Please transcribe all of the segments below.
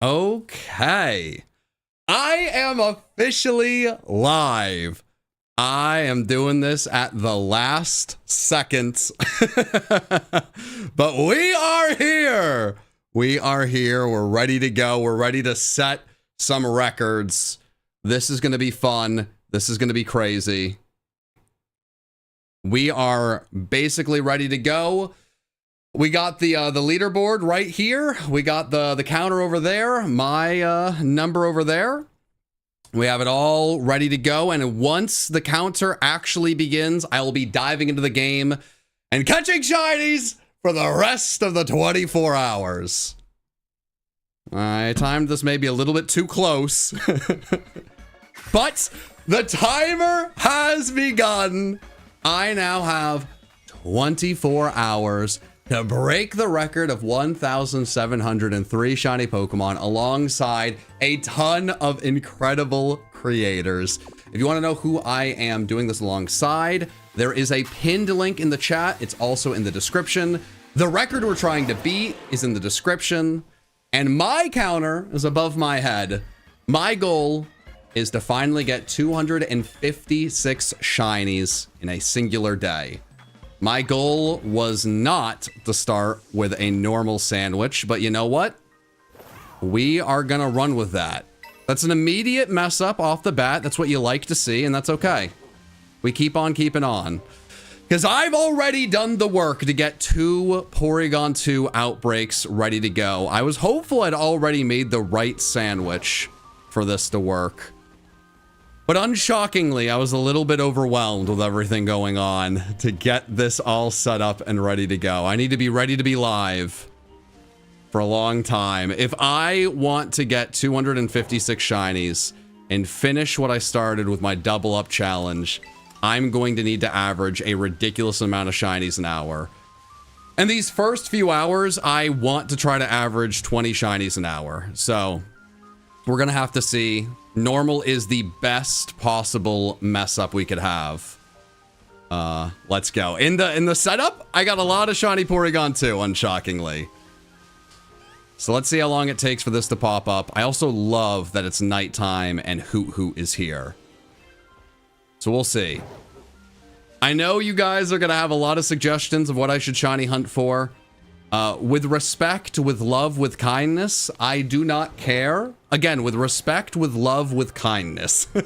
Okay. I am officially live. I am doing this at the last second. But we are here. We are here. We're ready to go. We're ready to set some records. This is going to be fun. This is going to be crazy. We are basically ready to go. We got the leaderboard right here. We got the counter over there. My number over there. We have it all ready to go. And once the counter actually begins, I will be diving into the game and catching shinies for the rest of the 24 hours. I timed this maybe a little bit too close. But the timer has begun. I now have 24 hours to break the record of 1,703 shiny Pokemon alongside a ton of incredible creators. If you want to know who I am doing this alongside, there is a pinned link in the chat. It's also in the description. The record we're trying to beat is in the description, and my counter is above my head. My goal is to finally get 256 shinies in a singular day. My goal was not to start with a normal sandwich, but you know what? We are gonna run with that. That's an immediate mess up off the bat. That's what you like to see, and that's okay. We keep on keeping on. Because I've already done the work to get 2 Porygon 2 outbreaks ready to go. I was hopeful I'd already made the right sandwich for this to work. But unshockingly, I was a little bit overwhelmed with everything going on to get this all set up and ready to go. I need to be ready to be live for a long time. If I want to get 256 shinies and finish what I started with my double up challenge, I'm going to need to average a ridiculous amount of shinies an hour. And these first few hours, I want to try to average 20 shinies an hour. So we're going to have to see. Normal is the best possible mess up we could have. Let's go. In the setup, I got a lot of shiny Porygon 2, unshockingly. So let's see how long it takes for this to pop up. I also love that it's nighttime and Hoot Hoot is here. So we'll see. I know you guys are going to have a lot of suggestions of what I should shiny hunt for. With respect, with love, with kindness, I do not care. Again, with respect, with love, with kindness. This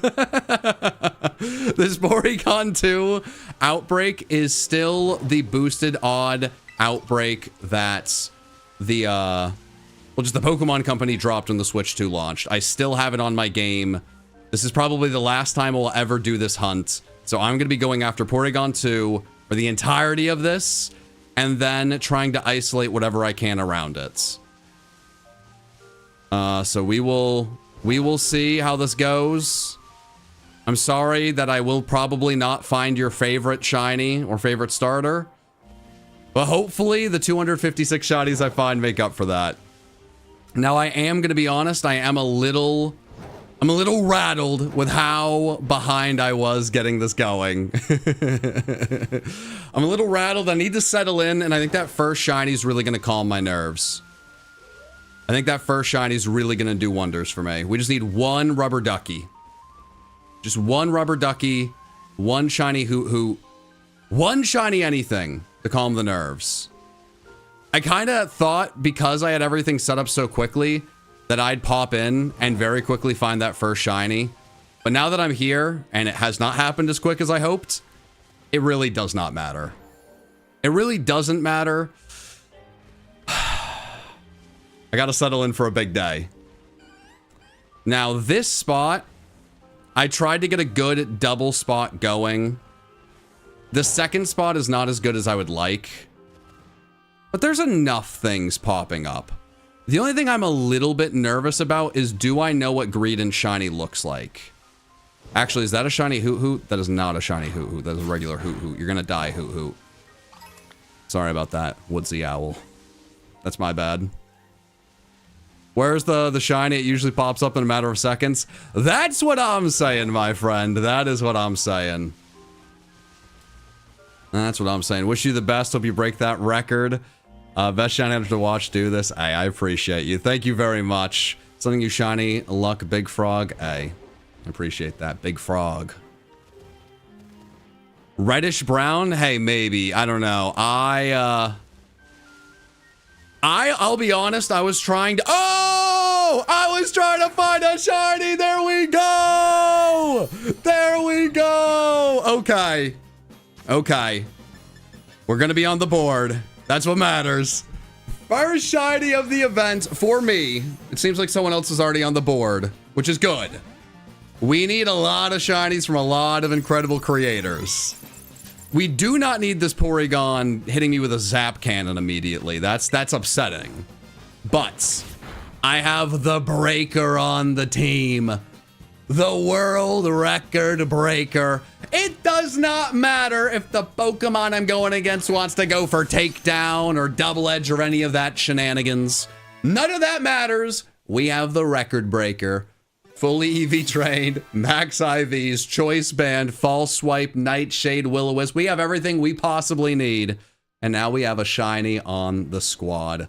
Porygon 2 outbreak is still the boosted odd outbreak that the, just the Pokemon Company dropped when the Switch 2 launched. I still have it on my game. This is probably the last time we'll ever do this hunt. So I'm going to be going after Porygon 2 for the entirety of this, and then trying to isolate whatever I can around it. So we will see how this goes. I'm sorry that I will probably not find your favorite shiny or favorite starter, but hopefully the 256 shinies I find make up for that. Now, I am going to be honest, I'm a little rattled with how behind I was getting this going. I'm a little rattled. I need to settle in, and I think that first shiny is really going to calm my nerves. I think that first shiny is really going to do wonders for me. We just need one rubber ducky. Just one rubber ducky, one shiny Hoot Hoot, one shiny anything to calm the nerves. I kind of thought because I had everything set up so quickly that I'd pop in and very quickly find that first shiny. But now that I'm here and it has not happened as quick as I hoped, it really does not matter. It really doesn't matter. I gotta settle in for a big day. Now this spot, I tried to get a good double spot going. The second spot is not as good as I would like, but there's enough things popping up. The only thing I'm a little bit nervous about is, do I know what Greedent shiny looks like? Actually, is that a shiny Hoot Hoot? That is not a shiny Hoot Hoot. That is a regular Hoot Hoot. You're gonna die, Hoot Hoot. Sorry about that, Woodsy Owl. That's my bad. Where's the shiny? It usually pops up in a matter of seconds. That's what I'm saying, my friend. That is what I'm saying. That's what I'm saying. Wish you the best. Hope you break that record. Best shiny hunter to watch do this. Hey, I appreciate you. Thank you very much. Something you shiny luck, Big Frog. Hey, I appreciate that. Big Frog. Reddish brown? Hey, maybe. I don't know. I'll be honest, I was trying to... Oh! I was trying to find a shiny! There we go! There we go! Okay. Okay. We're gonna be on the board. That's what matters. First shiny of the event for me. It seems like someone else is already on the board, which is good. We need a lot of shinies from a lot of incredible creators. We do not need this Porygon hitting me with a zap cannon immediately. That's upsetting. But I have the breaker on the team. The world record breaker. It does not matter if the Pokemon I'm going against wants to go for takedown or double edge or any of that shenanigans. None of that matters. We have the record breaker. Fully EV trained, max IVs, choice band, false swipe, nightshade, will-o-wisp. We have everything we possibly need. And now we have a shiny on the squad.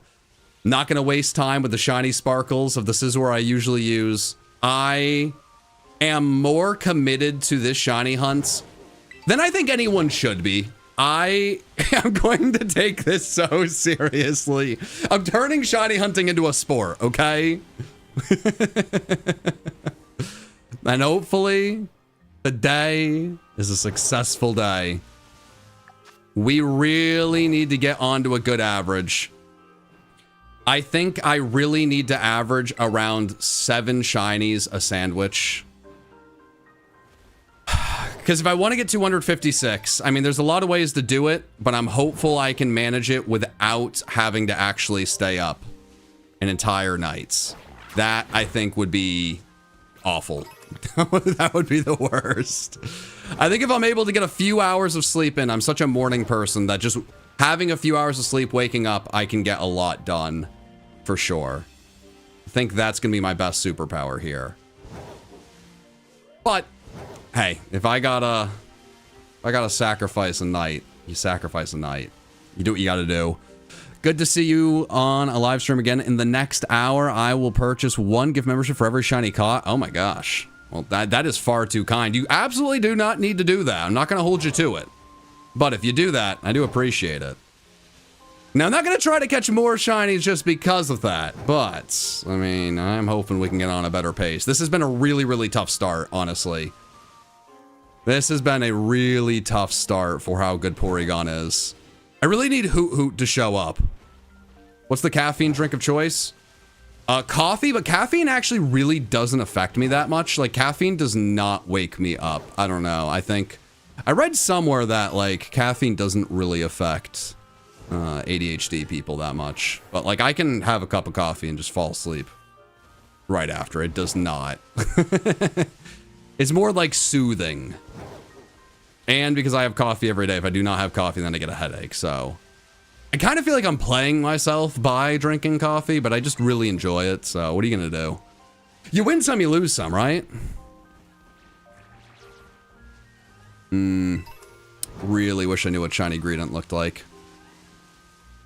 Not going to waste time with the shiny sparkles of the Scizor I usually use. I am more committed to this shiny hunt than I think anyone should be. I am going to take this so seriously. I'm turning shiny hunting into a sport, okay? And hopefully the day is a successful day. We really need to get onto a good average. I think I really need to average around 7 shinies a sandwich. Because if I want to get 256, I mean, there's a lot of ways to do it, but I'm hopeful I can manage it without having to actually stay up an entire night. That, I think, would be awful. That would be the worst. I think if I'm able to get a few hours of sleep in, I'm such a morning person that just having a few hours of sleep, waking up, I can get a lot done. For sure. I think that's going to be my best superpower here. But, hey, if I gotta sacrifice a night, you sacrifice a night. You do what you gotta do. Good to see you on a live stream again. In the next hour, I will purchase 1 gift membership for every shiny caught. Oh my gosh. Well, that is far too kind. You absolutely do not need to do that. I'm not going to hold you to it. But if you do that, I do appreciate it. Now, I'm not going to try to catch more shinies just because of that. But, I mean, I'm hoping we can get on a better pace. This has been a really, really tough start, honestly. This has been a really tough start for how good Porygon is. I really need Hoot Hoot to show up. What's the caffeine drink of choice? Coffee, but caffeine actually really doesn't affect me that much. Like, caffeine does not wake me up. I don't know. I think I read somewhere that, like, caffeine doesn't really affect ADHD people that much. But, like, I can have a cup of coffee and just fall asleep right after. It does not. It's more like soothing. And because I have coffee every day, if I do not have coffee, then I get a headache. So I kind of feel like I'm playing myself by drinking coffee, but I just really enjoy it. So what are you going to do? You win some, you lose some, right? Really wish I knew what shiny Greedent looked like.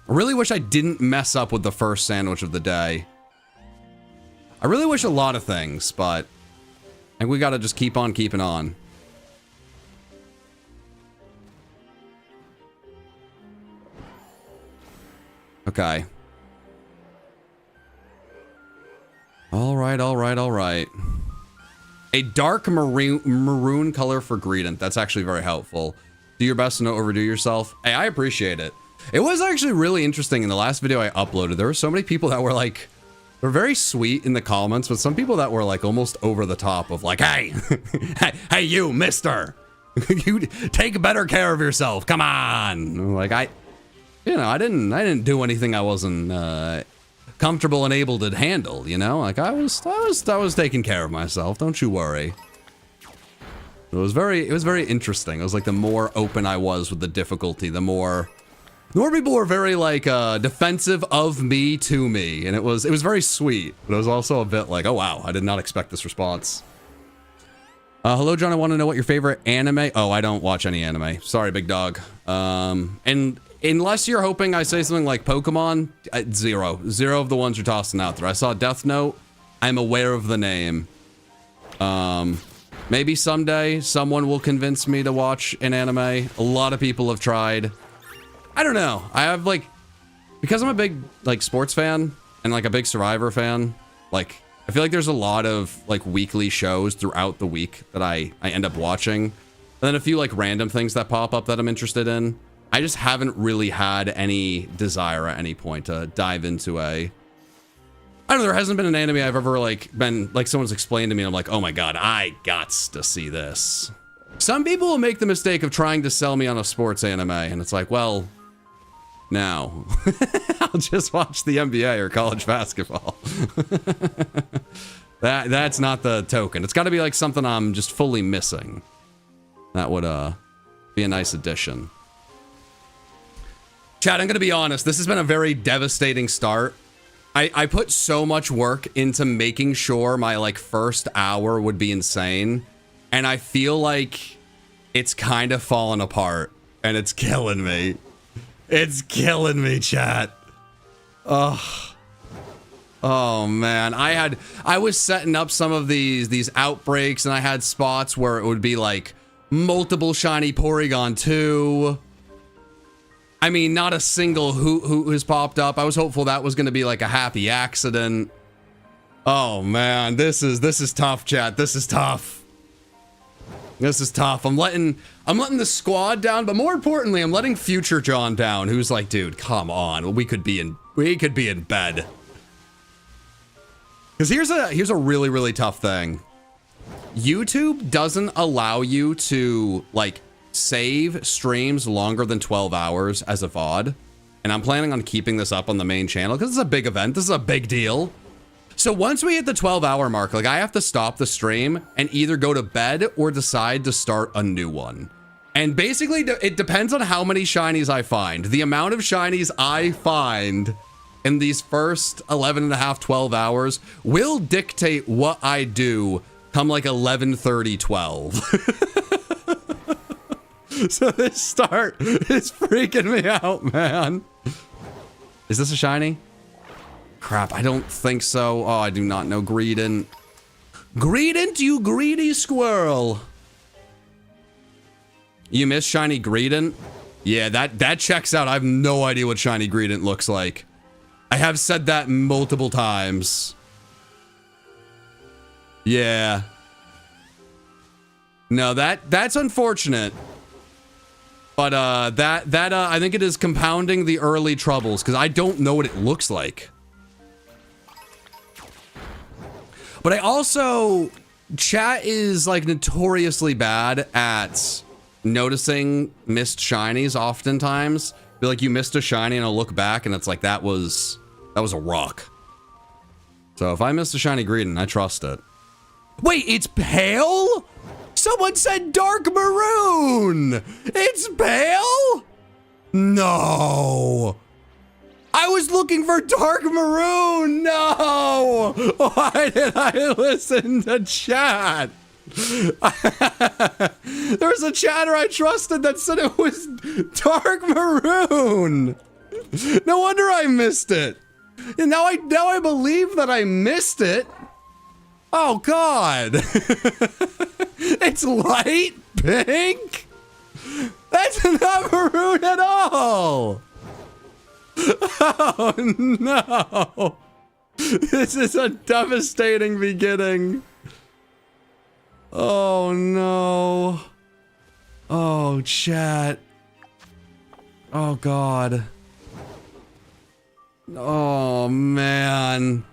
I really wish I didn't mess up with the first sandwich of the day. I really wish a lot of things, but I think we got to just keep on keeping on. Okay. All right, all right, all right. A dark maroon color for Greedent. That's actually very helpful. Do your best to not overdo yourself. Hey, I appreciate it. It was actually really interesting in the last video I uploaded. There were so many people that were like, they're very sweet in the comments, but some people that were like almost over the top of like, hey, hey, you, mister, you take better care of yourself. Come on. Like, I didn't do anything I wasn't comfortable and able to handle, you know? Like I was taking care of myself. Don't you worry. It was very interesting. It was like the more open I was with the difficulty, the more people were very like defensive of me to me, and it was very sweet. But it was also a bit like, oh wow, I did not expect this response. Hello, John. I want to know what your favorite anime. Oh, I don't watch any anime. Sorry, big dog. And unless you're hoping I say something like Pokemon, zero of the ones you're tossing out there. I saw Death Note. I'm aware of the name. Maybe someday someone will convince me to watch an anime. A lot of people have tried. I don't know. I have like, because I'm a big like sports fan and like a big Survivor fan, like I feel like there's a lot of like weekly shows throughout the week that I end up watching. And then a few like random things that pop up that I'm interested in. I just haven't really had any desire at any point to dive into a, I don't know, there hasn't been an anime I've ever like been, like someone's explained to me and I'm like, oh my God, I gots to see this. Some people will make the mistake of trying to sell me on a sports anime and it's like, well, no. I'll just watch the NBA or college basketball. That's not the token. It's got to be like something I'm just fully missing. That would be a nice addition. Chat, I'm going to be honest. This has been a very devastating start. I put so much work into making sure my like first hour would be insane. And I feel like it's kind of fallen apart and it's killing me. It's killing me, chat. Oh man. I was setting up some of these outbreaks and I had spots where it would be like multiple shiny Porygon 2. I mean, not a single who has popped up. I was hopeful that was going to be like a happy accident. Oh man, this is tough, chat. This is tough. This is tough. I'm letting the squad down, but more importantly, I'm letting Future John down, who's like, dude, come on. We could be in bed. Because here's a really, really tough thing. YouTube doesn't allow you to like save streams longer than 12 hours as a VOD. And I'm planning on keeping this up on the main channel because it's a big event. This is a big deal. So once we hit the 12-hour mark, like I have to stop the stream and either go to bed or decide to start a new one. And basically it depends on how many shinies I find. The amount of shinies I find in these first 11 and a half, 12 hours will dictate what I do come like 11:30, 12. So this start is freaking me out, man. Is this a shiny? Crap, I don't think so. Oh, I do not know Greedent. Greedent, you greedy squirrel. You missed shiny Greedent? Yeah, that checks out. I have no idea what shiny Greedent looks like. I have said that multiple times. Yeah. No, that's unfortunate. But I think it is compounding the early troubles because I don't know what it looks like. But I also, chat is like notoriously bad at noticing missed shinies oftentimes. Be like, you missed a shiny and I'll look back and it's like, that was a rock. So if I missed a shiny Greedent, I trust it. Wait, it's pale? Someone said dark maroon. It's pale? No. I was looking for dark maroon. No. Why did I listen to chat? There was a chatter I trusted that said it was dark maroon. No wonder I missed it. And now I believe that I missed it. Oh God. It's light pink? That's not maroon at all. Oh no. This is a devastating beginning. Oh no. Oh, chat. Oh God. Oh man.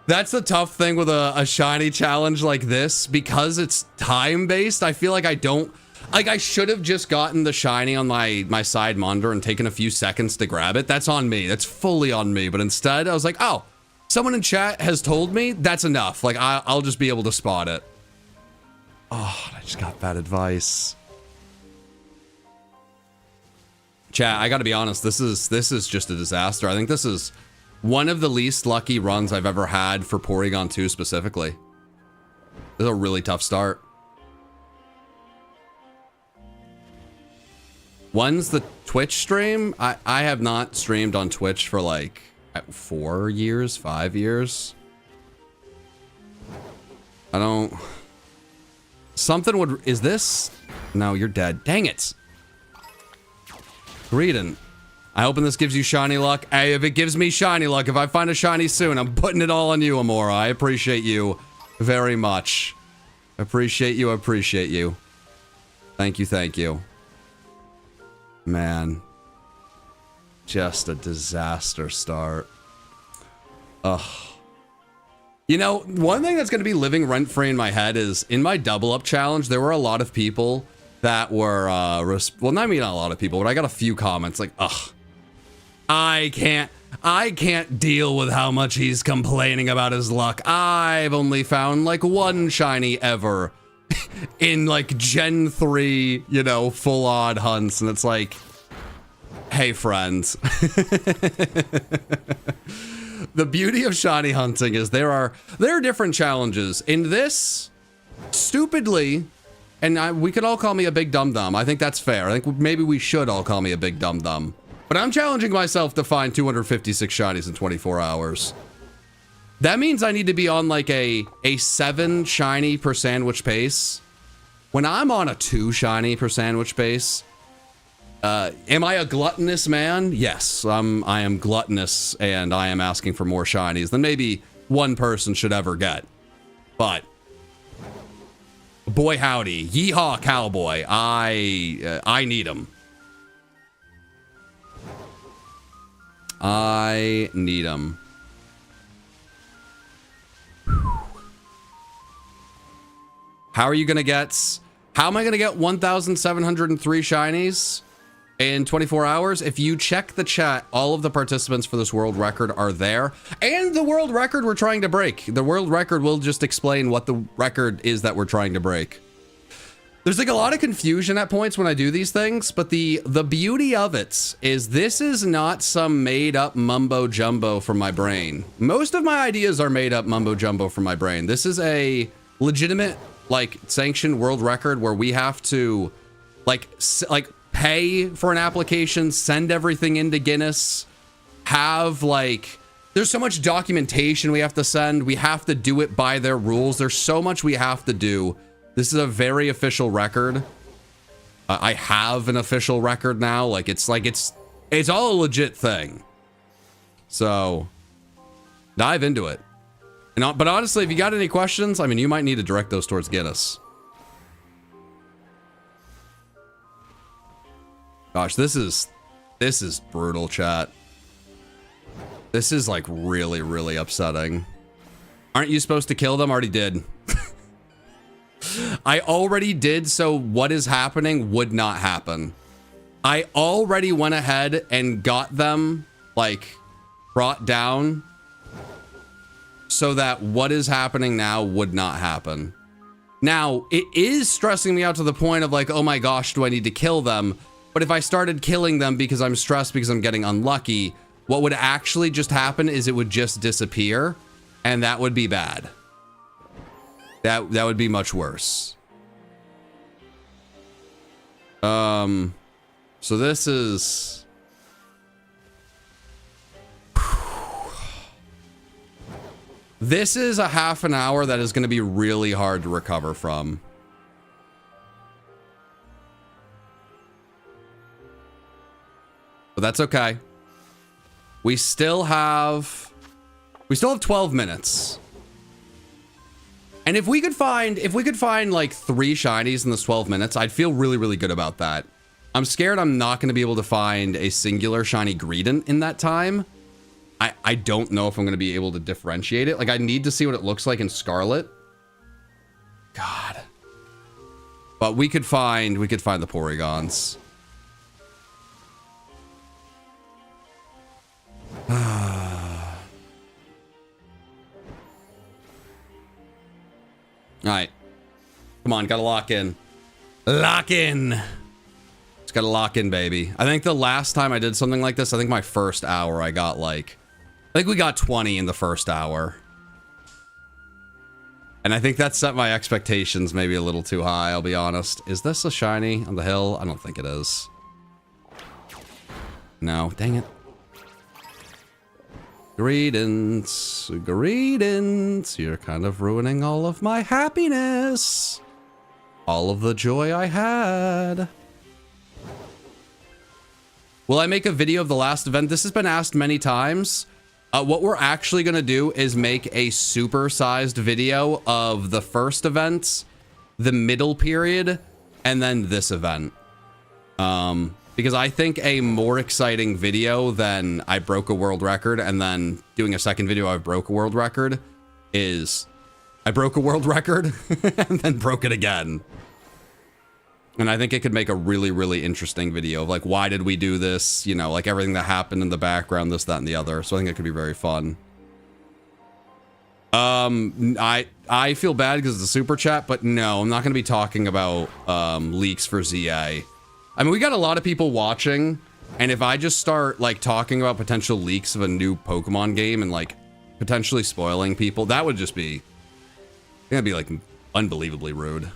That's the tough thing with a shiny challenge like this, because it's time-based. I feel like I should have just gotten the shiny on my side monitor and taken a few seconds to grab it. That's on me. That's fully on me. But instead, I was like, oh, someone in chat has told me that's enough. Like, I'll just be able to spot it. Oh, I just got bad advice. Chat, I gotta be honest, this is just a disaster. I think this is one of the least lucky runs I've ever had for Porygon 2 specifically. This is a really tough start. When's the Twitch stream? I have not streamed on Twitch for like 4 years, 5 years. I don't... Something would... Is this... No, you're dead. Dang it. Greedent. I hope this gives you shiny luck. Hey, if it gives me shiny luck, if I find a shiny soon, I'm putting it all on you, Amora. I appreciate you very much. Appreciate you, appreciate you. Thank you, thank you. Man. Just a disaster start. Ugh. You know, one thing that's going to be living rent-free in my head is, in my double-up challenge, there were a lot of people that were, well, not a lot of people, but I got a few comments like, ugh, I can't deal with how much he's complaining about his luck. I've only found, like, one shiny ever in, like, Gen 3, you know, full odd hunts, and it's like, hey, friends. The beauty of shiny hunting is there are different challenges. In this, stupidly, and we could all call me a big dum-dum. I think that's fair. I think maybe we should all call me a big dum-dum. But I'm challenging myself to find 256 shinies in 24 hours. That means I need to be on like a 7 shiny per sandwich pace. When I'm on a 2 shiny per sandwich pace, am I a gluttonous man? Yes, I am gluttonous, and I am asking for more shinies than maybe one person should ever get. But boy howdy, yeehaw cowboy, I need them. I need them. How are you gonna get? How am I gonna get 1,703 shinies in 24 hours? If you check the chat, all of the participants for this world record are there, and the world record we're trying to break. The world record will just explain what the record is that we're trying to break. There's like a lot of confusion at points when I do these things, but the beauty of it is this is not some made up mumbo jumbo from my brain. Most of my ideas are made up mumbo jumbo from my brain. This is a legitimate, like, sanctioned world record where we have to like pay for an application, send everything into Guinness, have like, there's so much documentation we have to send. We have to do it by their rules. There's so much we have to do. This is a very official record. I have an official record now. Like it's all a legit thing. So dive into it. And, but honestly, if you got any questions, I mean, you might need to direct those towards Guinness. Gosh, this is brutal, chat. This is like really, really upsetting. Aren't you supposed to kill them? Already did. I already did, so what is happening would not happen. I already went ahead and got them, like, brought down so that what is happening now would not happen. Now, it is stressing me out to the point of like, oh my gosh, do I need to kill them? But if I started killing them because I'm stressed because I'm getting unlucky, what would actually just happen is it would just disappear, and that would be bad. That would be much worse. So this is... This is a half an hour that is going to be really hard to recover from. But that's okay. We still have 12 minutes. And if we could find like 3 shinies in this 12 minutes, I'd feel really, really good about that. I'm scared I'm not going to be able to find a singular shiny Greedent in that time. I don't know if I'm going to be able to differentiate it. Like, I need to see what it looks like in Scarlet. God. But we could find the Porygons. All right, come on, gotta lock in. Lock in. Just gotta lock in, baby. I think the last time I did something like this, I think my first hour, I got like, I think we got 20 in the first hour. And I think that set my expectations maybe a little too high, I'll be honest. Is this a shiny on the hill? I don't think it is. No, dang it. Greetings. Greetings. You're kind of ruining all of my happiness. All of the joy I had. Will I make a video of the last event? This has been asked many times. What we're actually going to do is make a super-sized video of the first event, the middle period, and then this event. Because I think a more exciting video than I broke a world record and then doing a second video I broke a world record is I broke a world record and then broke it again. And I think it could make a really, really interesting video of like, why did we do this? You know, like everything that happened in the background, this, that, and the other. So I think it could be very fun. I feel bad because it's a super chat, but no, I'm not going to be talking about leaks for ZA. I mean, we got a lot of people watching, and if I just start like talking about potential leaks of a new Pokemon game and like potentially spoiling people, that would just be, that'd be like unbelievably rude.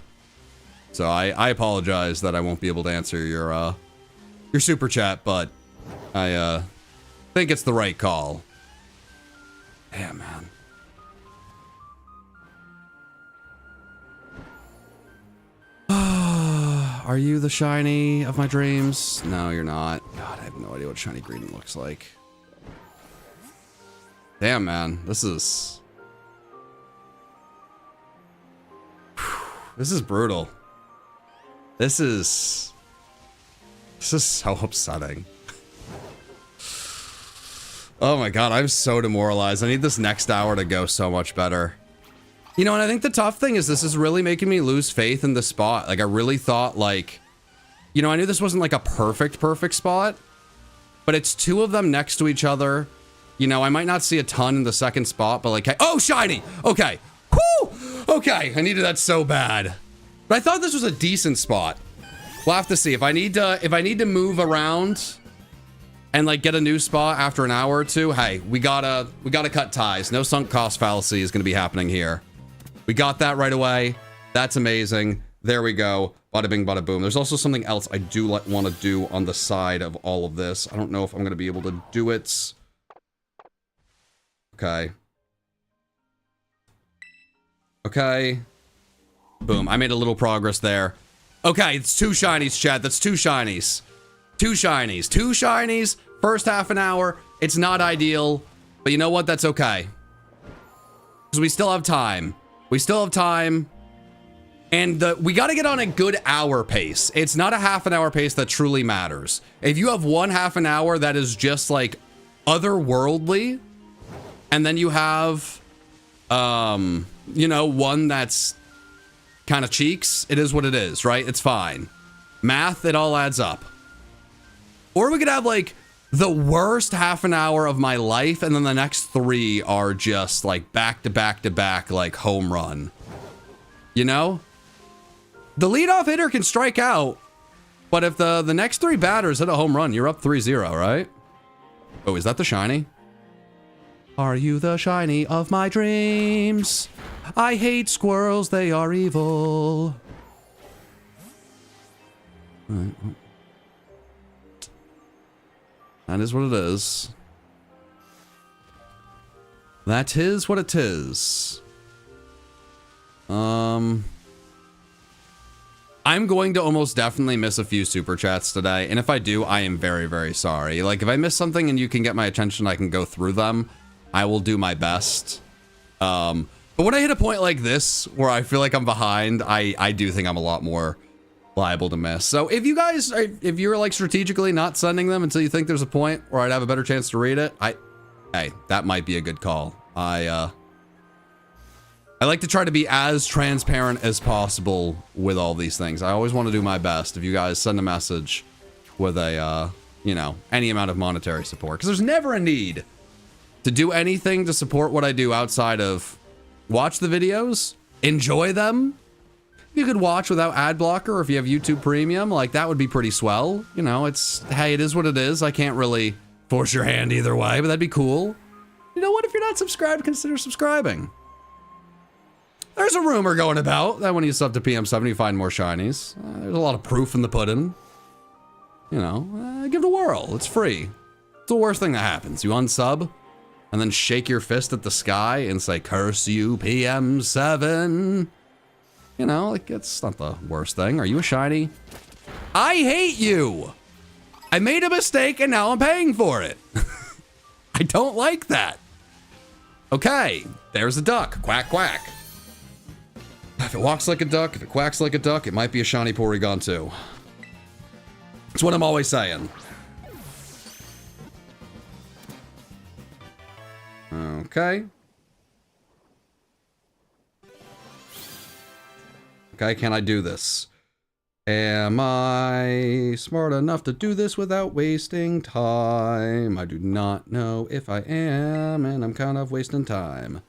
So I apologize that I won't be able to answer your super chat, but I think it's the right call. Damn, man. Are you the shiny of my dreams? No, you're not. God, I have no idea what shiny green looks like. Damn, man. This is brutal. This is so upsetting. Oh my God, I'm so demoralized. I need this next hour to go so much better. You know, and I think the tough thing is this is really making me lose faith in the spot. Like, I really thought, like, you know, I knew this wasn't like a perfect spot, but it's two of them next to each other. You know, I might not see a ton in the second spot, but like, oh, shiny. Okay. Whoo! Okay. I needed that so bad. But I thought this was a decent spot. We'll have to see if I need to move around and like get a new spot after an hour or two. Hey, we gotta cut ties. No sunk cost fallacy is going to be happening here. We got that right away. That's amazing. There we go. Bada bing, bada boom. There's also something else I do want to do on the side of all of this. I don't know if I'm going to be able to do it. Okay. Okay. Boom. I made a little progress there. Okay, it's 2 shinies, chat. That's 2 shinies. 2 shinies. 2 shinies. First half an hour. It's not ideal. But you know what? That's okay. Because we still have time. We still have time. And we got to get on a good hour pace. It's not a half an hour pace that truly matters. If you have one half an hour that is just like otherworldly, and then you have, you know, one that's kind of cheeks, it is what it is, right? It's fine. Math, it all adds up. Or we could have like the worst half an hour of my life, and then the next 3 are just like back to back to back, like home run. You know? The leadoff hitter can strike out, but if the next 3 batters hit a home run, you're up 3-0, right? Oh, is that the shiny? Are you the shiny of my dreams? I hate squirrels, they are evil. All right. That is what it is. That is what it is. I'm going to almost definitely miss a few super chats today, and if I do, I am very, very sorry. Like, if I miss something and you can get my attention, I can go through them. I will do my best. But when I hit a point like this, where I feel like I'm behind, I do think I'm a lot more liable to miss. So if you guys, if you're like strategically not sending them until you think there's a point where I'd have a better chance to read it, hey, that might be a good call. I like to try to be as transparent as possible with all these things. I always want to do my best. If you guys send a message with a, you know, any amount of monetary support, because there's never a need to do anything to support what I do outside of watch the videos, enjoy them. You could watch without ad blocker, or if you have YouTube Premium, like that would be pretty swell. You know, it's, hey, it is what it is. I can't really force your hand either way, but that'd be cool. You know what? If you're not subscribed, consider subscribing. There's a rumor going about that when you sub to PM7, you find more shinies. There's a lot of proof in the pudding. you know, give it a whirl. It's free. It's the worst thing that happens. You unsub and then shake your fist at the sky and say, curse you, PM7. You know, like, it's not the worst thing. Are you a shiny? I hate you. I made a mistake and now I'm paying for it. I don't like that. Okay, there's a duck. Quack, quack. If it walks like a duck, if it quacks like a duck, it might be a shiny Porygon too. That's what I'm always saying. Okay. Okay, can I do this? Am I smart enough to do this without wasting time? I do not know if I am, and I'm kind of wasting time.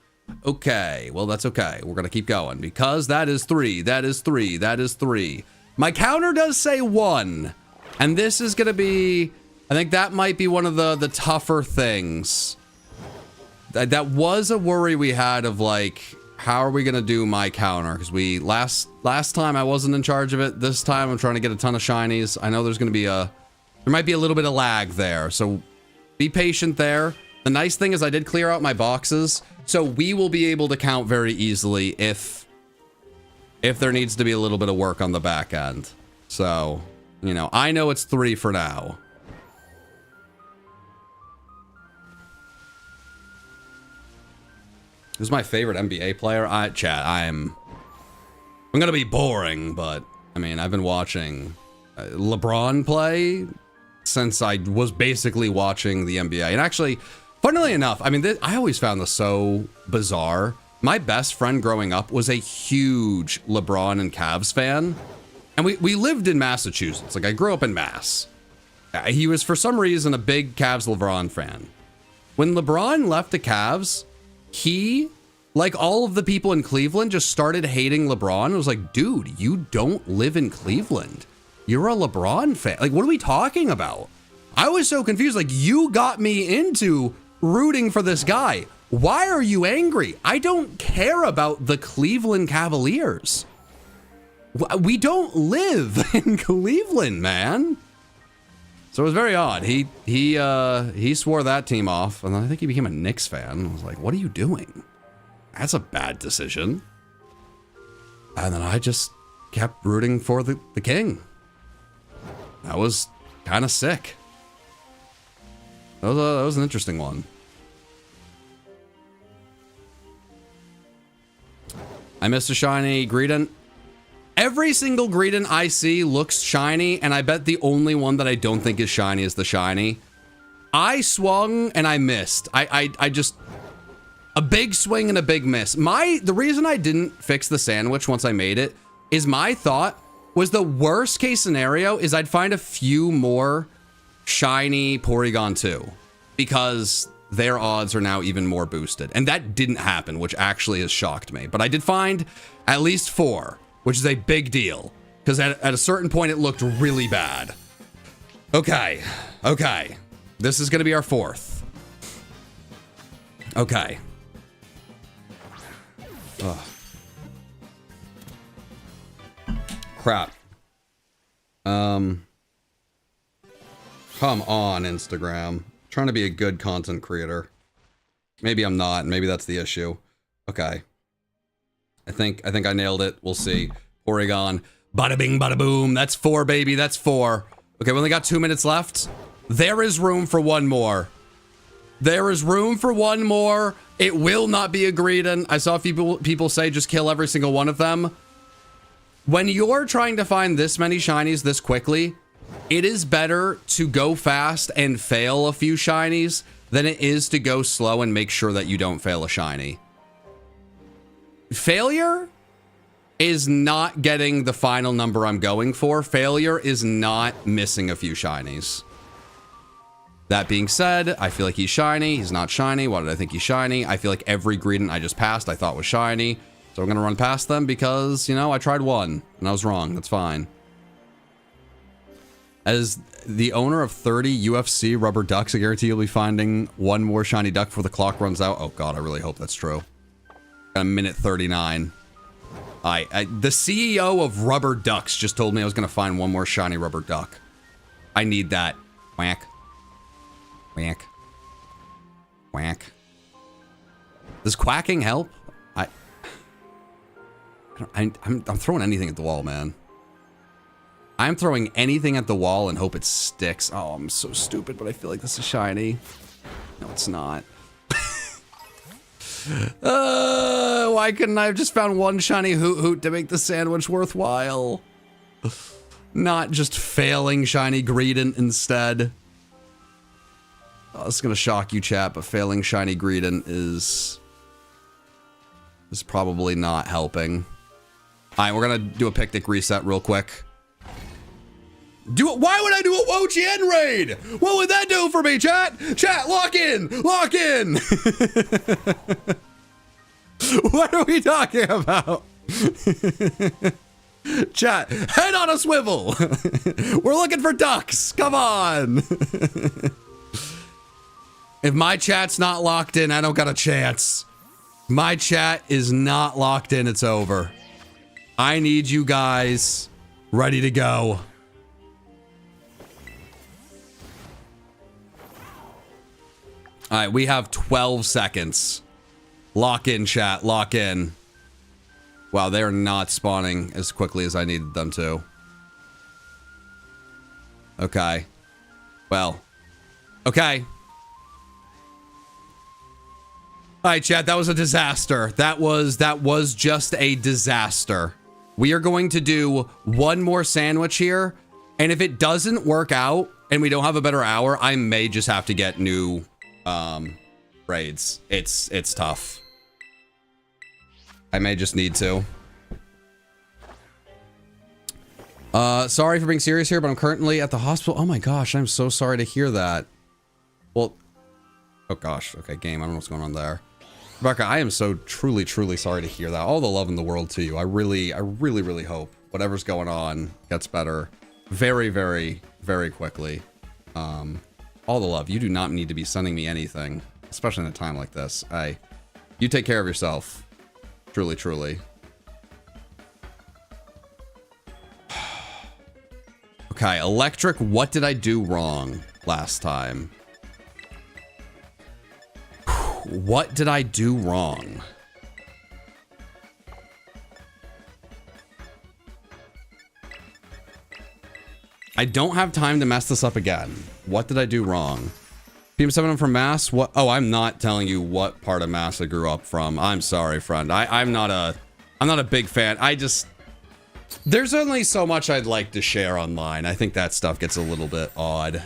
Okay, well, that's okay. We're gonna keep going because that is 3, that is 3, that is 3. My counter does say 1, and this is gonna be, I think that might be one of the tougher things. That was a worry we had of like, how are we gonna do my counter? Because we last time I wasn't in charge of it. This time I'm trying to get a ton of shinies. I know there's gonna be there might be a little bit of lag there, so be patient there. The nice thing is I did clear out my boxes, so we will be able to count very easily if there needs to be a little bit of work on the back end. So, you know, I know it's 3 for now. Who's my favorite NBA player? Chat, I'm gonna be boring, but I mean, I've been watching LeBron play since I was basically watching the NBA. And actually, funnily enough, I mean, I always found this so bizarre. My best friend growing up was a huge LeBron and Cavs fan. And we lived in Massachusetts. Like, I grew up in Mass. He was, for some reason, a big Cavs-LeBron fan. When LeBron left the Cavs, he, like all of the people in Cleveland, just started hating LeBron. It was like, dude, you don't live in Cleveland. You're a LeBron fan. Like, what are we talking about? I was so confused. Like, you got me into rooting for this guy. Why are you angry? I don't care about the Cleveland Cavaliers. We don't live in Cleveland, man. So it was very odd. He swore that team off, and I think he became a Knicks fan. I was like, what are you doing? That's a bad decision. And then I just kept rooting for the king. That was kind of sick. That was an interesting one. I missed a shiny Greedent. Every single Greedent I see looks shiny, and I bet the only one that I don't think is shiny is the shiny. I swung and I missed. I just, a big swing and a big miss. The reason I didn't fix the sandwich once I made it is my thought was the worst case scenario is I'd find a few more shiny Porygon 2 because their odds are now even more boosted. And that didn't happen, which actually has shocked me. But I did find at least 4. Which is a big deal, because at a certain point it looked really bad. Okay. This is going to be our 4th. Okay. Ugh. Crap. Come on, Instagram. I'm trying to be a good content creator. Maybe I'm not, maybe that's the issue. Okay. I think I nailed it. We'll see. Porygon. Bada bing, bada boom. That's 4, baby. That's 4. Okay, we only got 2 minutes left. There is room for one more. There is room for one more. It will not be a Greedent. I saw a few people say just kill every single one of them. When you're trying to find this many shinies this quickly, it is better to go fast and fail a few shinies than it is to go slow and make sure that you don't fail a shiny. Failure is not getting the final number I'm going for. Failure is not missing a few shinies. That being said, I feel like he's shiny. He's not shiny. Why did I think he's shiny? I feel like every Greedent I just passed I thought was shiny. So I'm going to run past them because, you know, I tried one and I was wrong. That's fine. As the owner of 30 UFC rubber ducks, I guarantee you'll be finding one more shiny duck before the clock runs out. Oh God, I really hope that's true. A minute 39. The CEO of Rubber Ducks just told me I was going to find one more shiny rubber duck. I need that. Whack. Whack. Whack. Does quacking help? I'm throwing anything at the wall, man. I'm throwing anything at the wall and hope it sticks. Oh, I'm so stupid, but I feel like this is shiny. No, it's not. Why couldn't I have just found one shiny Hoot Hoot to make the sandwich worthwhile? Not just failing shiny Greedent instead. Oh, this is gonna shock you, chat, but failing shiny Greedent is probably not helping. All right, we're gonna do a picnic reset real quick. Why would I do a Wo-Chien raid? What would that do for me, chat? Chat, lock in! Lock in! What are we talking about? Chat, head on a swivel! We're looking for ducks! Come on! If my chat's not locked in, I don't got a chance. My chat is not locked in, it's over. I need you guys ready to go. All right, we have 12 seconds. Lock in, chat. Lock in. Wow, they are not spawning as quickly as I needed them to. Okay. Well. Okay. All right, chat, that was a disaster. That was just a disaster. We are going to do one more sandwich here, and if it doesn't work out and we don't have a better hour, I may just have to get new raids. It's tough. I may just need to. Sorry for being serious here, but I'm currently at the hospital. Oh my gosh, I'm so sorry to hear that. Well, oh gosh, okay, game, I don't know what's going on there. Rebecca, I am so truly sorry to hear that. All the love in the world to you. I really hope whatever's going on gets better very quickly. All the love. You do not need to be sending me anything, especially in a time like this. You take care of yourself. Truly. Okay, electric, what did I do wrong last time? What did I do wrong? I don't have time to mess this up again. What did I do wrong? PM7 from Mass? What? Oh, I'm not telling you what part of Mass I grew up from. I'm sorry, friend. I'm not a big fan. There's only so much I'd like to share online. I think that stuff gets a little bit odd.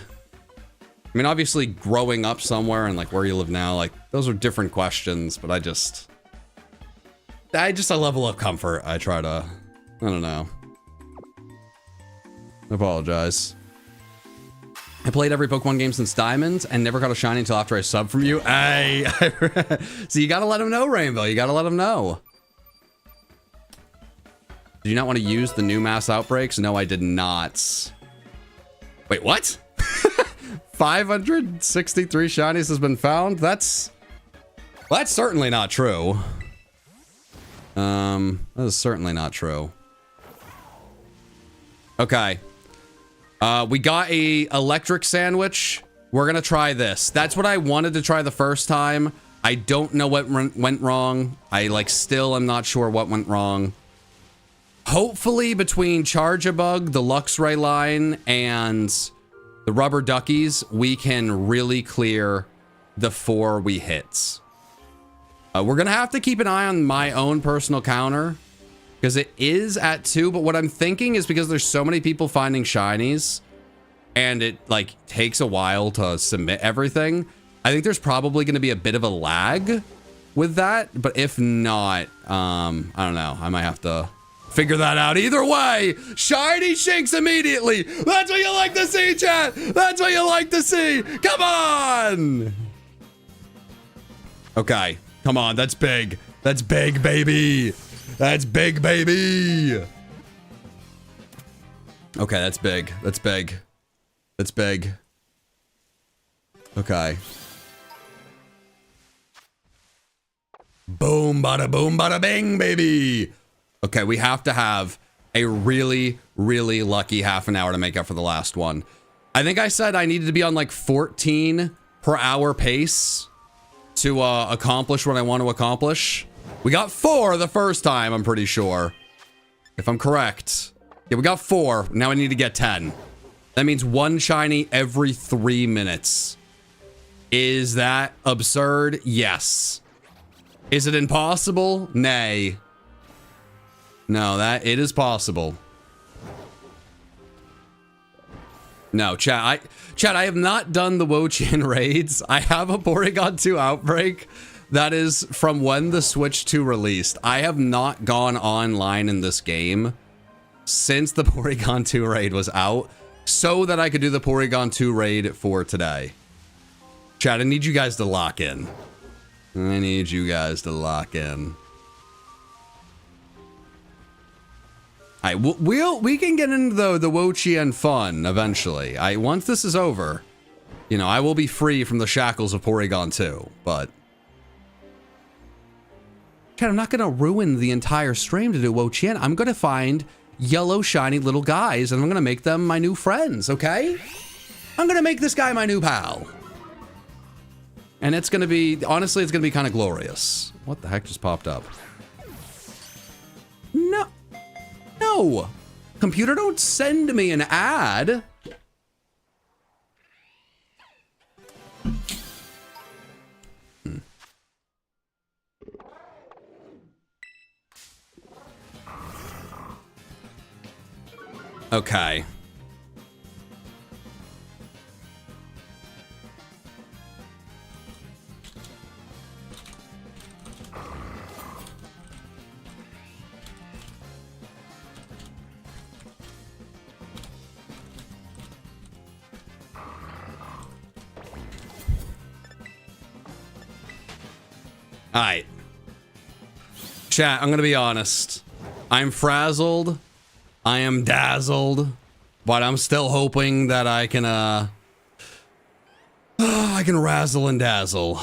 I mean, obviously growing up somewhere and like where you live now, like those are different questions, but I level of comfort. I try to, I don't know. I apologize. I played every Pokemon game since Diamond and never got a shiny until after I subbed from you. So you gotta let him know, Rainbow. You gotta let him know. Did you not want to use the new mass outbreaks? No, I did not. Wait, what? 563 shinies has been found? That's certainly not true. That is certainly not true. Okay. We got a electric sandwich. We're gonna try this. That's what I wanted to try the first time. I don't know what went wrong. I still am not sure what went wrong. Hopefully between Charge-a-Bug, the Luxray line, and the Rubber Duckies, we can really clear the 4 we hit. We're gonna have to keep an eye on my own personal counter because it is at 2, but what I'm thinking is because there's so many people finding shinies and it takes a while to submit everything, I think there's probably gonna be a bit of a lag with that, but if not, I don't know, I might have to figure that out. Either way, shiny Shinx immediately. That's what you like to see, chat. That's what you like to see. Come on. Okay, come on. That's big. That's big, baby. That's big, baby. Okay, that's big. That's big. That's big. Okay. Boom, bada bing, baby. Okay, we have to have a really lucky half an hour to make up for the last one. I think I said I needed to be on like 14 per hour pace to accomplish what I want to accomplish. We got 4 the first time, I'm pretty sure. If I'm correct. Yeah, we got 4. Now I need to get 10. That means 1 shiny every 3 minutes. Is that absurd? Yes. Is it impossible? Nay. No, it is possible. No, chat, I have not done the Wo-Chien raids. I have a Porygon 2 outbreak that is from when the Switch 2 released. I have not gone online in this game since the Porygon 2 raid was out so that I could do the Porygon 2 raid for today. Chat, I need you guys to lock in. I need you guys to lock in. All right, we can get into the Wo-Chien fun eventually. Once this is over, you know, I will be free from the shackles of Porygon 2, but... Chat, I'm not going to ruin the entire stream to do Wo-Chien. I'm going to find yellow shiny little guys and I'm going to make them my new friends, okay? I'm going to make this guy my new pal. And it's going to be, honestly, it's going to be kind of glorious. What the heck just popped up? No. No. Computer, don't send me an ad. Okay. Alright. Chat, I'm gonna be honest. I'm frazzled. I am dazzled. But I'm still hoping that I can, I can razzle and dazzle.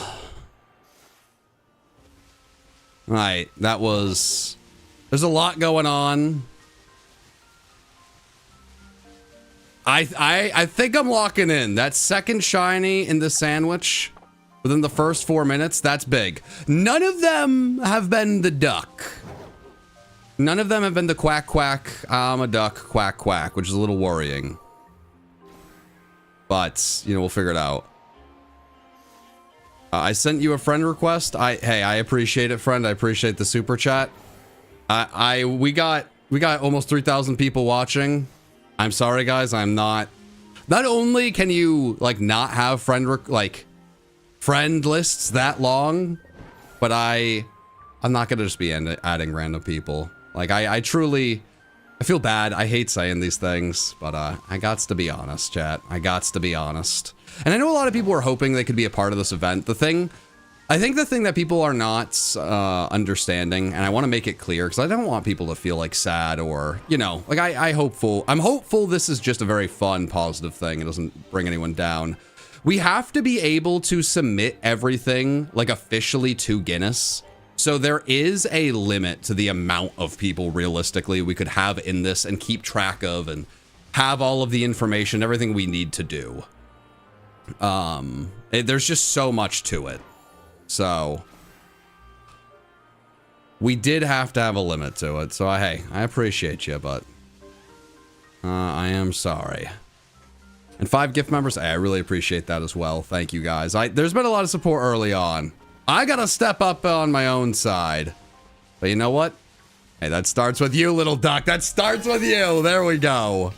Alright, that was... There's a lot going on. I think I'm locking in. That second shiny in the sandwich within the first 4 minutes, that's big. None of them have been the duck. None of them have been the quack quack, I'm a duck, quack quack, which is a little worrying. But, you know, we'll figure it out. I sent you a friend request. Hey, I appreciate it, friend. I appreciate the super chat. We got almost 3,000 people watching. I'm sorry, guys. I'm not only can you like not have friend lists that long, but I'm not gonna just be adding random people. Like I truly, I feel bad. I hate saying these things, but I gots to be honest, chat. I gots to be honest. And I know a lot of people are hoping they could be a part of this event. I think the thing that people are not understanding, and I want to make it clear because I don't want people to feel like sad or, you know, like I'm hopeful this is just a very fun, positive thing. It doesn't bring anyone down. We have to be able to submit everything like officially to Guinness. So there is a limit to the amount of people realistically we could have in this and keep track of and have all of the information, everything we need to do. There's just so much to it. So we did have to have a limit to it. So hey, I appreciate you, but I am sorry. And 5 gift members, hey, I really appreciate that as well. Thank you guys. There's been a lot of support early on. I gotta step up on my own side. But you know what? Hey, that starts with you, little duck. That starts with you. There we go.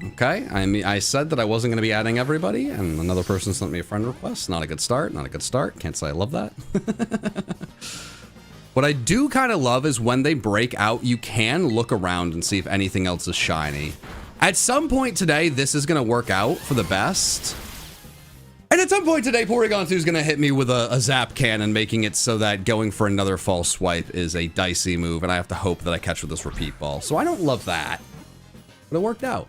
Okay, I said that I wasn't going to be adding everybody, and another person sent me a friend request. Not a good start, not a good start. Can't say I love that. What I do kind of love is when they break out, you can look around and see if anything else is shiny. At some point today, this is going to work out for the best. And at some point today, Porygon 2 is going to hit me with a zap cannon, making it so that going for another false swipe is a dicey move, and I have to hope that I catch with this repeat ball. So I don't love that, but it worked out.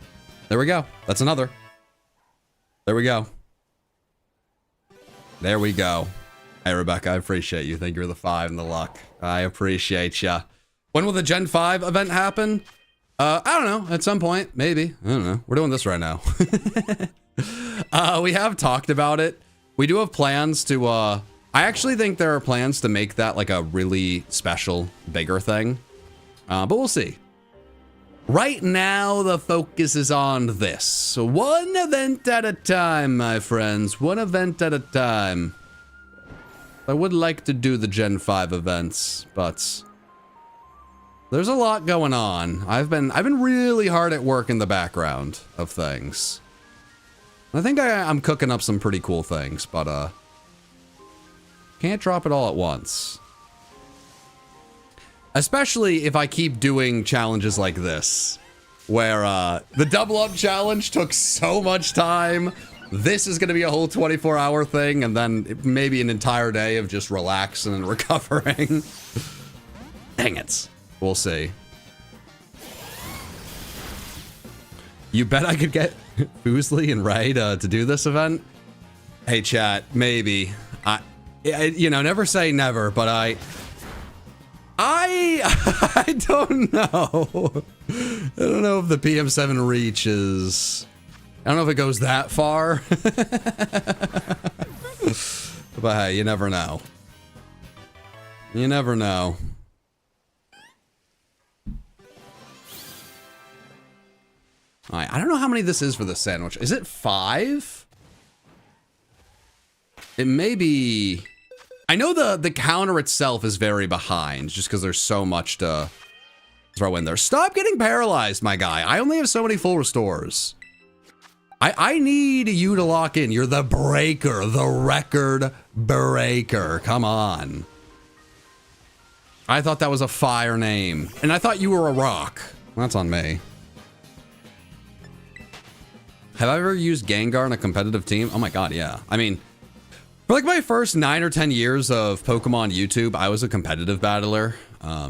There we go. That's another. There we go. There we go. Hey, Rebecca, I appreciate you. Thank you for the 5 and the luck. I appreciate ya. When will the Gen 5 event happen? I don't know. At some point, maybe. I don't know. We're doing this right now. We have talked about it. We do have plans to, I actually think there are plans to make that like a really special, bigger thing. But we'll see. Right now, the focus is on this. One event at a time, my friends. One event at a time. I would like to do the Gen 5 events, but there's a lot going on. I've been really hard at work in the background of things. I think I'm cooking up some pretty cool things, but can't drop it all at once. Especially if I keep doing challenges like this, where the double up challenge took so much time. This is going to be a whole 24-hour thing, and then maybe an entire day of just relaxing and recovering. Dang it. We'll see. You bet I could get Foosley and Ray to do this event? Hey, chat, maybe. You know, never say never, but I don't know. I don't know if the PM7 reaches. I don't know if it goes that far. But hey, you never know. You never know. Alright, I don't know how many this is for the sandwich. Is it 5? It may be. I know the counter itself is very behind, just because there's so much to throw in there. Stop getting paralyzed, my guy. I only have so many full restores. I need you to lock in. You're the breaker, the record breaker. Come on. I thought that was a fire name, and I thought you were a rock. That's on me. Have I ever used Gengar in a competitive team? Oh my god, yeah. I mean, for like my first 9 or 10 years of Pokemon YouTube, I was a competitive battler.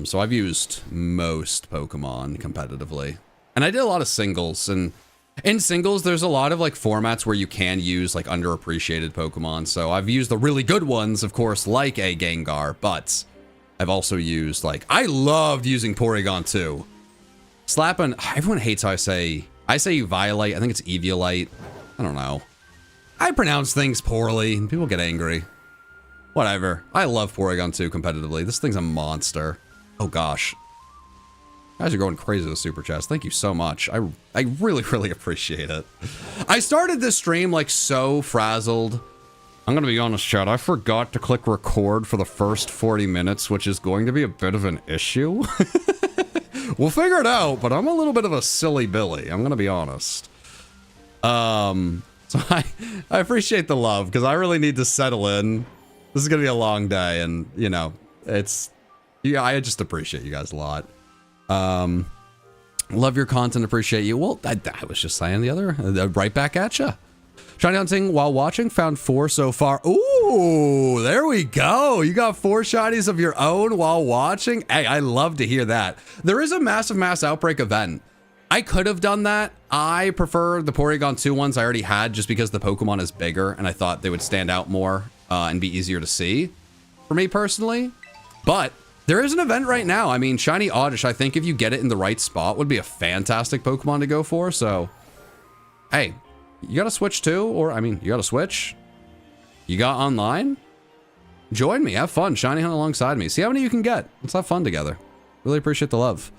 So I've used most Pokemon competitively. And I did a lot of singles, and in singles, there's a lot of like formats where you can use like underappreciated Pokemon. So I've used the really good ones, of course, like a Gengar, but I've also used like, I loved using Porygon too. Slapping, everyone hates how I say Violite. I think it's Eviolite. I don't know. I pronounce things poorly and people get angry. Whatever. I love Porygon 2 competitively. This thing's a monster. Oh gosh. You guys are going crazy with Super Chats. Thank you so much. I really, really appreciate it. I started this stream like so frazzled. I'm gonna be honest, chat. I forgot to click record for the first 40 minutes, which is going to be a bit of an issue. We'll figure it out, but I'm a little bit of a silly Billy. I'm gonna be honest. So I appreciate the love, because I really need to settle in. This is gonna be a long day, and you know, yeah, I just appreciate you guys a lot. Love your content, appreciate you. Well, I was just saying the other, right back at ya. Shiny hunting while watching, found 4 so far. Ooh, there we go. You got 4 shinies of your own while watching. Hey, I love to hear that. There is a massive mass outbreak event. I could have done that. I prefer the Porygon 2 ones I already had, just because the Pokemon is bigger and I thought they would stand out more and be easier to see for me personally. But there is an event right now. I mean, Shiny Oddish, I think if you get it in the right spot, would be a fantastic Pokemon to go for. So, hey, you got a Switch too? Or, I mean, you got a Switch? You got online? Join me. Have fun. Shiny hunt alongside me. See how many you can get. Let's have fun together. Really appreciate the love.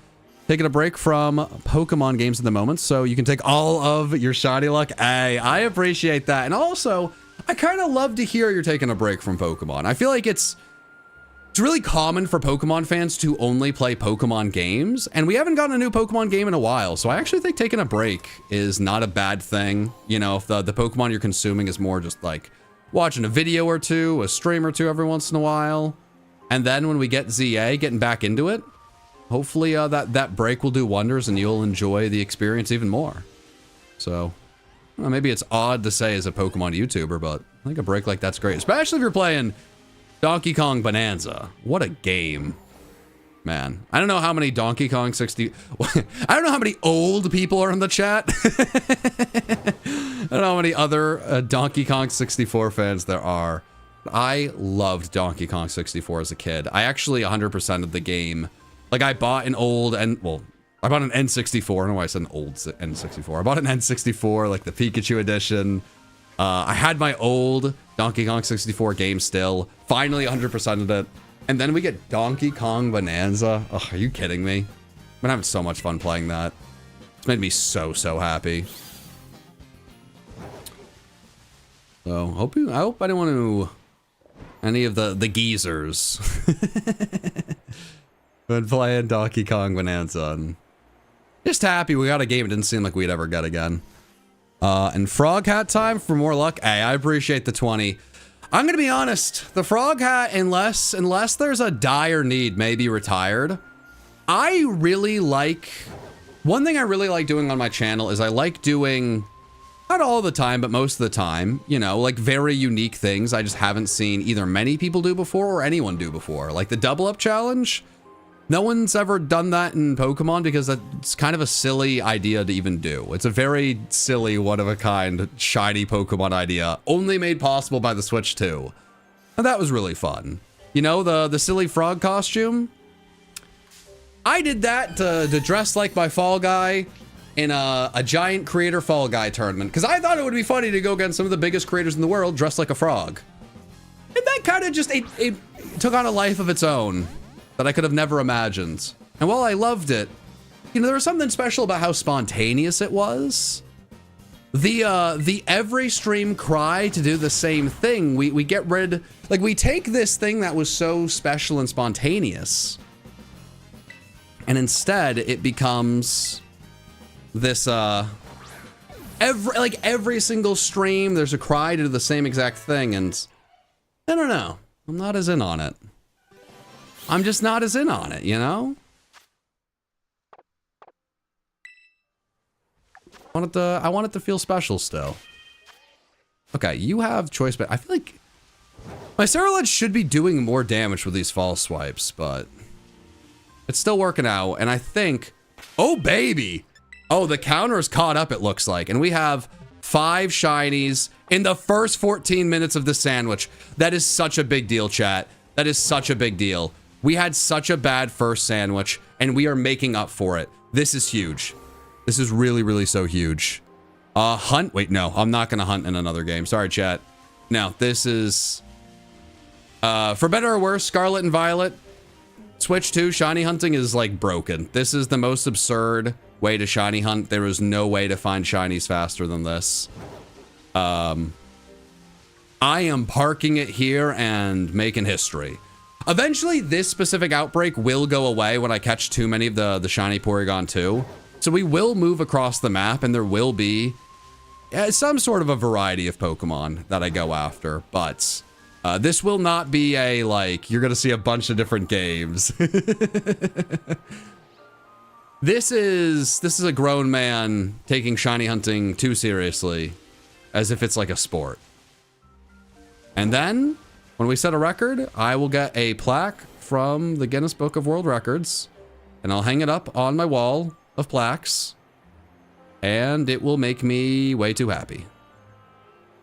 Taking a break from Pokemon games at the moment, so you can take all of your shiny luck. Hey, I appreciate that. And also, I kind of love to hear you're taking a break from Pokemon. I feel like it's really common for Pokemon fans to only play Pokemon games, and we haven't gotten a new Pokemon game in a while, so I actually think taking a break is not a bad thing. You know, if the Pokemon you're consuming is more just like watching a video or two, a stream or two every once in a while, and then when we get ZA, getting back into it, hopefully that break will do wonders and you'll enjoy the experience even more. So, well, maybe it's odd to say as a Pokemon YouTuber, but I think a break like that's great, especially if you're playing Donkey Kong Bonanza. What a game, man. I don't know how many Donkey Kong 60... I don't know how many old people are in the chat. I don't know how many other Donkey Kong 64 fans there are. I loved Donkey Kong 64 as a kid. I actually 100% of the game. Like, I bought an old, well, I bought an N64. I don't know why I said an old N64. I bought an N64, like the Pikachu edition. I had my old Donkey Kong 64 game still. Finally 100%ed it. And then we get Donkey Kong Bonanza. Oh, are you kidding me? I've been having so much fun playing that. It's made me so, so happy. So, I hope I didn't want to... Any of the geezers. Been playing Donkey Kong Bonanza. And just happy we got a game it didn't seem like we'd ever get again. And Frog Hat time for more luck. Hey, I appreciate the 20. I'm gonna be honest. The Frog Hat, unless there's a dire need, may be retired. I really like... One thing I really like doing on my channel is I like doing... Not all the time, but most of the time, you know, like very unique things I just haven't seen either many people do before or anyone do before. Like the double up challenge. No one's ever done that in Pokemon because that's kind of a silly idea to even do. It's a very silly, one-of-a-kind, shiny Pokemon idea, only made possible by the Switch 2. And that was really fun. You know, the silly frog costume? I did that to dress like my Fall Guy in a giant creator Fall Guy tournament, because I thought it would be funny to go against some of the biggest creators in the world dressed like a frog. And that kind of just, it took on a life of its own that I could have never imagined. And while I loved it, you know, there was something special about how spontaneous it was. The every stream cry to do the same thing. We get rid, like we take this thing that was so special and spontaneous, and instead it becomes this every single stream there's a cry to do the same exact thing, and I don't know. I'm not as in on it. I'm just not as in on it, you know? I want it to feel special still. Okay, you have choice, but I feel like my Cerulege should be doing more damage with these false swipes, but it's still working out, and I think... Oh, baby! Oh, the counter is caught up, it looks like. And we have 5 shinies in the first 14 minutes of the sandwich. That is such a big deal, chat. That is such a big deal. We had such a bad first sandwich, and we are making up for it. This is huge. This is really, really so huge. Hunt? Wait, no. I'm not going to hunt in another game. Sorry, chat. No, this is... for better or worse, Scarlet and Violet. Switch 2, shiny hunting is, like, broken. This is the most absurd way to shiny hunt. There is no way to find shinies faster than this. I am parking it here and making history. Eventually, this specific outbreak will go away when I catch too many of the shiny Porygon 2. So we will move across the map, and there will be some sort of a variety of Pokemon that I go after. But this will not be a, like, you're going to see a bunch of different games. This is a grown man taking shiny hunting too seriously, as if it's like a sport. And then, when we set a record, I will get a plaque from the Guinness Book of World Records, and I'll hang it up on my wall of plaques, and it will make me way too happy.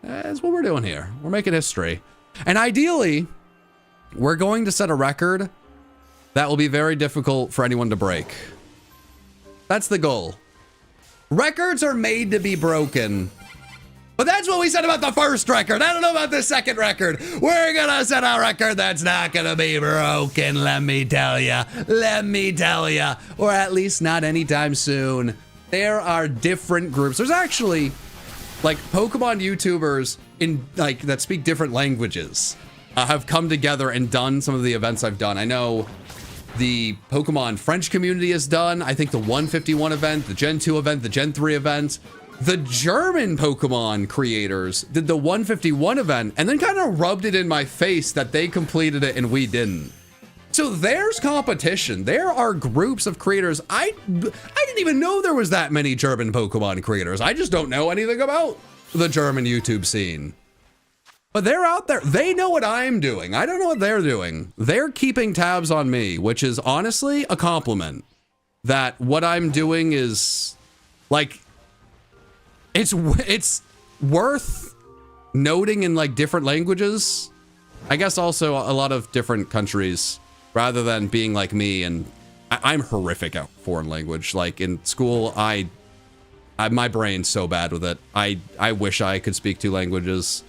That's what we're doing here. We're making history. And ideally, we're going to set a record that will be very difficult for anyone to break. That's the goal. Records are made to be broken. But that's what we said about the first record. I don't know about the second record. We're gonna set a record that's not gonna be broken, let me tell ya. Let me tell ya. Or at least not anytime soon. There are different groups. There's actually, like, Pokemon YouTubers in, like, that speak different languages have come together and done some of the events I've done. I know the Pokemon French community has done, I think, the 151 event, the Gen 2 event, the Gen 3 event. The German Pokemon creators did the 151 event and then kind of rubbed it in my face that they completed it and we didn't. So there's competition. There are groups of creators. I didn't even know there was that many German Pokemon creators. I just don't know anything about the German YouTube scene. But they're out there. They know what I'm doing. I don't know what they're doing. They're keeping tabs on me, which is honestly a compliment. That what I'm doing is, like, it's worth noting in, like, different languages. I guess also a lot of different countries, rather than being like me, and I'm horrific at foreign language. Like in school, my brain's so bad with it. I wish I could speak 2 languages.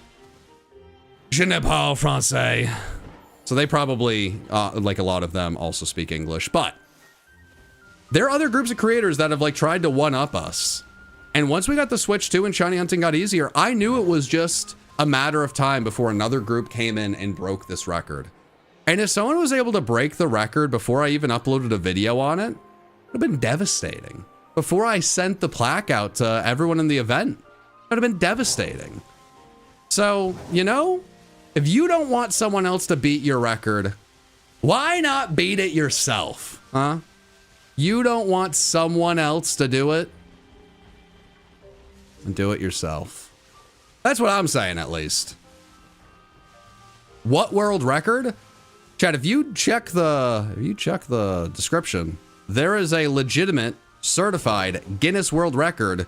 Je ne parle français. So they probably, like a lot of them, also speak English. But there are other groups of creators that have like tried to one-up us. And once we got the Switch 2 and shiny hunting got easier, I knew it was just a matter of time before another group came in and broke this record. And if someone was able to break the record before I even uploaded a video on it, it would have been devastating. Before I sent the plaque out to everyone in the event, it would have been devastating. So, you know, if you don't want someone else to beat your record, why not beat it yourself, huh? You don't want someone else to do it? And do it yourself. That's what I'm saying, at least. What world record? Chat, if you check the description, there is a legitimate certified Guinness World Record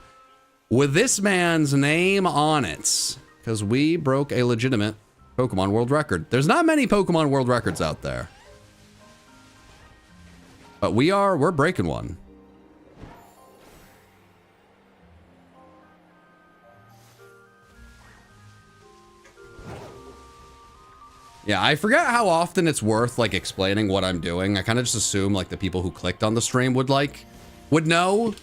with this man's name on it, because we broke a legitimate Pokemon World Record. There's not many Pokemon World Records out there, but we're breaking one. Yeah, I forget how often it's worth like explaining what I'm doing. I kind of just assume like the people who clicked on the stream would know,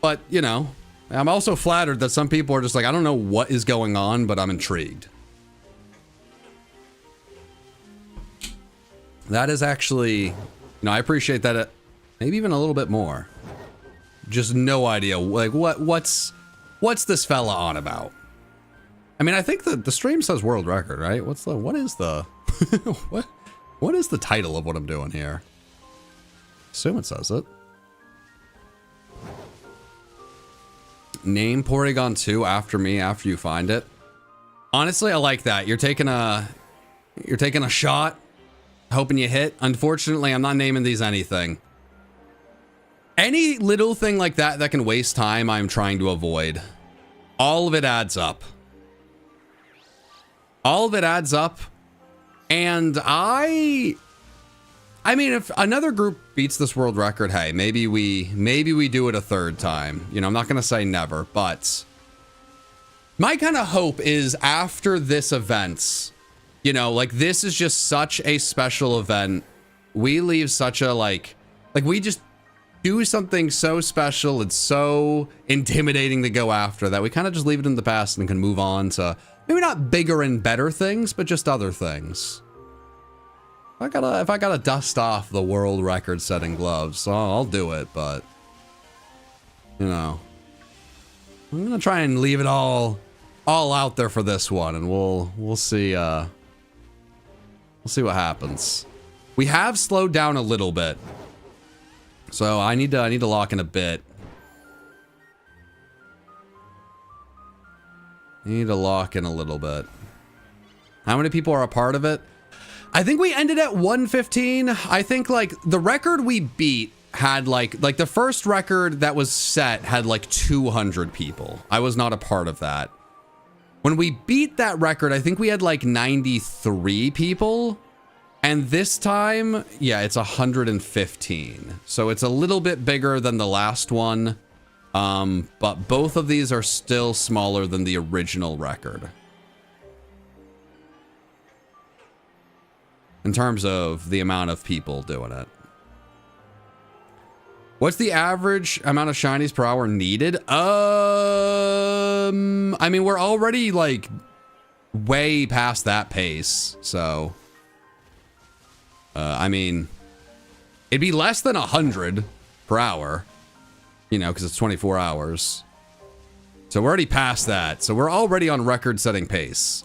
but you know, I'm also flattered that some people are just like, I don't know what is going on, but I'm intrigued. That is actually, you know, I appreciate that. Maybe even a little bit more. Just no idea. Like what's this fella on about? I mean, I think the stream says world record, right? What is the what is the title of what I'm doing here? Assume it says it. Name Porygon 2 after me after you find it. Honestly, I like that. You're taking a shot, hoping you hit. Unfortunately, I'm not naming these anything. Any little thing like that that can waste time, I'm trying to avoid. All of it adds up. All of it adds up. And I mean, if another group beats this world record, hey, maybe we do it a third time. You know, I'm not going to say never, but my kind of hope is after this event, you know, like this is just such a special event. We leave such a like we just do something so special and so intimidating to go after that we kind of just leave it in the past and can move on to maybe not bigger and better things, but just other things. If I gotta dust off the world record setting gloves, I'll do it, but you know, I'm gonna try and leave it all out there for this one, and we'll see what happens. We have slowed down a little bit, so I need to lock in a bit. I need to lock in a little bit. How many people are a part of it? I think we ended at 115. I think like the record we beat had like the first record that was set had like 200 people. I was not a part of that. When we beat that record, I think we had like 93 people. And this time, yeah, it's 115. So it's a little bit bigger than the last one. But both of these are still smaller than the original record. In terms of the amount of people doing it. What's the average amount of shinies per hour needed? I mean, we're already like way past that pace. So, I mean, it'd be less than 100 per hour, you know, because it's 24 hours. So we're already past that. So we're already on record-setting pace.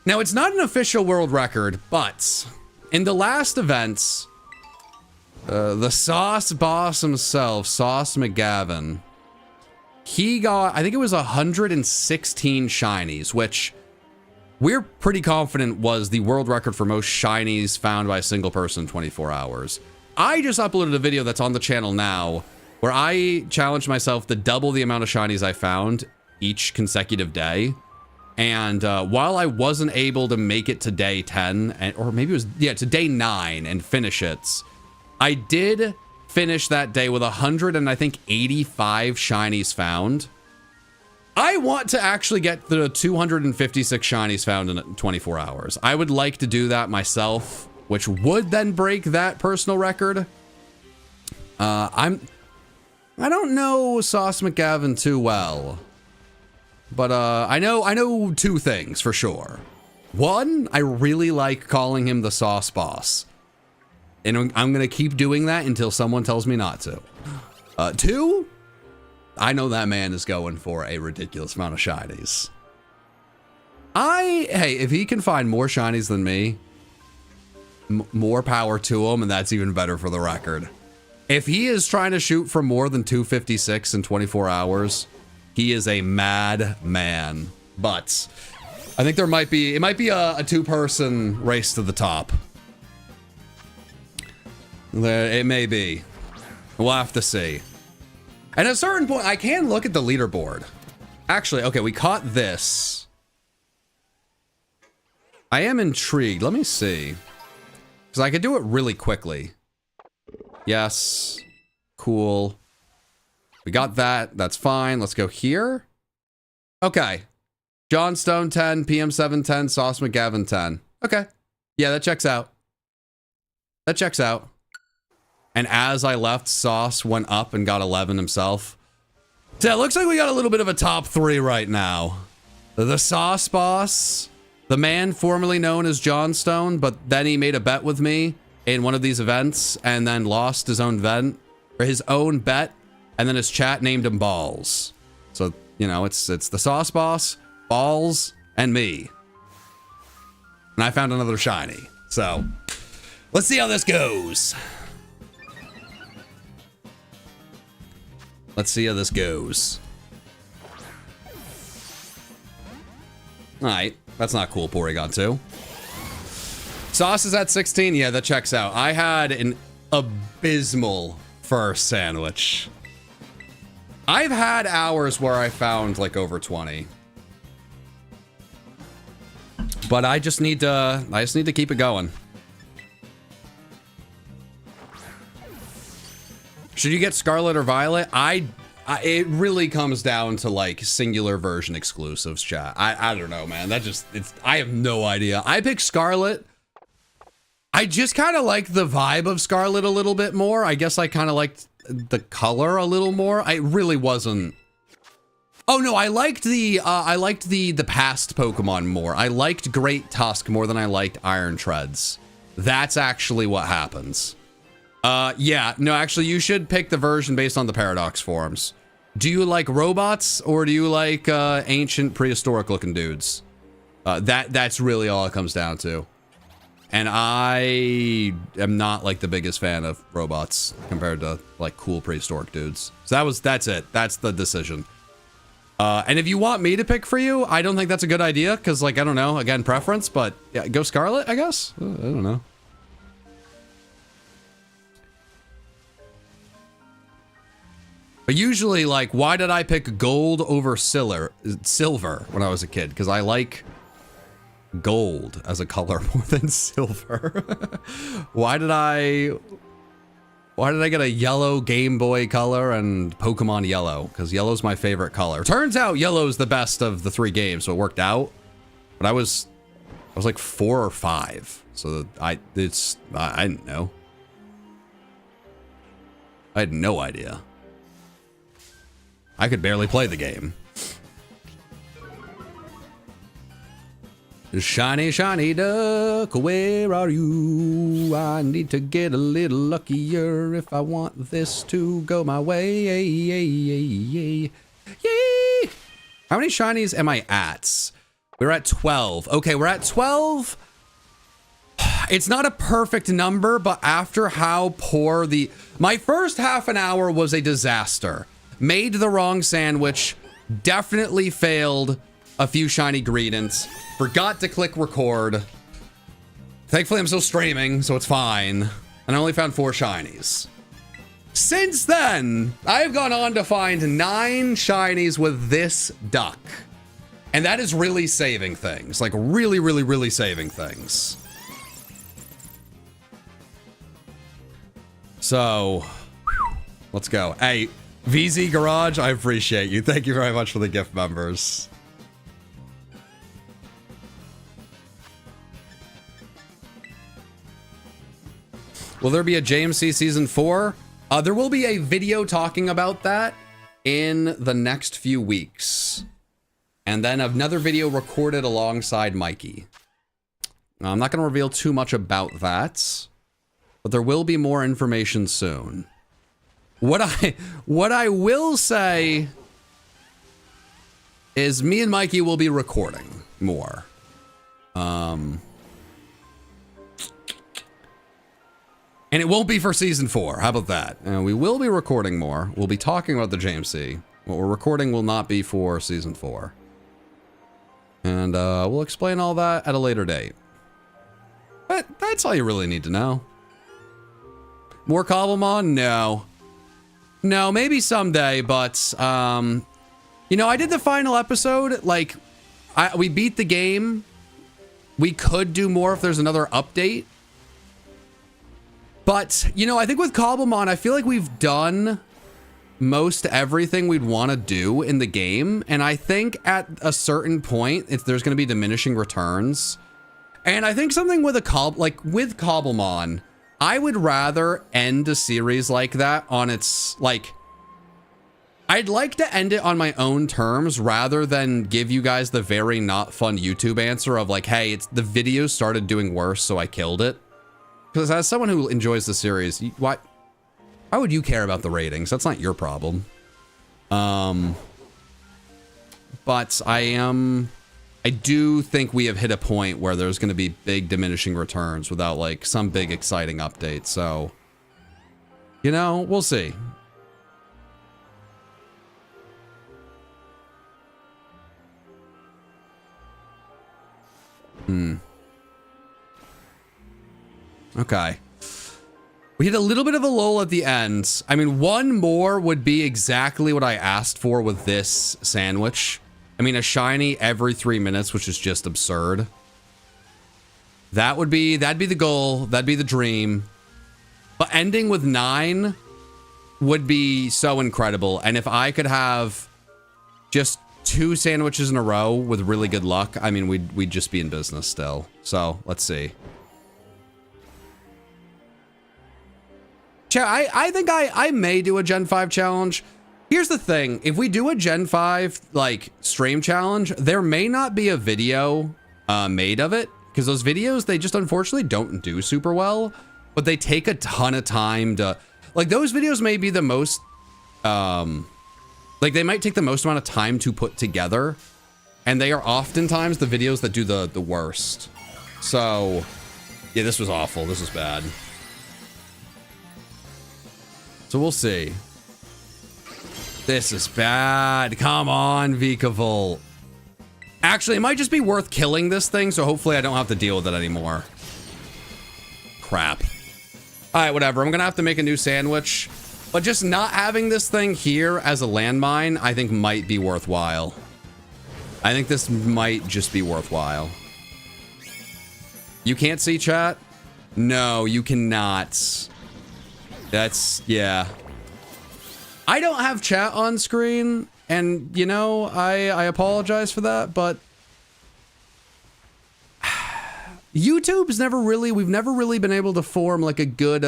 Now, it's not an official world record, but in the last events, the Sauce Boss himself, Sauce McGavin, he got, I think it was 116 shinies, which we're pretty confident was the world record for most shinies found by a single person in 24 hours. I just uploaded a video that's on the channel now where I challenged myself to double the amount of shinies I found each consecutive day. And while I wasn't able to make it to day 10, or maybe it was, yeah, to day 9 and finish it, I did finish that day with 100 and I think 85 shinies found. I want to actually get the 256 shinies found in 24 hours. I would like to do that myself, which would then break that personal record. I don't know Sauce McGavin too well, but I know 2 things for sure. One, I really like calling him the Sauce Boss, and I'm gonna keep doing that until someone tells me not to. 2, I know that man is going for a ridiculous amount of shinies. Hey, if he can find more shinies than me, more power to him, and that's even better for the record. If he is trying to shoot for more than 256 in 24 hours, he is a mad man. But I think it might be a 2-person race to the top. It may be. We'll have to see. At a certain point, I can look at the leaderboard. Actually, okay, we caught this. I am intrigued. Let me see. Because I could do it really quickly. Yes. Cool. We got that. That's fine. Let's go here. Okay. John Stone 10, PM 710, Sauce McGavin 10. Okay. Yeah, that checks out. That checks out. And as I left, Sauce went up and got 11 himself. So it looks like we got a little bit of a top 3 right now. The Sauce Boss, the man formerly known as John Stone, but then he made a bet with me in one of these events and then lost his own bet, and then his chat named him Balls. So, you know, it's the Sauce Boss, Balls, and me. And I found another shiny. So, let's see how this goes. Let's see how this goes. Alright, that's not cool, Porygon 2. Sauce is at 16. Yeah, that checks out. I had an abysmal first sandwich. I've had hours where I found like over 20. But I just need to keep it going. Should you get Scarlet or Violet? It really comes down to like singular version exclusives, chat. I don't know, man. I have no idea. I picked Scarlet. I just kind of like the vibe of Scarlet a little bit more. I guess I kind of liked the color a little more. I really wasn't. Oh no, I liked the past Pokemon more. I liked Great Tusk more than I liked Iron Treads. That's actually what happens. Yeah, no, actually, you should pick the version based on the Paradox forums. Do you like robots or do you like ancient prehistoric looking dudes? That's really all it comes down to. And I am not like the biggest fan of robots compared to like cool prehistoric dudes. So that's it. That's the decision. And if you want me to pick for you, I don't think that's a good idea because, like, I don't know, again, preference, but yeah, go Scarlet, I guess. I don't know. But usually, like, why did I pick gold over silver when I was a kid? Because I like gold as a color more than silver. Why did I get a yellow Game Boy color and Pokemon Yellow? Because yellow's my favorite color. Turns out yellow's the best of the 3 games, so it worked out. But I was like 4 or 5, so I didn't know. I had no idea. I could barely play the game. Shiny, shiny duck, where are you? I need to get a little luckier if I want this to go my way. Yay. How many shinies am I at? We're at 12. Okay, we're at 12. It's not a perfect number, but after how poor my first half an hour was a disaster. Made the wrong sandwich, definitely failed a few shiny ingredients, forgot to click record. Thankfully, I'm still streaming, so it's fine. And I only found 4 shinies. Since then, I've gone on to find 9 shinies with this duck. And that is really saving things. Like, really, really, really saving things. So, let's go. Hey, VZ Garage, I appreciate you. Thank you very much for the gift members. Will there be a JMC Season 4? There will be a video talking about that in the next few weeks. And then another video recorded alongside Mikey. Now, I'm not going to reveal too much about that, but there will be more information soon. What I will say is me and Mikey will be recording more. And it won't be for Season 4. How about that? We will be recording more. We'll be talking about the JMC. What we're recording will not be for Season 4. And we'll explain all that at a later date. But that's all you really need to know. More Cobblemon? No. No, maybe someday, but... you know, I did the final episode. Like, we beat the game. We could do more if there's another update. But, you know, I think with Cobblemon, I feel like we've done most everything we'd want to do in the game. And I think at a certain point, there's going to be diminishing returns. And I think something with with Cobblemon, I would rather end a series like that on its, like... I'd like to end it on my own terms rather than give you guys the very not fun YouTube answer of like, hey, the video started doing worse, so I killed it. Because as someone who enjoys the series, why would you care about the ratings? That's not your problem. But I do think we have hit a point where there's going to be big diminishing returns without like some big exciting update. So, you know, we'll see. Okay. We hit a little bit of a lull at the end. I mean, one more would be exactly what I asked for with this sandwich. I mean, a shiny every 3 minutes, which is just absurd. That'd be the goal. That'd be the dream. But ending with 9 would be so incredible. And if I could have just 2 sandwiches in a row with really good luck, I mean, we'd just be in business still. So let's see. I think I may do a Gen 5 challenge. Here's the thing. If we do a Gen 5, like, stream challenge, there may not be a video made of it. Because those videos, they just unfortunately don't do super well. But they take a ton of time to... Like, those videos may be the most... like, they might take the most amount of time to put together. And they are oftentimes the videos that do the worst. So, yeah, this was awful. This was bad. So we'll see. This is bad. Come on, Vikavolt. Actually, it might just be worth killing this thing, so hopefully I don't have to deal with it anymore. Crap. Alright, whatever. I'm gonna have to make a new sandwich. But just not having this thing here as a landmine, I think might be worthwhile. I think this might just be worthwhile. You can't see chat? No, you cannot. That's, yeah. I don't have chat on screen, and, you know, I apologize for that, but... YouTube's we've never really been able to form, like, a good,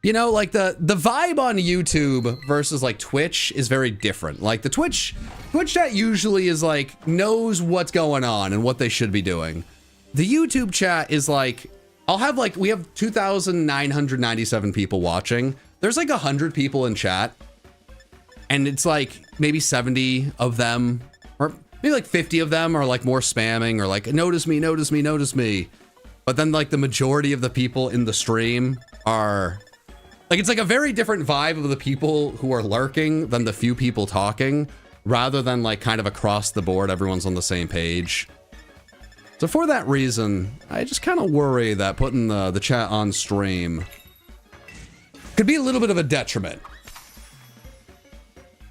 you know, like, the vibe on YouTube versus, like, Twitch is very different. Like, the Twitch chat usually is, like, knows what's going on and what they should be doing. The YouTube chat is, like... I'll have like, we have 2,997 people watching. There's like 100 people in chat. And it's like maybe 70 of them, or maybe like 50 of them are like more spamming or like, notice me, notice me, notice me. But then like the majority of the people in the stream are like, it's like a very different vibe of the people who are lurking than the few people talking, rather than like kind of across the board, everyone's on the same page. So for that reason, I just kind of worry that putting the chat on stream could be a little bit of a detriment.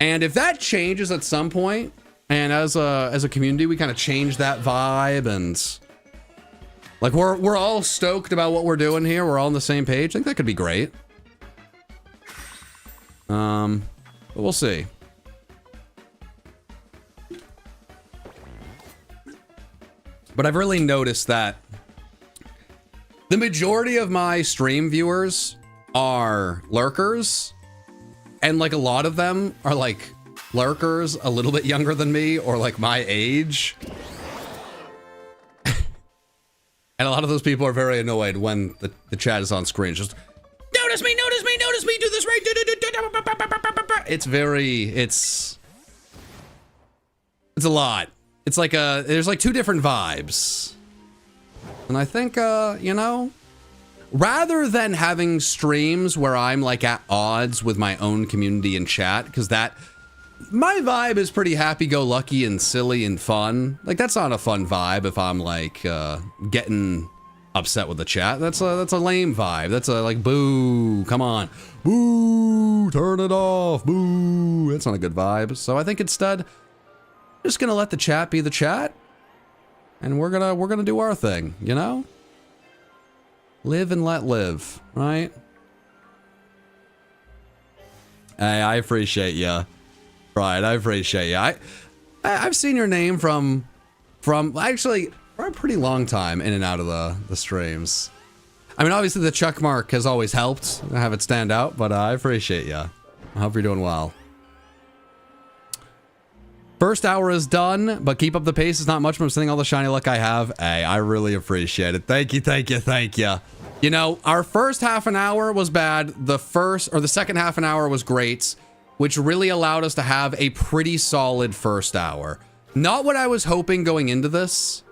And if that changes at some point, And as a community, we kind of changed that vibe, and like we're all stoked about what we're doing here. We're all on the same page. I think that could be great. But we'll see. But I've really noticed that the majority of my stream viewers are lurkers, and like a lot of them are like lurkers a little bit younger than me or like my age. And a lot of those people are very annoyed when the chat is on screen. Just notice me, notice me, notice me, do this right. It's a lot. It's like there's like two different vibes. And I think, you know, rather than having streams where I'm like at odds with my own community and chat, because my vibe is pretty happy-go-lucky and silly and fun. Like, that's not a fun vibe if I'm like getting upset with the chat. That's a lame vibe. That's a like, boo, come on, boo, turn it off, boo. That's not a good vibe. So I think instead, just gonna let the chat be the chat, and we're gonna do our thing, you know? Live and let live, right? Hey, I appreciate ya. Right, I appreciate ya. I've seen your name from actually for a pretty long time in and out of the streams. I mean, obviously the check mark has always helped have it stand out, but I appreciate ya. I hope you're doing well. First hour is done, but keep up the pace. It's not much from sending all the shiny luck I have. Hey, I really appreciate it. Thank you, thank you, thank you. You know, our first half an hour was bad. The second half an hour was great, which really allowed us to have a pretty solid first hour. Not what I was hoping going into this,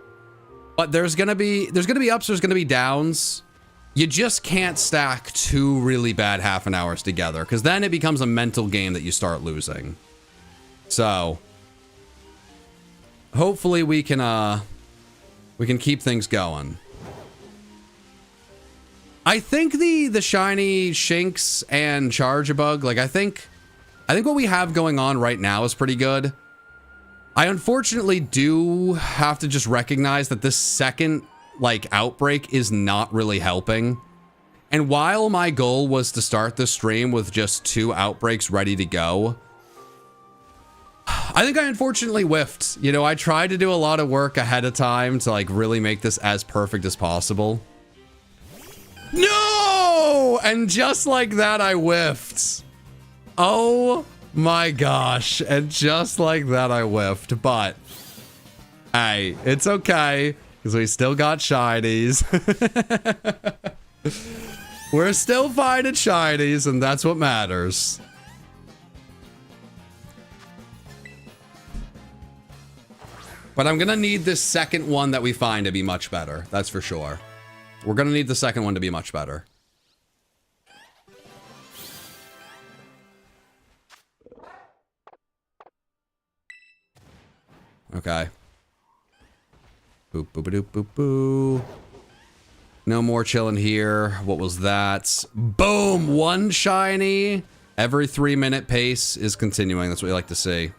but there's gonna be ups, there's gonna be downs. You just can't stack two really bad half an hours together, because then it becomes a mental game that you start losing. So hopefully we can keep things going. I think the shiny Shinx and Charjabug, like I think what we have going on right now is pretty good. I unfortunately do have to just recognize that this second like outbreak is not really helping. And while my goal was to start the stream with just 2 outbreaks ready to go, I think I unfortunately whiffed. You know, I tried to do a lot of work ahead of time to like really make this as perfect as possible. No! And just like that, I whiffed. Oh my gosh. And just like that, I whiffed. But hey, it's okay, because we still got shinies. We're still finding shinies, and that's what matters. But I'm gonna need this second one that we find to be much better. That's for sure. We're gonna need the second one to be much better. Okay. Boop, boop, boop, boop, boop. No more chilling here. What was that? Boom! 1 shiny. Every 3-minute pace is continuing. That's what we like to see.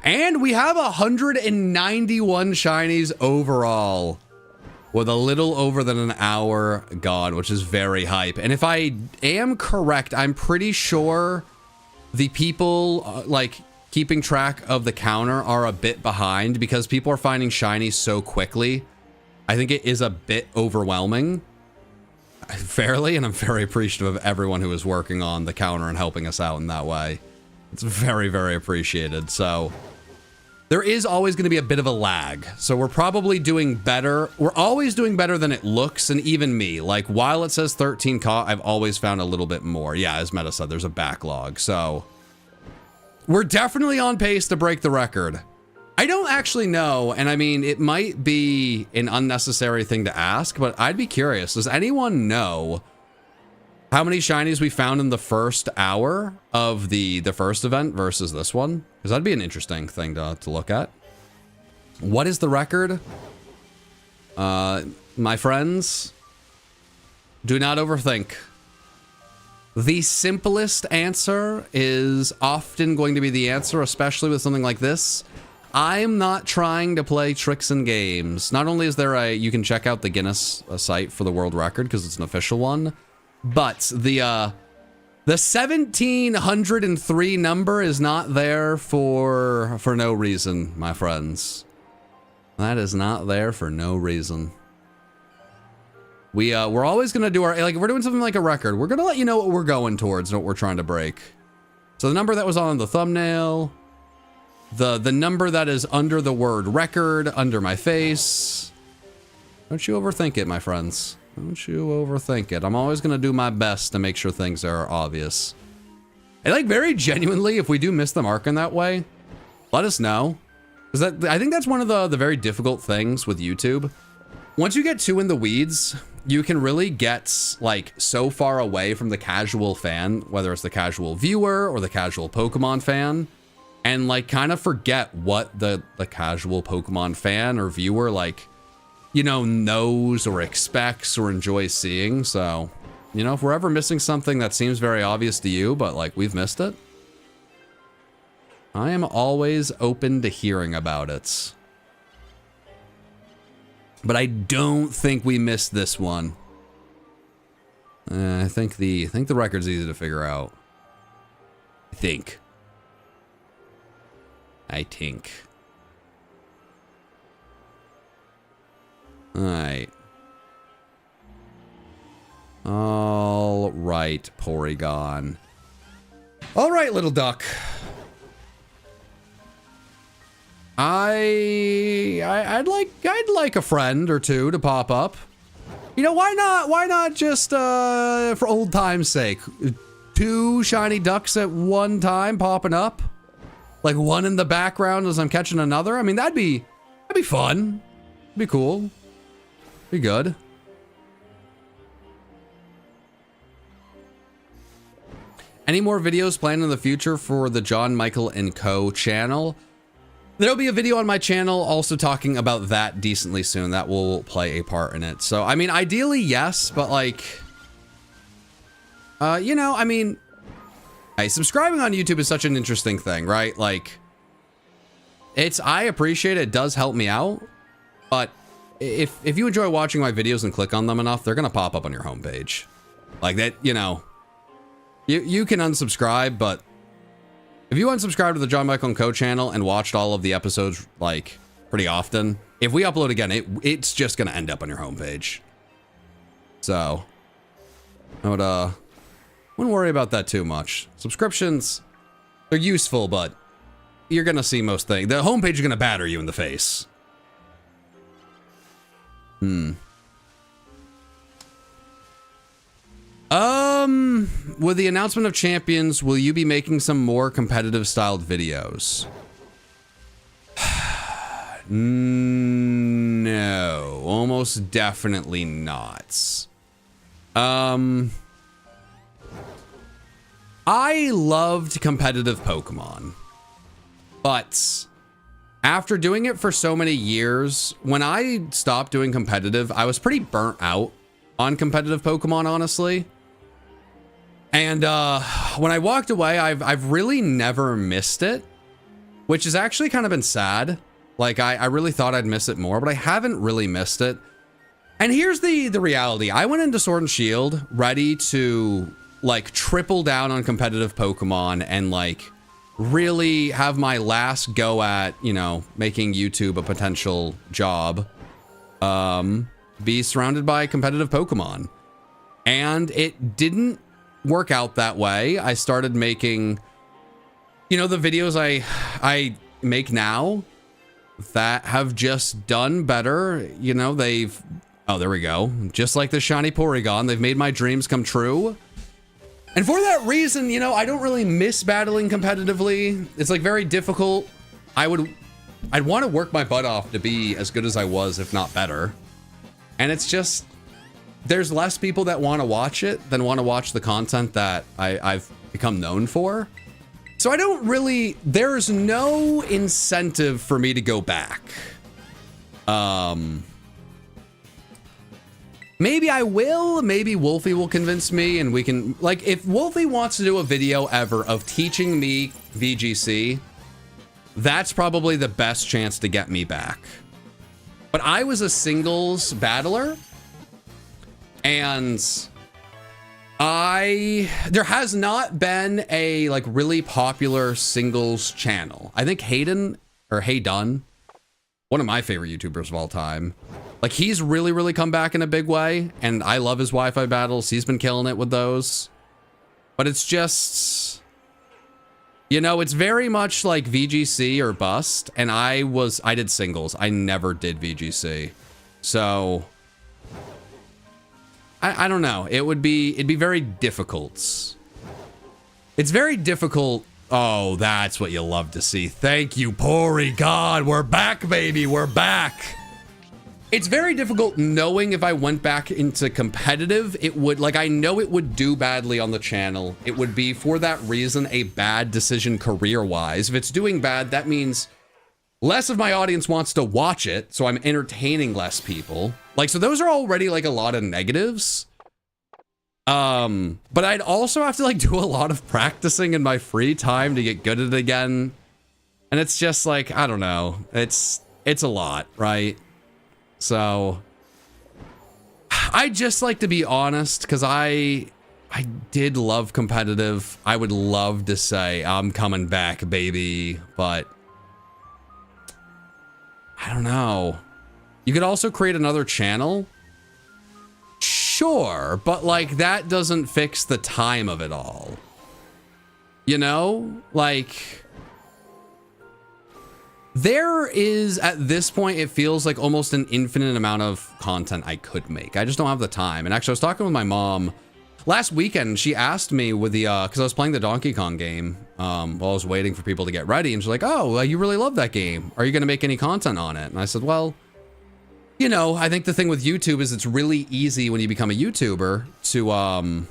And we have 191 shinies overall, with a little over than an hour gone, which is very hype. And if I am correct, I'm pretty sure the people like keeping track of the counter are a bit behind, because people are finding shinies so quickly. I think it is a bit overwhelming, fairly, and I'm very appreciative of everyone who is working on the counter and helping us out in that way. It's very, very appreciated. So there is always going to be a bit of a lag. So we're probably doing better. We're always doing better than it looks. And even me, like while it says 13 caught, I've always found a little bit more. Yeah, as Meta said, there's a backlog. So we're definitely on pace to break the record. I don't actually know. And I mean, it might be an unnecessary thing to ask, but I'd be curious. Does anyone know how many shinies we found in the first hour of the first event versus this one? Because that'd be an interesting thing to look at. What is the record? My friends, do not overthink. the simplest answer is often going to be the answer, especially with something like this. I'm not trying to play tricks and games. Not only is there you can check out the Guinness site for the world record because it's an official one, but the 1703 number is not there for no reason, my friends. That is not there for no reason. We're always gonna do our, like, if we're doing something like a record, we're gonna let you know what we're going towards and what we're trying to break. So the number that was on the thumbnail, the number that is under the word record, under my face. Don't you overthink it, my friends. Don't you overthink it. I'm always gonna do my best to make sure things are obvious. And like, very genuinely, if we do miss the mark in that way, let us know. Because I think that's one of the very difficult things with YouTube. Once you get too in the weeds, you can really get like so far away from the casual fan, whether it's the casual viewer or the casual Pokemon fan, and like kind of forget what the casual Pokemon fan or viewer, like, you know, knows or expects or enjoys seeing. So, you know, if we're ever missing something that seems very obvious to you, but like we've missed it, I am always open to hearing about it. But I don't think we missed this one. I think the record's easy to figure out. I think. Alright. Alright, Porygon. Alright, little duck. I'd like a friend or two to pop up. You know, why not just for old time's sake, 2 shiny ducks at one time popping up, like one in the background as I'm catching another. I mean, that'd be fun. Be cool. Be good. Any more videos planned in the future for the John Michael and Co channel? There'll be a video on my channel also talking about that decently soon. That will play a part in it. So, I mean, ideally, yes, but like, you know, I mean, hey, subscribing on YouTube is such an interesting thing, right? Like, I appreciate it. It does help me out, but if you enjoy watching my videos and click on them enough, they're going to pop up on your homepage. Like that, you know, you can unsubscribe, but if you unsubscribe to the John Michael and Co channel and watched all of the episodes, like, pretty often, if we upload again, it's just gonna end up on your homepage. So, I wouldn't worry about that too much. Subscriptions, they're useful, but you're gonna see most things. The homepage is gonna batter you in the face. With the announcement of champions, will you be making some more competitive styled videos? No, almost definitely not. I loved competitive Pokemon, but after doing it for so many years, when I stopped doing competitive, I was pretty burnt out on competitive Pokemon, honestly. And when I walked away, I've really never missed it, which has actually kind of been sad. Like, I really thought I'd miss it more, but I haven't really missed it. And here's the reality. I went into Sword and Shield ready to, like, triple down on competitive Pokemon and, like, really have my last go at, you know, making YouTube a potential job, be surrounded by competitive Pokemon. And it didn't work out that way. I started making, you know, the videos I make now that have just done better. You know, oh, there we go. Just like the shiny Porygon, they've made my dreams come true. And for that reason, you know, I don't really miss battling competitively. It's like very difficult. I'd want to work my butt off to be as good as I was, if not better. And it's just, there's less people that want to watch it than want to watch the content that I've become known for. So I don't really, there's no incentive for me to go back. Maybe I will. Maybe Wolfie will convince me and we can, like, if Wolfie wants to do a video ever of teaching me VGC, that's probably the best chance to get me back. But I was a singles battler, and there has not been a like really popular singles channel. I think Hayden or Haydun, one of my favorite YouTubers of all time, like he's really come back in a big way, and I love his Wi-Fi battles. He's been killing it with those. But it's just, you know, it's very much like VGC or bust, and I did singles. I never did VGC. So I don't know. It'd be very difficult. It's very difficult. Oh, that's what you love to see. Thank you, Pori. God, we're back, baby. We're back. It's very difficult knowing if I went back into competitive, it would, like, I know it would do badly on the channel. It would be, for that reason, a bad decision career-wise. If it's doing bad, that means less of my audience wants to watch it, so I'm entertaining less people. Like, so those are already, like, a lot of negatives. But I'd also have to, like, do a lot of practicing in my free time to get good at it again. And it's just, like, I don't know. It's a lot, right? So I just like to be honest, because I did love competitive. I would love to say I'm coming back, baby, but I don't know. You could also create another channel. Sure, but like that doesn't fix the time of it all. You know, like there is, at this point, it feels like almost an infinite amount of content I could make. I just don't have the time. And actually, I was talking with my mom last weekend. She asked me with the, because I was playing the Donkey Kong game while I was waiting for people to get ready. And she's like, oh, well, you really love that game. Are you going to make any content on it? And I said, well, you know, I think the thing with YouTube is it's really easy when you become a YouTuber to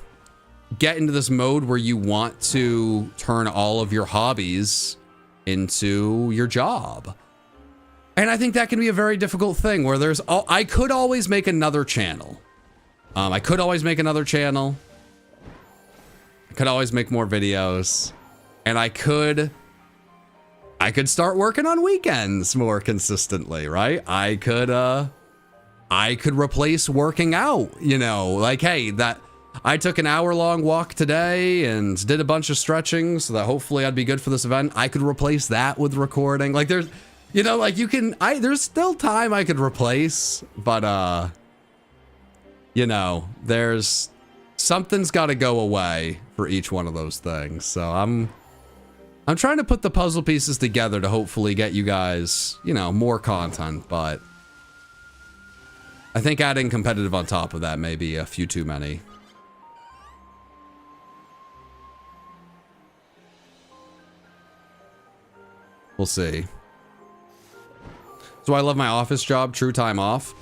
get into this mode where you want to turn all of your hobbies into your job. And I think that can be a very difficult thing where I could always make another channel. I could always make another channel. I could always make more videos. And I could start working on weekends more consistently, right? I could replace working out, you know, like, hey, I took an hour-long walk today and did a bunch of stretching so that hopefully I'd be good for this event. I could replace that with recording. Like there's, you know, like there's still time I could replace, but, you know, something's got to go away for each one of those things. So I'm trying to put the puzzle pieces together to hopefully get you guys, you know, more content, but I think adding competitive on top of that may be a few too many. We'll see. So I love my office job, true time off.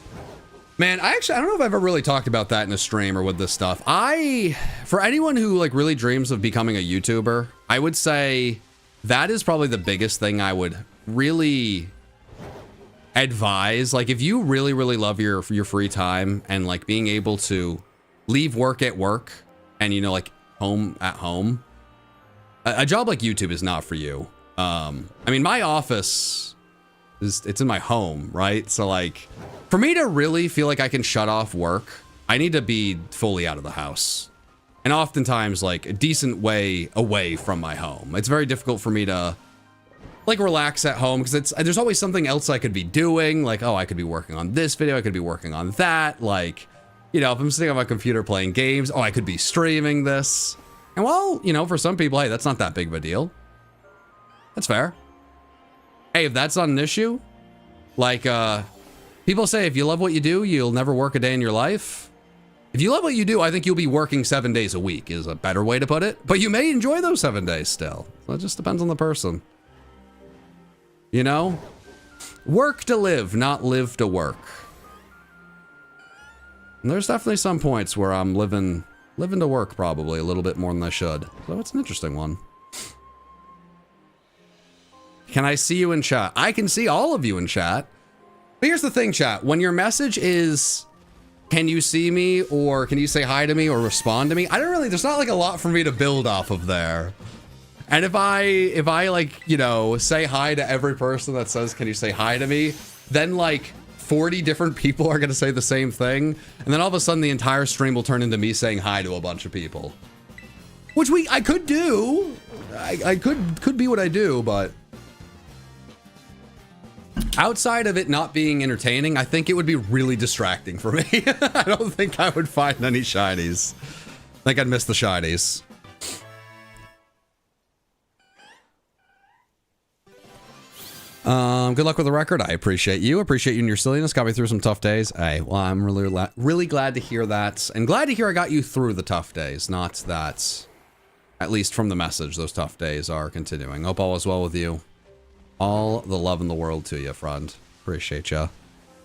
Man, I don't know if I've ever really talked about that in a stream or with this stuff. For anyone who like really dreams of becoming a YouTuber, I would say that is probably the biggest thing I would really advise. Like if you really love your free time and like being able to leave work at work and, you know, like home at home, a job like YouTube is not for you. I mean, my office it's in my home, right? So like for me to really feel like I can shut off work, I need to be fully out of the house. And oftentimes like a decent way away from my home. It's very difficult for me to like relax at home because there's always something else I could be doing. Like, oh, I could be working on this video. I could be working on that. Like, you know, if I'm sitting on my computer playing games, oh, I could be streaming this. And well, you know, for some people, hey, that's not that big of a deal. That's fair. Hey, if that's not an issue, like, people say if you love what you do, you'll never work a day in your life. If you love what you do, I think you'll be working 7 days a week is a better way to put it. But you may enjoy those 7 days still. So it just depends on the person. You know? Work to live, not live to work. And there's definitely some points where I'm living to work probably a little bit more than I should. So it's an interesting one. Can I see you in chat? I can see all of you in chat. But here's the thing, chat. When your message is can you see me, or can you say hi to me, or respond to me? I don't really, there's not like a lot for me to build off of there. And if I like, you know, say hi to every person that says, can you say hi to me? Then like 40 different people are going to say the same thing. And then all of a sudden the entire stream will turn into me saying hi to a bunch of people. Which I could do. I could be what I do, but outside of it not being entertaining, I think it would be really distracting for me. I don't think I would find any shinies. I think I'd miss the shinies. Good luck with the record. I appreciate you. Appreciate you and your silliness. Got me through some tough days. Hey, well, I'm really glad to hear that. And glad to hear I got you through the tough days. Not that, at least from the message, those tough days are continuing. Hope all is well with you. All the love in the world to you, friend. Appreciate ya.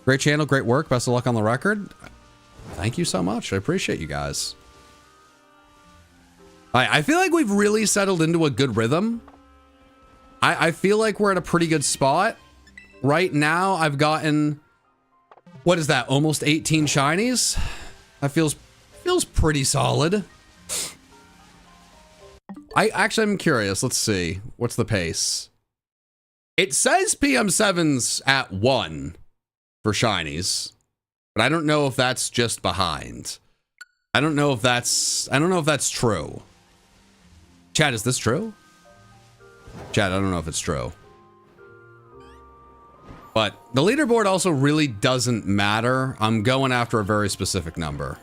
Great channel, great work. Best of luck on the record. Thank you so much. I appreciate you guys. I feel like we've really settled into a good rhythm. I feel like we're at a pretty good spot. Right now, I've gotten, what is that, almost 18 shinies? That feels pretty solid. I'm curious. Let's see. What's the pace? It says PM7's at 1 for shinies, but I don't know if that's just behind. I don't know if that's true. Chat, is this true? Chat, I don't know if it's true. But the leaderboard also really doesn't matter. I'm going after a very specific number.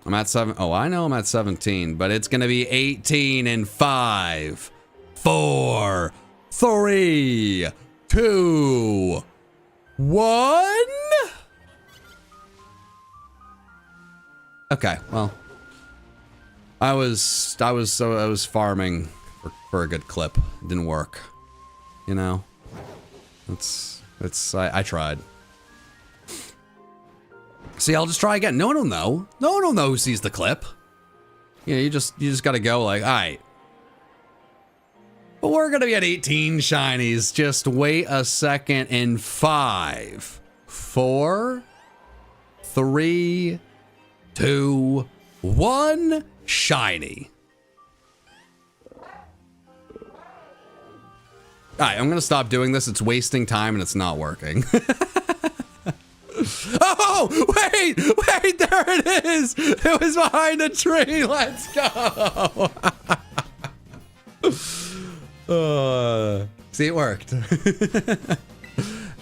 I'm at 7. Oh, I know I'm at 17, but it's going to be 18 in 5, 4, 3, 2, 1. Okay, well, I was farming for a good clip. It didn't work. You know, I tried. See, I'll just try again. No one will know. No one will know who sees the clip. You know, you just gotta go like, all right. But we're gonna be at 18 shinies. Just wait a second. In 5, 4, 3, 2, 1, shiny. All right, I'm gonna stop doing this. It's wasting time and it's not working. Oh, wait, there it is. It was behind a tree. Let's go. See, it worked.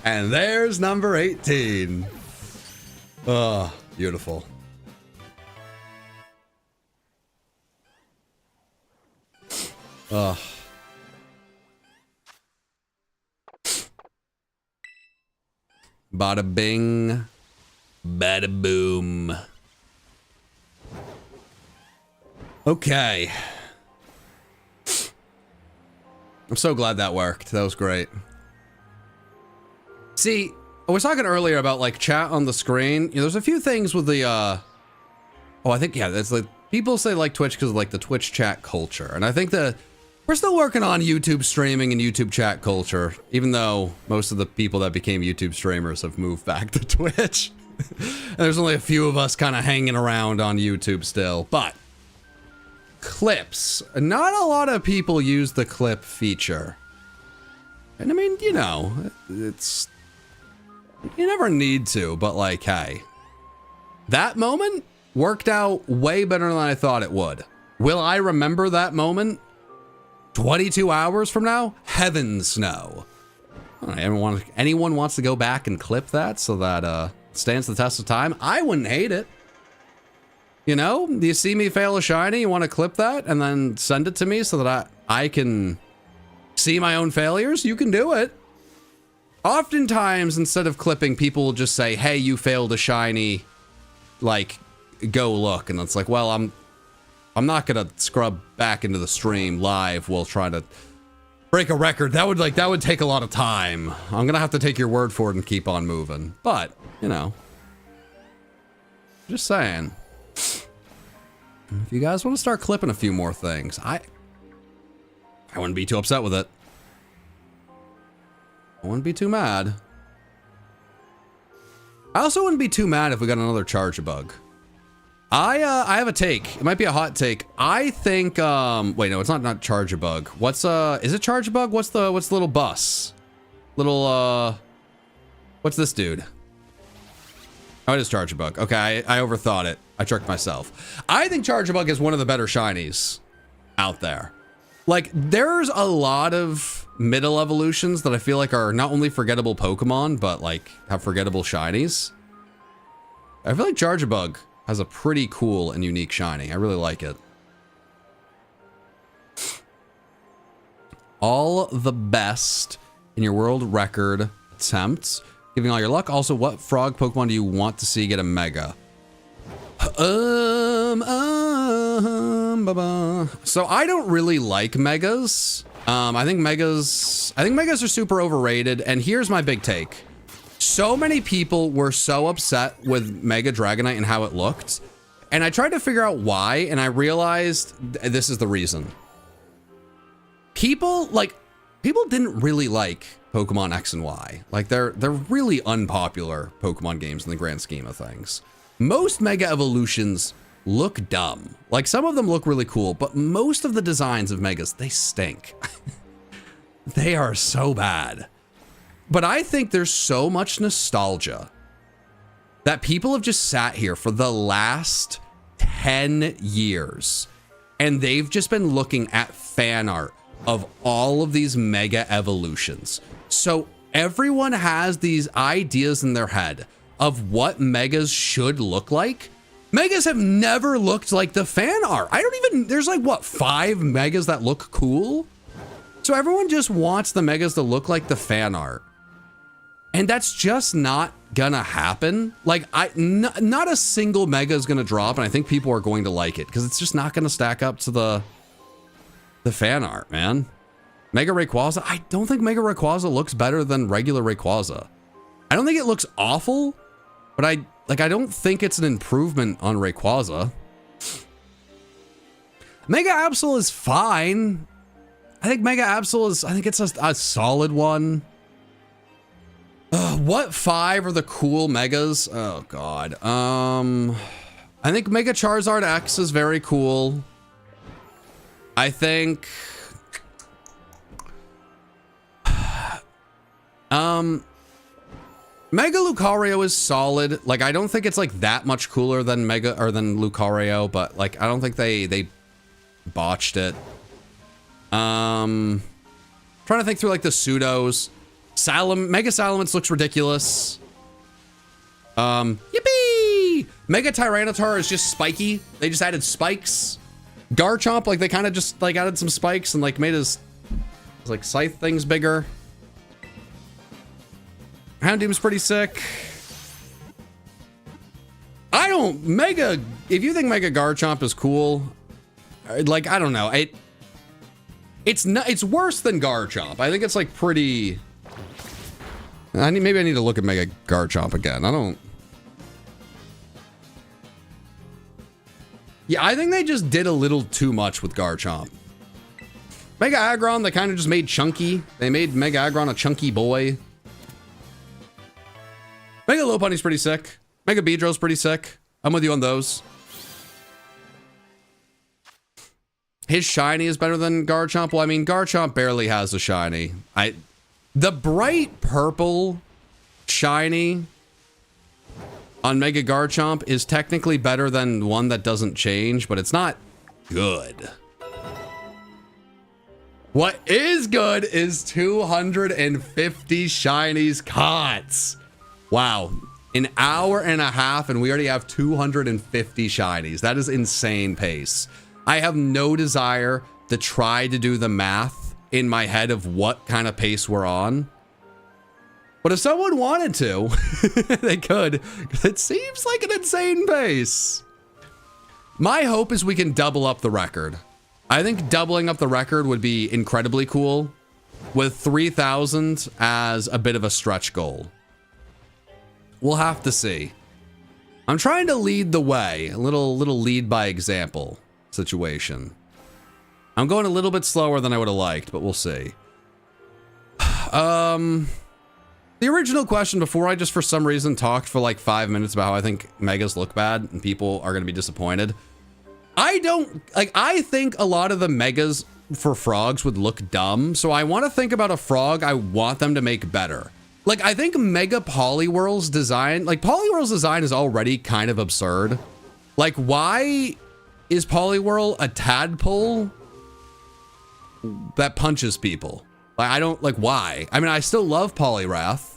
And there's number 18. Oh, beautiful. Oh. Bada bing, bada boom. Okay. I'm so glad that worked. That was great. See, I was talking earlier about like chat on the screen. You know, there's a few things with the oh, I think, yeah, that's like people say like Twitch because of like the Twitch chat culture. And I think that we're still working on YouTube streaming and YouTube chat culture, even though most of the people that became YouTube streamers have moved back to Twitch. And there's only a few of us kind of hanging around on YouTube still. But clips. Not a lot of people use the clip feature. And I mean, you know, it's... You never need to, but like, hey. That moment worked out way better than I thought it would. Will I remember that moment 22 hours from now? Heavens no. Anyone wants to go back and clip that so that stands the test of time? I wouldn't hate it. You know, do you see me fail a shiny? You want to clip that and then send it to me so that I can see my own failures? You can do it. Oftentimes, instead of clipping, people will just say, hey, you failed a shiny, like, go look. And it's like, well, I'm not gonna scrub back into the stream live while trying to break a record. That would take a lot of time. I'm gonna have to take your word for it and keep on moving. But, you know, just saying. If you guys want to start clipping a few more things, I wouldn't be too upset with it. I wouldn't be too mad. I also wouldn't be too mad if we got another Charge-a-Bug. I have a take. It might be a hot take. I think wait, no, it's not Charge-a-Bug. What's is it Charge-a-Bug? What's the little bus? Little what's this dude? Oh, it is Charge-a-Bug. Okay, I overthought it. I tricked myself. I think Charge-a-Bug is one of the better shinies out there. Like, there's a lot of middle evolutions that I feel like are not only forgettable Pokemon, but like have forgettable shinies. I feel like Charge-a-Bug has a pretty cool and unique shiny. I really like it. All the best in your world record attempts. Giving all your luck. Also, what frog Pokemon do you want to see get a Mega? So I don't really like Megas. I think Megas are super overrated. And here's my big take. So many people were so upset with Mega Dragonite and how it looked. And I tried to figure out why, and I realized this is the reason. People didn't really like Pokemon X and Y. Like, they're really unpopular Pokemon games in the grand scheme of things. Most Mega Evolutions look dumb. Like, some of them look really cool, but most of the designs of Megas, they stink. They are so bad. But I think there's so much nostalgia that people have just sat here for the last 10 years and they've just been looking at fan art of all of these Mega Evolutions. So everyone has these ideas in their head of what Megas should look like. Megas have never looked like the fan art. There's like, what, 5 Megas that look cool? So everyone just wants the Megas to look like the fan art. And that's just not gonna happen. Like, not a single Mega is gonna drop, and I think people are going to like it because it's just not gonna stack up to the fan art, man. Mega Rayquaza, I don't think Mega Rayquaza looks better than regular Rayquaza. I don't think it looks awful, but I don't think it's an improvement on Rayquaza. Mega Absol is fine. I think Mega Absol is, I think it's a solid one. What 5 are the cool Megas? Oh, God. I think Mega Charizard X is very cool. I think... Mega Lucario is solid. Like, I don't think it's like that much cooler than Mega or than Lucario, but like I don't think they botched it. Trying to think through like the pseudos. Mega Salamence looks ridiculous. Yippee! Mega Tyranitar is just spiky. They just added spikes. Garchomp, like they kind of just like added some spikes and like made his like scythe things bigger. Houndoom's pretty sick. If you think Mega Garchomp is cool, like, I don't know. It's worse than Garchomp. I think it's like pretty... maybe I need to look at Mega Garchomp again. Yeah, I think they just did a little too much with Garchomp. Mega Aggron, they kind of just made chunky. They made Mega Aggron a chunky boy. Mega Lopunny's pretty sick. Mega Beedrill's pretty sick. I'm with you on those. His shiny is better than Garchomp. Well, I mean, Garchomp barely has a shiny. The bright purple shiny on Mega Garchomp is technically better than one that doesn't change, but it's not good. What is good is 250 shinies cots. Wow. An hour and a half and we already have 250 shinies. That is insane pace. I have no desire to try to do the math in my head of what kind of pace we're on. But if someone wanted to, they could. It seems like an insane pace. My hope is we can double up the record. I think doubling up the record would be incredibly cool, with 3,000 as a bit of a stretch goal. We'll have to see. I'm trying to lead the way, a little lead by example situation. I'm going a little bit slower than I would have liked, but we'll see. The original question before I just for some reason talked for like 5 minutes about how I think megas look bad and people are going to be disappointed. I don't like, I think a lot of the megas for frogs would look dumb. So I want to think about a frog I want them to make better. Like, I think Mega Poliwhirl's design, like Poliwhirl's design is already kind of absurd. Like, why is Poliwhirl a tadpole that punches people? Like, I don't, like, why? I mean, I still love Poliwrath.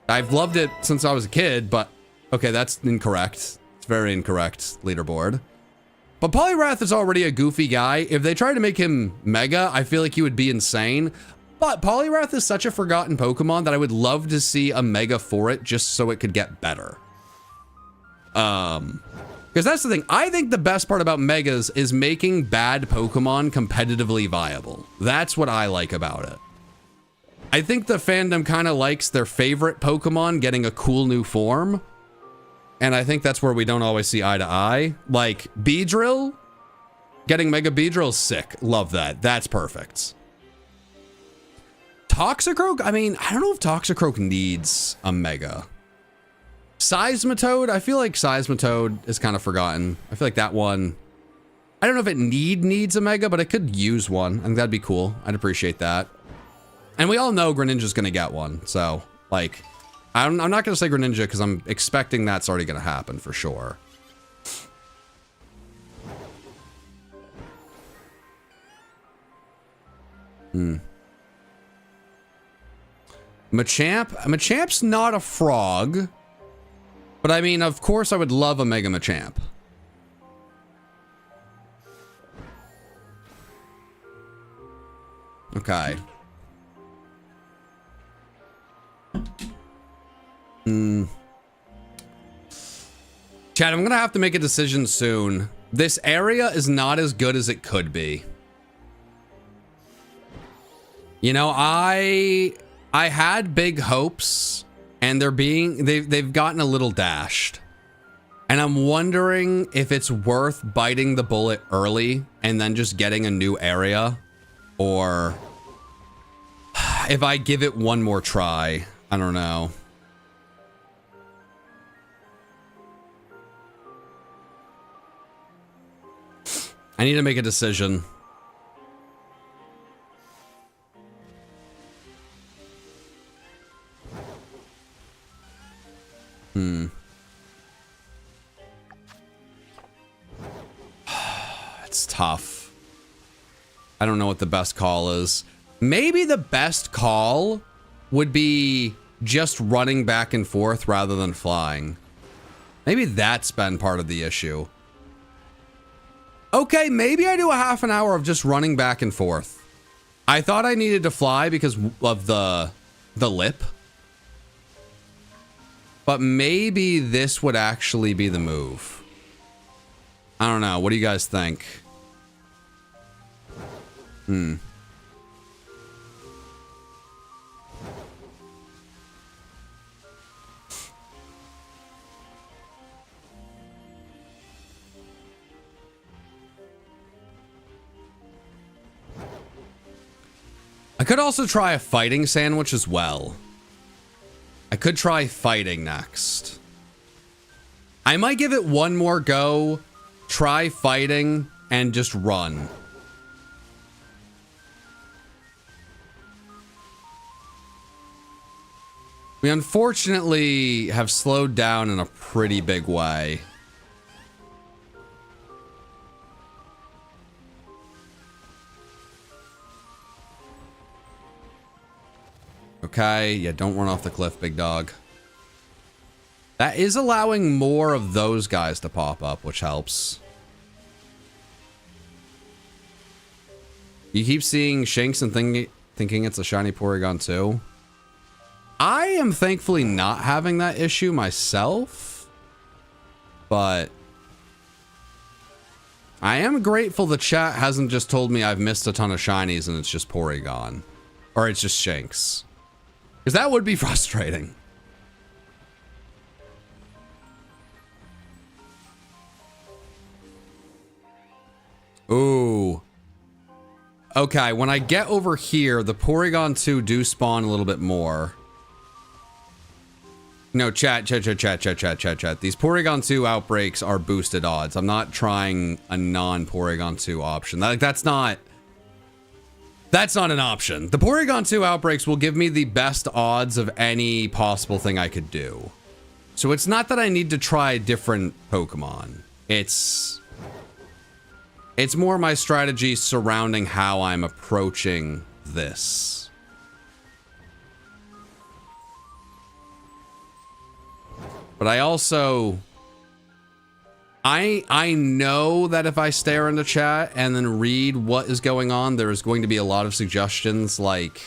I've loved it since I was a kid, but okay, that's incorrect. It's very incorrect, leaderboard. But Poliwrath is already a goofy guy. If they tried to make him mega, I feel like he would be insane. But Poliwrath is such a forgotten Pokemon that I would love to see a mega for it just so it could get better. Because that's the thing. I think the best part about megas is making bad Pokemon competitively viable. That's what I like about it. I think the fandom kind of likes their favorite Pokemon getting a cool new form. And I think that's where we don't always see eye to eye. Like Beedrill, getting Mega Beedrill is sick. Love that. That's perfect. Toxicroak? I mean, I don't know if Toxicroak needs a Mega. Seismitoad? I feel like Seismitoad is kind of forgotten. I feel like that one, I don't know if it needs a Mega, but it could use one. I think that'd be cool. I'd appreciate that. And we all know Greninja's gonna get one. So, like, I'm not gonna say Greninja because I'm expecting that's already gonna happen for sure. Machamp's not a frog. But I mean, of course I would love a Mega Machamp. Okay. Chad, I'm gonna have to make a decision soon. This area is not as good as it could be. You know, I had big hopes. And they've gotten a little dashed. And I'm wondering if it's worth biting the bullet early and then just getting a new area. Or if I give it one more try. I don't know. I need to make a decision. It's tough. I don't know what the best call is. Maybe the best call would be just running back and forth rather than flying. Maybe that's been part of the issue. Okay, maybe I do a half an hour of just running back and forth. I thought I needed to fly because of the lip. But maybe this would actually be the move. I don't know. What do you guys think? I could also try a fighting sandwich as well. I could try fighting next. I might give it one more go, try fighting, and just run. We unfortunately have slowed down in a pretty big way. Okay, yeah, don't run off the cliff, big dog. That is allowing more of those guys to pop up, which helps. You keep seeing Shanks and thinking it's a shiny Porygon too. I am thankfully not having that issue myself, but I am grateful the chat hasn't just told me I've missed a ton of shinies and it's just Porygon, or it's just Shanks. Because that would be frustrating. Ooh. Okay, when I get over here, the Porygon 2 do spawn a little bit more. No, chat. These Porygon 2 outbreaks are boosted odds. I'm not trying a non-Porygon 2 option. That's not an option. The Porygon 2 outbreaks will give me the best odds of any possible thing I could do. So it's not that I need to try different Pokemon. It's more my strategy surrounding how I'm approaching this. But I also, I know that if I stare into chat and then read what is going on, there is going to be a lot of suggestions like,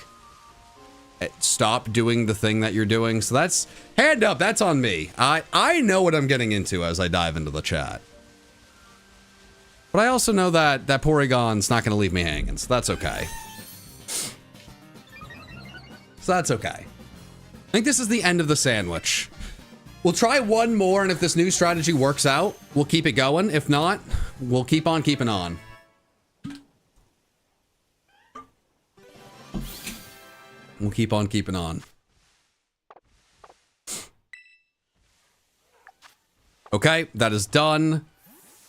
stop doing the thing that you're doing. So that's, hand up, that's on me. I know what I'm getting into as I dive into the chat. But I also know that Porygon's not going to leave me hanging, so that's okay. So that's okay. I think this is the end of the sandwich. We'll try one more, and if this new strategy works out, we'll keep it going. If not, we'll keep on keeping on. We'll keep on keeping on. Okay, that is done.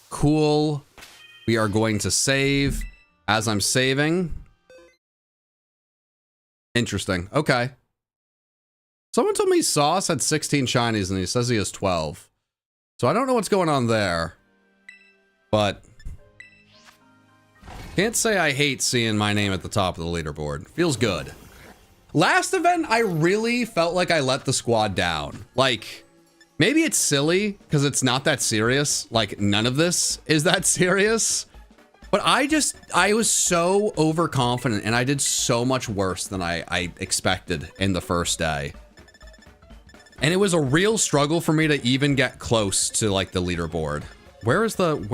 Cool. We are going to save. As I'm saving. Interesting. Okay. Someone told me Sauce had 16 shinies and he says he has 12. So I don't know what's going on there. But can't say I hate seeing my name at the top of the leaderboard. Feels good. Last event, I really felt like I let the squad down. Like, maybe it's silly because it's not that serious. Like, none of this is that serious. But I was so overconfident and I did so much worse than I expected in the first day. And it was a real struggle for me to even get close to like the leaderboard. Where is it?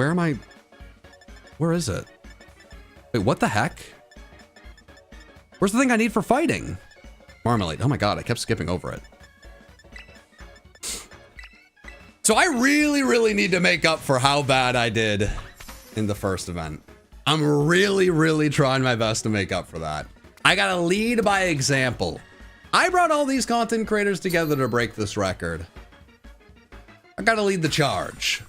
Wait, what the heck? Where's the thing I need for fighting? Marmalade. Oh my god, I kept skipping over it. So I really, really need to make up for how bad I did in the first event. I'm really, really trying my best to make up for that. I gotta lead by example. I brought all these content creators together to break this record. I gotta lead the charge.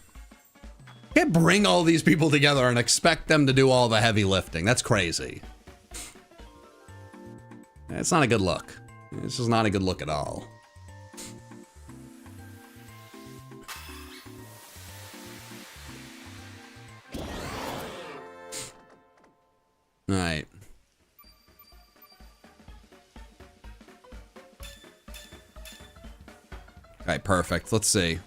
Can't bring all these people together and expect them to do all the heavy lifting. That's crazy. It's not a good look. It's just not a good look at all. All right. All right, perfect. Let's see.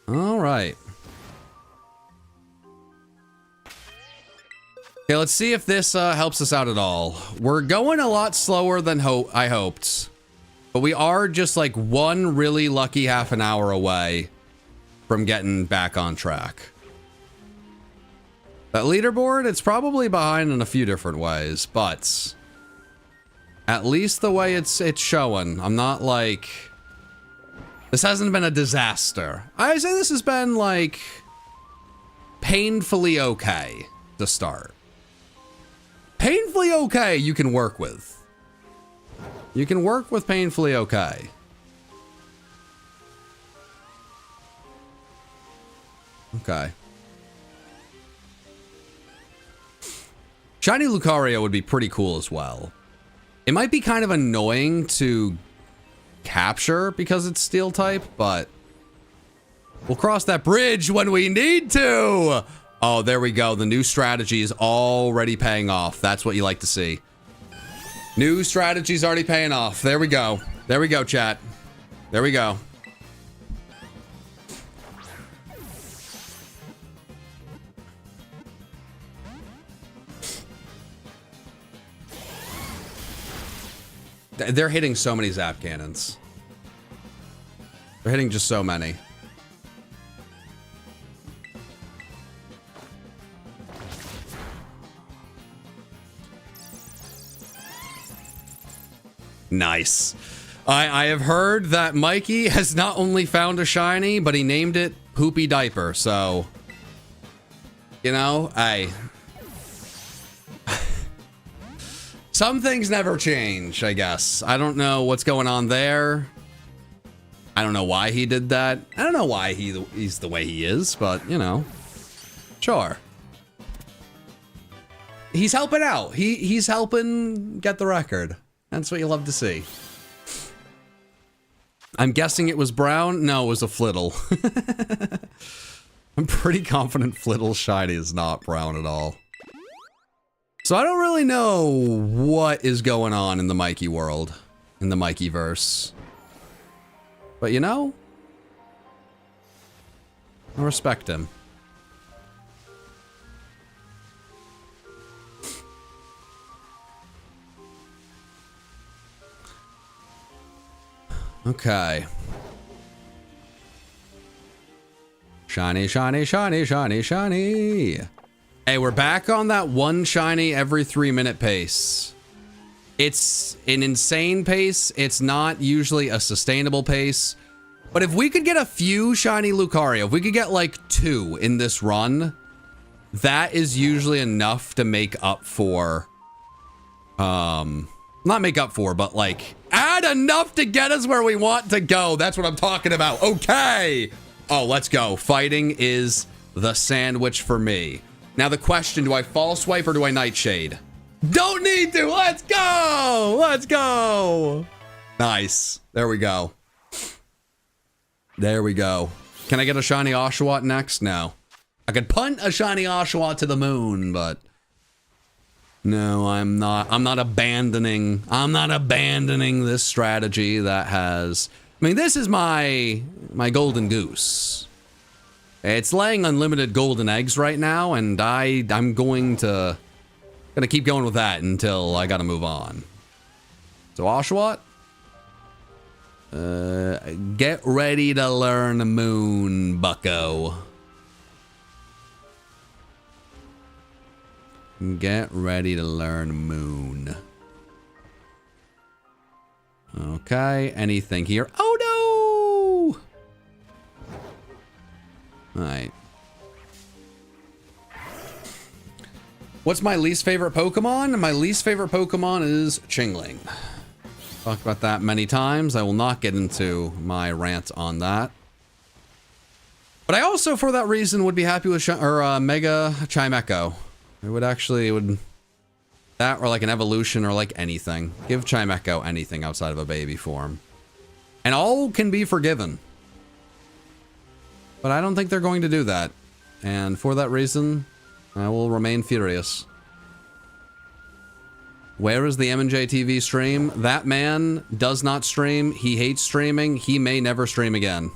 All right. Okay, let's see if this helps us out at all. We're going a lot slower than I hoped. But we are just like one really lucky half an hour away from getting back on track. That leaderboard, it's probably behind in a few different ways, but at least the way it's showing, I'm not like, this hasn't been a disaster. I say this has been like painfully okay to start. Painfully okay you can work with. You can work with painfully okay. Okay. Shiny Lucario would be pretty cool as well. It might be kind of annoying to capture because it's steel type, but we'll cross that bridge when we need to. Oh, there we go. The new strategy is already paying off. That's what you like to see. New strategy's already paying off. There we go. There we go, chat. There we go. They're hitting so many zap cannons. They're hitting just so many. Nice. I have heard that Mikey has not only found a shiny, but he named it Poopy Diaper. So, you know, Some things never change, I guess. I don't know what's going on there. I don't know why he did that. I don't know why he's the way he is, but, you know. Sure. He's helping out. He's helping get the record. That's what you love to see. I'm guessing it was brown. No, it was a Flittle. I'm pretty confident Flittle shiny is not brown at all. So I don't really know what is going on in the Mikey world, in the Mikey verse. But you know, I respect him. Okay. Shiny, shiny, shiny, shiny, shiny. Hey, we're back on that one shiny every 3-minute pace. It's an insane pace. It's not usually a sustainable pace. But if we could get a few shiny Lucario, if we could get like 2 in this run, that is usually enough to make up for, not make up for, but like add enough to get us where we want to go. That's what I'm talking about. Okay. Oh, let's go. Fighting is the sandwich for me. Now the question, do I fall swipe or do I nightshade? Don't need to. Let's go. Let's go. Nice. There we go. There we go. Can I get a shiny Oshawott next? No. I could punt a shiny Oshawott to the moon, but no, I'm not abandoning this strategy that has, I mean, this is my golden goose. It's laying unlimited golden eggs right now, and I'm gonna keep going with that until I gotta move on. So Oshawott, get ready to learn Moon, bucko. Get ready to learn Moon. Okay, anything here? Oh no! Alright. What's my least favorite Pokemon? My least favorite Pokemon is Chingling. Talked about that many times. I will not get into my rant on that. But I also, for that reason, would be happy with Mega Chimecho. It would that or like an evolution or like anything. Give Chimecho anything outside of a baby form. And all can be forgiven. But I don't think they're going to do that. And for that reason, I will remain furious. Where is the M&J TV stream? That man does not stream. He hates streaming. He may never stream again.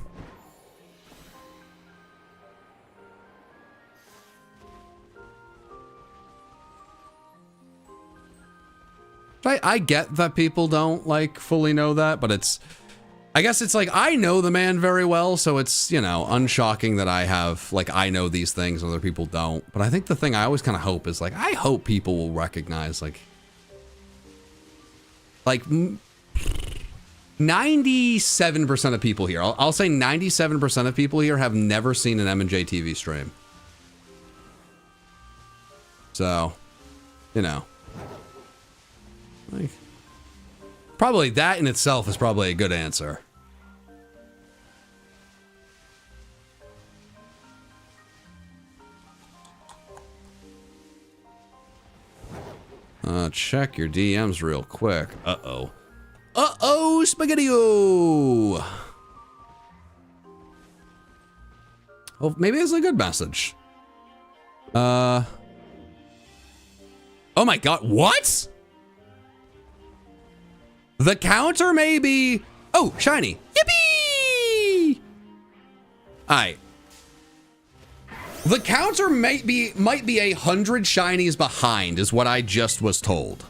I get that people don't like fully know that, but I guess it's like I know the man very well, so it's, you know, unshocking that I know these things and other people don't. But I think the thing I always kind of hope is like, I hope people will recognize like 97% of people here, I'll say 97% of people here have never seen an M&J TV stream. So, you know. Like, probably that in itself is probably a good answer. Check your DMs real quick. Uh-oh. Uh-oh, Spaghetti-O! Oh, maybe it's a good message. Oh my god, what? The counter may be... Oh, shiny. Yippee! Alright. The counter might be 100 shinies behind, is what I just was told.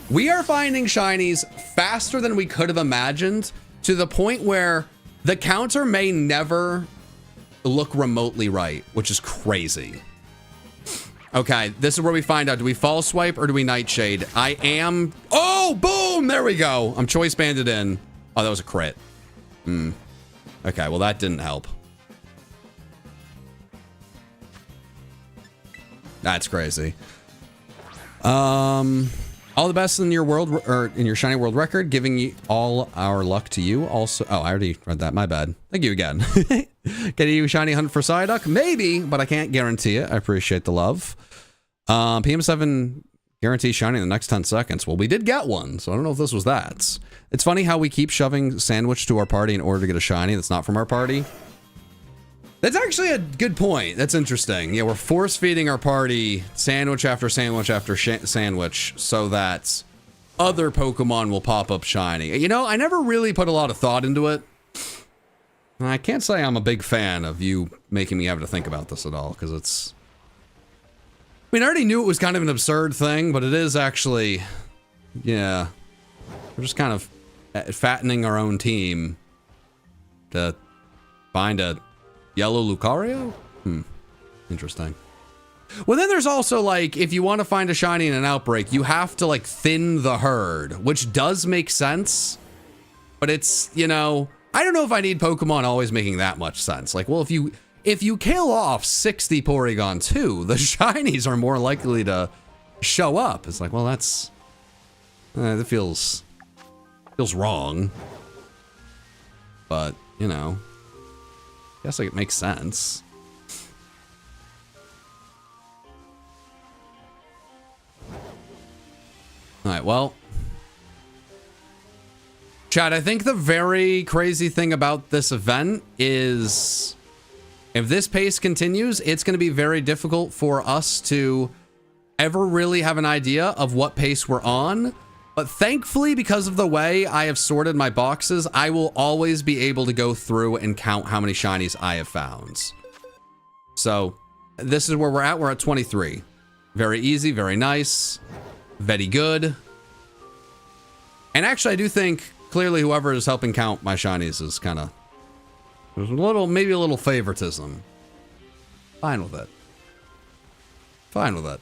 We are finding shinies faster than we could have imagined, to the point where the counter may never look remotely right, which is crazy. Okay, this is where we find out. Do we fall swipe or do we nightshade? I am... Oh, boom! There we go. I'm choice banded in. Oh, that was a crit. Okay, well, that didn't help. That's crazy. All the best in your world, or in your shiny world record, giving you all our luck to you. Also, oh, I already read that. My bad. Thank you again. Getting you shiny hunt for Psyduck? Maybe, but I can't guarantee it. I appreciate the love. PM7 guarantee shiny in the next 10 seconds. Well, we did get one, so I don't know if this was that. It's funny how we keep shoving Sandwich to our party in order to get a shiny that's not from our party. That's actually a good point. That's interesting. Yeah, we're force feeding our party sandwich after sandwich after sandwich so that other Pokemon will pop up shiny. You know, I never really put a lot of thought into it. And I can't say I'm a big fan of you making me have to think about this at all, because it's... I mean, I already knew it was kind of an absurd thing, but it is actually... Yeah. We're just kind of fattening our own team to find a yellow Lucario? Interesting. Well, then there's also, like, if you want to find a shiny in an outbreak, you have to, like, thin the herd, which does make sense. But it's, you know, I don't know if I need Pokemon always making that much sense. Like, well, if you kill off 60 Porygon 2, the shinies are more likely to show up. It's like, well, that's... that feels wrong. But, you know... I guess like it makes sense. Alright, well. Chad, I think the very crazy thing about this event is if this pace continues, it's going to be very difficult for us to ever really have an idea of what pace we're on. But thankfully, because of the way I have sorted my boxes, I will always be able to go through and count how many shinies I have found. So, this is where we're at. We're at 23. Very easy, very nice, very good. And actually, I do think, clearly, whoever is helping count my shinies is kind of... There's a little, maybe a little favoritism. Fine with it. Fine with it.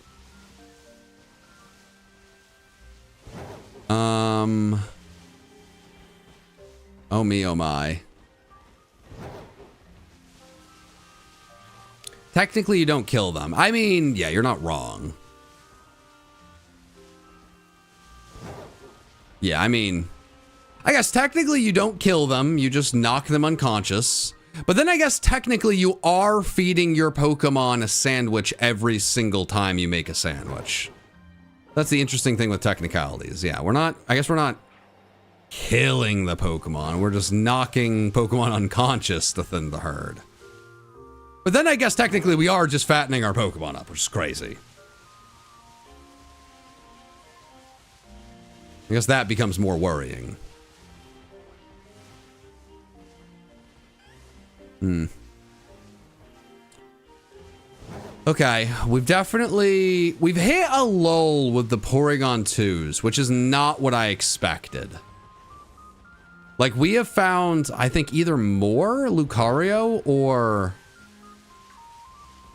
Oh me, oh my. Technically, you don't kill them. I mean, yeah, you're not wrong. Yeah, I mean, I guess technically you don't kill them. You just knock them unconscious. But then I guess technically you are feeding your Pokemon a sandwich every single time you make a sandwich. That's the interesting thing with technicalities. Yeah, I guess we're not killing the Pokemon. We're just knocking Pokemon unconscious to thin the herd. But then I guess technically we are just fattening our Pokemon up, which is crazy. I guess that becomes more worrying. Okay, we've hit a lull with the Porygon 2s, which is not what I expected. Like, we have found, I think, either more Lucario or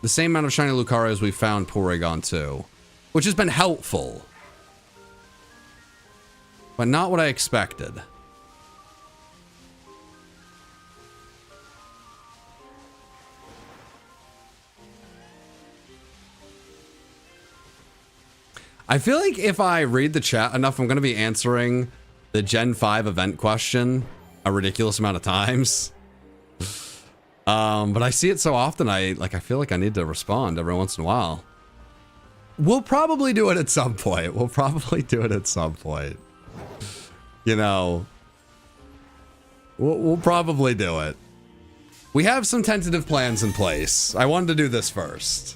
the same amount of shiny Lucarios we found Porygon 2, which has been helpful. But not what I expected. I feel like if I read the chat enough, I'm going to be answering the Gen 5 event question a ridiculous amount of times. But I see it so often, I feel like I need to respond every once in a while. We'll probably do it at some point. You know, we'll probably do it. We have some tentative plans in place. I wanted to do this first.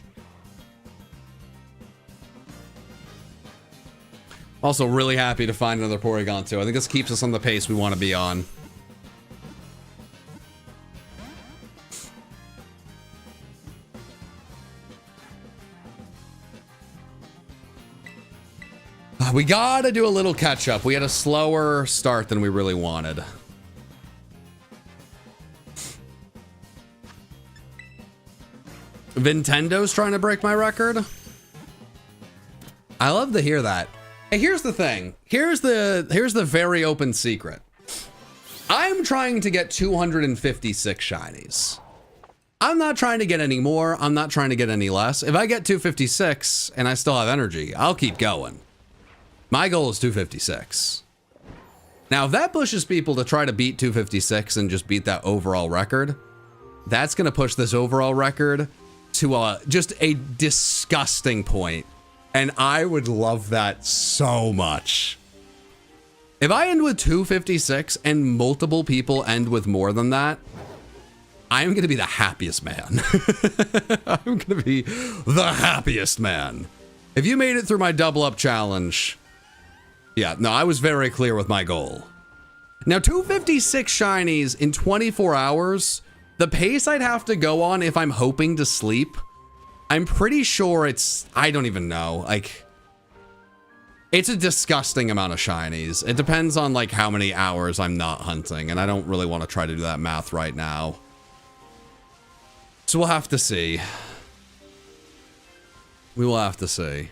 Also really happy to find another Porygon 2. I think this keeps us on the pace we want to be on. We gotta do a little catch up. We had a slower start than we really wanted. Nintendo's trying to break my record? I love to hear that. Hey, here's the thing. Here's the very open secret. I'm trying to get 256 shinies. I'm not trying to get any more. I'm not trying to get any less. If I get 256 and I still have energy, I'll keep going. My goal is 256. Now, if that pushes people to try to beat 256 and just beat that overall record, that's going to push this overall record to just a disgusting point. And I would love that so much. If I end with 256 and multiple people end with more than that, I'm going to be the happiest man. I'm going to be the happiest man. If you made it through my double up challenge, yeah, no, I was very clear with my goal. Now, 256 shinies in 24 hours, the pace I'd have to go on if I'm hoping to sleep, I'm pretty sure it's, I don't even know, like, it's a disgusting amount of shinies. It depends on like how many hours I'm not hunting, and I don't really want to try to do that math right now. So we'll have to see. We will have to see.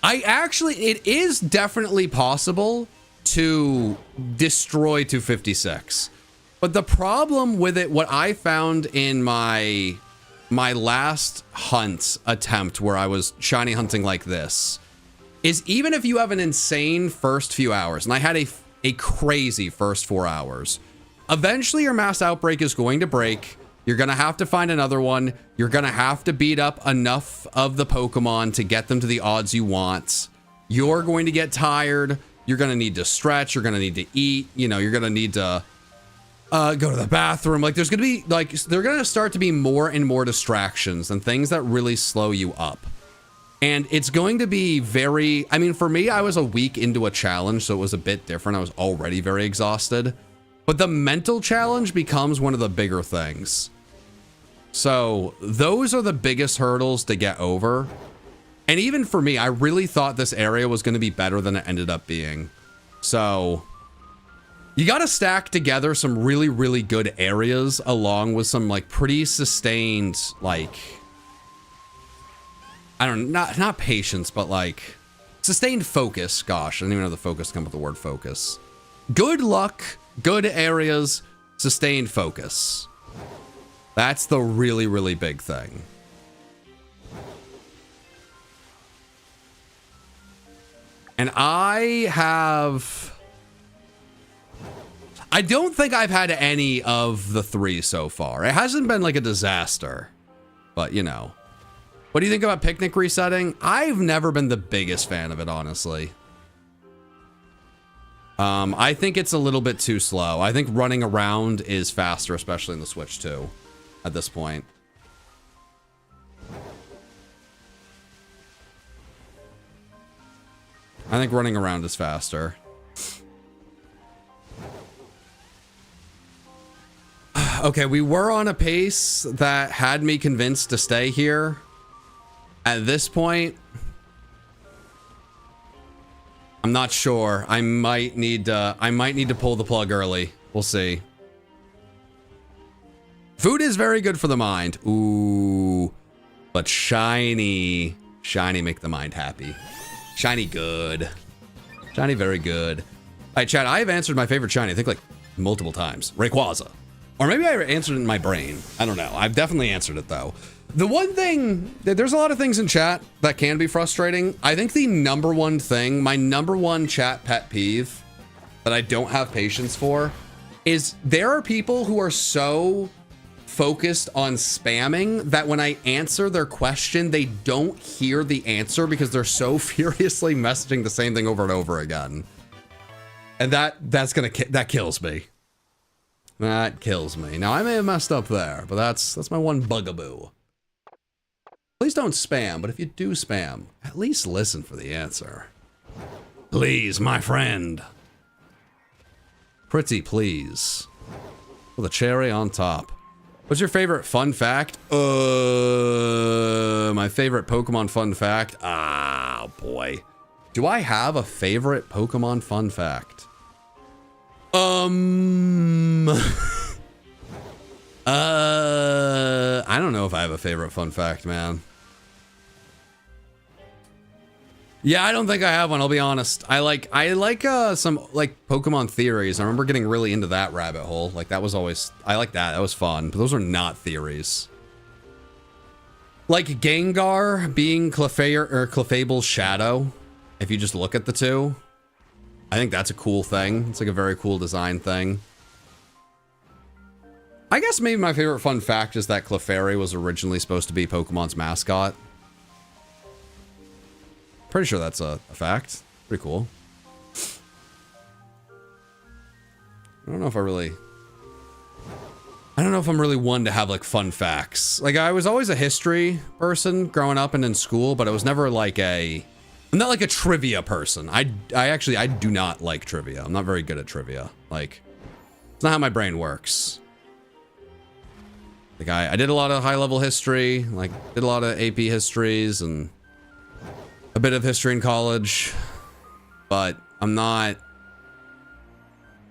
It is definitely possible to destroy 256. But the problem with it, what I found in my last hunt attempt where I was shiny hunting like this, is even if you have an insane first few hours, and I had a crazy first 4 hours, eventually your mass outbreak is going to break. You're going to have to find another one. You're going to have to beat up enough of the Pokemon to get them to the odds you want. You're going to get tired. You're going to need to stretch. You're going to need to eat. You know, you're going to need to go to the bathroom. Like, there's going to be, like, they're going to start to be more and more distractions and things that really slow you up. And it's going to be very, I mean, for me, I was a week into a challenge, so it was a bit different. I was already very exhausted. But the mental challenge becomes one of the bigger things. So those are the biggest hurdles to get over. And even for me, I really thought this area was going to be better than it ended up being. So you got to stack together some really, really good areas along with some like pretty sustained, like, I don't know, not patience, but like sustained focus. Gosh, I don't even know the focus come with the word focus. Good luck, good areas, sustained focus. That's the really, really big thing. And I don't think I've had any of the three so far. It hasn't been like a disaster, but you know. What do you think about picnic resetting? I've never been the biggest fan of it, honestly. I think it's a little bit too slow. I think running around is faster, especially in the Switch 2 at this point. I think running around is faster. Okay, we were on a pace that had me convinced to stay here. At this point, I'm not sure. I might need to pull the plug early. We'll see. Food is very good for the mind. Ooh, but shiny make the mind happy. Shiny good. Shiny very good. All right, chat, I have answered my favorite shiny, I think like multiple times. Rayquaza. Or maybe I answered it in my brain. I don't know. I've definitely answered it though. The one thing, there's a lot of things in chat that can be frustrating. I think the number one thing, my number one chat pet peeve that I don't have patience for is there are people who are so focused on spamming that when I answer their question, they don't hear the answer because they're so furiously messaging the same thing over and over again. And that kills me. That kills me. Now I may have messed up there, but that's my one bugaboo. Please don't spam, but if you do spam, at least listen for the answer. Please, my friend. Pretty please. With a cherry on top. What's your favorite fun fact? My favorite Pokemon fun fact? Ah, boy. Do I have a favorite Pokemon fun fact? I don't know if I have a favorite fun fact, man. Yeah, I don't think I have one. I'll be honest. I like some like Pokemon theories. I remember getting really into that rabbit hole. Like that was always, I like that. That was fun. But those are not theories. Like Gengar being Clefable's shadow. If you just look at the two, I think that's a cool thing. It's like a very cool design thing. I guess maybe my favorite fun fact is that Clefairy was originally supposed to be Pokemon's mascot. Pretty sure that's a fact. Pretty cool. I don't know if I'm really one to have like fun facts. Like I was always a history person growing up and in school, but I was never like I'm not like a trivia person. I do not like trivia. I'm not very good at trivia. Like it's not how my brain works. Like I did a lot of high level history, like did a lot of AP histories and a bit of history in college, but I'm not,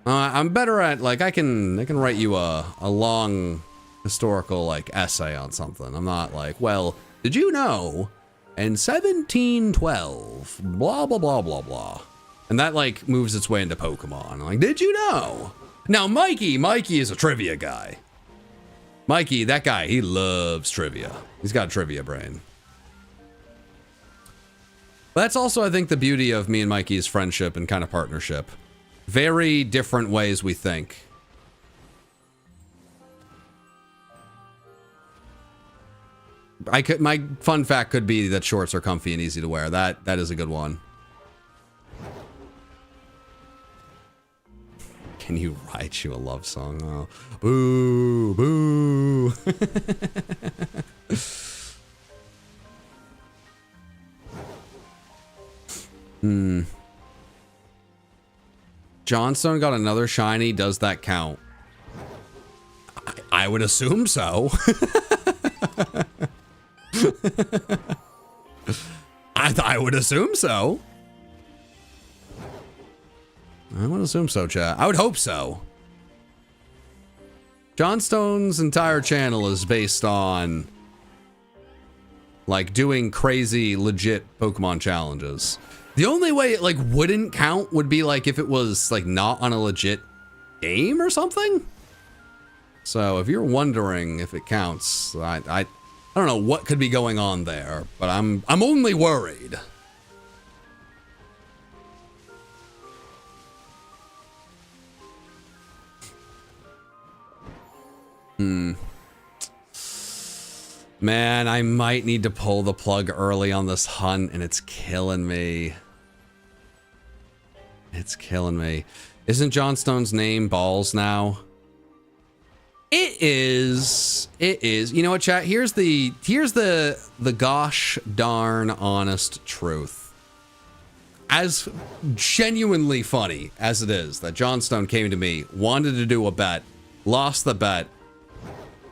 I'm better at like, I can write you a long historical like essay on something. I'm not like, well, did you know in 1712, blah, blah, blah, blah, blah. And that like moves its way into Pokemon. I'm like, did you know? Now Mikey is a trivia guy. Mikey, that guy, he loves trivia. He's got a trivia brain. But that's also, I think, the beauty of me and Mikey's friendship and kind of partnership. Very different ways we think. My fun fact could be that shorts are comfy and easy to wear. That is a good one. Can you write you a love song? Oh, boo, boo. Johnstone got another shiny. Does that count? I would assume so. I would assume so. I would assume so, chat. I would hope so. Johnstone's entire channel is based on like doing crazy, legit Pokemon challenges. The only way it like wouldn't count would be like if it was like not on a legit game or something. So if you're wondering if it counts, I don't know what could be going on there, but I'm only worried. Man, I might need to pull the plug early on this hunt, and it's killing me. It's killing me. Isn't Johnstone's name Balls now? It is. It is. You know what, chat? Here's the gosh darn honest truth. As genuinely funny as it is that Johnstone came to me, wanted to do a bet, lost the bet.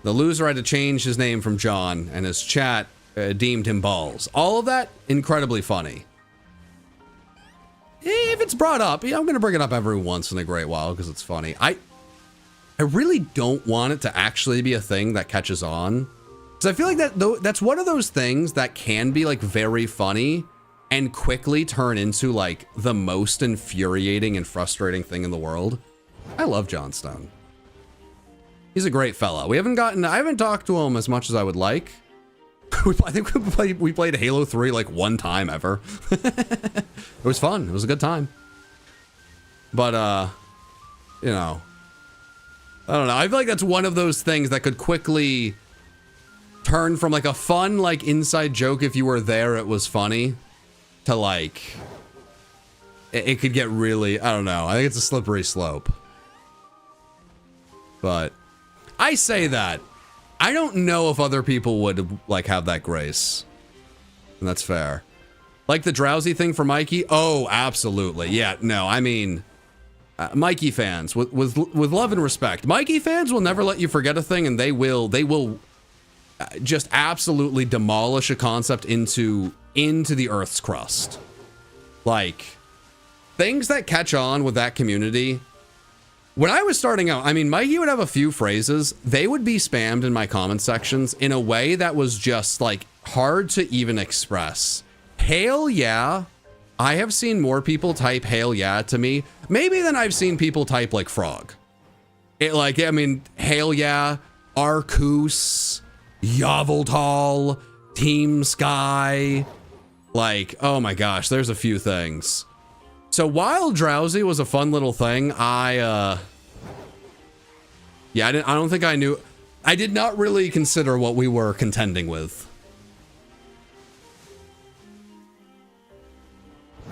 The loser had to change his name from John, and his chat deemed him Balls. All of that, incredibly funny. If it's brought up, I'm going to bring it up every once in a great while because it's funny. I really don't want it to actually be a thing that catches on. Because I feel like that's one of those things that can be like very funny and quickly turn into like the most infuriating and frustrating thing in the world. I love Johnstone. He's a great fella. I haven't talked to him as much as I would like. I think we played Halo 3 like one time ever. It was fun. It was a good time. But, you know, I don't know. I feel like that's one of those things that could quickly turn from like a fun, like inside joke. If you were there, it was funny, to like, it could get really, I don't know. I think it's a slippery slope. But I say that. I don't know if other people would like have that grace. And that's fair. Like the drowsy thing for Mikey? Oh, absolutely. Yeah, no, I mean, Mikey fans, with love and respect, Mikey fans will never let you forget a thing, and they will just absolutely demolish a concept into the Earth's crust. Like, things that catch on with that community. When I was starting out, I mean, Mikey would have a few phrases. They would be spammed in my comment sections in a way that was just like hard to even express. Hail yeah, I have seen more people type "Hail yeah" to me, maybe than I've seen people type like "frog." I mean, "Hail yeah," Arcus, Yaveltal, Team Sky. Like, oh my gosh, there's a few things. So while Drowsy was a fun little thing, yeah, I don't think I knew. I did not really consider what we were contending with.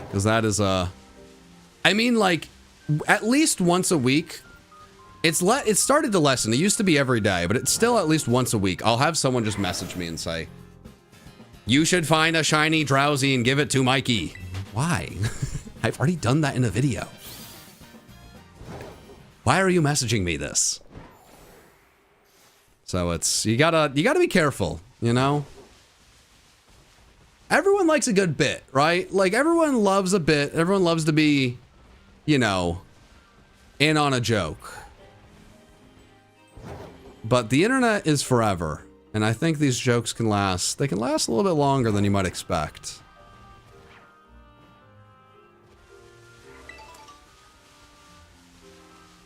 Because that is I mean, like, at least once a week. It started to lessen. It used to be every day, but it's still at least once a week. I'll have someone just message me and say, "You should find a shiny Drowsy and give it to Mikey." Why? I've already done that in a video. Why are you messaging me this? So it's, you gotta be careful, you know? Everyone likes a good bit, right? Like, everyone loves a bit. Everyone loves to be, you know, in on a joke. But the internet is forever. And I think these jokes can last. They can last a little bit longer than you might expect.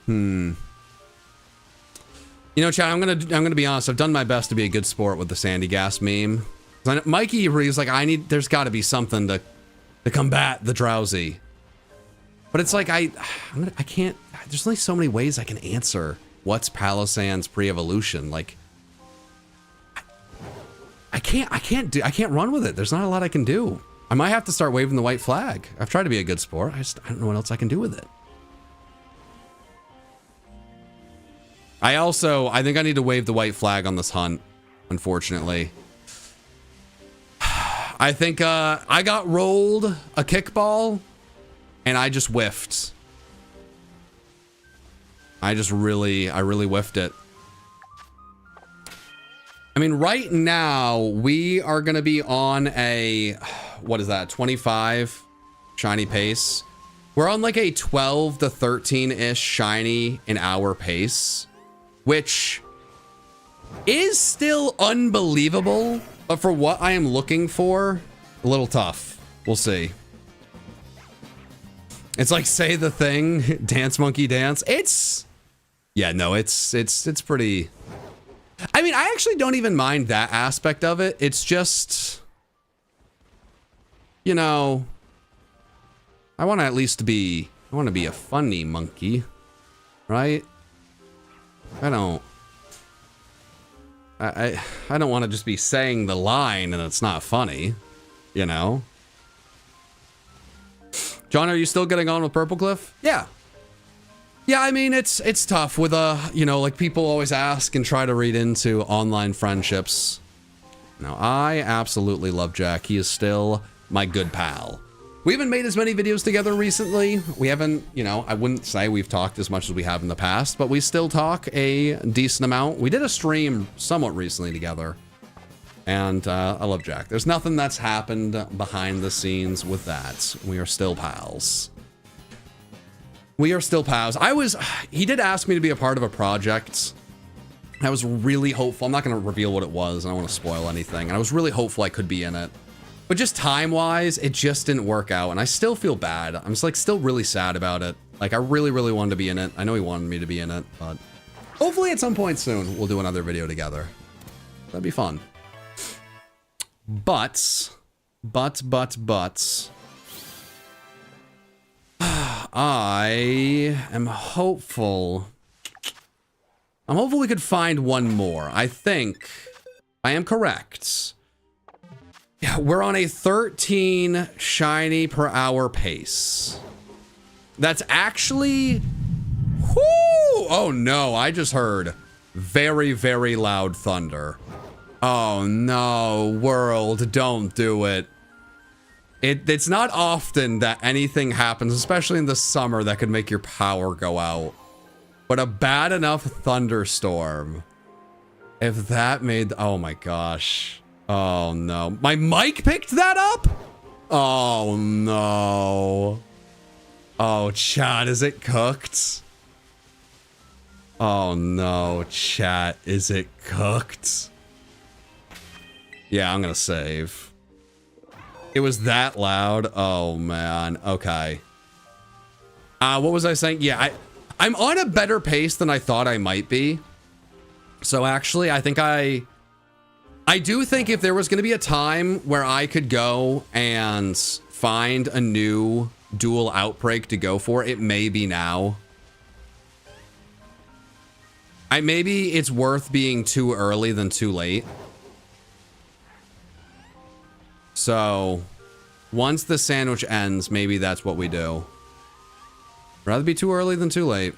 You know, chat, I'm gonna be honest. I've done my best to be a good sport with the Sandy Gas meme. Mikey, he's like, there's got to be something to combat the Drowsy. But it's like, I can't. There's only so many ways I can answer what's Palossand's pre-evolution. Like, I can't run with it. There's not a lot I can do. I might have to start waving the white flag. I've tried to be a good sport. I don't know what else I can do with it. I think I need to wave the white flag on this hunt, unfortunately. I think I got rolled a kickball and I just whiffed. I really whiffed it. I mean, right now we are going to be on a, what is that, 25 shiny pace. We're on like a 12 to 13-ish shiny an hour pace, which is still unbelievable, but for what I am looking for, a little tough. We'll see. It's like Say the Thing, Dance Monkey Dance. Yeah, no, it's pretty. I mean, I actually don't even mind that aspect of it. It's just, you know, I want to at least be, I want to be a funny monkey, right? I don't want to just be saying the line and it's not funny, you know? John, are you still getting on with Purple Cliff? Yeah. Yeah, I mean, it's tough with, you know, like people always ask and try to read into online friendships. Now, I absolutely love Jack. He is still my good pal. We haven't made as many videos together recently. We haven't, you know, I wouldn't say we've talked as much as we have in the past, but we still talk a decent amount. We did a stream somewhat recently together. And I love Jack. There's nothing that's happened behind the scenes with that. We are still pals. We are still pals. He did ask me to be a part of a project. I was really hopeful. I'm not going to reveal what it was. I don't want to spoil anything. And I was really hopeful I could be in it. But just time-wise, it just didn't work out. And I still feel bad. I'm just like still really sad about it. Like I really, really wanted to be in it. I know he wanted me to be in it, but hopefully at some point soon, we'll do another video together. That'd be fun. But, I am hopeful. I'm hopeful we could find one more. I think I am correct. Yeah, we're on a 13 shiny per hour pace. That's actually, whoo! Oh no, I just heard very, very loud thunder. Oh no, world, don't do it. It's not often that anything happens, especially in the summer, that could make your power go out. But a bad enough thunderstorm. If that made, oh my gosh. Oh no. My mic picked that up? Oh no. Oh, chat, is it cooked? Oh no, chat, is it cooked? Yeah, I'm gonna save. It was that loud. Oh man. Okay. What was I saying? Yeah, I'm on a better pace than I thought I might be. So actually, I think I do think if there was going to be a time where I could go and find a new dual outbreak to go for, it may be now. Maybe it's worth being too early than too late. So once the sandwich ends, maybe that's what we do. Rather be too early than too late.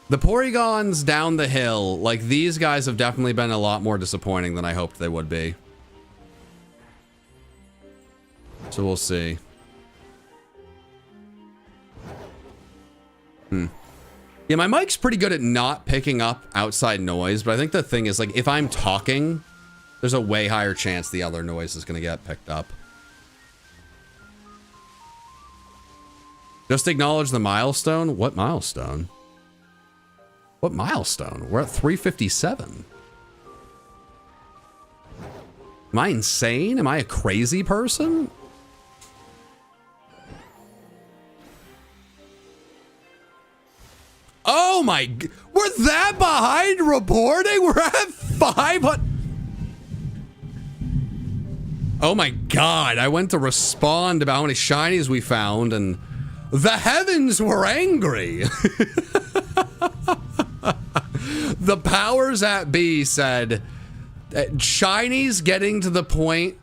The Porygons down the hill, like these guys have definitely been a lot more disappointing than I hoped they would be. So we'll see. Yeah, my mic's pretty good at not picking up outside noise, but I think the thing is, like, if I'm talking, there's a way higher chance the other noise is going to get picked up. Just acknowledge the milestone? What milestone? What milestone? We're at 357. Am I insane? Am I a crazy person? Oh my, we're that behind reporting? We're at 500. Oh my God, I went to respond about how many shinies we found and the heavens were angry. The powers that be said that shinies getting to the point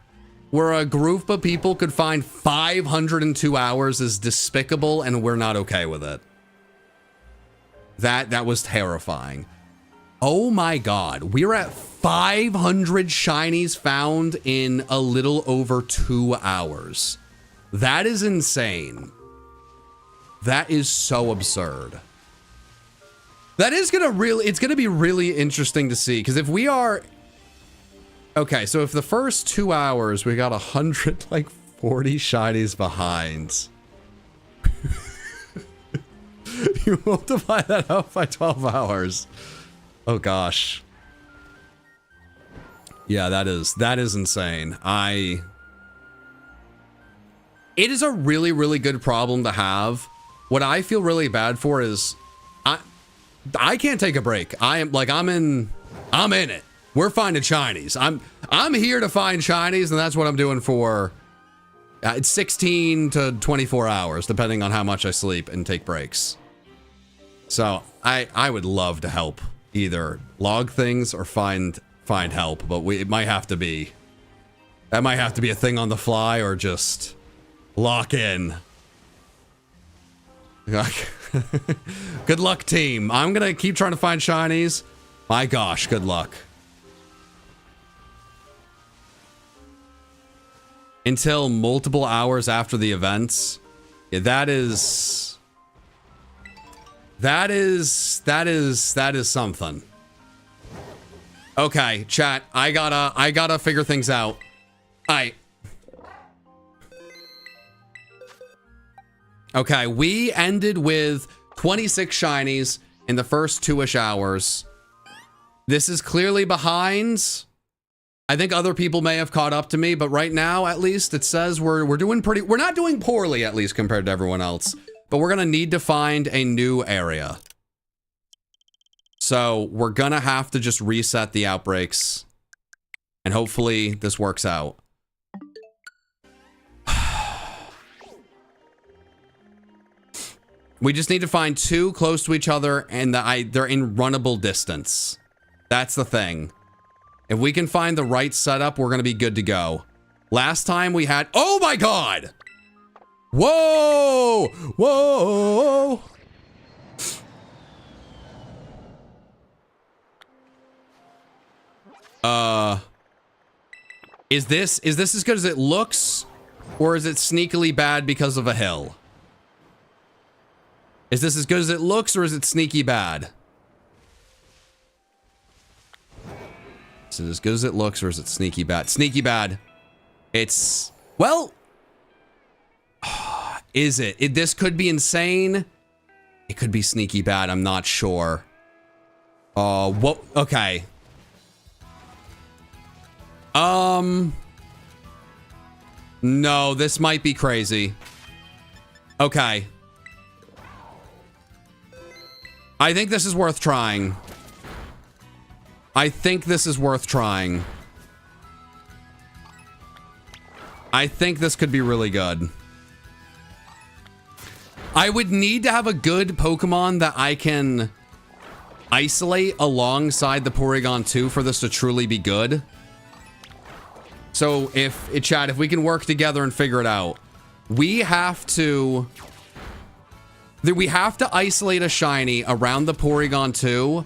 where a group of people could find 502 hours is despicable and we're not okay with it. That was terrifying. Oh my God, we're at 500 shinies found in a little over 2 hours. That is insane. That is so absurd. That is it's gonna be really interesting to see, because if we are, okay, so if the first 2 hours we got 40 shinies behind. You multiply that out by 12 hours. Oh gosh. Yeah, that is insane. It is a really, really good problem to have. What I feel really bad for is I can't take a break. I'm in it. We're finding shinies. I'm here to find shinies, and that's what I'm doing for it's 16 to 24 hours, depending on how much I sleep and take breaks. So I would love to help either log things or find help, but it might have to be a thing on the fly or just lock in. Good luck, team. I'm gonna keep trying to find shinies. My gosh, good luck. Until multiple hours after the events. Yeah, that is something. Okay, chat. I gotta figure things out. Alright. Okay, we ended with 26 shinies in the first 2-ish hours. This is clearly behind. I think other people may have caught up to me, but right now, at least, it says we're doing we're not doing poorly, at least, compared to everyone else. But we're gonna need to find a new area. So we're gonna have to just reset the outbreaks. And hopefully this works out. We just need to find 2 close to each other and they're in runnable distance. That's the thing. If we can find the right setup, we're gonna be good to go. Last time we had, oh my God! Whoa! Whoa! Is this as good as it looks? Or is it sneakily bad because of a hill? Is this as good as it looks, or is it sneaky bad? Is it as good as it looks, or is it sneaky bad? Sneaky bad. It's, well, is it? This could be insane. It could be sneaky bad. I'm not sure. What? Okay. No, this might be crazy. Okay. I think this is worth trying. I think this is worth trying. I think this could be really good. I would need to have a good Pokemon that I can isolate alongside the Porygon 2 for this to truly be good. So chat, if we can work together and figure it out, we have to isolate a shiny around the Porygon 2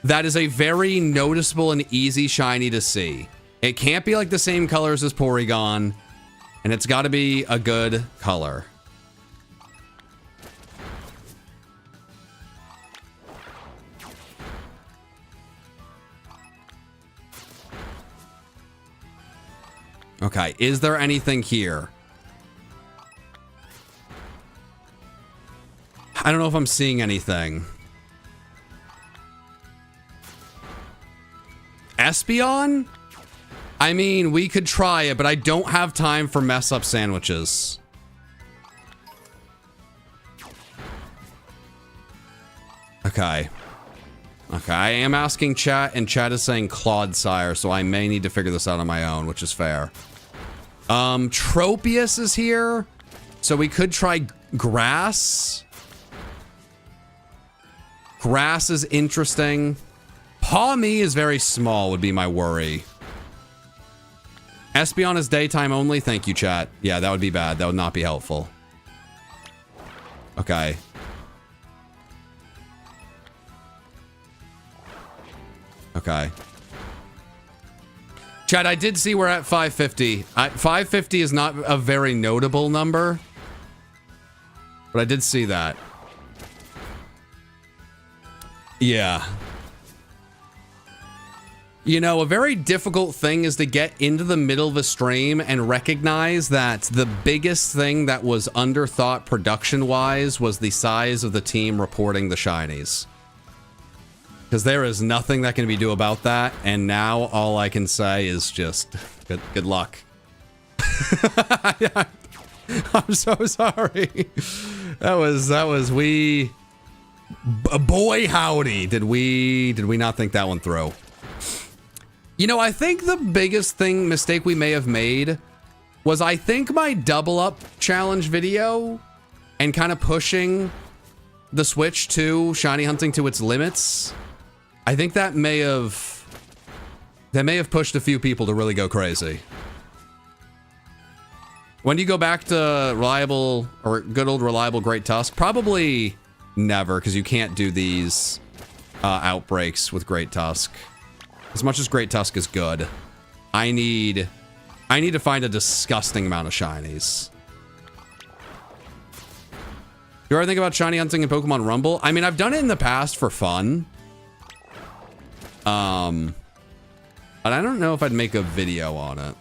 that is a very noticeable and easy shiny to see. It can't be like the same colors as Porygon, and it's got to be a good color. Okay, is there anything here? I don't know if I'm seeing anything. Espeon? I mean, we could try it, but I don't have time for mess up sandwiches. Okay. Okay, I am asking chat, and chat is saying Clodsire, so I may need to figure this out on my own, which is fair. Tropius is here, so we could try Grass. Grass is interesting. Pawmi is very small, would be my worry. Espeon is daytime only. Thank you, chat. Yeah, that would be bad. That would not be helpful. Okay. Okay. Chat, I did see we're at 550. 550 is not a very notable number, but I did see that. Yeah. You know, a very difficult thing is to get into the middle of a stream and recognize that the biggest thing that was underthought production-wise was the size of the team reporting the shinies. Because there is nothing that can be do about that, and now all I can say is just good luck. I'm so sorry. That was we. Boy howdy, did we not think that one through? You know, I think the biggest mistake we may have made was I think my double up challenge video and kind of pushing the switch to shiny hunting to its limits. I think that may have pushed a few people to really go crazy. When do you go back to reliable or good old reliable Great Tusk? Probably never, because you can't do these outbreaks with Great Tusk. As much as Great Tusk is good, I need to find a disgusting amount of shinies. Do you ever think about shiny hunting in Pokemon Rumble? I mean, I've done it in the past for fun. But I don't know if I'd make a video on it.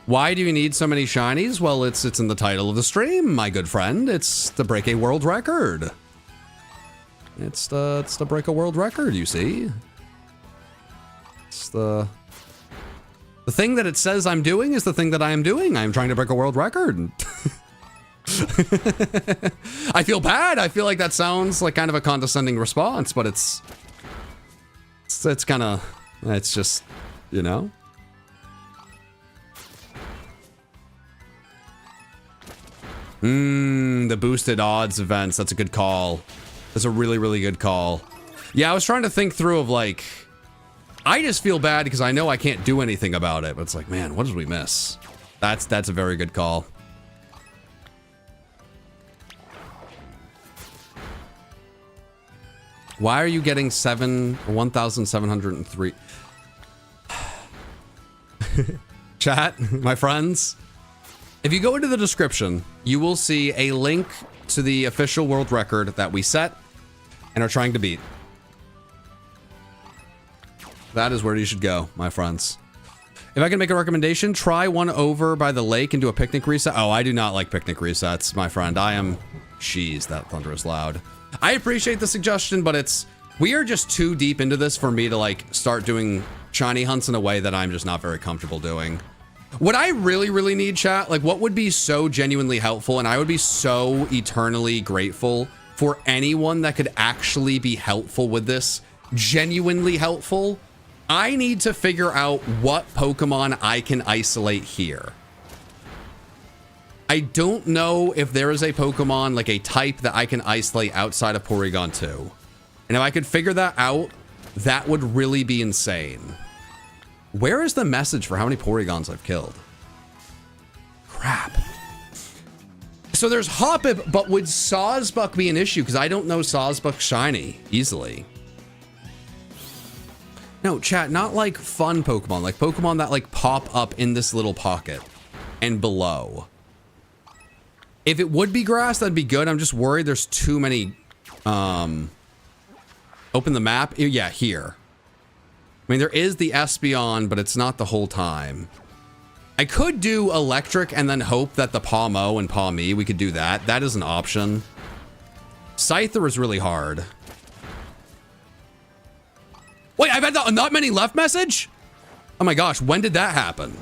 Why do you need so many shinies? Well, it's in the title of the stream, my good friend. It's to break a world record. It's to break a world record, you see. It's the thing that it says I'm doing is the thing that I am doing. I'm trying to break a world record. I feel bad. I feel like that sounds like kind of a condescending response, but it's kind of, it's just, you know. The boosted odds events. That's a good call. That's a really, really good call. Yeah, I was trying to think through of like, I just feel bad because I know I can't do anything about it, but it's like, man, what did we miss? That's a very good call. Why are you getting 1,703? Chat, my friends, if you go into the description, you will see a link to the official world record that we set and are trying to beat. That is where you should go, my friends. If I can make a recommendation, try one over by the lake and do a picnic reset. Oh, I do not like picnic resets, my friend. Jeez, that thunder is loud. I appreciate the suggestion, but we are just too deep into this for me to like start doing shiny hunts in a way that I'm just not very comfortable doing. What I really need, chat, like what would be so genuinely helpful, and I would be so eternally grateful for anyone that could actually be helpful with this, genuinely helpful. I need to figure out what Pokemon I can isolate here. I don't know if there is a Pokemon, like a type that I can isolate outside of Porygon 2. And if I could figure that out, that would really be insane. Where is the message for how many Porygons I've killed? Crap. So there's Hoppip, but would Sawsbuck be an issue? Because I don't know Sawsbuck shiny easily. No, chat, not like fun Pokemon, like Pokemon that like pop up in this little pocket and below. If it would be grass, that'd be good. I'm just worried there's too many. Open the map. Yeah, here. I mean, there is the Espeon, but it's not the whole time. I could do electric and then hope that the Pawmo and Pawmi, we could do that. That is an option. Scyther is really hard. Wait, I've had the not many left message? Oh my gosh, when did that happen?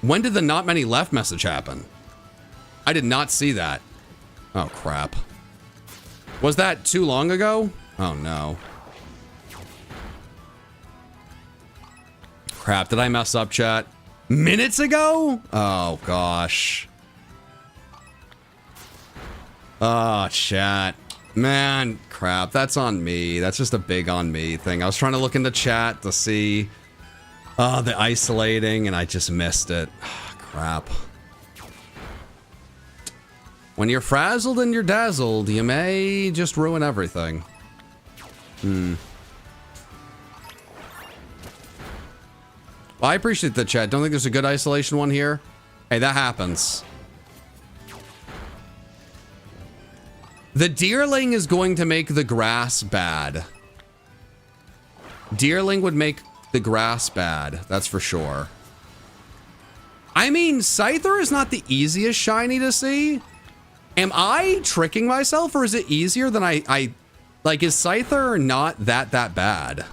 When did the not many left message happen? I did not see that. Oh crap. Was that too long ago? Oh no. Crap, did I mess up, chat? Minutes ago? Oh gosh. Oh, chat. Man, crap, that's on me. That's just a big on me thing. I was trying to look in the chat to see the isolating, and I just missed it. Crap. When you're frazzled and you're dazzled, you may just ruin everything. Well, I appreciate the chat. Don't think there's a good isolation one here. Hey, that happens. The Deerling is going to make the grass bad. Deerling would make the grass bad. That's for sure. I mean, Scyther is not the easiest shiny to see. Am I tricking myself, or is it easier than I like, is Scyther not that bad?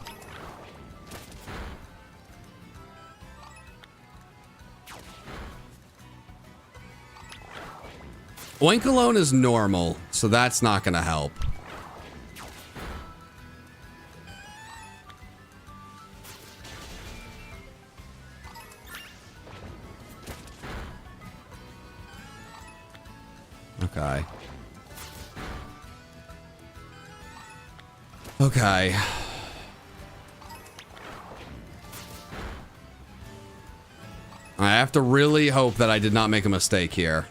Oinkologne is normal, so that's not gonna help. Okay. Okay. I have to really hope that I did not make a mistake here.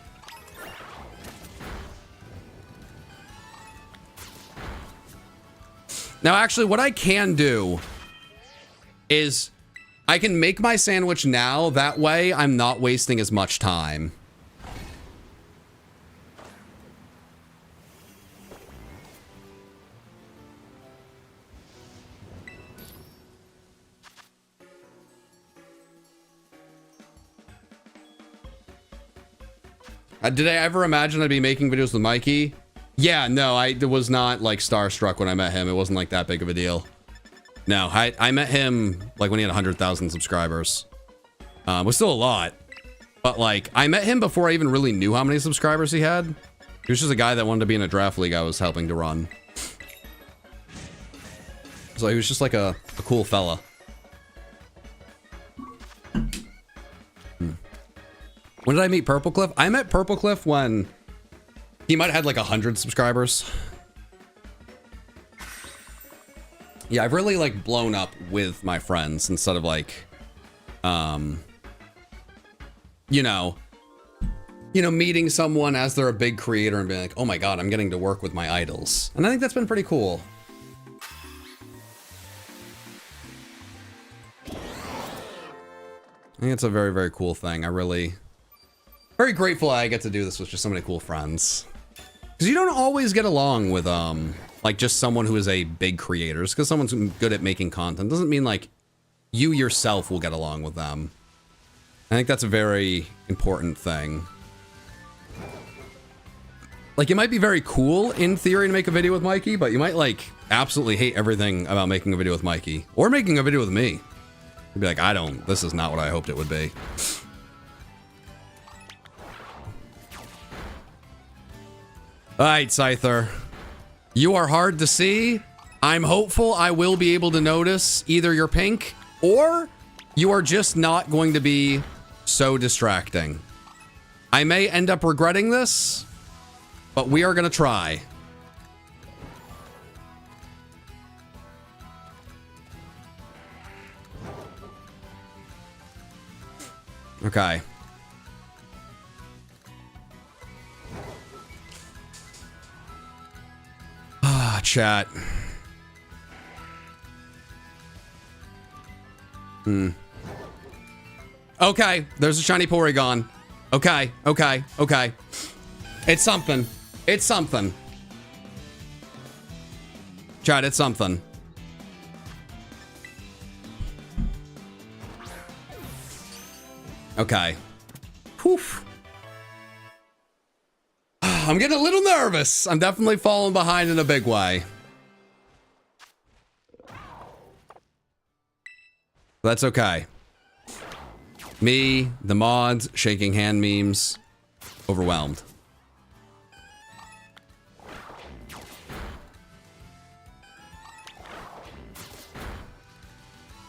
Now, actually, what I can do is I can make my sandwich now. That way, I'm not wasting as much time. Did I ever imagine I'd be making videos with Mikey? Yeah, no, I was not like starstruck when I met him. It wasn't like that big of a deal. No, I met him like when he had 100,000 subscribers. Was still a lot, but like I met him before I even really knew how many subscribers he had. He was just a guy that wanted to be in a draft league I was helping to run. So he was just like a cool fella. When did I meet Purple Cliff? I met Purple Cliff when he might have had like 100 subscribers. Yeah, I've really like blown up with my friends instead of like, you know, meeting someone as they're a big creator and being like, oh my God, I'm getting to work with my idols. And I think that's been pretty cool. I think it's a very, very cool thing. Very grateful I get to do this with just so many cool friends. Because you don't always get along with, like just someone who is a big creator. Just because someone's good at making content doesn't mean like you yourself will get along with them. I think that's a very important thing. Like it might be very cool in theory to make a video with Mikey, but you might like absolutely hate everything about making a video with Mikey or making a video with me. He'd be like, this is not what I hoped it would be. Alright, Scyther. You are hard to see. I'm hopeful I will be able to notice either you're pink or you are just not going to be so distracting. I may end up regretting this, but we are going to try. Okay. Ah, chat. Okay, there's a shiny Porygon. Okay. It's something. It's something. Chat, it's something. Okay. Whew. I'm getting a little nervous. I'm definitely falling behind in a big way. That's okay. Me, the mods, shaking hand memes, overwhelmed.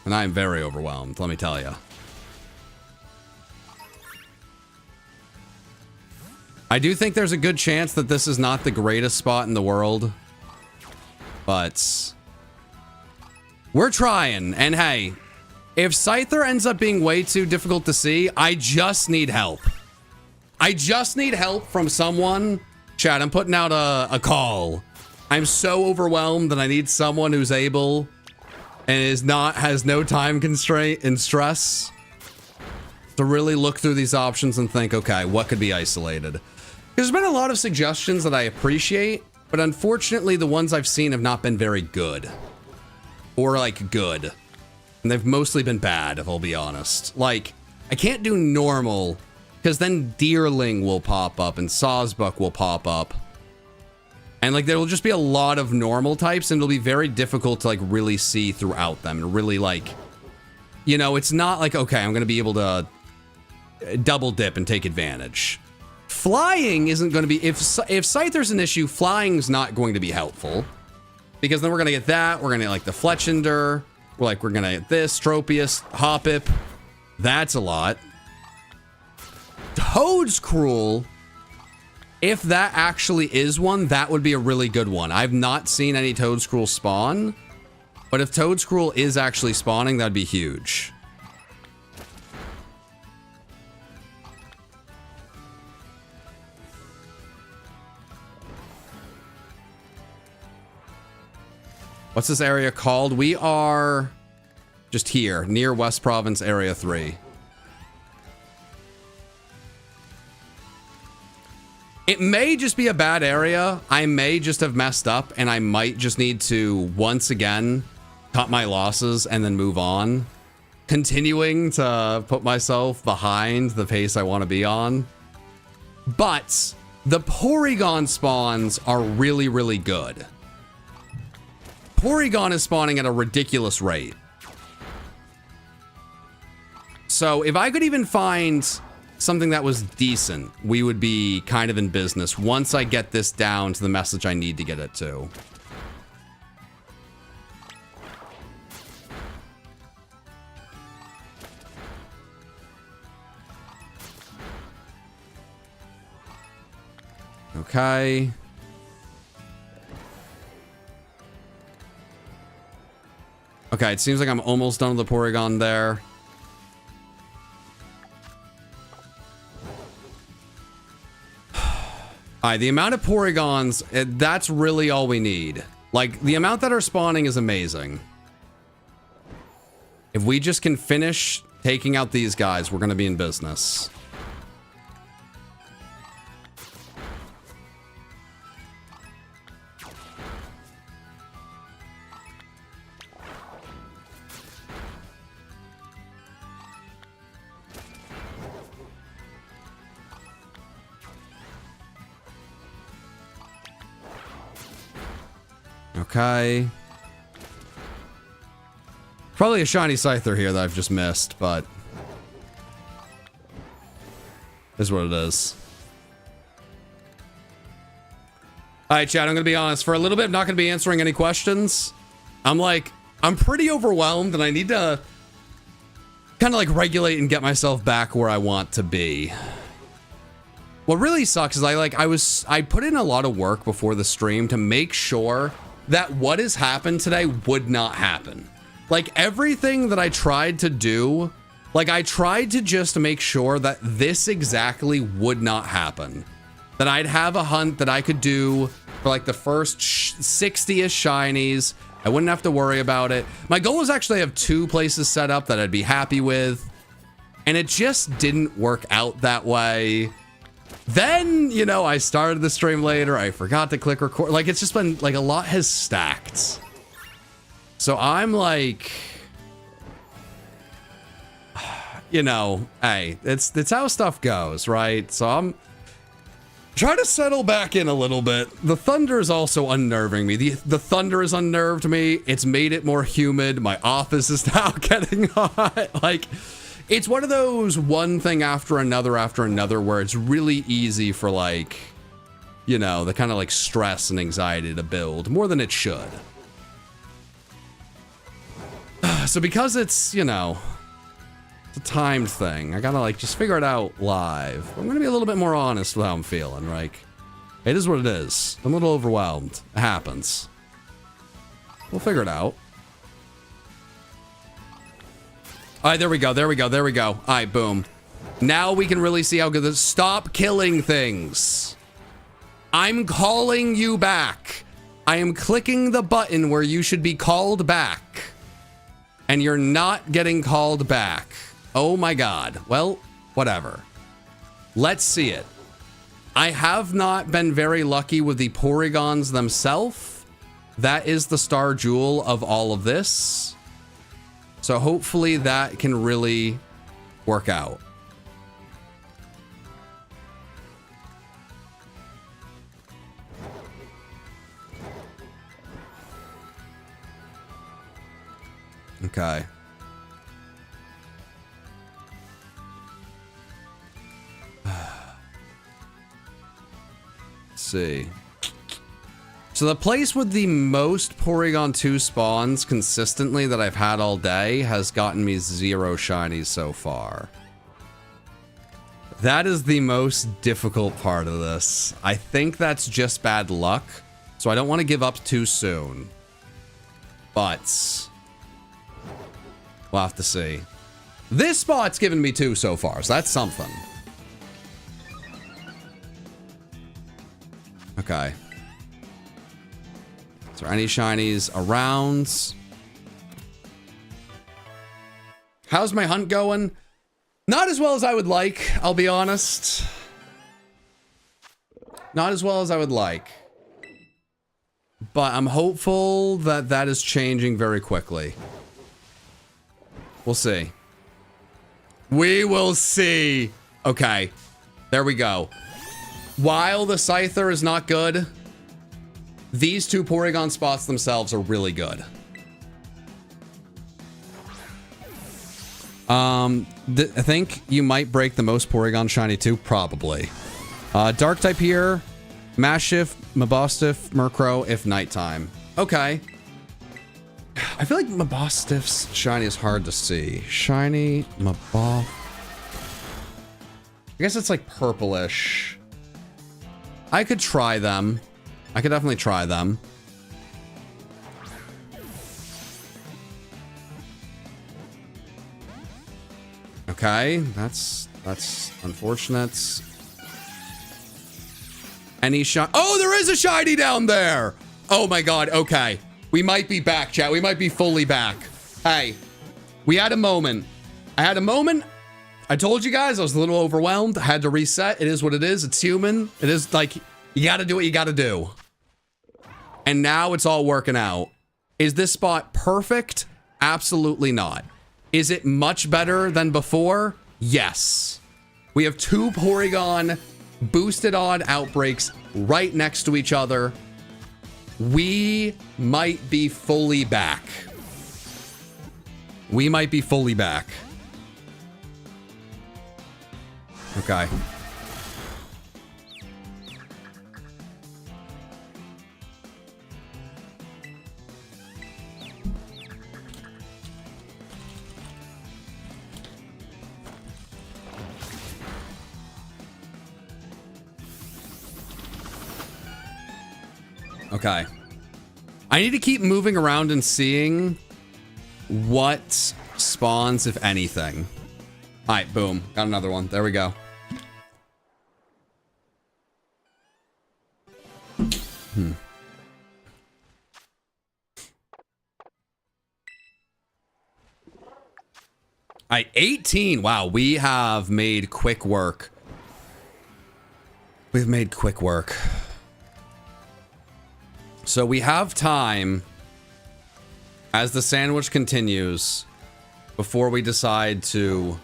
And I am very overwhelmed, let me tell you. I do think there's a good chance that this is not the greatest spot in the world. But we're trying. And hey, if Scyther ends up being way too difficult to see, I just need help. I just need help from someone. Chat, I'm putting out a call. I'm so overwhelmed that I need someone who's able and has no time constraint and stress to really look through these options and think, okay, what could be isolated? There's been a lot of suggestions that I appreciate, but unfortunately the ones I've seen have not been very good. Or like good. And they've mostly been bad, if I'll be honest. Like, I can't do normal, because then Deerling will pop up and Sawsbuck will pop up. And like, there will just be a lot of normal types, and it'll be very difficult to like really see throughout them. And really like, you know, it's not like, okay, I'm going to be able to double dip and take advantage. Flying isn't going to be, if Scyther's an issue, flying's not going to be helpful. Because then we're going to get that, we're going to get like the Fletchender, we're going to get this, Tropius, Hoppip. That's a lot. Toadscruel, if that actually is one, that would be a really good one. I've not seen any Toadscruel spawn, but if Toadscruel is actually spawning, that'd be huge. What's this area called? We are just here, near West Province Area 3. It may just be a bad area. I may just have messed up, and I might just need to, once again, cut my losses and then move on. Continuing to put myself behind the pace I want to be on. But the Porygon spawns are really, really good. Porygon is spawning at a ridiculous rate. So if I could even find something that was decent, we would be kind of in business once I get this down to the message I need to get it to. Okay. Okay, it seems like I'm almost done with the Porygon there. Alright, the amount of Porygons, that's really all we need. Like, the amount that are spawning is amazing. If we just can finish taking out these guys, we're going to be in business. Okay. Probably a shiny Scyther here that I've just missed, but is what it is. All right, chat, I'm going to be honest. For a little bit, I'm not going to be answering any questions. I'm pretty overwhelmed, and I need to kind of like regulate and get myself back where I want to be. What really sucks is I put in a lot of work before the stream to make sure that what has happened today would not happen. Like everything that I tried to do, like I tried to just make sure that this exactly would not happen. That I'd have a hunt that I could do for like the first 60-ish shinies. I wouldn't have to worry about it. My goal was actually to have 2 places set up that I'd be happy with. And it just didn't work out that way. Then, you know, I started the stream later. I forgot to click record. Like, it's just been, like, a lot has stacked. So I'm like, you know, hey, it's how stuff goes, right? So I'm trying to settle back in a little bit. The thunder is also unnerving me. The thunder has unnerved me. It's made it more humid. My office is now getting hot. Like, it's one of those one thing after another where it's really easy for, like, you know, the kind of like stress and anxiety to build more than it should. So because it's, you know, it's a timed thing, I gotta like just figure it out live. I'm gonna be a little bit more honest with how I'm feeling. Like, it is what it is. I'm a little overwhelmed. It happens. We'll figure it out. All right, there we go. All right, boom. Now we can really see how good this. Stop killing things. I'm calling you back. I am clicking the button where you should be called back. And you're not getting called back. Oh my God. Well, whatever. Let's see it. I have not been very lucky with the Porygons themselves. That is the star jewel of all of this. So hopefully that can really work out. Okay. Let's see. So the place with the most Porygon 2 spawns consistently that I've had all day has gotten me 0 shinies so far. That is the most difficult part of this. I think that's just bad luck, so I don't want to give up too soon. But we'll have to see. This spot's given me 2 so far, so that's something. Okay. Is there any shinies around? How's my hunt going? Not as well as I would like, I'll be honest. Not as well as I would like. But I'm hopeful that that is changing very quickly. We'll see. We will see. Okay. There we go. While the Scyther is not good, these 2 Porygon spots themselves are really good. I think you might break the most Porygon shiny too, probably. Dark type here, Mashift, Mabostiff, Murkrow if nighttime. Okay. I feel like Mabostiff's shiny is hard to see. Shiny Maboff. I guess it's like purplish. I could try them. I could definitely try them. Okay, that's unfortunate. Any shot? Oh, there is a shiny down there. Oh my God. Okay, we might be back, chat. We might be fully back. Hey, we had a moment. I had a moment. I told you guys I was a little overwhelmed. I had to reset. It is what it is. It's human. It is like, you got to do what you got to do. And now it's all working out. Is this spot perfect? Absolutely not. Is it much better than before? Yes. We have 2 Porygon boosted on outbreaks right next to each other. We might be fully back. We might be fully back. Okay. Okay. I need to keep moving around and seeing what spawns, if anything. All right, boom. Got another one. There we go. All right, 18. Wow, we have made quick work. We've made quick work. So we have time as the sandwich continues before we decide to,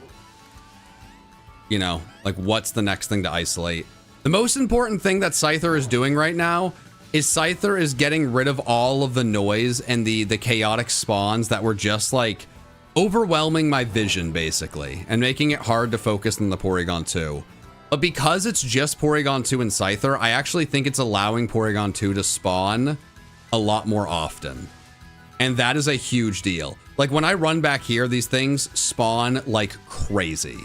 you know, like what's the next thing to isolate. The most important thing that Scyther is doing right now is Scyther is getting rid of all of the noise and the chaotic spawns that were just like overwhelming my vision basically and making it hard to focus on the Porygon 2. But because it's just Porygon 2 and Scyther, I actually think it's allowing Porygon 2 to spawn a lot more often. And that is a huge deal. Like when I run back here, these things spawn like crazy.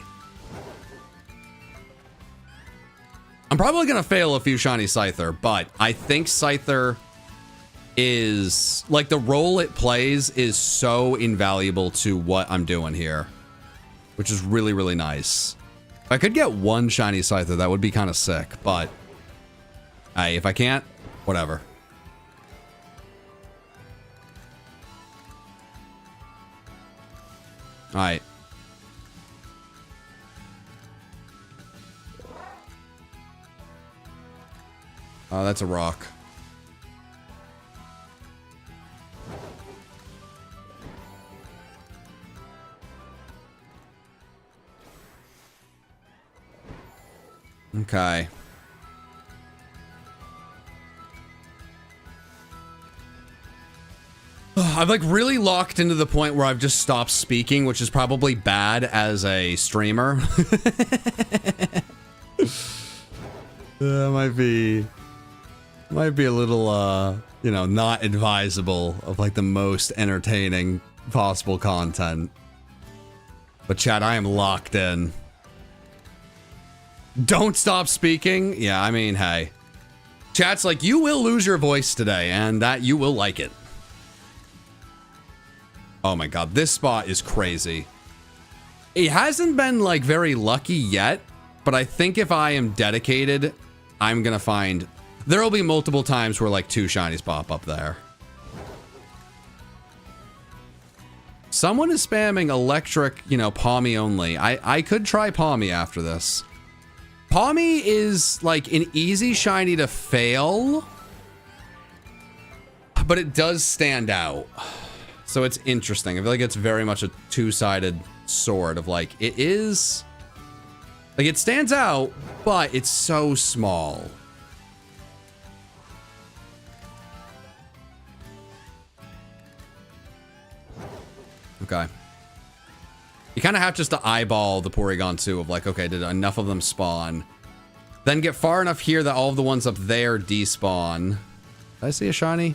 I'm probably going to fail a few shiny Scyther, but I think Scyther is like the role it plays is so invaluable to what I'm doing here, which is really, really nice. If I could get one shiny Scyther, that would be kind of sick, but hey, if I can't, whatever. All right. Oh, that's a rock. Okay. I've like really locked into the point where I've just stopped speaking, which is probably bad as a streamer. Might be a little, you know, not advisable of like the most entertaining possible content. But chat, I am locked in. Don't stop speaking. Yeah, I mean, hey. Chat's like, you will lose your voice today, and that you will like it. Oh my god, this spot is crazy. It hasn't been, like, very lucky yet, but I think if I am dedicated, I'm gonna find... There will be multiple times where, like, 2 shinies pop up there. Someone is spamming electric, you know, Palmy only. I could try Palmy after this. Palmy is, like, an easy shiny to fail, but it does stand out. So it's interesting. I feel like it's very much a two-sided sword of, like, it is... Like, it stands out, but it's so small. Okay. You kind of have just to eyeball the Porygon 2 of like, okay, did enough of them spawn? Then get far enough here that all of the ones up there despawn. Did I see a shiny?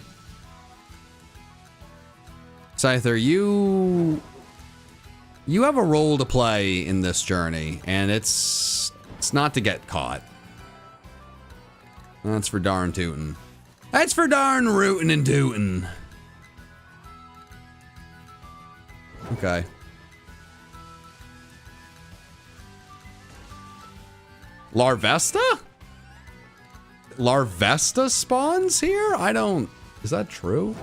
Scyther, you have a role to play in this journey, and it's not to get caught. That's for darn tootin'. That's for darn rootin' and tootin'. Okay. Larvesta? Larvesta spawns here? I don't... Is that true?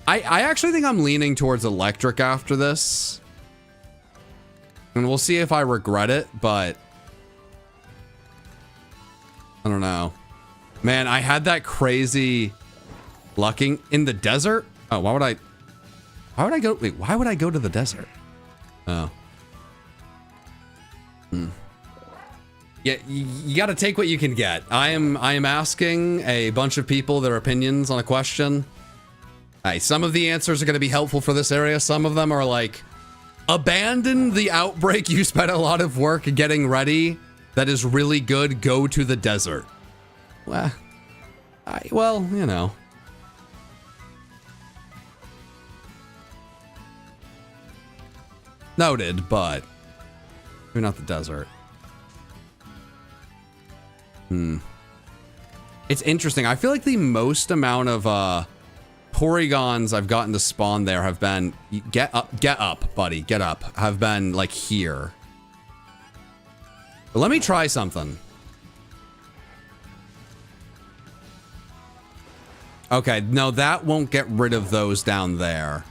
I actually think I'm leaning towards electric after this. And we'll see if I regret it, but... I don't know. Man, I had that crazy lucking in the desert. Oh, why would I go? Wait, why would I go to the desert? Oh. Yeah, you got to take what you can get. I am asking a bunch of people their opinions on a question. Hey, some of the answers are going to be helpful for this area. Some of them are like, abandon the outbreak you spent a lot of work getting ready. That is really good. Go to the desert. Well, you know. Noted, but maybe not the desert. It's interesting. I feel like the most amount of Porygons I've gotten to spawn there have been get up, buddy, get up. Have been like here. But let me try something. Okay, no, that won't get rid of those down there.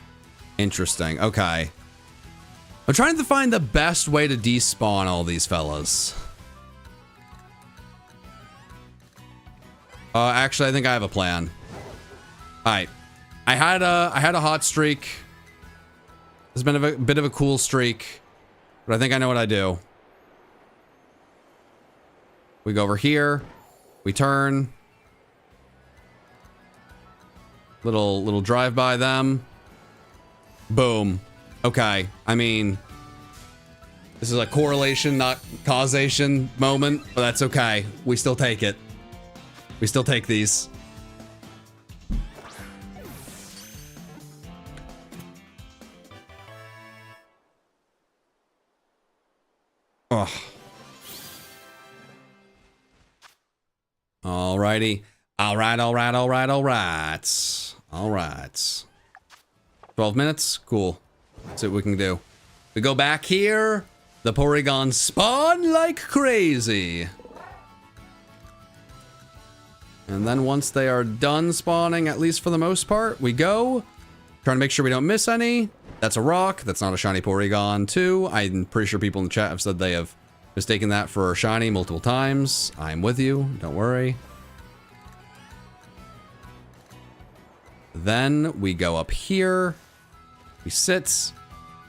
Interesting. Okay. I'm trying to find the best way to despawn all these fellas. Actually, I think I have a plan. All right. I had a hot streak. It's been a bit of a cool streak, but I think I know what I do. We go over here. We turn. Little drive by them. Boom. Okay. I mean, this is a correlation, not causation moment, but that's okay. We still take it. We still take these. Ugh. Alrighty. Alright. 12 minutes? Cool. Let's see what we can do. We go back here. The Porygons spawn like crazy. And then once they are done spawning, at least for the most part, we go. Trying to make sure we don't miss any. That's a rock. That's not a shiny Porygon 2. I'm pretty sure people in the chat have said they have mistaken that for a shiny multiple times. I'm with you. Don't worry. Then we go up here. We sit.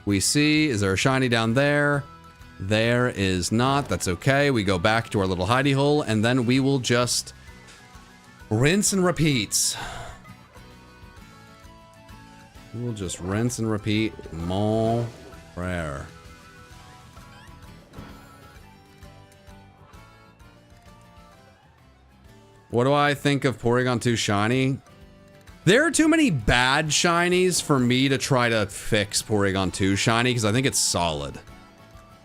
We see, is there a shiny down there? There is not. That's okay. We go back to our little hidey hole, and then we will just rinse and repeat. We'll just rinse and repeat. Mon frere. What do I think of Porygon 2 shiny? There are too many bad shinies for me to try to fix Porygon 2 shiny because I think it's solid.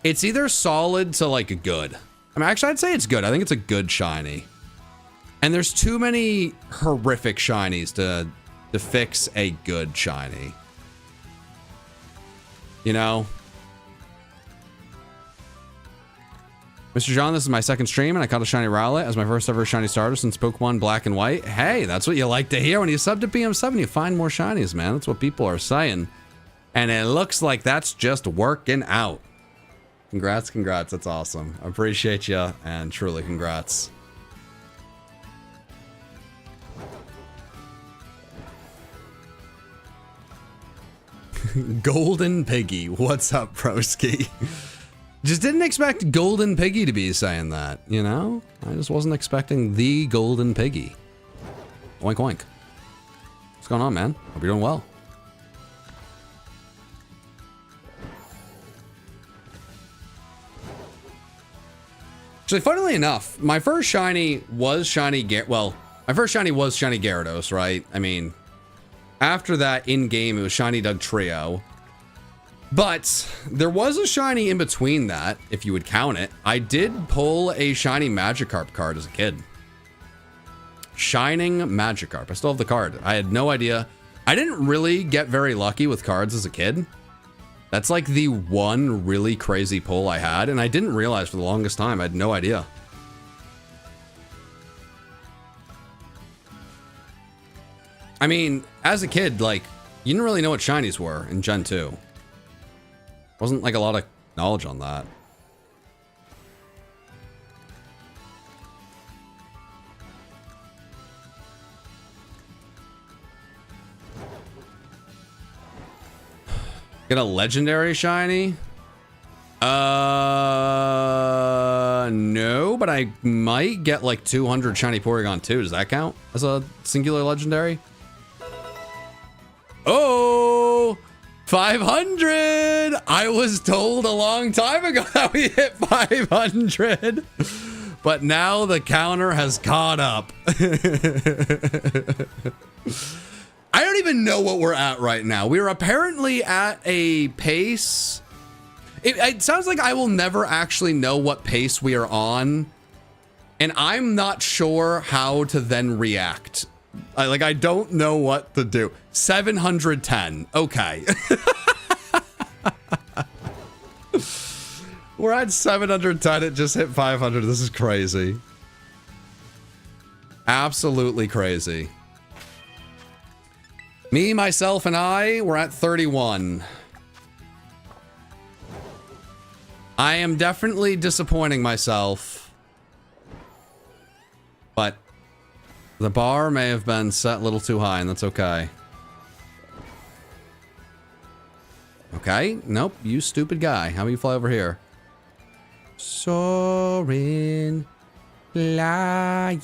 It's either solid to like good. I mean, actually, I'd say it's good. I think it's a good shiny. And there's too many horrific shinies to fix a good shiny. You know? Mr. John, this is my second stream, and I caught a shiny Rowlet as my first ever shiny starter since Pokemon Black and White. Hey, that's what you like to hear. When you sub to PM7, you find more shinies, man. That's what people are saying. And it looks like that's just working out. Congrats. That's awesome. I appreciate you, and truly congrats. Golden Piggy. What's up, broski? Just didn't expect Golden Piggy to be saying that, you know? I just wasn't expecting the Golden Piggy. Oink oink. What's going on, man? Hope you're doing well. Actually, funnily enough, my first shiny was shiny Gyarados, right? I mean, after that in-game, it was shiny Doug Trio. But there was a shiny in between that, if you would count it. I did pull a shiny Magikarp card as a kid. Shining Magikarp. I still have the card. I had no idea. I didn't really get very lucky with cards as a kid. That's like the one really crazy pull I had, and I didn't realize for the longest time. I had no idea. I mean, as a kid, like, you didn't really know what shinies were in Gen 2. Wasn't like a lot of knowledge on that. Get a legendary shiny? Nope. but I might get like 200 shiny Porygon too. Does that count as a singular legendary? Oh, 500. I was told a long time ago that we hit 500, but now the counter has caught up. I don't even know what we're at right now. We're apparently at a pace. It sounds like I will never actually know what pace we are on, and I'm not sure how to then react. I don't know what to do. 710. Okay. We're at 710. It just hit 500. This is crazy. Absolutely crazy. Me, myself, and I, we're at 31. I am definitely disappointing myself, but the bar may have been set a little too high, and that's okay. Okay, nope, you stupid guy. How about you fly over here? Soaring, flying.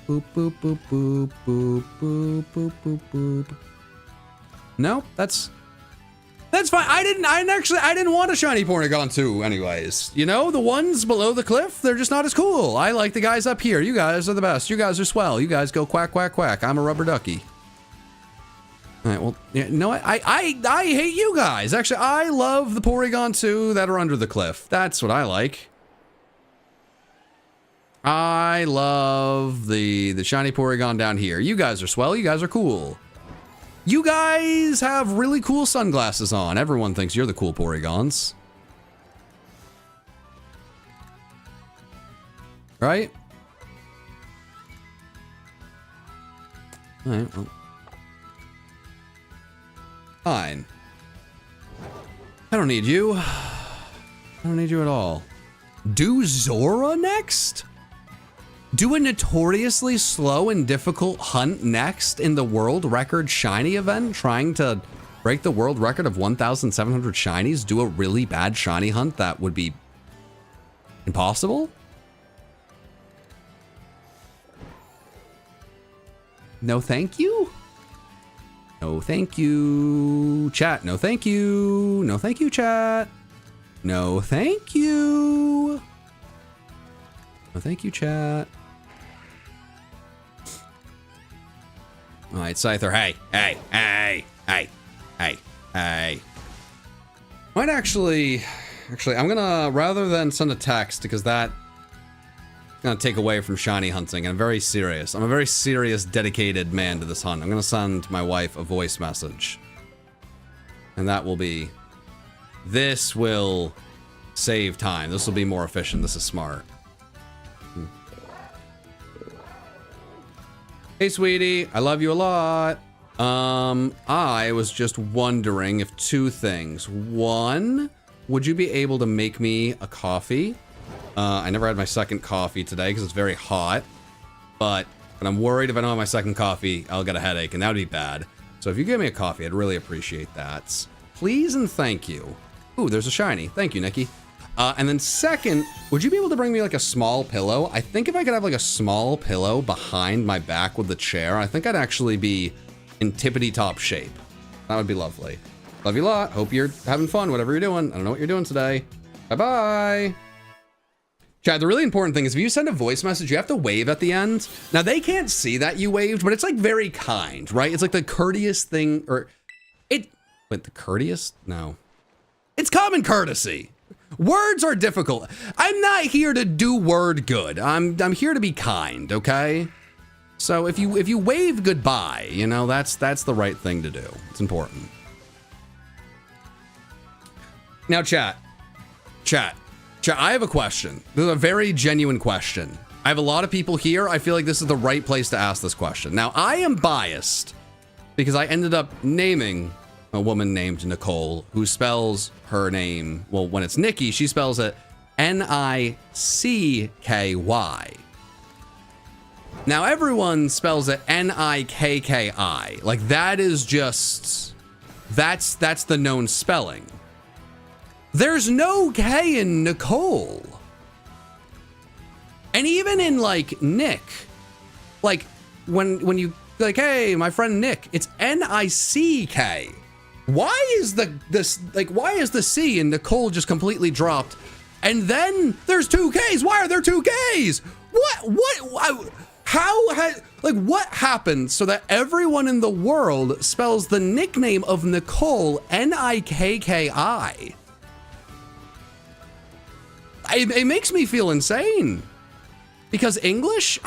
Boop, boop, boop, boop, boop, boop, boop, boop, boop. Nope, that's fine. I didn't want a shiny Porygon 2 anyways. You know, the ones below the cliff, they're just not as cool. I like the guys up here. You guys are the best. You guys are swell. You guys go quack, quack, quack. I'm a rubber ducky. All right, well, yeah, no, I hate you guys. Actually, I love the Porygon 2 that are under the cliff. That's what I like. I love the shiny Porygon down here. You guys are swell. You guys are cool. You guys have really cool sunglasses on. Everyone thinks you're the cool Porygons. Right? All right, well. Fine. I don't need you. I don't need you at all. Do Zora next? Do a notoriously slow and difficult hunt next in the world record shiny event, trying to break the world record of 1,700 shinies? Do a really bad shiny hunt that would be impossible? No thank you? No thank you. Chat, no thank you. No thank you, chat. No thank you. No thank you, chat. All right, Scyther, hey. Might actually, I'm gonna, rather than send a text, because that's gonna take away from shiny hunting, and I'm very serious. I'm a very serious, dedicated man to this hunt. I'm gonna send my wife a voice message. And that will be, this will save time. This will be more efficient. This is smart. Hey, sweetie, I love you a lot. I was just wondering if two things. One, would you be able to make me a coffee? I never had my second coffee today because it's very hot, but I'm worried if I don't have my second coffee, I'll get a headache, and that would be bad. So if you give me a coffee, I'd really appreciate that. Please and thank you. Ooh, there's a shiny. Thank you, Nikki. And then second, would you be able to bring me like a small pillow? I think if I could have like a small pillow behind my back with the chair, I think I'd actually be in tippity top shape. That would be lovely. Love you a lot. Hope you're having fun, whatever you're doing. I don't know what you're doing today. Bye-bye. Chad, the really important thing is if you send a voice message, you have to wave at the end. Now, they can't see that you waved, but it's like very kind, right? It's like the courteous thing, or wait, the courteous? No. It's common courtesy. Words are difficult. I'm not here to do word good. I'm here to be kind, okay? So if you wave goodbye, you know, that's the right thing to do. It's important. Now, chat, I have a question. This is a very genuine question. I have a lot of people here. I feel like this is the right place to ask this question. Now, I am biased because I ended up naming a woman named Nicole, who spells her name, well, when it's Nikki, she spells it N-I-C-K-Y. Now, everyone spells it N-I-K-K-I. Like, that is just, that's the known spelling. There's no K in Nicole. And even in like Nick, like when you like, hey, my friend Nick, it's Nick. Why is why is the C in Nicole just completely dropped? And then there's 2 Ks. Why are there 2 Ks? What happened so that everyone in the world spells the nickname of Nicole Nikki? It makes me feel insane. Because English,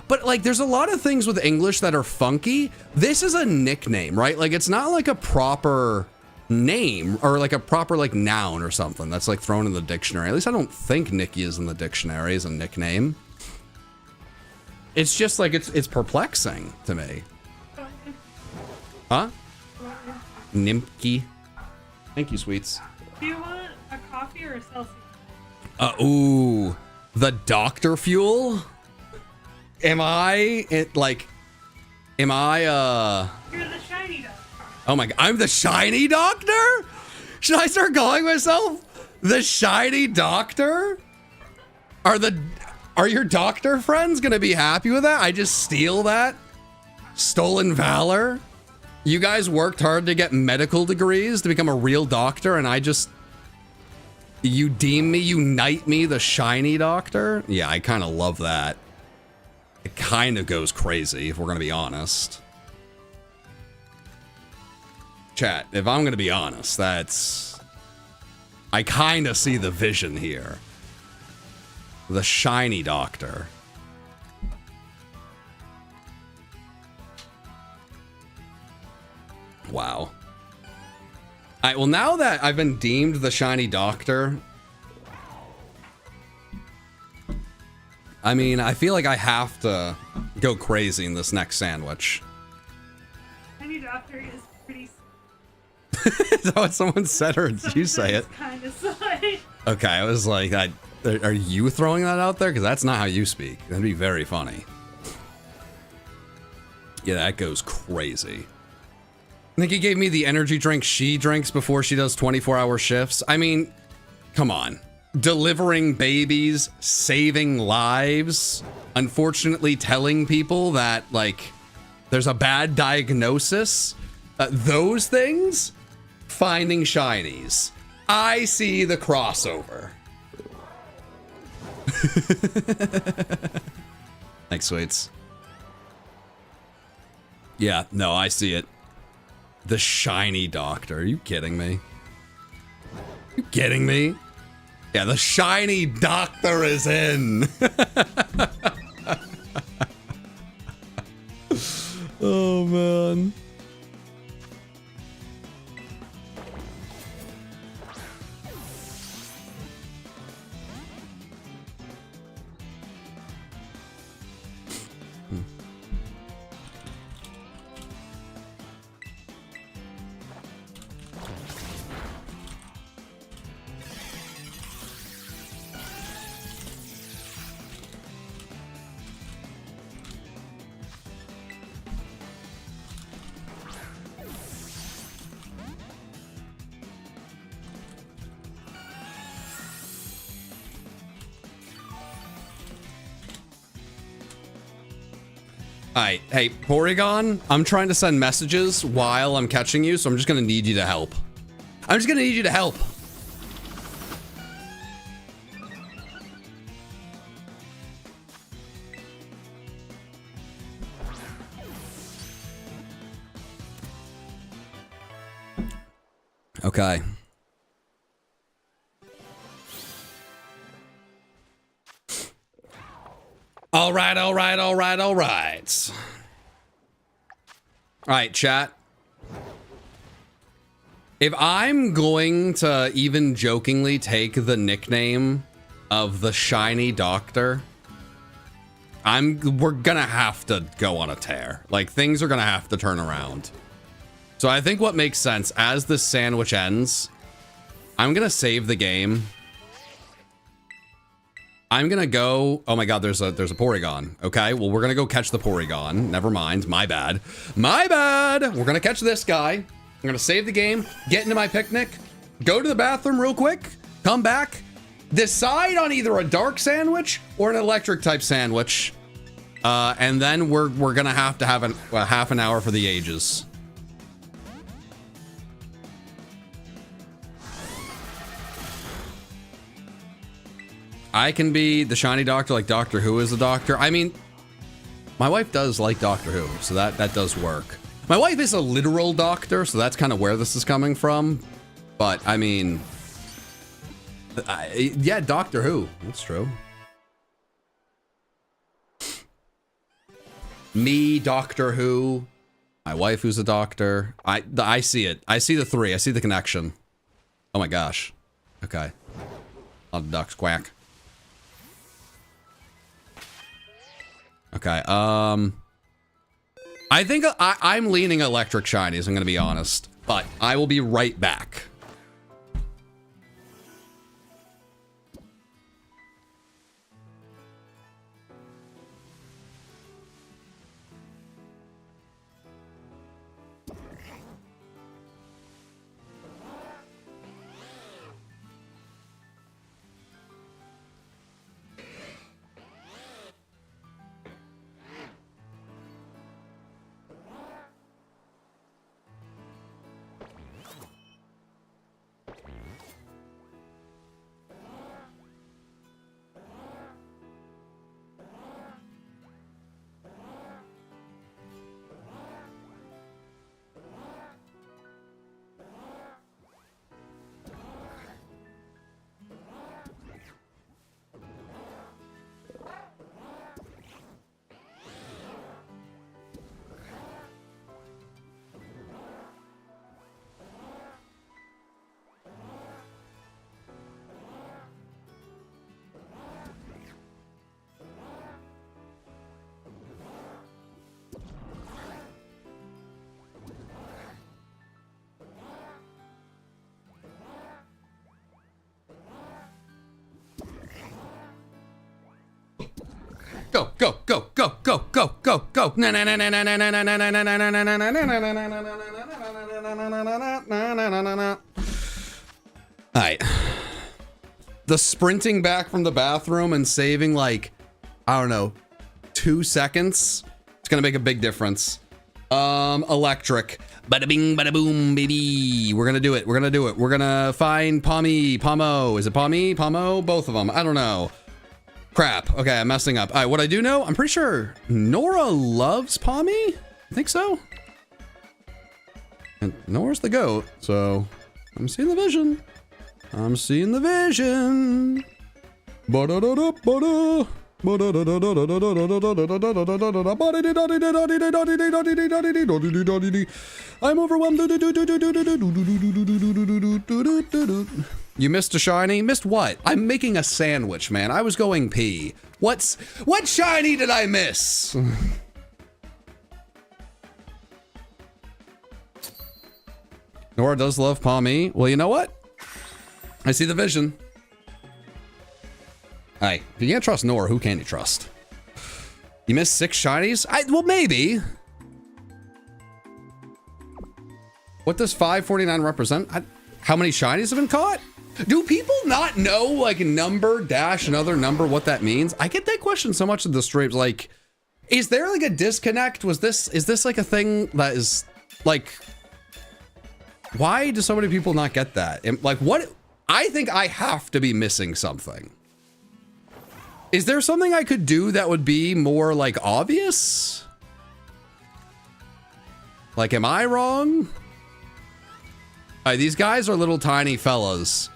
but like there's a lot of things with English that are funky. This is a nickname, right? Like it's not like a proper name or like a proper like noun or something that's like thrown in the dictionary. At least I don't think Nikki is in the dictionary as a nickname. It's just like it's perplexing to me. Huh? Nimki. Thank you, sweets. Do you want a coffee or a Celsius? Ooh, the doctor fuel? Am I You're the shiny doctor. Oh my god, I'm the shiny doctor? Should I start calling myself the shiny doctor? Are your doctor friends gonna be happy with that? I just steal that? Stolen valor? You guys worked hard to get medical degrees to become a real doctor and you knight me the shiny doctor? Yeah, I kind of love that. It kind of goes crazy if we're gonna be honest. Chat, if I'm gonna be honest, I kind of see the vision here. The shiny doctor. Wow. All right, well, now that I've been deemed the shiny doctor, I mean, I feel like I have to go crazy in this next sandwich. Shiny doctor is pretty. Is that what someone said, or did you say it? Kind of slight. Okay, I was like, are you throwing that out there? Because that's not how you speak. That'd be very funny. Yeah, that goes crazy. Nikki gave me the energy drink she drinks before she does 24-hour shifts. I mean, come on. Delivering babies, saving lives, unfortunately telling people that, like, there's a bad diagnosis. Those things, finding shinies. I see the crossover. Thanks, sweets. Yeah, no, I see it. The shiny doctor. Are you kidding me? You kidding me? Yeah, the shiny doctor is in. Oh, man. Alright, hey, Porygon, I'm trying to send messages while I'm catching you, so I'm just gonna need you to help. I'm just gonna need you to help. Okay. All right. All right, chat. If I'm going to even jokingly take the nickname of the shiny doctor, we're gonna have to go on a tear. Like, things are gonna have to turn around. So I think what makes sense, as this sandwich ends, I'm gonna save the game. I'm gonna go. Oh my god, there's a Porygon. Okay, well, we're gonna go catch the Porygon. Never mind. My bad. My bad. We're gonna catch this guy. I'm gonna save the game, get into my picnic, go to the bathroom real quick, come back, decide on either a dark sandwich or an electric type sandwich. And then we're gonna have to have a half an hour for the ages. I can be the shiny doctor like Doctor Who is the doctor. I mean, my wife does like Doctor Who, so that does work. My wife is a literal doctor, so that's kind of where this is coming from. But, I mean, yeah, Doctor Who. That's true. Me, Doctor Who. My wife who's a doctor. I see it. I see the three. I see the connection. Oh my gosh. Okay. All the ducks quack. Okay, I think I'm leaning electric shinies, I'm gonna be honest. But I will be right back. Go, go, go, go, go, go, go, go. Alright. The sprinting back from the bathroom and saving like, I don't know, 2 seconds. It's gonna make a big difference. Electric. Bada bing, bada boom, baby. We're gonna do it. We're gonna do it. We're gonna find Pommy, Pommo. Is it Pommy, Pommo? Both of them. I don't know. Crap. Okay, I'm messing up. All right, what I do know, I'm pretty sure Nora loves Pommy. I think so. And Nora's the goat, so I'm seeing the vision. I'm seeing the vision. Ba-da-da-da-ba-da. I'm overwhelmed. You missed a shiny? Missed what? I'm making a sandwich, man. I was going pee. What shiny did I miss? Nora does love Pommy. Well, you know what? I see the vision. Hey, if you can't trust Nora, who can you trust? You missed 6 shinies? Well, maybe. What does 549 represent? How many shinies have been caught? Do people not know, like, number dash another number, what that means? I get that question so much in the streams. Like, is there, like, a disconnect? Is this, like, a thing that is, like... Why do so many people not get that? And, like, what... I think I have to be missing something. Is there something I could do that would be more, like, obvious? Like, am I wrong? Alright, these guys are little tiny fellas.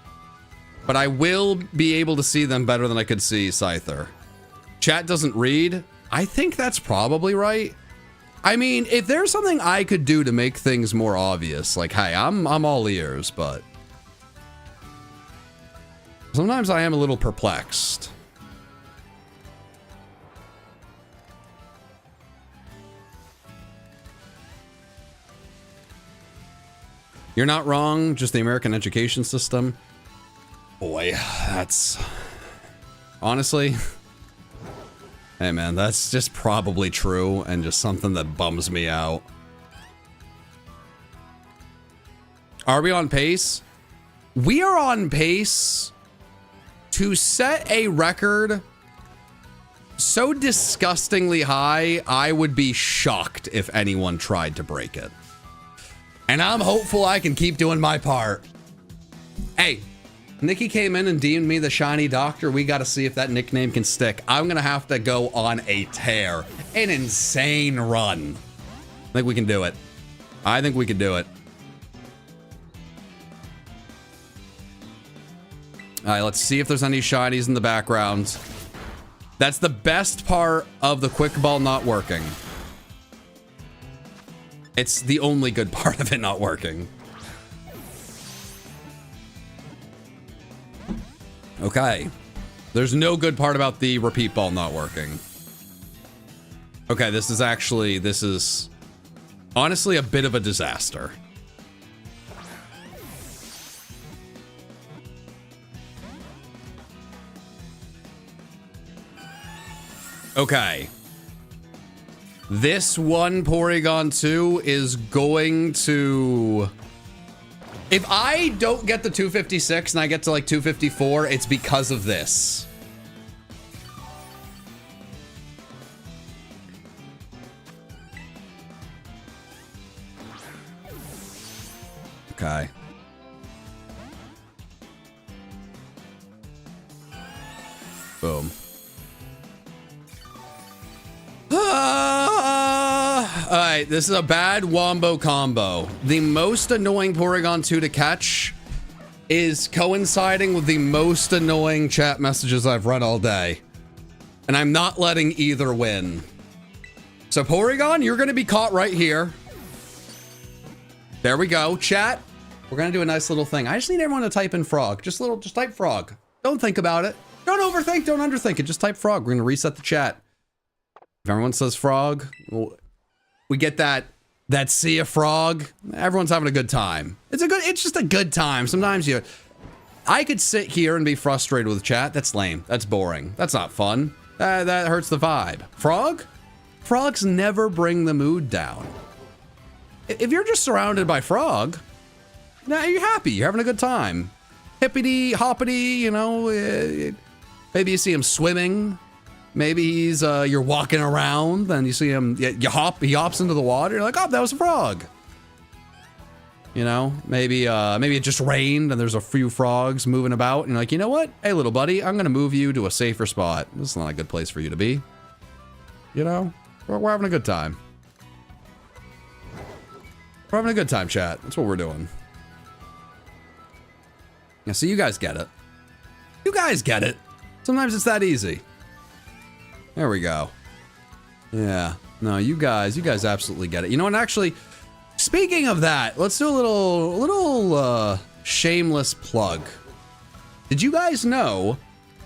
But I will be able to see them better than I could see Scyther. Chat doesn't read. I think that's probably right. I mean, if there's something I could do to make things more obvious, like, hey, I'm all ears, but... Sometimes I am a little perplexed. You're not wrong, just the American education system. Boy, that's... Honestly... Hey man, that's just probably true and just something that bums me out. Are we on pace? We are on pace to set a record so disgustingly high, I would be shocked if anyone tried to break it. And I'm hopeful I can keep doing my part. Hey, Nikki came in and deemed me the shiny doctor. We got to see if that nickname can stick. I'm going to have to go on a tear. An insane run. I think we can do it. I think we can do it. All right, let's see if there's any shinies in the background. That's the best part of the quick ball not working. It's the only good part of it not working. Okay. There's no good part about the repeat ball not working. Okay, this is honestly a bit of a disaster. Okay. This one Porygon 2 is going to... If I don't get the 256 and I get to like 254, it's because of this. Okay. Boom. Alright, this is a bad wombo combo. The most annoying Porygon 2 to catch is coinciding with the most annoying chat messages I've read all day. And I'm not letting either win. So Porygon, you're going to be caught right here. There we go. Chat, we're going to do a nice little thing. I just need everyone to type in frog. Just type frog. Don't think about it. Don't overthink, don't underthink it. Just type frog. We're going to reset the chat. If everyone says frog, we get that sea of frog. Everyone's having a good time. It's just a good time. Sometimes I could sit here and be frustrated with chat. That's lame. That's boring. That's not fun. That hurts the vibe. Frog? Frogs never bring the mood down. If you're just surrounded by frog, now you're happy. You're having a good time. Hippity hoppity, you know. Maybe you see him swimming. Maybe he's you're walking around and you see him. He hops into the water. You're like, oh, that was a frog. You know, maybe it just rained and there's a few frogs moving about. And you're like, you know what? Hey, little buddy, I'm gonna move you to a safer spot. This is not a good place for you to be. You know, we're having a good time. We're having a good time, chat. That's what we're doing. Yeah, so you guys get it. You guys get it. Sometimes it's that easy. There we go. Yeah. No, you guys absolutely get it. You know what? Actually, speaking of that, let's do a little shameless plug. Did you guys know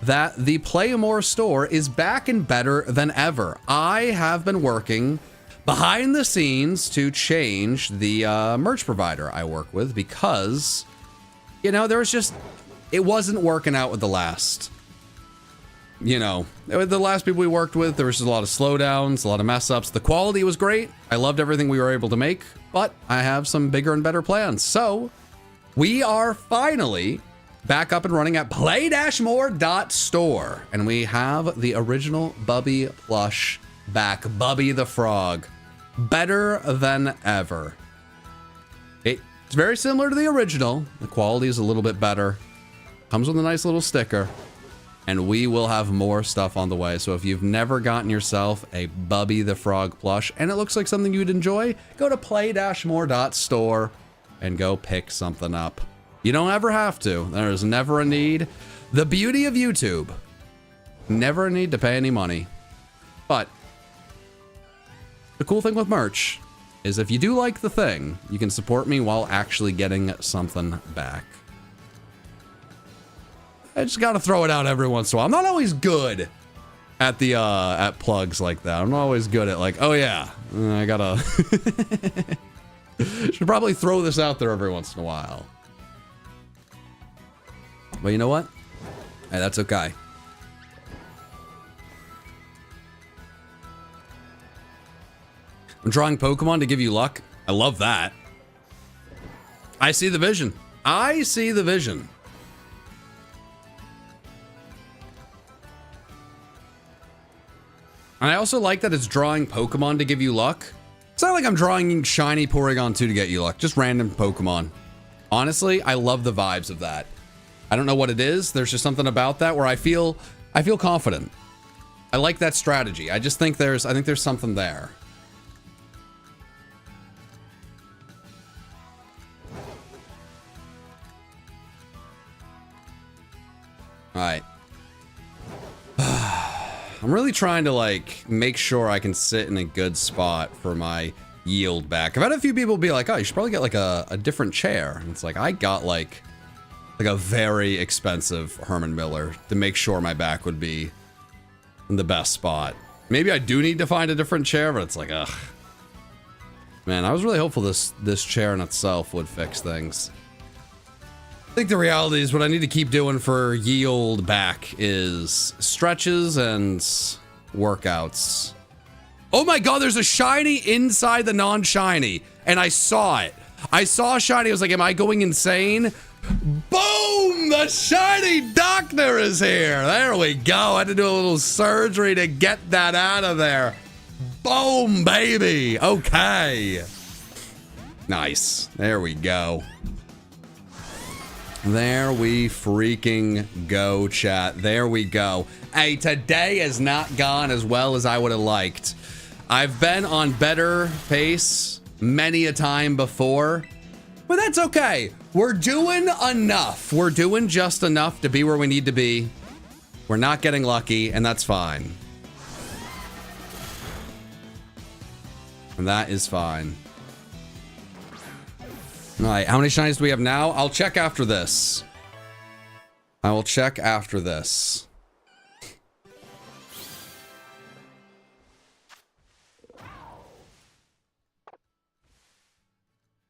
that the Play More store is back and better than ever? I have been working behind the scenes to change the merch provider I work with because, you know, it wasn't working out with the last. You know, the last people we worked with, there was just a lot of slowdowns, a lot of mess ups. The quality was great. I loved everything we were able to make, but I have some bigger and better plans. So we are finally back up and running at play-more.store. And we have the original Bubby plush back. Bubby the Frog. Better than ever. It's very similar to the original. The quality is a little bit better. Comes with a nice little sticker. And we will have more stuff on the way. So if you've never gotten yourself a Bubby the Frog plush and it looks like something you'd enjoy, go to play-more.store and go pick something up. You don't ever have to. There's never a need. The beauty of YouTube, never a need to pay any money. But the cool thing with merch is if you do like the thing, you can support me while actually getting something back. I just gotta throw it out every once in a while. I'm not always good at the at plugs like that. I'm not always good at like, oh yeah, I gotta should probably throw this out there every once in a while. But you know what? Hey, that's okay. I'm drawing Pokemon to give you luck. I love that. I see the vision. I see the vision. And I also like that it's drawing Pokemon to give you luck. It's not like I'm drawing shiny Porygon 2 to get you luck, just random Pokemon. Honestly, I love the vibes of that. I don't know what it is. There's just something about that where I feel confident. I like that strategy. I just think there's something there. All right. I'm really trying to like make sure I can sit in a good spot for my yield back. I've had a few people be like, oh, you should probably get like a different chair. And it's like, I got like a very expensive Herman Miller to make sure my back would be in the best spot. Maybe I do need to find a different chair, but it's like, ugh. Man, I was really hopeful this chair in itself would fix things. I think the reality is what I need to keep doing for yield back is stretches and workouts. Oh my god, there's a shiny inside the non-shiny, and I saw it. I saw a shiny, I was like, am I going insane? Boom! The shiny doctor is here! There we go. I had to do a little surgery to get that out of there. Boom, baby! Okay. Nice. There we go. There we freaking go, chat. There we go. Hey, today has not gone as well as I would have liked. I've been on better pace many a time before, but that's okay. We're doing enough. We're doing just enough to be where we need to be. We're not getting lucky, and that's fine. And that is fine. All right, how many shinies do we have now? I'll check after this. I will check after this.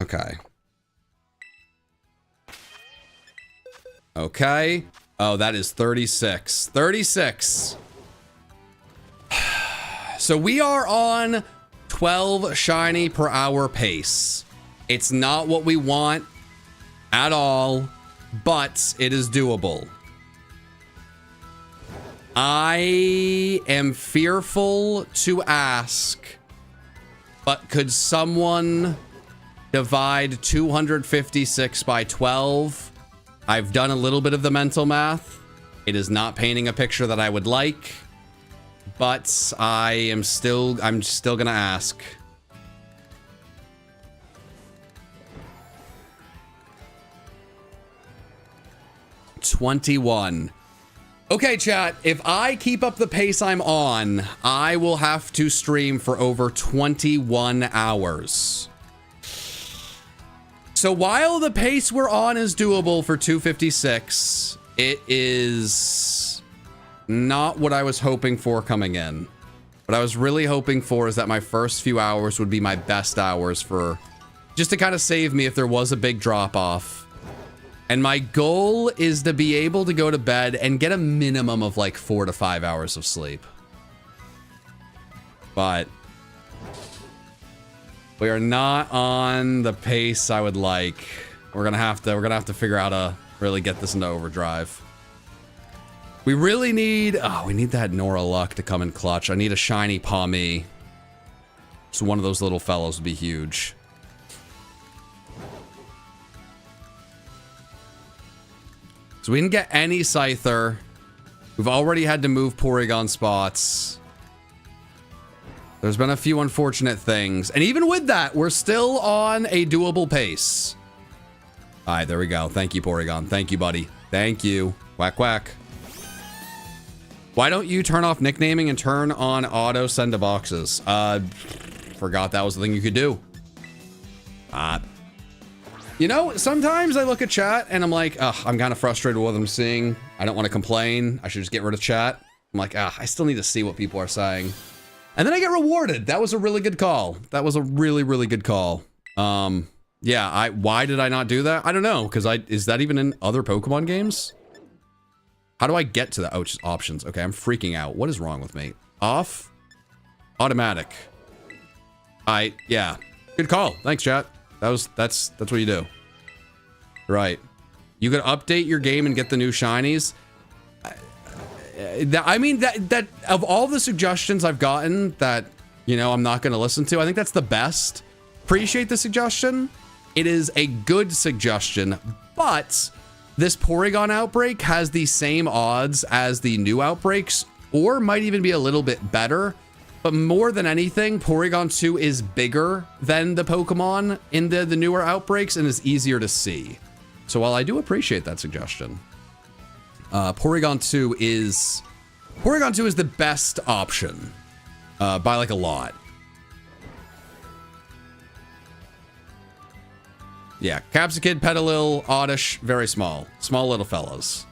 Okay. Okay. Oh, that is 36. 36. So we are on 12 shiny per hour pace. It's not what we want at all, but it is doable. I am fearful to ask, but could someone divide 256 by 12? I've done a little bit of the mental math. It is not painting a picture that I would like, but I'm still gonna ask. $21. Okay, chat, if I keep up the pace I'm on, I will have to stream for over 21 hours. So while the pace we're on is doable for 256, it is not what I was hoping for coming in. What I was really hoping for is that my first few hours would be my best hours for just to kind of save me if there was a big drop off. And my goal is to be able to go to bed and get a minimum of like 4 to 5 hours of sleep. But we are not on the pace I would like. We're gonna have to figure out how to really get this into overdrive. We really need, we need that Nora Luck to come in clutch. I need a shiny Palmy. So one of those little fellows would be huge. So we didn't get any Scyther. We've already had to move Porygon spots. There's been a few unfortunate things. And even with that, we're still on a doable pace. All right, there we go. Thank you, Porygon. Thank you, buddy. Thank you. Quack, quack. Why don't you turn off nicknaming and turn on auto send to boxes? Forgot that was the thing you could do. You know, sometimes I look at chat and I'm like, I'm kind of frustrated with what I'm seeing. I don't want to complain. I should just get rid of chat. I'm like, I still need to see what people are saying. And then I get rewarded. That was a really good call. That was a really, really good call. Yeah, why did I not do that? I don't know, because is that even in other Pokemon games? How do I get to that? Oh, it's just options. Okay, I'm freaking out. What is wrong with me? Off? Automatic. Yeah. Good call. Thanks, chat. That's what you do. Right. You could update your game and get the new shinies. I mean, that of all the suggestions I've gotten that, you know, I'm not going to listen to, I think that's the best. Appreciate the suggestion. It is a good suggestion, but this Porygon outbreak has the same odds as the new outbreaks, or might even be a little bit better. But more than anything, Porygon 2 is bigger than the Pokemon in the newer outbreaks and is easier to see. So while I do appreciate that suggestion, Porygon 2 is the best option by like a lot. Yeah, Capsicid, Petalil, Oddish, very small. Small little fellas.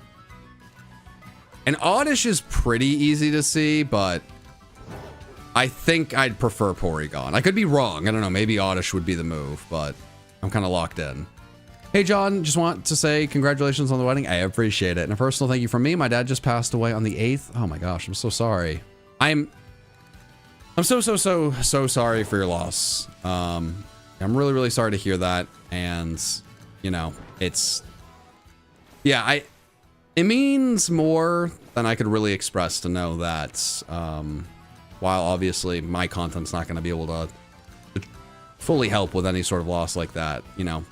And Oddish is pretty easy to see, but I think I'd prefer Porygon. I could be wrong. I don't know. Maybe Oddish would be the move, but I'm kind of locked in. Hey, John, just want to say congratulations on the wedding. I appreciate it. And a personal thank you from me. My dad just passed away on the 8th. Oh my gosh, I'm so sorry. I'm so sorry for your loss. I'm really, really sorry to hear that. And, you know, it's, yeah, it means more than I could really express to know that, while obviously my content's not going to be able to fully help with any sort of loss like that, you know,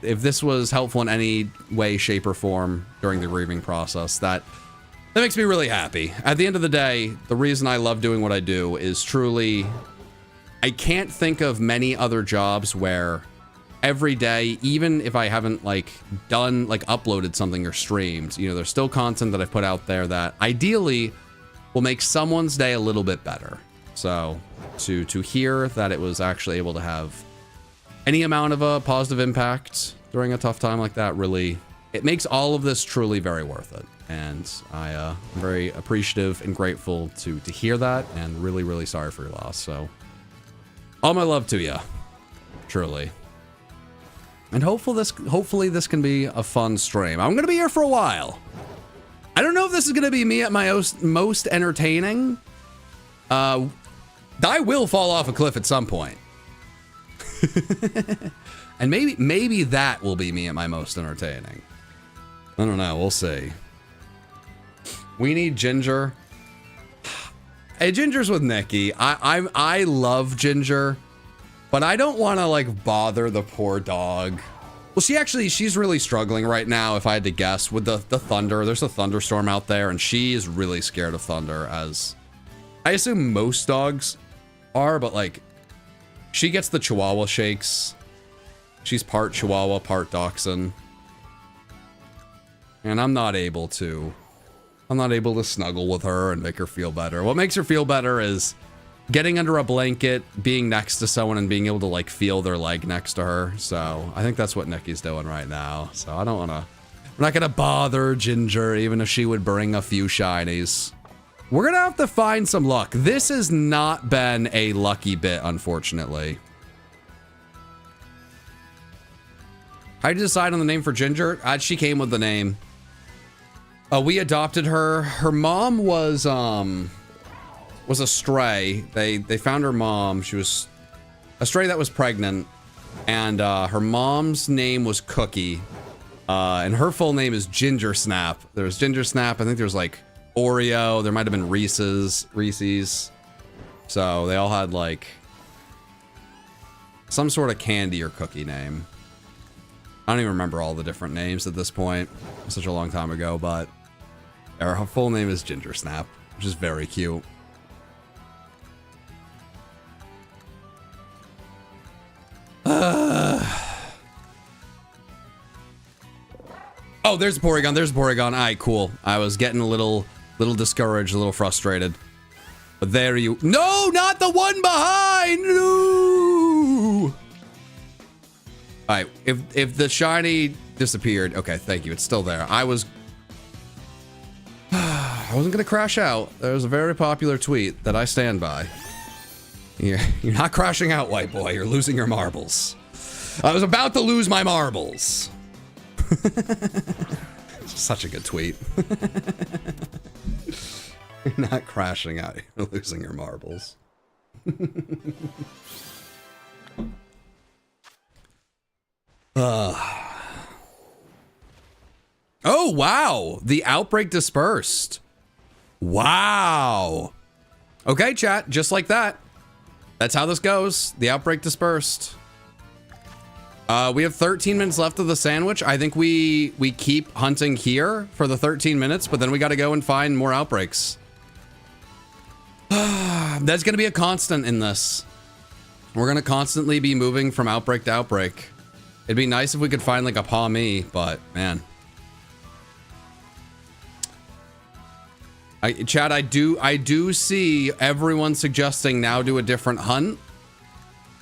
if this was helpful in any way, shape, or form during the grieving process, that makes me really happy. At the end of the day, the reason I love doing what I do is truly, I can't think of many other jobs where every day, even if I haven't like uploaded something or streamed, you know, there's still content that I've put out there that ideally will make someone's day a little bit better. So to hear that it was actually able to have any amount of a positive impact during a tough time like that, really, it makes all of this truly very worth it. And I'm very appreciative and grateful to hear that, and really, really sorry for your loss. So all my love to you, truly. And hopefully this can be a fun stream. I'm gonna be here for a while. I don't know if this is gonna be me at my most entertaining. I will fall off a cliff at some point. And maybe that will be me at my most entertaining. I don't know, we'll see. We need Ginger. Hey, Ginger's with Nikki. I love Ginger, but I don't want to like bother the poor dog. Well, she's really struggling right now, if I had to guess, with the thunder. There's a thunderstorm out there, and she is really scared of thunder, as I assume most dogs are, but like, she gets the Chihuahua shakes. She's part Chihuahua, part Dachshund. And I'm not able to snuggle with her and make her feel better. What makes her feel better is getting under a blanket, being next to someone, and being able to like feel their leg next to her. So I think that's what Nikki's doing right now. So I don't want to, we're not going to bother Ginger, even if she would bring a few shinies. We're going to have to find some luck. This has not been a lucky bit, unfortunately. How did you decide on the name for Ginger? She came with the name. We adopted her. Her mom was a stray. They found her mom. She was a stray that was pregnant, and her mom's name was Cookie, and her full name is Ginger Snap. There's Ginger Snap. I think there's like Oreo. There might have been Reese's. So they all had like some sort of candy or cookie name. I don't even remember all the different names at this point. It was such a long time ago, but her full name is Ginger Snap, which is very cute. Oh, there's a Porygon. There's a Porygon. All right, cool. I was getting a little discouraged, a little frustrated. But there you... No, not the one behind! No! All right, if the shiny disappeared... Okay, thank you. It's still there. I wasn't gonna crash out. There's a very popular tweet that I stand by. You're not crashing out, white boy. You're losing your marbles. I was about to lose my marbles. Such a good tweet. You're not crashing out. You're losing your marbles. Oh, wow. The outbreak dispersed. Wow. Okay, chat, just like that. That's how this goes. The outbreak dispersed. We have 13 minutes left of the sandwich. I think we keep hunting here for the 13 minutes, but then we got to go and find more outbreaks. That's going to be a constant in this. We're going to constantly be moving from outbreak to outbreak. It'd be nice if we could find like a Palmy, but man. Chad, I do see everyone suggesting now do a different hunt.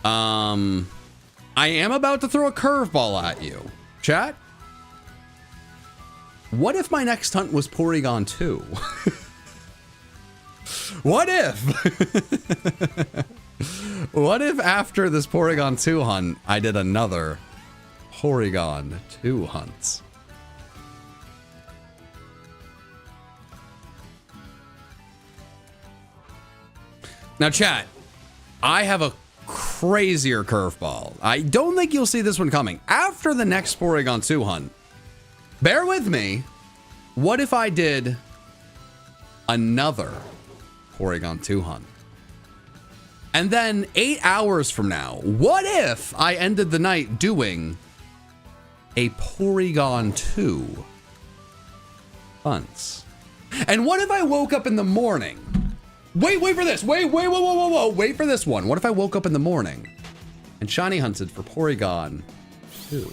I am about to throw a curveball at you. Chat? What if my next hunt was Porygon 2? What if? What if after this Porygon 2 hunt, I did another Porygon 2 hunt? Now, chat, I have a crazier curveball. I don't think you'll see this one coming. After the next Porygon 2 hunt, bear with me. What if I did another Porygon 2 hunt? And then 8 hours from now, what if I ended the night doing a Porygon 2 hunts? And what if I woke up in the morning? Wait for this. Whoa. Wait for this one. What if I woke up in the morning and shiny hunted for Porygon 2?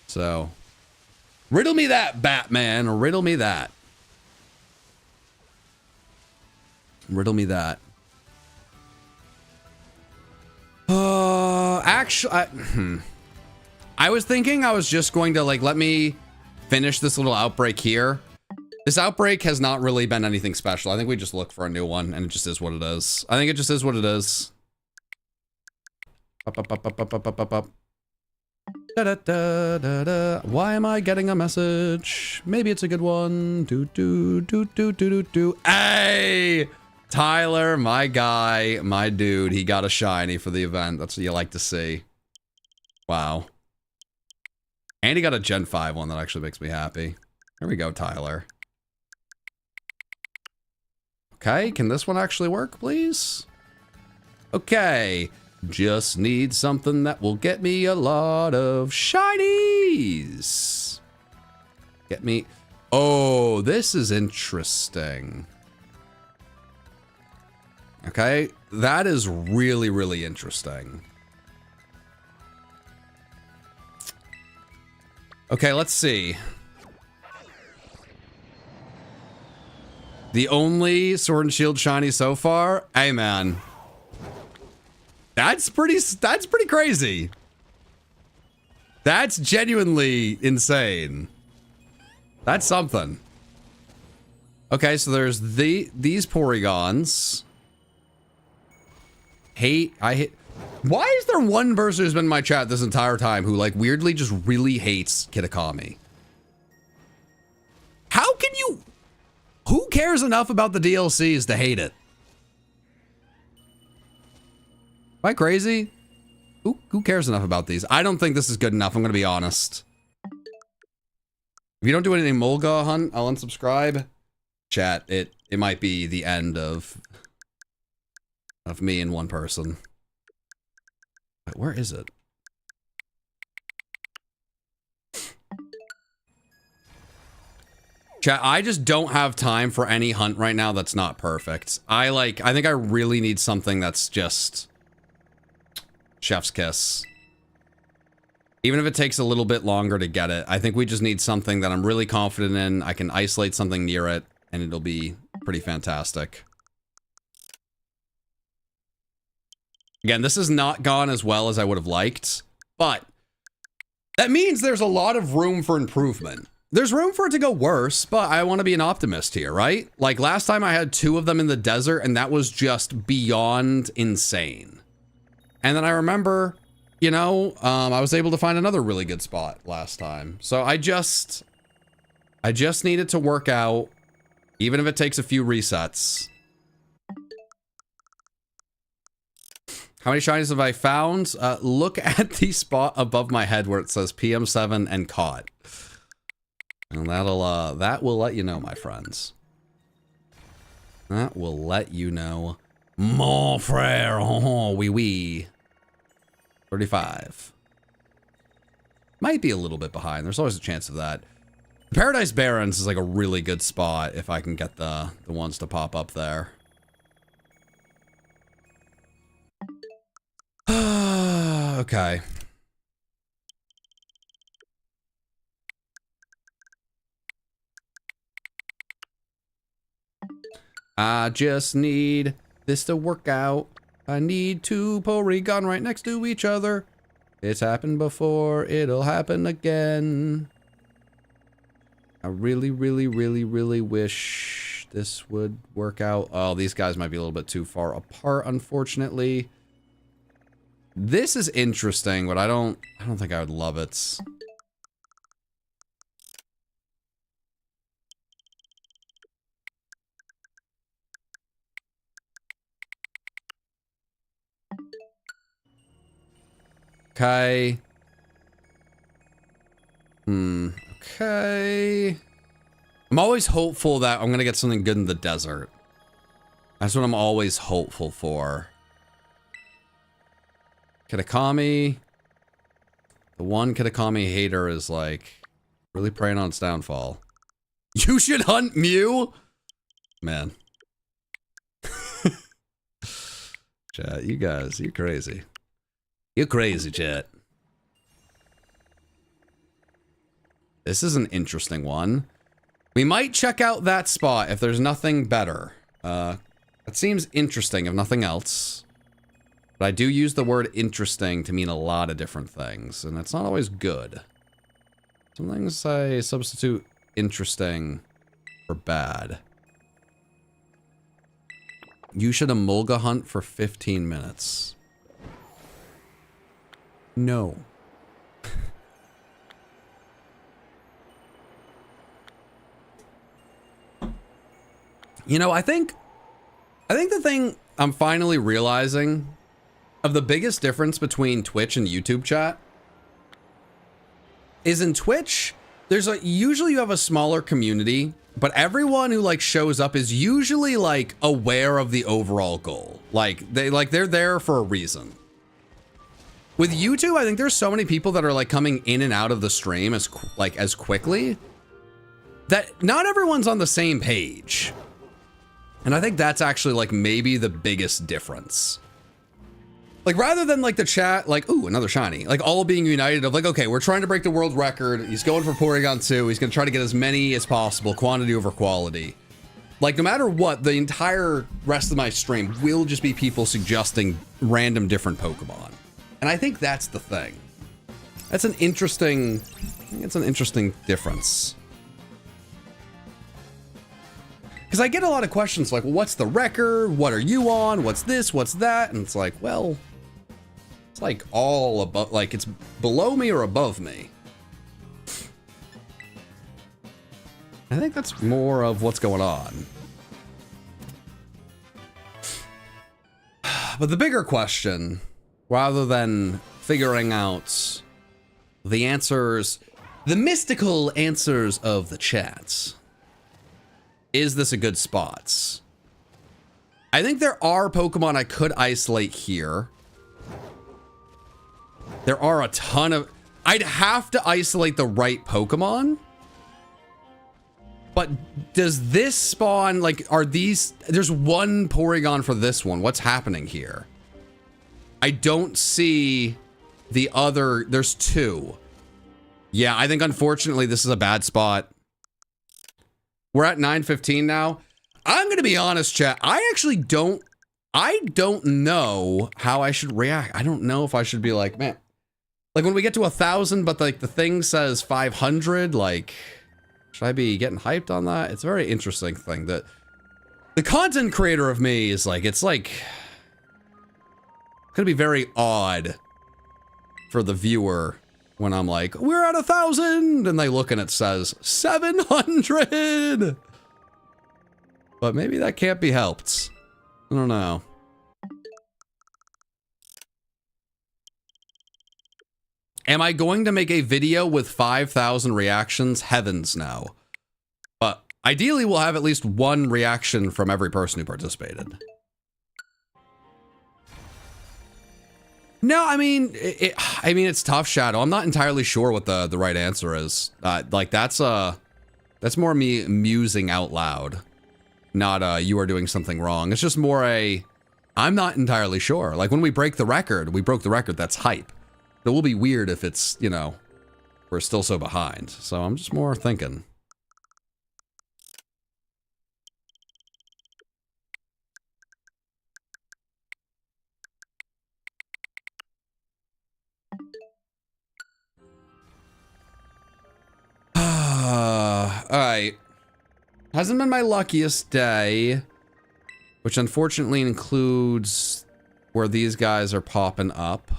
So, riddle me that, Batman. Riddle me that. Riddle me that. Actually, I was thinking I was just going to like, let me finish this little outbreak here. This outbreak has not really been anything special. I think we just look for a new one, and it just is what it is. I think it just is what it is. Why am I getting a message? Maybe it's a good one. Hey! Tyler, my guy, my dude, he got a shiny for the event. That's what you like to see. Wow. And he got a Gen 5 one that actually makes me happy. Here we go, Tyler. Okay, can this one actually work, please? Okay, just need something that will get me a lot of shinies. Get me... Oh, this is interesting. Okay, that is really, really interesting. Okay, let's see. The only Sword and Shield shiny so far? Hey, man. That's pretty crazy. That's genuinely insane. That's something. Okay, so there's these Porygons. I hate. Why is there one person who's been in my chat this entire time who like weirdly just really hates Kitakami? How can you? Who cares enough about the DLCs to hate it? Am I crazy? Who cares enough about these? I don't think this is good enough. I'm gonna be honest. If you don't do any Mulga hunt, I'll unsubscribe. Chat, it might be the end of me and one person. Wait, where is it? Chat, I just don't have time for any hunt right now that's not perfect. I think I really need something that's just chef's kiss. Even if it takes a little bit longer to get it, I think we just need something that I'm really confident in. I can isolate something near it, and it'll be pretty fantastic. Again, this has not gone as well as I would have liked, but that means there's a lot of room for improvement. There's room for it to go worse, but I want to be an optimist here, right? Like last time I had 2 of them in the desert, and that was just beyond insane. And then I remember, you know, I was able to find another really good spot last time. So I just need it to work out, even if it takes a few resets. How many shinies have I found? Look at the spot above my head where it says PM7 and caught. And that will let you know, my friends. That will let you know. Mon frère, oh, oui, oui. 35. Might be a little bit behind. There's always a chance of that. Paradise Barrens is like a really good spot if I can get the ones to pop up there. Okay. I just need this to work out. I need two Porygon right next to each other. It's happened before, it'll happen again. I really, really, really, really wish this would work out. Oh, these guys might be a little bit too far apart, unfortunately. This is interesting, but I don't think I would love it. Okay. Okay. I'm always hopeful that I'm gonna get something good in the desert. That's what I'm always hopeful for. Kitakami. The one Kitakami hater is like really preying on its downfall. You should hunt Mew? Man. Chat, you guys, you're crazy. You're crazy, chat. This is an interesting one. We might check out that spot if there's nothing better. It seems interesting if nothing else. But I do use the word interesting to mean a lot of different things, and it's not always good. Some things I substitute interesting for bad. You should emulga hunt for 15 minutes. No. You know, I think the thing I'm finally realizing of the biggest difference between Twitch and YouTube chat is in Twitch, usually you have a smaller community, but everyone who like shows up is usually like aware of the overall goal. They're there for a reason. With YouTube, I think there's so many people that are like coming in and out of the stream as quickly that not everyone's on the same page. And I think that's actually like maybe the biggest difference. Like rather than like the chat, like, ooh, another shiny, like all being united of like, okay, we're trying to break the world record. He's going for Porygon 2. He's going to try to get as many as possible, quantity over quality. Like no matter what, the entire rest of my stream will just be people suggesting random different Pokemon. And I think that's the thing. That's an interesting, it's an interesting difference. Because I get a lot of questions like, well, what's the record? What are you on? What's this? What's that? And it's like, well, it's like all above, like it's below me or above me. I think that's more of what's going on. But the bigger question, rather than figuring out the answers, the mystical answers of the chats, is this a good spot? I think there are Pokemon I could isolate here. There are a ton of... I'd have to isolate the right Pokemon. But does this spawn, like, are these... There's one Porygon for this one. What's happening here? I don't see the other... There's two. Yeah, I think unfortunately this is a bad spot. We're at 9:15 now. I'm going to be honest, chat. I actually don't know how I should react. I don't know if I should be like, man, like when we get to 1,000, but like the thing says 500, like, should I be getting hyped on that? It's a very interesting thing that the content creator of me is like, it's like, it's going to be very odd for the viewer when I'm like, we're at 1,000, and they look and it says 700. But maybe that can't be helped. I don't know. Am I going to make a video with 5,000 reactions? Heavens no. But ideally, we'll have at least one reaction from every person who participated. No, I mean, it's tough, Shadow. I'm not entirely sure what the right answer is. Like that's more me musing out loud, not you are doing something wrong. It's just more I'm not entirely sure. Like when we break the record, we broke the record. That's hype. It will be weird if it's, you know, we're still so behind. So I'm just more thinking. Alright. Hasn't been my luckiest day, which unfortunately includes where these guys are popping up.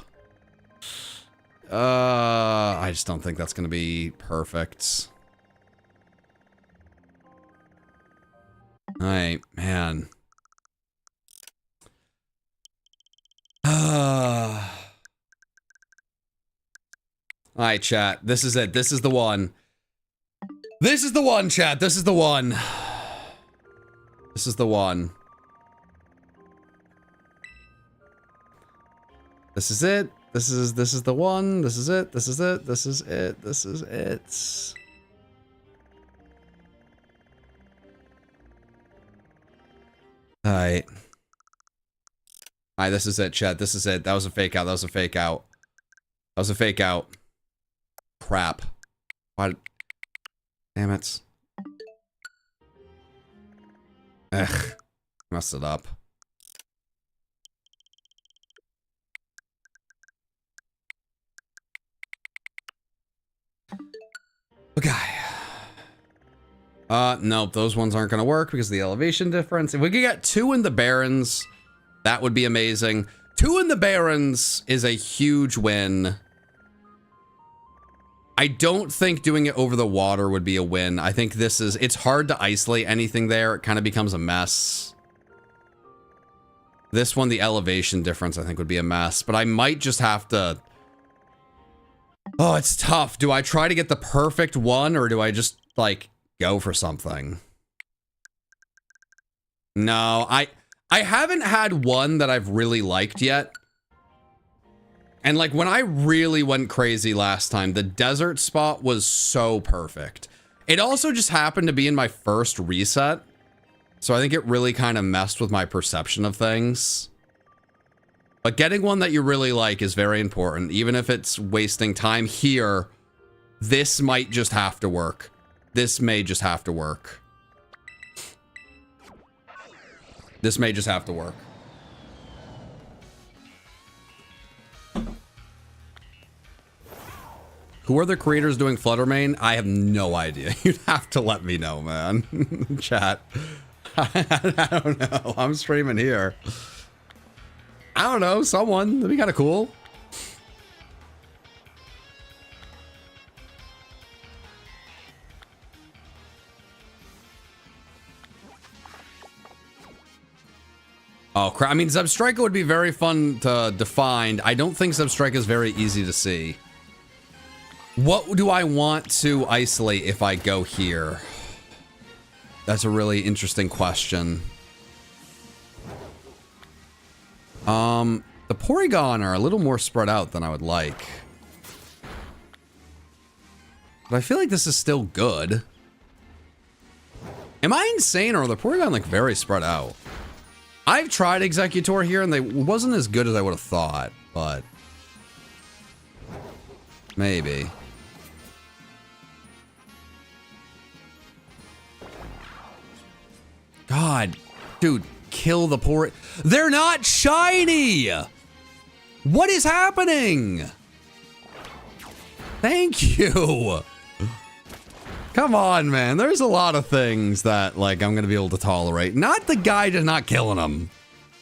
I just don't think that's going to be perfect. Alright, man. Alright, chat. This is it. This is the one. This is the one, chat. This is the one. This is the one. This is it. This is the one. This is it. This is it. This is it. This is it. Alright. Alright, this is it, chat. This is it. That was a fake out. That was a fake out. That was a fake out. Crap. Why? Damn it. Ugh. Messed it up. Okay. Nope, those ones aren't gonna work because of the elevation difference. If we could get 2 in the Barrens, that would be amazing. 2 in the Barrens is a huge win. I don't think doing it over the water would be a win. I think it's hard to isolate anything there. It kind of becomes a mess. This one, the elevation difference, I think would be a mess, but I might just have to... Oh, it's tough. Do I try to get the perfect one or do I just, like, go for something? No, I haven't had one that I've really liked yet. And like when I really went crazy last time, the desert spot was so perfect. It also just happened to be in my first reset. So I think it really kind of messed with my perception of things. But getting one that you really like is very important. Even if it's wasting time here, this might just have to work. This may just have to work. This may just have to work. Who are the creators doing Flutter Main? I have no idea. You'd have to let me know, man. Chat. I don't know. I'm streaming here. I don't know. Someone. That'd be kind of cool. Oh, crap. I mean, Zebstrika would be very fun to define. I don't think Zebstrika is very easy to see. What do I want to isolate if I go here? That's a really interesting question. The Porygon are a little more spread out than I would like. But I feel like this is still good. Am I insane or are the Porygon like very spread out? I've tried Executor here and they wasn't as good as I would have thought, but maybe. God, dude, kill the poor. They're not shiny. What is happening? Thank you. Come on, man. There's a lot of things that, like, I'm gonna be able to tolerate. Not the guy just not killing them.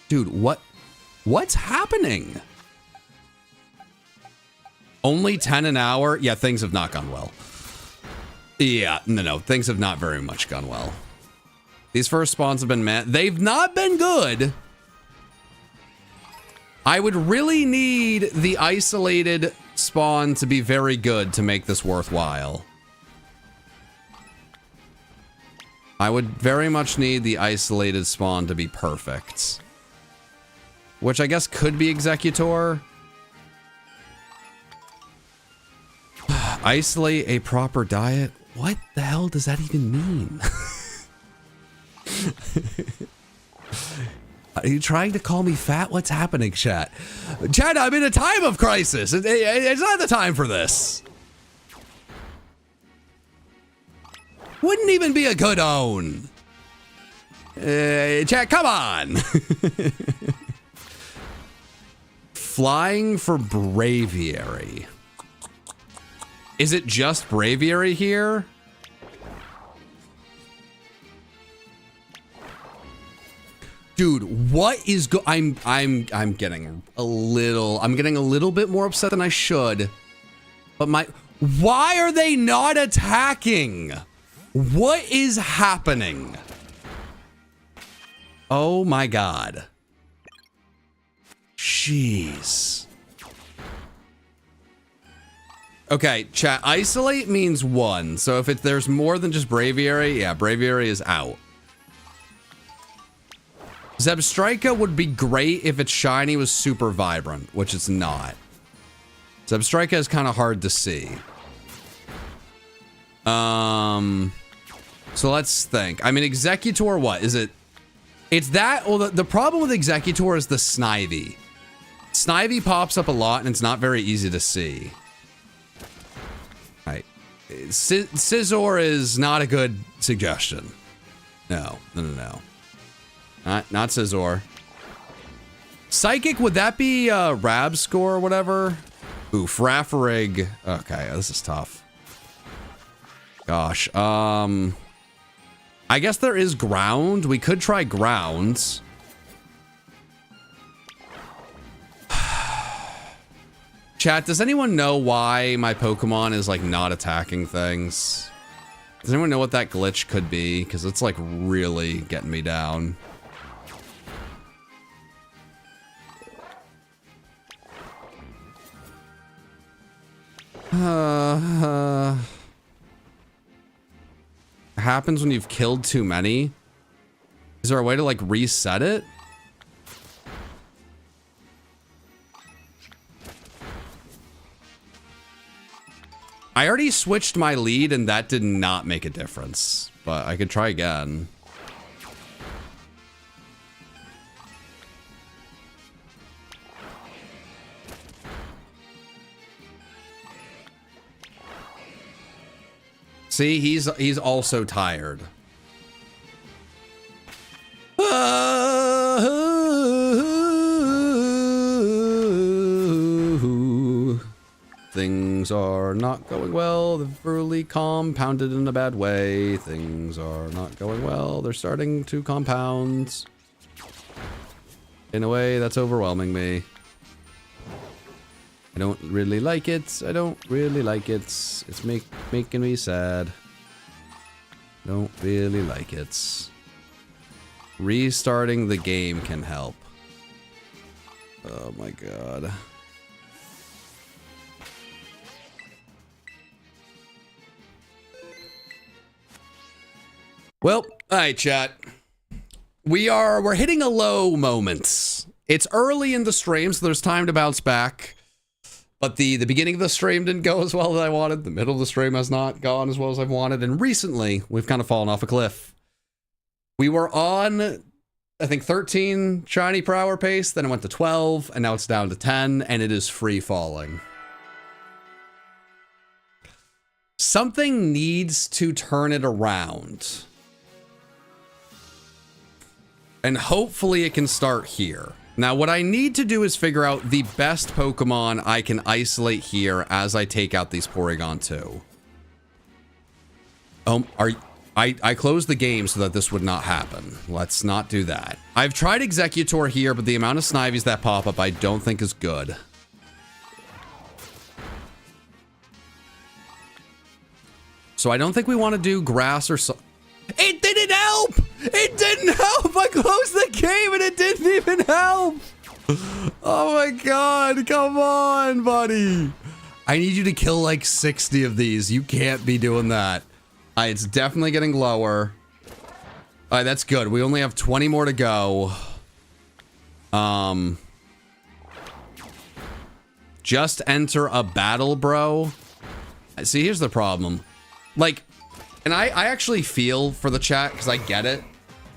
Dude, what's happening? Only 10 an hour? Yeah, things have not gone well. Yeah, no, things have not very much gone well. These first spawns have been they've not been good. I would really need the isolated spawn to be very good to make this worthwhile. I would very much need the isolated spawn to be perfect. Which I guess could be Executor. Isolate a proper diet? What the hell does that even mean? Are you trying to call me fat? What's happening, chat? Chat, I'm in a time of crisis. It's not the time for this. Wouldn't even be a good own. Chat, come on. Flying for Braviary. Is it just Braviary here? Dude, what is I'm getting a little bit more upset than I should. But why are they not attacking? What is happening? Oh my god. Jeez. Okay, chat, isolate means one. So if there's more than just Braviary, yeah, Braviary is out. Zebstrika would be great if its shiny was super vibrant, which it's not. Zebstrika is kind of hard to see. So let's think. I mean, Executor, what? Is it? It's that, well, the problem with Executor is the Snivy. Snivy pops up a lot and it's not very easy to see. Right. Scizor is not a good suggestion. No. Not Scizor. Psychic, would that be Rab score or whatever? Ooh, Frafarig. Okay, this is tough. Gosh, I guess there is ground. We could try grounds. Chat, does anyone know why my Pokemon is like not attacking things? Does anyone know what that glitch could be? Because it's like really getting me down. Happens when you've killed too many. Is there a way to like reset it? I already switched my lead and that did not make a difference, but I could try again. See, he's also tired. Things are not going well. They've really compounded in a bad way. Things are not going well. They're starting to compound in a way that's overwhelming me. I don't really like it. I don't really like it. It's making me sad. Don't really like it. Restarting the game can help. Oh my god. Well, alright, chat. We're hitting a low moment. It's early in the stream, so there's time to bounce back. But the beginning of the stream didn't go as well as I wanted. The middle of the stream has not gone as well as I've wanted. And recently, we've kind of fallen off a cliff. We were on, I think, 13 shiny per hour pace. Then it went to 12, and now it's down to 10, and it is free falling. Something needs to turn it around. And hopefully it can start here. Now, what I need to do is figure out the best Pokemon I can isolate here as I take out these Porygon 2. I closed the game so that this would not happen. Let's not do that. I've tried Executor here, but the amount of Snivies that pop up I don't think is good. So I don't think we want to do grass or so. It didn't help! It didn't help! I closed the game and it didn't even help! Oh my god, come on, buddy! I need you to kill like 60 of these. You can't be doing that. All right, it's definitely getting lower. All right, that's good. We only have 20 more to go. Just enter a battle, bro. See, here's the problem. Like, and I actually feel for the chat because I get it.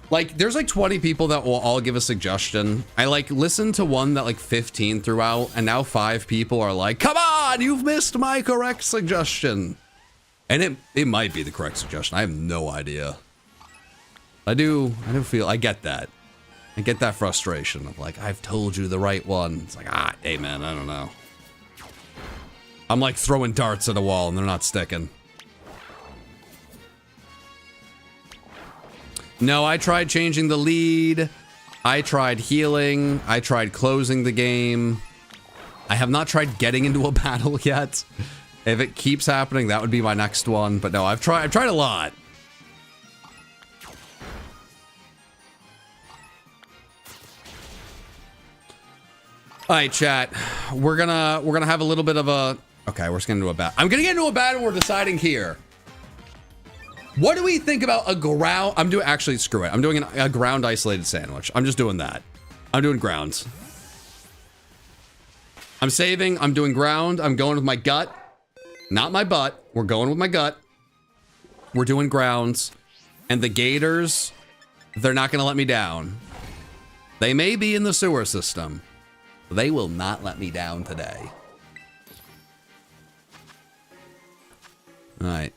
Like, there's like 20 people that will all give a suggestion. I like listened to one that like 15 threw out, and now 5 people are like, come on, you've missed my correct suggestion. And it might be the correct suggestion. I have no idea. I do feel, I get that. I get that frustration of like, I've told you the right one. It's like, hey man, I don't know. I'm like throwing darts at a wall and they're not sticking. No, I tried changing the lead. I tried healing. I tried closing the game. I have not tried getting into a battle yet. If it keeps happening, that would be my next one. But no, I've tried a lot. All right, chat. We're gonna have a little bit of a. Okay, we're just gonna do a battle. I'm gonna get into a battle. We're deciding here. What do we think about a ground? Actually, screw it. I'm doing a ground isolated sandwich. I'm just doing that. I'm doing grounds. I'm saving. I'm doing ground. I'm going with my gut. Not my butt. We're going with my gut. We're doing grounds. And the gators, they're not going to let me down. They may be in the sewer system. They will not let me down today. All right.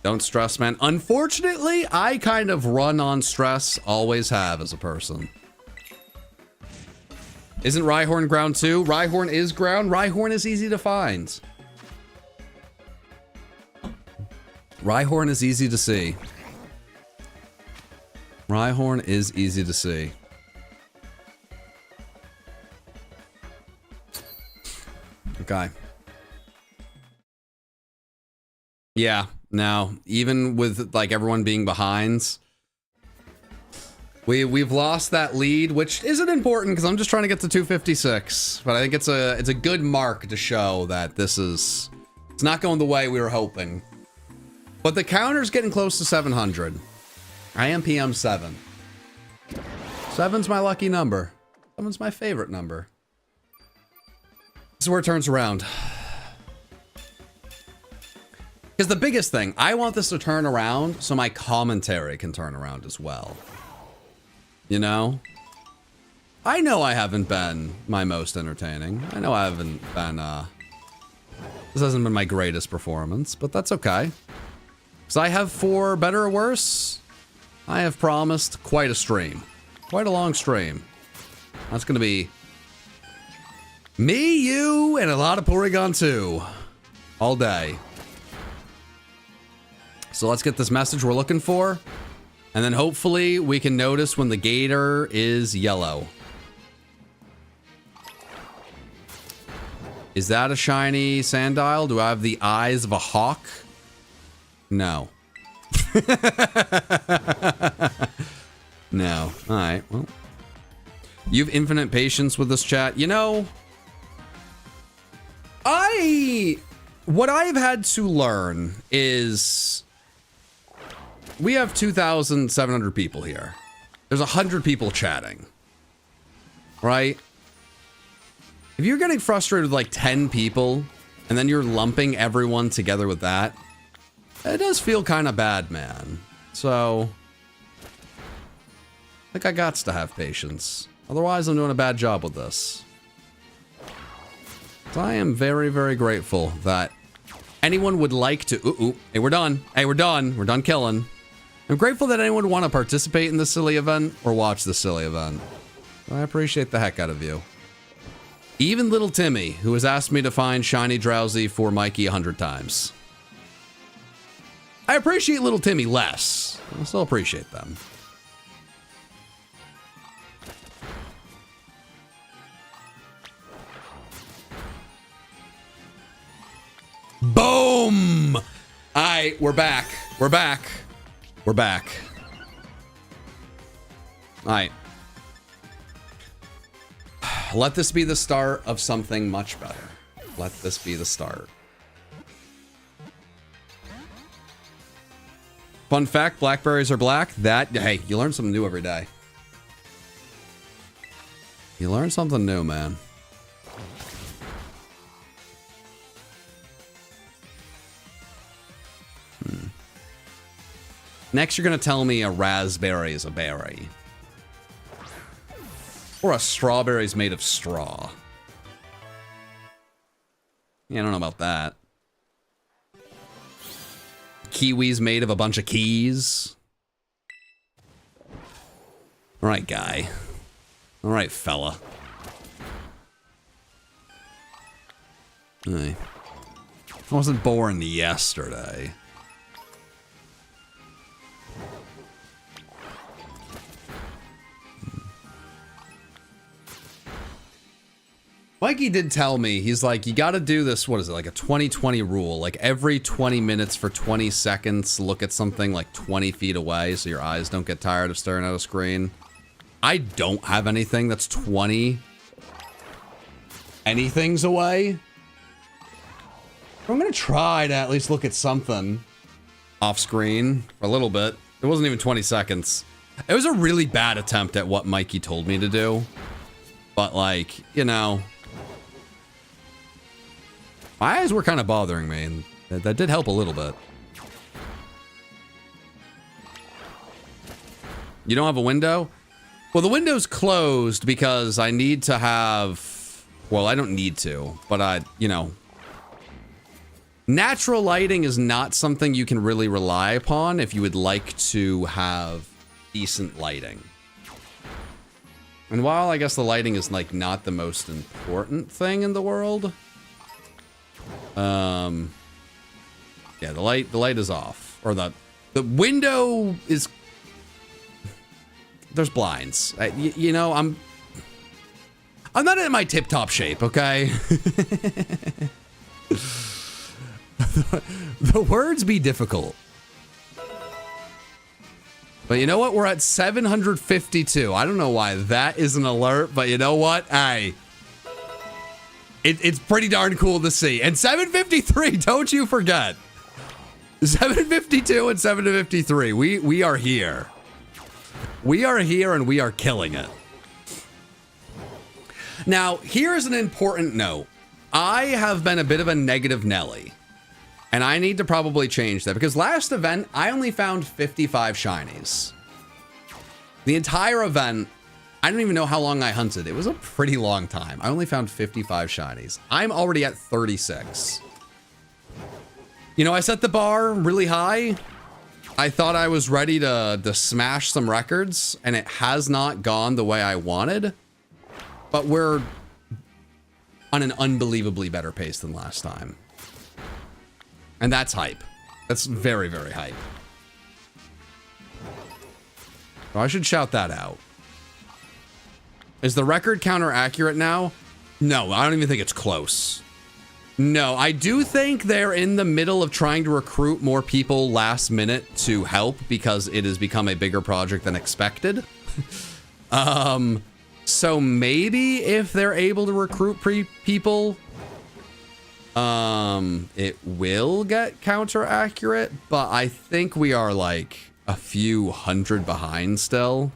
Don't stress, man. Unfortunately, I kind of run on stress. Always have as a person. Isn't Rhyhorn ground too? Rhyhorn is ground. Rhyhorn is easy to find. Rhyhorn is easy to see. Rhyhorn is easy to see. Okay. Yeah. Now, even with like everyone being behind, we've lost that lead, which isn't important because I'm just trying to get to 256. But I think it's a good mark to show that it's not going the way we were hoping. But the counter's getting close to 700. I am PM 7. 7's my lucky number. 7's my favorite number. This is where it turns around. Because the biggest thing, I want this to turn around so my commentary can turn around as well. You know? I know I haven't been my most entertaining. I know I haven't been, this hasn't been my greatest performance, but that's okay. Because I have, for better or worse, I have promised quite a stream. Quite a long stream. That's going to be me, you, and a lot of Porygon 2. All day. So let's get this message we're looking for. And then hopefully we can notice when the gator is yellow. Is that a shiny Sandile? Do I have the eyes of a hawk? No. No. Alright, well. You have infinite patience with this chat. You know, what I've had to learn is we have 2,700 people here. There's 100 people chatting. Right? If you're getting frustrated with like 10 people and then you're lumping everyone together with that, it does feel kind of bad, man. So I think I gots to have patience. Otherwise, I'm doing a bad job with this. So I am very, very grateful that anyone would like to... Hey, we're done. Hey, we're done. We're done killing. I'm grateful that anyone would want to participate in this silly event or watch this silly event. I appreciate the heck out of you. Even little Timmy, who has asked me to find Shiny Drowsy for Mikey 100 times. I appreciate little Timmy less. I still appreciate them. Boom! Alright, we're back. We're back. We're back. Alright. Let this be the start of something much better. Let this be the start. Fun fact, blackberries are black. Hey, you learn something new every day. You learn something new, man. Next, you're going to tell me a raspberry is a berry. Or a strawberry is made of straw. Yeah, I don't know about that. Kiwi's made of a bunch of keys. All right, guy. All right, fella. Hey. I wasn't born yesterday. Mikey did tell me, he's like, you got to do this, what is it, like a 20-20 rule. Like every 20 minutes for 20 seconds, look at something like 20 feet away so your eyes don't get tired of staring at a screen. I don't have anything that's 20 anything's away. I'm going to try to at least look at something off screen for a little bit. It wasn't even 20 seconds. It was a really bad attempt at what Mikey told me to do. But like, you know... my eyes were kind of bothering me, and that did help a little bit. You don't have a window? Well, the window's closed because I need to have... well, I don't need to, but you know... natural lighting is not something you can really rely upon if you would like to have decent lighting. And while I guess the lighting is like not the most important thing in the world... yeah, the light is off, or the window is, there's blinds. You know, I'm not in my tip-top shape, okay? The words be difficult. But you know what? We're at 752. I don't know why that is an alert, but you know what? Hey. It's pretty darn cool to see. And 753, don't you forget. 752 and 753. We are here. We are here and we are killing it. Now, here's an important note. I have been a bit of a negative Nelly. And I need to probably change that. Because last event, I only found 55 shinies. The entire event... I don't even know how long I hunted. It was a pretty long time. I only found 55 shinies. I'm already at 36. You know, I set the bar really high. I thought I was ready to smash some records, and it has not gone the way I wanted. But we're on an unbelievably better pace than last time. And that's hype. That's very, very hype. So I should shout that out. Is the record counter accurate now? No, I don't even think it's close. No, I do think they're in the middle of trying to recruit more people last minute to help because it has become a bigger project than expected. So maybe if they're able to recruit people, it will get counter accurate, but I think we are like a few hundred behind still.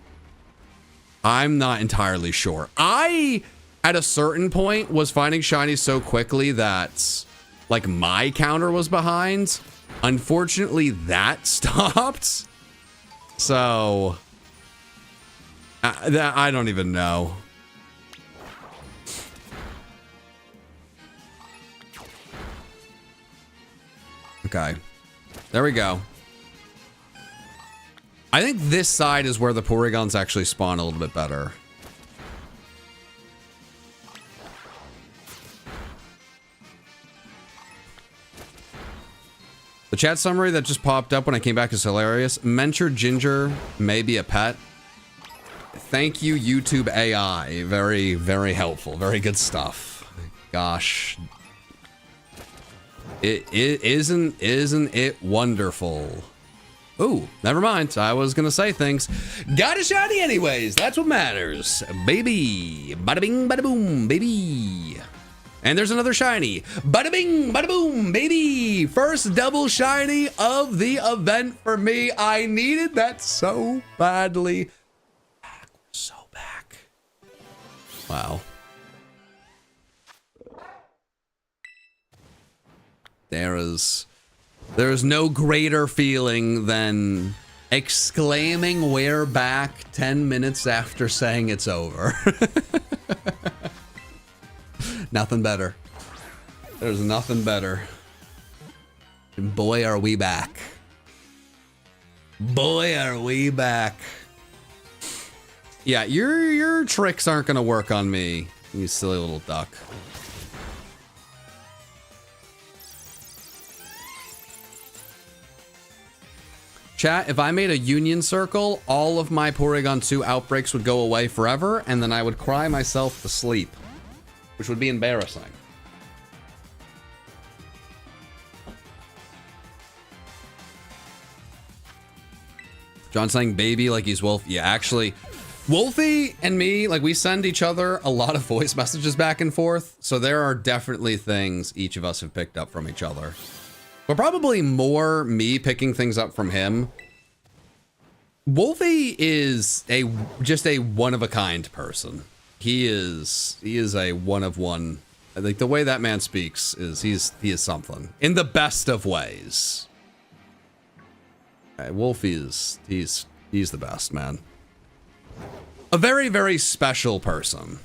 I'm not entirely sure. I, at a certain point, was finding shinies so quickly that, like, my counter was behind. Unfortunately, that stopped. So, I don't even know. Okay. There we go. I think this side is where the Porygons actually spawn a little bit better. The chat summary that just popped up when I came back is hilarious. Mentor Ginger may be a pet. Thank you, YouTube AI. Very, very helpful. Very good stuff. Gosh. Isn't it wonderful? Ooh, never mind. I was gonna say things. Got a shiny anyways. That's what matters. Baby. Bada bing, bada boom, baby. And there's another shiny. Bada bing, bada boom, baby. First double shiny of the event for me. I needed that so badly. So back. Wow. There's no greater feeling than exclaiming we're back 10 minutes after saying it's over. Nothing better. There's nothing better. And boy, are we back. Boy, are we back. Yeah, your tricks aren't gonna work on me, you silly little duck. Chat, if I made a union circle, all of my Porygon 2 outbreaks would go away forever, and then I would cry myself to sleep, which would be embarrassing. John saying baby like he's Wolf. Yeah, actually, Wolfie and me, like, we send each other a lot of voice messages back and forth, so there are definitely things each of us have picked up from each other. But probably more me picking things up from him. Wolfie is just a one-of-a-kind person. He is a one-of-one. I think the way that man speaks is he is something in the best of ways. Wolfie he's the best, man. A very, very special person.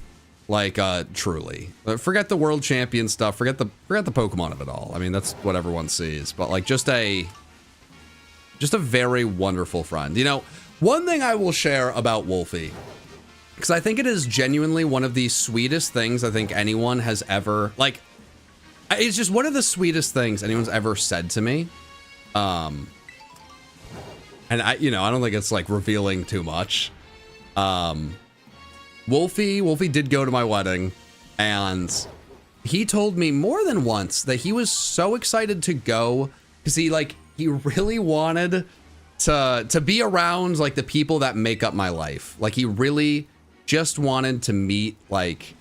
Like, truly. Forget the world champion stuff. Forget the Pokemon of it all. I mean, that's what everyone sees. But, like, just a very wonderful friend. You know, one thing I will share about Wolfie, because I think it is genuinely one of the sweetest things I think anyone has ever, like, it's just one of the sweetest things anyone's ever said to me. And I don't think it's, like, revealing too much. Wolfie did go to my wedding, and he told me more than once that he was so excited to go because he really wanted to be around, like, the people that make up my life. Like, he really just wanted to meet, like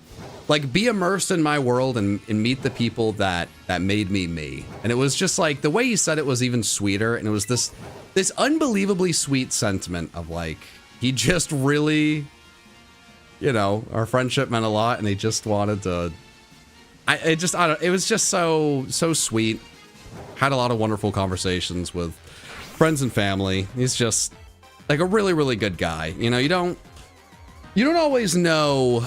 be immersed in my world and meet the people that made me me. And it was just like the way he said it was even sweeter, and it was this unbelievably sweet sentiment of, like, he just really, you know, our friendship meant a lot, and he just wanted to. It was just so sweet. Had a lot of wonderful conversations with friends and family. He's just like a really, really good guy. You know, you don't always know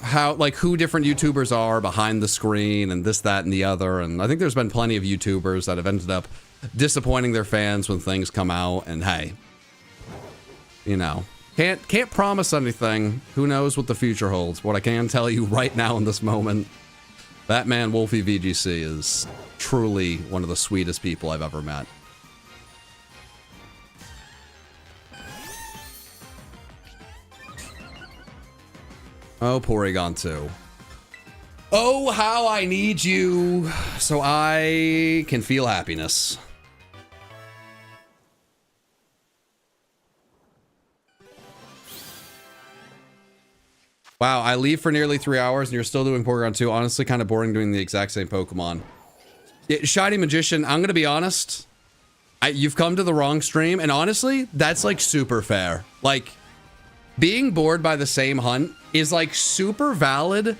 how, like, who different YouTubers are behind the screen and this, that, and the other. And I think there's been plenty of YouTubers that have ended up disappointing their fans when things come out. And hey, you know, can't promise anything. Who knows what the future holds? What I can tell you right now in this moment, that man Wolfie VGC is truly one of the sweetest people I've ever met. Oh, Porygon 2. Oh, how I need you so I can feel happiness. Wow, I leave for nearly 3 hours and you're still doing Porygon 2. Honestly, kind of boring doing the exact same Pokemon. Yeah, Shiny Magician, I'm going to be honest. You've come to the wrong stream, and honestly, that's, like, super fair. Like, being bored by the same hunt is, like, super valid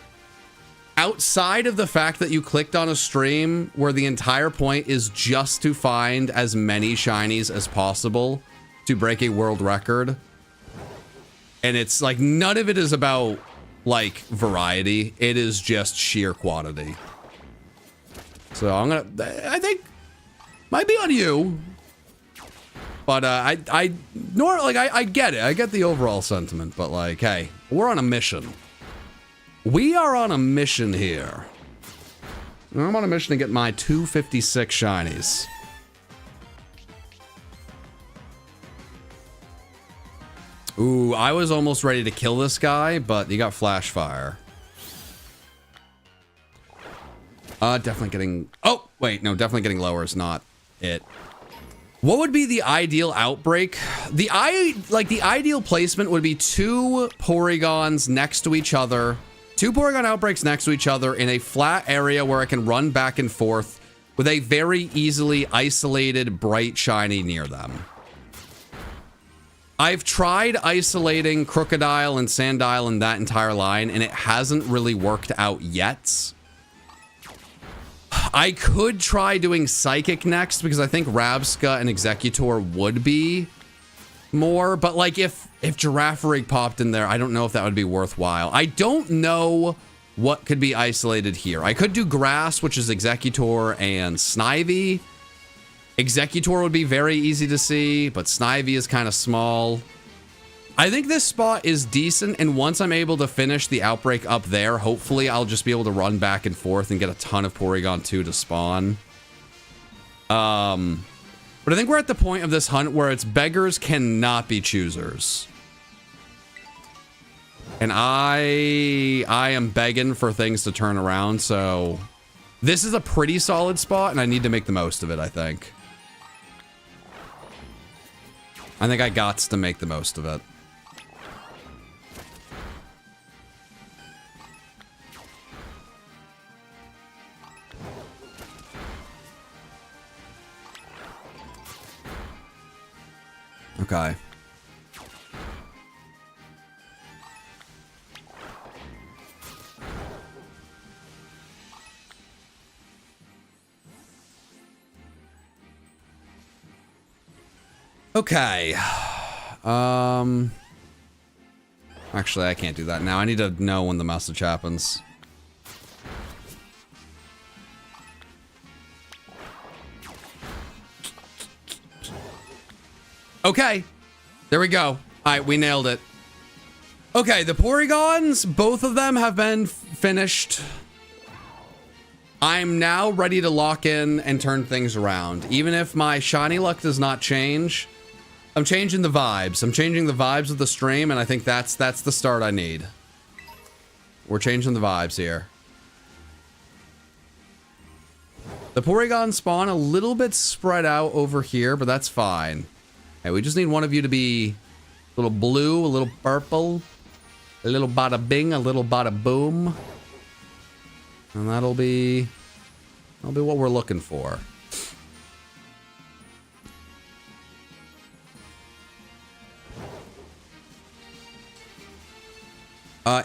outside of the fact that you clicked on a stream where the entire point is just to find as many shinies as possible to break a world record. And it's like, none of it is about, like, variety. It is just sheer quantity. So I think might be on you. But I get it. I get the overall sentiment, but, like, hey, we're on a mission. We are on a mission here. I'm on a mission to get my 256 shinies. Ooh, I was almost ready to kill this guy, but you got flash fire. Definitely getting... Oh, wait, no, definitely getting lower is not it. What would be the ideal outbreak? The ideal placement would be 2 Porygons next to each other. 2 Porygon outbreaks next to each other in a flat area where I can run back and forth with a very easily isolated bright shiny near them. I've tried isolating Crocodile and Sandile in that entire line, and it hasn't really worked out yet. I could try doing Psychic next, because I think Rabsca and Executor would be more, but like if Girafarig popped in there, I don't know if that would be worthwhile. I don't know what could be isolated here. I could do Grass, which is Executor and Snivy. Executor would be very easy to see, but Snivy is kind of small. I think this spot is decent, and once I'm able to finish the outbreak up there, hopefully I'll just be able to run back and forth and get a ton of Porygon 2 to spawn. But I think we're at the point of this hunt where it's beggars cannot be choosers. And I am begging for things to turn around, so this is a pretty solid spot, and I need to make the most of it, I think. I think I gots to make the most of it. Okay. Okay. Actually, I can't do that now. I need to know when the message happens. Okay. There we go. All right, we nailed it. Okay, the Porygons, both of them have been finished. I'm now ready to lock in and turn things around. Even if my shiny luck does not change, I'm changing the vibes. I'm changing the vibes of the stream, and I think that's the start I need. We're changing the vibes here. The Porygon spawn a little bit spread out over here, but that's fine. Okay, we just need one of you to be a little blue, a little purple, a little bada bing, a little bada boom. And that'll be what we're looking for.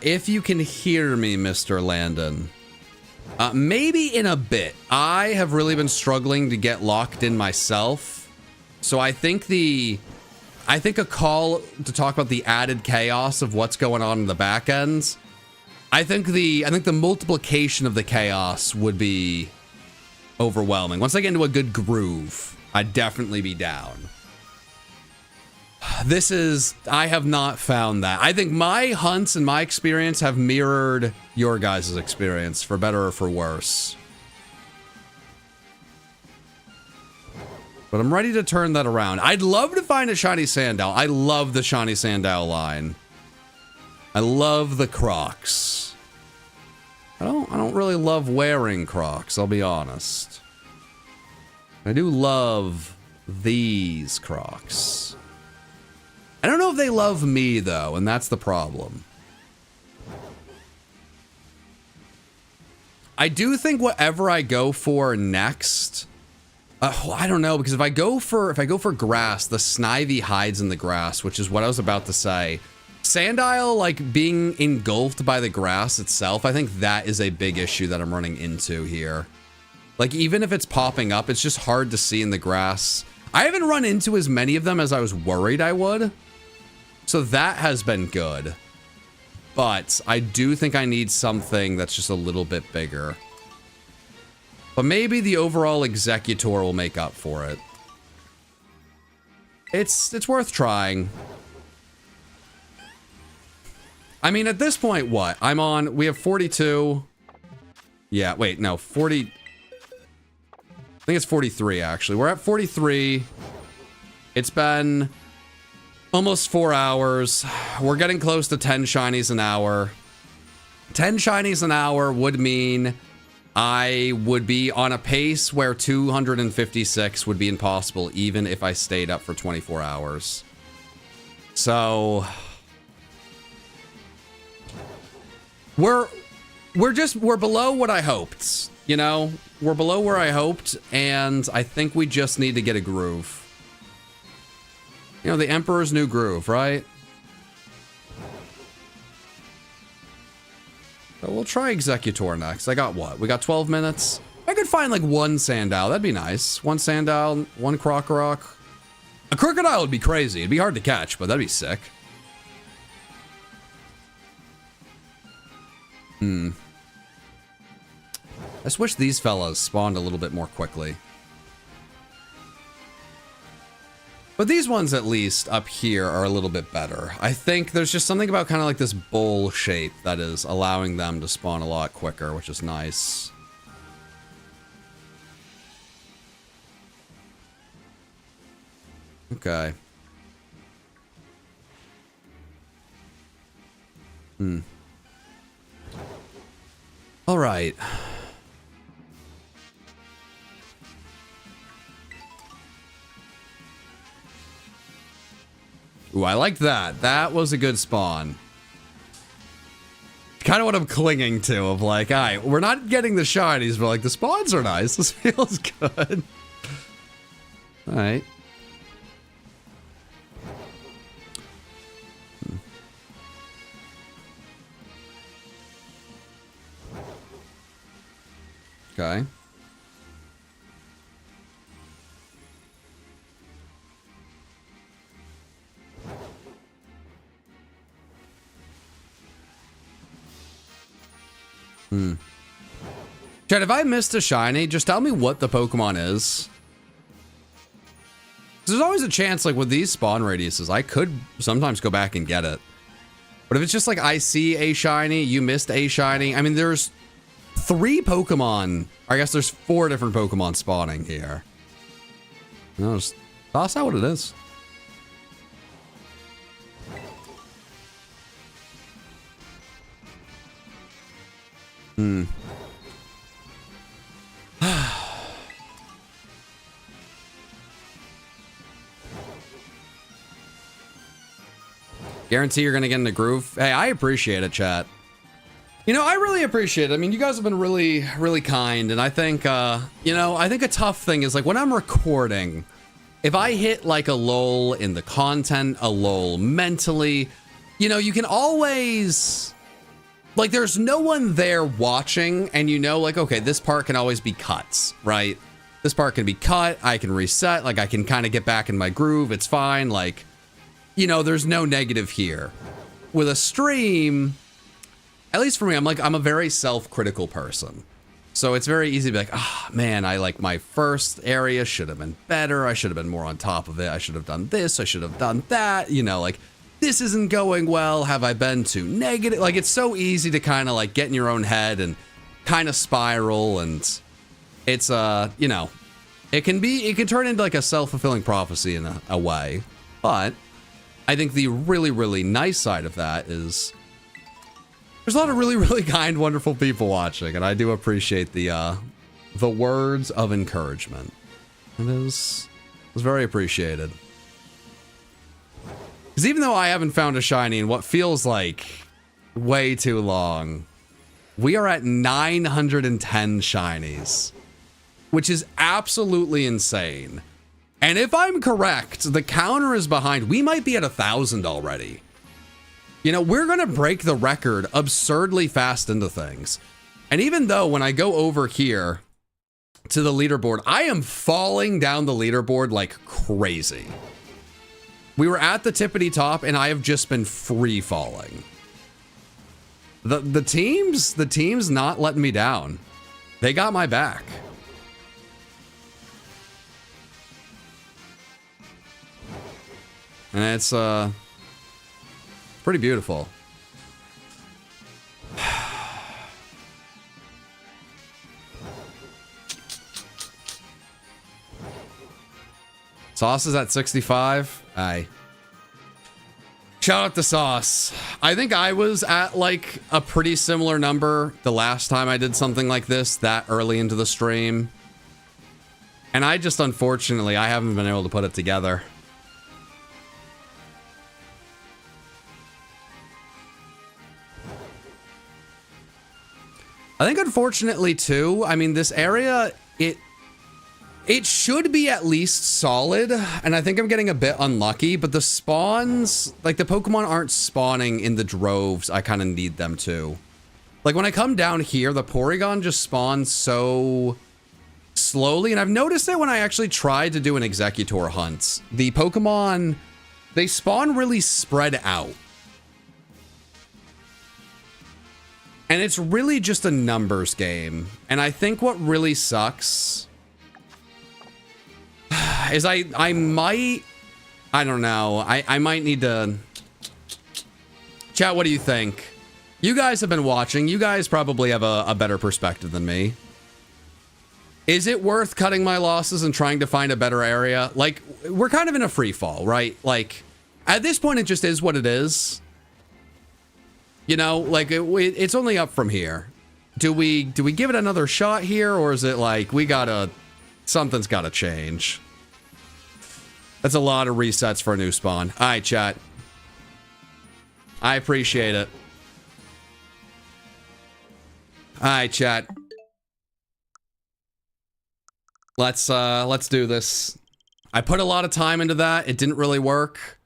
If you can hear me, Mr. Landon. Maybe in a bit. I have really been struggling to get locked in myself. So I think a call to talk about the added chaos of what's going on in the back ends. I think the multiplication of the chaos would be overwhelming. Once I get into a good groove, I'd definitely be down. I have not found that. I think my hunts and my experience have mirrored your guys' experience, for better or for worse. But I'm ready to turn that around. I'd love to find a shiny Sandile. I love the shiny Sandile line. I love the Crocs. I don't really love wearing Crocs, I'll be honest. I do love these Crocs. I don't know if they love me, though, and that's the problem. I do think whatever I go for next... I don't know, because if I go for grass, the Snivy hides in the grass, which is what I was about to say. Sandile, like, being engulfed by the grass itself, I think that is a big issue that I'm running into here. Like, even if it's popping up, it's just hard to see in the grass. I haven't run into as many of them as I was worried I would. So that has been good. But I do think I need something that's just a little bit bigger. But maybe the overall Executor will make up for it. It's worth trying. I mean, at this point, what? We have 42. Yeah, wait, no, 40. I think it's 43, actually. We're at 43. It's been almost 4 hours. We're getting close to 10 shinies an hour. 10 shinies an hour would mean I would be on a pace where 256 would be impossible even if I stayed up for 24 hours. So we're below what I hoped, you know? We're below where I hoped, and I think we just need to get a groove. You know, the Emperor's New Groove, right? So we'll try Executor next. I got what? We got 12 minutes? I could find like one Sandile. That'd be nice. One Sandile, one Crocorock. A Crocodile would be crazy. It'd be hard to catch, but that'd be sick. I just wish these fellas spawned a little bit more quickly. But these ones, at least, up here are a little bit better. I think there's just something about kind of like this bowl shape that is allowing them to spawn a lot quicker, which is nice. Okay. All right. Ooh, I liked that. That was a good spawn. Kind of what I'm clinging to, of like, all right, we're not getting the shinies, but like the spawns are nice. This feels good. All right. Okay. Chad, if I missed a shiny, just tell me what the Pokemon is. There's always a chance, like with these spawn radiuses, I could sometimes go back and get it. But if it's just like I see a shiny, you missed a shiny. I mean, there's 3 Pokemon. I guess there's 4 different Pokemon spawning here. No, just toss out what it is. Guarantee you're gonna get in the groove. Hey, I appreciate it, chat. You know, I really appreciate it. I mean, you guys have been really, really kind, and I think, you know, I think a tough thing is like when I'm recording, if I hit like a lull in the content, a lull mentally, you know, you can always, like, there's no one there watching, and you know, like, okay, this part can always be cut, right? This part can be cut, I can reset, like, I can kind of get back in my groove, it's fine, like, you know, there's no negative here. With a stream, at least for me, I'm a very self-critical person. So it's very easy to be like, ah, man, I like my first area should have been better. I should have been more on top of it. I should have done this. I should have done that. You know, like, this isn't going well. Have I been too negative? Like, it's so easy to kind of like get in your own head and kind of spiral. And it's, you know, it can turn into like a self-fulfilling prophecy in a way. But I think the really, really nice side of that is there's a lot of really, really kind, wonderful people watching, and I do appreciate the words of encouragement. It was very appreciated. Because even though I haven't found a shiny in what feels like way too long, we are at 910 shinies, which is absolutely insane. And if I'm correct, the counter is behind. We might be at 1,000 already. You know, we're going to break the record absurdly fast into things. And even though when I go over here to the leaderboard, I am falling down the leaderboard like crazy. We were at the tippity top and I have just been free falling. The team's not letting me down. They got my back. And it's pretty beautiful. Sauce is at 65. Aye. Shout out to Sauce. I think I was at like a pretty similar number the last time I did something like this that early into the stream. And I just, unfortunately, I haven't been able to put it together. I think unfortunately too, I mean, this area, it should be at least solid, and I think I'm getting a bit unlucky, but the spawns, like the Pokemon aren't spawning in the droves I kind of need them to. Like when I come down here, the Porygon just spawns so slowly, and I've noticed it when I actually tried to do an Executor hunt. The Pokemon, they spawn really spread out. And it's really just a numbers game. And I think what really sucks is I don't know. I might need to... Chat, what do you think? You guys have been watching. You guys probably have a better perspective than me. Is it worth cutting my losses and trying to find a better area? Like, we're kind of in a free fall, right? Like, at this point, it just is what it is. You know, like it's only up from here. Do we give it another shot here, or is it like something's gotta change? That's a lot of resets for a new spawn. All right, chat. I appreciate it. All right, chat. Let's do this. I put a lot of time into that. It didn't really work.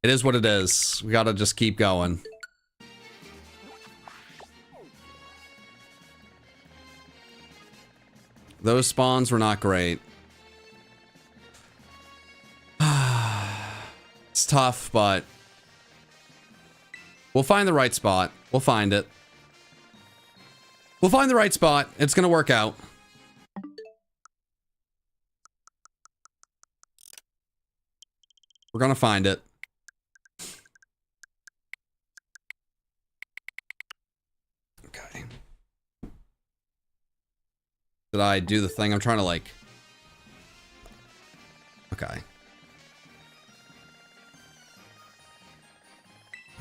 It is what it is. We gotta just keep going. Those spawns were not great. It's tough, but we'll find the right spot. We'll find it. We'll find the right spot. It's gonna work out. We're gonna find it. Okay. Did I do the thing? I'm trying to like... Okay.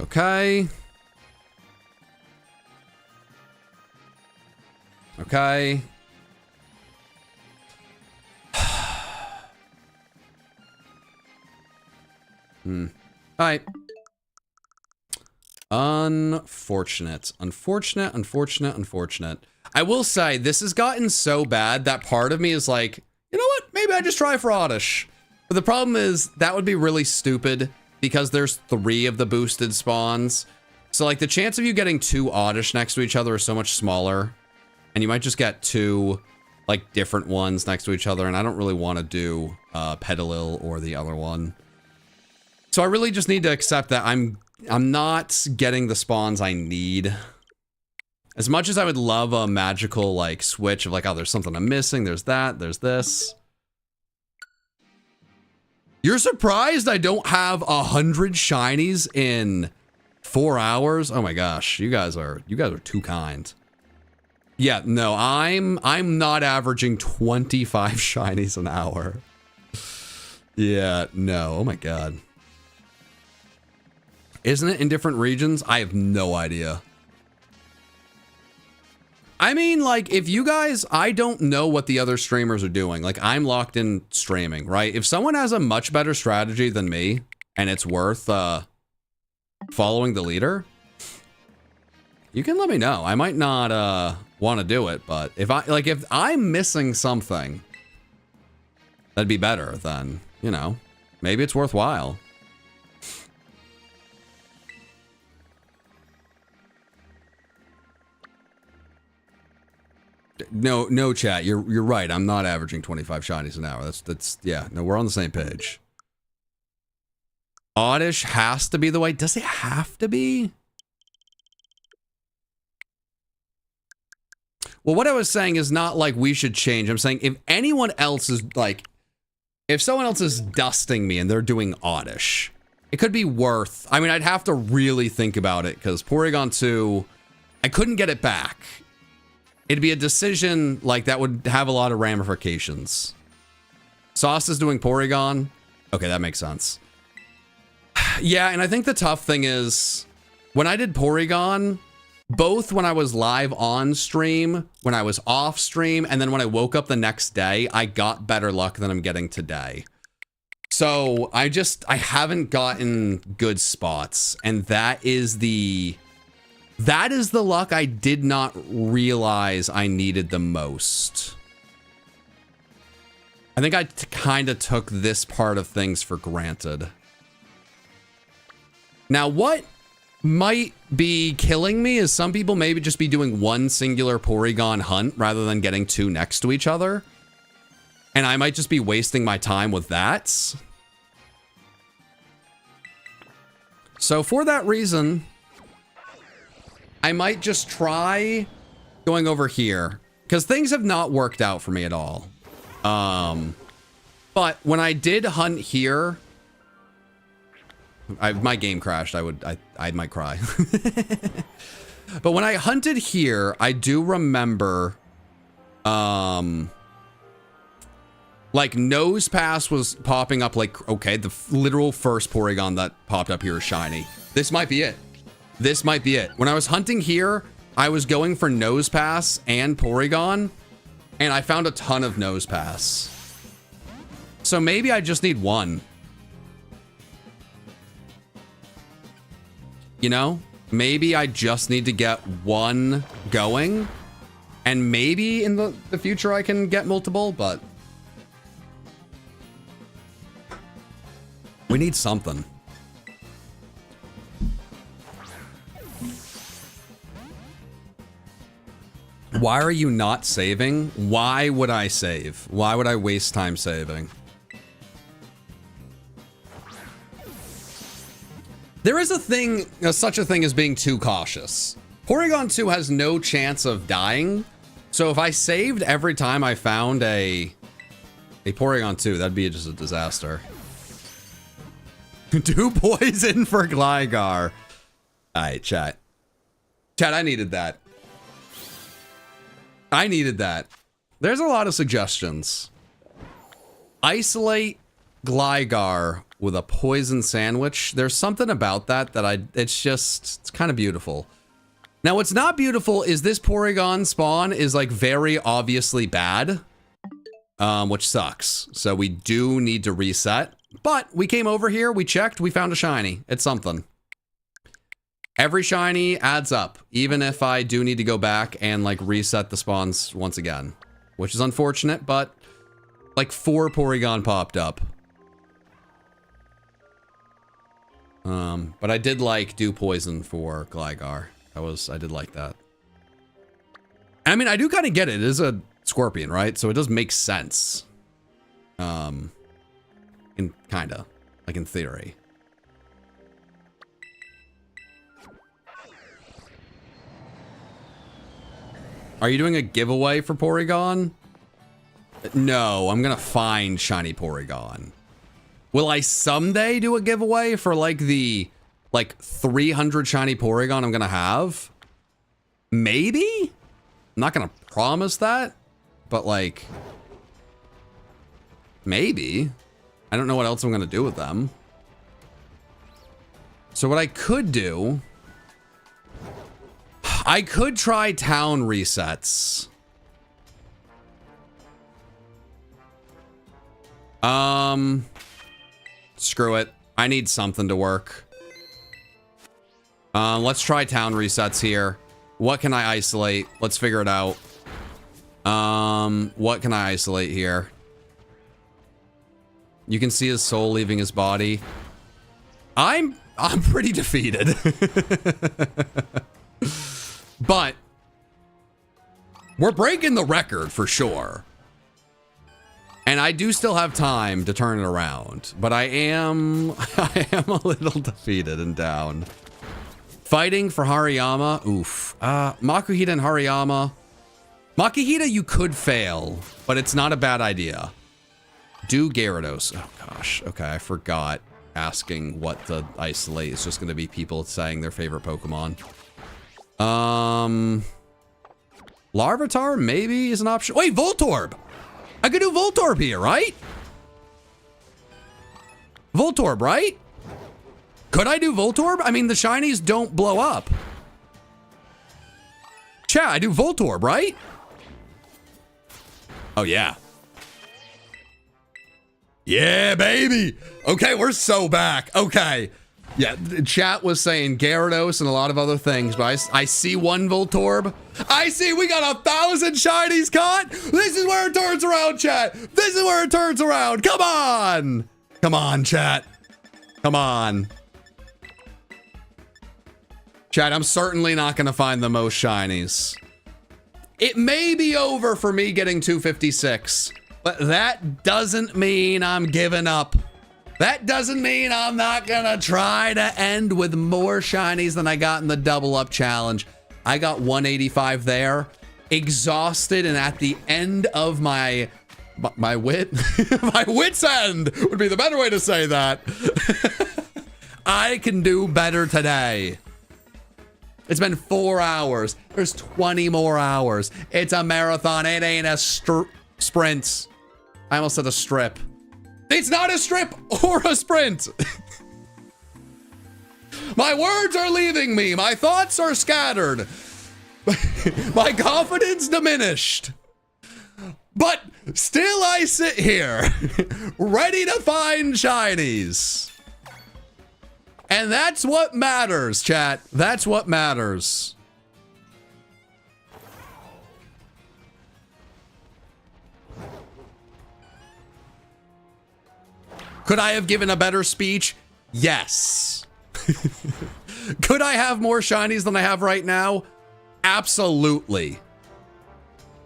Okay. Okay. Alright. Unfortunate. Unfortunate. I will say, this has gotten so bad that part of me is like, you know what? Maybe I just try for Oddish. But the problem is, that would be really stupid because there's 3 of the boosted spawns. So like the chance of you getting 2 Oddish next to each other is so much smaller. And you might just get 2 like different ones next to each other. And I don't really want to do Petalil or the other one. So I really just need to accept that I'm not getting the spawns I need. As much as I would love a magical like switch of like, oh, there's something I'm missing, there's that, there's this. You're surprised I don't have 100 shinies in 4 hours? Oh my gosh, you guys are too kind. Yeah, no, I'm not averaging 25 shinies an hour. Yeah, no, oh my god. Isn't it in different regions? I have no idea. I mean, like, if you guys, I don't know what the other streamers are doing. Like, I'm locked in streaming, right? If someone has a much better strategy than me, and it's worth following the leader, you can let me know. I might not want to do it, but if I'm missing something that'd be better, then, you know, maybe it's worthwhile. No, chat. You're right. I'm not averaging 25 shinies an hour. That's yeah. No, we're on the same page. Oddish has to be the way. Does it have to be? Well, what I was saying is not like we should change. I'm saying if anyone else is like, if someone else is dusting me and they're doing Oddish, it could be worth. I mean, I'd have to really think about it because Porygon 2, I couldn't get it back. It'd be a decision like that would have a lot of ramifications. Sauce is doing Porygon. Okay, that makes sense. Yeah, and I think the tough thing is when I did Porygon, both when I was live on stream, when I was off stream, and then when I woke up the next day, I got better luck than I'm getting today. So I haven't gotten good spots, and that is the luck I did not realize I needed the most. I think I kind of took this part of things for granted. Now, what might be killing me is some people maybe just be doing one singular Porygon hunt rather than getting two next to each other. And I might just be wasting my time with that. So for that reason, I might just try going over here because things have not worked out for me at all. But when I did hunt here, my game crashed. I might cry. But when I hunted here, I do remember, like Nose Pass was popping up like, okay, the literal first Porygon that popped up here is shiny. This might be it. This might be it. When I was hunting here, I was going for Nose Pass and Porygon, and I found a ton of Nose Pass. So maybe I just need one. You know, maybe I just need to get one going, and maybe in the future I can get multiple, but we need something. Why are you not saving? Why would I save? Why would I waste time saving? There is a thing, such a thing as being too cautious. Porygon 2 has no chance of dying. So if I saved every time I found a Porygon 2, that'd be just a disaster. Do poison for Gligar. All right, chat. Chat, I needed that. I needed that. There's a lot of suggestions. Isolate Gligar with a poison sandwich. There's something about that it's kind of beautiful. Now, what's not beautiful is this Porygon spawn is like very obviously bad, which sucks. So we do need to reset, but we came over here, we checked, we found a shiny. It's something. Every shiny adds up, even if I do need to go back and like reset the spawns once again, which is unfortunate, but like 4 Porygon popped up. But I did like do poison for Gligar. I did like that. I mean, I do kind of get it. It is a Scorpion, right? So it does make sense. In kinda, like in theory. Are you doing a giveaway for Porygon? No, I'm gonna find shiny Porygon. Will I someday do a giveaway for like the 300 shiny Porygon I'm gonna have? Maybe? I'm not gonna promise that, but like, maybe. I don't know what else I'm gonna do with them. So what I could do, I could try town resets. Screw it. I need something to work. Let's try town resets here. What can I isolate? Let's figure it out. What can I isolate here? You can see his soul leaving his body. I'm pretty defeated. But we're breaking the record for sure. And I do still have time to turn it around, but I am a little defeated and down. Fighting for Hariyama, oof. Makuhita and Hariyama. Makuhita you could fail, but it's not a bad idea. Do Gyarados. Oh gosh, okay, I forgot asking what the isolate is just gonna be people saying their favorite Pokemon. Larvitar maybe is an option. Wait, Voltorb! I could do Voltorb here, right? Voltorb, right? Could I do Voltorb? I mean, the shinies don't blow up. Chat, I do Voltorb, right? Oh, yeah. Yeah, baby. Okay, we're so back. Okay. Yeah, the chat was saying Gyarados and a lot of other things, but I see one Voltorb. I see we got 1,000 shinies caught. This is where it turns around, chat. This is where it turns around. Come on. Come on, chat. Come on. Chat, I'm certainly not going to find the most shinies. It may be over for me getting 256, but that doesn't mean I'm giving up. That doesn't mean I'm not gonna try to end with more shinies than I got in the double up challenge. I got 185 there, exhausted, and at the end of my wit, my wit's end would be the better way to say that. I can do better today. It's been 4 hours. There's 20 more hours. It's a marathon. It ain't a sprint. I almost said a strip. It's not a strip or a sprint. My words are leaving me. My thoughts are scattered. My confidence diminished. But still I sit here, ready to find shinies. And that's what matters, chat. That's what matters. Could I have given a better speech? Yes. Could I have more shinies than I have right now? Absolutely.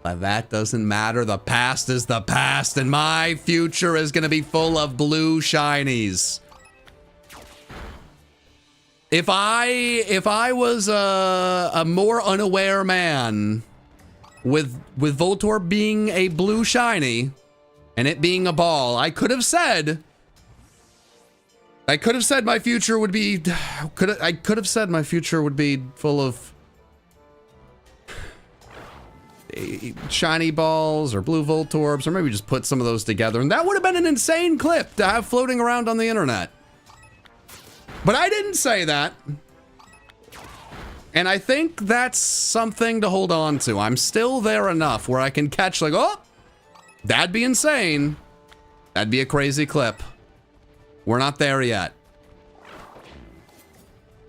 But that doesn't matter. The past is the past, and my future is going to be full of blue shinies. If I was a more unaware man with Voltorb being a blue shiny and it being a ball, I could have said my future would be my future would be full of shiny balls or blue Voltorbs, or maybe just put some of those together, and that would have been an insane clip to have floating around on the internet. But I didn't say that. And I think that's something to hold on to. I'm still there enough where I can catch like, oh, that'd be insane. That'd be a crazy clip. We're not there yet.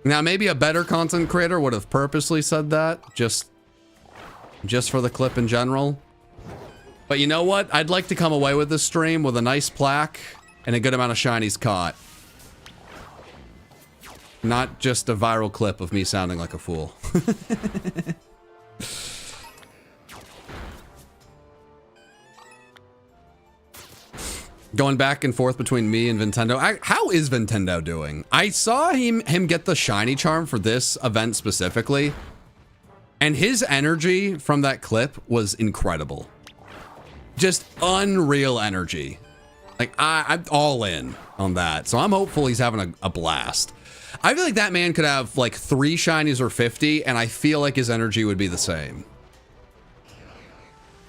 Now, maybe a better content creator would have purposely said that just for the clip in general. But you know what? I'd like to come away with this stream with a nice plaque and a good amount of shinies caught. Not just a viral clip of me sounding like a fool. Going back and forth between me and Nintendo. How is Nintendo doing? I saw him get the shiny charm for this event specifically, and his energy from that clip was incredible. Just unreal energy. Like, I'm all in on that. So I'm hopeful he's having a blast. I feel like that man could have like 3 shinies or 50, and I feel like his energy would be the same.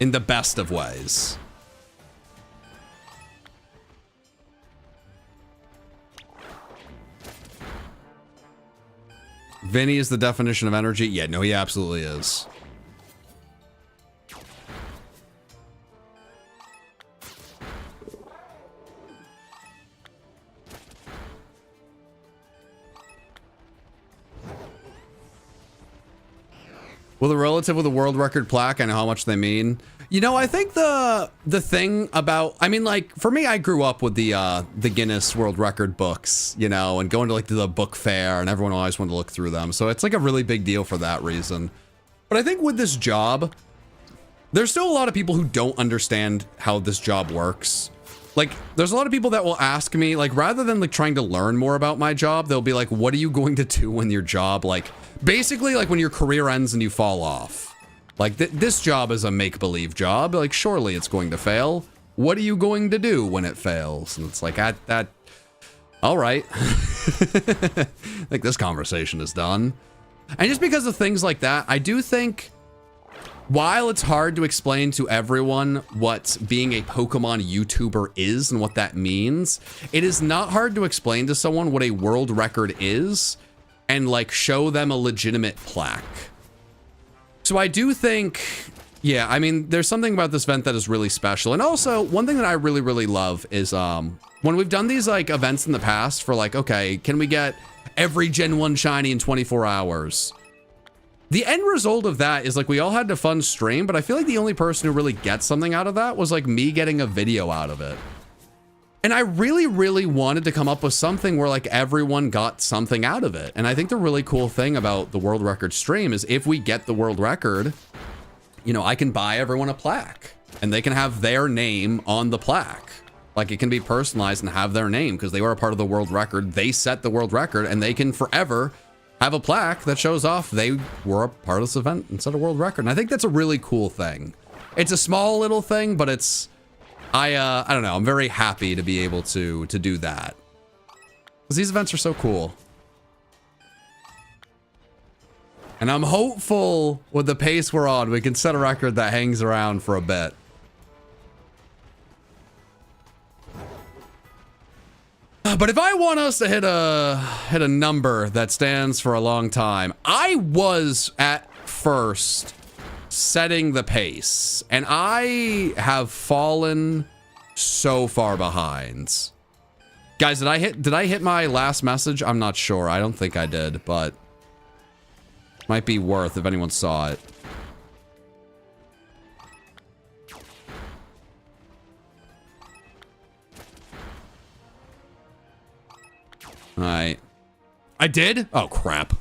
In the best of ways. Vinny is the definition of energy. Yeah, no, he absolutely is. With a relative with a world record plaque, I know how much they mean. You know, I think the thing about, I mean, like, for me, I grew up with the Guinness World Record books, you know, and going to like the book fair, and everyone always wanted to look through them. So it's like a really big deal for that reason. But I think with this job, there's still a lot of people who don't understand how this job works. Like, there's a lot of people that will ask me, like, rather than like trying to learn more about my job, they'll be like, what are you going to do when your job, like, basically like when your career ends and you fall off? Like, this job is a make-believe job. Like, surely it's going to fail. What are you going to do when it fails? And it's like, all right. I think this conversation is done. And just because of things like that, I do think while it's hard to explain to everyone what being a Pokemon YouTuber is and what that means, it is not hard to explain to someone what a world record is and like show them a legitimate plaque. So I do think, yeah, I mean, there's something about this event that is really special. And also, one thing that I really, really love is when we've done these like events in the past for like, okay, can we get every Gen 1 shiny in 24 hours? The end result of that is like we all had a fun stream, but I feel like the only person who really gets something out of that was like me getting a video out of it. And I really, really wanted to come up with something where like everyone got something out of it. And I think the really cool thing about the world record stream is if we get the world record, you know, I can buy everyone a plaque and they can have their name on the plaque. Like it can be personalized and have their name because they were a part of the world record. They set the world record and they can forever have a plaque that shows off they were a part of this event and set a world record. And I think that's a really cool thing. It's a small little thing, but it's, I don't know. I'm very happy to be able to do that because these events are so cool. And I'm hopeful with the pace we're on, we can set a record that hangs around for a bit. But if I want us to hit a number that stands for a long time, I was at first setting the pace, and I have fallen so far behind. Guys, did I hit my last message? I'm not sure. I don't think I did, but might be worth if anyone saw it. Alright. I did? Oh, crap.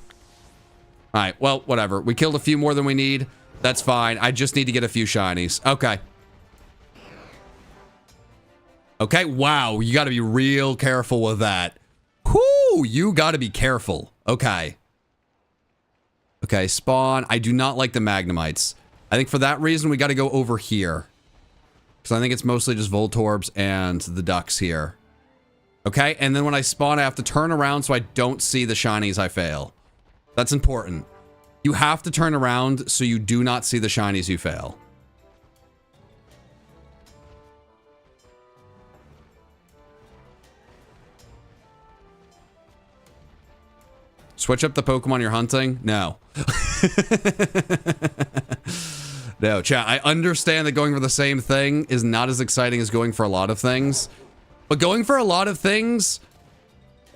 Alright, well, whatever. We killed a few more than we need. That's fine. I just need to get a few shinies. Okay. Okay, wow. You gotta be real careful with that. Whoo! You gotta be careful. Okay. Okay, spawn. I do not like the Magnemites. I think for that reason, we gotta go over here. Because I think it's mostly just Voltorbs and the ducks here. Okay, and then when I spawn, I have to turn around so I don't see the shinies I fail. That's important. You have to turn around so you do not see the shinies you fail. Switch up the Pokemon you're hunting? No. No, chat, I understand that going for the same thing is not as exciting as going for a lot of things. But going for a lot of things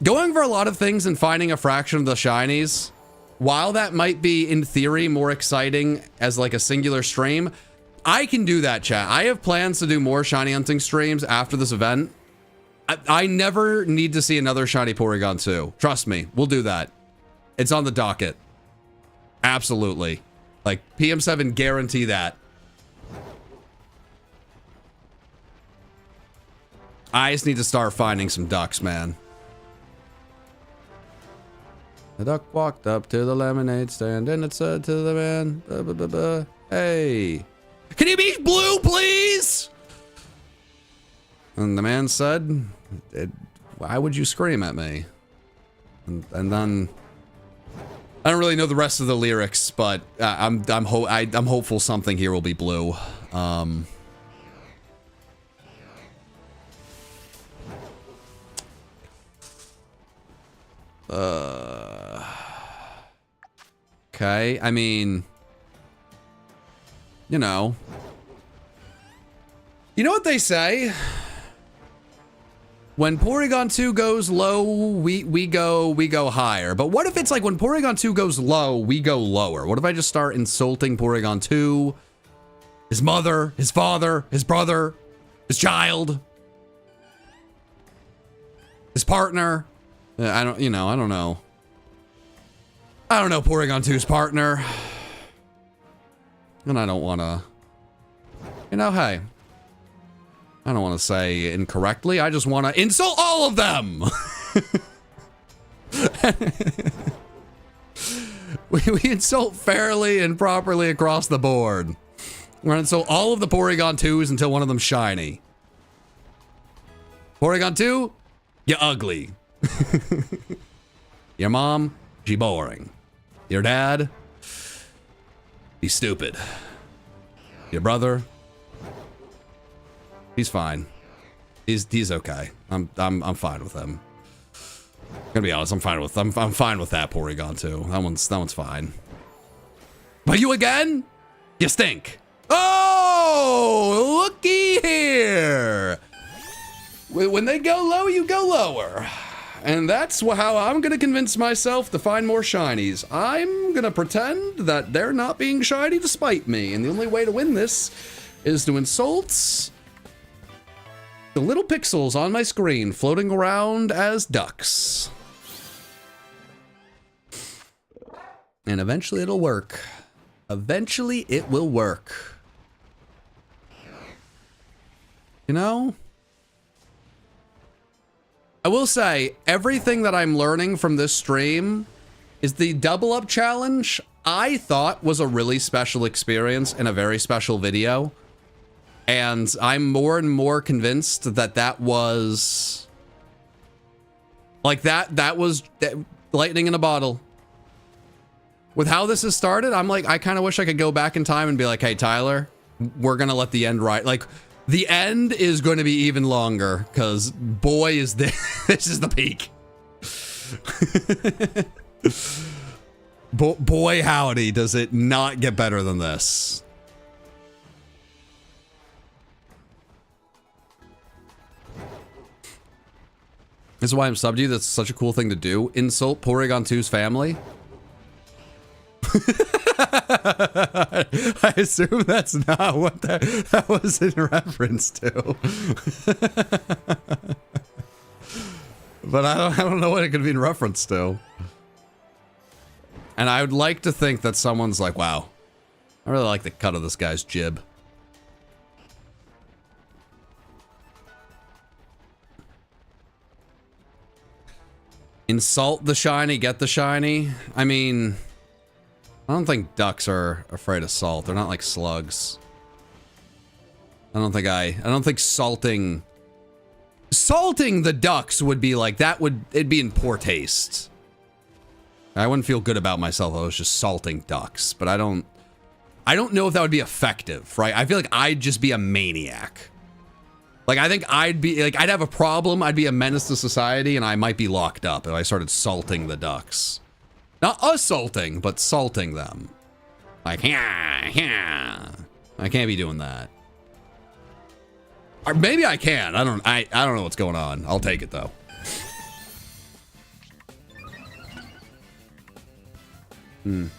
and finding a fraction of the shinies, while that might be, in theory, more exciting as like a singular stream, I can do that, chat. I have plans to do more shiny hunting streams after this event. I never need to see another shiny Porygon 2. Trust me, we'll do that. It's on the docket. Absolutely. Like, PM7 guarantee that. I just need to start finding some ducks, man. The duck walked up to the lemonade stand and it said to the man, hey, can you be blue, please? And the man said, why would you scream at me? And then, I don't really know the rest of the lyrics, but I'm hopeful something here will be blue. Okay, I mean, you know what they say? When Porygon 2 goes low, we go higher. But what if it's like when Porygon 2 goes low, we go lower? What if I just start insulting Porygon 2, his mother, his father, his brother, his child, his partner? I don't know. I don't know Porygon 2's partner. And I don't want to, hey. I don't want to say incorrectly. I just want to insult all of them. we insult fairly and properly across the board. We're going to insult all of the Porygon 2s until one of them's shiny. Porygon 2, you ugly. Your mom, she boring. Your dad, he's stupid. Your brother. He's fine. He's okay. I'm fine with him. Gonna be honest, I'm fine with that Porygon too. That one's fine. But you again? You stink. Oh, looky here. When they go low, you go lower. And that's how I'm gonna convince myself to find more shinies. I'm gonna pretend that they're not being shiny to spite me. And the only way to win this is to insult the little pixels on my screen floating around as ducks. And eventually it'll work. Eventually it will work. You know? I will say, everything that I'm learning from this stream is the double up challenge I thought was a really special experience in a very special video. And I'm more and more convinced that that was... like that was lightning in a bottle. With how this has started, I'm like, I kind of wish I could go back in time and be like, hey, Tyler, we're going to let the end ride. Like, the end is going to be even longer, because boy, is this is the peak. Boy, howdy, does it not get better than this. This is why I'm subbed to you. That's such a cool thing to do. Insult Porygon 2's family. I assume that's not what that was in reference to. But I don't know what it could be in reference to. And I would like to think that someone's like, wow, I really like the cut of this guy's jib. Insult the shiny, get the shiny. I mean, I don't think ducks are afraid of salt. They're not like slugs. I don't think salting the ducks would be like, it'd be in poor taste. I wouldn't feel good about myself if I was just salting ducks, but I don't know if that would be effective, right? I feel like I'd just be a maniac. Like, I think I'd have a problem. I'd be a menace to society, and I might be locked up if I started salting the ducks. Not assaulting, but salting them. Like, yeah. I can't be doing that. Or maybe I can. I don't know what's going on. I'll take it, though. Okay,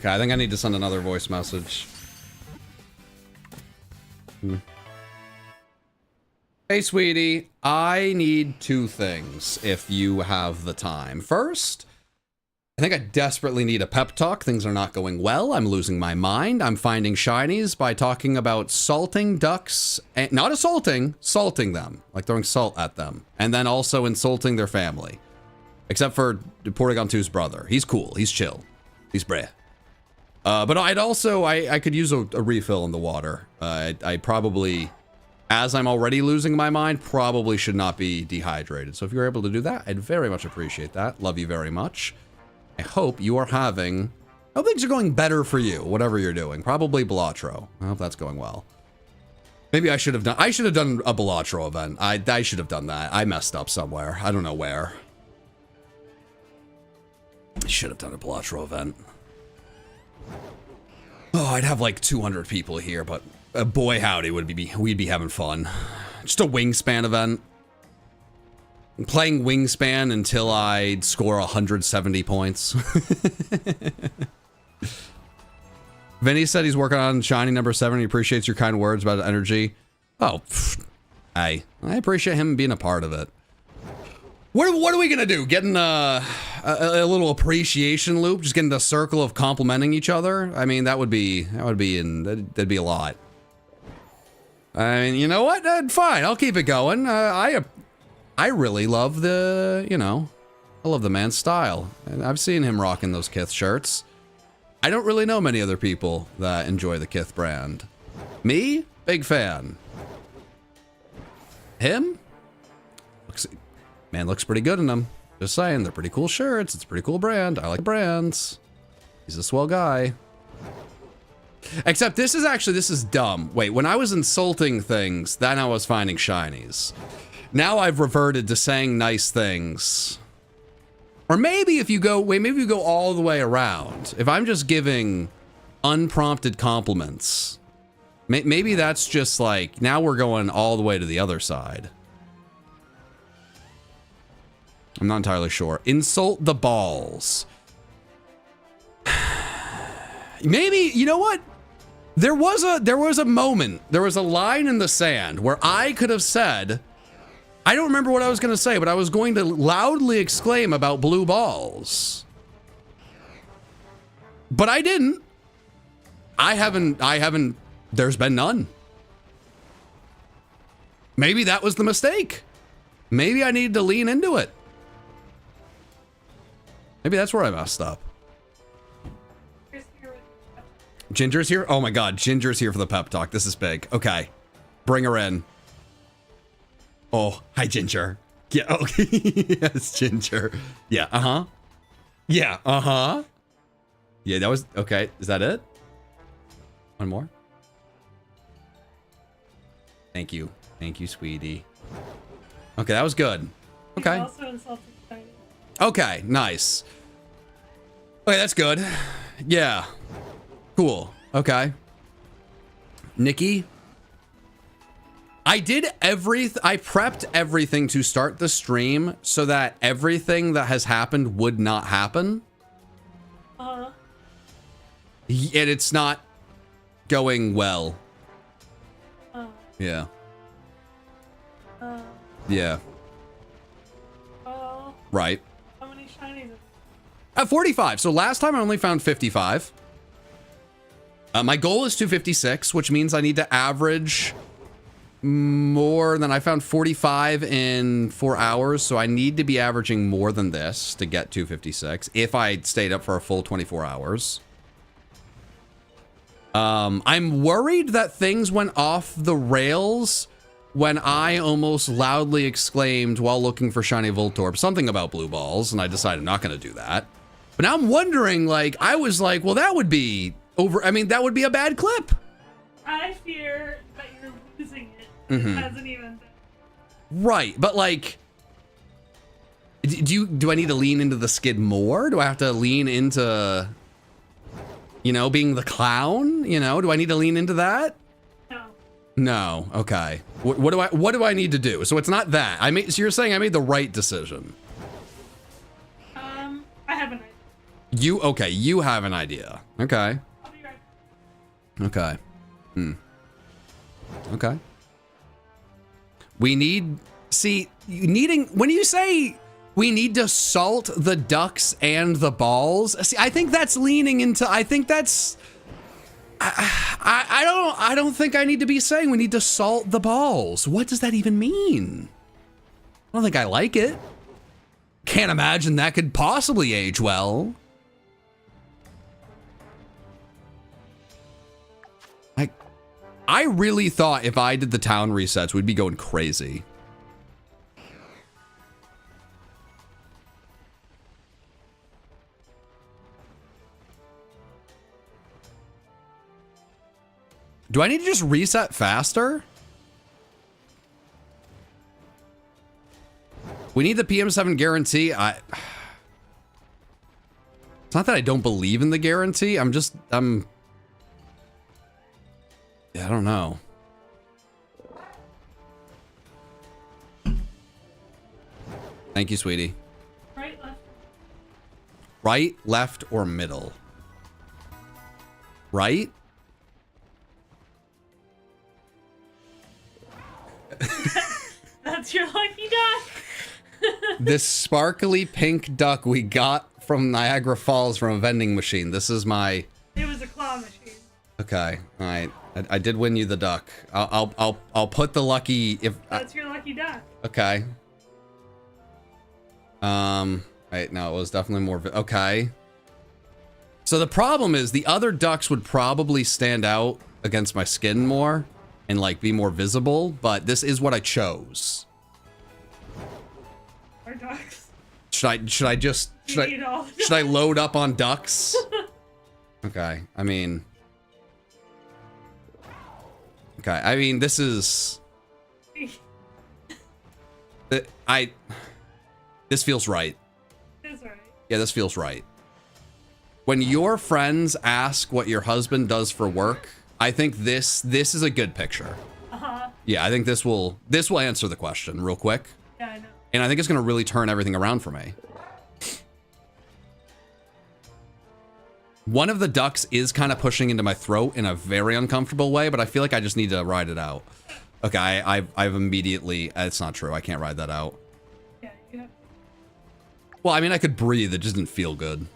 I think I need to send another voice message. Hey, sweetie, I need two things if you have the time. First, I think I desperately need a pep talk. Things are not going well. I'm losing my mind. I'm finding shinies by talking about salting ducks, and not assaulting, salting them, like throwing salt at them, and then also insulting their family. Except for Porygon 2's brother. He's cool. He's chill. He's breh. But I could use a refill in the water. I probably, as I'm already losing my mind, probably should not be dehydrated. So if you're able to do that, I'd very much appreciate that. Love you very much. I hope you are having, I hope things are going better for you, whatever you're doing. Probably Balatro. I hope that's going well. Maybe I should have done a Balatro event. I should have done that. I messed up somewhere. I don't know where. I should have done a Balatro event. Oh, I'd have like 200 people here, but boy howdy, we'd be having fun. Just a Wingspan event. I'm playing Wingspan until I'd score 170 points. Vinny said he's working on shiny number 7. He appreciates your kind words about energy. Oh, I appreciate him being a part of it. What are we gonna do? Getting a little appreciation loop, just getting the circle of complimenting each other. I mean, that'd be a lot. I mean, you know what? Fine, I'll keep it going. I really love I love the man's style. And I've seen him rocking those Kith shirts. I don't really know many other people that enjoy the Kith brand. Me? Big fan. Him? Looks pretty good in them. Just saying, they're pretty cool shirts. It's a pretty cool brand. I like brands. He's a swell guy. Except this is dumb. Wait, when I was insulting things, then I was finding shinies. Now I've reverted to saying nice things. Or maybe if you go, maybe you go all the way around. If I'm just giving unprompted compliments, maybe that's just like, now we're going all the way to the other side. I'm not entirely sure. Insult the balls. Maybe, you know what? There was a moment, there was a line in the sand where I could have said, I don't remember what I was going to say, but I was going to loudly exclaim about blue balls. But I didn't. I haven't, there's been none. Maybe that was the mistake. Maybe I needed to lean into it. Maybe that's where I messed up. Ginger's here? Oh my god, Ginger's here for the pep talk. This is big. Okay. Bring her in. Oh, hi Ginger. Yeah, okay. Yes, Ginger. Yeah, uh-huh. Yeah, uh-huh. Yeah, that was, okay. Is that it? One more? Thank you. Thank you, sweetie. Okay, that was good. Okay. Also insulted shiny. Okay, nice. Okay, that's good. Yeah. Cool. Okay. Nikki? I prepped everything to start the stream so that everything that has happened would not happen. Uh-huh. And it's not going well. Yeah. Yeah. Right. How many shinies? At 45. So last time I only found 55. My goal is 256, which means I need to average more than I found 45 in 4 hours. So I need to be averaging more than this to get 256 if I stayed up for a full 24 hours. I'm worried that things went off the rails when I almost loudly exclaimed while looking for shiny Voltorb something about blue balls, and I decided I'm not going to do that. But now I'm wondering, like, I was like, well, that would be over. I mean, that would be a bad clip. I fear that you're losing it. Mm-hmm. It hasn't even been. Right, but like, do I need to lean into the skid more? Do I have to lean into, you know, being the clown? You know, do I need to lean into that? No. No. Okay. What do I need to do? So it's not that. So you're saying I made the right decision. I have an idea. You have an idea. Okay. I'll be right Okay. Okay. We need, when you say we need to salt the ducks and the balls, see, I think that's leaning into, I think that's, I don't think I need to be saying we need to salt the balls. What does that even mean? I don't think I like it. Can't imagine that could possibly age well. I really thought if I did the town resets, we'd be going crazy. Do I need to just reset faster? We need the PM7 guarantee. It's not that I don't believe in the guarantee. Yeah, I don't know. Thank you, sweetie. Right, left. Right, left, or middle? Right? That's your lucky duck. This sparkly pink duck we got from Niagara Falls from a vending machine. This is my... It was a claw machine. Okay, all right. I did win you the duck. I'll put the lucky if. That's your lucky duck. Okay. Right, no, it was definitely more. Okay. So the problem is the other ducks would probably stand out against my skin more and like be more visible, but this is what I chose. Our ducks. Should I load up on ducks? Okay, I mean... Okay, I mean, this is... This feels right. That's right. Yeah, this feels right. When your friends ask what your husband does for work, I think this is a good picture. Uh-huh. Yeah, I think this will answer the question real quick. Yeah, I know. And I think it's going to really turn everything around for me. One of the ducks is kind of pushing into my throat in a very uncomfortable way, but I feel like I just need to ride it out. Okay, I've immediately... It's not true. I can't ride that out. Yeah, yeah. Well, I mean, I could breathe. It just didn't feel good.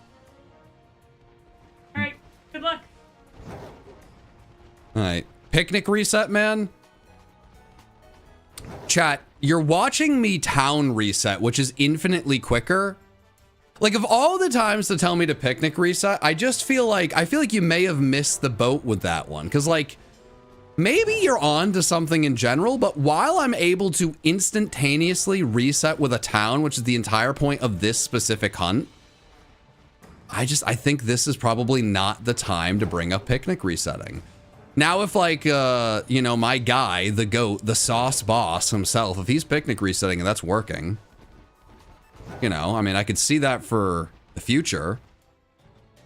All right. Good luck. All right. Picnic reset, man. Chat, you're watching me town reset, which is infinitely quicker. Like, of all the times to tell me to picnic reset, I feel like you may have missed the boat with that one. Because, like, maybe you're on to something in general, but while I'm able to instantaneously reset with a town, which is the entire point of this specific hunt, I think this is probably not the time to bring up picnic resetting. Now, if, like, you know, my guy, the goat, the sauce boss himself, if he's picnic resetting and that's working... You know, I mean, I could see that for the future.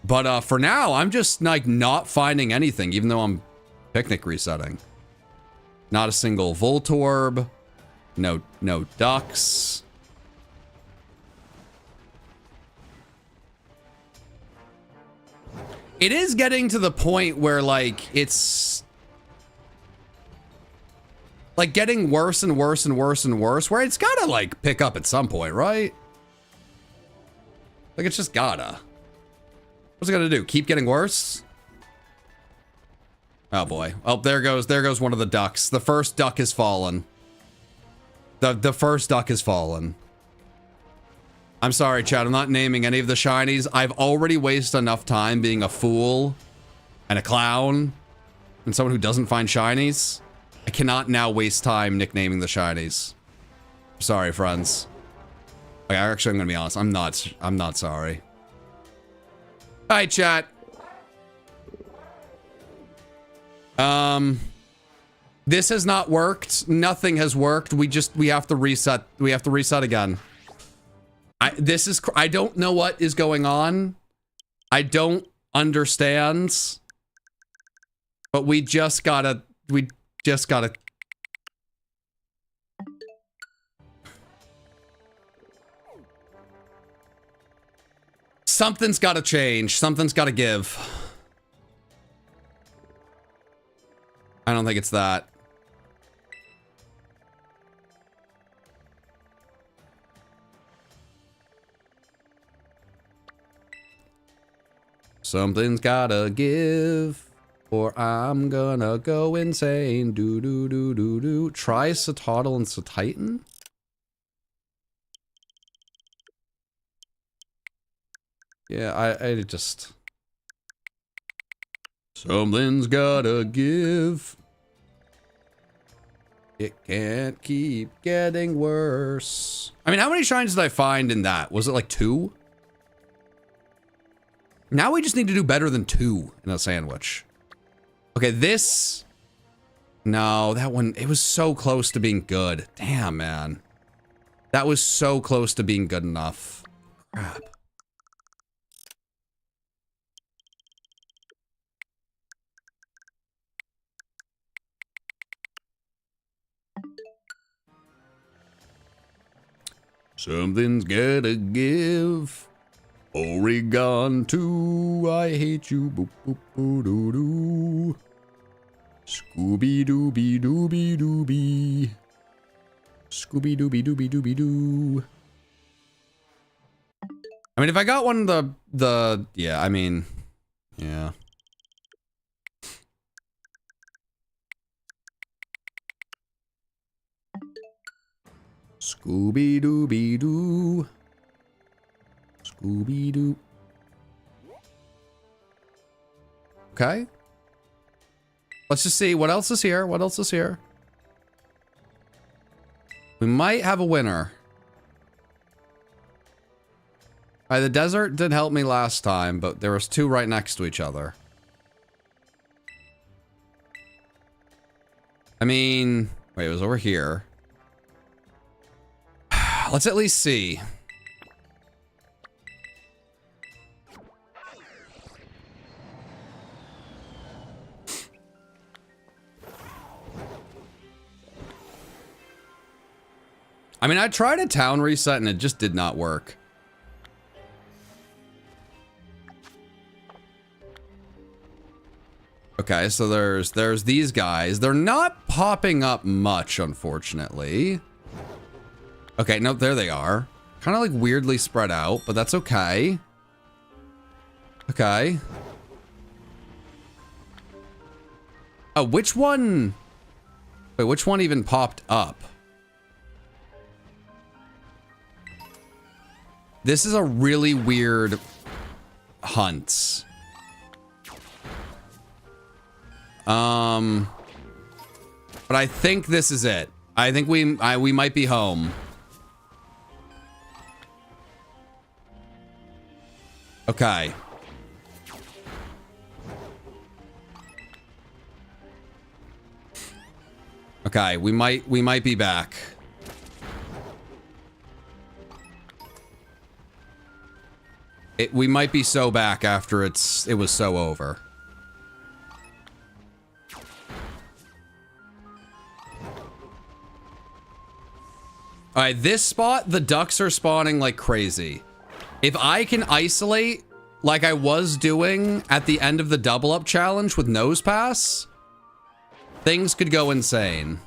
But for now, I'm just, like, not finding anything, even though I'm picnic resetting. Not a single Voltorb. No ducks. It is getting to the point where, like, it's... like, getting worse and worse and worse and worse, where it's gotta, like, pick up at some point, right? Like, it's just gotta. What's it gonna do? Keep getting worse? Oh, boy. Oh, there goes one of the ducks. The first duck has fallen. The first duck has fallen. I'm sorry, Chad. I'm not naming any of the shinies. I've already wasted enough time being a fool and a clown and someone who doesn't find shinies. I cannot now waste time nicknaming the shinies. Sorry, friends. Okay, actually, I'm gonna be honest. I'm not sorry. Hi, chat. This has not worked. Nothing has worked. We have to reset. We have to reset again. I don't know what is going on. I don't understand. But we just gotta. Something's gotta change. Something's gotta give. I don't think it's that. Something's gotta give, or I'm gonna go insane. Do do do do do. Try Citadel and Cititan. Yeah, I just... Something's gotta give. It can't keep getting worse. I mean, how many shrines did I find in that? Was it like 2? Now we just need to do better than 2 in a sandwich. Okay, this... No, that one, it was so close to being good. Damn, man. That was so close to being good enough. Crap. Something's gotta give. Oregon 2, I hate you. Boop, boop, boo, doo, doo. Scooby dooby dooby dooby. Scooby dooby dooby dooby doo. I mean, if I got one of yeah, I mean, yeah. Scooby dooby doo. Scooby doo. Okay. Let's just see what else is here. What else is here? We might have a winner. The desert did help me last time, but there was 2 right next to each other. I mean, wait, it was over here. Let's at least see. I mean, I tried a town reset and it just did not work. Okay, so there's these guys. They're not popping up much, unfortunately. Okay, nope, there they are. Kind of like weirdly spread out, but that's okay. Okay. Oh, which one? Wait, which one even popped up? This is a really weird hunt. But I think this is it. I think we might be home. Okay. Okay, we might be back. We might be so back after it was so over. All right, this spot, the ducks are spawning like crazy. If I can isolate like I was doing at the end of the double up challenge with nose pass, things could go insane.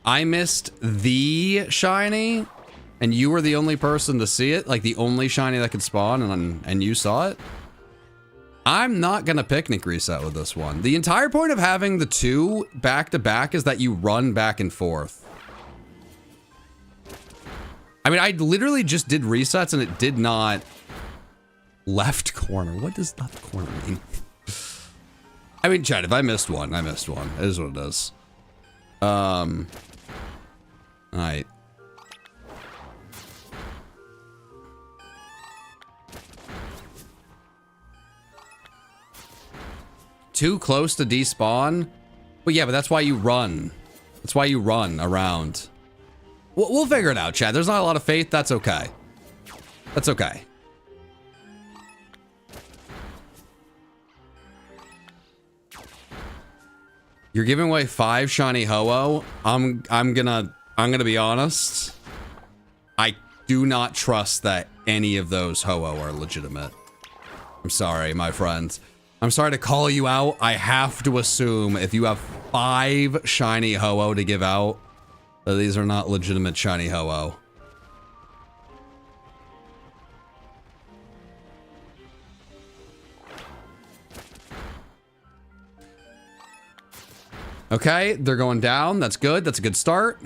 I missed the shiny, and you were the only person to see it, like the only shiny that could spawn, and you saw it. I'm not gonna picnic reset with this one. The entire point of having the 2 back to back is that you run back and forth. I mean, I literally just did resets and it did not. Left corner. What does left corner mean? I mean, chat, if I missed one, I missed one. It is what it is. Alright. Too close to despawn? Well, yeah, but that's why you run. That's why you run around. We'll figure it out, Chad. There's not a lot of faith. That's okay. That's okay. You're giving away 5 shiny Ho-Oh. I'm gonna be honest. I do not trust that any of those Ho-Oh are legitimate. I'm sorry, my friends. I'm sorry to call you out. I have to assume if you have 5 shiny Ho-Oh to give out, that these are not legitimate shiny Ho-Oh. Okay, they're going down. That's good. That's a good start.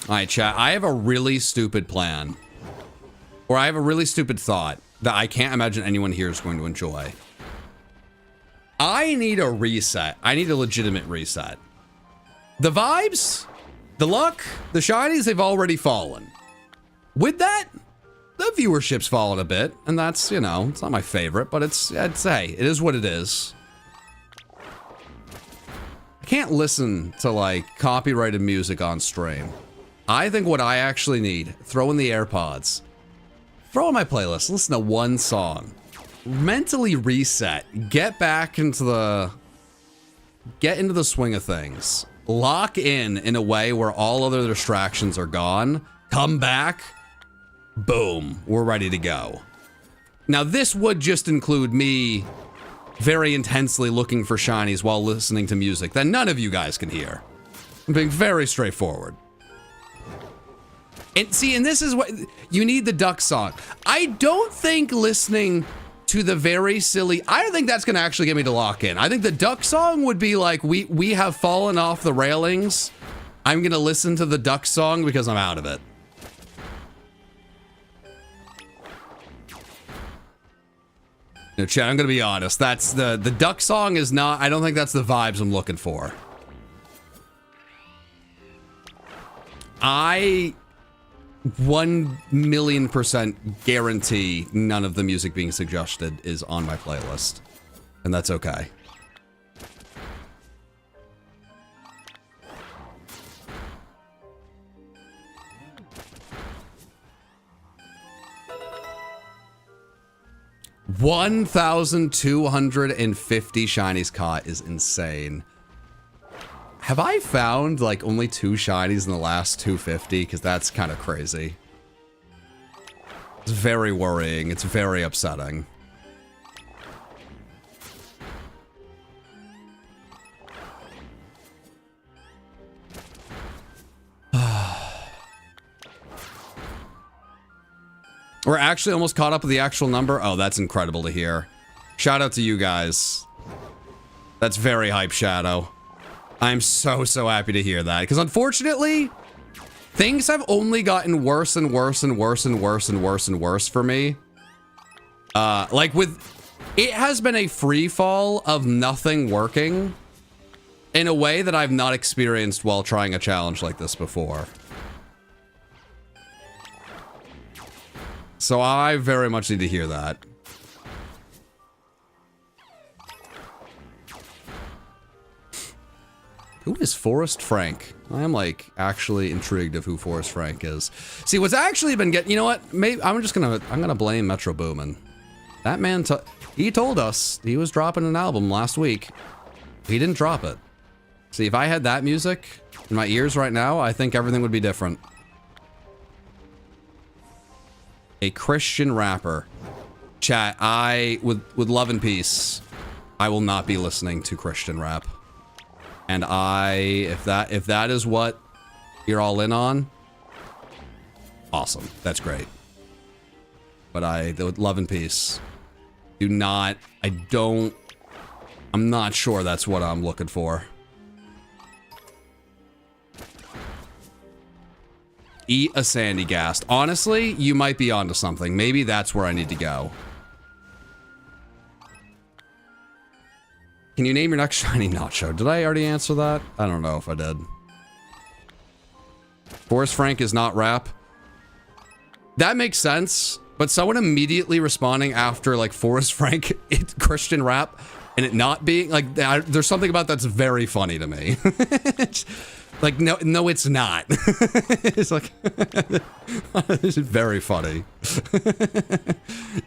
All right, chat. I have a really stupid plan. Or I have a really stupid thought that I can't imagine anyone here is going to enjoy. I need a reset. I need a legitimate reset. The vibes, the luck, the shinies, they've already fallen. With that, the viewership's fallen a bit, and that's, you know, it's not my favorite, but it's hey, it is what it is. I can't listen to, like, copyrighted music on stream. I think what I actually need, throw in the AirPods, throw in my playlist, listen to one song, mentally reset, get into the swing of things. Lock in a way where all other distractions are gone. Come back. Boom. We're ready to go. Now, this would just include me very intensely looking for shinies while listening to music that none of you guys can hear. I'm being very straightforward. And see, and this is what you need, the duck song. I don't think listening to the very silly. I don't think that's going to actually get me to lock in. I think the duck song would be like, we have fallen off the railings. I'm going to listen to the duck song because I'm out of it. No, Chad, I'm going to be honest. That's the duck song is not, I don't think that's the vibes I'm looking for. I 1,000,000% guarantee none of the music being suggested is on my playlist. And that's okay. $1,250 shinies caught is insane. Have I found like only 2 shinies in the last 250? Because that's kind of crazy. It's very worrying. It's very upsetting. We're actually almost caught up with the actual number. Oh, that's incredible to hear. Shout out to you guys. That's very hype, Shadow. I'm so happy to hear that. Because unfortunately, things have only gotten worse and worse and worse and worse and worse and worse for me. Like it has been a free fall of nothing working in a way that I've not experienced while trying a challenge like this before. So I very much need to hear that. Who is Forrest Frank? I am like actually intrigued of who Forrest Frank is. See, what's actually been getting, you know what? Maybe I'm gonna blame Metro Boomin. That man, he told us he was dropping an album last week. He didn't drop it. See, if I had that music in my ears right now, I think everything would be different. A Christian rapper. Chat, with love and peace, I will not be listening to Christian rap. And if that is what you're all in on, awesome. That's great. But with love and peace, I'm not sure that's what I'm looking for. Eat a sandy ghast. Honestly, you might be onto something. Maybe that's where I need to go. Can you name your next shiny nacho? Did I already answer that? I don't know if I did. Forrest Frank is not rap. That makes sense, but someone immediately responding after like Forrest Frank Christian rap and it not being like there's something about that's very funny to me. Like, no, it's not. It's like, this is very funny.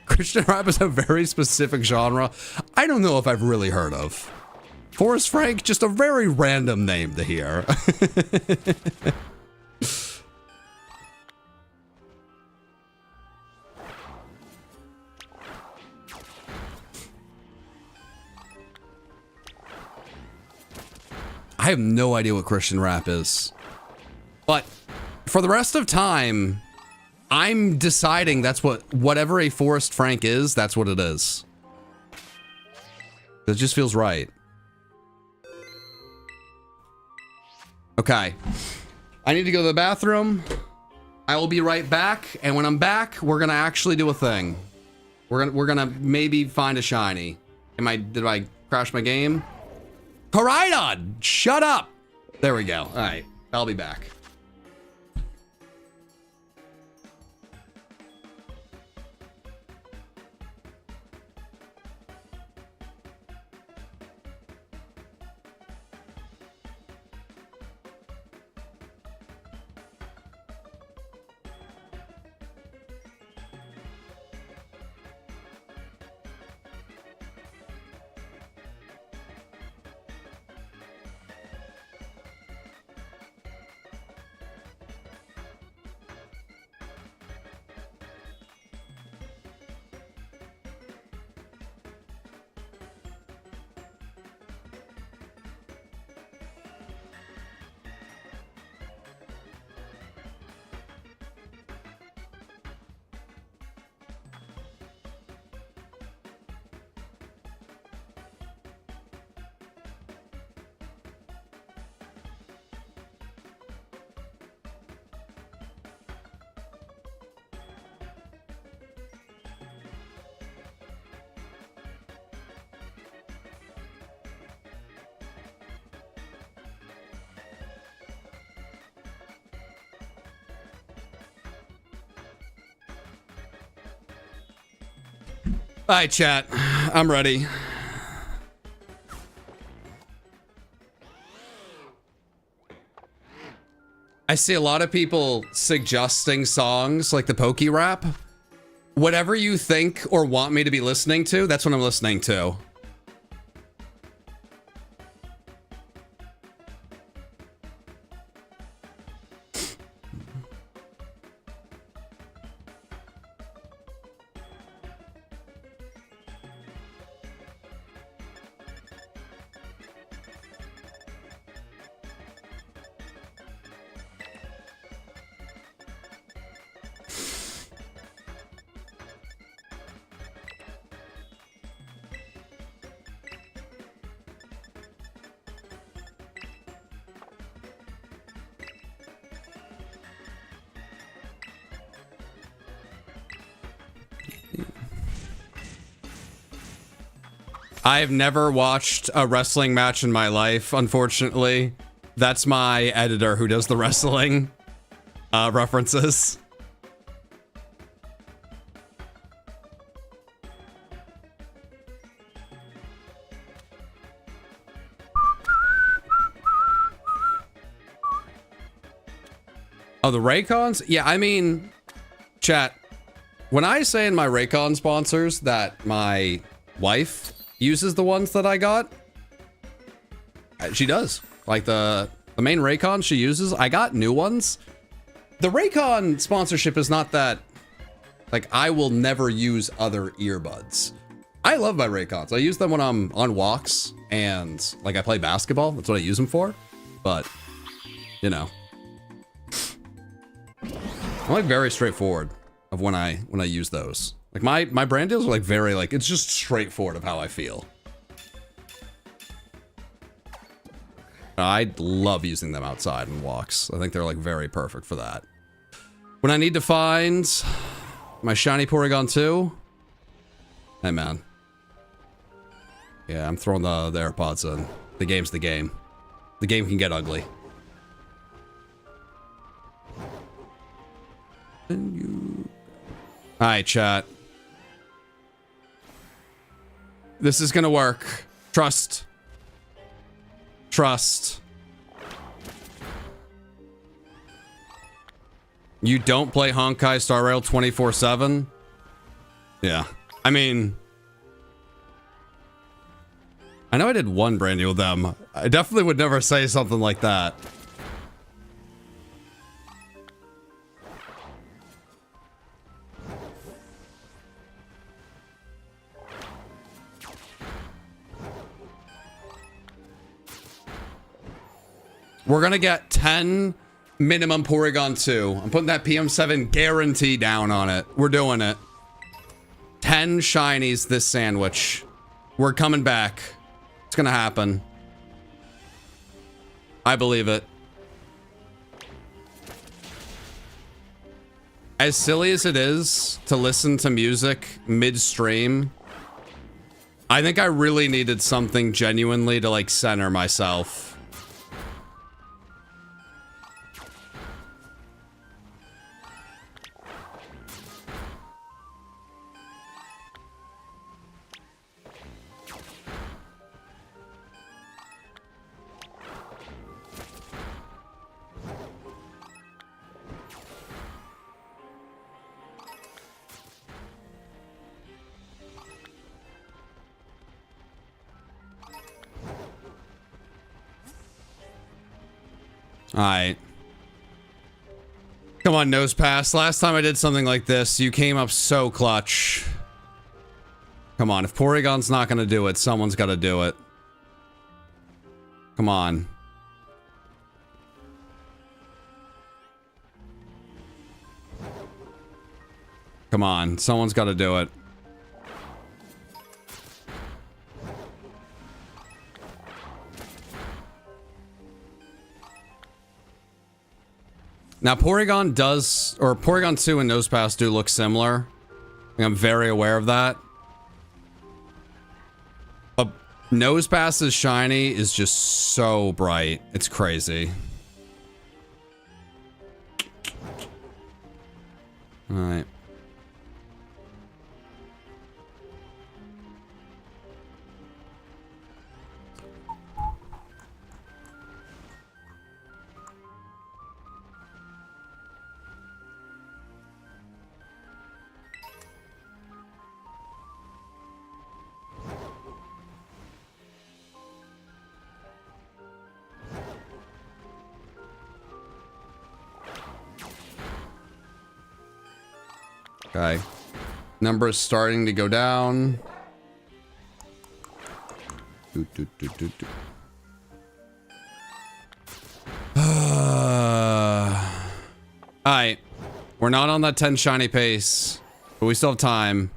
Christian rap is a very specific genre I don't know if I've really heard of. Forrest Frank, just a very random name to hear. I have no idea what Christian rap is. But for the rest of time, I'm deciding that's whatever a Forrest Frank is, that's what it is. It just feels right. Okay. I need to go to the bathroom. I will be right back, and when I'm back, we're gonna actually do a thing. We're gonna maybe find a shiny. Did I crash my game? Koraidon, shut up! There we go. All right, I'll be back. All right, chat. I'm ready. I see a lot of people suggesting songs like the Pokey Rap. Whatever you think or want me to be listening to, that's what I'm listening to. I've never watched a wrestling match in my life, unfortunately. That's my editor who does the wrestling references. Oh, the Raycons? Yeah, I mean, chat, when I say in my Raycon sponsors that my wife uses the ones that I got, she does. Like the main Raycon she uses, I got new ones. The Raycon sponsorship is not that, like, I will never use other earbuds. I love my Raycons. I use them when I'm on walks and like I play basketball. That's what I use them for. But, you know, I'm like very straightforward of when I use those. Like my brand deals are like very like, it's just straightforward of how I feel. I love using them outside and walks. I think they're like very perfect for that. When I need to find my shiny Porygon 2, hey man. Yeah, I'm throwing the AirPods in. The game's the game. The game can get ugly. Alright, chat. This is gonna work. Trust. Trust. You don't play Honkai Star Rail 24/7? Yeah. I mean, I know I did one brand new with them. I definitely would never say something like that. We're gonna get 10 minimum Porygon 2. I'm putting that PM7 guarantee down on it. We're doing it. 10 shinies this sandwich. We're coming back. It's gonna happen. I believe it. As silly as it is to listen to music mid-stream, I think I really needed something genuinely to like center myself. Alright. Come on, Nose Pass. Last time I did something like this, you came up so clutch. Come on, if Porygon's not gonna do it, someone's gotta do it. Come on. Come on, someone's gotta do it. Now, Porygon does, or Porygon 2 and Nosepass do look similar. I'm very aware of that. But Nosepass's shiny is just so bright. It's crazy. Alright. Okay. Number is starting to go down. Alright. We're not on that 10 shiny pace, but we still have time.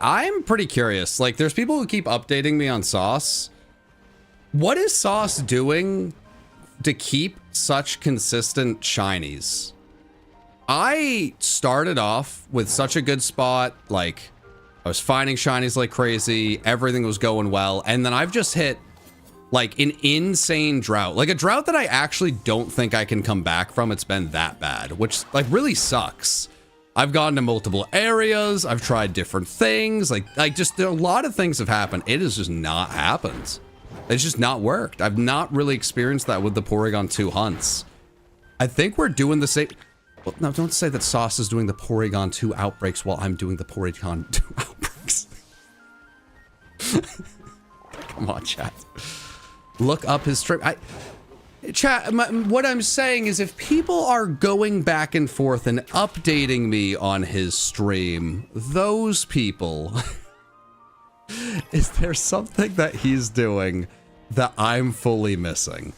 I'm pretty curious. Like, there's people who keep updating me on Sauce. What is Sauce doing to keep such consistent shinies? I started off with such a good spot. Like, I was finding shinies like crazy. Everything was going well. And then I've just hit, like, an insane drought. Like, a drought that I actually don't think I can come back from. It's been that bad, which, like, really sucks. I've gone to multiple areas. I've tried different things. Like just a lot of things have happened. It has just not happened. It's just not worked. I've not really experienced that with the Porygon 2 hunts. I think we're doing the same. Well, no, don't say that Sauce is doing the Porygon 2 outbreaks while I'm doing the Porygon 2 outbreaks. Come on, chat. Look up his stream. Chat, what I'm saying is if people are going back and forth and updating me on his stream, those people, is there something that he's doing that I'm fully missing?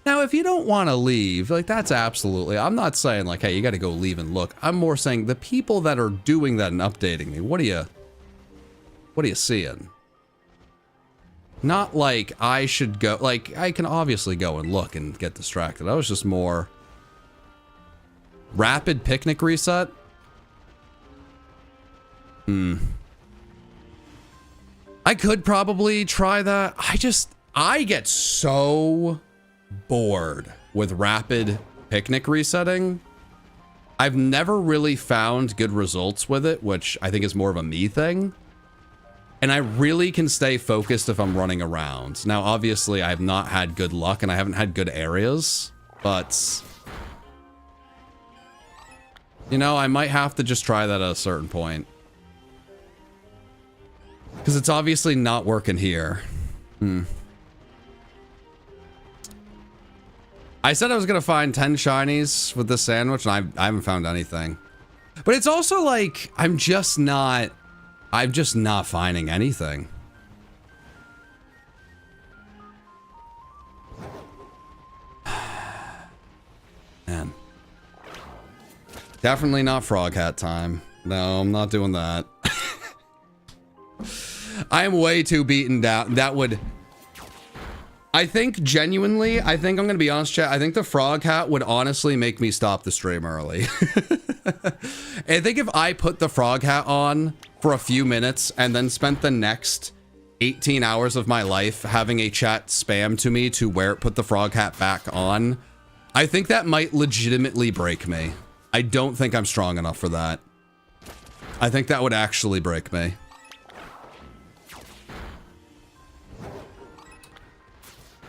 Now, if you don't want to leave, like, that's absolutely, I'm not saying like, hey, you got to go leave and look. I'm more saying the people that are doing that and updating me, what are you seeing? Not like I should go, like, I can obviously go and look and get distracted. I was just more rapid picnic reset. I could probably try that. I get so bored with rapid picnic resetting. I've never really found good results with it, which I think is more of a me thing. And I really can stay focused if I'm running around. Now, obviously, I have not had good luck and I haven't had good areas, but you know, I might have to just try that at a certain point. Because it's obviously not working here. I said I was going to find 10 shinies with this sandwich, and I haven't found anything. But it's also like, I'm just not finding anything. Man. Definitely not frog hat time. No, I'm not doing that. I am way too beaten down. That would... I think, genuinely, I think I'm going to be honest, chat. I think the frog hat would honestly make me stop the stream early. I think if I put the frog hat on for a few minutes and then spent the next 18 hours of my life having a chat spam to me to put the frog hat back on, I think that might legitimately break me. I don't think I'm strong enough for that. I think that would actually break me.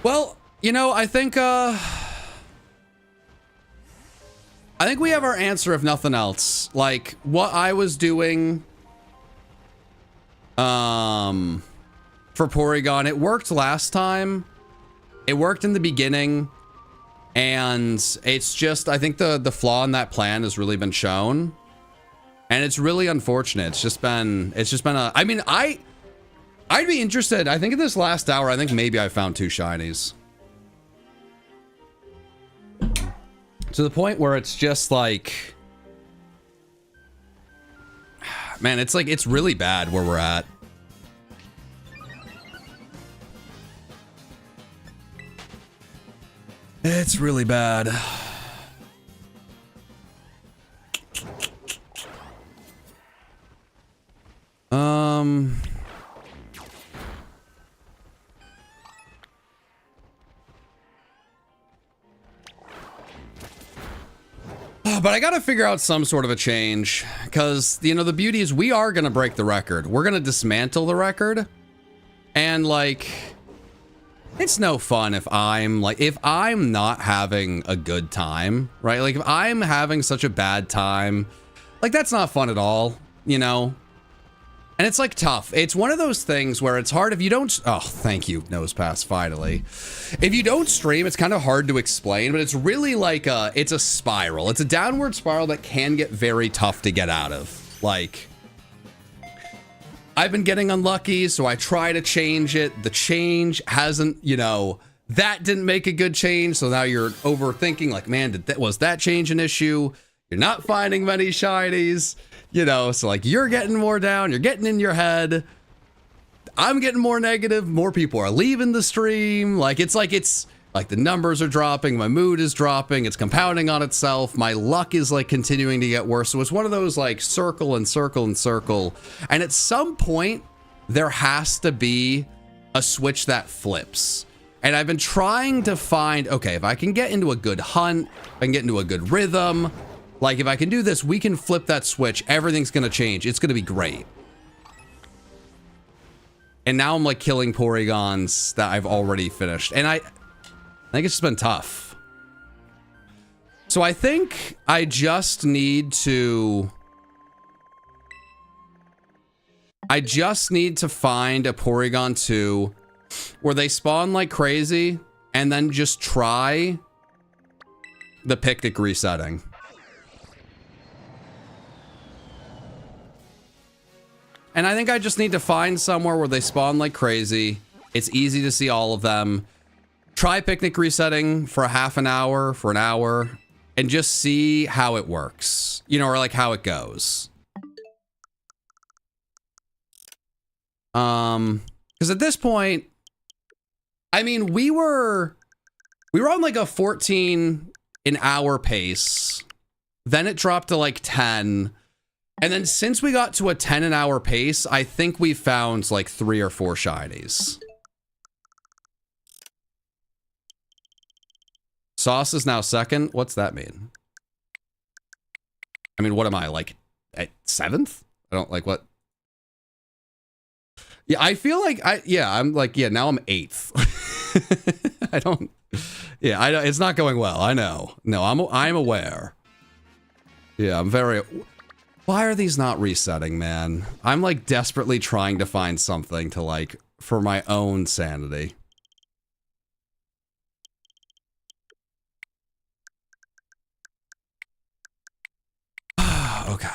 Well, you know, I think we have our answer if nothing else. Like, what I was doing for Porygon, it worked last time. It worked in the beginning. And it's just, I think the flaw in that plan has really been shown. And it's really unfortunate. It's just been a, I mean, I'd be interested. I think in this last hour, I think maybe I found 2 shinies. To the point where it's just like... Man, it's like, it's really bad where we're at. It's really bad. But I gotta figure out some sort of a change, because, you know, the beauty is we are gonna break the record. We're gonna dismantle the record, and, like, it's no fun if I'm not having a good time, right? Like, if I'm having such a bad time, like, that's not fun at all, you know? And it's like tough. It's one of those things where it's hard if you don't. Oh, thank you, Nosepass, finally. If you don't stream, it's kind of hard to explain, but it's really like it's a spiral. It's a downward spiral that can get very tough to get out of. Like, I've been getting unlucky, so I try to change it. The change hasn't, you know, that didn't make a good change. So now you're overthinking, like, man, was that change an issue? You're not finding many shinies. You know, so like you're getting more down, you're getting in your head. I'm getting more negative, more people are leaving the stream. It's like the numbers are dropping, my mood is dropping, it's compounding on itself. My luck is like continuing to get worse. So it's one of those like circle and circle and circle. And at some point, there has to be a switch that flips. And I've been trying to find, okay, if I can get into a good hunt, if I can get into a good rhythm, like, if I can do this, we can flip that switch. Everything's going to change. It's going to be great. And now I'm, like, killing Porygons that I've already finished. And I think it's just been tough. So I think I just need to... find a Porygon 2 where they spawn like crazy and then just try the picnic resetting. And I think I just need to find somewhere where they spawn like crazy. It's easy to see all of them. Try picnic resetting for a half an hour, for an hour, and just see how it works. You know, or like how it goes. Because at this point, I mean, we were on like a 14 an hour pace. Then it dropped to like 10. And then since we got to a 10 an hour pace, I think we found like 3 or 4 shinies. Sauce is now second. What's that mean? I mean, what am I, like at 7th? I don't like what. Yeah, I feel like I'm like, yeah, now I'm 8th. I don't, it's not going well. I know. No, I'm aware. Yeah, I'm very. Why are these not resetting, man? I'm like desperately trying to find something to like for my own sanity. Okay,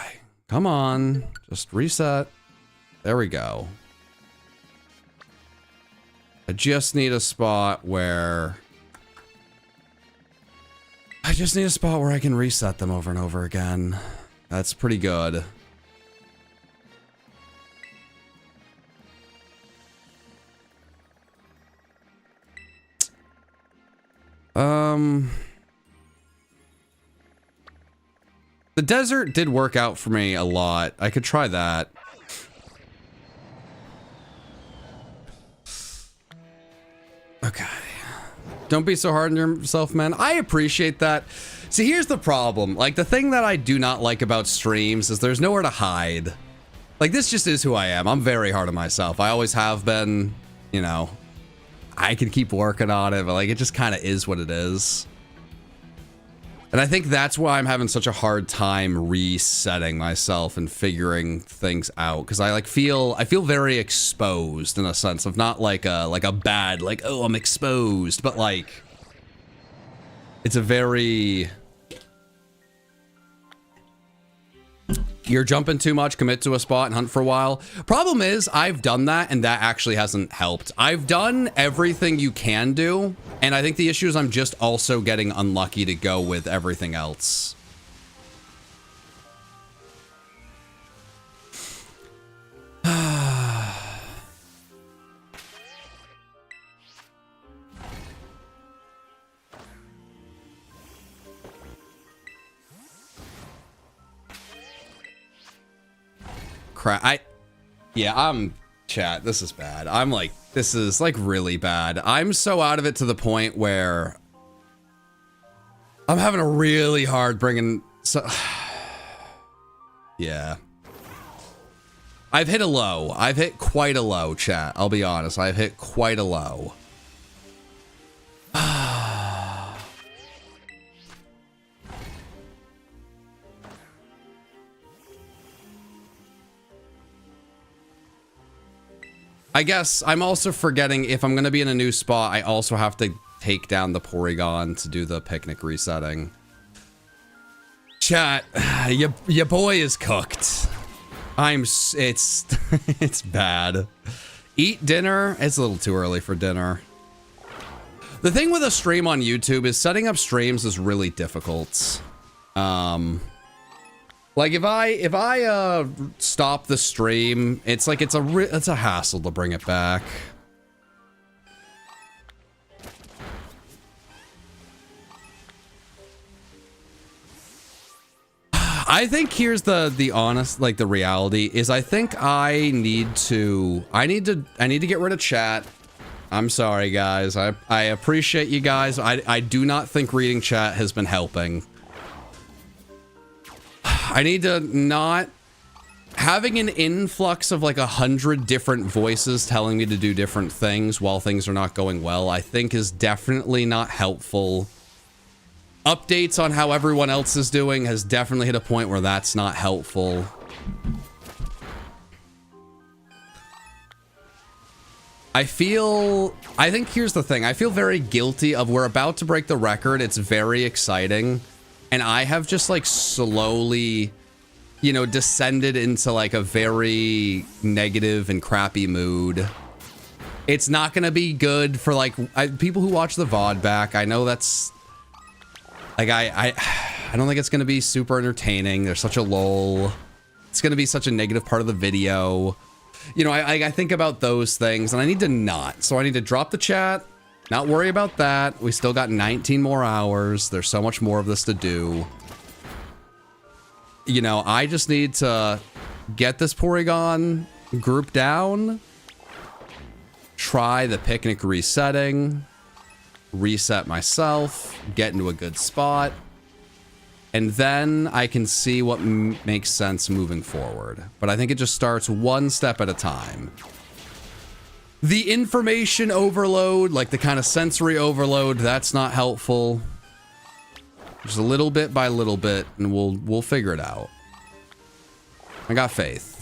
come on, just reset. There we go. I just need a spot where I can reset them over and over again. That's pretty good. The desert did work out for me a lot. I could try that. Okay. Don't be so hard on yourself, man. I appreciate that. See, here's the problem. Like, the thing that I do not like about streams is there's nowhere to hide. Like, this just is who I am. I'm very hard on myself. I always have been, you know. I can keep working on it, but, like, it just kind of is what it is. And I think that's why I'm having such a hard time resetting myself and figuring things out. Because I feel very exposed in a sense of not like a bad, like, oh, I'm exposed, but like, it's a very, you're jumping too much, commit to a spot and hunt for a while. Problem is, I've done that and that actually hasn't helped. I've done everything you can do. And I think the issue is I'm just also getting unlucky to go with everything else. Crap. Chat, this is bad. I'm like, this is like really bad. I'm so out of it to the point where I'm having a really hard bringing. Yeah. I've hit a low. I've hit quite a low, chat. I'll be honest. I've hit quite a low. I guess I'm also forgetting if I'm going to be in a new spot, I also have to take down the Porygon to do the picnic resetting. Chat, your boy is cooked. It's it's bad. Eat dinner. It's a little too early for dinner. The thing with a stream on YouTube is setting up streams is really difficult. Like if I stop the stream, it's like it's a hassle to bring it back. I think here's the honest, like the reality is I think I need to get rid of chat. I'm sorry guys. I appreciate you guys. I do not think reading chat has been helping. I need to not having an influx of like 100 different voices telling me to do different things while things are not going well, I think is definitely not helpful. Updates on how everyone else is doing has definitely hit a point where that's not helpful. I think here's the thing. I feel very guilty of we're about to break the record. It's very exciting. And I have just like slowly, you know, descended into like a very negative and crappy mood. It's not going to be good for like people who watch the VOD back. I know that's like, I don't think it's going to be super entertaining. There's such a lull. It's going to be such a negative part of the video. You know, I think about those things and I need to not. So I need to drop the chat, not worry about that. We still got 19 more hours. There's so much more of this to do. You know, I just need to get this Porygon group down, try the picnic resetting, reset myself, get into a good spot, and then I can see what makes sense moving forward. But I think it just starts one step at a time. The information overload, like the kind of sensory overload, that's not helpful. Just a little bit by little bit, and we'll figure it out. I got faith.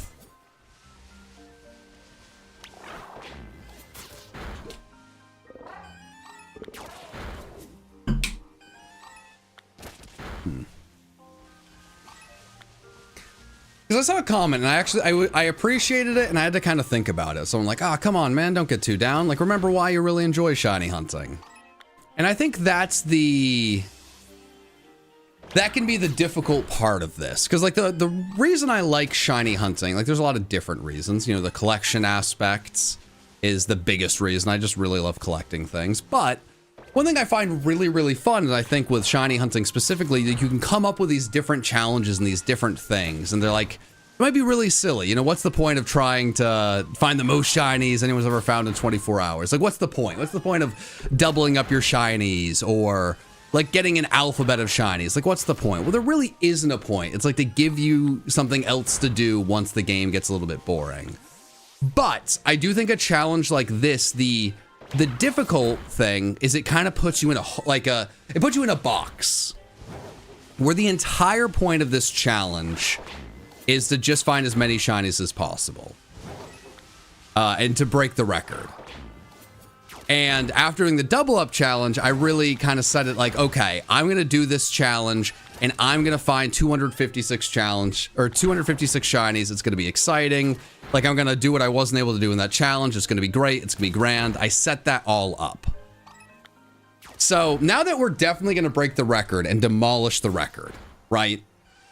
Because I saw a comment and I appreciated it and I had to kind of think about it. So I'm like, ah, come on, man, don't get too down. Like, remember why you really enjoy shiny hunting. And I think that can be the difficult part of this. Because like the reason I like shiny hunting, like there's a lot of different reasons. You know, the collection aspects is the biggest reason. I just really love collecting things. But one thing I find really, really fun is I think with shiny hunting specifically, that you can come up with these different challenges and these different things. And they're like, it might be really silly. You know, what's the point of trying to find the most shinies anyone's ever found in 24 hours? Like, what's the point? What's the point of doubling up your shinies or like getting an alphabet of shinies? Like, what's the point? Well, there really isn't a point. It's like they give you something else to do once the game gets a little bit boring. But I do think a challenge like this, the difficult thing is it kind of puts you in it puts you in a box where the entire point of this challenge is to just find as many shinies as possible and to break the record. And after doing the double up challenge, I really kind of said it like, okay, I'm going to do this challenge and I'm going to find 256 shinies. It's going to be exciting. Like, I'm going to do what I wasn't able to do in that challenge. It's going to be great. It's going to be grand. I set that all up. So now that we're definitely going to break the record and demolish the record, right?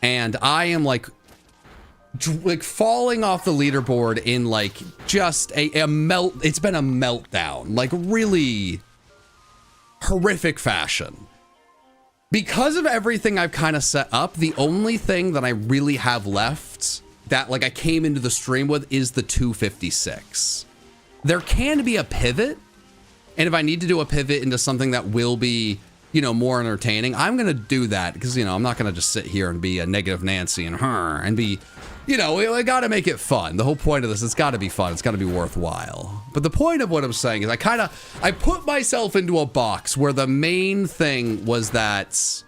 And I am like falling off the leaderboard in like just a melt. It's been a meltdown, like really horrific fashion. Because of everything I've kind of set up, the only thing that I really have left that like I came into the stream with is the 256. There can be a pivot. And if I need to do a pivot into something that will be, you know, more entertaining, I'm going to do that because, you know, I'm not going to just sit here and be a negative Nancy and be, you know, I got to make it fun. The whole point of this, it's got to be fun. It's got to be worthwhile. But the point of what I'm saying is I put myself into a box where the main thing was that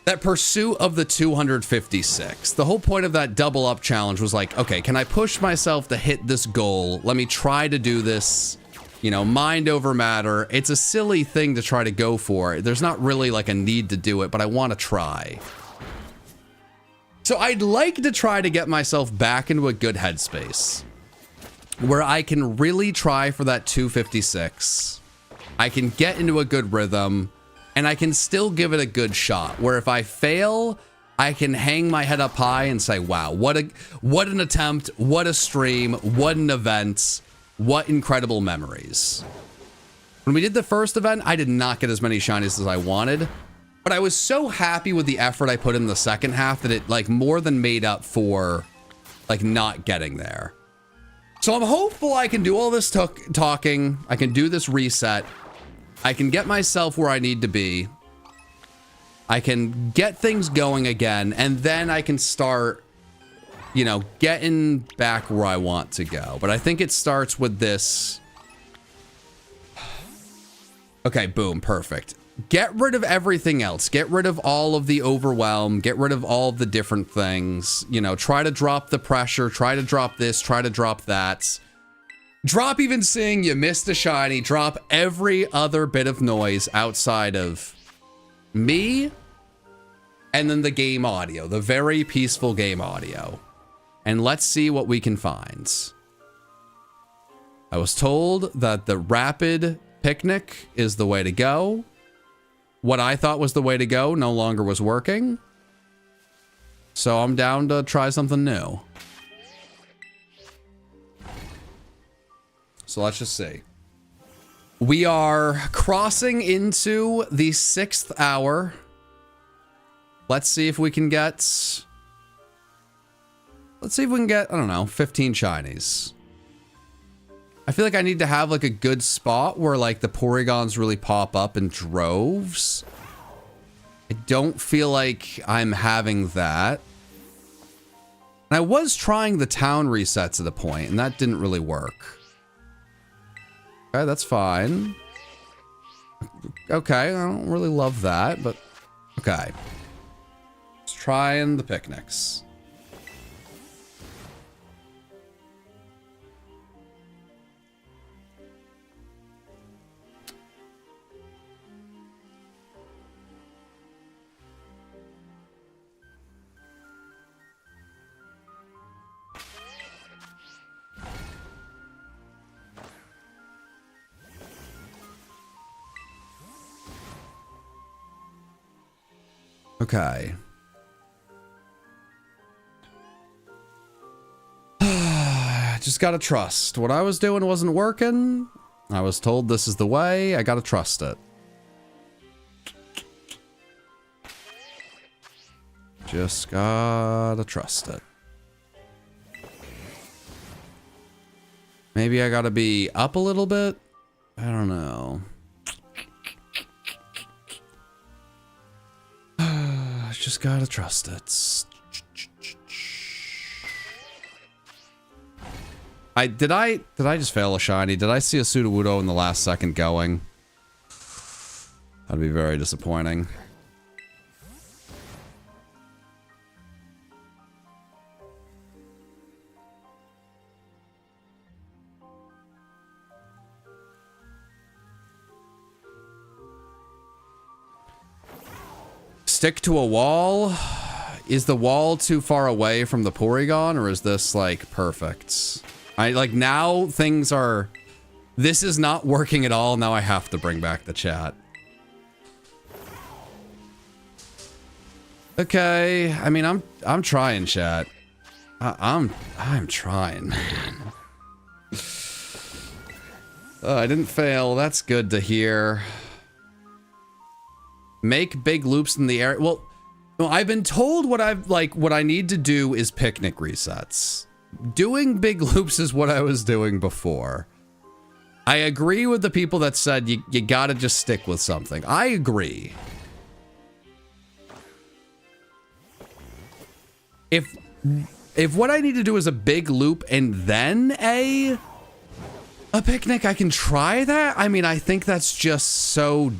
that pursuit of the 256. The whole point of that double up challenge was like, okay, can I push myself to hit this goal? Let me try to do this, you know, mind over matter. It's a silly thing to try to go for. There's not really like a need to do it, but I want to try. So I'd like to try to get myself back into a good headspace where I can really try for that 256. I can get into a good rhythm. And I can still give it a good shot, where if I fail, I can hang my head up high and say, wow, what an attempt, what a stream, what an event, what incredible memories. When we did the first event, I did not get as many shinies as I wanted, but I was so happy with the effort I put in the second half that it like more than made up for like not getting there. So I'm hopeful I can do all this talking, I can do this reset, I can get myself where I need to be. I can get things going again, and then I can start, you know, getting back where I want to go. But I think it starts with this. Okay, boom, perfect. Get rid of everything else. Get rid of all of the overwhelm. Get rid of all of the different things. You know, try to drop the pressure. Try to drop this. Try to drop that. Drop even seeing you missed a shiny. Drop every other bit of noise outside of me and then the game audio, the very peaceful game audio. And let's see what we can find. I was told that the rapid picnic is the way to go. What I thought was the way to go no longer was working. So I'm down to try something new. So let's just see. We are crossing into the 6th hour. Let's see if we can get... Let's see if we can get, I don't know, 15 shinies. I feel like I need to have like a good spot where like the Porygons really pop up in droves. I don't feel like I'm having that. And I was trying the town resets at a point, and that didn't really work. Okay, that's fine. Okay, I don't really love that, but okay. Let's try the picnics. Okay. Just gotta trust. What I was doing wasn't working. I was told this is the way. I gotta trust it. Just gotta trust it. Maybe I gotta be up a little bit? I don't know. Just gotta trust it. Did I just fail a shiny? Did I see a Sudowoodo in the last second going? That'd be very disappointing. Stick to a wall? Is the wall too far away from the Porygon, or is this like perfect? Now things are, this is not working at all. Now I have to bring back the chat. Okay, I mean I'm trying, chat. I'm trying, man. I didn't fail. That's good to hear. Make big loops in the air. Well, I've been told what I need to do is picnic resets. Doing big loops is what I was doing before. I agree with the people that said you gotta just stick with something. I agree. If what I need to do is a big loop and then a picnic, I can try that. I mean, I think that's just so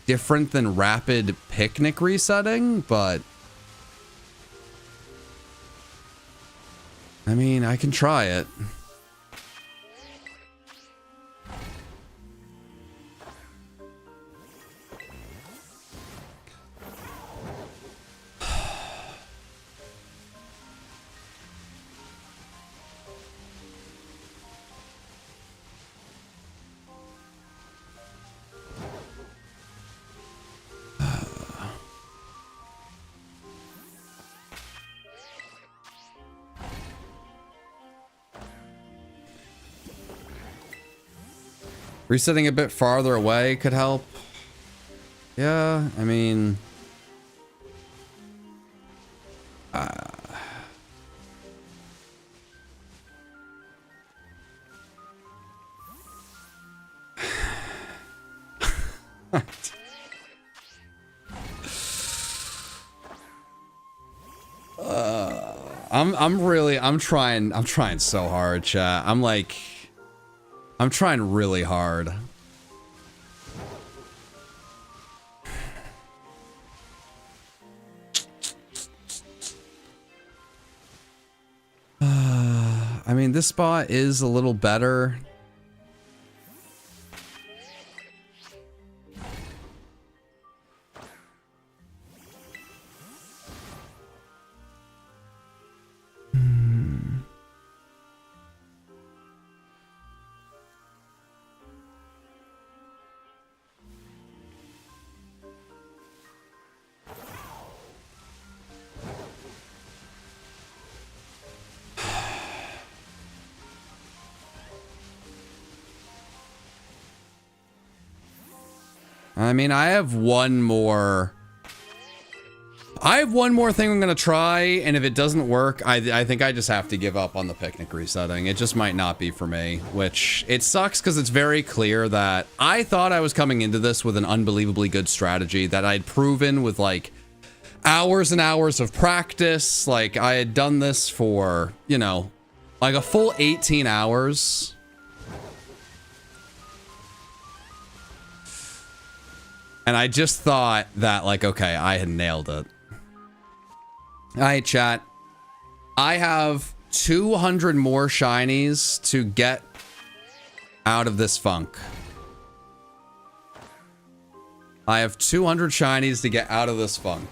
different than rapid picnic resetting, but I mean, I can try it. Resetting a bit farther away could help. Yeah, I mean... I'm trying so hard, chat. I'm trying really hard. I mean, this spot is a little better. I mean, I have one more thing I'm gonna try, and if it doesn't work, I think I just have to give up on the picnic resetting. It just might not be for me, which it sucks because it's very clear that I thought I was coming into this with an unbelievably good strategy that I'd proven with like hours and hours of practice. Like I had done this for, you know, like a full 18 hours. And I just thought that, like, okay, I had nailed it. All right, chat. I have 200 more shinies to get out of this funk. I have 200 shinies to get out of this funk.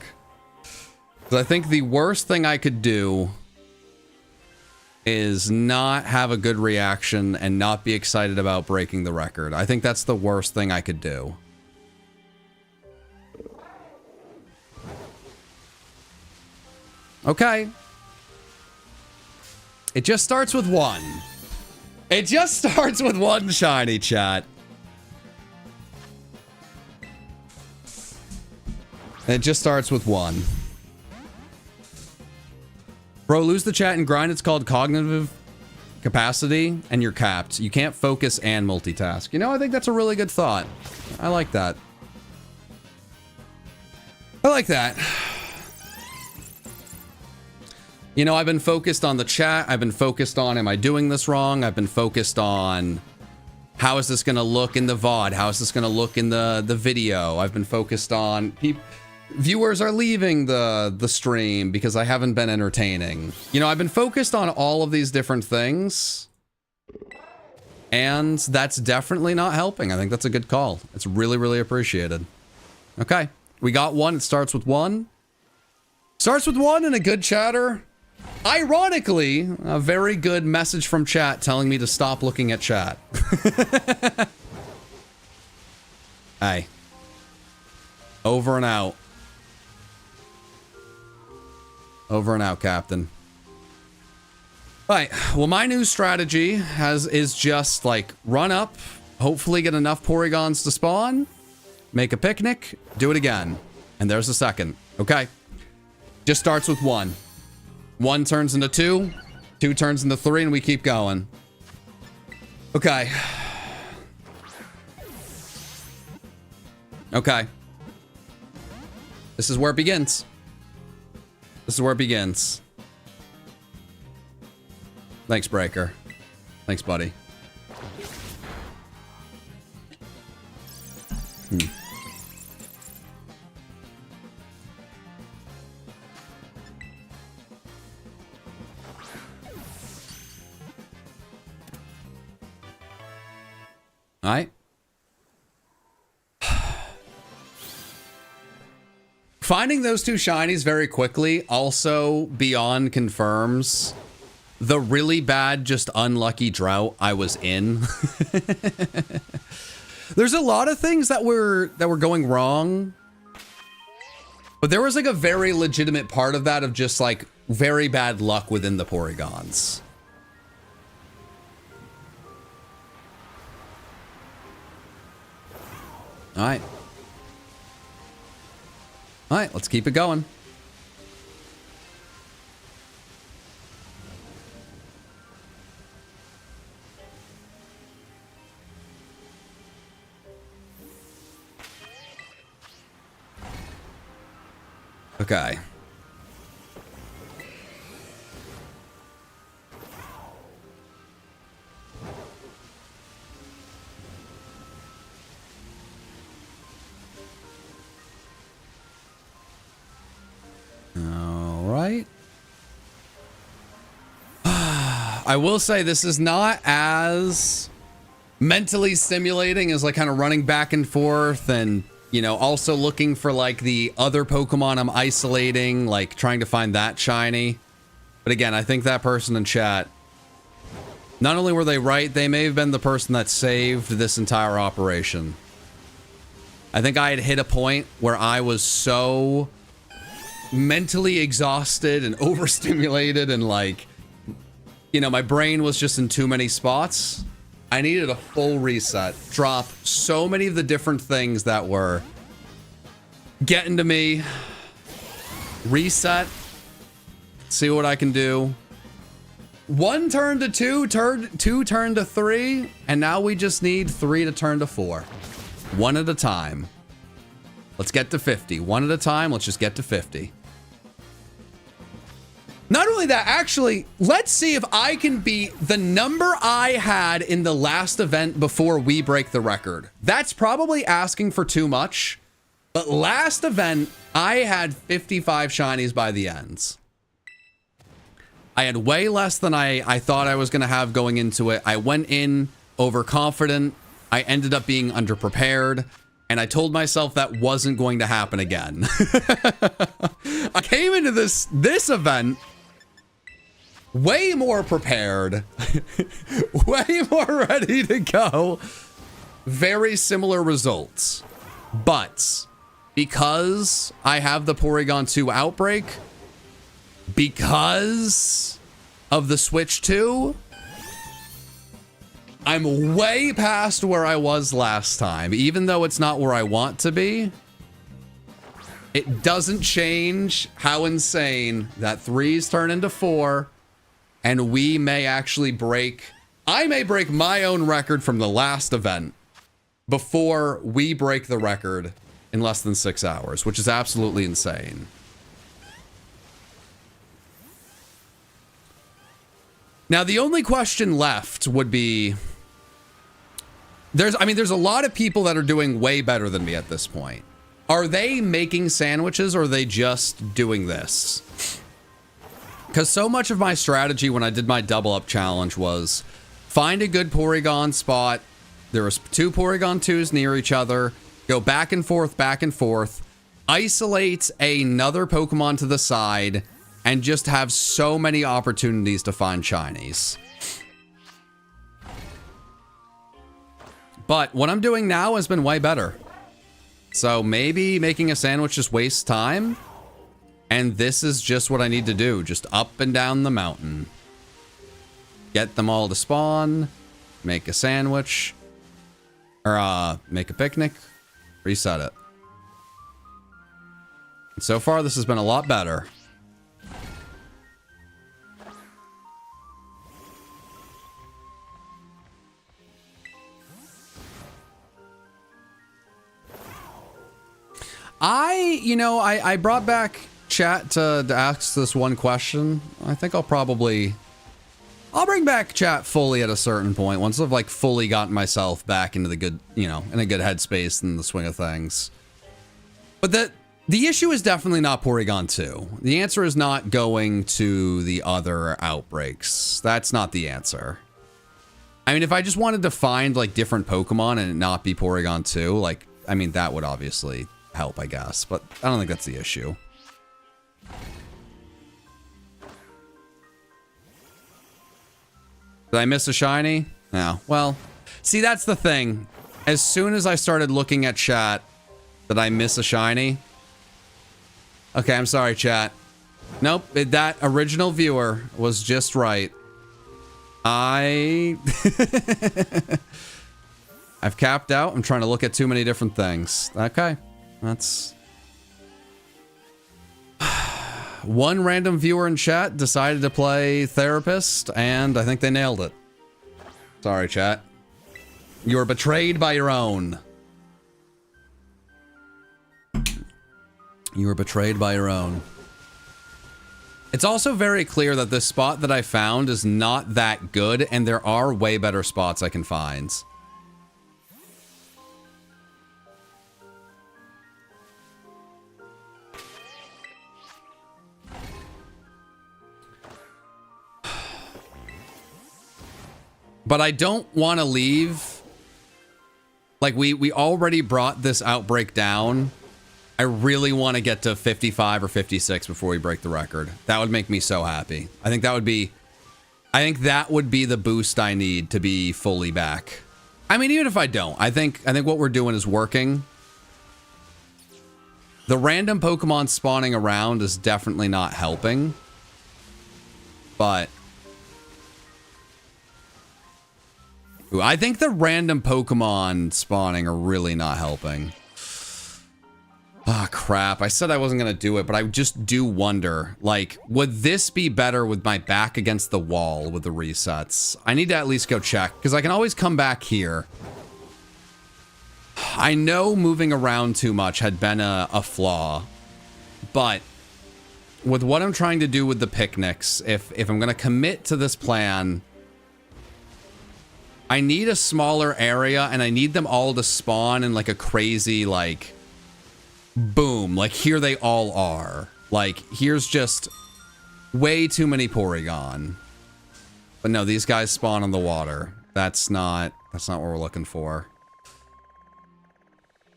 Because I think the worst thing I could do is not have a good reaction and not be excited about breaking the record. I think that's the worst thing I could do. Okay. It just starts with one. It just starts with one shiny, chat. It just starts with one. Bro, lose the chat and grind. It's called cognitive capacity, and you're capped. You can't focus and multitask. You know, I think that's a really good thought. I like that. I like that. You know, I've been focused on the chat. I've been focused on, am I doing this wrong? I've been focused on, how is this going to look in the VOD? How is this going to look in the video? I've been focused on, viewers are leaving the stream because I haven't been entertaining. You know, I've been focused on all of these different things. And that's definitely not helping. I think that's a good call. It's really, really appreciated. Okay, we got one. It starts with one. Starts with one and a good chatter. Ironically, a very good message from chat telling me to stop looking at chat. Hey. Over and out. Over and out, Captain. Alright, well, my new strategy is just, like, run up, hopefully get enough Porygons to spawn, make a picnic, do it again. And there's a second. Okay. Just starts with one. One turns into two. Two turns into three, and we keep going. Okay. Okay. This is where it begins. This is where it begins. Thanks, Breaker. Thanks, buddy. Finding those two shinies very quickly also beyond confirms the really bad, just unlucky drought I was in. There's a lot of things that were going wrong, but there was like a very legitimate part of that of just like very bad luck within the Porygons. All right. All right, let's keep it going. Okay. All right. I will say this is not as mentally stimulating as like kind of running back and forth and, you know, also looking for like the other Pokemon I'm isolating, like trying to find that shiny. But again, I think that person in chat, not only were they right, they may have been the person that saved this entire operation. I think I had hit a point where I was so mentally exhausted and overstimulated and like, you know, my brain was just in too many spots. I needed a full reset, drop so many of the different things that were getting to me, reset, see what I can do. 1 turn to 2, 2 turn to 3, and now we just need 3 to turn to 4. One at a time. Let's get to 50. One at a time, let's just get to 50. Not only that, actually, let's see if I can beat the number I had in the last event before we break the record. That's probably asking for too much, but last event, I had 55 shinies by the ends. I had way less than I thought I was going to have going into it. I went in overconfident. I ended up being underprepared, and I told myself that wasn't going to happen again. I came into this event way more prepared, way more ready to go. Very similar results. But because I have the Porygon 2 outbreak, because of the Switch 2, I'm way past where I was last time. Even though it's not where I want to be, it doesn't change how insane that 3s turn into 4. And we may actually break, I may break my own record from the last event before we break the record in less than 6 hours, which is absolutely insane. Now, the only question left would be, there's a lot of people that are doing way better than me at this point. Are they making sandwiches or are they just doing this? Because so much of my strategy when I did my double up challenge was find a good Porygon spot. There was 2 Porygon 2s near each other. Go back and forth, isolate another Pokemon to the side, and just have so many opportunities to find shinies. But what I'm doing now has been way better. So maybe making a sandwich just wastes time. And this is just what I need to do. Just up and down the mountain. Get them all to spawn. Make a sandwich. Or, make a picnic. Reset it. And so far, this has been a lot better. I brought back chat to ask this one question. I think I'll bring back chat fully at a certain point once I've like fully gotten myself back into the good, in a good headspace and the swing of things. But the issue is definitely not Porygon 2. The answer is not going to the other outbreaks. That's not the answer. I mean, if I just wanted to find like different Pokemon and it not be Porygon 2, that would obviously help, I guess. But I don't think that's the issue. Did I miss a shiny? No. Well, see, that's the thing. As soon as I started looking at chat, did I miss a shiny? Okay, I'm sorry, chat. Nope, that original viewer was just right. I've capped out. I'm trying to look at too many different things. Okay, that's... One random viewer in chat decided to play therapist, and I think they nailed it. Sorry, chat. You were betrayed by your own. You were betrayed by your own. It's also very clear that this spot that I found is not that good, and there are way better spots I can find. But I don't want to leave. Like, we already brought this outbreak down. I really want to get to 55 or 56 before we break the record. That would make me so happy. I think that would be the boost I need to be fully back. I mean, even if I don't, I think what we're doing is working. The random Pokemon spawning around is definitely not helping. But I think the random Pokemon spawning are really not helping. Ah, crap. I said I wasn't going to do it, but I just do wonder, like, would this be better with my back against the wall with the resets? I need to at least go check, because I can always come back here. I know moving around too much had been a flaw, but with what I'm trying to do with the picnics, if I'm going to commit to this plan, I need a smaller area, and I need them all to spawn in, like, a crazy, like... boom, like here they all are. Like, here's just way too many Porygon. But no, these guys spawn on the water. That's not what we're looking for.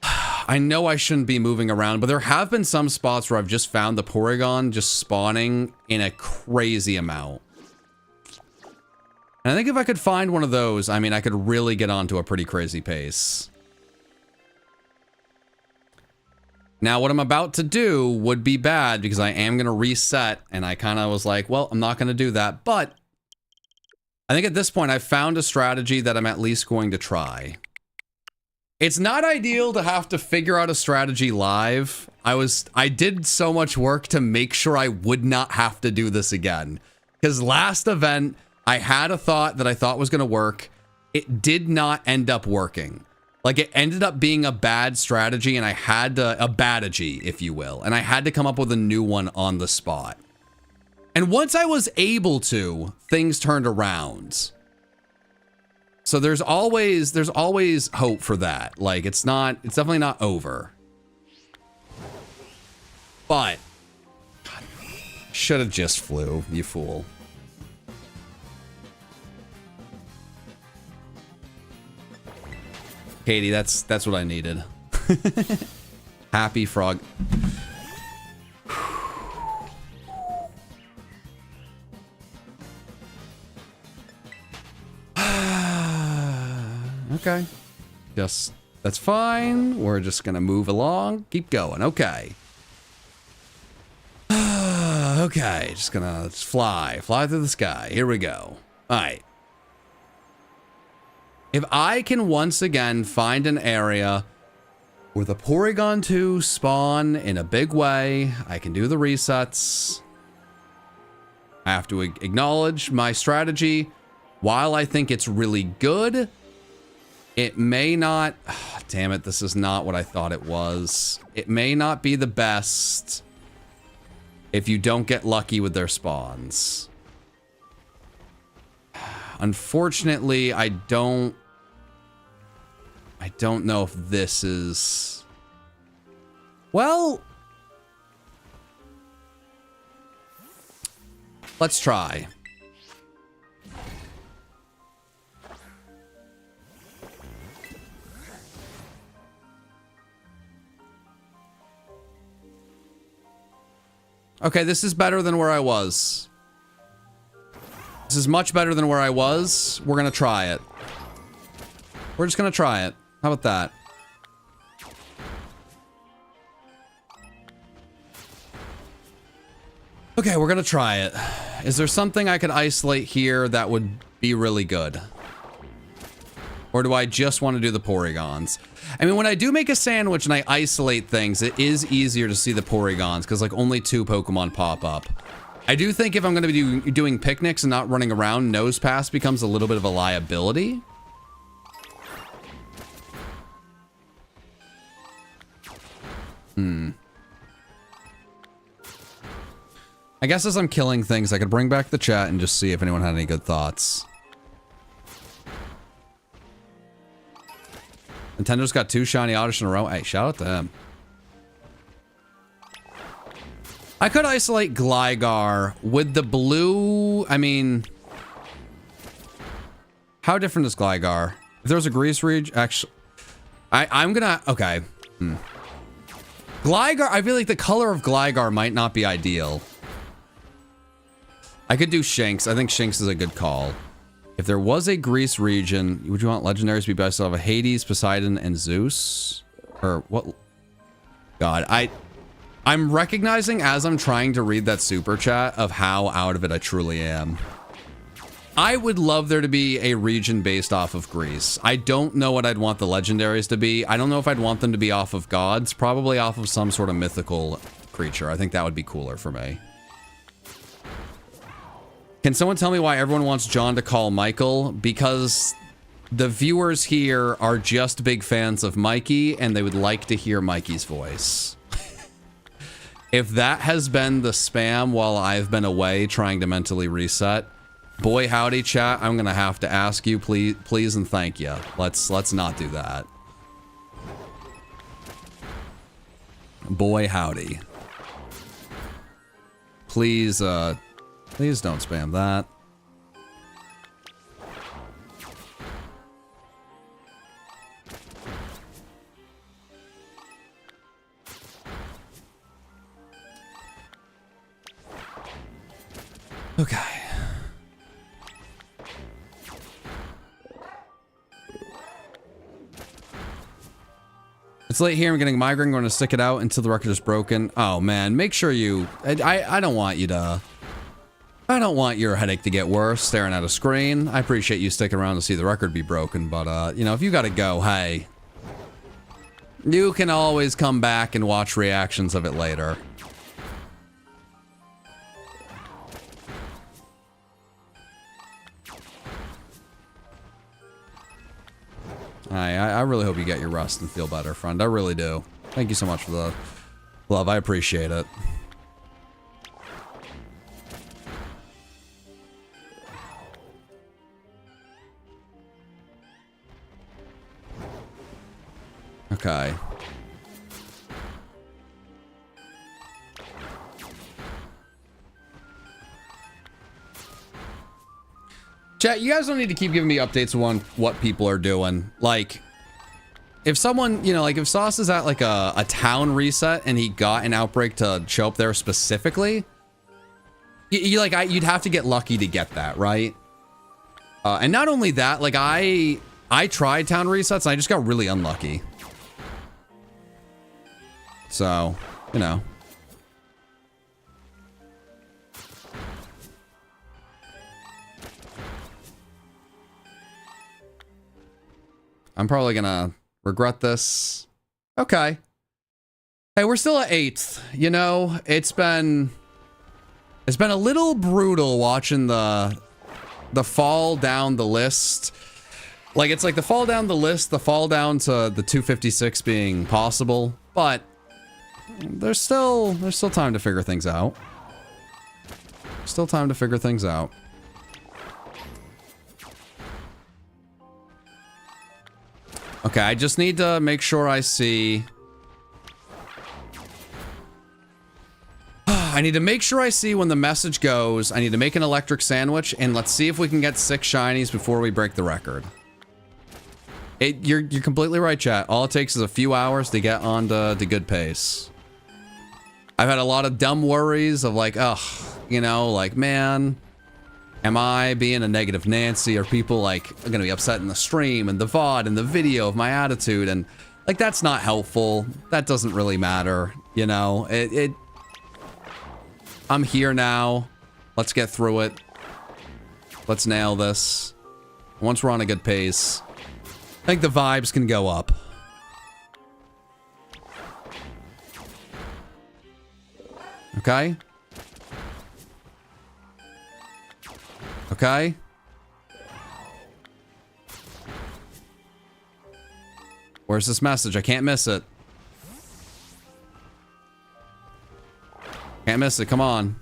I know I shouldn't be moving around, but there have been some spots where I've just found the Porygon just spawning in a crazy amount. And I think if I could find one of those, I mean, I could really get onto a pretty crazy pace. Now, what I'm about to do would be bad because I am going to reset, and I kind of was like, well, I'm not going to do that. But I think at this point, I've found a strategy that I'm at least going to try. It's not ideal to have to figure out a strategy live. I did so much work to make sure I would not have to do this again. Because last event, I had a thought that I thought was going to work. It did not end up working. Like, it ended up being a bad strategy, and I had to, a badagy, if you will, and I had to come up with a new one on the spot. And once I was able to, things turned around. So there's always hope for that. Like, it's definitely not over. But, should have just flew, you fool. Katie, that's what I needed. Happy frog. Okay. That's fine. We're just gonna move along. Keep going. Okay. Okay, just gonna fly through the sky. Here we go. All right. If I can once again find an area where the Porygon 2 spawn in a big way, I can do the resets. I have to acknowledge my strategy. While I think it's really good, it may not... Oh, damn it, this is not what I thought it was. It may not be the best if you don't get lucky with their spawns. Unfortunately, I don't know if this is... Well... Let's try. Okay, this is better than where I was. This is much better than where I was. We're gonna try it. We're just gonna try it. How about that? Okay, we're gonna try it. Is there something I could isolate here that would be really good? Or do I just want to do the Porygons? I mean, when I do make a sandwich and I isolate things, it is easier to see the Porygons because like only 2 Pokemon pop up. I do think if I'm going to be doing picnics and not running around, Nose Pass becomes a little bit of a liability. I guess as I'm killing things, I could bring back the chat and just see if anyone had any good thoughts. Nintendo's got 2 shiny Oddish in a row. Hey, shout out to them. I could isolate Gligar with the blue. I mean, how different is Gligar? If there's a Grease Ridge, actually, I'm gonna, okay. Gligar, I feel like the color of Gligar might not be ideal. I could do Shinx. I think Shinx is a good call. If there was a Grease region, would you want legendaries to be based off of Hades, Poseidon, and Zeus? Or what? God, I'm recognizing as I'm trying to read that super chat of how out of it I truly am. I would love there to be a region based off of Greece. I don't know what I'd want the legendaries to be. I don't know if I'd want them to be off of gods, probably off of some sort of mythical creature. I think that would be cooler for me. Can someone tell me why everyone wants John to call Michael? Because the viewers here are just big fans of Mikey and they would like to hear Mikey's voice. If that has been the spam while I've been away trying to mentally reset, boy howdy chat, I'm gonna have to ask you please and thank you. Let's not do that. Boy howdy. Please please don't spam that. Okay. It's late here. I'm getting a migraine. I'm going to stick it out until the record is broken. Oh man, make sure you. I don't want you to. I don't want your headache to get worse staring at a screen. I appreciate you sticking around to see the record be broken, but you know, if you got to go, hey, you can always come back and watch reactions of it later. I really hope you get your rest and feel better, friend. I really do. Thank you so much for the love. I appreciate it. Okay. Chat, you guys don't need to keep giving me updates on what people are doing. Like, if someone, you know, like if Sauce is at like a town reset and he got an outbreak to show up there specifically, you'd have to get lucky to get that, right? And not only that, like I tried town resets and I just got really unlucky. So, you know. I'm probably gonna regret this. Okay. Hey, we're still at 8th. You know, it's been a little brutal watching the fall down the list. Like, it's like the fall down the list, the fall down to the 256 being possible, but there's still time to figure things out. Still time to figure things out. Okay, I just need to make sure I see. I need to make sure I see when the message goes. I need to make an electric sandwich, and let's see if we can get 6 shinies before we break the record. You're completely right, chat. All it takes is a few hours to get on to good pace. I've had a lot of dumb worries of like, ugh, you know, like, man, am I being a negative Nancy? Are people like gonna be upset in the stream and the VOD and the video of my attitude? And like, that's not helpful. That doesn't really matter. You know, I'm here now. Let's get through it. Let's nail this. Once we're on a good pace, I think the vibes can go up. Okay. Okay. Where's this message? I can't miss it. Can't miss it. Come on.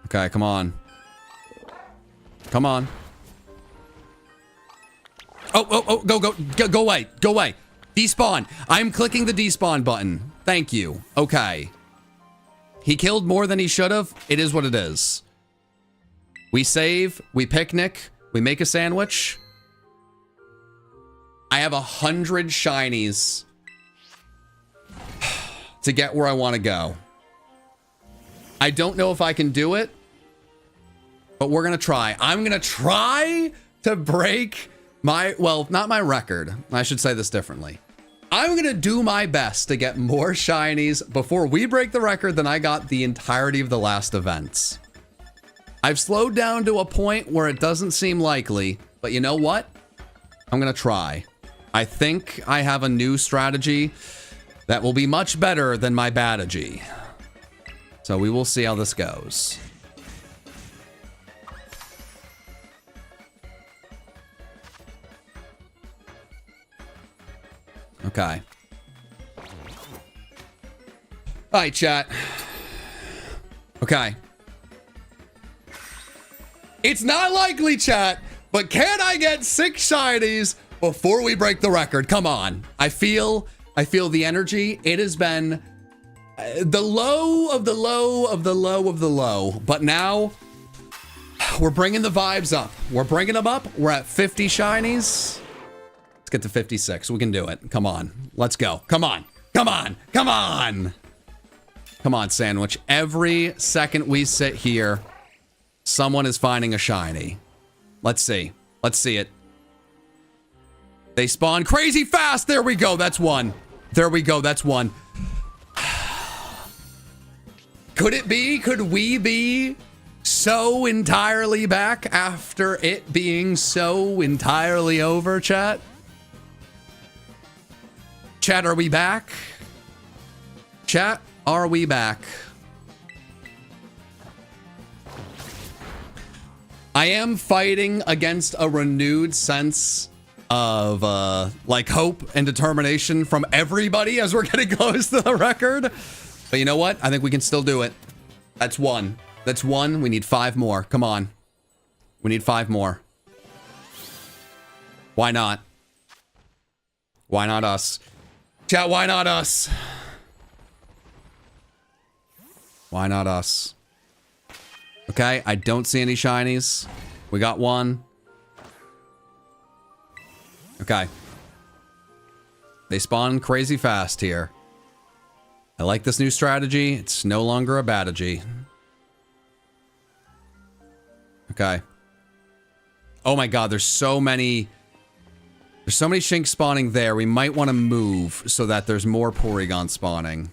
Okay, come on. Come on. Oh, go away. Go away. Despawn. I'm clicking the despawn button. Thank you. Okay. He killed more than he should have. It is what it is. We save. We picnic. We make a sandwich. I have 100 shinies to get where I want to go. I don't know if I can do it, but we're going to try. I'm going to try to break my, well, not my record. I should say this differently. I'm going to do my best to get more shinies before we break the record than I got the entirety of the last events. I've slowed down to a point where it doesn't seem likely, but you know what? I'm going to try. I think I have a new strategy that will be much better than my badagy. So we will see how this goes. Okay. All right, chat. Okay. It's not likely, chat, but can I get 6 shinies before we break the record? Come on. I feel the energy. It has been the low of the low of the low of the low, but now we're bringing the vibes up. We're bringing them up. We're at 50 shinies. Let's get to 56. We can do it. Come on. Let's go. Come on. Come on. Come on. Come on, Sandwich. Every second we sit here, someone is finding a shiny. Let's see. Let's see it. They spawn crazy fast. There we go. That's one. There we go. That's one. Could it be? Could we be so entirely back after it being so entirely over, chat? Chat, are we back? Chat, are we back? I am fighting against a renewed sense of like hope and determination from everybody as we're getting close to the record. But you know what? I think we can still do it. That's one. That's one. We need 5 more. Come on. We need 5 more. Why not? Why not us? Chat, why not us? Why not us? Okay, I don't see any shinies. We got one. Okay. They spawn crazy fast here. I like this new strategy. It's no longer a badagy. Okay. Oh my god, there's so many... There's so many Shinx spawning there. We might want to move so that there's more Porygon spawning.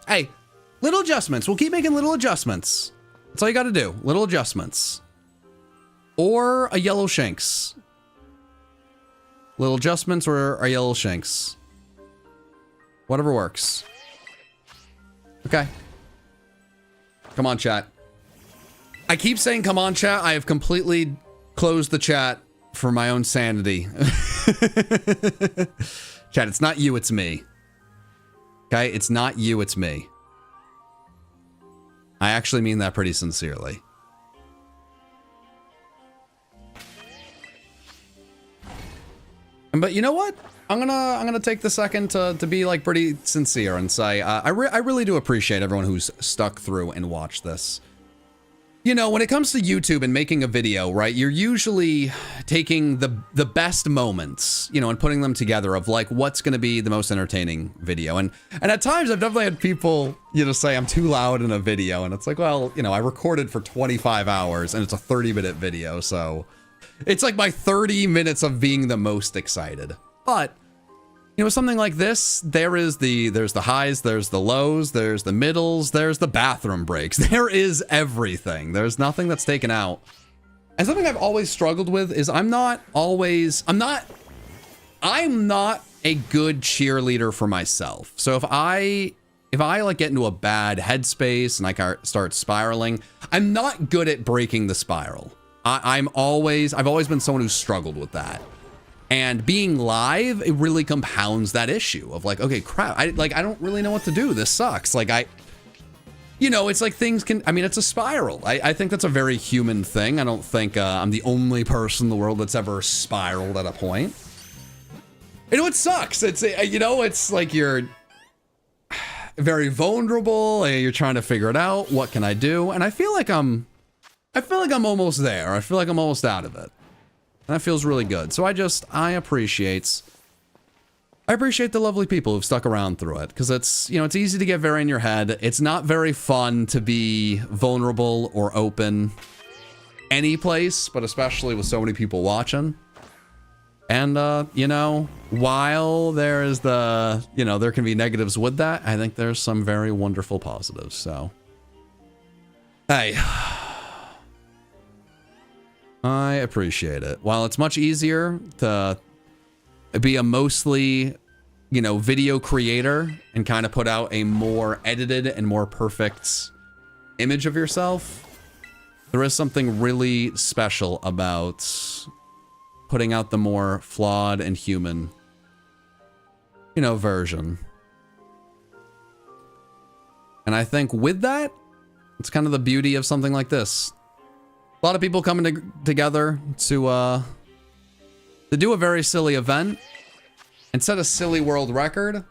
Hey, little adjustments. We'll keep making little adjustments. That's all you gotta do. Little adjustments. Or a yellow Shinx. Little adjustments or a yellow Shinx. Whatever works. Okay. Come on, chat. I keep saying come on, chat. I have completely closed the chat for my own sanity. Chat, it's not you, it's me. Okay? It's not you, it's me. I actually mean that pretty sincerely. But you know what? I'm gonna take the second to be like pretty sincere and say I really do appreciate everyone who's stuck through and watched this. You know, when it comes to YouTube and making a video, right, you're usually taking the best moments, you know, and putting them together of like what's going to be the most entertaining video. And at times I've definitely had people, you know, say I'm too loud in a video, and it's like, well, you know, I recorded for 25 hours and it's a 30-minute video, so it's like my 30 minutes of being the most excited. But you know, something like this, there's the highs, there's the lows, there's the middles, there's the bathroom breaks. There is everything. There's nothing that's taken out. And something I've always struggled with is I'm not a good cheerleader for myself. So if I like get into a bad headspace and I start spiraling, I'm not good at breaking the spiral. I've always been someone who's struggled with that. And being live, it really compounds that issue of like, okay, crap, I don't really know what to do. This sucks. Like you know, it's like things can, I mean, it's a spiral. I think that's a very human thing. I don't think I'm the only person in the world that's ever spiraled at a point. You know, it sucks. It's, you know, it's like you're very vulnerable and you're trying to figure it out. What can I do? And I feel like I'm almost there. I feel like I'm almost out of it. And that feels really good. So I appreciate the lovely people who've stuck around through it, because it's, you know, it's easy to get very in your head. It's not very fun to be vulnerable or open any place, but especially with so many people watching. And, you know, while there is you know, there can be negatives with that, I think there's some very wonderful positives. So, hey. I appreciate it. While it's much easier to be a mostly, you know, video creator and kind of put out a more edited and more perfect image of yourself, there is something really special about putting out the more flawed and human, you know, version. And I think with that, it's kind of the beauty of something like this. A lot of people coming together to do a very silly event and set a silly world record.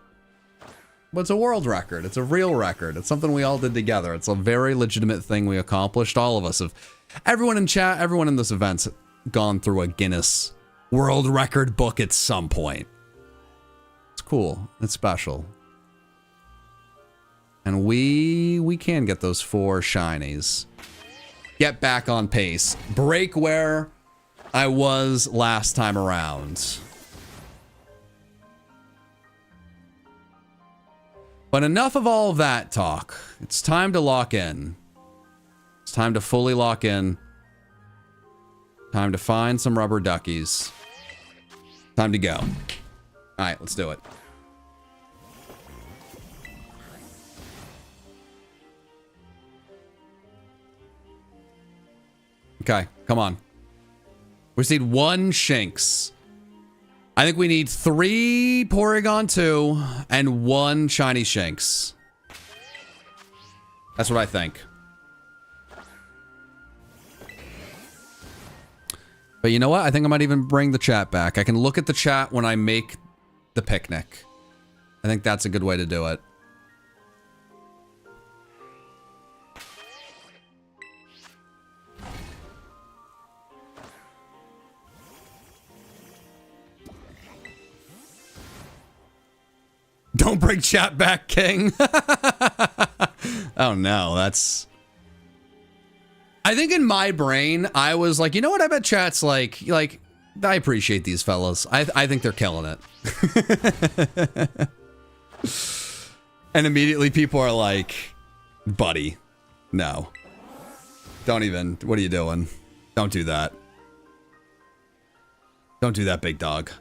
But it's a world record. It's a real record. It's something we all did together. It's a very legitimate thing we accomplished. All of us have, everyone in chat, everyone in this event's gone through a Guinness World Record book at some point. It's cool. It's special. And we can get those 4 shinies. Get back on pace. Break where I was last time around. But enough of all of that talk. It's time to lock in. It's time to fully lock in. Time to find some rubber duckies. Time to go. All right, let's do it. Okay, come on. We just need 1 Shinx. I think we need 3 Porygon 2 and 1 shiny Shinx. That's what I think. But you know what? I think I might even bring the chat back. I can look at the chat when I make the picnic. I think that's a good way to do it. Don't bring chat back, King. Oh no, that's... I think in my brain, I was like, you know what? I bet chat's like, I appreciate these fellas. I think they're killing it. And immediately people are like, buddy, no. Don't even, what are you doing? Don't do that. Don't do that, big dog.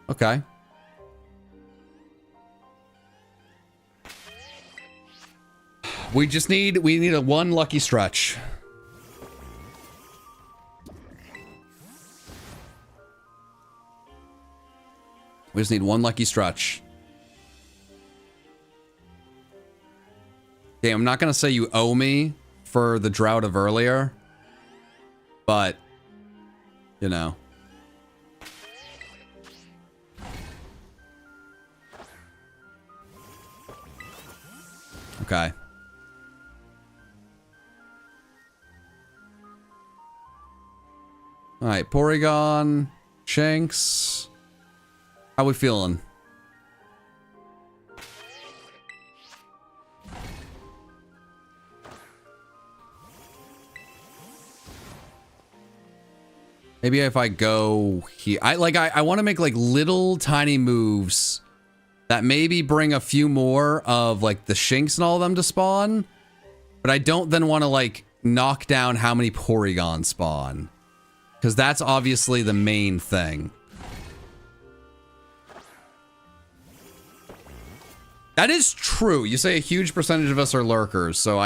Okay. We need a 1 lucky stretch. We just need 1 lucky stretch. Okay, I'm not gonna say you owe me for the drought of earlier, but, you know. Okay. All right, Porygon, Shanks. How we feeling? Maybe if I go here, I want to make like little tiny moves that maybe bring a few more of like the Shinx and all of them to spawn, but I don't then want to like knock down how many Porygon spawn, because that's obviously the main thing. That is true. You say a huge percentage of us are lurkers, so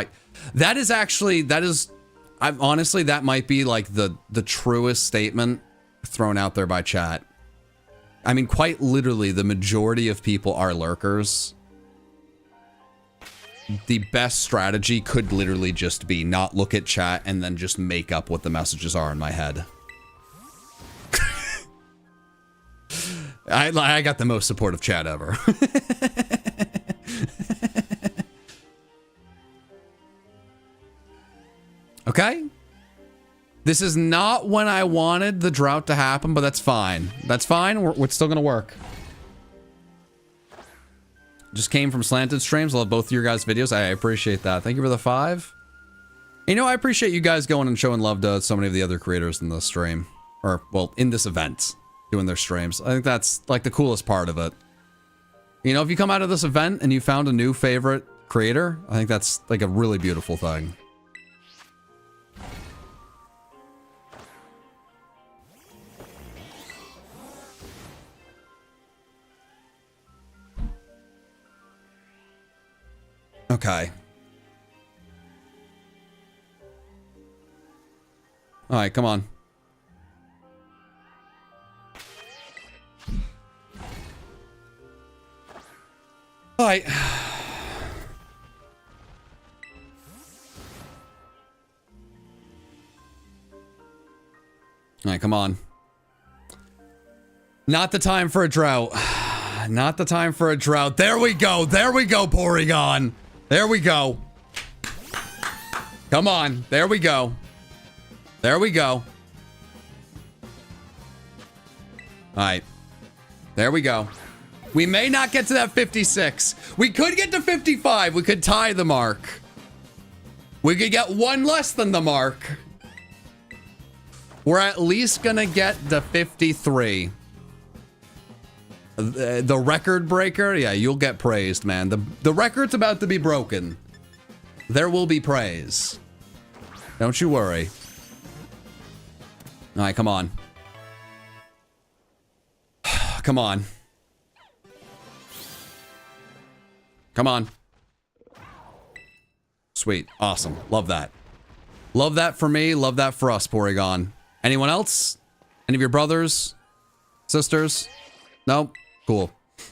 honestly, that might be like the truest statement thrown out there by chat. I mean, quite literally, the majority of people are lurkers. The best strategy could literally just be not look at chat and then just make up what the messages are in my head. I got the most supportive chat ever. Okay. This is not when I wanted the drought to happen, but that's fine. That's fine. We're still going to work. Just came from Slanted Streams. Love both of your guys' videos. I appreciate that. Thank you for the 5. You know, I appreciate you guys going and showing love to so many of the other creators in the stream. Or, well, in this event, doing their streams. I think that's, like, the coolest part of it. You know, if you come out of this event and you found a new favorite creator, I think that's, like, a really beautiful thing. Okay. All right, come on. All right. All right, come on. Not the time for a drought. Not the time for a drought. There we go. There we go, Porygon. There we go. Come on. There we go. There we go. All right. There we go. We may not get to that 56. We could get to 55. We could tie the mark. We could get one less than the mark. We're at least gonna get the 53. The record breaker? Yeah, you'll get praised, man. The record's about to be broken. There will be praise. Don't you worry. All right, come on. Come on. Come on. Sweet. Awesome. Love that. Love that for me. Love that for us, Porygon. Anyone else? Any of your brothers? Sisters? No? Cool. All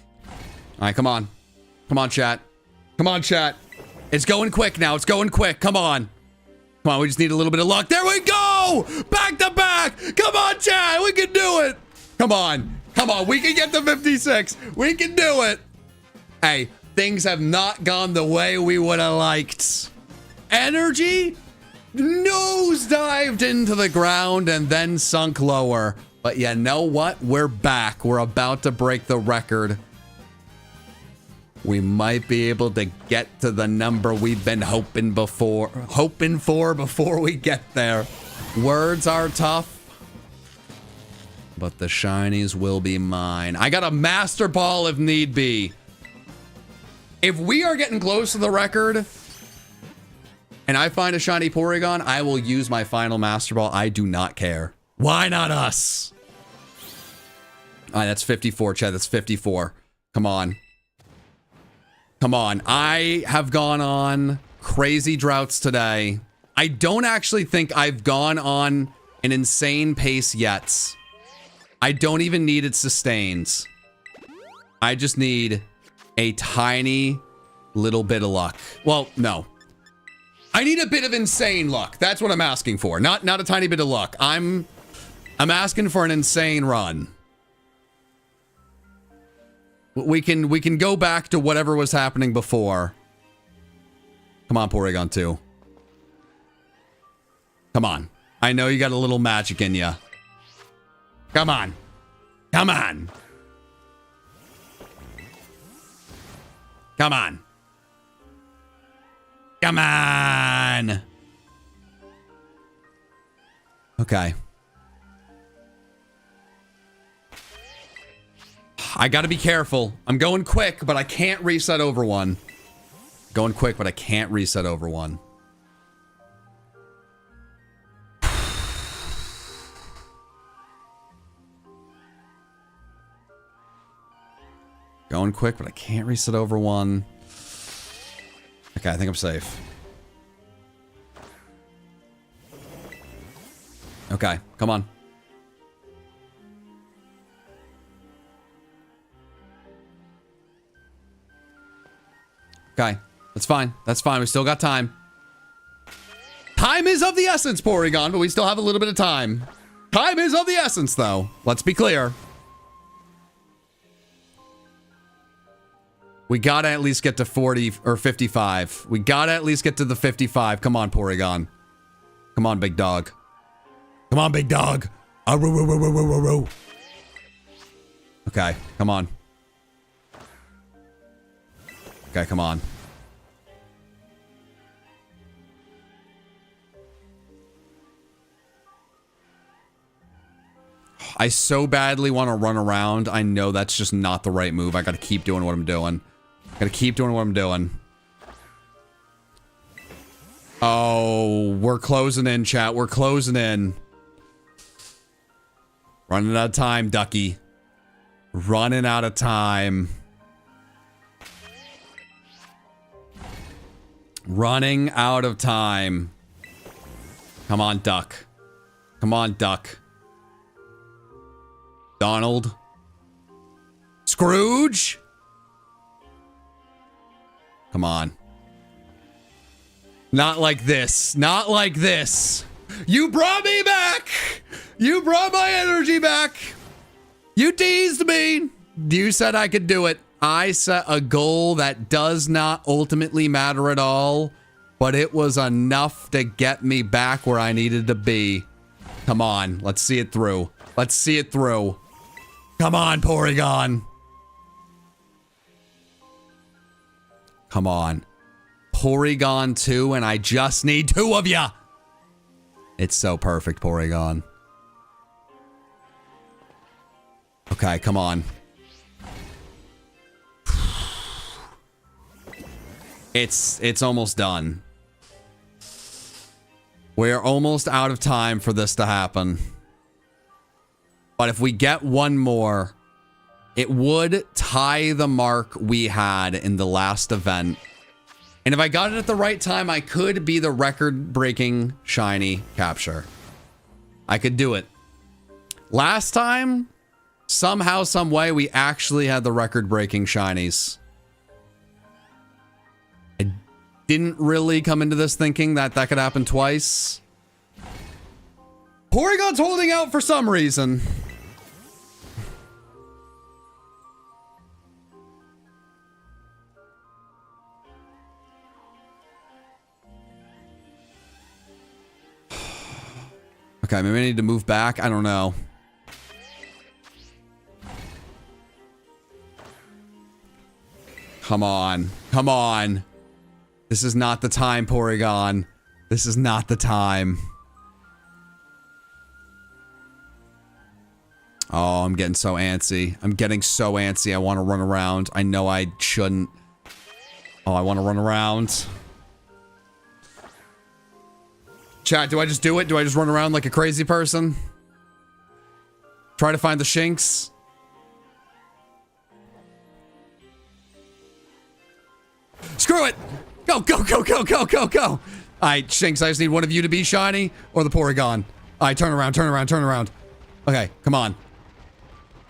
right, come on. Come on, chat. Come on, chat. It's going quick now. It's going quick. Come on. Come on, we just need a little bit of luck. There we go! Back to back! Come on, chat! We can do it! Come on. Come on, we can get to 56. We can do it. Hey, things have not gone the way we would have liked. Energy nosedived into the ground and then sunk lower. But you know what? We're back. We're about to break the record. We might be able to get to the number we've been hoping for before we get there. Words are tough, but the shinies will be mine. I got a Master Ball if need be. If we are getting close to the record and I find a shiny Porygon, I will use my final Master Ball. I do not care. Why not us? All right, that's 54, Chad. That's 54. Come on. Come on. I have gone on crazy droughts today. I don't actually think I've gone on an insane pace yet. I don't even need it sustained. I just need a tiny little bit of luck. Well, no. I need a bit of insane luck. That's what I'm asking for. Not a tiny bit of luck. I'm asking for an insane run. We can go back to whatever was happening before. Come on, Porygon 2. Come on. I know you got a little magic in you. Come on. Come on. Come on. Come on. Okay. I gotta be careful. I'm going quick, but I can't reset over one. Going quick, but I can't reset over one. Going quick, but I can't reset over one. Okay, I think I'm safe. Okay, come on. Okay, that's fine. That's fine. We still got time. Time is of the essence, Porygon, but we still have a little bit of time. Time is of the essence, though. Let's be clear. We gotta at least get to 40 or 55. We gotta at least get to the 55. Come on, Porygon. Come on, big dog. Come on, big dog. Okay, come on. Okay, come on. I so badly want to run around. I know that's just not the right move. I gotta keep doing what I'm doing. Gotta keep doing what I'm doing. Oh, we're closing in, chat. We're closing in. Running out of time, Ducky. Running out of time. Running out of time. Come on, Duck. Come on, Duck. Donald. Scrooge? Come on. Not like this. Not like this. You brought me back. You brought my energy back. You teased me. You said I could do it. I set a goal that does not ultimately matter at all, but it was enough to get me back where I needed to be. Come on. Let's see it through. Let's see it through. Come on, Porygon. Come on. Porygon 2, and I just need 2 of ya. It's so perfect, Porygon. Okay, come on. It's almost done. We're almost out of time for this to happen. But if we get one more, it would tie the mark we had in the last event. And if I got it at the right time, I could be the record-breaking shiny capture. I could do it. Last time, somehow, some way, we actually had the record-breaking shinies. I didn't really come into this thinking that that could happen twice. Porygon's holding out for some reason. Okay, maybe I need to move back. I don't know. Come on. Come on. This is not the time, Porygon. This is not the time. Oh, I'm getting so antsy. I'm getting so antsy. I want to run around. I know I shouldn't. Oh, I want to run around. Chat, do I just do it? Do I just run around like a crazy person? Try to find the Shinx? Screw it! Go, go, go, go, go, go, go! Alright, Shinx, I just need one of you to be shiny or the Porygon. Alright, turn around, turn around, turn around. Okay, come on.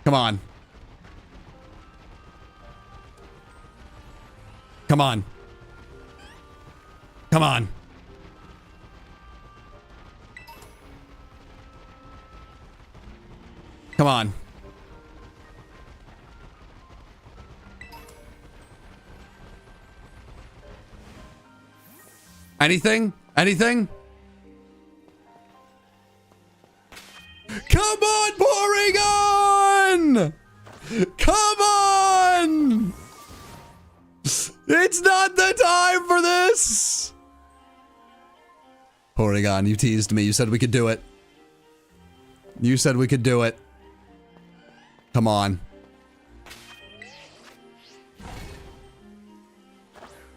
Come on. Come on. Come on. Come on. Anything? Anything? Come on, Porygon! Come on! It's not the time for this! Porygon, you teased me. You said we could do it. You said we could do it. Come on.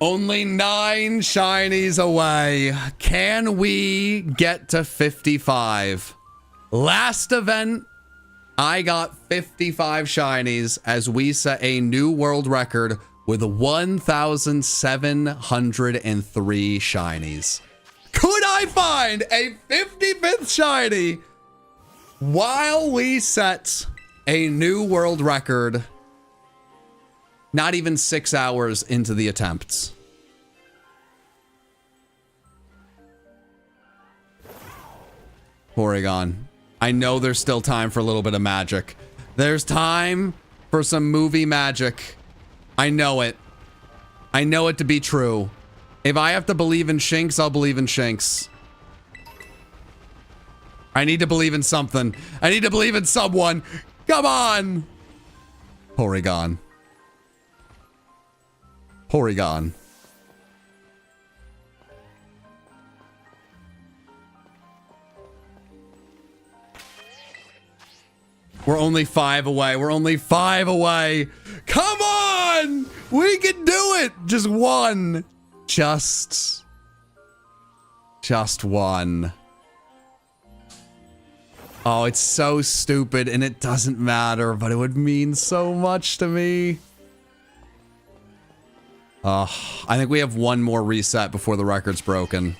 Only 9 shinies away. Can we get to 55? Last event, I got 55 shinies as we set a new world record with 1,703 shinies. Could I find a 55th shiny while we set a new world record? Not even 6 hours into the attempts. Porygon. I know there's still time for a little bit of magic. There's time for some movie magic. I know it. I know it to be true. If I have to believe in Shinx, I'll believe in Shinx. I need to believe in something. I need to believe in someone. Come on. Porygon. Porygon. We're only 5 away. We're only 5 away. Come on! We can do it! Just one. Just one. Oh, it's so stupid and it doesn't matter, but it would mean so much to me. I think we have one more reset before the record's broken.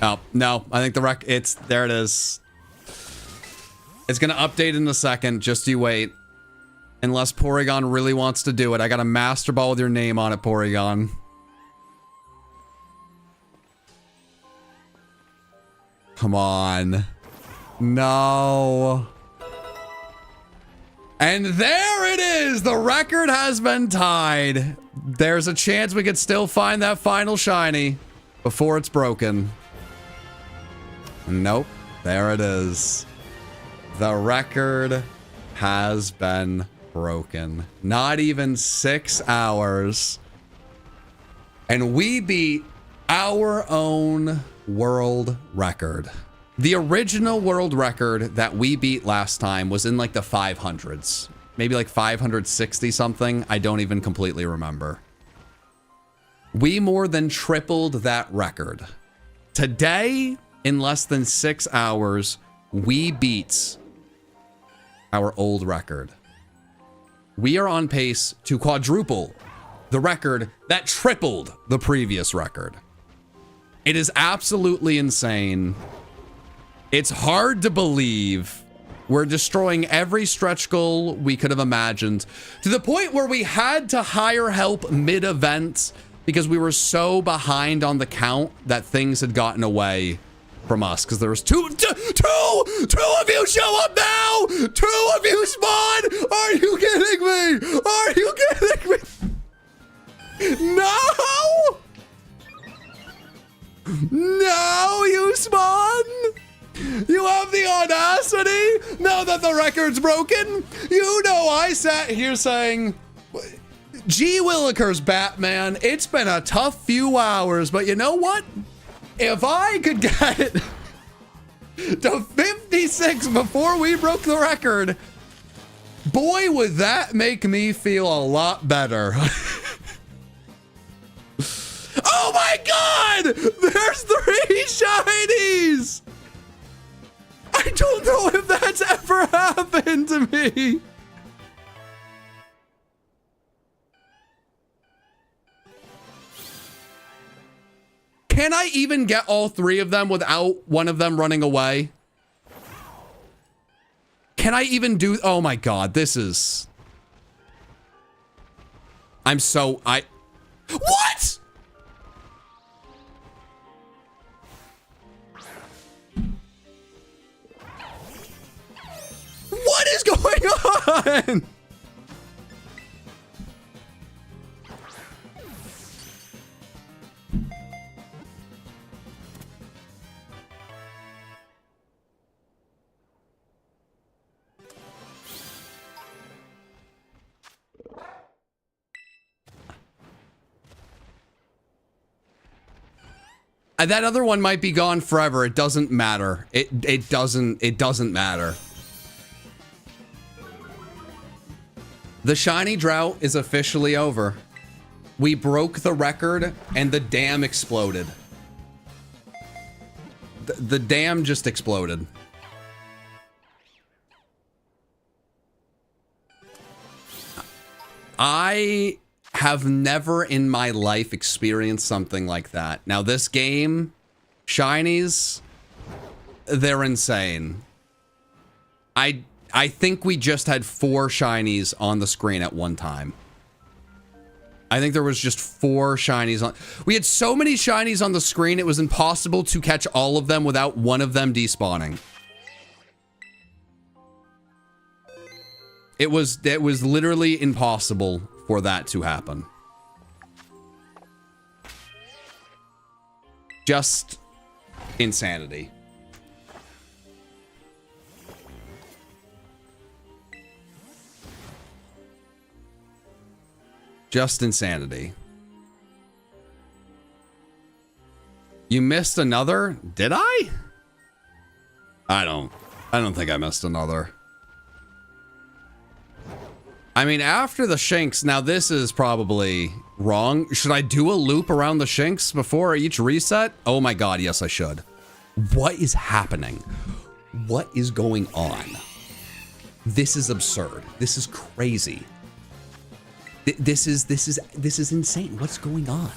Oh, no. I think the there it is. It's gonna update in a second. Just you wait. Unless Porygon really wants to do it. I got a Master Ball with your name on it, Porygon. Come on. No. And there it is. The record has been tied. There's a chance we could still find that final shiny before it's broken. Nope. There it is. The record has been broken. Not even 6 hours. And we beat our own world record. The original world record that we beat last time was in like the 500s. Maybe like 560 something. I don't even completely remember. We more than tripled that record. Today, in less than 6 hours, we beat our old record. We are on pace to quadruple the record that tripled the previous record. It is absolutely insane. It's hard to believe. We're destroying every stretch goal we could have imagined, to the point where we had to hire help mid-event because we were so behind on the count that things had gotten away from us, because there was two of you show up now! 2 of you spawn! Are you kidding me? Are you kidding me? No! No, you spawn! You have the audacity, now that the record's broken. You know I sat here saying, gee willikers, Batman, it's been a tough few hours, but you know what? If I could get to 56 before we broke the record, boy, would that make me feel a lot better. Oh my God! There's 3 shinies! I don't know if that's ever happened to me. Can I even get all 3 of them without one of them running away? Can I even do... Oh my God, this is... What?! What is going on? That other one might be gone forever. It doesn't matter. It doesn't matter. The shiny drought is officially over. We broke the record and the dam exploded. The dam just exploded. I have never in my life experienced something like that. Now this game, shinies, they're insane. I think we just had 4 shinies on the screen at one time. I think there was just 4 shinies on. We had so many shinies on the screen, it was impossible to catch all of them without one of them despawning. It was literally impossible for that to happen. Just insanity. Just insanity. You missed another? Did I? I don't think I missed another. I mean, after the Shinx, now this is probably wrong. Should I do a loop around the Shinx before each reset? Oh my god, yes I should. What is happening? What is going on? This is absurd. This is crazy. This is insane. What's going on?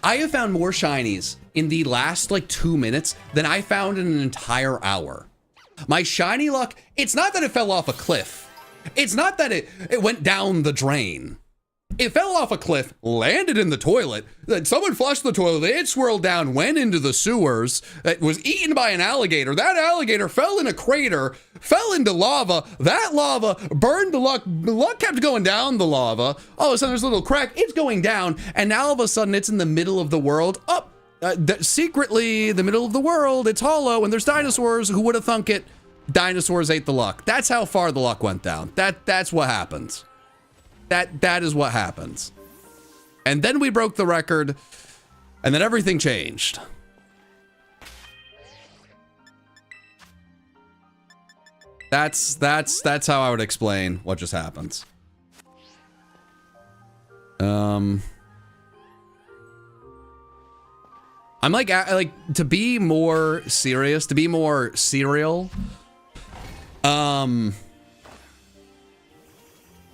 I have found more shinies in the last like 2 minutes than I found in an entire hour. My shiny luck, it's not that it fell off a cliff. It's not that it went down the drain. It fell off a cliff, landed in the toilet, then someone flushed the toilet, it swirled down, went into the sewers, it was eaten by an alligator, that alligator fell in a crater, fell into lava, that lava burned the luck kept going down the lava, all of a sudden there's a little crack, it's going down, and now all of a sudden it's in the middle of the world, secretly, the middle of the world, it's hollow, and there's dinosaurs, who would have thunk it? Dinosaurs ate the luck. That's how far the luck went down. That's what happens. That is what happens. And then we broke the record, and then everything changed. That's how I would explain what just happens. I'm like to be more serious, to be more serial.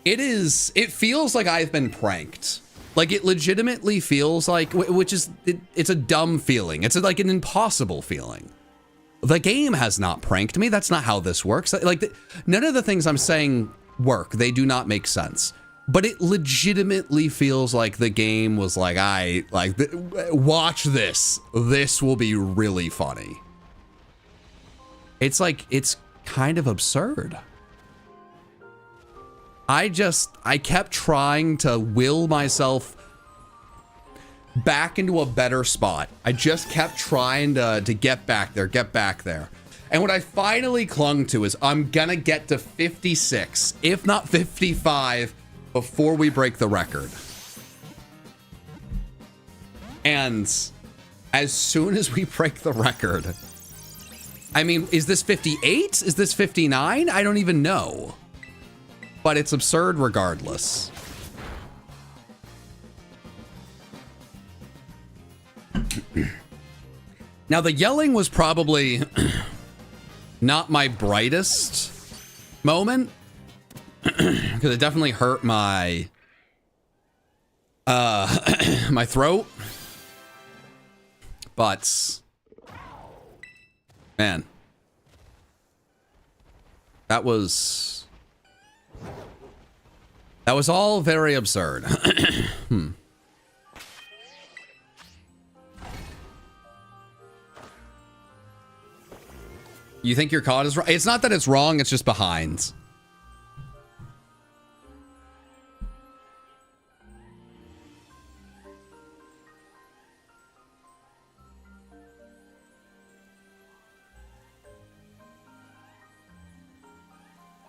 It feels like I've been pranked. Like it legitimately feels like, it's a dumb feeling. It's like an impossible feeling. The game has not pranked me. That's not how this works. Like none of the things I'm saying work. They do not make sense. But it legitimately feels like the game was like, watch this. This will be really funny. It's like, it's kind of absurd. I kept trying to will myself back into a better spot. I just kept trying to get back there. And what I finally clung to is I'm gonna get to 56, if not 55, before we break the record. And as soon as we break the record, I mean, is this 58? Is this 59? I don't even know. But it's absurd regardless. Now, the yelling was probably not my brightest moment. Because it definitely hurt my my throat. But man, that was all very absurd. You think your COD is wrong? It's not that it's wrong, it's just behind.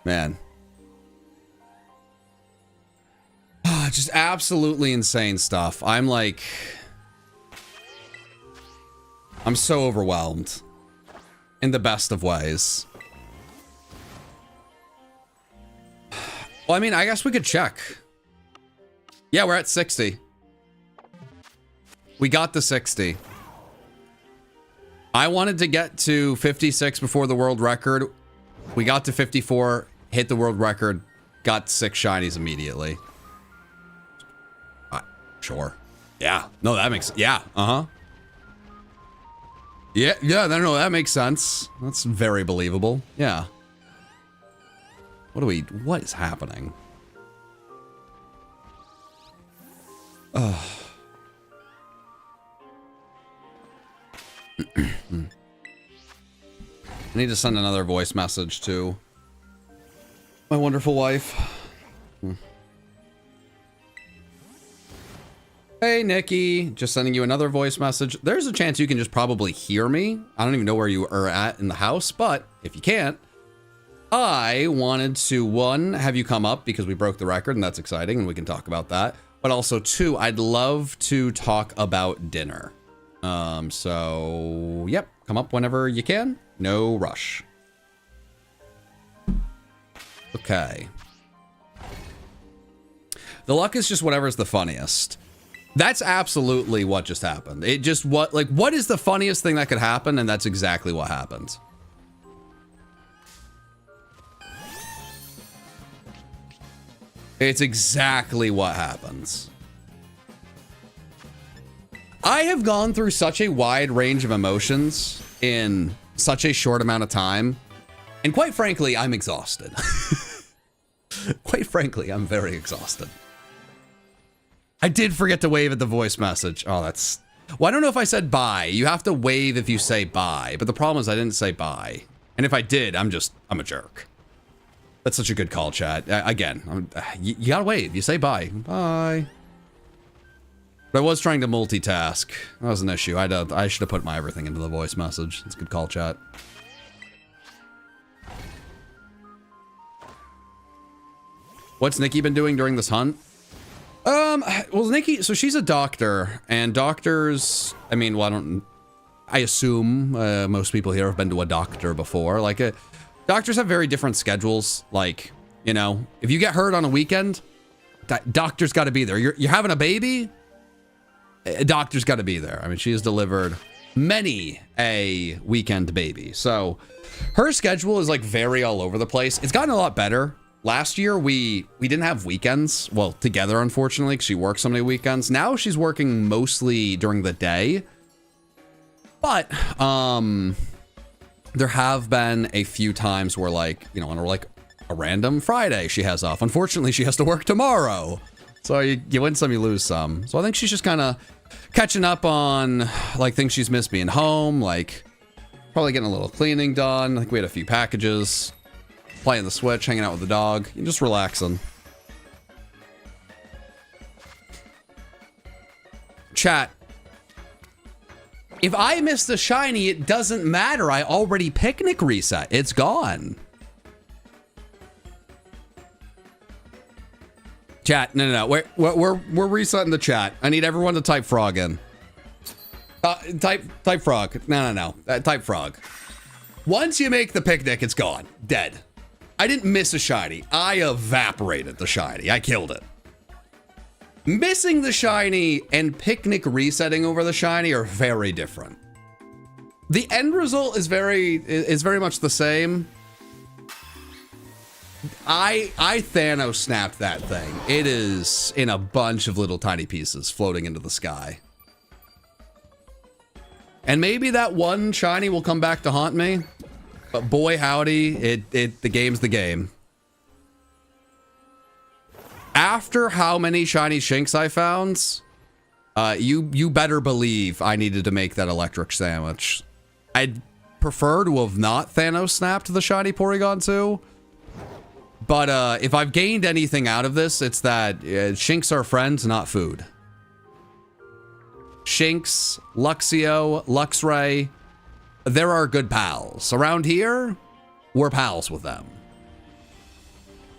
Man. Just absolutely insane stuff. I'm like... I'm so overwhelmed. In the best of ways. Well, I mean, I guess we could check. Yeah, we're at 60. We got the 60. I wanted to get to 56 before the world record. We got to 54, hit the world record, got 6 shinies immediately. Sure. Yeah. No, that makes... Yeah. Uh-huh. Yeah, no, that makes sense. That's very believable. Yeah. What is happening? Ugh. I need to send another voice message to my wonderful wife. Hey, Nikki, just sending you another voice message. There's a chance you can just probably hear me. I don't even know where you are at in the house, but if you can't, I wanted to, 1, have you come up because we broke the record and that's exciting and we can talk about that. But also 2, I'd love to talk about dinner. So, yep, come up whenever you can. No rush. Okay. The luck is just whatever's the funniest. That's absolutely what just happened. It just, what is the funniest thing that could happen? And that's exactly what happened. It's exactly what happens. I have gone through such a wide range of emotions in such a short amount of time. And quite frankly, I'm exhausted. Quite frankly, I'm very exhausted. I did forget to wave at the voice message. Oh, that's... Well, I don't know if I said bye. You have to wave if you say bye. But the problem is I didn't say bye. And if I did, I'm a jerk. That's such a good call, chat. Again, you gotta wave. You say bye. Bye. But I was trying to multitask. That was an issue. I should have put my everything into the voice message. It's a good call, chat. What's Nikki been doing during this hunt? Well, Nikki, so she's a doctor, and doctors, I mean, well, I assume most people here have been to a doctor before. Like, doctors have very different schedules. Like, you know, if you get hurt on a weekend, doctor's got to be there. You're having a baby, a doctor's got to be there. I mean, she has delivered many a weekend baby. So her schedule is like very all over the place. It's gotten a lot better. Last year, we didn't have weekends, well, together, unfortunately, because she works so many weekends. Now she's working mostly during the day. But, there have been a few times where, like, you know, on like a random Friday she has off. Unfortunately, she has to work tomorrow. So you win some, you lose some. So I think she's just kind of catching up on, like, things she's missed being home, like, probably getting a little cleaning done. I think we had a few packages. Playing the Switch, hanging out with the dog, and just relaxing. Chat. If I miss the shiny, it doesn't matter. I already picnic reset. It's gone. Chat, no. We're resetting the chat. I need everyone to type frog in. Type frog. No. Type frog. Once you make the picnic, it's gone. Dead. I didn't miss a shiny. I evaporated the shiny. I killed it. Missing the shiny and picnic resetting over the shiny are very different. The end result is very much the same. I Thanos snapped that thing. It is in a bunch of little tiny pieces floating into the sky. And maybe that one shiny will come back to haunt me. But boy howdy, the game's the game. After how many shiny Shinx I found, you better believe I needed to make that electric sandwich. I'd prefer to have not Thanos snapped the shiny Porygon 2. But if I've gained anything out of this, it's that Shinx are friends, not food. Shinx, Luxio, Luxray, there are good pals. Around here, we're pals with them.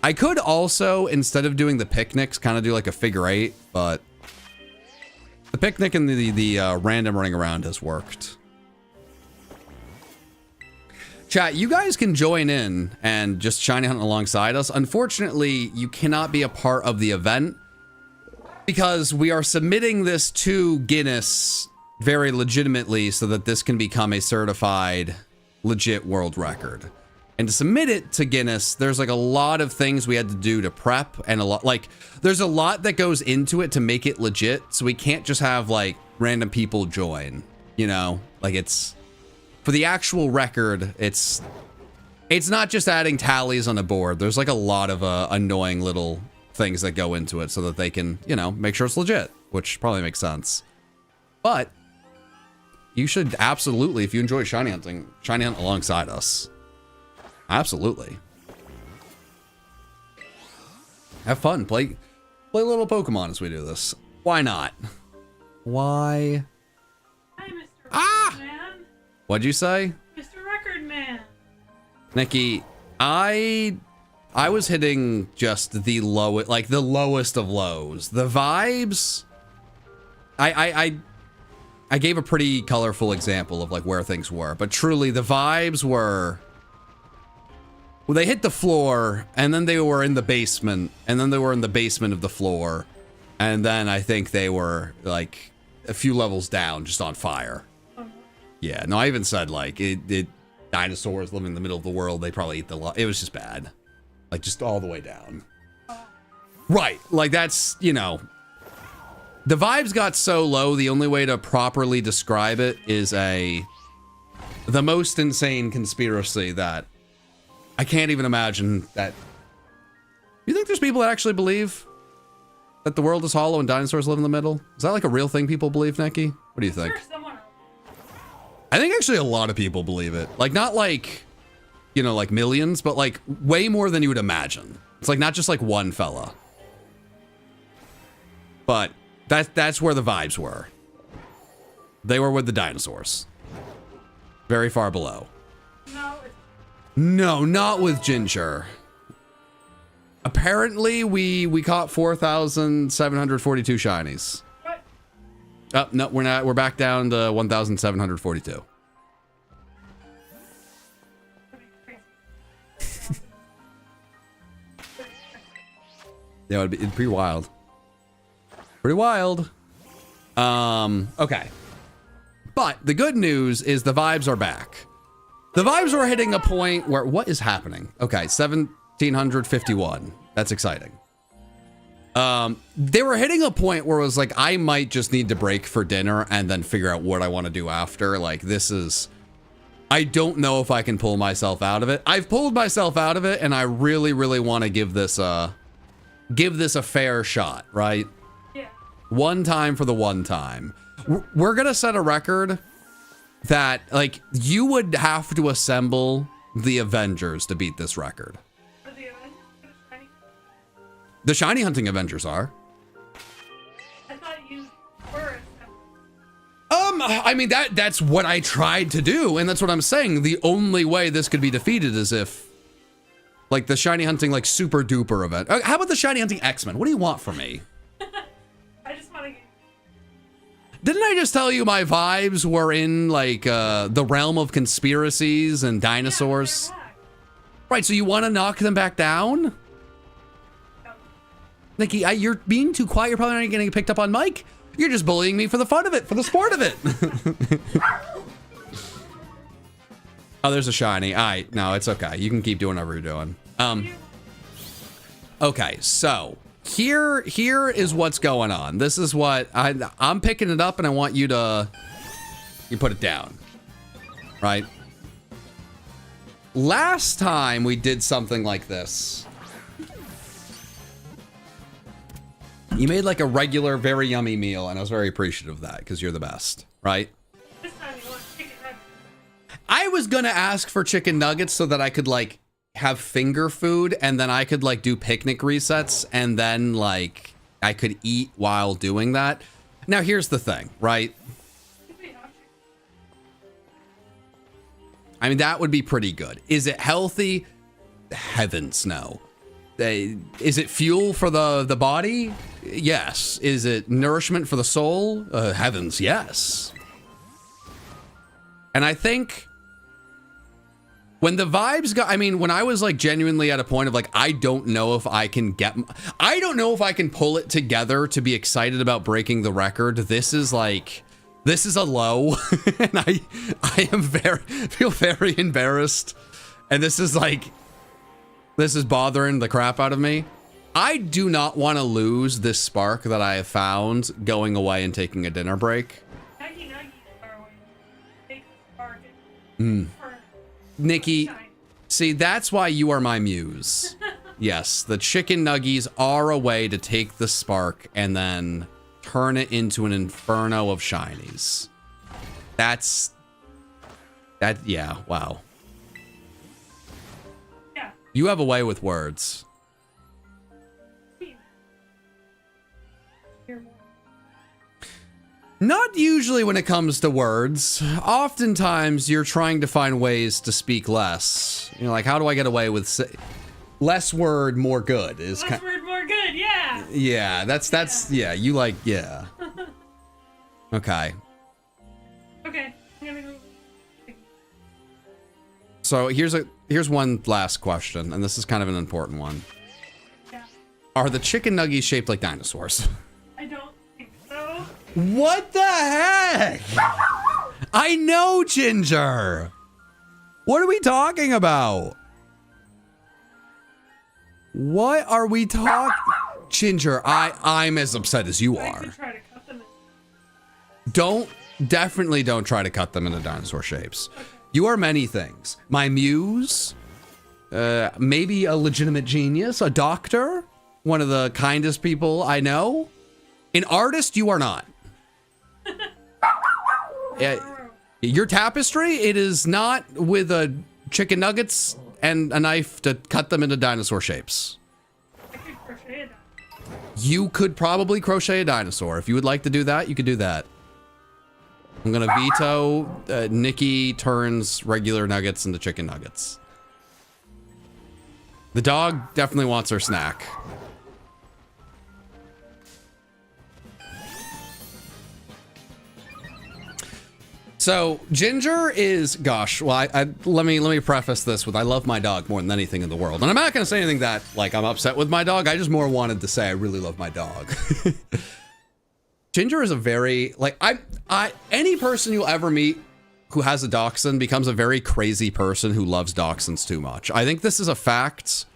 I could also, instead of doing the picnics, kind of do like a figure 8, but the picnic and the random running around has worked. Chat, you guys can join in and just shiny hunt alongside us. Unfortunately, you cannot be a part of the event because we are submitting this to Guinness very legitimately so that this can become a certified legit world record. And to submit it to Guinness, there's like a lot of things we had to do to prep, and a lot, like, there's a lot that goes into it to make it legit. So we can't just have like random people join, you know, like it's for the actual record. It's not just adding tallies on a board. There's like a lot of annoying little things that go into it so that they can, you know, make sure it's legit, which probably makes sense. But you should absolutely, if you enjoy shiny hunting, shiny hunt alongside us. Absolutely. Have fun. Play little Pokemon as we do this. Why not? Why? Hi, Mr. Record Man. What'd you say? Mr. Record Man. Nikki, I was hitting just the lowest, like the lowest of lows. The vibes, I gave a pretty colorful example of like where things were, but truly the vibes were, well, they hit the floor and then they were in the basement and then they were in the basement of the floor. And then I think they were like a few levels down, just on fire. Yeah, no, I even said like it dinosaurs living in the middle of the world. They probably eat it was just bad. Like just all the way down. Right. Like that's, you know, the vibes got so low. The only way to properly describe it is the most insane conspiracy that I can't even imagine that. You think there's people that actually believe that the world is hollow and dinosaurs live in the middle? Is that like a real thing people believe, Nikki? What do you think? I think actually a lot of people believe it. Like not like, you know, like millions, but like way more than you would imagine. It's like not just like one fella. But that's where the vibes were. They were with the dinosaurs. Very far below. No, not with Ginger. Apparently, we caught 4,742 shinies. What? Oh, no, we're not. We're back down to 1,742. Yeah, it'd be pretty wild. Pretty wild. Okay. But the good news is the vibes are back. The vibes are hitting a point where, what is happening? Okay, 1,751. That's exciting. They were hitting a point where it was like, I might just need to break for dinner and then figure out what I want to do after. Like, this is, I don't know if I can pull myself out of it. I've pulled myself out of it, and I really, really want to give this a fair shot, right? Yeah. One time for the one time. We're gonna set a record that, like, you would have to assemble the Avengers to beat this record. Are the Avengers shiny? The shiny hunting Avengers are. I thought you were. I mean, that's what I tried to do, and that's what I'm saying. The only way this could be defeated is if, like, the shiny hunting, like, super duper event. How about the shiny hunting X-Men? What do you want from me? I just want to get. Didn't I just tell you my vibes were in, like, the realm of conspiracies and dinosaurs? Yeah, Right, so you want to knock them back down? no. Nikki, you're being too quiet. You're probably not getting picked up on mic. You're just bullying me for the fun of it, for the sport of it. Oh, there's a shiny. All right, no, it's okay. You can keep doing whatever you're doing. Okay, so here is what's going on. This is what I'm picking it up, and I want you to put it down, right? Last time we did something like this, you made like a regular, very yummy meal, and I was very appreciative of that because you're the best, right? This time you want chicken nuggets. I was gonna ask for chicken nuggets so that I could like have finger food, and then I could like do picnic resets, and then like I could eat while doing that. Now here's the thing, right? I mean, that would be pretty good. Is it healthy? Heavens no. Is it fuel for the body? Yes. Is it nourishment for the soul? Heavens, yes. And I think When the vibes got, I mean, when I was like genuinely at a point of like, I don't know if I can pull it together to be excited about breaking the record. This is a low, and I feel very embarrassed, and this is bothering the crap out of me. I do not want to lose this spark that I have found going away and taking a dinner break. Nikki, see, that's why you are my muse. Yes, the chicken nuggies are a way to take the spark and then turn it into an inferno of shinies. Yeah, wow. Yeah. You have a way with words. Not usually when it comes to words. Oftentimes, you're trying to find ways to speak less. You know, like, how do I get away with less word, more good? Less word, more good, yeah. Yeah, that's yeah, you like, yeah. Okay. Okay, I'm gonna go. So here's one last question, and this is kind of an important one. Yeah. Are the chicken nuggies shaped like dinosaurs? I don't think so. What the heck? I know, Ginger. What are we talking about? What are we talking? Ginger, I'm as upset as you I are. could try to cut them Definitely don't try to cut them into dinosaur shapes. Okay. You are many things. My muse, maybe a legitimate genius, a doctor, one of the kindest people I know. An artist, you are not. Your tapestry, it is not with chicken nuggets and a knife to cut them into dinosaur shapes. I could crochet a dinosaur. You could probably crochet a dinosaur. If you would like to do that, you could do that. I'm gonna veto Nikki turns regular nuggets into chicken nuggets. The dog definitely wants her snack. So Ginger is, gosh, well, let me preface this with I love my dog more than anything in the world, and I'm not gonna say anything that like I'm upset with my dog. I just more wanted to say I really love my dog. Ginger is a very like any person you'll ever meet who has a dachshund becomes a very crazy person who loves dachshunds too much. I think this is a fact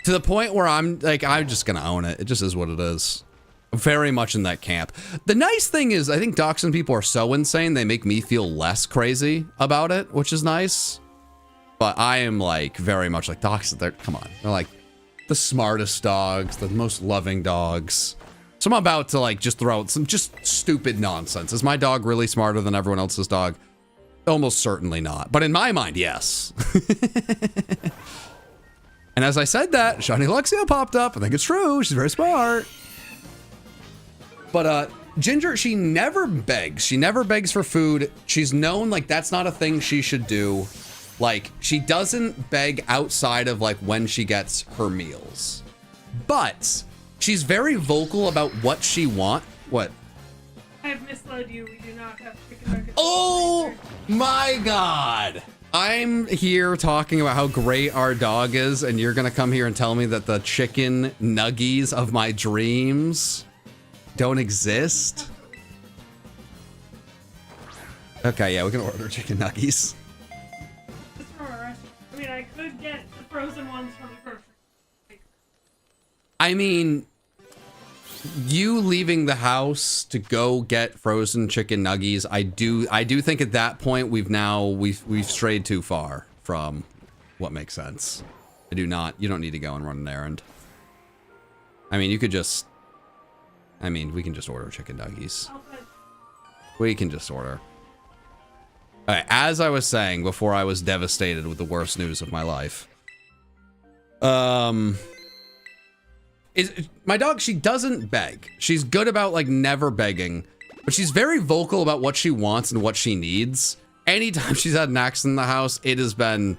to the point where I'm just gonna own it. It just is what it is. Very much in that camp. The nice thing is, I think dachshund people are so insane, they make me feel less crazy about it, which is nice. But I am like, very much like dachshund, come on. They're like the smartest dogs, the most loving dogs. So I'm about to like just throw out some just stupid nonsense. Is my dog really smarter than everyone else's dog? Almost certainly not. But in my mind, yes. And as I said that, Shiny Luxio popped up. I think it's true. She's very smart. But Ginger, she never begs. She never begs for food. She's known like that's not a thing she should do. Like she doesn't beg outside of like when she gets her meals. But she's very vocal about what she wants. What? I have misled you. We do not have chicken nuggets. Oh my God. I'm here talking about how great our dog is, and you're gonna come here and tell me that the chicken nuggies of my dreams don't exist? Okay, yeah, we can order chicken nuggies. Just from a restaurant. I mean, I could get the frozen ones from the grocery store. I mean, you leaving the house to go get frozen chicken nuggies, I do think at that point we've strayed too far from what makes sense. You don't need to go and run an errand. I mean, we can just order chicken nuggies. We can just order. All right, as I was saying before I was devastated with the worst news of my life. My dog, she doesn't beg. She's good about like never begging, but she's very vocal about what she wants and what she needs. Anytime she's had an accident in the house, it has been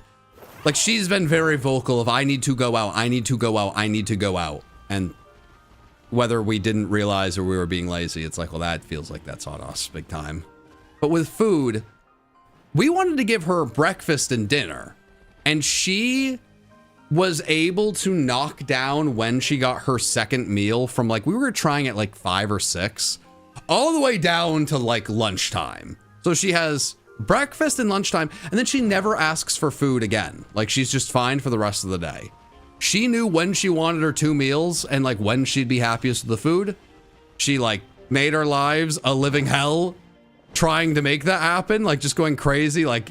like she's been very vocal of I need to go out, I need to go out, I need to go out. And whether we didn't realize or we were being lazy, it's like, well, that feels like that's on us big time. But with food, we wanted to give her breakfast and dinner, and she was able to knock down when she got her second meal from like, we were trying at like 5 or 6, all the way down to like lunchtime. So she has breakfast and lunchtime, and then she never asks for food again. Like, she's just fine for the rest of the day. She knew when she wanted her 2 meals and like when she'd be happiest with the food. She like made our lives a living hell trying to make that happen, like just going crazy, like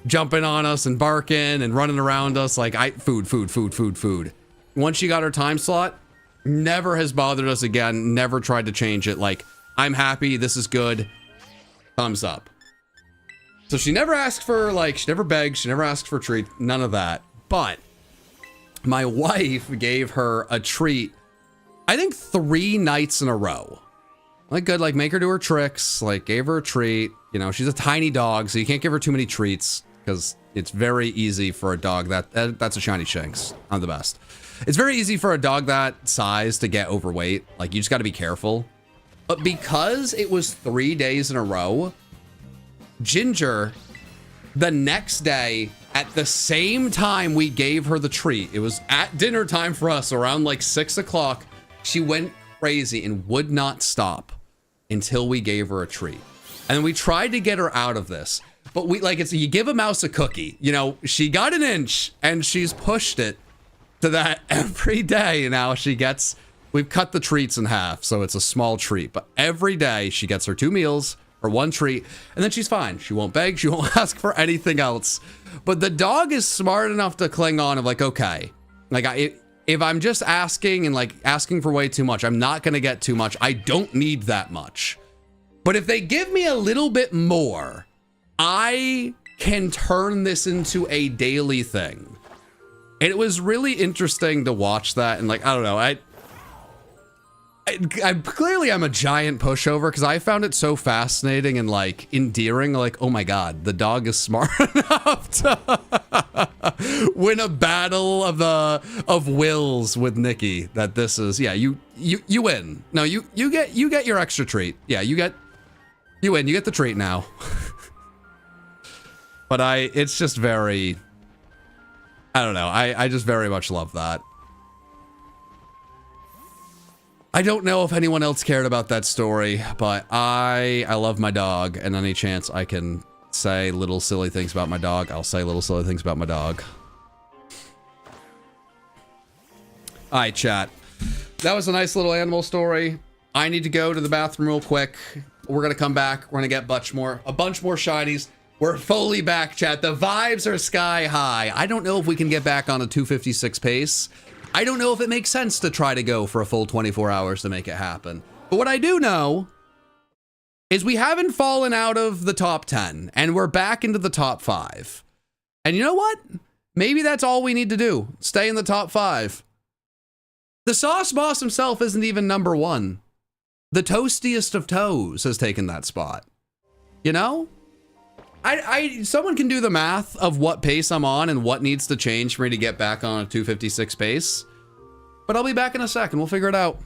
jumping on us and barking and running around us like food. Once she got her time slot, never has bothered us again, never tried to change it. Like, I'm happy, this is good, thumbs up. So she never asked for, like, she never begged, she never asked for a treat, none of that. But my wife gave her a treat, I think 3 nights in a row. Like, good, like, make her do her tricks, like, gave her a treat. You know, she's a tiny dog, so you can't give her too many treats, because it's very easy for a dog that's a shiny shanks. I'm the best. It's very easy for a dog that size to get overweight. Like, you just got to be careful. But because it was 3 days in a row, Ginger, the next day, at the same time we gave her the treat, it was at dinner time for us, around like 6 o'clock, she went crazy and would not stop until we gave her a treat. And then we tried to get her out of this, but we, like, it's, you give a mouse a cookie, you know, she got an inch and she's pushed it to that every day. Now we've cut the treats in half, so it's a small treat, but every day she gets her 2 meals or 1 treat, and then she's fine. She won't beg, she won't ask for anything else. But the dog is smart enough to cling on of like, okay, like, if I'm just asking and like asking for way too much, I'm not gonna get too much. I don't need that much. But if they give me a little bit more, I can turn this into a daily thing. And it was really interesting to watch that. And like, I don't know, I'm a giant pushover because I found it so fascinating and like endearing. Like, oh my God, the dog is smart enough to win a battle of wills with Nikki. That this is, yeah, you win. No, you get your extra treat. Yeah, you win. You get the treat now. But it's just very, I don't know. I just very much love that. I don't know if anyone else cared about that story, but I love my dog, and any chance I can say little silly things about my dog, I'll say little silly things about my dog. All right, chat. That was a nice little animal story. I need to go to the bathroom real quick. We're gonna come back. We're gonna get a bunch more shinies. We're fully back, chat. The vibes are sky high. I don't know if we can get back on a 256 pace. I don't know if it makes sense to try to go for a full 24 hours to make it happen. But what I do know is we haven't fallen out of the top 10, and we're back into the top 5. And you know what? Maybe that's all we need to do. Stay in the top 5. The Sauce Boss himself isn't even number 1. The toastiest of toes has taken that spot. You know? Someone can do the math of what pace I'm on and what needs to change for me to get back on a 256 pace. But I'll be back in a second. We'll figure it out.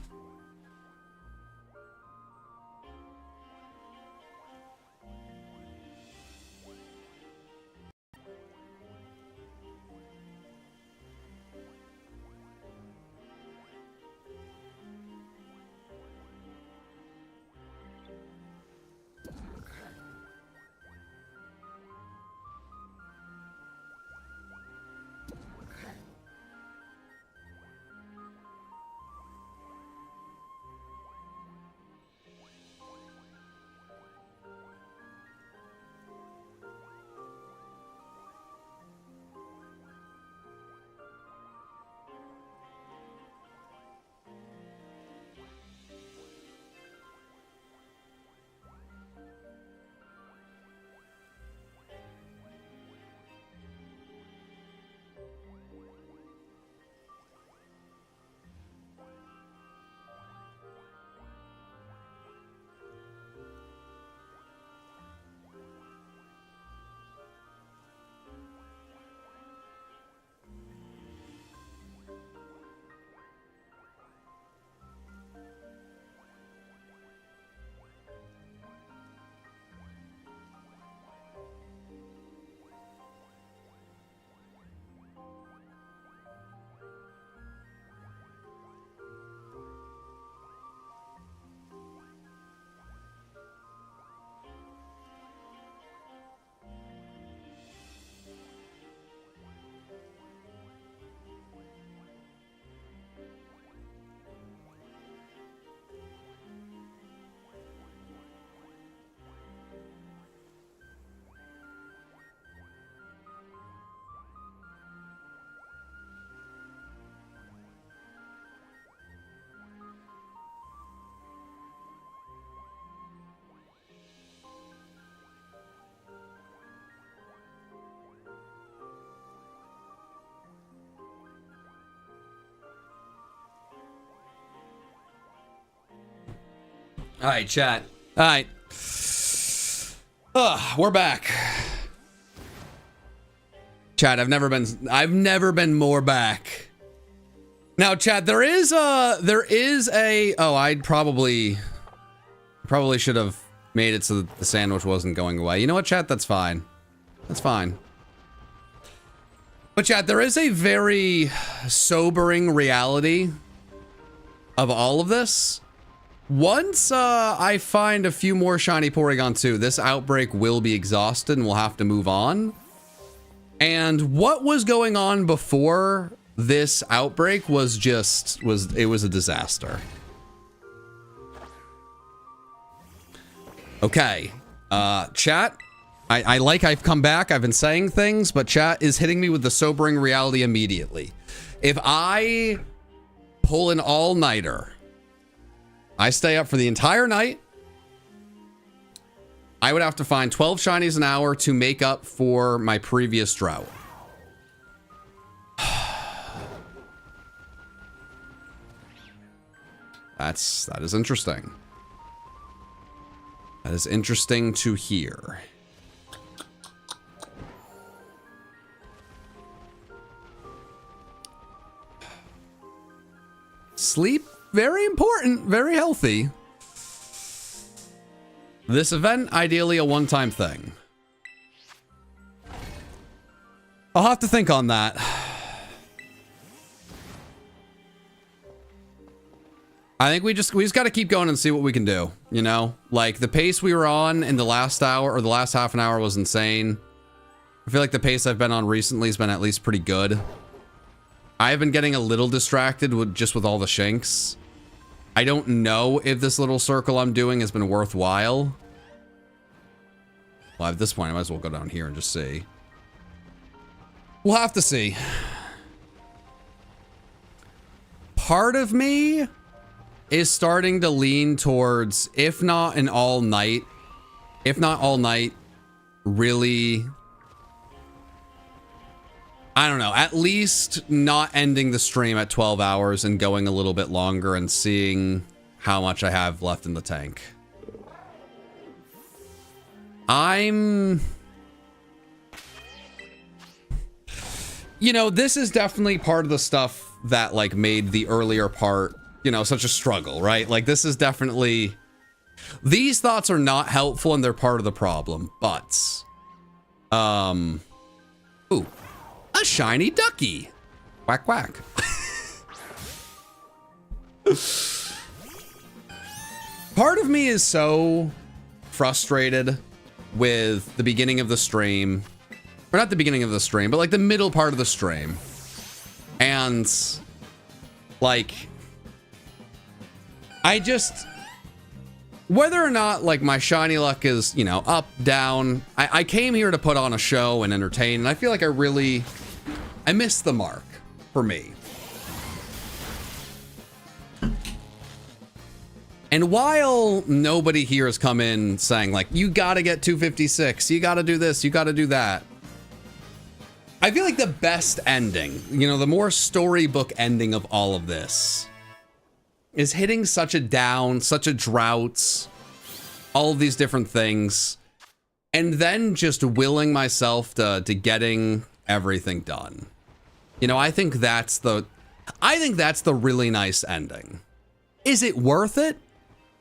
All right, chat. All right. We're back. Chat, I've never been more back. Now, chat, there is a, oh, I probably should have made it so that the sandwich wasn't going away. You know what, chat? That's fine. That's fine. But chat, there is a very sobering reality of all of this. Once I find a few more shiny Porygon 2, this outbreak will be exhausted and we'll have to move on. And what was going on before this outbreak was it was a disaster. Okay, chat, I've come back, I've been saying things, but chat is hitting me with the sobering reality immediately. If I pull an all-nighter, I stay up for the entire night, I would have to find 12 shinies an hour to make up for my previous drought. That is interesting. That is interesting to hear. Sleep, very important, very healthy. This event, ideally a one-time thing. I'll have to think on that. I think we just got to keep going and see what we can do, you know? Like, the pace we were on in the last hour, or the last half an hour, was insane. I feel like the pace I've been on recently has been at least pretty good. I've been getting a little distracted with all the shinks. I don't know if this little circle I'm doing has been worthwhile. Well, at this point, I might as well go down here and just see. We'll have to see. Part of me is starting to lean towards, if not all night, really, I don't know, at least not ending the stream at 12 hours and going a little bit longer and seeing how much I have left in the tank. You know, this is definitely part of the stuff that, like, made the earlier part, you know, such a struggle, right? Like, this is definitely... These thoughts are not helpful and they're part of the problem, but... Ooh. A shiny ducky! Quack, quack. Part of me is so frustrated with the beginning of the stream. Or not the beginning of the stream, but like the middle part of the stream. And... like... I just... Whether or not, like, my shiny luck is, you know, up, down, I came here to put on a show and entertain, and I feel like I missed the mark, for me. And while nobody here has come in saying, like, you gotta get 256, you gotta do this, you gotta do that, I feel like the best ending, you know, the more storybook ending of all of this is hitting such a down, such a drought, all of these different things, and then just willing myself to getting everything done. You know, I think that's the really nice ending. Is it worth it?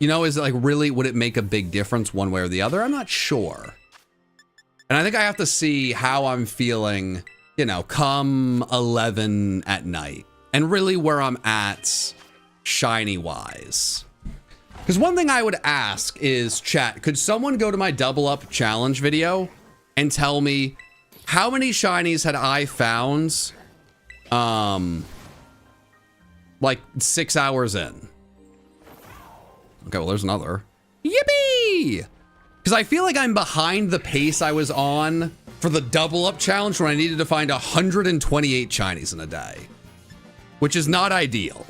You know, is it like really, would it make a big difference one way or the other? I'm not sure. And I think I have to see how I'm feeling, you know, come 11 at night, and really where I'm at shiny wise. Because one thing I would ask is, chat, could someone go to my double up challenge video and tell me how many shinies had I found like 6 hours in? Okay, well, there's another. Yippee! Because I feel like I'm behind the pace I was on for the double up challenge when I needed to find 128 shinies in a day, which is not ideal.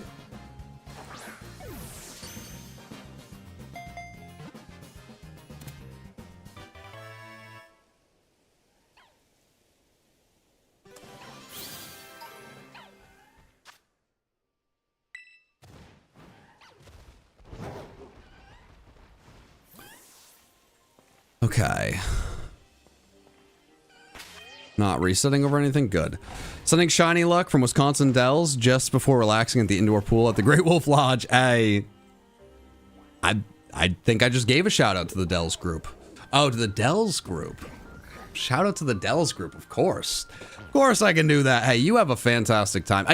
Okay. Not resetting over anything? Good. Sending shiny luck from Wisconsin Dells just before relaxing at the indoor pool at the Great Wolf Lodge. I think I just gave a shout out to the Dells group. Oh, to the Dells group. Shout out to the Dells group, of course. Of course I can do that. Hey, you have a fantastic time.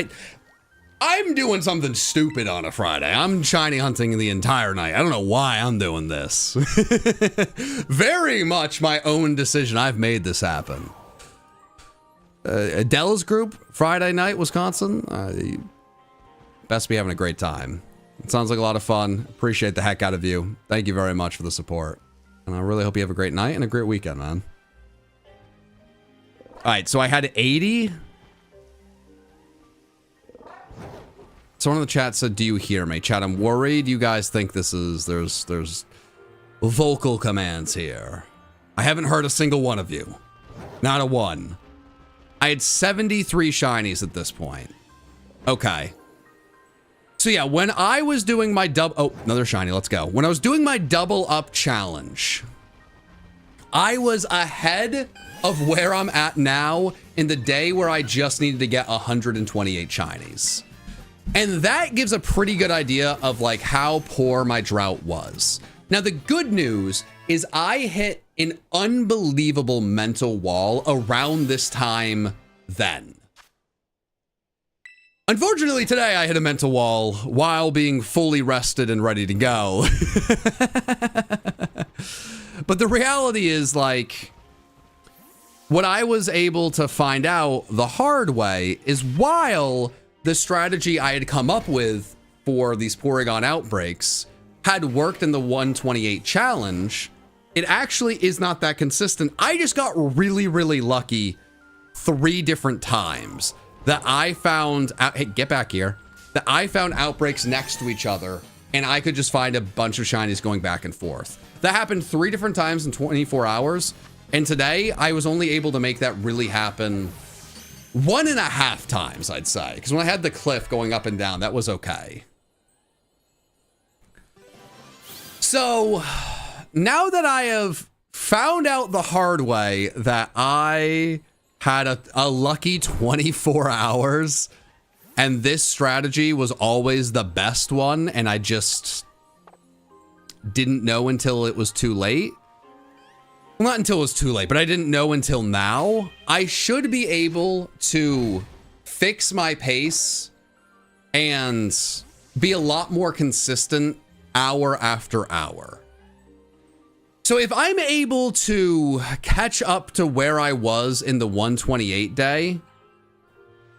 I'm doing something stupid on a Friday. I'm shiny hunting the entire night. I don't know why I'm doing this. Very much my own decision. I've made this happen. Adele's group, Friday night, Wisconsin. Best be having a great time. It sounds like a lot of fun. Appreciate the heck out of you. Thank you very much for the support. And I really hope you have a great night and a great weekend, man. All right, so I had 80. Someone in the chat said, do you hear me? Chat, I'm worried you guys think this is, there's vocal commands here. I haven't heard a single one of you. Not a one. I had 73 shinies at this point. Okay. So yeah, when I was doing my oh, another shiny, let's go. When I was doing my double up challenge, I was ahead of where I'm at now in the day where I just needed to get 128 shinies. And that gives a pretty good idea of like how poor my drought was. Now, the good news is I hit an unbelievable mental wall around this time then. Unfortunately, today I hit a mental wall while being fully rested and ready to go. But the reality is, like, what I was able to find out the hard way is while the strategy I had come up with for these Porygon outbreaks had worked in the 128 challenge, it actually is not that consistent. I just got really, really lucky 3 different times that I found out, hey, get back here, that I found outbreaks next to each other and I could just find a bunch of shinies going back and forth. That happened 3 different times in 24 hours. And today I was only able to make that really happen 1.5 times, I'd say. Because when I had the cliff going up and down, that was okay. So now that I have found out the hard way that I had a lucky 24 hours and this strategy was always the best one and I just didn't know until it was too late. Well, not until it was too late, but I didn't know until now. I should be able to fix my pace and be a lot more consistent hour after hour. So if I'm able to catch up to where I was in the 128 day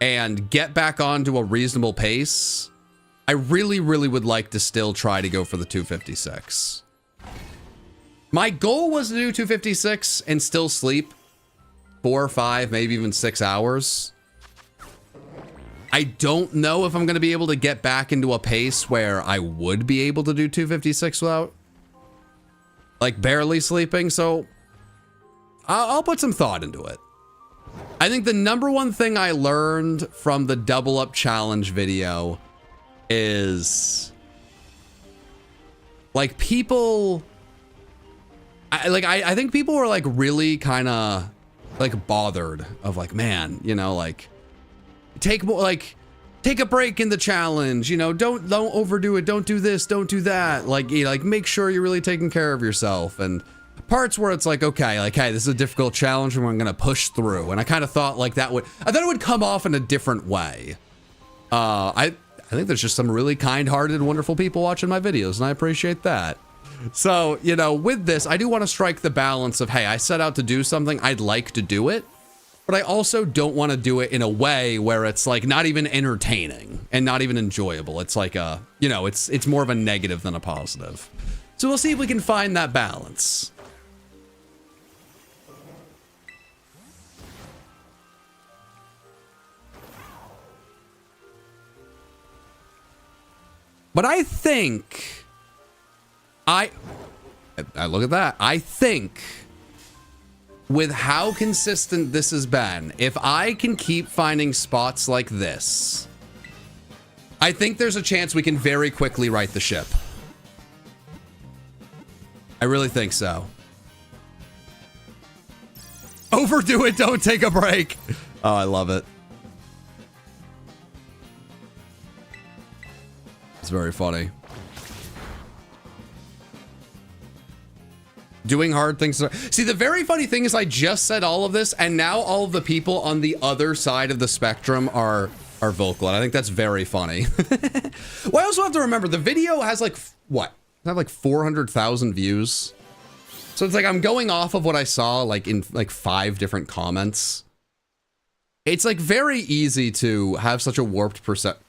and get back onto a reasonable pace, I really, really would like to still try to go for the 256. My goal was to do 256 and still sleep 4 or 5, maybe even 6 hours. I don't know if I'm going to be able to get back into a pace where I would be able to do 256 without like barely sleeping. So I'll put some thought into it. I think the number one thing I learned from the double up challenge video is like people, I think people were like really kind of like bothered of like, man, you know, like take a break in the challenge, you know, don't overdo it. Don't do this. Don't do that. Like, you know, like make sure you're really taking care of yourself. And parts where it's like, okay, like, hey, this is a difficult challenge and we're going to push through. And I kind of thought like I thought it would come off in a different way. I think there's just some really kind-hearted, wonderful people watching my videos and I appreciate that. So, you know, with this, I do want to strike the balance of, hey, I set out to do something, I'd like to do it, but I also don't want to do it in a way where it's like not even entertaining and not even enjoyable. It's like a, you know, it's more of a negative than a positive. So we'll see if we can find that balance. But I think I look at that. I think with how consistent this has been, if I can keep finding spots like this, I think there's a chance we can very quickly right the ship. I really think so. Overdo it, don't take a break. Oh, I love it. It's very funny. Doing hard things. See, the very funny thing is I just said all of this, and now all of the people on the other side of the spectrum are vocal, and I think that's very funny. Well, I also have to remember, the video has like, what? It have like 400,000 views. So it's like I'm going off of what I saw like in like 5 different comments. It's like very easy to have such a warped perception.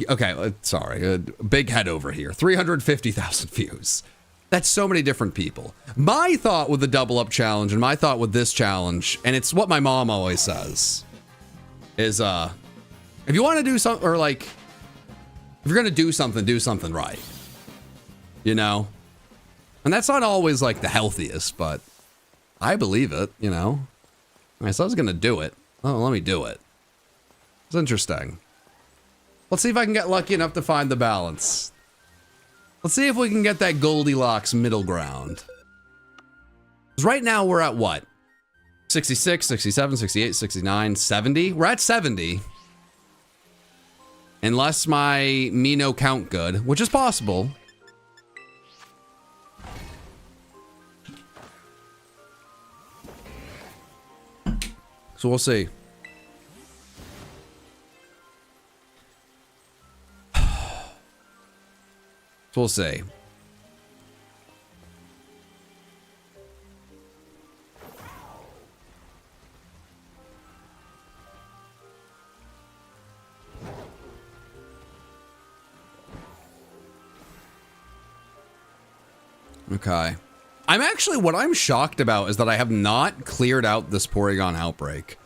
Okay, sorry, big head over here. 350,000 views. That's so many different people. My thought with the double up challenge and my thought with this challenge, and it's what my mom always says, is if you want to do something, or like, if you're going to do something right. You know? And that's not always like the healthiest, but I believe it, you know? Alright, so I was going to do it. Oh, let me do it. It's interesting. Let's see if I can get lucky enough to find the balance. Let's see if we can get that Goldilocks middle ground. Because right now we're at what? 66, 67, 68, 69, 70? We're at 70. Unless my me no count good, which is possible. So we'll see. We'll see. Okay. I'm actually, what I'm shocked about is that I have not cleared out this Porygon outbreak.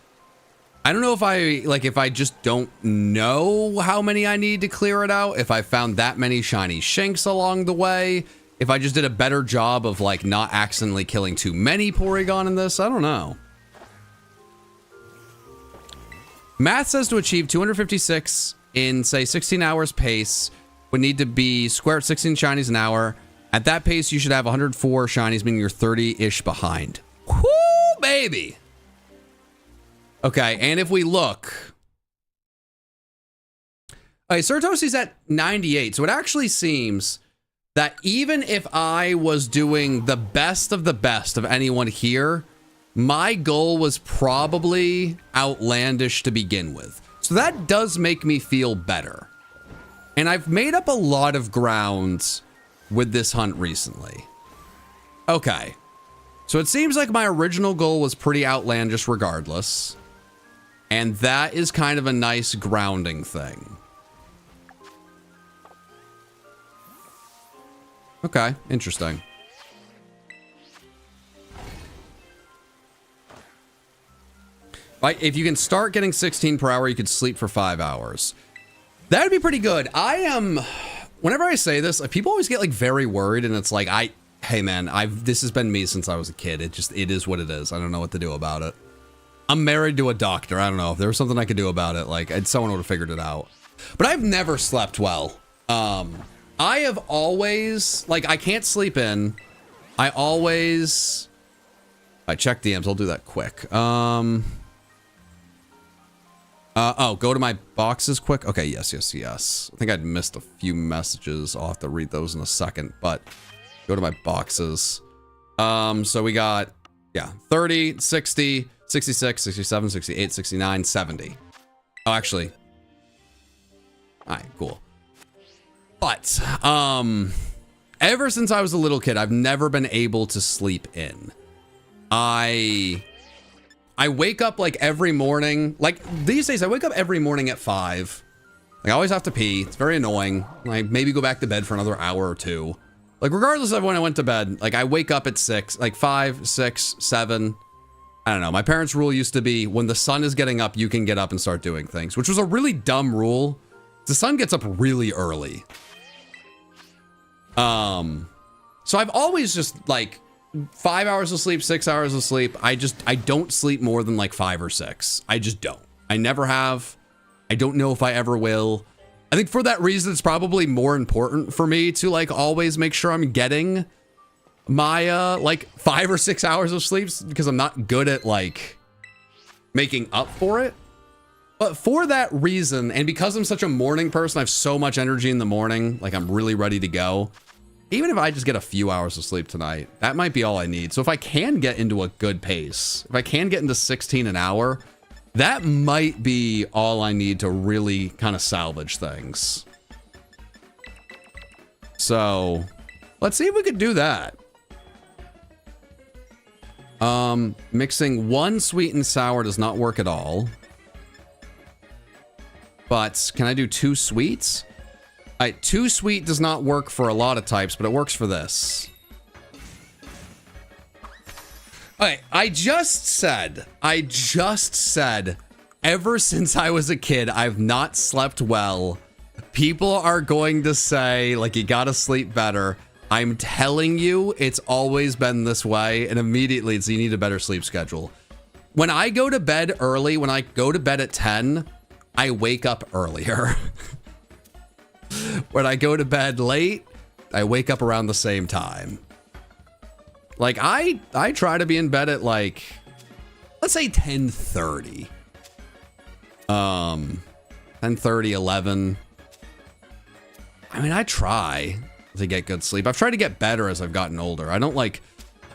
I don't know if I just don't know how many I need to clear it out, if I found that many shiny Shinx along the way, if I just did a better job of like not accidentally killing too many Porygon in this, I don't know. Math says to achieve 256 in, say, 16 hours pace, would need to be square at 16 shinies an hour. At that pace, you should have 104 shinies, meaning you're 30-ish behind. Whoo, baby! Okay, and if we look... Okay, Surtosi's at 98, so it actually seems that even if I was doing the best of anyone here, my goal was probably outlandish to begin with. So that does make me feel better. And I've made up a lot of ground with this hunt recently. Okay. So it seems like my original goal was pretty outlandish regardless. And that is kind of a nice grounding thing. Okay, interesting. Like, if you can start getting 16 per hour, you could sleep for 5 hours. That would be pretty good. Whenever I say this, people always get like very worried, and it's like, hey man, this has been me since I was a kid. It is what it is. I don't know what to do about it. I'm married to a doctor. I don't know if there was something I could do about it. Like, someone would have figured it out. But I've never slept well. I have always, like, I can't sleep in. I check DMs. I'll do that quick. Oh, go to my boxes quick. Okay, yes. I think I'd missed a few messages. I'll have to read those in a second, but go to my boxes. So we got, 30, 60, 66, 67, 68, 69, 70. Oh, actually. All right, cool. But, ever since I was a little kid, I've never been able to sleep in. I wake up like every morning. Like these days, I wake up every morning at 5. Like, I always have to pee. It's very annoying. Like, maybe go back to bed for another hour or 2. Like, regardless of when I went to bed, like, I wake up at 6, like 5, 6, 7. I don't know. My parents' rule used to be when the sun is getting up, you can get up and start doing things, which was a really dumb rule. The sun gets up really early. So I've always just like 5 hours of sleep, 6 hours of sleep. I don't sleep more than like 5 or 6. I just don't. I never have. I don't know if I ever will. I think for that reason, it's probably more important for me to like always make sure I'm getting my like 5 or 6 hours of sleep because I'm not good at like making up for it. But for that reason, and because I'm such a morning person, I have so much energy in the morning, like I'm really ready to go. Even if I just get a few hours of sleep tonight, that might be all I need. So if I can get into a good pace, if I can get into 16 an hour, that might be all I need to really kind of salvage things. So let's see if we could do that. Mixing 1 sweet and sour does not work at all. But can I do 2 sweets? All right, 2 sweet does not work for a lot of types, but it works for this. All right, I just said, ever since I was a kid, I've not slept well. People are going to say, like, you gotta sleep better. I'm telling you, it's always been this way, and immediately it's you need a better sleep schedule. When I go to bed early, when I go to bed at 10, I wake up earlier. When I go to bed late, I wake up around the same time. Like, I try to be in bed at, like, let's say 10:30. 10:30, 11. I mean, I try to get good sleep. I've tried to get better as I've gotten older. I don't like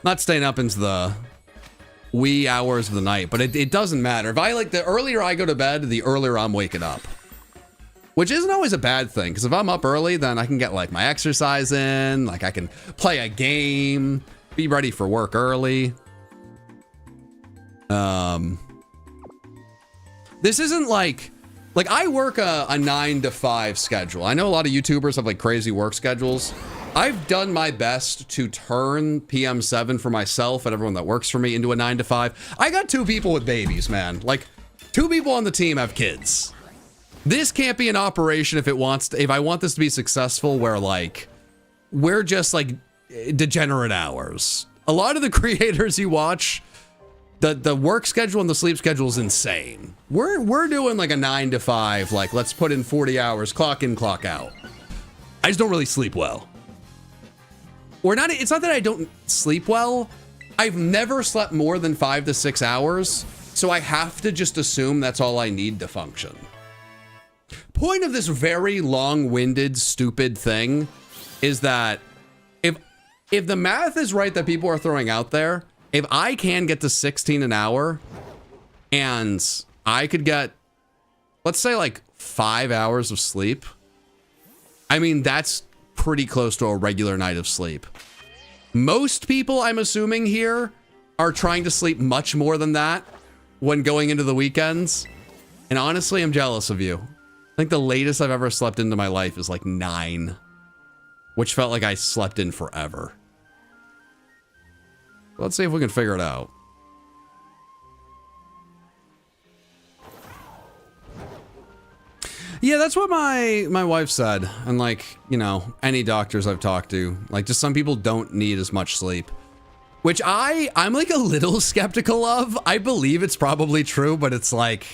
not staying up into the wee hours of the night, but it doesn't matter. If I like, the earlier I go to bed, the earlier I'm waking up. Which isn't always a bad thing, because if I'm up early, then I can get like my exercise in, like I can play a game, be ready for work early. This isn't like I work a 9 to 5 schedule. I know a lot of YouTubers have like crazy work schedules. I've done my best to turn PM7 for myself and everyone that works for me into a 9 to 5. I got 2 people with babies, man. Like 2 people on the team have kids. This can't be an operation if I want this to be successful where like we're just like degenerate hours. A lot of the creators you watch, the work schedule and the sleep schedule is insane. We're doing like a 9 to 5, like let's put in 40 hours, clock in, clock out. I just don't really sleep well. It's not that I don't sleep well. I've never slept more than 5 to 6 hours, so I have to just assume that's all I need to function. Point of this very long-winded, stupid thing is that if the math is right that people are throwing out there, if I can get to 16 an hour and I could get, let's say like 5 hours of sleep, I mean, that's pretty close to a regular night of sleep. Most people, I'm assuming here, are trying to sleep much more than that when going into the weekends. And honestly, I'm jealous of you. I think the latest I've ever slept into my life is like 9, which felt like I slept in forever. Let's see if we can figure it out. Yeah, that's what my wife said. And like, you know, any doctors I've talked to, like just some people don't need as much sleep, which I'm like a little skeptical of. I believe it's probably true, but it's like,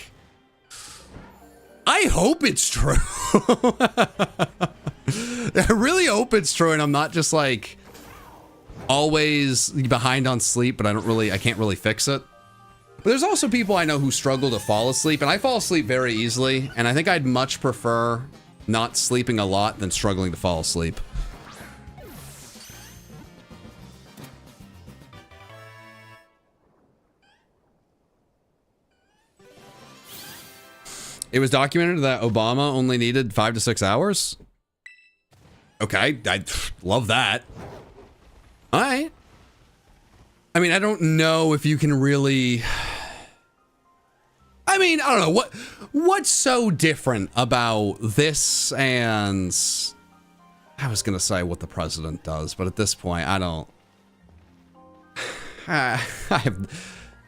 I hope it's true. I really hope it's true, and I'm not just like always behind on sleep, but I can't really fix it. But there's also people I know who struggle to fall asleep, and I fall asleep very easily, and I think I'd much prefer not sleeping a lot than struggling to fall asleep. It was documented that Obama only needed 5 to 6 hours. Okay, I love that. All right. I mean, I don't know if you can really... I mean, I don't know. What's so different about this and... I was going to say what the president does, but at this point, I don't... I'm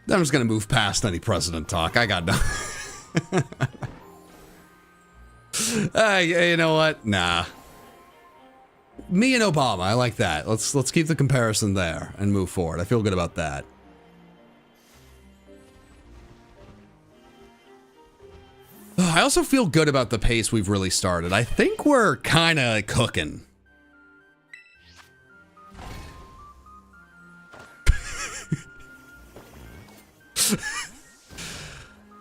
just going to move past any president talk. I got no... You know what? Nah. Me and Obama, I like that. Let's keep the comparison there and move forward. I feel good about that. I also feel good about the pace we've really started. I think we're kind of cooking.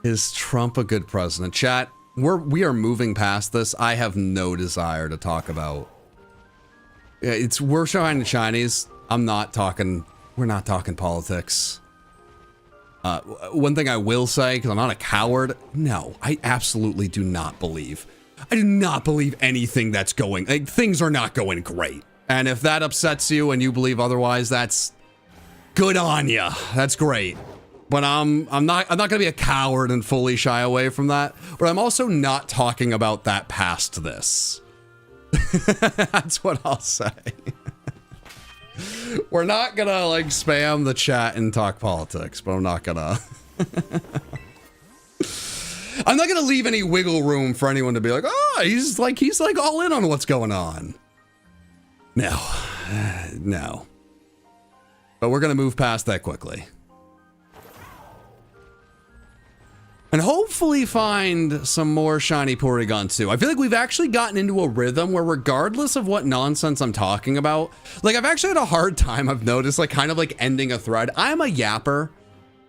Is Trump a good president? Chat, we are moving past this. I have no desire to talk about. We're showing the Chinese. We're not talking politics. One thing I will say, because I'm not a coward, no, I absolutely do not believe. I do not believe anything that's going. Like, things are not going great. And if that upsets you and you believe otherwise, that's good on you. That's great. But I'm not gonna be a coward and fully shy away from that. But I'm also not talking about that past this. That's what I'll say. We're not gonna like spam the chat and talk politics, but I'm not gonna leave any wiggle room for anyone to be like, oh, he's like all in on what's going on. No. But we're gonna move past that quickly. And hopefully find some more shiny Porygons too. I feel like we've actually gotten into a rhythm where regardless of what nonsense I'm talking about, like I've actually had a hard time, I've noticed, like kind of like ending a thread. I'm a yapper.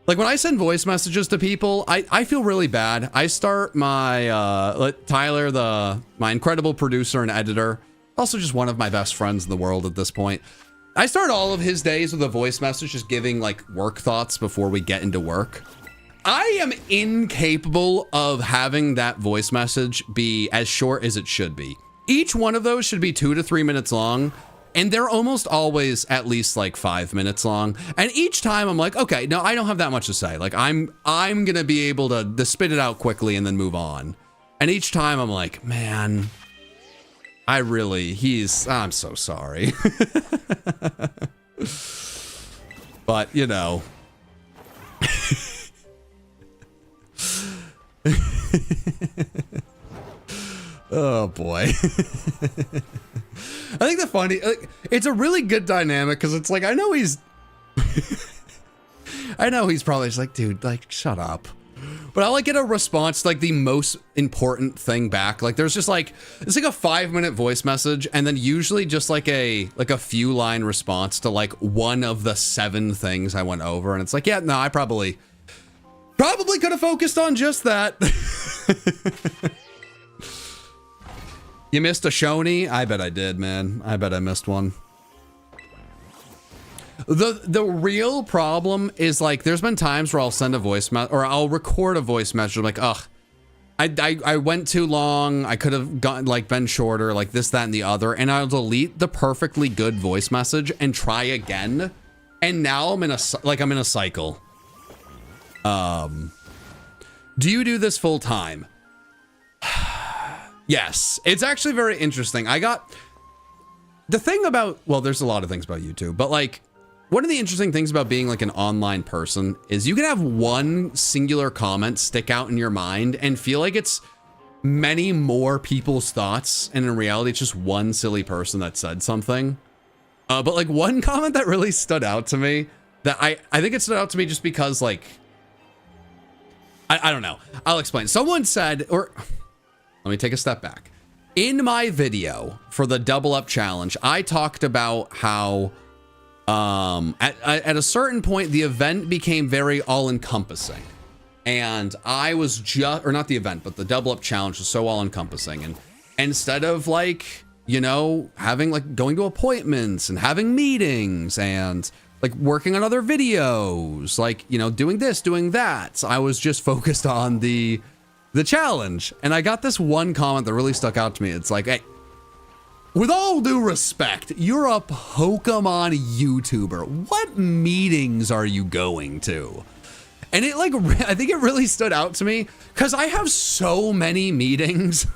Like when I send voice messages to people, I feel really bad. I start my, Tyler, my incredible producer and editor, also just one of my best friends in the world at this point. I start all of his days with a voice message, just giving like work thoughts before we get into work. I am incapable of having that voice message be as short as it should be. Each one of those should be 2 to 3 minutes long, and they're almost always at least like 5 minutes long. And each time I'm like, okay, no, I don't have that much to say. Like I'm gonna be able to spit it out quickly and then move on. And each time I'm like, man, I'm so sorry. But you know. Oh boy. I think it's a really good dynamic because it's like I know he's probably just like, dude, like shut up. But I like get a response like the most important thing back. Like there's just like it's like a 5-minute voice message and then usually just like a few line response to like one of the 7 things I went over, and it's like, yeah, no, I probably could have focused on just that. You missed a Shoney? I bet I did, man. I bet I missed one. The real problem is like there's been times where I'll send a voice message or I'll record a voice message. I'm like, ugh, I went too long. I could have gotten like been shorter, like this, that, and the other. And I'll delete the perfectly good voice message and try again. And now I'm in a cycle. Do you do this full time? Yes, it's actually very interesting. The thing about, well, there's a lot of things about YouTube, but like one of the interesting things about being like an online person is you can have one singular comment stick out in your mind and feel like it's many more people's thoughts. And in reality, it's just one silly person that said something. But like one comment that really stood out to me that I think it stood out to me just because like, I don't know. I'll explain. Someone said, or let me take a step back. In my video for the double up challenge, I talked about how at a certain point, the event became very all encompassing. And I was just, or not the event, but the double up challenge was so all encompassing. And instead of like, you know, having like going to appointments and having meetings and like working on other videos, like, you know, doing this, doing that, I was just focused on the challenge. And I got this one comment that really stuck out to me. It's like, hey, with all due respect, you're a Pokemon YouTuber. What meetings are you going to? And it like, I think it really stood out to me because I have so many meetings,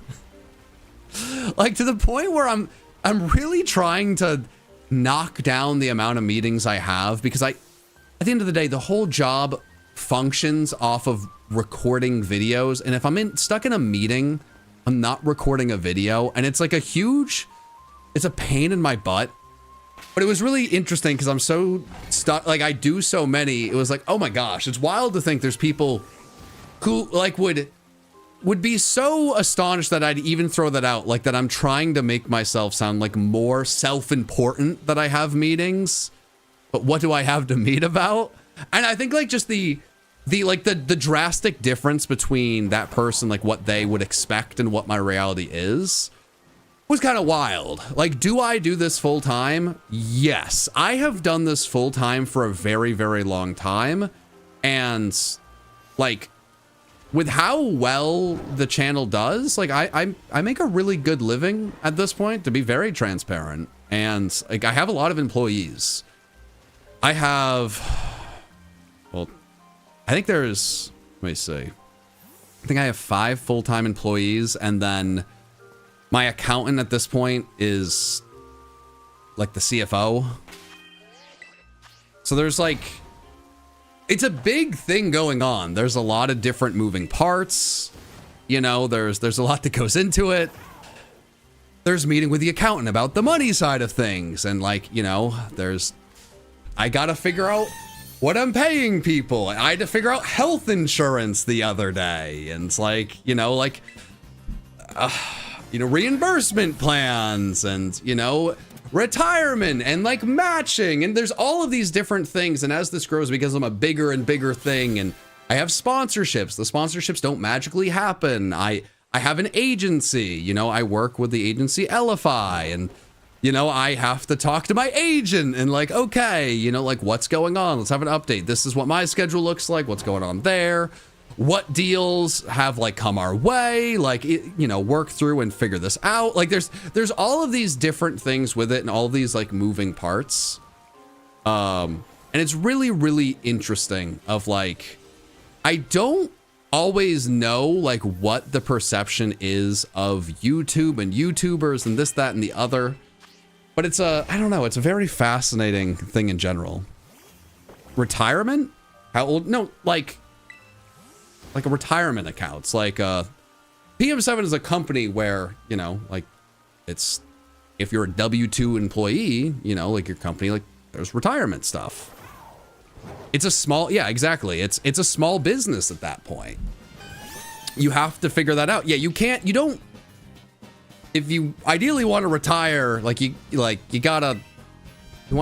like to the point where I'm really trying to knock down the amount of meetings I have because at the end of the day, the whole job functions off of recording videos. And if I'm stuck in a meeting, I'm not recording a video, and it's like it's a pain in my butt. But it was really interesting because I'm so stuck, like I do so many. It was like, oh my gosh, it's wild to think there's people who like would be so astonished that I'd even throw that out, like that I'm trying to make myself sound like more self-important that I have meetings. But what do I have to meet about? And I think like just the the drastic difference between that person, like what they would expect and what my reality is, was kind of wild. Like, do I do this full time? Yes, I have done this full time for a very, very long time. And like, with how well the channel does, like I make a really good living at this point, to be very transparent. And like, I have a lot of employees. I have, well, I think there's, let me see. I think I have 5 full-time employees, and then my accountant at this point is like the CFO. So there's like, it's a big thing going on. There's a lot of different moving parts. You know, there's a lot that goes into it. There's meeting with the accountant about the money side of things. And like, you know, I got to figure out what I'm paying people. I had to figure out health insurance the other day. And it's like, reimbursement plans and, retirement and like matching. And there's all of these different things. And as this grows, it becomes a bigger and bigger thing. And I have sponsorships. The sponsorships don't magically happen. I have an agency, I work with the agency Elify, and I have to talk to my agent and like, okay, like what's going on? Let's have an update. This is what my schedule looks like. What's going on there? What deals have like come our way? Like, work through and figure this out. Like there's all of these different things with it and all of these like moving parts. And it's really, really interesting of like, I don't always know like what the perception is of YouTube and YouTubers and this, that, and the other. But it's I don't know, it's a very fascinating thing in general. Retirement? How old? No, like a retirement accounts. Like PM7 is a company where, like it's, if you're a W-2 employee, like your company, like there's retirement stuff. It's a small, yeah, exactly. It's a small business at that point. You have to figure that out. Yeah, you don't, if you ideally want to retire, you want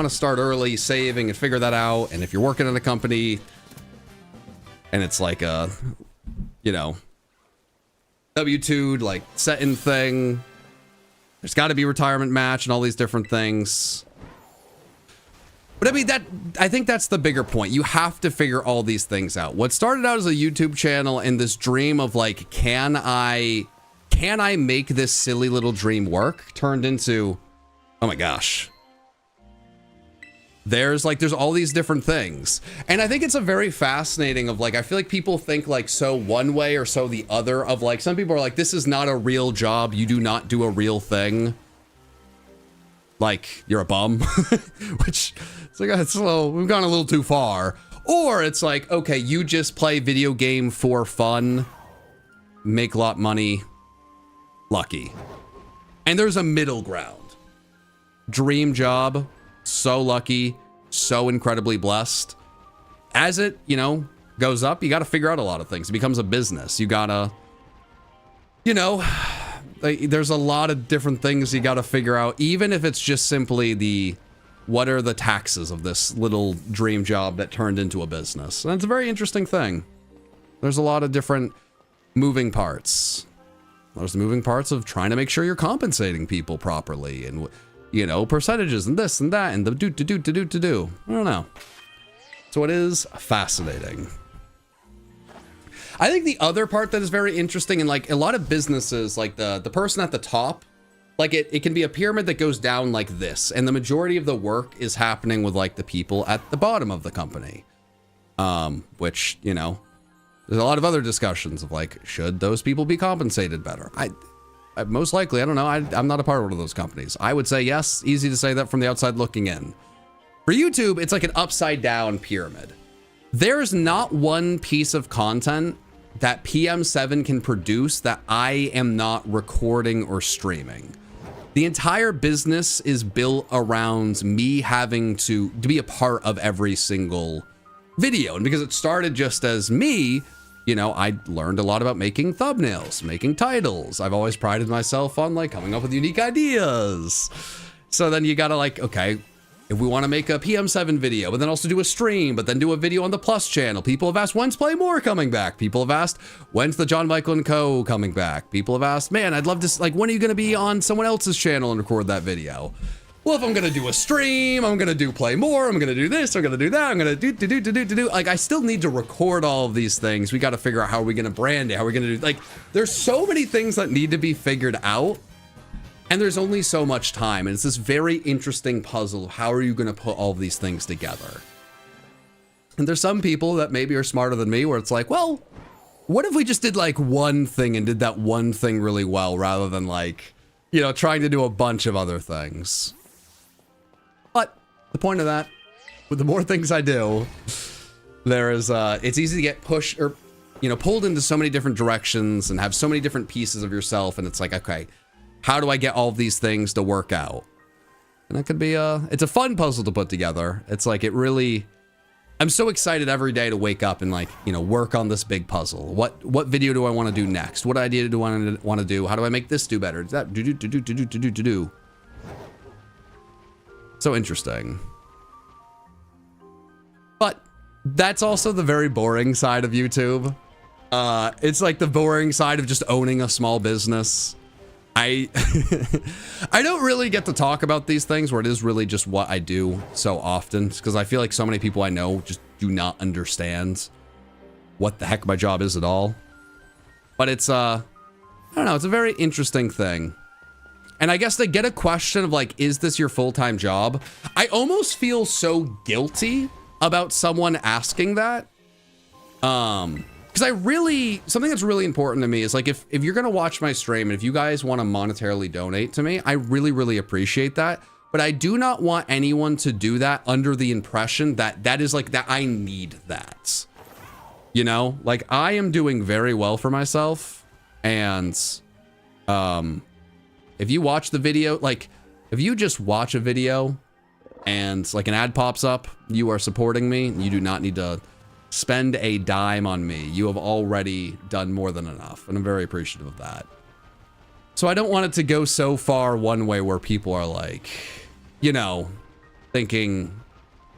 to start early saving and figure that out. And if you're working in a company and it's like a, W-2 like set-in thing, there's got to be retirement match and all these different things. But I mean, I think that's the bigger point. You have to figure all these things out. What started out as a YouTube channel and this dream of like, can I make this silly little dream work, turned into, oh my gosh, there's all these different things. And I think it's a very fascinating of like, I feel like people think like so one way or so the other of like, some people are like, this is not a real job. You do not do a real thing. Like you're a bum, which it's like, we've gone a little too far. Or it's like, okay, you just play video game for fun, make a lot of money, lucky. And there's a middle ground. Dream job, so lucky, so incredibly blessed. As it, goes up, you got to figure out a lot of things. It becomes a business. You gotta, there's a lot of different things you got to figure out, even if it's just simply what are the taxes of this little dream job that turned into a business. And it's a very interesting thing. There's a lot of different moving parts. There's the moving parts of trying to make sure you're compensating people properly and, percentages and this and that and the do. I don't know. So it is fascinating. I think the other part that is very interesting, and like a lot of businesses, like the person at the top, like it can be a pyramid that goes down like this, and the majority of the work is happening with like the people at the bottom of the company. Which, there's a lot of other discussions of like, should those people be compensated better? I most likely, I don't know. I'm not a part of one of those companies. I would say yes. Easy to say that from the outside looking in. For YouTube, it's like an upside down pyramid. There's not one piece of content that PM7 can produce that I am not recording or streaming. The entire business is built around me having to be a part of every single video. And because it started just as me, I learned a lot about making thumbnails, making titles. I've always prided myself on like coming up with unique ideas. So then you gotta like, okay, if we want to make a PM7 video, but then also do a stream, but then do a video on the Plus channel. People have asked, when's Play More coming back? People have asked, when's the John Michael and Co. coming back? People have asked, man, I'd love to, like, when are you going to be on someone else's channel and record that video? Well, if I'm going to do a stream, I'm going to do Play More, I'm going to do this, I'm going to do that, I'm going to do. Like, I still need to record all of these things. We got to figure out how are we going to brand it? How are we going to do, like, there's so many things that need to be figured out. And there's only so much time, and it's this very interesting puzzle of how are you going to put all of these things together. And there's some people that maybe are smarter than me where it's like, well, what if we just did like one thing and did that one thing really well rather than like, you know, trying to do a bunch of other things. But the point of that, with the more things I do, there is, it's easy to get pushed or, you know, pulled into so many different directions and have so many different pieces of yourself. And it's like, okay, how do I get all of these things to work out? And it could be it's a fun puzzle to put together. It's like, it really, I'm so excited every day to wake up and like, you know, work on this big puzzle. What video do I want to do next? What idea do I want to do? How do I make this do better? That do. So interesting. But that's also the very boring side of YouTube. It's like the boring side of just owning a small business. I don't really get to talk about these things where it is really just what I do so often, because I feel like so many people I know just do not understand what the heck my job is at all. But it's, I don't know, it's a very interesting thing. And I guess to get a question of like, is this your full-time job? I almost feel so guilty about someone asking that. Because I really, something that's really important to me is like, if you're going to watch my stream and if you guys want to monetarily donate to me, I really, really appreciate that. But I do not want anyone to do that under the impression that that is like, that I need that. You know, like I am doing very well for myself. And, if you watch the video, like if you just watch a video and like an ad pops up, you are supporting me. You do not need to spend a dime on me. You have already done more than enough, and I'm very appreciative of that. So I don't want it to go so far one way where people are like, you know, thinking,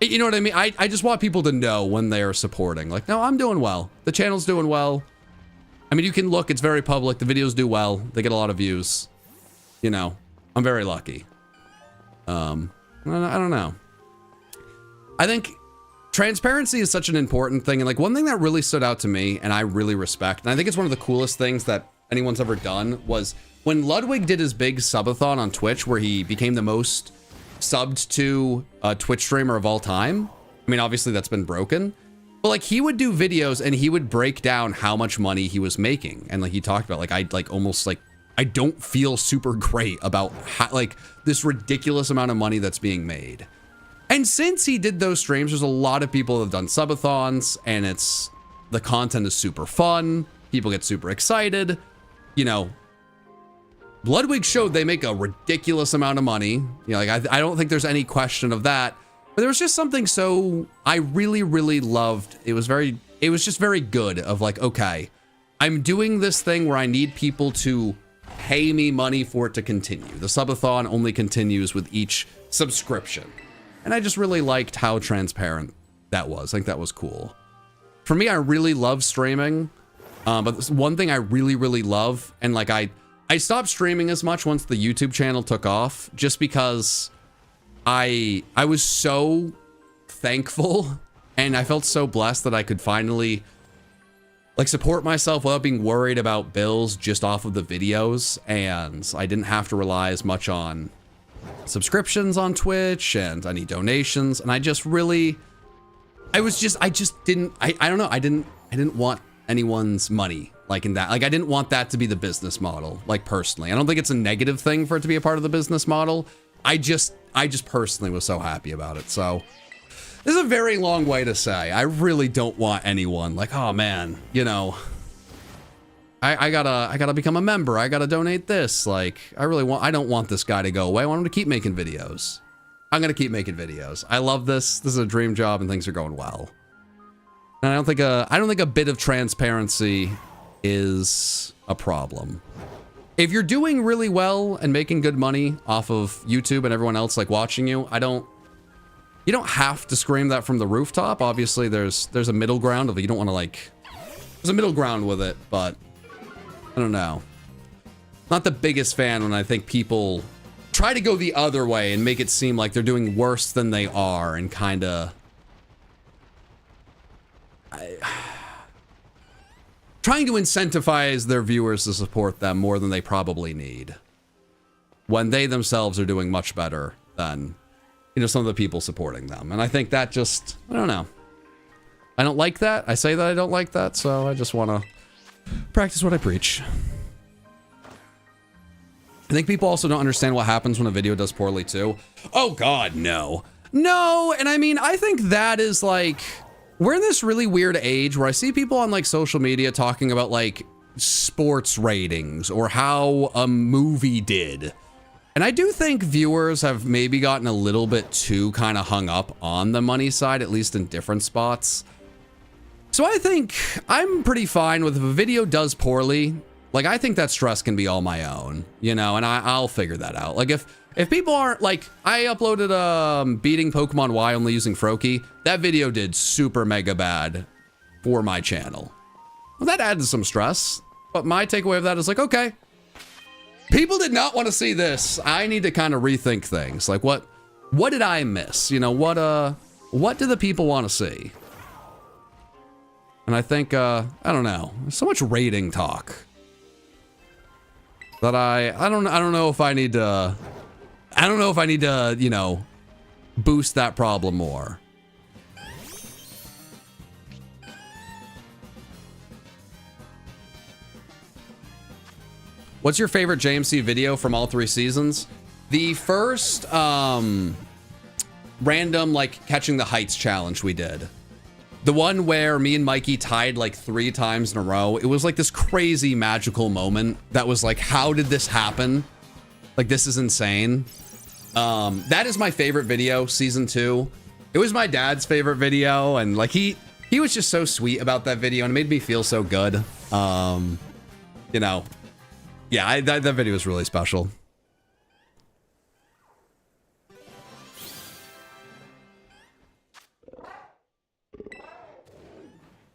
you know what I mean? I just want people to know when they are supporting. Like, no, I'm doing well. The channel's doing well. I mean, you can look, it's very public. The videos do well. They get a lot of views. You know, I'm very lucky. I don't know. I think transparency is such an important thing. And like one thing that really stood out to me and I really respect, and I think it's one of the coolest things that anyone's ever done, was when Ludwig did his big subathon on Twitch where he became the most subbed to a Twitch streamer of all time. I mean, obviously that's been broken, but like he would do videos and he would break down how much money he was making. And like he talked about like, I don't feel super great about how, like this ridiculous amount of money that's being made. And since he did those streams, there's a lot of people that have done subathons and the content is super fun. People get super excited. You know, Ludwig showed they make a ridiculous amount of money. You know, like I don't think there's any question of that. But there was just something so I really, really loved. It was just very good of like, okay, I'm doing this thing where I need people to pay me money for it to continue. The subathon only continues with each subscription. And I just really liked how transparent that was. I think that was cool. For me, I really love streaming. But one thing I really, really love, and like I stopped streaming as much once the YouTube channel took off, just because I was so thankful and I felt so blessed that I could finally like support myself without being worried about bills just off of the videos. And I didn't have to rely as much on subscriptions on Twitch and any donations. And I just really, I don't know. I didn't want anyone's money like in that. Like I didn't want that to be the business model, like personally. I don't think it's a negative thing for it to be a part of the business model. I just personally was so happy about it. So this is a very long way to say I really don't want anyone like, oh man, you know, I gotta become a member. I gotta donate this. Like I don't want this guy to go away. I want him to keep making videos. I'm gonna keep making videos. I love this. This is a dream job and things are going well. And I don't think a bit of transparency is a problem. If you're doing really well and making good money off of YouTube and everyone else like watching you, I don't You don't have to scream that from the rooftop. Obviously, there's a middle ground of it. You don't want to like... There's a middle ground with it, but... I don't know. Not the biggest fan when I think people try to go the other way and make it seem like they're doing worse than they are and kind of... trying to incentivize their viewers to support them more than they probably need. When they themselves are doing much better than, you know, some of the people supporting them. And I think that just, I don't know. I don't like that. I say that I don't like that, so I just want to practice what I preach. I think people also don't understand what happens when a video does poorly too. Oh God, no. No, and I mean, I think that is like... We're in this really weird age where I see people on like social media talking about like sports ratings or how a movie did. And I do think viewers have maybe gotten a little bit too kind of hung up on the money side, at least in different spots. So I think I'm pretty fine with if a video does poorly, like I think that stress can be all my own, you know, and I'll figure that out. Like if people aren't, like, I uploaded beating Pokemon Y only using Froakie. That video did super mega bad for my channel. Well, that added some stress. But my takeaway of that is like, okay, people did not want to see this. I need to kind of rethink things. Like, what did I miss? You know, what do the people want to see? And I think, I don't know. There's so much rating talk that I don't know if I need to... I don't know if I need to, you know, boost that problem more. What's your favorite JMC video from all 3 seasons? The first random, like, catching the heights challenge we did. The one where me and Mikey tied like 3 times in a row. It was like this crazy magical moment that was like, how did this happen? Like, this is insane. That is my favorite video, season 2. It was my dad's favorite video, and like he was just so sweet about that video, and it made me feel so good. You know, yeah, that video was really special.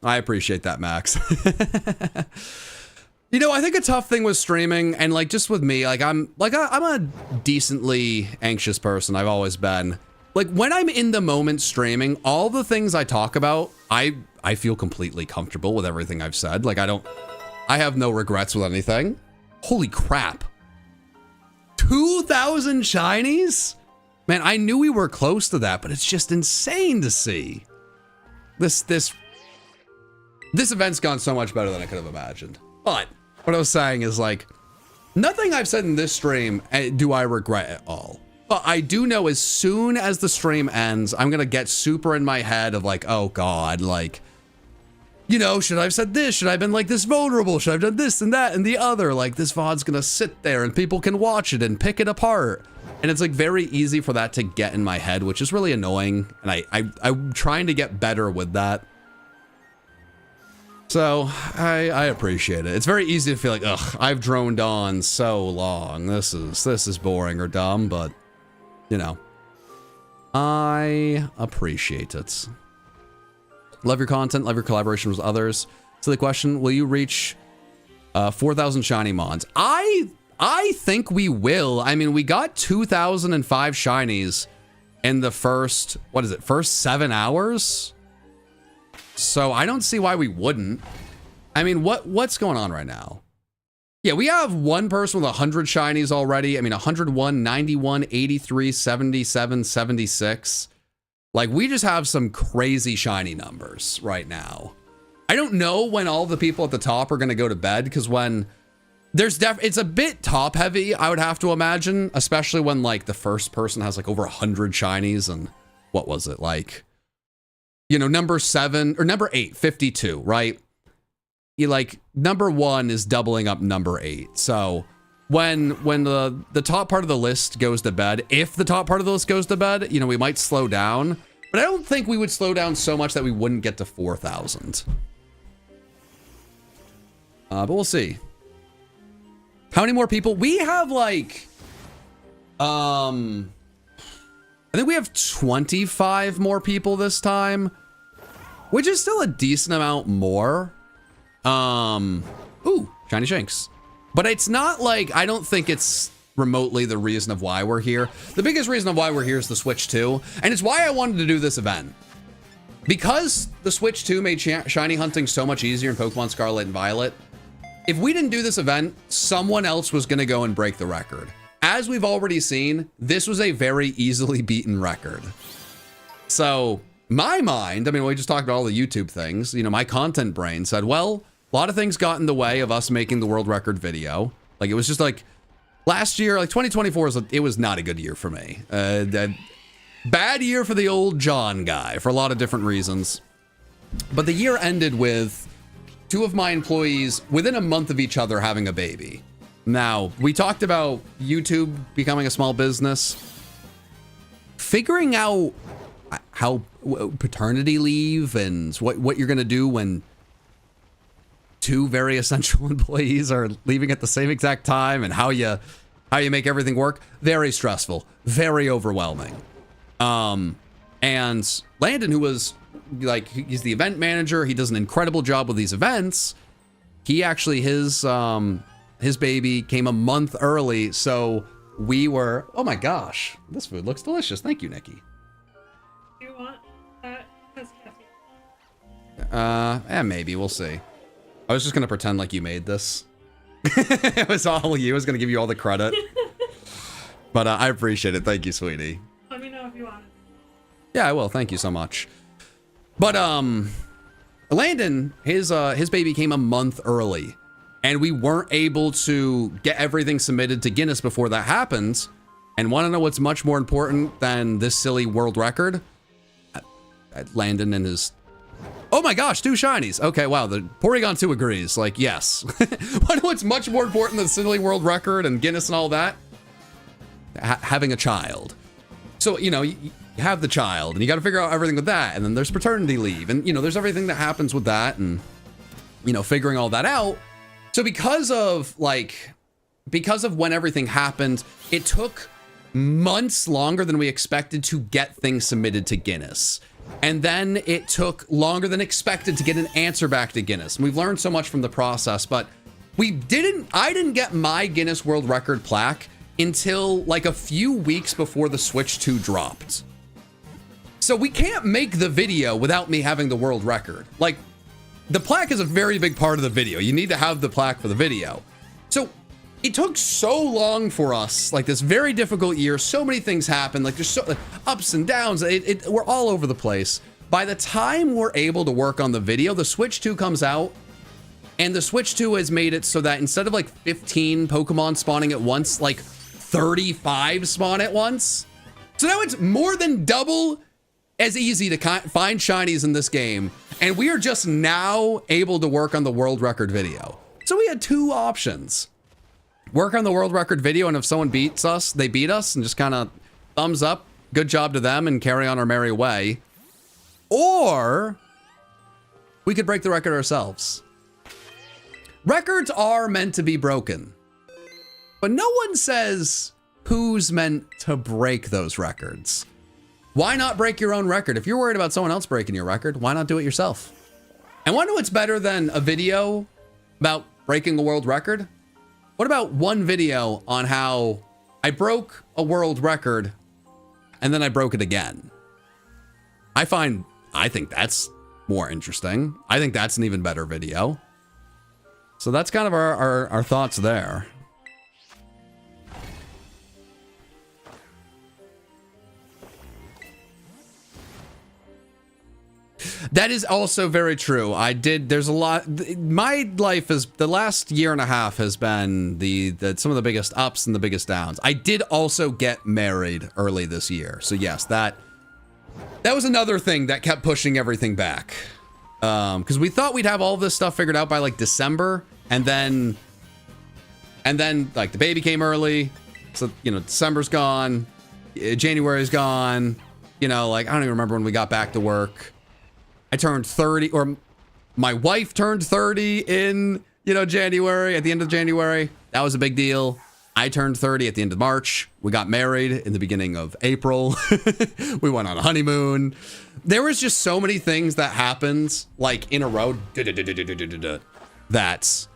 I appreciate that, Max. You know, I think a tough thing with streaming, and like just with me, like I'm a decently anxious person. I've always been. Like when I'm in the moment streaming, all the things I talk about, I feel completely comfortable with everything I've said. Like I have no regrets with anything. Holy crap. 2,000 shinies? Man, I knew we were close to that, but it's just insane to see. This event's gone so much better than I could have imagined. But what I was saying is like, nothing I've said in this stream do I regret at all. But I do know as soon as the stream ends, I'm gonna get super in my head of like, oh God, like, you know, should I have said this? Should I have been like this vulnerable? Should I have done this and that and the other? Like this VOD's gonna sit there and people can watch it and pick it apart. And it's like very easy for that to get in my head, which is really annoying. And I'm trying to get better with that. So I appreciate it. It's very easy to feel like, ugh, I've droned on so long. This is boring or dumb, but you know, I appreciate it. Love your content, love your collaboration with others. So the question, will you reach 4,000 shiny mons? I think we will. I mean, we got 2,005 shinies in the first, what is it, first 7 hours? So I don't see why we wouldn't. I mean, what's going on right now? Yeah, we have one person with 100 shinies already. I mean, 101, 91, 83, 77, 76. Like, we just have some crazy shiny numbers right now. I don't know when all the people at the top are going to go to bed, because when there's it's a bit top heavy, I would have to imagine, especially when like the first person has like over 100 shinies. And what was it like? You know, number 7 or number 8, 52, right? You like number 1 is doubling up number 8. So when the top part of the list goes to bed, if the top part of the list goes to bed, you know, we might slow down, but I don't think we would slow down so much that we wouldn't get to 4,000. But we'll see. How many more people? We have like, I think we have 25 more people this time, which is still a decent amount more. Ooh, shiny shanks. But it's not like, I don't think it's remotely the reason of why we're here. The biggest reason of why we're here is the Switch 2, and it's why I wanted to do this event. Because the Switch 2 made shiny hunting so much easier in Pokemon Scarlet and Violet, if we didn't do this event, someone else was gonna go and break the record. As we've already seen, this was a very easily beaten record. So, my mind, I mean, we just talked about all the YouTube things, you know, my content brain said, well, a lot of things got in the way of us making the world record video. Like, it was just like, last year, like 2024, it was not a good year for me. Bad year for the old John guy for a lot of different reasons. But the year ended with 2 of my employees within a month of each other having a baby. Now, we talked about YouTube becoming a small business. Figuring out how paternity leave and what you're going to do when 2 very essential employees are leaving at the same exact time, and how you make everything work. Very stressful, very overwhelming. And Landon, who was like, he's the event manager. He does an incredible job with these events. He actually, his baby came a month early. So we were, oh my gosh, this food looks delicious. Thank you, Nikki. Do you want that? Maybe we'll see. I was just gonna pretend like you made this. It was all you. I was gonna give you all the credit. But I appreciate it. Thank you, sweetie. Let me know if you want it. Yeah, I will. Thank you so much. But Landon, his baby came a month early, and we weren't able to get everything submitted to Guinness before that happened. And want to know what's much more important than this silly world record? Landon and his... Oh my gosh, 2 shinies. Okay, wow, the Porygon 2 agrees. Like, yes. What's much more important than silly world record and Guinness and all that? Having a child. So, you know, you have the child, and you got to figure out everything with that. And then there's paternity leave, and, you know, there's everything that happens with that, and, you know, figuring all that out. So because of when everything happened, it took months longer than we expected to get things submitted to Guinness. And then it took longer than expected to get an answer back to Guinness. And we've learned so much from the process, but I didn't get my Guinness World Record plaque until like a few weeks before the Switch 2 dropped. So we can't make the video without me having the world record. Like, the plaque is a very big part of the video. You need to have the plaque for the video. So it took so long for us, like this very difficult year. So many things happened, like there's so like, ups and downs. We're all over the place. By the time we're able to work on the video, the Switch 2 comes out, and the Switch 2 has made it so that instead of like 15 Pokemon spawning at once, like 35 spawn at once. So now it's more than double as easy to find shinies in this game. And we are just now able to work on the world record video. So we had 2 options. Work on the world record video, and if someone beats us, they beat us, and just kind of thumbs up, good job to them, and carry on our merry way. Or we could break the record ourselves. Records are meant to be broken, but no one says who's meant to break those records. Why not break your own record? If you're worried about someone else breaking your record, why not do it yourself? And wonder what's better than a video about breaking a world record? What about one video on how I broke a world record and then I broke it again? I think that's more interesting. I think that's an even better video. So that's kind of our thoughts there. That is also very true. There's a lot. My life is, the last year and a half has been some of the biggest ups and the biggest downs. I did also get married early this year. So yes, that was another thing that kept pushing everything back. Because we thought we'd have all this stuff figured out by like December, and then like the baby came early. So, you know, December's gone, January's gone, you know, like I don't even remember when we got back to work. I turned 30, or my wife turned 30 in, you know, January, at the end of January. That was a big deal. I turned 30 at the end of March. We got married in the beginning of April. We went on a honeymoon. There was just so many things that happened like in a row. That's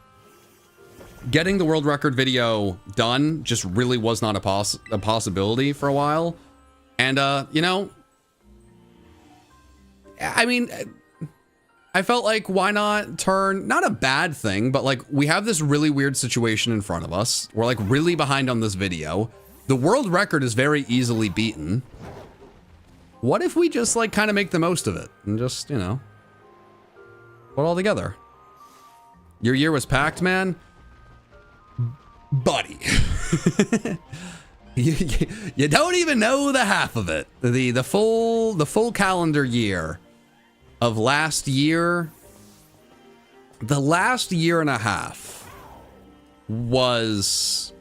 getting the world record video done just really was not a possibility for a while. And, you know, I mean, I felt like, why not turn, not a bad thing, but like we have this really weird situation in front of us. We're like really behind on this video. The world record is very easily beaten. What if we just like kind of make the most of it and just, you know, put it all together? Your year was packed, man. Buddy. You don't even know the half of it. The full calendar year of last year, the last year and a half was,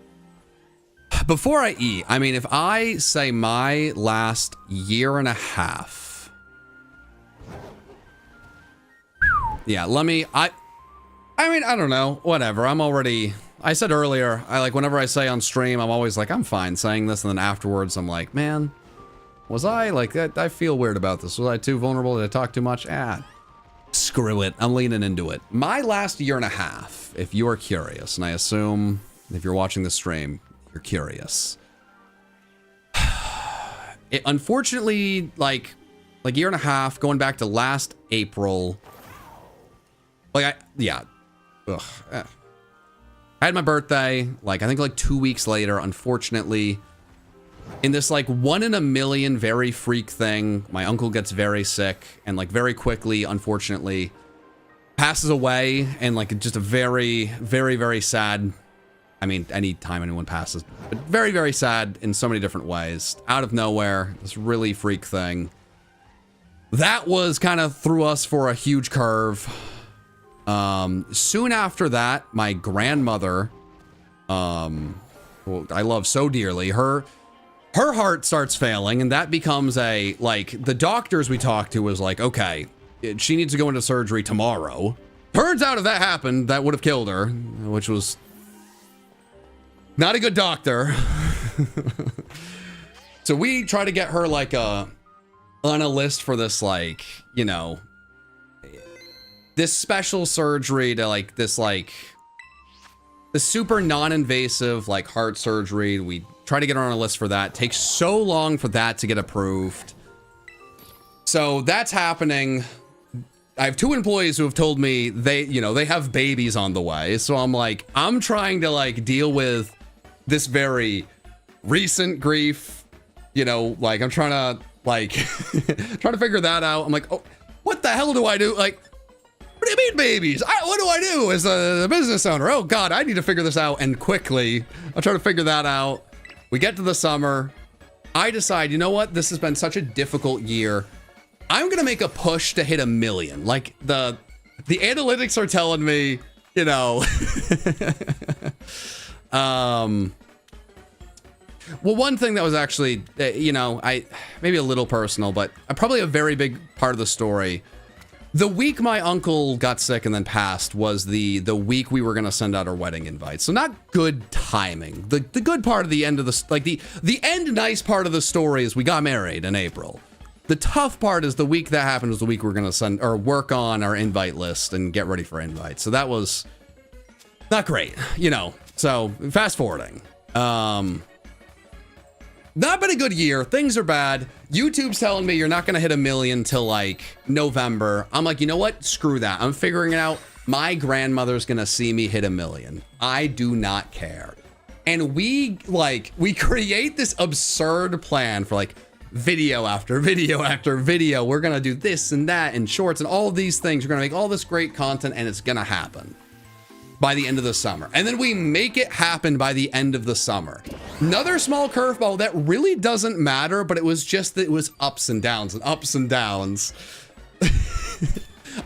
before I eat, I mean, if I say my last year and a half, yeah, let me, I mean, I don't know, whatever. I said earlier, I like, whenever I say on stream, I'm always like, I'm fine saying this. And then afterwards, I'm like, man, was I like that? I feel weird about this. Was I too vulnerable? Did I talk too much? Screw it. I'm leaning into it. My last year and a half, if you are curious, and I assume if you're watching the stream, you're curious. It unfortunately, like year and a half, going back to last April. Like ugh. I had my birthday, like, I think like 2 weeks later, unfortunately, in this like 1 in a million very freak thing, my uncle gets very sick and like very quickly, unfortunately, passes away, and like just a very, very, very sad, I mean, anytime anyone passes, but very, very sad in so many different ways. Out of nowhere, this really freak thing. That was kind of threw us for a huge curve. Soon after that, my grandmother, who I love so dearly, her heart starts failing, and that becomes a, like, the doctors we talked to was like, okay, she needs to go into surgery tomorrow. Turns out if that happened, that would have killed her, which was not a good doctor. So we try to get her like on a list for this, like, you know, this special surgery to like this, like the super non-invasive like heart surgery. We try to get her on a list for that. Takes so long for that to get approved. So that's happening. I have 2 employees who have told me they have babies on the way. So I'm like, I'm trying to like deal with this very recent grief, you know, like I'm trying to like trying to figure that out. I'm like, oh, what the hell do I do? Like, what do you mean babies? What do I do as a business owner? Oh God, I need to figure this out, and quickly. I'll try to figure that out. We get to the summer. I decide, you know what? This has been such a difficult year. I'm gonna make a push to hit 1 million. Like the analytics are telling me, you know. Well, one thing that was actually, you know, maybe a little personal, but probably a very big part of the story. The week my uncle got sick and then passed was the week we were going to send out our wedding invites. So not good timing. The good part of the end of the, like the end nice part of the story is we got married in April. The tough part is the week that happened was the week we're going to send or work on our invite list and get ready for invites. So that was not great, you know. So fast forwarding. Not been a good year. Things are bad. YouTube's telling me you're not going to hit 1 million till like November. I'm like, you know what? Screw that. I'm figuring it out. My grandmother's going to see me hit 1 million. I do not care. And we create this absurd plan for like video after video after video. We're going to do this and that and shorts and all of these things. We're going to make all this great content, and it's going to happen by the end of the summer. And then we make it happen by the end of the summer. Another small curveball that really doesn't matter, but it was just that it was ups and downs and ups and downs.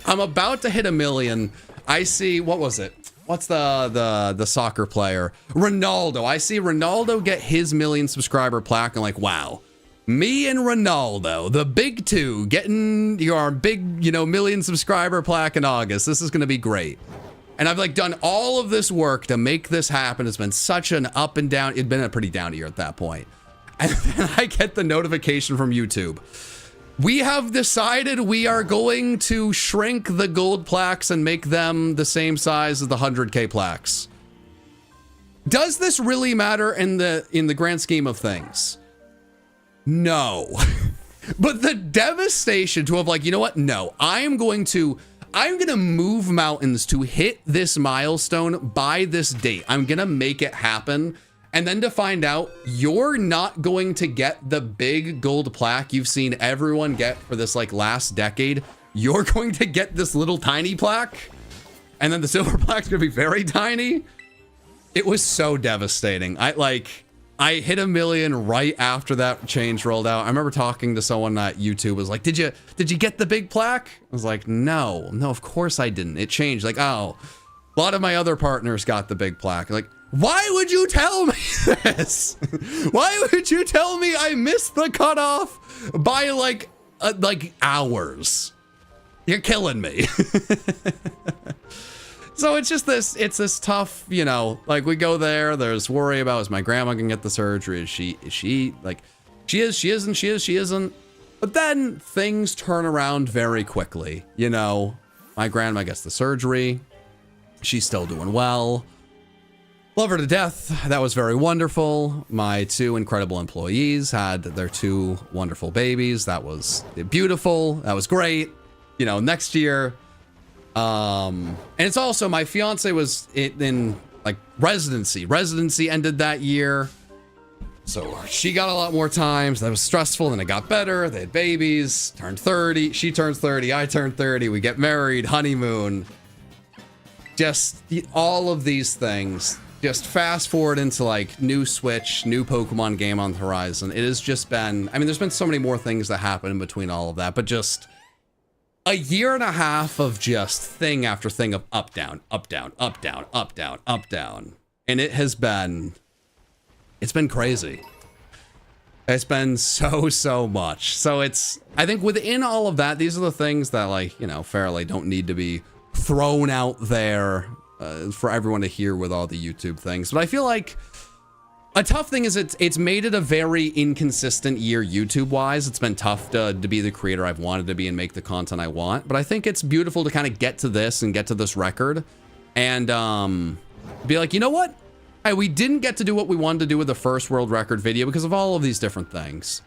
I'm about to hit 1 million. I see, what was it? What's the soccer player? Ronaldo. I see Ronaldo get his 1 million subscriber plaque, and like, wow. Me and Ronaldo, the big two, getting your big, you know, 1 million subscriber plaque in August. This is going to be great. And I've like done all of this work to make this happen. It's been such an up and down. It'd been a pretty down year at that point. And then I get the notification from YouTube. We have decided we are going to shrink the gold plaques and make them the same size as the 100K plaques. Does this really matter in the grand scheme of things? No. But the devastation to have like, you know what? No, I'm going to move mountains to hit this milestone by this date. I'm going to make it happen. And then to find out you're not going to get the big gold plaque you've seen everyone get for this like last decade. You're going to get this little tiny plaque. And then the silver plaque's going to be very tiny. It was so devastating. I hit 1 million right after that change rolled out. I remember talking to someone at YouTube was like, did you get the big plaque? I was like, no, of course I didn't. It changed. Like, oh, a lot of my other partners got the big plaque. Like, why would you tell me this? Why would you tell me I missed the cutoff by like hours? You're killing me. So it's just this tough, you know, like we go there, there's worry about, is my grandma gonna get the surgery? Is she like, she isn't. But then things turn around very quickly. You know, my grandma gets the surgery. She's still doing well. Love her to death. That was very wonderful. My 2 incredible employees had their 2 wonderful babies. That was beautiful. That was great. You know, next year, and it's also my fiance was in like residency. Residency ended that year. So she got a lot more time. So that was stressful. Then it got better. They had babies, turned 30. She turns 30. I turned 30. We get married, honeymoon. Just all of these things. Just fast forward into like new Switch, new Pokemon game on the horizon. It has just been, I mean, there's been so many more things that happen in between all of that, but just a year and a half of just thing after thing of up, down, up, down, up, down, up, down, up, down. And it has been, it's been crazy. It's been so much. So it's, I think within all of that, these are the things that like, you know, fairly don't need to be thrown out there for everyone to hear with all the YouTube things. But I feel like a tough thing is it's made it a very inconsistent year YouTube-wise. It's been tough to be the creator I've wanted to be and make the content I want. But I think it's beautiful to kind of get to this and get to this record and be like, you know what? Hey, we didn't get to do what we wanted to do with the first world record video because of all of these different things.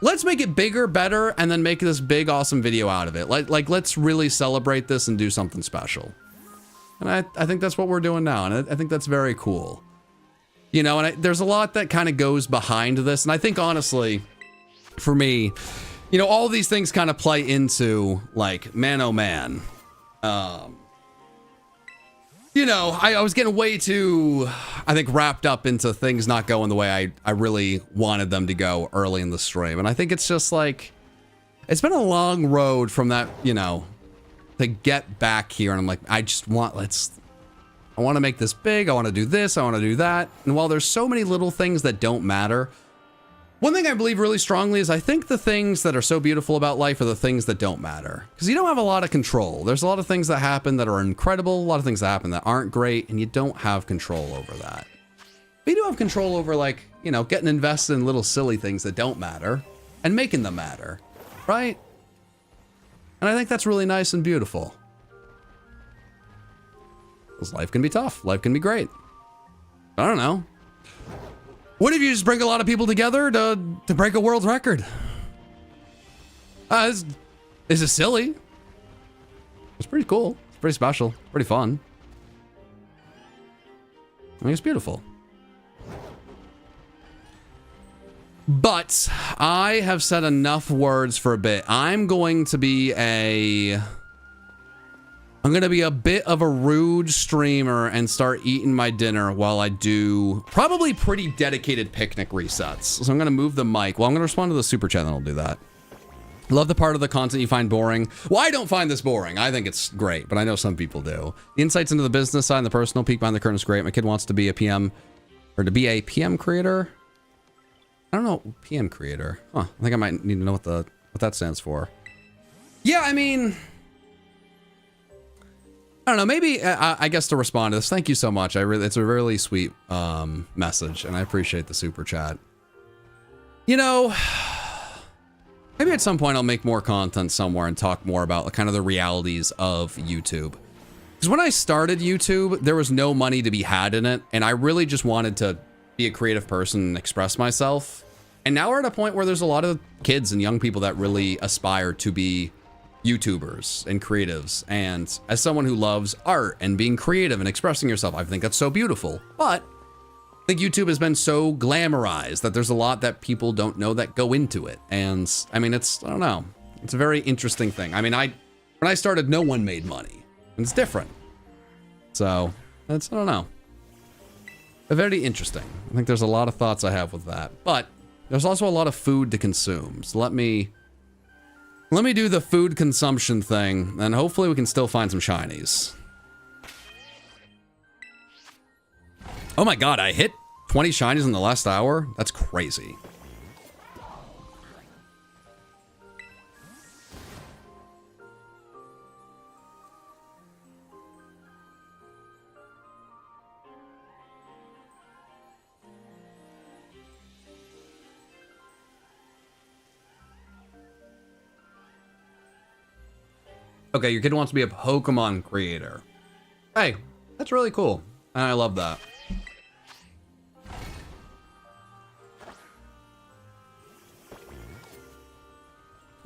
Let's make it bigger, better, and then make this big, awesome video out of it. Like let's really celebrate this and do something special. And I think that's what we're doing now, and I think that's very cool. You know, and there's a lot that kind of goes behind this, and I think, honestly, for me, you know, all these things kind of play into, like, man, oh, man. You know, I was getting way too, I think, wrapped up into things not going the way I really wanted them to go early in the stream, and I think it's just, like, it's been a long road from that, you know, to get back here, and I'm like, I want to make this big, I want to do this, I want to do that, and while there's so many little things that don't matter, one thing I believe really strongly is I think the things that are so beautiful about life are the things that don't matter, because you don't have a lot of control. There's a lot of things that happen that are incredible, a lot of things that happen that aren't great, and you don't have control over that. But you do have control over, like, you know, getting invested in little silly things that don't matter, and making them matter, right? And I think that's really nice and beautiful. Because life can be tough. Life can be great. I don't know. What if you just bring a lot of people together to break a world record? This is silly. It's pretty cool. It's pretty special. Pretty fun. I mean, it's beautiful. But I have said enough words for a bit. I'm going to be a bit of a rude streamer and start eating my dinner while I do probably pretty dedicated picnic resets. So I'm going to move the mic. Well, I'm going to respond to the super chat and I'll do that. Love the part of the content you find boring. Well, I don't find this boring. I think it's great, but I know some people do. The insights into the business side and the personal peek behind the curtain is great. My kid wants to be a PM, or to be a PM creator. I don't know, PM creator. Huh, I think I might need to know what that stands for. Yeah, I mean, I don't know, maybe, I guess to respond to this, thank you so much. It's a really sweet message, and I appreciate the super chat. You know, maybe at some point I'll make more content somewhere and talk more about kind of the realities of YouTube. Because when I started YouTube, there was no money to be had in it, and I really just wanted to be a creative person and express myself. And now we're at a point where there's a lot of kids and young people that really aspire to be YouTubers and creatives. And as someone who loves art and being creative and expressing yourself, I think that's so beautiful. But I think YouTube has been so glamorized that there's a lot that people don't know that go into it. And I mean, I don't know. It's a very interesting thing. I mean, when I started, no one made money. And it's different. So, I don't know. Very interesting. I think there's a lot of thoughts I have with that. But there's also a lot of food to consume. So let me do the food consumption thing, and hopefully we can still find some shinies. Oh my god, I hit 20 shinies in the last hour? That's crazy. Okay, your kid wants to be a Pokemon creator. Hey, that's really cool. And I love that.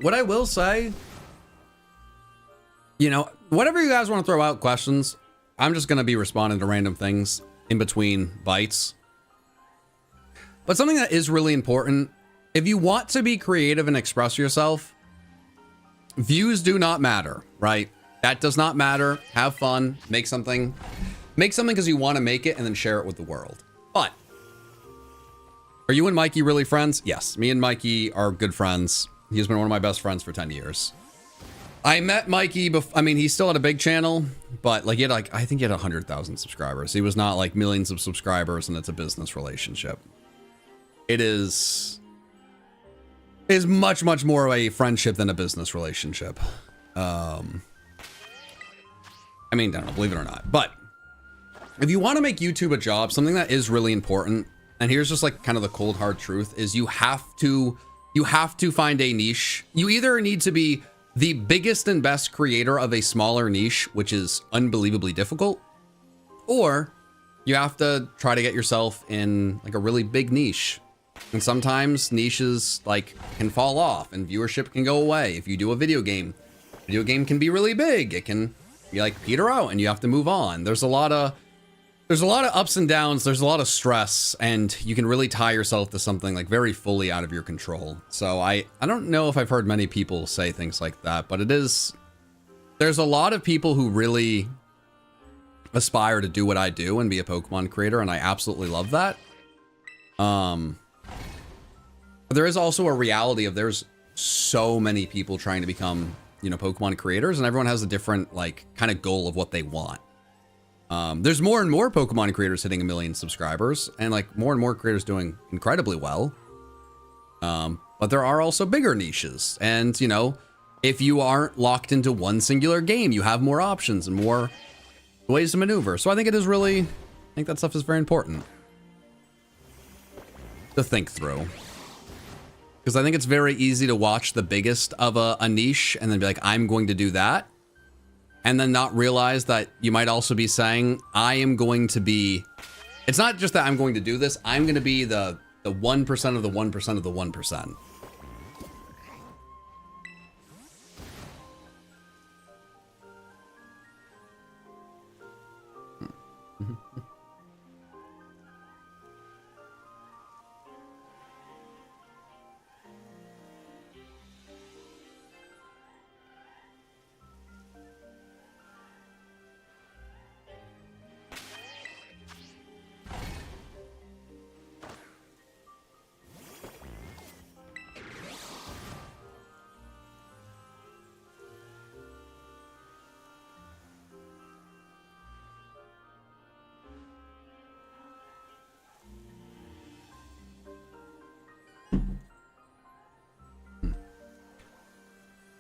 What I will say, you know, whatever you guys want to throw out questions, I'm just going to be responding to random things in between bites. But something that is really important, if you want to be creative and express yourself, views do not matter, right? That does not matter. Have fun, make something because you want to make it and then share it with the world. But are you and Mikey really friends? Yes, me and Mikey are good friends. He's been one of my best friends for 10 years. I met Mikey I mean, he still had a big channel, but like I think he had 100,000 subscribers. He was not like millions of subscribers, and it's a business relationship. It is much more of a friendship than a business relationship. I mean, I don't know, believe it or not. But if you want to make YouTube a job, something that is really important, and here's just like kind of the cold hard truth, is you have to find a niche. You either need to be the biggest and best creator of a smaller niche, which is unbelievably difficult, or you have to try to get yourself in like a really big niche. And sometimes niches like can fall off and viewership can go away. If you do a video game can be really big. It can be like peter out and you have to move on. There's a lot of ups and downs. There's a lot of stress, and you can really tie yourself to something like very fully out of your control. So I don't know if I've heard many people say things like that, but there's a lot of people who really aspire to do what I do and be a Pokemon creator, and I absolutely love that. But there is also a reality of there's so many people trying to become, you know, Pokemon creators, and everyone has a different like kind of goal of what they want. There's more and more Pokemon creators hitting 1 million subscribers, and like more and more creators doing incredibly well. But there are also bigger niches, and you know, if you aren't locked into one singular game, you have more options and more ways to maneuver. So I think I think that stuff is very important to think through. Because I think it's very easy to watch the biggest of a niche and then be like, I'm going to do that. And then not realize that you might also be saying, I am going to be, it's not just that I'm going to do this, I'm going to be the 1% of the 1% of the 1%.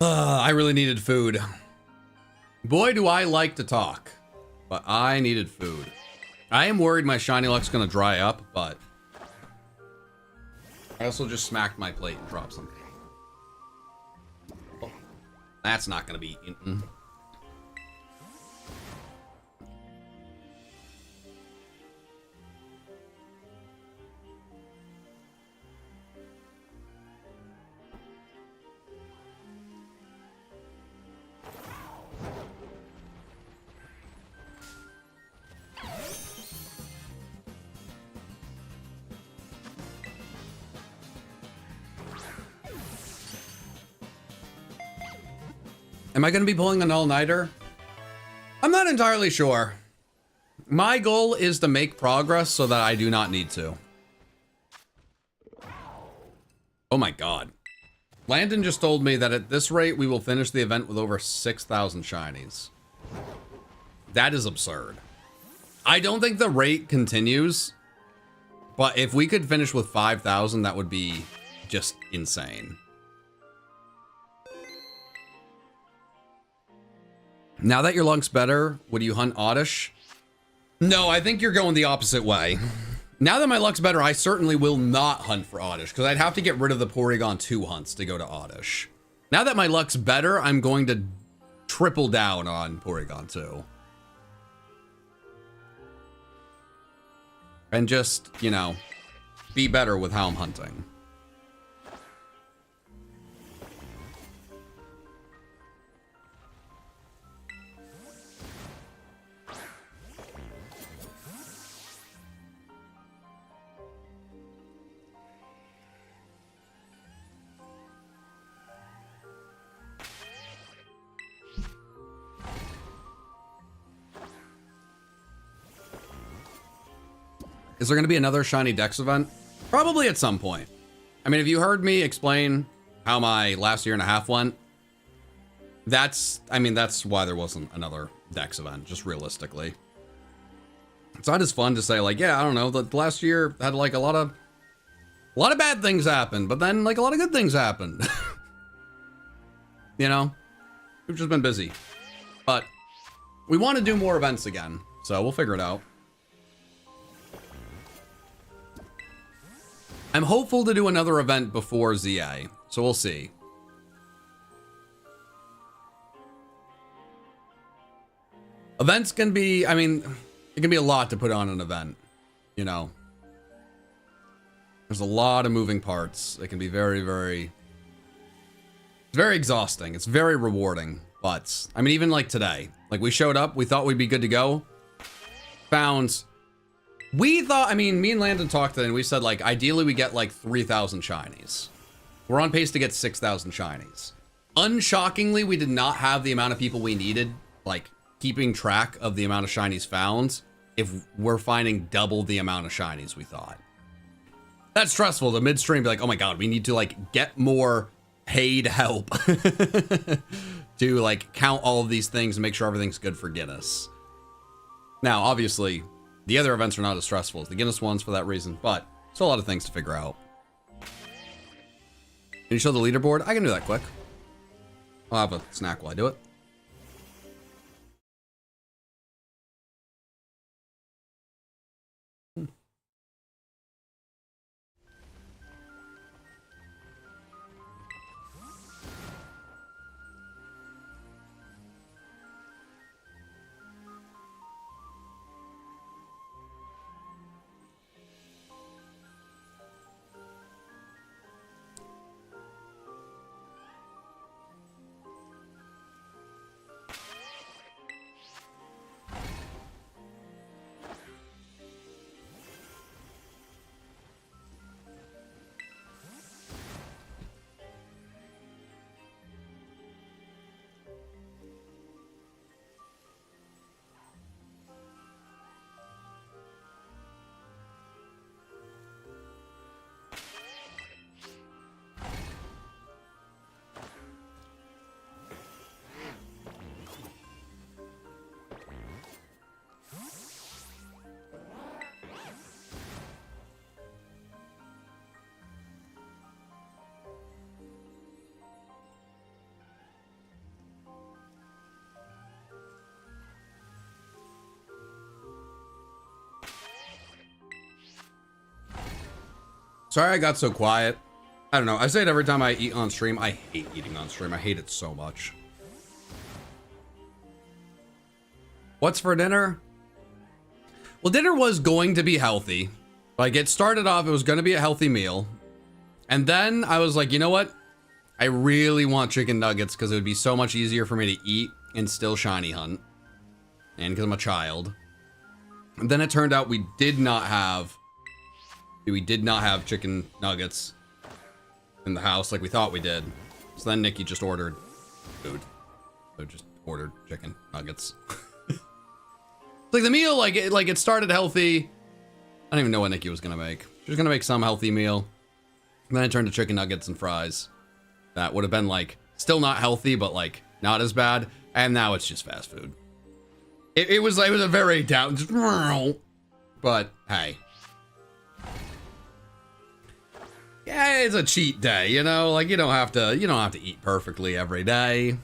I really needed food. Boy, do I like to talk. But I needed food. I am worried my shiny luck's gonna dry up, but I also just smacked my plate and dropped something. Oh, that's not gonna be eaten. Am I going to be pulling an all-nighter? I'm not entirely sure. My goal is to make progress so that I do not need to. Oh my god. Landon just told me that at this rate, we will finish the event with over 6,000 shinies. That is absurd. I don't think the rate continues, but if we could finish with 5,000, that would be just insane. Now that your luck's better, would you hunt Oddish? No, I think you're going the opposite way. Now that my luck's better, I certainly will not hunt for Oddish, because I'd have to get rid of the Porygon 2 hunts to go to Oddish. Now that my luck's better, I'm going to triple down on Porygon 2. And just, you know, be better with how I'm hunting. Is there going to be another Shiny Dex event? Probably at some point. I mean, if you heard me explain how my last year and a half went, that's why there wasn't another Dex event, just realistically. It's not as fun to say, like, yeah, I don't know, the last year had, like, a lot of bad things happen, but then, like, a lot of good things happened. You know? We've just been busy. But we want to do more events again, so we'll figure it out. I'm hopeful to do another event before ZA, so we'll see. Events can be, I mean, it can be a lot to put on an event, you know. There's a lot of moving parts. It can be very, very, it's very exhausting. It's very rewarding, but, I mean, even like today, like we showed up, we thought we'd be good to go. We thought, I mean, me and Landon talked today and we said, like, ideally we get like 3,000 shinies. We're on pace to get 6,000 shinies. Unshockingly, we did not have the amount of people we needed, like, keeping track of the amount of shinies found, if we're finding double the amount of shinies we thought. That's stressful to midstream be like, oh my god, we need to, like, get more paid help to, like, count all of these things and make sure everything's good for Guinness. Now, obviously, the other events are not as stressful as the Guinness ones for that reason, but still a lot of things to figure out. Can you show the leaderboard? I can do that quick. I'll have a snack while I do it. Sorry I got so quiet. I don't know. I say it every time I eat on stream. I hate eating on stream. I hate it so much. What's for dinner? Well, dinner was going to be healthy. Like, it started off, it was going to be a healthy meal. And then I was like, you know what? I really want chicken nuggets because it would be so much easier for me to eat and still shiny hunt. And because I'm a child. And then it turned out we did not have chicken nuggets in the house like we thought we did. So then Nikki just ordered food. So just ordered chicken nuggets. Like the meal, like it started healthy. I don't even know what Nikki was gonna make. She was gonna make some healthy meal. And then it turned to chicken nuggets and fries. That would have been like still not healthy, but like not as bad. And now it's just fast food. It was a very down, but hey. Yeah, it's a cheat day, you know? Like you don't have to eat perfectly every day.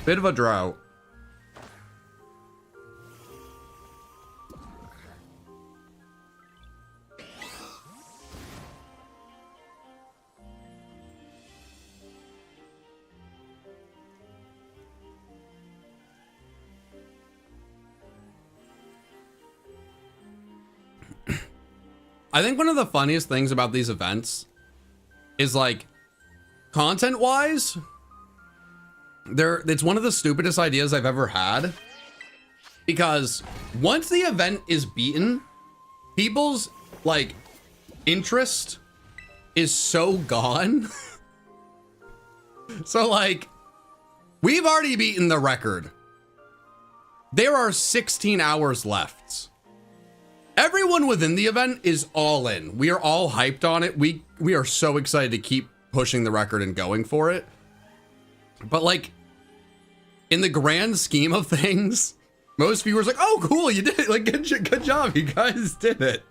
Bit of a drought. I think one of the funniest things about these events is like content-wise, it's one of the stupidest ideas I've ever had, because once the event is beaten, people's like interest is so gone. So like we've already beaten the record. There are 16 hours left. Everyone within the event is all in. We are all hyped on it. We are so excited to keep pushing the record and going for it. But like, in the grand scheme of things, most viewers are like, oh, cool, you did it. Like, good job, you guys did it.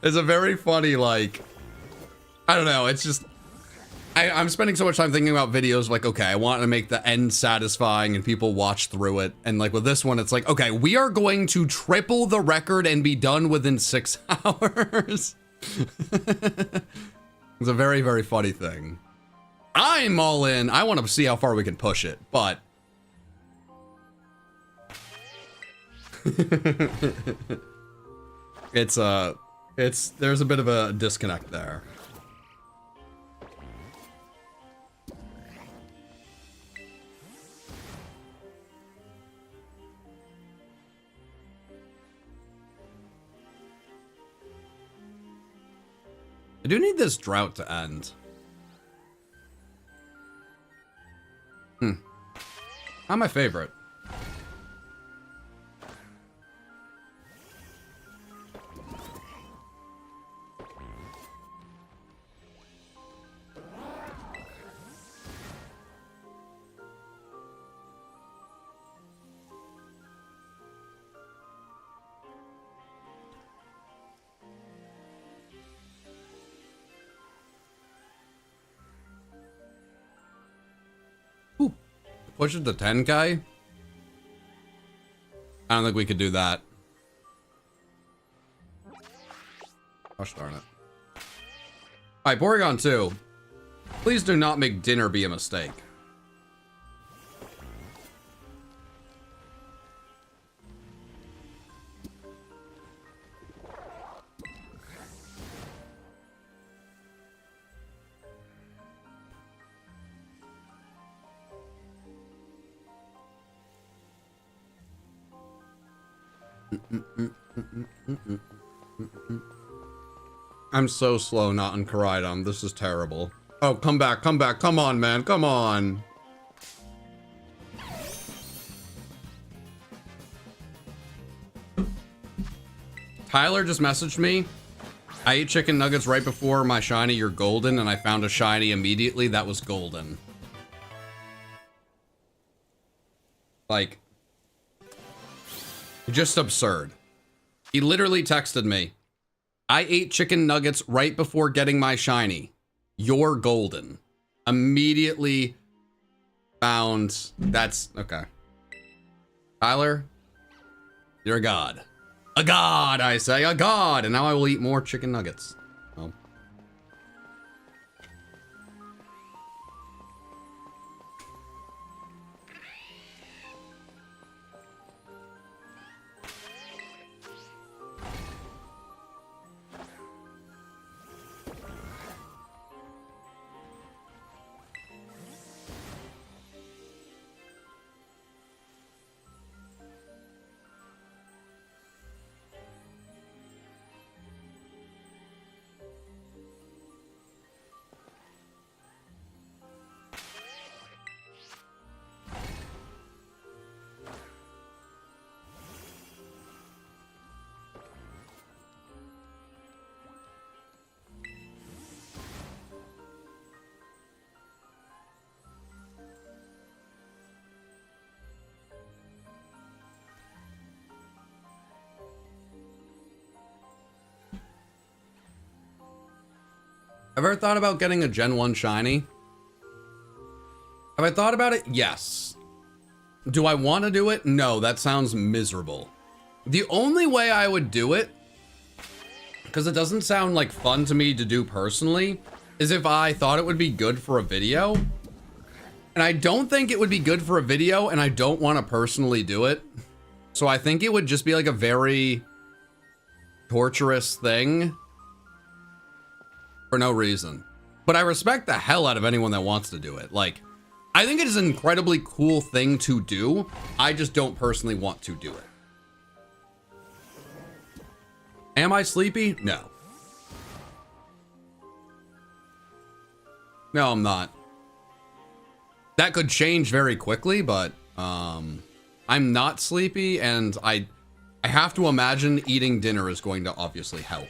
It's a very funny, like, I don't know. It's just, I'm spending so much time thinking about videos like, okay, I want to make the end satisfying and people watch through it. And like with this one, it's like, okay, we are going to triple the record and be done within 6 hours. It's a very, very funny thing. I'm all in. I want to see how far we can push it, but there's a bit of a disconnect there. I do need this drought to end. Not my favorite. Push it to 10K? I don't think we could do that. Gosh darn it. Alright, Porygon 2. Please do not make dinner be a mistake. I'm so slow not on Koraidon. This is terrible. Oh, come back, come back. Come on, man. Come on. Tyler just messaged me. I ate chicken nuggets right before my shiny, you're golden, and I found a shiny immediately that was golden. Like, just absurd. He literally texted me. I ate chicken nuggets right before getting my shiny. You're golden. Immediately found. That's okay. Tyler, you're a god. A god, I say, a god. And now I will eat more chicken nuggets. Oh. Have I ever thought about getting a Gen 1 shiny? Have I thought about it? Yes. Do I want to do it? No, that sounds miserable. The only way I would do it, because it doesn't sound like fun to me to do personally, is if I thought it would be good for a video. And I don't think it would be good for a video, and I don't want to personally do it. So I think it would just be like a very torturous thing for no reason. But I respect the hell out of anyone that wants to do it. Like, I think it is an incredibly cool thing to do. I just don't personally want to do it. Am I sleepy? No. No, I'm not. That could change very quickly, but I'm not sleepy, and I have to imagine eating dinner is going to obviously help.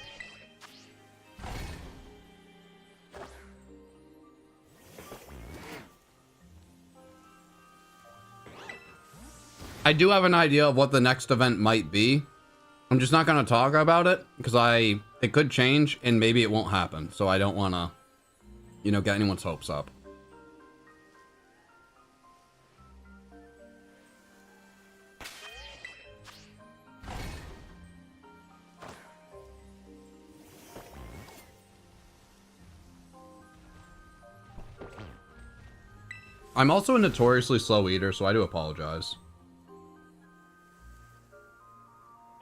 I do have an idea of what the next event might be. I'm just not going to talk about it because it could change and maybe it won't happen. So I don't want to, you know, get anyone's hopes up. I'm also a notoriously slow eater, so I do apologize.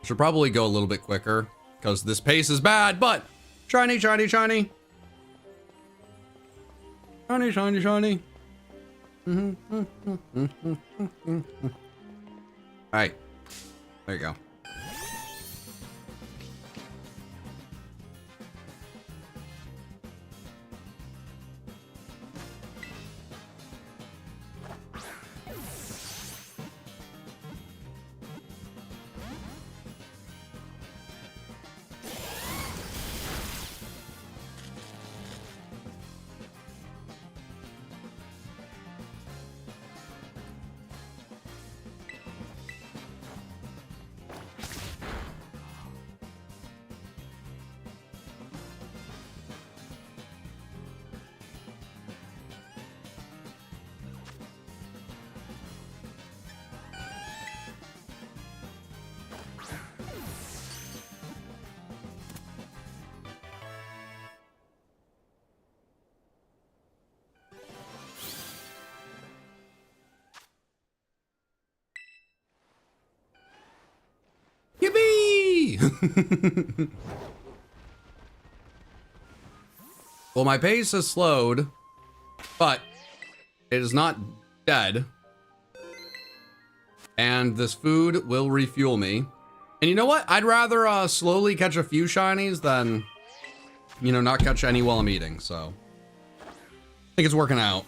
Should probably go a little bit quicker because this pace is bad, but shiny, shiny, shiny. Shiny, shiny, shiny. All right. There you go. Yippee! Well, my pace has slowed, but it is not dead. And this food will refuel me. And you know what? I'd rather slowly catch a few shinies than, you know, not catch any while I'm eating. So I think it's working out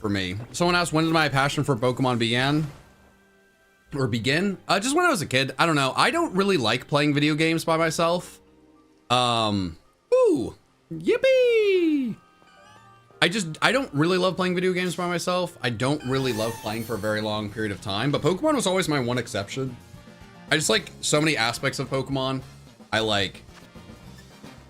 for me. Someone asked, when did my passion for Pokemon begin? Or begin? Just when I was a kid. I don't know. I don't really like playing video games by myself. Ooh, yippee! I don't really love playing video games by myself. I don't really love playing for a very long period of time, but Pokemon was always my one exception. I just like so many aspects of Pokemon. I like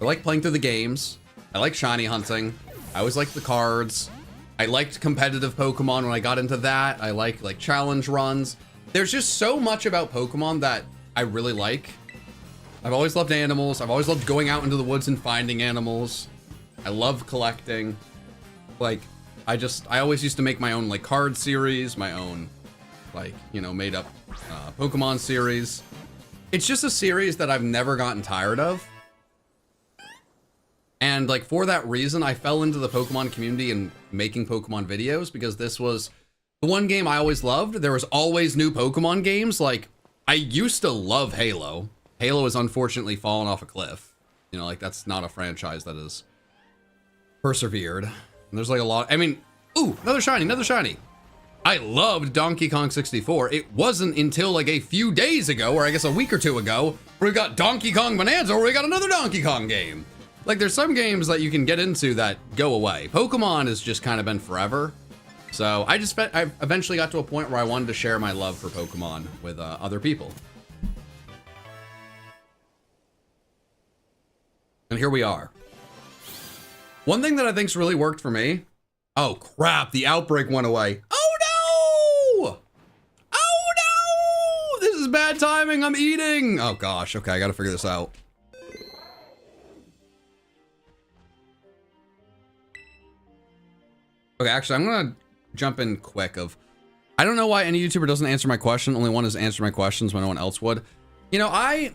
I like playing through the games. I like shiny hunting. I always liked the cards. I liked competitive Pokemon when I got into that. I like challenge runs. There's just so much about Pokemon that I really like. I've always loved animals. I've always loved going out into the woods and finding animals. I love collecting. Like, I always used to make my own like card series, my own like, you know, made up Pokemon series. It's just a series that I've never gotten tired of. And like for that reason, I fell into the Pokemon community and making Pokemon videos because this was the one game I always loved. There was always new Pokemon games. Like I used to love Halo. Halo has unfortunately fallen off a cliff. You know, like that's not a franchise that has persevered. And there's like a lot. I mean, ooh, another shiny, another shiny. I loved Donkey Kong 64. It wasn't until like a few days ago, or I guess a week or two ago, where we got Donkey Kong Bonanza, where we got another Donkey Kong game. Like, there's some games that you can get into that go away. Pokemon has just kind of been forever. So I eventually got to a point where I wanted to share my love for Pokemon with other people. And here we are. One thing that I think's really worked for me. Oh crap, the outbreak went away. Oh no! Oh no! This is bad timing, I'm eating! Oh gosh, okay, I gotta figure this out. Okay, actually, I'm gonna jump in quick I don't know why any YouTuber doesn't answer my question. Only one has answered my questions when no one else would. You know, I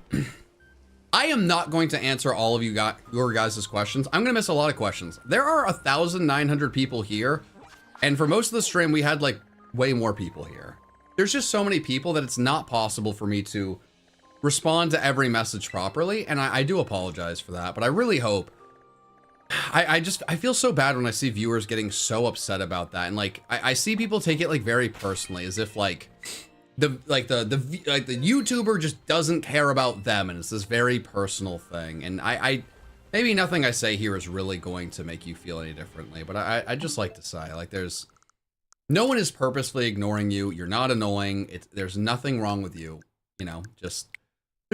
am not going to answer all of your guys' questions. I'm gonna miss a lot of questions. There are 1,900 people here, and for most of the stream, we had like way more people here. There's just so many people that it's not possible for me to respond to every message properly, and I do apologize for that, but I really hope. I feel so bad when I see viewers getting so upset about that, and like I see people take it like very personally, as if like the YouTuber just doesn't care about them, and it's this very personal thing. And I maybe nothing I say here is really going to make you feel any differently, but I just like to say, like, no one is purposefully ignoring you. You're not annoying. There's nothing wrong with you. You know, there's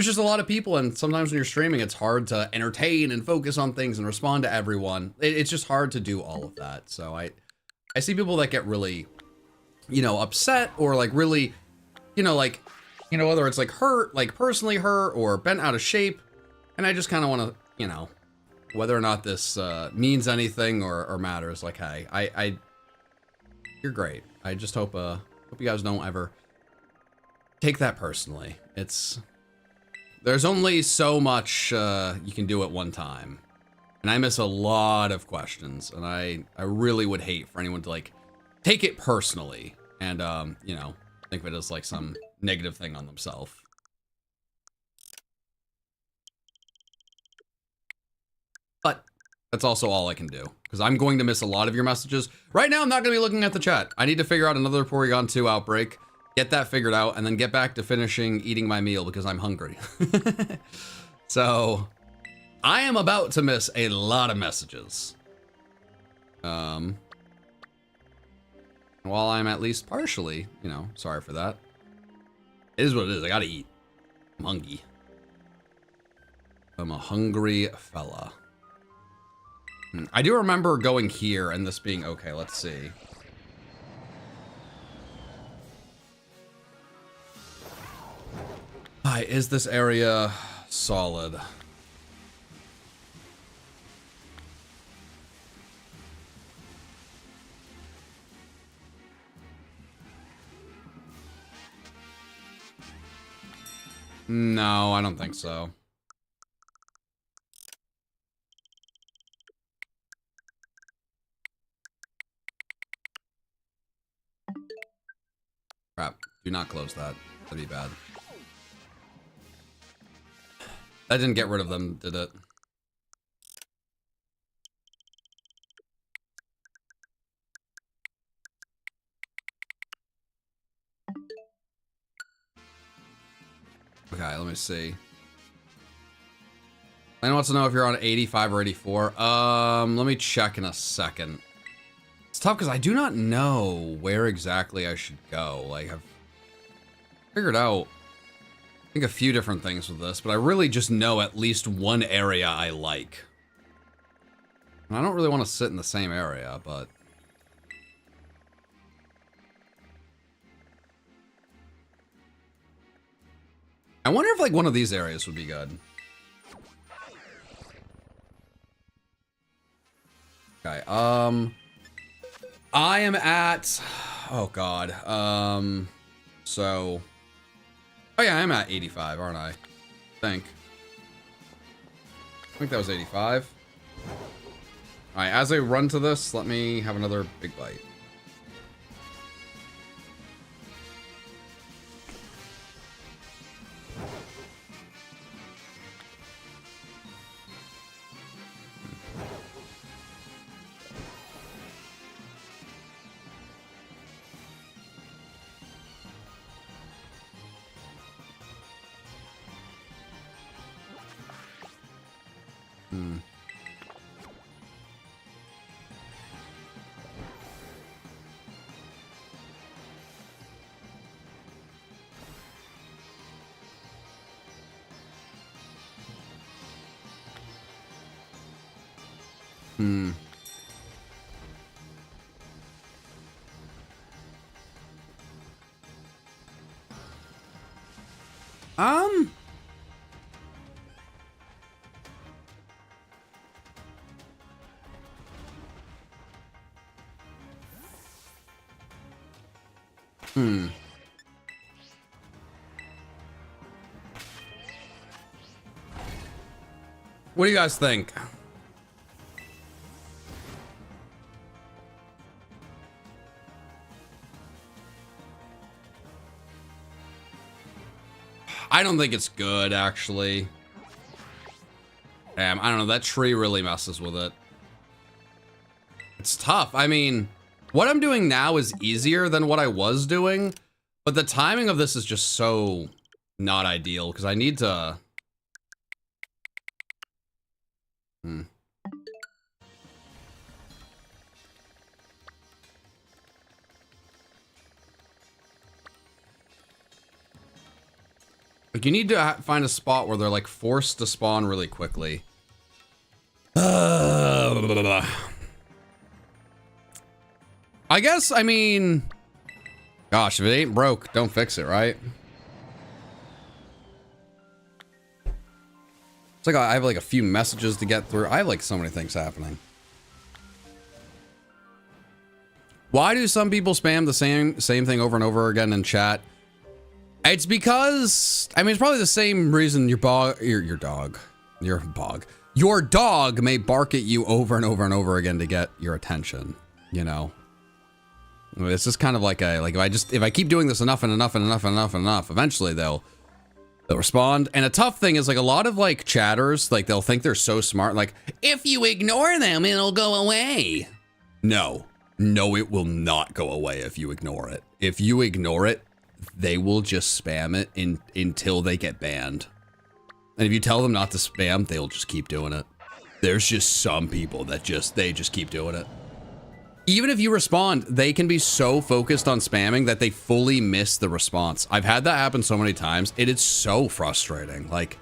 just a lot of people, and sometimes when you're streaming, it's hard to entertain and focus on things and respond to everyone. It's just hard to do all of that. So I see people that get really, you know, upset, or like really, you know, like, you know, whether it's like hurt, like personally hurt, or bent out of shape. And I just kind of want to, you know, whether or not this means anything or matters, like, hey, you're great. I just hope you guys don't ever take that personally. There's only so much you can do at one time. And I miss a lot of questions, and I really would hate for anyone to like take it personally and you know, think of it as like some negative thing on themselves. But that's also all I can do, because I'm going to miss a lot of your messages. Right now, I'm not going to be looking at the chat. I need to figure out another Porygon 2 outbreak, get that figured out, and then get back to finishing eating my meal because I'm hungry. So I am about to miss a lot of messages. While I'm at least partially, you know, sorry for that. It is what it is. I gotta eat. I'm hungry. I'm a hungry fella. I do remember going here and this being okay. Let's see. Hi, is this area solid? No, I don't think so. Crap. Do not close that. That'd be bad. That didn't get rid of them, did it? Okay, let me see. I want to know if you're on 85 or 84. Let me check in a second. It's tough because I do not know where exactly I should go. Like, I've figured out think a few different things with this, but I really just know at least one area I like. And I don't really want to sit in the same area, but... I wonder if, like, one of these areas would be good. Okay, I am at... Oh, God. So... Oh, yeah, I'm at 85, aren't I? I think that was 85. Alright, as I run to this, let me have another big bite. Hmm. What do you guys think? I don't think it's good, actually. I don't know, that tree really messes with it. It's tough. I mean, what I'm doing now is easier than what I was doing, but the timing of this is just so not ideal, because I need to... Like, you need to find a spot where they're, like, forced to spawn really quickly. I guess, I mean... Gosh, if it ain't broke, don't fix it, right? It's like I have, like, a few messages to get through. I have, like, so many things happening. Why do some people spam the same thing over and over again in chat? It's because, I mean, it's probably the same reason your dog may bark at you over and over and over again to get your attention, you know? It's just kind of like if I keep doing this enough and enough and enough and enough and enough, eventually they'll respond. And a tough thing is, like, a lot of, like, chatters, like, they'll think they're so smart, like, if you ignore them, it'll go away. No, it will not go away if you ignore it. If you ignore it, they will just spam it until they get banned. And if you tell them not to spam, they'll just keep doing it. There's just some people that they just keep doing it. Even if you respond, they can be so focused on spamming that they fully miss the response. I've had that happen so many times. It is so frustrating. Like,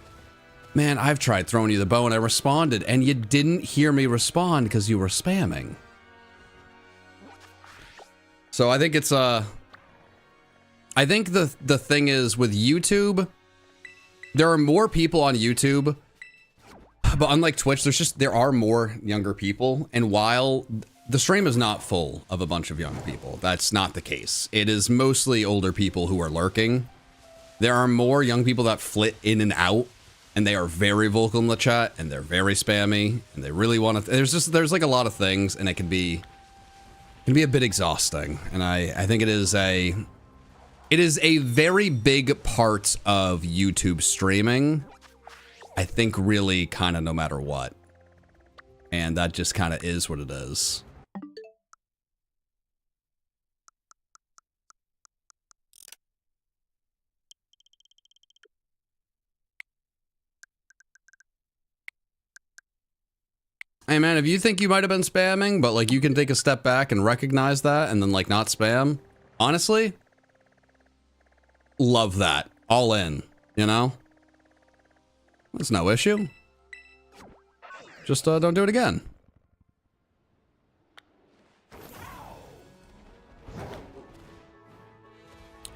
man, I've tried throwing you the bow and I responded and you didn't hear me respond because you were spamming. So I think it's I think the thing is with YouTube, there are more people on YouTube, but unlike Twitch, there are more younger people. And while the stream is not full of a bunch of young people, that's not the case. It is mostly older people who are lurking. There are more young people that flit in and out, and they are very vocal in the chat, and they're very spammy, and they really want to. There's like a lot of things, and it can be a bit exhausting. And I think it is a very big part of YouTube streaming. I think really kind of no matter what. And that just kind of is what it is. Hey man, if you think you might have been spamming, but like you can take a step back and recognize that and then like not spam, honestly, love that. All in. You know? That's no issue. Just don't do it again.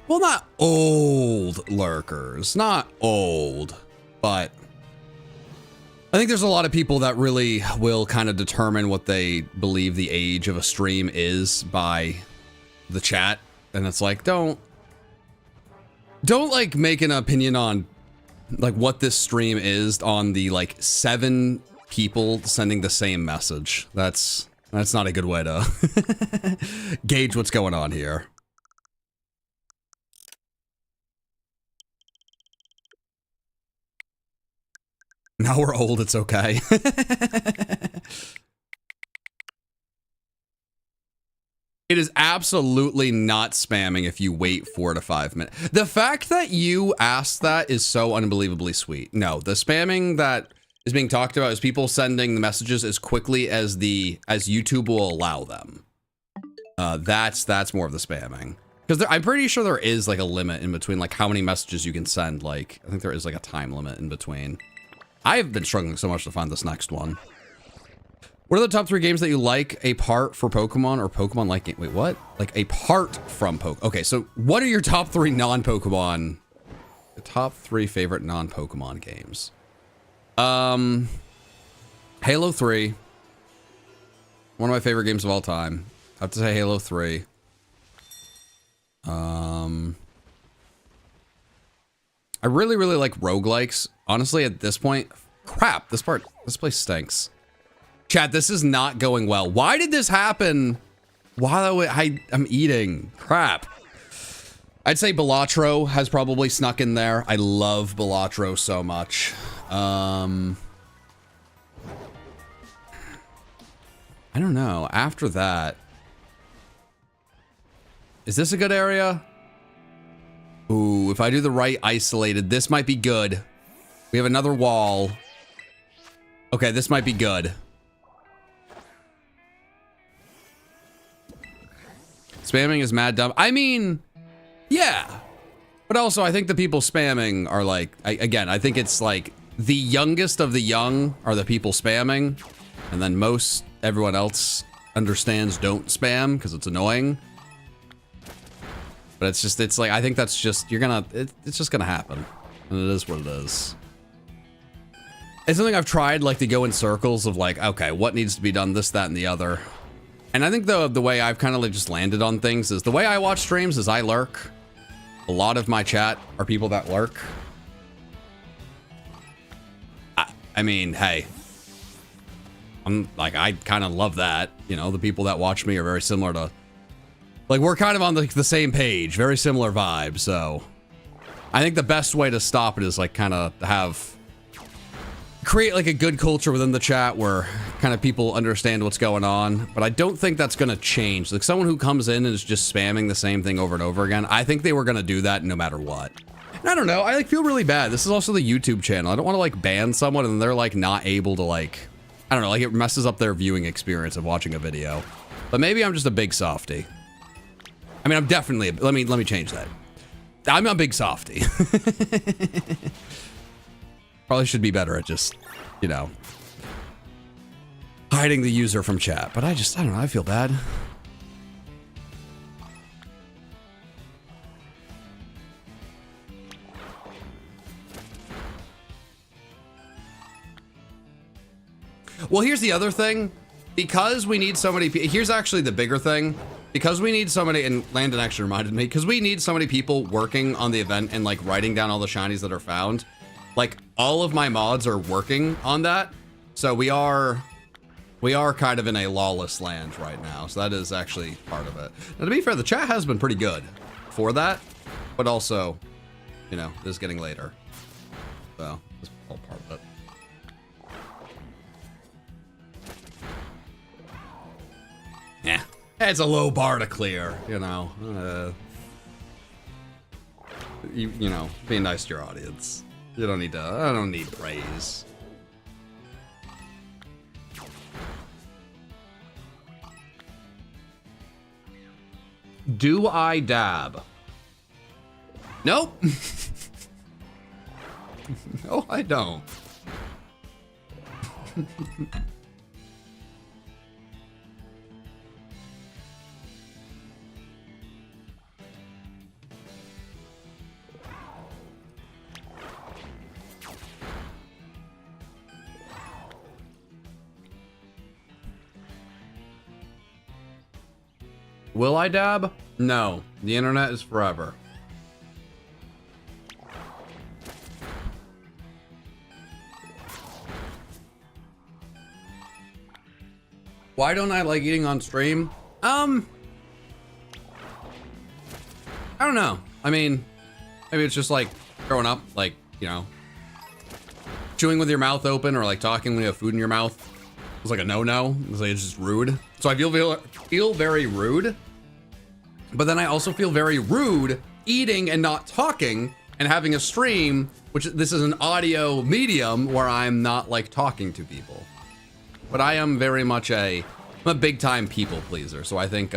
Well, not old lurkers. Not old. But I think there's a lot of people that really will kind of determine what they believe the age of a stream is by the chat. And it's like, don't like make an opinion on like what this stream is on the like 7 people sending the same message. That's not a good way to gauge what's going on here. Now we're old, it's okay. It is absolutely not spamming if you wait 4 to 5 minutes. The fact that you asked that is so unbelievably sweet. No, the spamming that is being talked about is people sending the messages as quickly as YouTube will allow them. That's more of the spamming. Because I'm pretty sure there is like a limit in between like how many messages you can send. Like, I think there is like a time limit in between. I've been struggling so much to find this next one. What are the top 3 games that you like apart for Pokemon or Pokemon like game? Wait, what? Like apart from Pokemon. Okay, so what are your top 3 non-Pokemon? The top 3 favorite non-Pokemon games. Halo 3. One of my favorite games of all time. I have to say Halo 3. I really like roguelikes. Honestly, at this point, crap, this place stinks. Chat, this is not going well. Why did this happen while I'm eating? Crap. I'd say Balatro has probably snuck in there. I love Balatro so much. I don't know. After that, is this a good area? Ooh, if I do the right isolated, this might be good. We have another wall. Okay, this might be good. Spamming is mad dumb. I mean, yeah. But also, I think the people spamming are like, again, I think it's like the youngest of the young are the people spamming. And then everyone else understands don't spam because it's annoying. But it's like, I think that's just, it's just gonna happen. And it is what it is. It's something I've tried like to go in circles of like, okay, what needs to be done, this, that, and the other. And I think the way I've kind of like just landed on things is the way I watch streams is I lurk. A lot of my chat are people that lurk. I mean, hey, I'm like, I kind of love that. You know, the people that watch me are very similar to, like, we're kind of on the same page, very similar vibe. So I think the best way to stop it is like kind of create like a good culture within the chat where kind of people understand what's going on. But I don't think that's going to change. Like someone who comes in and is just spamming the same thing over and over again, I think they were going to do that no matter what. And I don't know. I like feel really bad. This is also the YouTube channel. I don't want to like ban someone and they're like not able to like, I don't know, like it messes up their viewing experience of watching a video. But maybe I'm just a big softie. I mean, I'm definitely, let me change that. I'm a big softie. Probably should be better at just, you know, hiding the user from chat. But I don't know, I feel bad. Well, here's the other thing. Because we need so many people, here's actually the bigger thing. Because we need so many, and Landon actually reminded me, because we need so many people working on the event and like writing down all the shinies that are found. Like all of my mods are working on that. So we are kind of in a lawless land right now. So that is actually part of it. Now to be fair, the chat has been pretty good for that, but also, you know, it is getting later. So it's all part of it. Yeah. It's a low bar to clear, you know. You know, be nice to your audience. You don't need to, I don't need praise. Do I dab? Nope. No, I don't. Will I dab? No. The internet is forever. Why don't I like eating on stream? I don't know. I mean, maybe it's just like growing up, like, you know, chewing with your mouth open or like talking when you have food in your mouth. It's like a no-no. It's like it's just rude. So I feel very rude. But then I also feel very rude eating and not talking and having a stream, which this is an audio medium where I'm not like talking to people. But I am very much I'm a big time people pleaser. So I think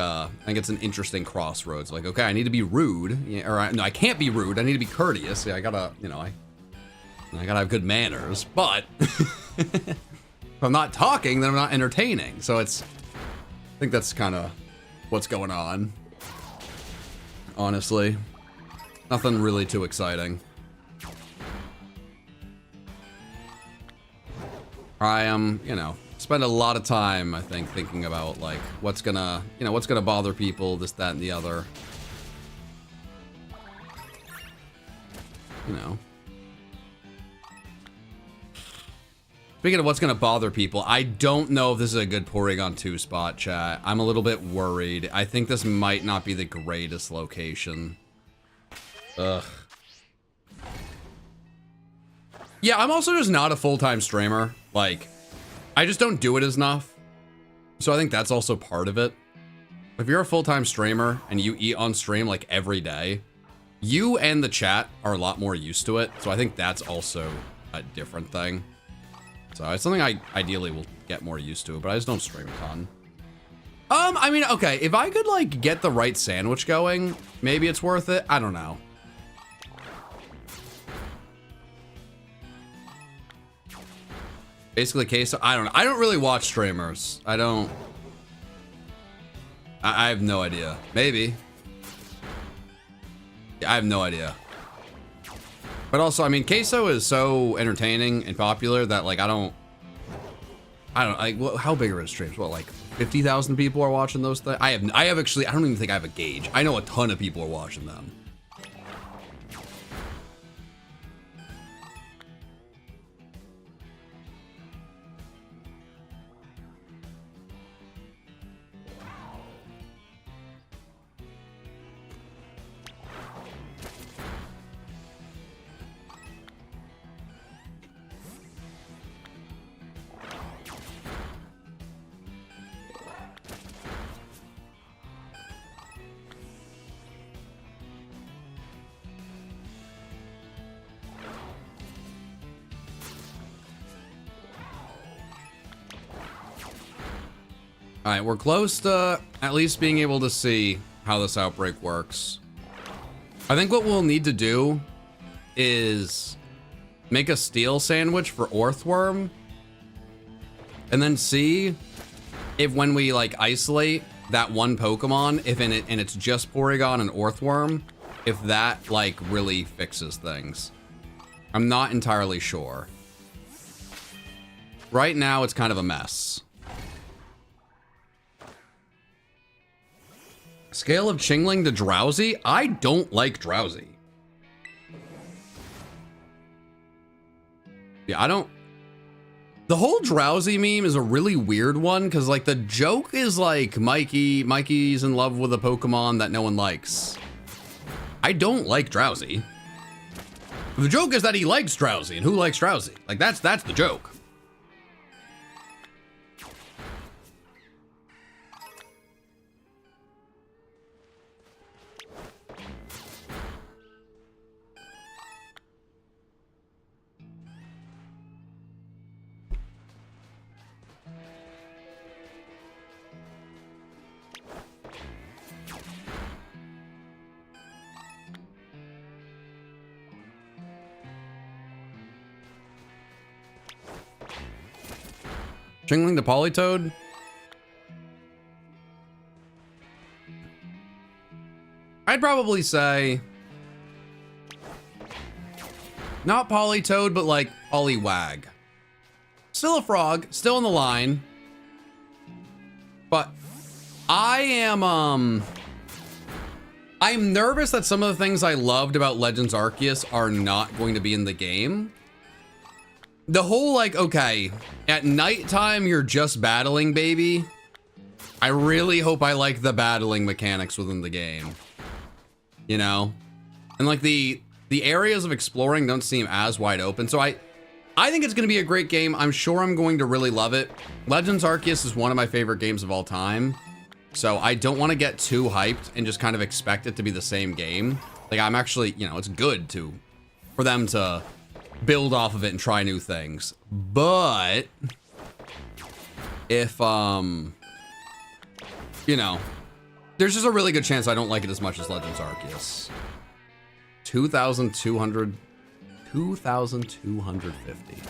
it's an interesting crossroads. Like, okay, I need to be rude, or no, I can't be rude. I need to be courteous. Yeah, I gotta, you know, I gotta have good manners. But if I'm not talking, then I'm not entertaining. So I think that's kind of what's going on. Honestly, nothing really too exciting. I am, you know, spend a lot of time, I think, thinking about like what's gonna bother people, this, that, and the other. You know. Speaking of what's gonna bother people, I don't know if this is a good Porygon 2 spot, chat. I'm a little bit worried. I think this might not be the greatest location. Ugh. Yeah, I'm also just not a full-time streamer. Like, I just don't do it enough. So I think that's also part of it. If you're a full-time streamer and you eat on stream like every day, you and the chat are a lot more used to it. So I think that's also a different thing. So it's something I ideally will get more used to, but I just don't stream a ton. I mean, okay, if I could like get the right sandwich going, maybe it's worth it. I don't know. Basically, queso. I don't really watch streamers. I have no idea. Maybe. Yeah, I have no idea. But also, I mean, queso is so entertaining and popular that like I don't like how big are his streams? What, like 50,000 people are watching those things? I have actually, I don't even think I have a gauge. I know a ton of people are watching them. All right, we're close to at least being able to see how this outbreak works. I think what we'll need to do is make a steel sandwich for Orthworm and then see if when we like isolate that one Pokemon, if in it and it's just Porygon and Orthworm, if that like really fixes things. I'm not entirely sure. Right now, it's kind of a mess. Scale of Chingling to Drowsy? I don't like Drowsy. Yeah, I don't... The whole Drowsy meme is a really weird one, because, like, the joke is, like, Mikey's in love with a Pokemon that no one likes. I don't like Drowsy. The joke is that he likes Drowsy, and who likes Drowsy? Like, that's the joke. Shingling to Polytoad? I'd probably say not Polytoad, but like Poliwag. Still a frog, still in the line. But I am I'm nervous that some of the things I loved about Legends Arceus are not going to be in the game. The whole like, okay, at nighttime you're just battling, baby. I really hope I like the battling mechanics within the game. You know? And like the areas of exploring don't seem as wide open. So I think it's going to be a great game. I'm sure I'm going to really love it. Legends Arceus is one of my favorite games of all time. So I don't want to get too hyped and just kind of expect it to be the same game. Like I'm actually, you know, it's good for them to build off of it and try new things. But if, you know, there's just a really good chance I don't like it as much as Legends Arceus. 2,250.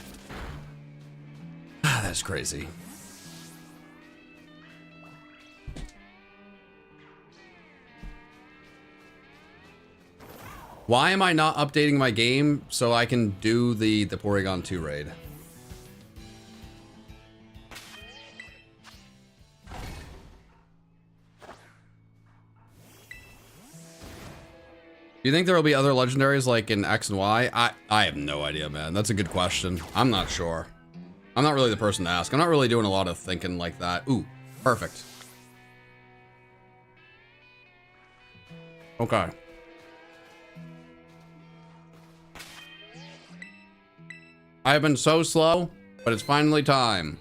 That's crazy. Why am I not updating my game so I can do the Porygon 2 raid? Do you think there will be other legendaries like in X and Y? I have no idea, man. That's a good question. I'm not sure. I'm not really the person to ask. I'm not really doing a lot of thinking like that. Ooh, perfect. Okay. I have been so slow, but it's finally time.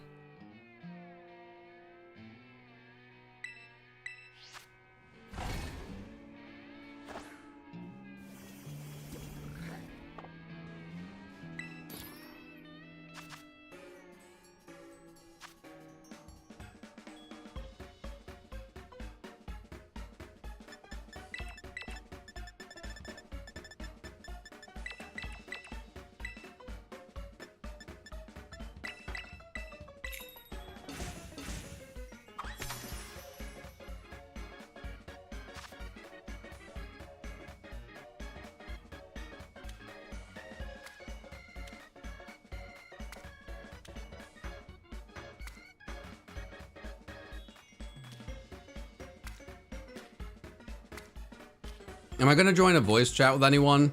Am I gonna join a voice chat with anyone?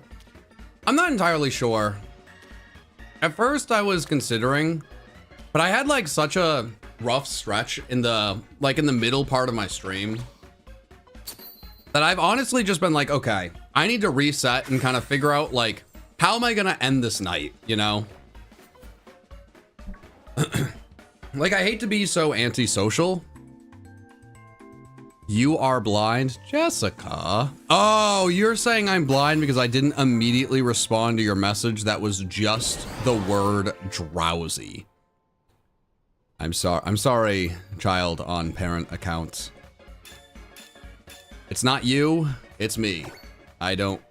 I'm not entirely sure. At first I was considering, but I had like such a rough stretch in the middle part of my stream that I've honestly just been like, okay, I need to reset and kind of figure out like, how am I gonna end this night, you know? Like, I hate to be so antisocial. You are blind, Jessica. Oh, you're saying I'm blind because I didn't immediately respond to your message that was just the word drowsy. I'm sorry, child on parent account. It's not you, it's me. I don't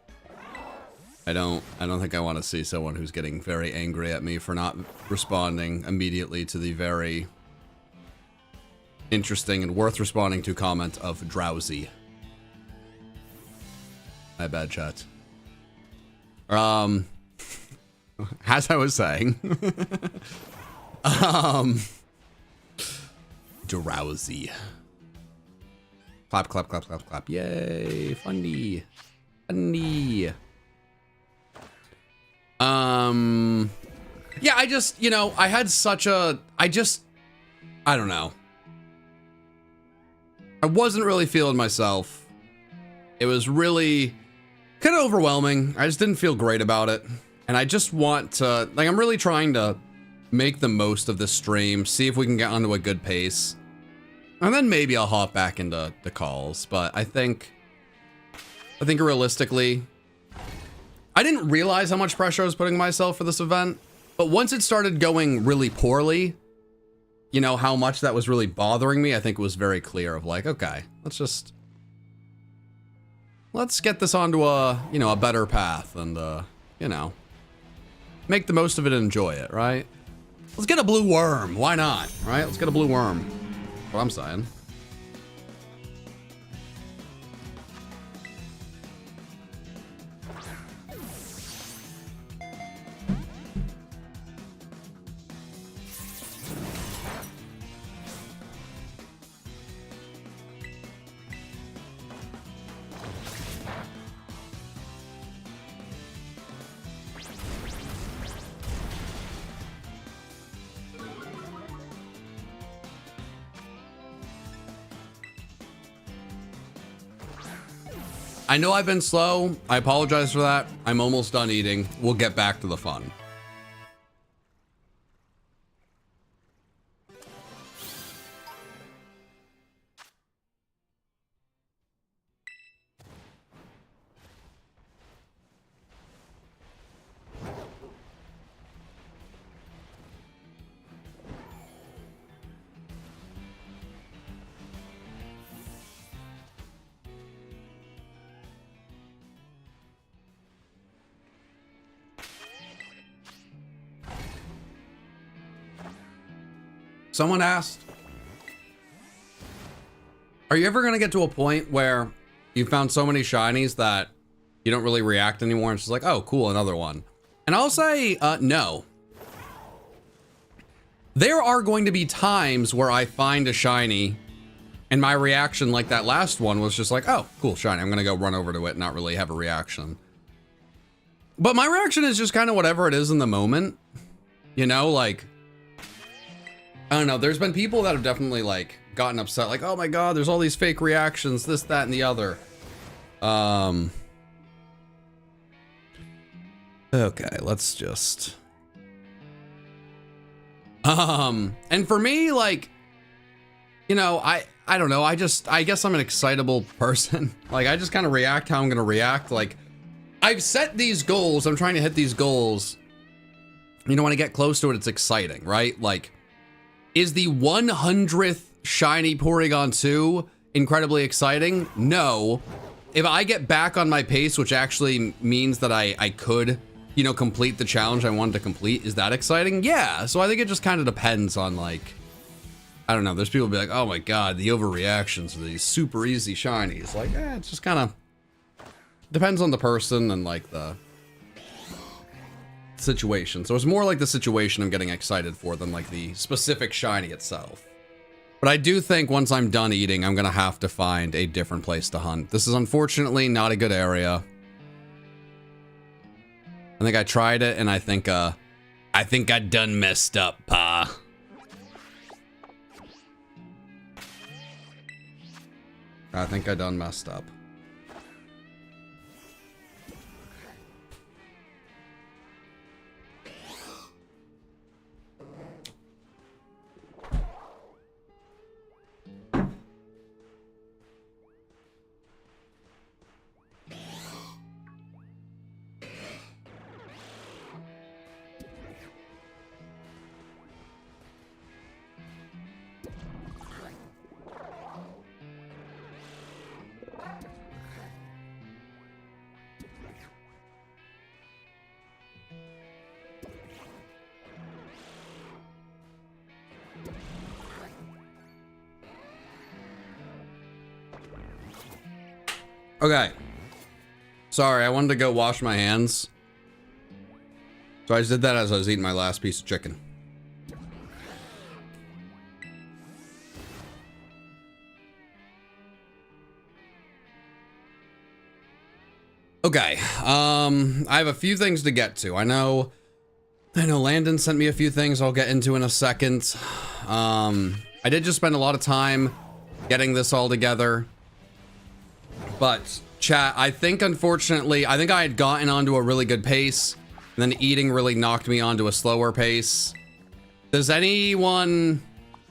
think I want to see someone who's getting very angry at me for not responding immediately to the very interesting and worth responding to comment of drowsy. My bad, chat. As I was saying, drowsy. Clap, clap, clap, clap, clap. Yay, funny. Funny. Yeah, I just, you know, I had such a, I don't know. I wasn't really feeling myself. It was really kind of overwhelming. I just didn't feel great about it. And I just want to, like, I'm really trying to make the most of this stream, see if we can get onto a good pace. And then maybe I'll hop back into the calls. But I think realistically, I didn't realize how much pressure I was putting on myself for this event. But once it started going really poorly, you know, how much that was really bothering me, I think it was very clear of like, okay, let's get this onto a, you know, a better path and, you know, make the most of it and enjoy it, right? Let's get a blue worm. Why not? Right? Let's get a blue worm. That's what I'm saying. I know I've been slow. I apologize for that. I'm almost done eating. We'll get back to the fun. Someone asked, are you ever going to get to a point where you found so many shinies that you don't really react anymore? And it's just like, oh, cool, another one. And I'll say, no. There are going to be times where I find a shiny and my reaction, like that last one, was just like, oh, cool, shiny. I'm going to go run over to it and not really have a reaction. But my reaction is just kind of whatever it is in the moment. You know, like, I don't know. There's been people that have definitely like gotten upset, like, oh my God, there's all these fake reactions, this, that, and the other. Okay, let's just, and for me, like, you know, I don't know. I guess I'm an excitable person. Like, I just kind of react how I'm going to react. Like, I've set these goals. I'm trying to hit these goals. You know, when I get close to it, it's exciting, right? Like, is the 100th shiny Porygon 2 incredibly exciting? No. If I get back on my pace, which actually means that I could, you know, complete the challenge I wanted to complete, is that exciting? Yeah. So I think it just kind of depends on, like, I don't know. There's people be like, oh my God, the overreactions of these super easy shinies. Like, it's just kind of depends on the person and like the situation. So it's more like the situation I'm getting excited for than like the specific shiny itself. But I do think once I'm done eating, I'm gonna have to find a different place to hunt. This is unfortunately not a good area. I think I tried it and I think I done messed up, pa. I think I done messed up. Okay. Sorry, I wanted to go wash my hands. So I just did that as I was eating my last piece of chicken. Okay. I have a few things to get to. I know Landon sent me a few things I'll get into in a second. I did just spend a lot of time getting this all together. But chat, I think unfortunately, I think I had gotten onto a really good pace, and then eating really knocked me onto a slower pace. Does anyone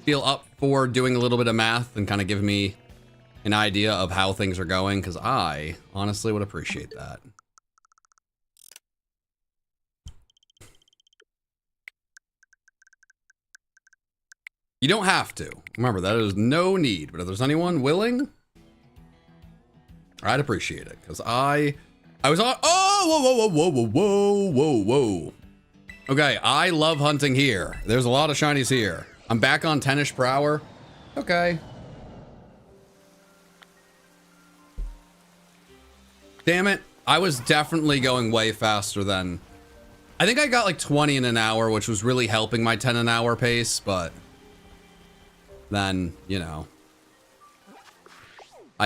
feel up for doing a little bit of math and kind of give me an idea of how things are going? Because I honestly would appreciate that. You don't have to. Remember, that is no need. But if there's anyone willing, I'd appreciate it, because I was on. Oh, whoa, whoa, whoa, whoa, whoa, whoa, whoa. Okay, I love hunting here. There's a lot of shinies here. I'm back on 10-ish per hour. Okay. Damn it. I was definitely going way faster than... I think I got like 20 in an hour, which was really helping my 10 an hour pace, but... Then, you know.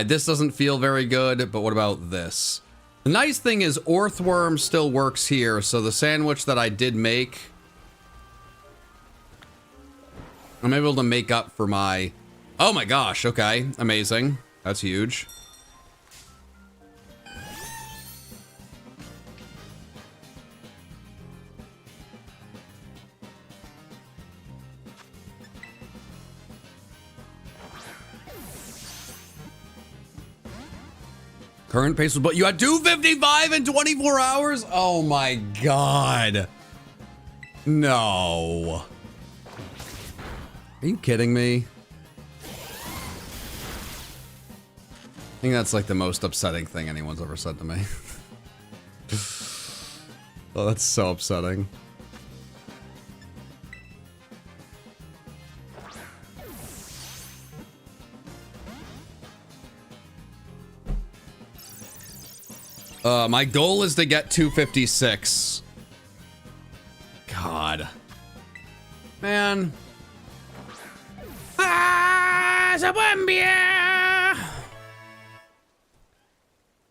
This doesn't feel very good, but what about this? The nice thing is Orthworm still works here, so the sandwich that I did make... I'm able to make up for my... Oh my gosh, okay. Amazing. That's huge. Current pace was, but you had 255 in 24 hours? Oh my god. No. Are you kidding me? I think that's like the most upsetting thing anyone's ever said to me. Oh, that's so upsetting. My goal is to get 256. God. Man.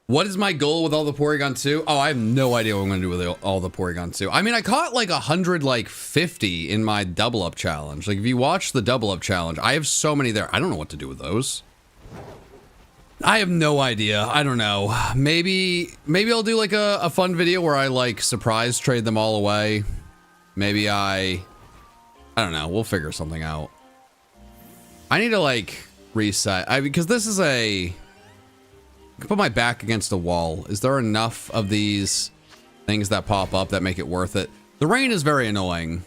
What is my goal with all the Porygon 2? Oh, I have no idea what I'm going to do with all the Porygon 2. I mean, I caught like 150 in my double up challenge. Like, if you watch the double up challenge, I have so many there. I don't know what to do with those. I have no idea. I don't know. Maybe I'll do like a fun video where I like surprise trade them all away. Maybe I don't know. We'll figure something out. I need to like reset. Because this is I can put my back against a wall. Is there enough of these things that pop up that make it worth it? The rain is very annoying.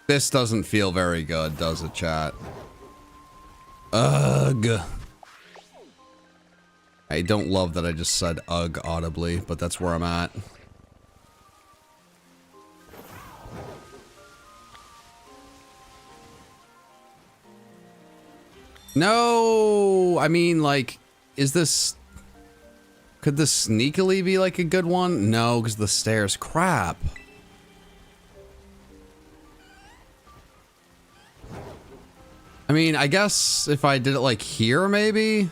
This doesn't feel very good, does it, chat? Ugh. I don't love that I just said ugh audibly, but that's where I'm at. No, I mean, like, is this... Could this sneakily be, like, a good one? No, because the stairs... Crap. I mean, I guess if I did it like here, maybe?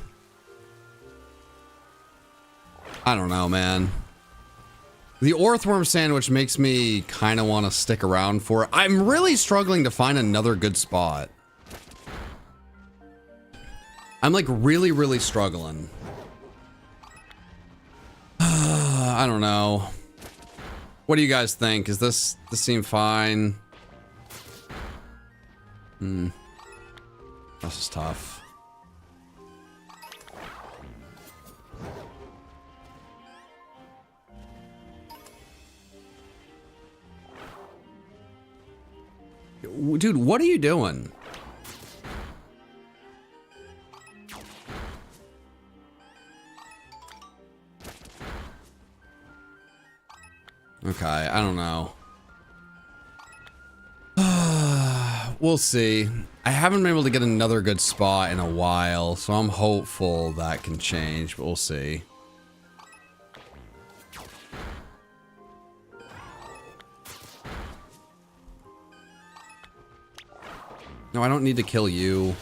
I don't know, man. The Orthworm sandwich makes me kind of want to stick around for it. I'm really struggling to find another good spot. I'm like really, really struggling. I don't know. What do you guys think? Is this seem fine? This is tough. Dude, what are you doing? Okay, I don't know. We'll see. I haven't been able to get another good spot in a while, so I'm hopeful that can change, but we'll see. No, I don't need to kill you.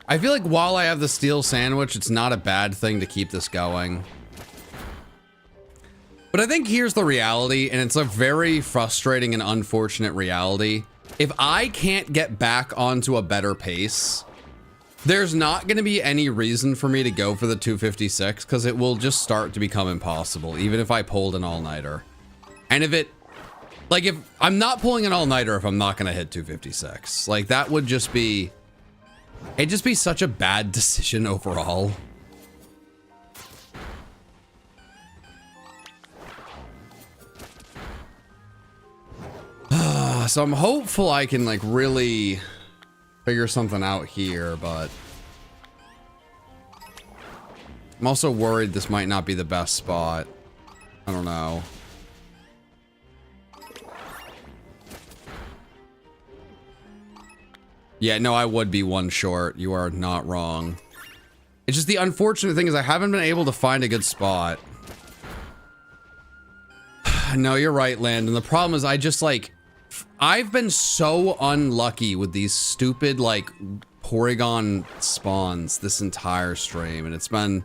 I feel like while I have the steel sandwich, it's not a bad thing to keep this going. But I think here's the reality, and it's a very frustrating and unfortunate reality. If I can't get back onto a better pace, there's not going to be any reason for me to go for the 256, because it will just start to become impossible, even if I pulled an all-nighter. And if it, like, if I'm not pulling an all-nighter if I'm not going to hit 256, like, that would just be, it'd just be such a bad decision overall. So I'm hopeful I can like really figure something out here, but I'm also worried this might not be the best spot. I don't know. Yeah, no, I would be one short. You are not wrong. It's just the unfortunate thing is I haven't been able to find a good spot. No, you're right, Landon. The problem is I just like... I've been so unlucky with these stupid, like, Porygon spawns this entire stream. And it's been,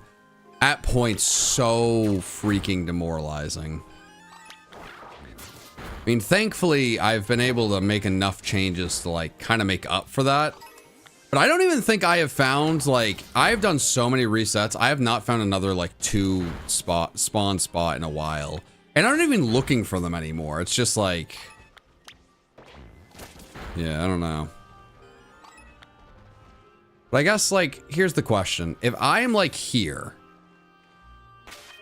at points, so freaking demoralizing. I mean, thankfully, I've been able to make enough changes to, like, kind of make up for that. But I don't even think I have found, like, I've done so many resets. I have not found another, like, spawn spot in a while. And I'm not even looking for them anymore. It's just, like... Yeah, I don't know. But I guess, like, here's the question. If I am, like, here...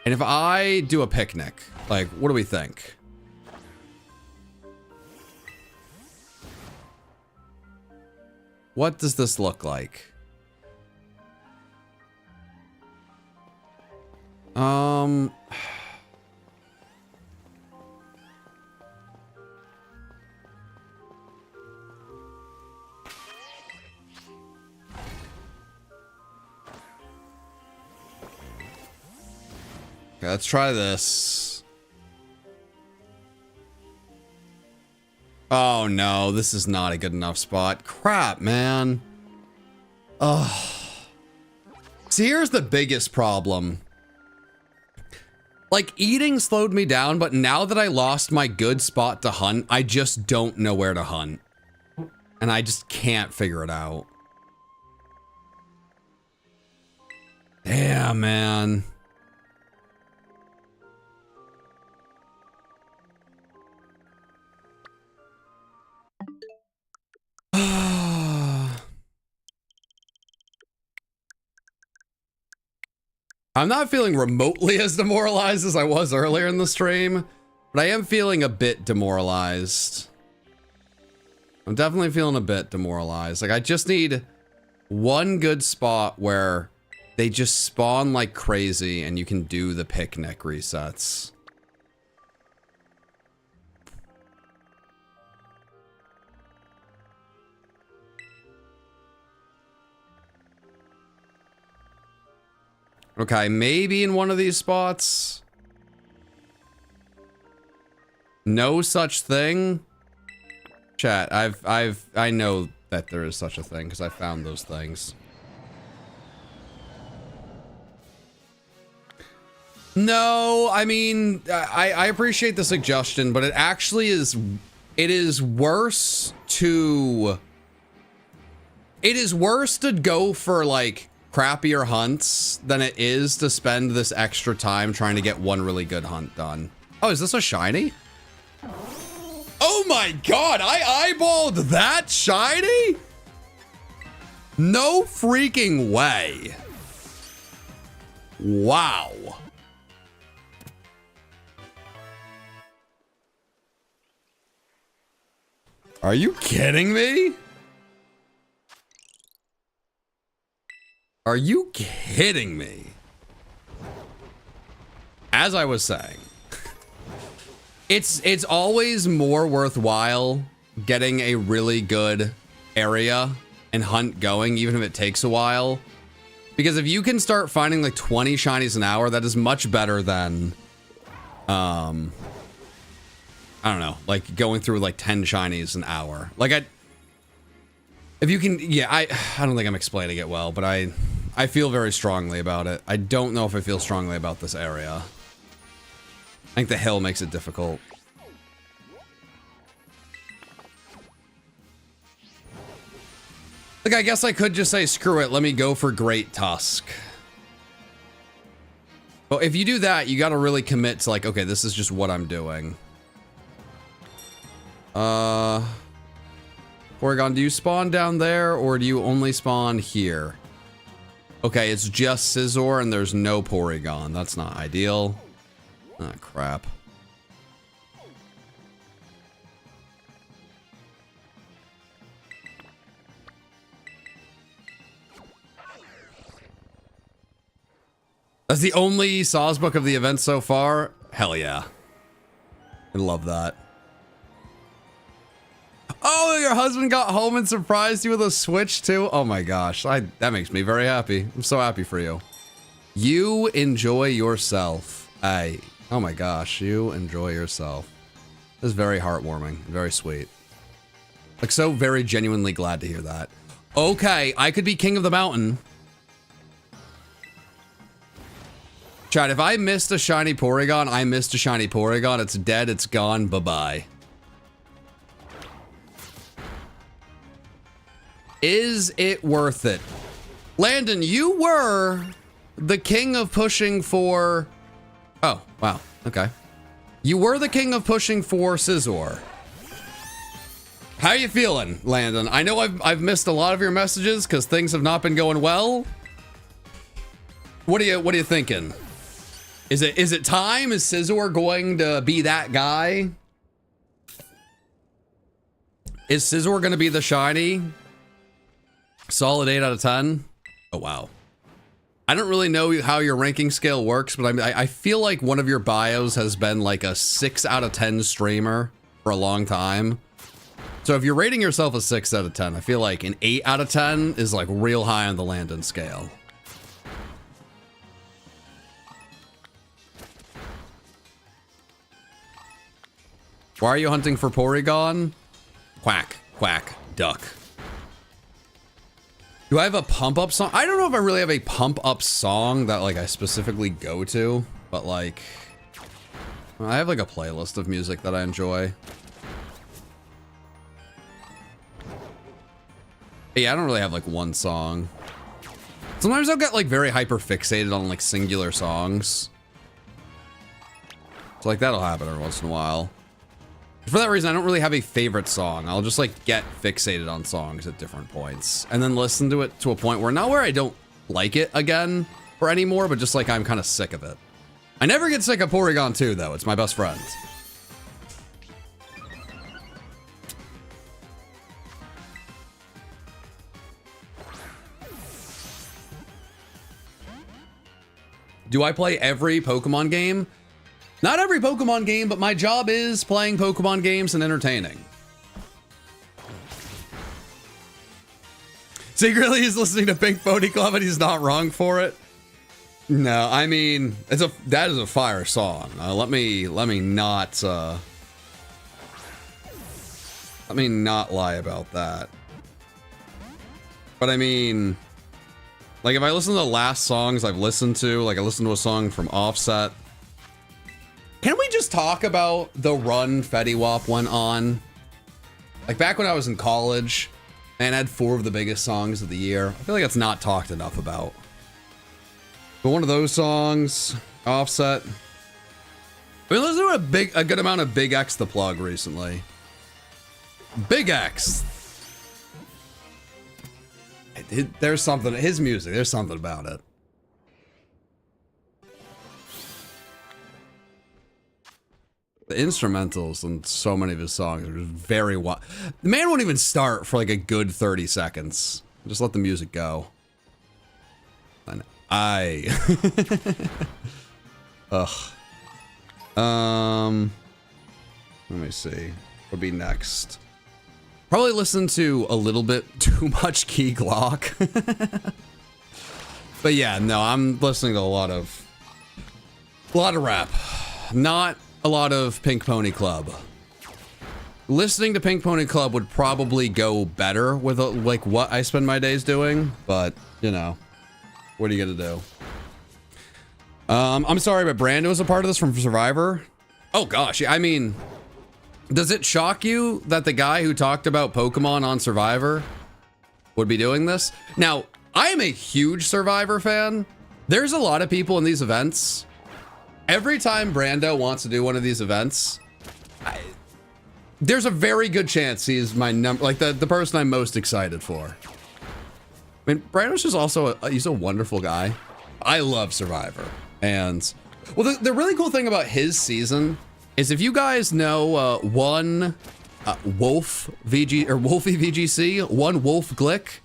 And if I do a picnic, like, what do we think? What does this look like? Okay, let's try this. Oh no, this is not a good enough spot. Crap, man. Ugh. See, here's the biggest problem. Like, eating slowed me down, but now that I lost my good spot to hunt, I just don't know where to hunt. And I just can't figure it out. Damn, man. I'm not feeling remotely as demoralized as I was earlier in the stream, but I am feeling a bit demoralized. I'm definitely feeling a bit demoralized. Like, I just need one good spot where they just spawn like crazy and you can do the picnic resets. Okay, maybe in one of these spots. No such thing. Chat, I know that there is such a thing because I found those things. No, I mean, I appreciate the suggestion, but it actually is, it is worse to go for like crappier hunts than it is to spend this extra time trying to get one really good hunt done. Oh, is this a shiny? Oh my god, I eyeballed that shiny? No freaking way. Wow. Are you kidding me? Are you kidding me? As I was saying, it's always more worthwhile getting a really good area and hunt going, even if it takes a while. Because if you can start finding like 20 shinies an hour, that is much better than, I don't know, like going through like 10 shinies an hour. Like if you can, yeah, I don't think I'm explaining it well, but I feel very strongly about it. I don't know if I feel strongly about this area. I think the hill makes it difficult. Like, I guess I could just say, screw it, let me go for Great Tusk. But if you do that, you gotta really commit to like, okay, this is just what I'm doing. Porygon, do you spawn down there, or do you only spawn here? Okay, it's just Scizor and there's no Porygon. That's not ideal. Ah, crap. That's the only Saws book of the event so far? Hell yeah. I love that. Oh, your husband got home and surprised you with a Switch too? Oh my gosh, that makes me very happy. I'm so happy for you. You enjoy yourself. Oh my gosh, you enjoy yourself. This is very heartwarming, very sweet. Like, so very genuinely glad to hear that. Okay, I could be king of the mountain. Chat, if I missed a shiny Porygon, I missed a shiny Porygon. It's dead, it's gone, bye-bye. Is it worth it? Landon, you were the king of pushing for... Oh, wow, okay. You were the king of pushing for Scizor. How you feeling, Landon? I know I've missed a lot of your messages because things have not been going well. What are you thinking? Is it time? Is Scizor going to be that guy? Is Scizor going to be the shiny? Solid 8 out of 10. Oh wow. I don't really know how your ranking scale works, but I feel like one of your bios has been like a 6 out of 10 streamer for a long time. So if you're rating yourself a 6 out of 10, I feel like an 8 out of 10 is like real high on the Landon scale. Why are you hunting for Porygon? Quack, quack, duck. Do I have a pump up song? I don't know if I really have a pump up song that like I specifically go to, but like I have like a playlist of music that I enjoy. Yeah, I don't really have like one song. Sometimes I'll get like very hyper fixated on like singular songs. So like that'll happen every once in a while. For that reason, I don't really have a favorite song. I'll just like get fixated on songs at different points and then listen to it to a point where not where I don't like it again or anymore, but just like I'm kind of sick of it. I never get sick of Porygon 2 though. It's my best friend. Do I play every Pokemon game? Not every Pokemon game, but my job is playing Pokemon games and entertaining. Secretly, he's listening to Pink Pony Club and he's not wrong for it. No, I mean, that is a fire song. Let me not lie about that. But I mean, like if I listen to the last songs I've listened to, like I listened to a song from Offset. Can we just talk about the run Fetty Wap went on? Like back when I was in college and had 4 of the biggest songs of the year. I feel like it's not talked enough about. But one of those songs, Offset. I mean, listened to a good amount of Big X the Plug recently. Big X. There's something, his music, there's something about it. The instrumentals on so many of his songs are just very wild. The man won't even start for like a good 30 seconds. Just let the music go. And ugh. Let me see. What would be next? Probably listen to a little bit too much Key Glock. But yeah, no, I'm listening to a lot of rap. Not a lot of Pink Pony Club. Listening to Pink Pony Club would probably go better with like what I spend my days doing, but you know, what are you gonna do? I'm sorry, but Brando is a part of this from Survivor. Oh gosh, I mean, does it shock you that the guy who talked about Pokemon on Survivor would be doing this? Now, I am a huge Survivor fan. There's a lot of people in these events. Every time Brando wants to do one of these events, there's a very good chance he's my the person I'm most excited for. I mean, Brando's just also he's a wonderful guy. I love Survivor. And well, the really cool thing about his season is if you guys know one Wolf VG or Wolfie VGC, one Wolf Glick,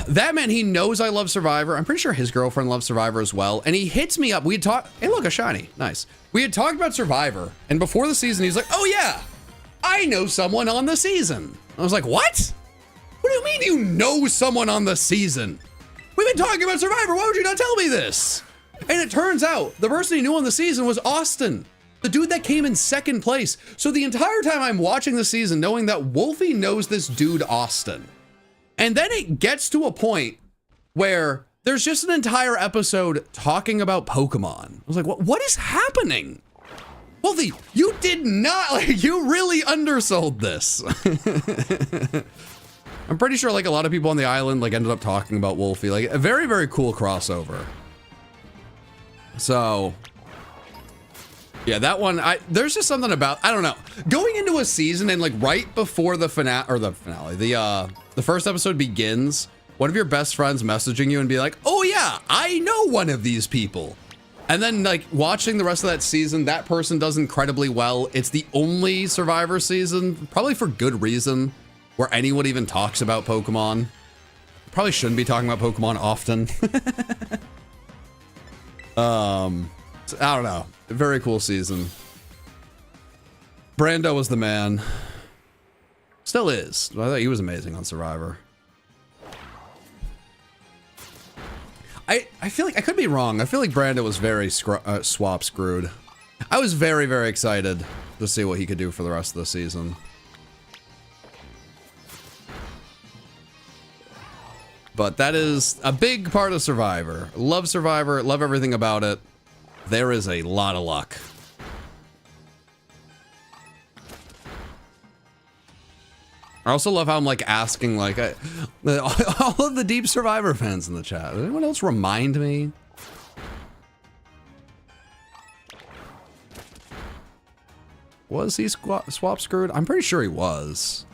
That man, he knows I love Survivor. I'm pretty sure his girlfriend loves Survivor as well. And he hits me up. We had talked, hey, look, a shiny. Nice. We had talked about Survivor. And before the season, he's like, oh yeah, I know someone on the season. I was like, what? What do you mean you know someone on the season? We've been talking about Survivor. Why would you not tell me this? And it turns out the person he knew on the season was Austin, the dude that came in second place. So the entire time I'm watching the season, knowing that Wolfie knows this dude, Austin. And then it gets to a point where there's just an entire episode talking about Pokemon. I was like, what is happening? Wolfie, you did not, like, you really undersold this. I'm pretty sure like a lot of people on the island like ended up talking about Wolfie, like a very, very cool crossover. So yeah, that one, there's just something about, I don't know, going into a season and like right before the finale, the first episode begins, one of your best friends messaging you and be like, oh yeah, I know one of these people. And then like watching the rest of that season, that person does incredibly well. It's the only Survivor season, probably for good reason, where anyone even talks about Pokemon. Probably shouldn't be talking about Pokemon often. So, I don't know. Very cool season. Brando was the man. Still is. I thought he was amazing on Survivor. I feel like, I could be wrong. I feel like Brando was very swap screwed. I was very, very excited to see what he could do for the rest of the season. But that is a big part of Survivor. Love Survivor, love everything about it. There is a lot of luck. I also love how I'm like asking like all of the deep Survivor fans in the chat. Does anyone else remind me? Was he swap screwed? I'm pretty sure he was.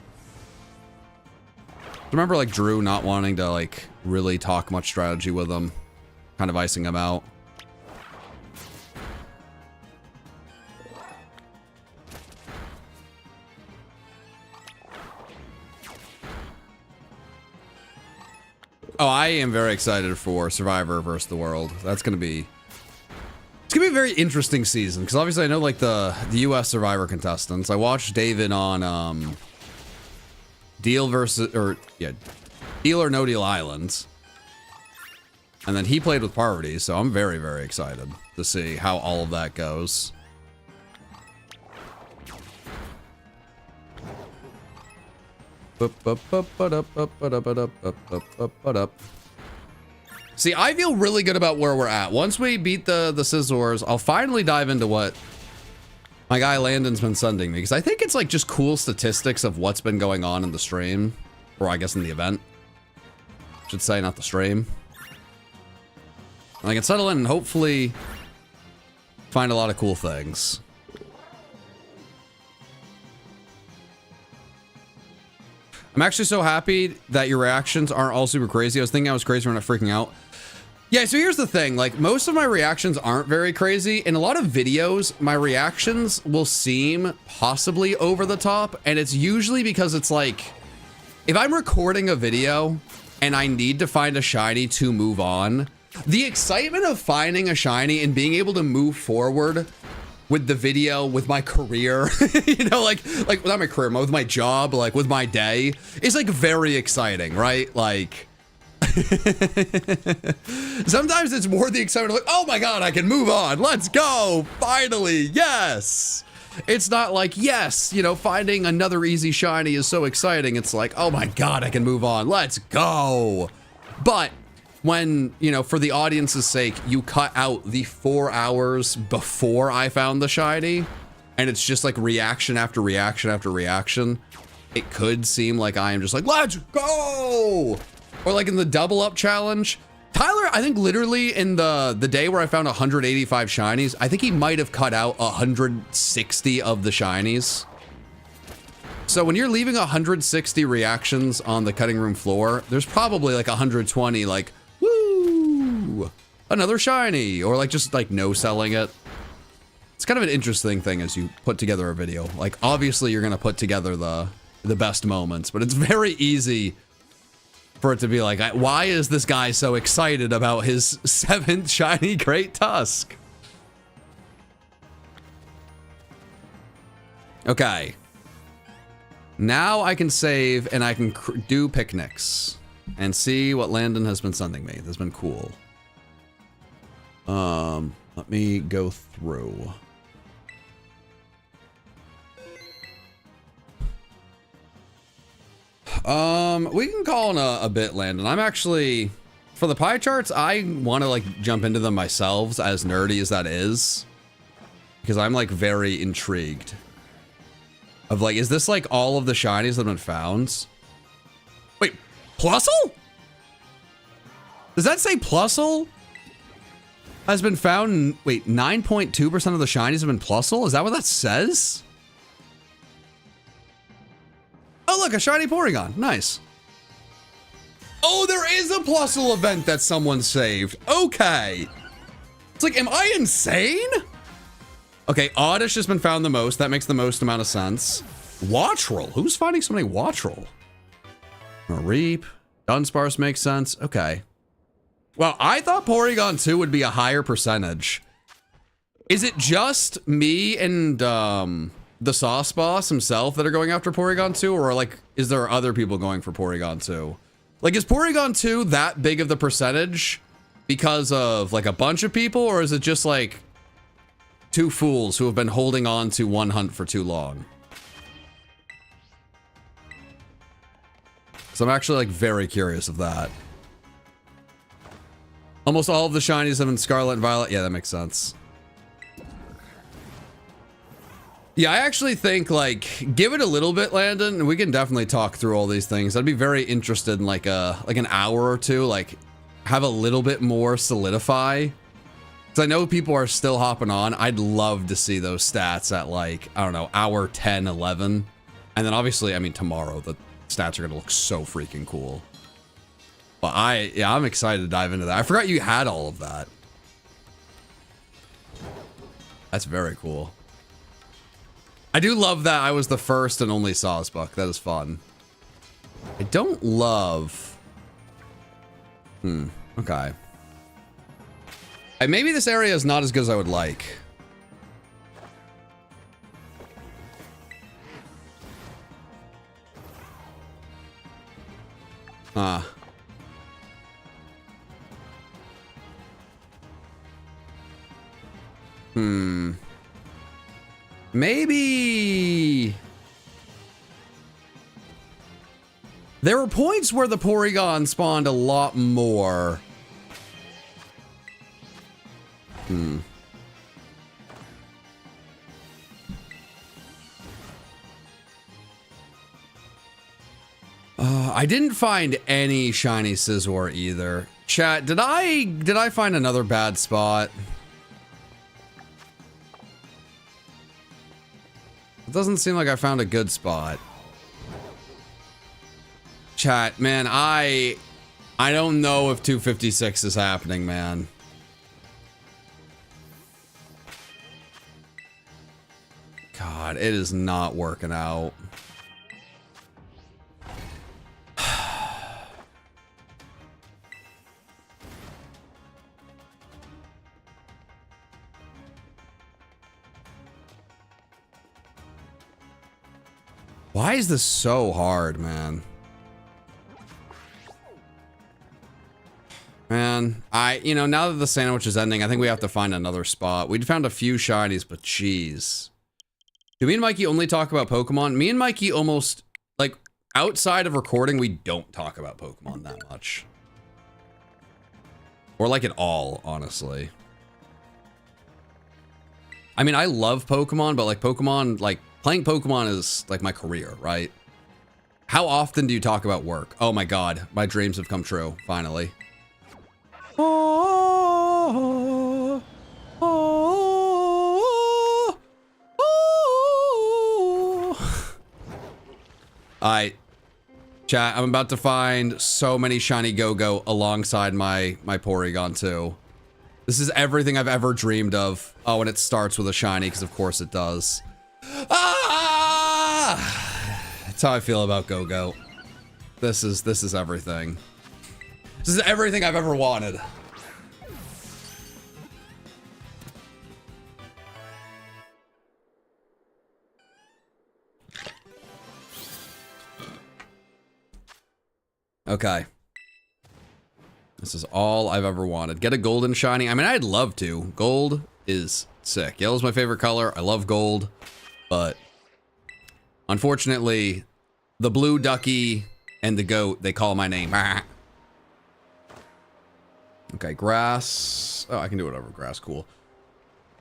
Remember like Drew not wanting to like really talk much strategy with him, kind of icing him out. Oh, I am very excited for Survivor versus the World. That's gonna be, it's gonna be a very interesting season because obviously I know like the US Survivor contestants. I watched David on Deal or No Deal Islands, and then he played with Parvati. So I'm very, very excited to see how all of that goes. See, I feel really good about where we're at. Once we beat the Scizors, I'll finally dive into what my guy Landon's been sending me, because I think it's like just cool statistics of what's been going on in the stream, or I guess in the event. Should say, not the stream. And I can settle in and hopefully find a lot of cool things. I'm actually so happy that your reactions aren't all super crazy. I was thinking I was crazy when I freaking out. Yeah, so here's the thing. Like, most of my reactions aren't very crazy. In a lot of videos, my reactions will seem possibly over the top. And it's usually because it's like, if I'm recording a video and I need to find a shiny to move on, the excitement of finding a shiny and being able to move forward with the video, with my career, you know, like not my career, with my job, like with my day, is like very exciting, right? Like, sometimes it's more the excitement of like, oh my God, I can move on. Let's go. Finally. Yes. It's not like, yes, you know, finding another easy shiny is so exciting. It's like, oh my God, I can move on. Let's go. But when, you know, for the audience's sake, you cut out the 4 hours before I found the shiny, and it's just like reaction after reaction after reaction, it could seem like I am just like, let's go! Or like in the double up challenge, Tyler, I think literally in the day where I found 185 shinies, I think he might have cut out 160 of the shinies. So when you're leaving 160 reactions on the cutting room floor, there's probably like 120 like, woo, another shiny, or like just like no selling it. It's kind of an interesting thing as you put together a video. Like obviously you're gonna put together the best moments, but it's very easy for it to be like, why is this guy so excited about his 7th shiny Great Tusk? Okay. Now I can save and I can do picnics and see what Landon has been sending me. This has been cool. Let me go through. We can call in a bit, Landon. I'm actually, for the pie charts, I want to like jump into them myself, as nerdy as that is, because I'm like very intrigued of like, is this like all of the shinies that have been found? Wait, Plusle? Does that say Plusle has been found? Wait, 9.2% of the shinies have been Plusle? Is that what that says? Oh, look, a shiny Porygon. Nice. Oh, there is a Plusle event that someone saved. Okay. It's like, am I insane? Okay, Oddish has been found the most. That makes the most amount of sense. Wattrel. Who's finding so many Wattrel? Mareep. Dunsparce makes sense. Okay. Well, I thought Porygon 2 would be a higher percentage. Is it just me and the Sauce Boss himself that are going after Porygon 2? Or like, is there other people going for Porygon 2? Like, is Porygon 2 that big of the percentage because of like a bunch of people? Or is it just like two fools who have been holding on to one hunt for too long? So I'm actually like very curious of that. Almost all of the shinies have been Scarlet and Violet. Yeah, that makes sense. Yeah, I actually think like give it a little bit, Landon, and we can definitely talk through all these things. I'd be very interested in like an hour or two, like have a little bit more solidify. Because I know people are still hopping on. I'd love to see those stats at like, I don't know, hour 10, 11. And then obviously, I mean, tomorrow, the stats are going to look so freaking cool. But I'm excited to dive into that. I forgot you had all of that. That's very cool. I do love that I was the first and only Sawsbuck. That is fun. I don't love... Okay. Maybe this area is not as good as I would like. Maybe... There were points where the Porygon spawned a lot more. I didn't find any shiny Scizor either. Chat, did I find another bad spot? It doesn't seem like I found a good spot. Chat, man, I don't know if 256 is happening, man. God, it is not working out. Why is this so hard, man? Man, you know, now that the sandwich is ending, I think we have to find another spot. We'd found a few shinies, but jeez. Do me and Mikey only talk about Pokemon? Me and Mikey almost, like, outside of recording, we don't talk about Pokemon that much. Or like at all, honestly. I mean, I love Pokemon, but like Pokemon, like, playing Pokemon is like my career, right? How often do you talk about work? Oh my God, my dreams have come true, finally. Oh, oh, oh. Alright, chat, I'm about to find so many shiny Go-Go alongside my Porygon 2. This is everything I've ever dreamed of. Oh, and it starts with a shiny, because of course it does. Ah! That's how I feel about Go-Go. This is everything. This is everything I've ever wanted. Okay. This is all I've ever wanted. Get a golden shiny. I mean, I'd love to. Gold is sick. Yellow's my favorite color. I love gold. But unfortunately, the blue ducky and the goat, they call my name. Okay, grass. Oh, I can do whatever. Grass, cool.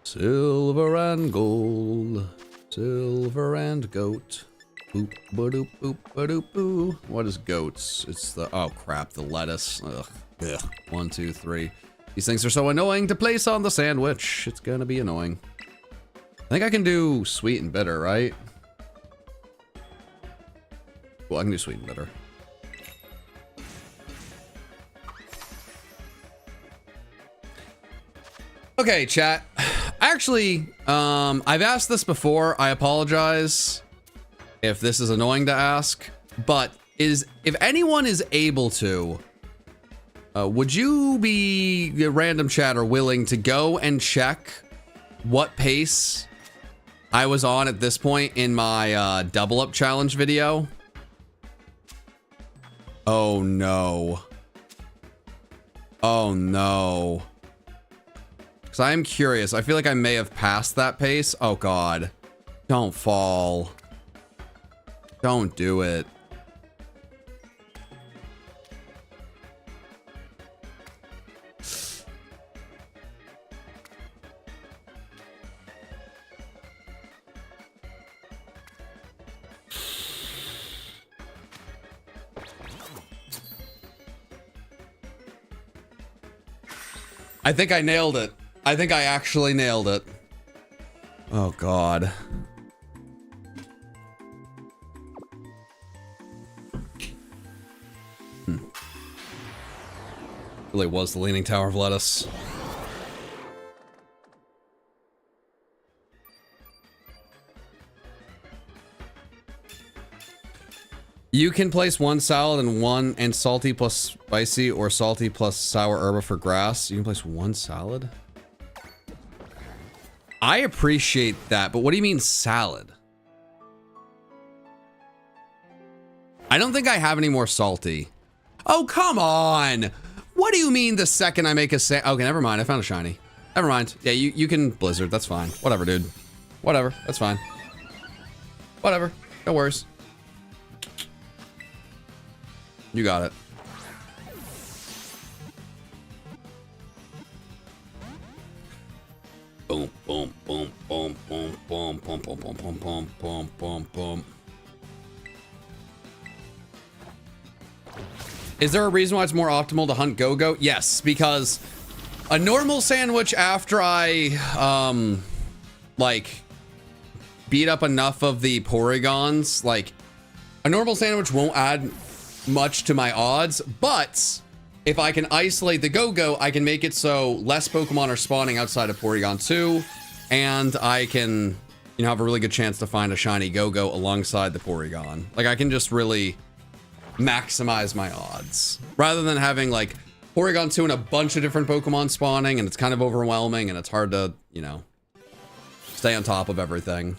Silver and gold. Silver and goat. Boop, ba-doop, boop, ba-doop, boo. What is goats? It's the, oh crap, the lettuce. Ugh. Ugh. 1, 2, 3. These things are so annoying to place on the sandwich. It's gonna be annoying. I think I can do sweet and bitter, right? Well, I can do sweet and bitter. Okay, chat. Actually, I've asked this before. I apologize if this is annoying to ask, but if anyone is able to, would you be, random chatter, willing to go and check what pace I was on at this point in my double up challenge video? Oh no. Oh no. Because I am curious. I feel like I may have passed that pace. Oh god. Don't fall. Don't do it. I think I nailed it. I think I actually nailed it. Oh god. Really was the Leaning Tower of Lettuce. You can place one salad and salty plus spicy or salty plus sour herba for grass. You can place one salad? I appreciate that, but what do you mean salad? I don't think I have any more salty. Oh, come on. What do you mean the second I make a okay, never mind. I found a shiny. Never mind. Yeah, you can blizzard. That's fine. Whatever, dude. Whatever. That's fine. Whatever. No worries. You got it. Boom, boom, boom, boom, boom, boom, boom, boom, boom, boom, boom, boom, boom, boom. Is there a reason why it's more optimal to hunt go-go? Yes, because a normal sandwich after I, like, beat up enough of the Porygons, like, a normal sandwich won't add much to my odds, but if I can isolate the go-go, I can make it so less Pokemon are spawning outside of Porygon 2, and I can, you know, have a really good chance to find a shiny go-go alongside the Porygon. Like, I can just really maximize my odds rather than having like Porygon 2 and a bunch of different Pokemon spawning, and it's kind of overwhelming and it's hard to, you know, stay on top of everything.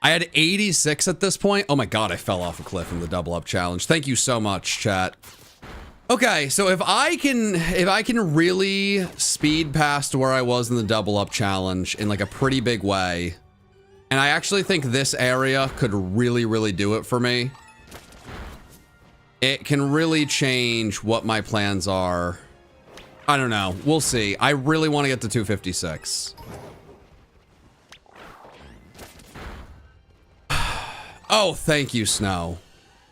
I had 86 at this point. Oh my god, I fell off a cliff in the double up challenge. Thank you so much, chat. Okay, so if I can really speed past where I was in the double up challenge in like a pretty big way, and I actually think this area could really, really do it for me. It can really change what my plans are. I don't know. We'll see. I really want to get to 256. Oh, thank you, Snow.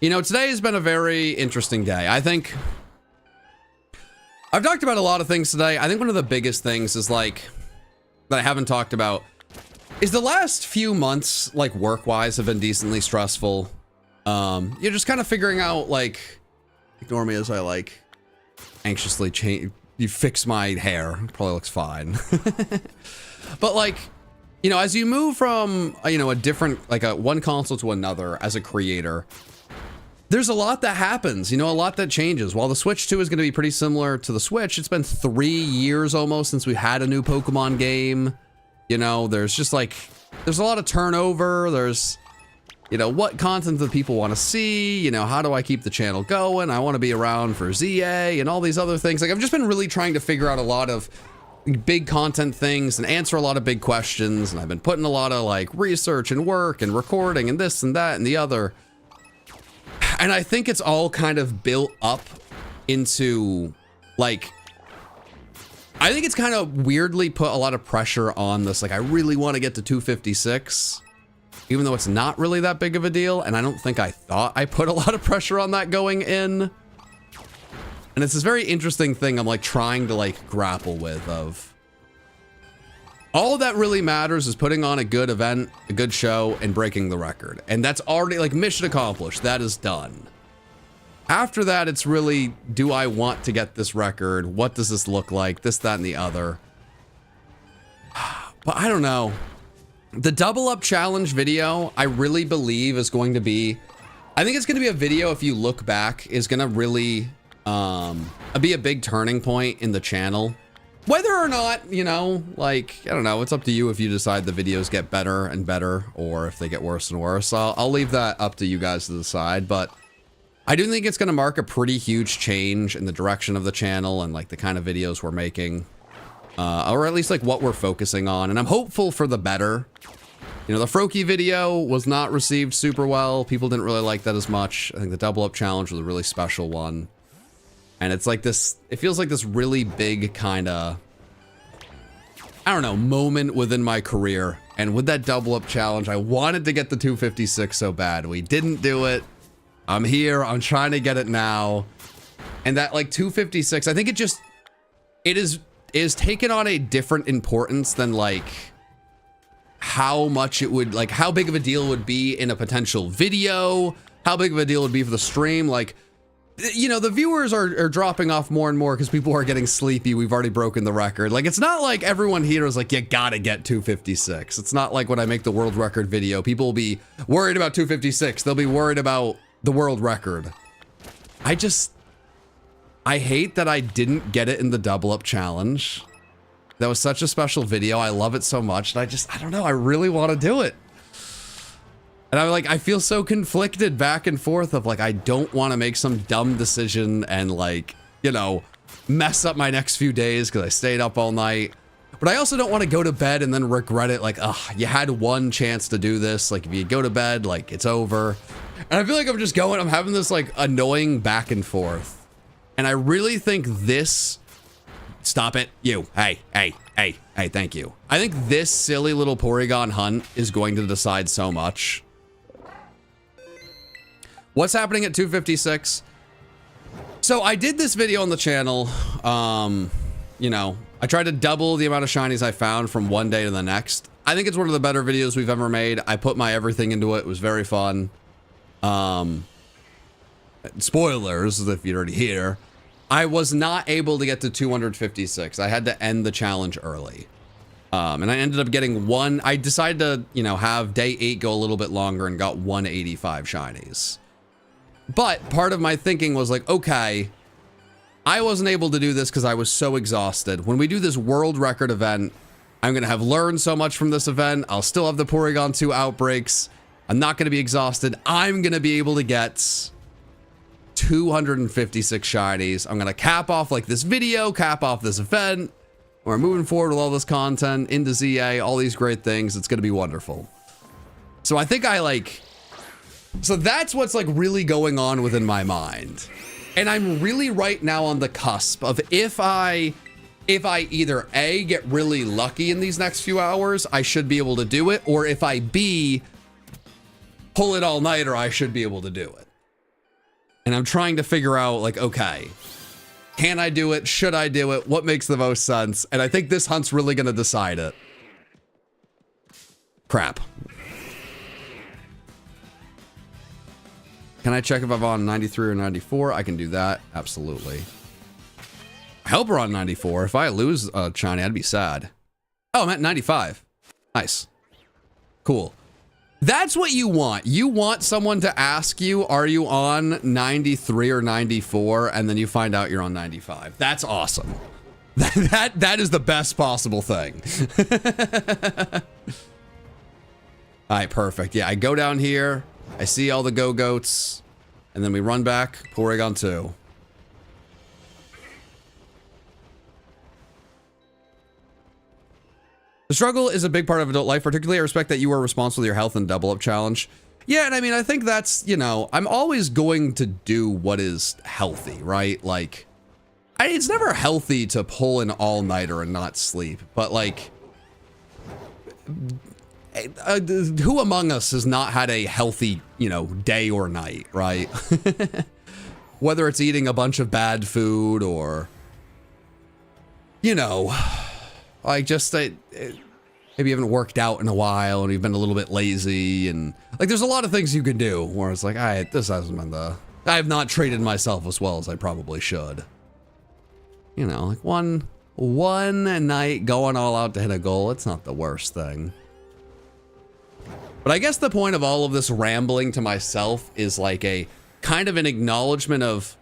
You know, today has been a very interesting day. I think I've talked about a lot of things today. I think one of the biggest things is like that I haven't talked about is the last few months, like work-wise, have been decently stressful. You're just kind of figuring out, like, ignore me as I like anxiously change. You fix my hair, probably looks fine. But like, you know, as you move from, you know, a different, like one console to another as a creator, there's a lot that happens, you know, a lot that changes. While the Switch 2 is going to be pretty similar to the Switch, it's been 3 years almost since we had a new Pokemon game. You know, there's just like, there's a lot of turnover. There's, you know, what content do people want to see? You know, how do I keep the channel going? I want to be around for ZA and all these other things. Like, I've just been really trying to figure out a lot of big content things and answer a lot of big questions. And I've been putting a lot of like research and work and recording and this and that and the other. And I think it's all kind of built up into like, I think it's kind of weirdly put a lot of pressure on this. Like, I really want to get to 256, even though it's not really that big of a deal. And I don't think I thought I put a lot of pressure on that going in. And it's this very interesting thing I'm like trying to like grapple with of all that really matters is putting on a good event, a good show, and breaking the record. And that's already like mission accomplished. That is done. After that, it's really, do I want to get this record? What does this look like? This, that, and the other. But I don't know. The double up challenge video, I really believe is going to be, I think it's going to be a video, if you look back, is going to really be a big turning point in the channel. Whether or not, you know, like, I don't know, it's up to you if you decide the videos get better and better or if they get worse and worse. I'll leave that up to you guys to decide, but I do think it's going to mark a pretty huge change in the direction of the channel and like the kind of videos we're making, or at least like what we're focusing on. And I'm hopeful for the better. You know, the Froakie video was not received super well. People didn't really like that as much. I think the double up challenge was a really special one. And it's like this, it feels like this really big kind of, I don't know, moment within my career. And with that double up challenge, I wanted to get the 256 so bad. We didn't do it. I'm here. I'm trying to get it now. And that like 256, I think it is taken on a different importance than like how much it would, like how big of a deal it would be in a potential video, how big of a deal it would be for the stream. Like, you know, the viewers are dropping off more and more because people are getting sleepy. We've already broken the record. Like, it's not like everyone here is like, you gotta get 256. It's not like when I make the world record video, people will be worried about 256. They'll be worried about the world record. I hate that I didn't get it in the double up challenge. That was such a special video. I love it so much. And I don't know. I really want to do it. And I feel so conflicted back and forth of like, I don't want to make some dumb decision and like, you know, mess up my next few days because I stayed up all night. But I also don't want to go to bed and then regret it. Like, ugh, you had one chance to do this. Like, if you go to bed, like, it's over. And I feel like I'm having this like annoying back and forth. And I really think this, stop it, you, hey, thank you. I think this silly little Porygon hunt is going to decide so much. What's happening at 256? So I did this video on the channel. You know, I tried to double the amount of shinies I found from one day to the next. I think it's one of the better videos we've ever made. I put my everything into it. It was very fun. Spoilers, if you're already here. I was not able to get to 256. I had to end the challenge early. And I ended up getting one. I decided to, you know, have day 8 go a little bit longer and got 185 shinies. But part of my thinking was like, okay, I wasn't able to do this because I was so exhausted. When we do this world record event, I'm going to have learned so much from this event. I'll still have the Porygon 2 outbreaks. I'm not going to be exhausted. I'm going to be able to get 256 shinies. I'm going to cap off like this video, cap off this event. We're moving forward with all this content into ZA, all these great things. It's going to be wonderful. So I think so that's what's like really going on within my mind. And I'm really right now on the cusp of if I either A, get really lucky in these next few hours, I should be able to do it. Or if I B, pull it all nighter, I should be able to do it. And I'm trying to figure out like, okay, can I do it? Should I do it? What makes the most sense? And I think this hunt's really going to decide it. Crap. Can I check if I'm on 93 or 94? I can do that. Absolutely. I hope we're on 94. If I lose a shiny, I'd be sad. Oh, I'm at 95. Nice. Cool. That's what you want. You want someone to ask you, are you on 93 or 94? And then you find out you're on 95. That's awesome. That is the best possible thing. All right, perfect. Yeah, I go down here. I see all the go-goats. And then we run back. Porygon 2. The struggle is a big part of adult life. Particularly, I respect that you are responsible for your health and double up challenge. Yeah, and I mean, I think that's, you know, I'm always going to do what is healthy, right? Like, it's never healthy to pull an all-nighter and not sleep. But, like, who among us has not had a healthy, you know, day or night, right? Whether it's eating a bunch of bad food or, you know, like just maybe you haven't worked out in a while and you've been a little bit lazy, and like there's a lot of things you can do where it's like, this hasn't been I have not treated myself as well as I probably should. You know, like one night going all out to hit a goal, it's not the worst thing. But I guess the point of all of this rambling to myself is like a kind of an acknowledgement of,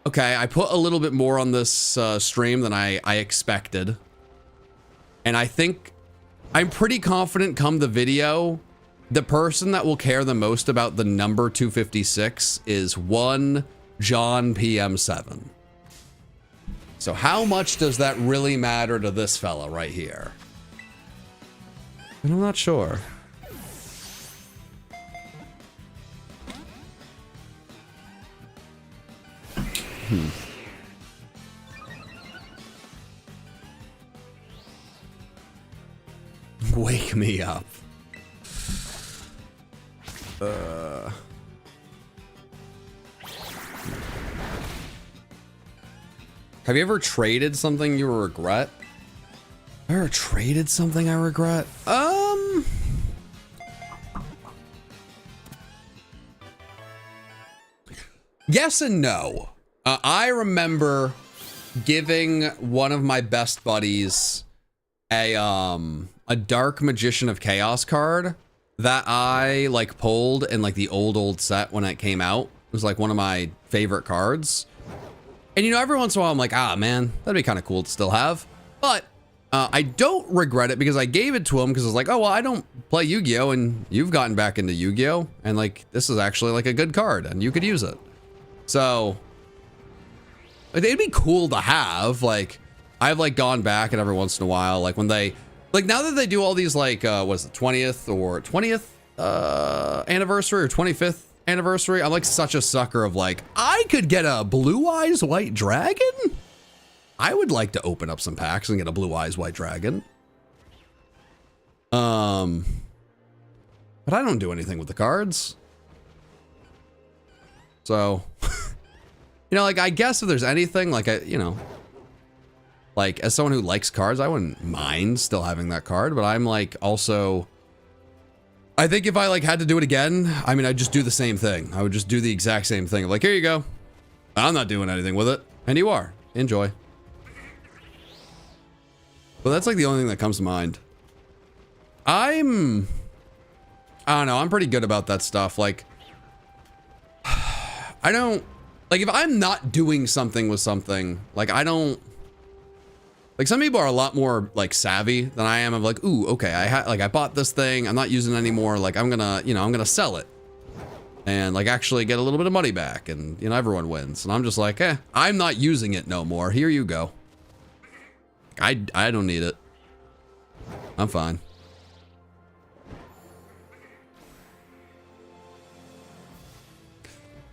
okay, I put a little bit more on this stream than I expected. And I think I'm pretty confident come the video, the person that will care the most about the number 256 is one John PM7. So how much does that really matter to this fella right here? And I'm not sure. Wake me up. Have you ever traded something you regret? Have I ever traded something I regret? Yes and no. I remember giving one of my best buddies a Dark Magician of Chaos card that I like pulled in like the old set when it came out. It was like one of my favorite cards. And you know, every once in a while I'm like, man, that'd be kind of cool to still have. But I don't regret it because I gave it to him because I was like, oh, well, I don't play Yu-Gi-Oh! And you've gotten back into Yu-Gi-Oh! And like, this is actually like a good card and you could use it. So it'd be cool to have. Like, I've like gone back and every once in a while, like when they, like now that they do all these like, what is it, 20th anniversary or 25th anniversary, I'm like such a sucker of like, I could get a Blue Eyes White Dragon. I would like to open up some packs and get a Blue Eyes White Dragon. But I don't do anything with the cards. So, you know, like, I guess if there's anything, like, you know, like, as someone who likes cards, I wouldn't mind still having that card, but I'm, like, also, I think if I, like, had to do it again, I mean, I'd just do the same thing. I would just do the exact same thing. Like, here you go. I'm not doing anything with it. And you are. Enjoy. But that's, like, the only thing that comes to mind. I don't know. I'm pretty good about that stuff. Like, I don't, like, if I'm not doing something with something, like, I don't, like, some people are a lot more, like, savvy than I am of, like, ooh, okay, I bought this thing, I'm not using it anymore, like, I'm gonna, you know, I'm gonna sell it, and, like, actually get a little bit of money back, and, you know, everyone wins, and I'm just like, I'm not using it no more, here you go. I don't need it. I'm fine.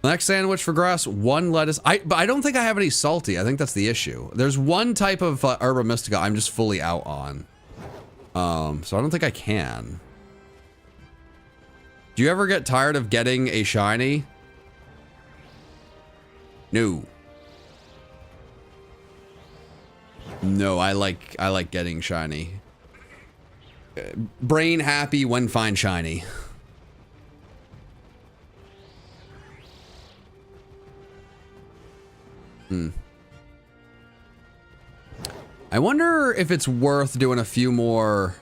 Next sandwich for grass, one lettuce. But I don't think I have any salty. I think that's the issue. There's one type of Herba Mystica I'm just fully out on. So I don't think I can. Do you ever get tired of getting a shiny? No. No, I like getting shiny. Brain happy when find shiny. I wonder if it's worth doing a few more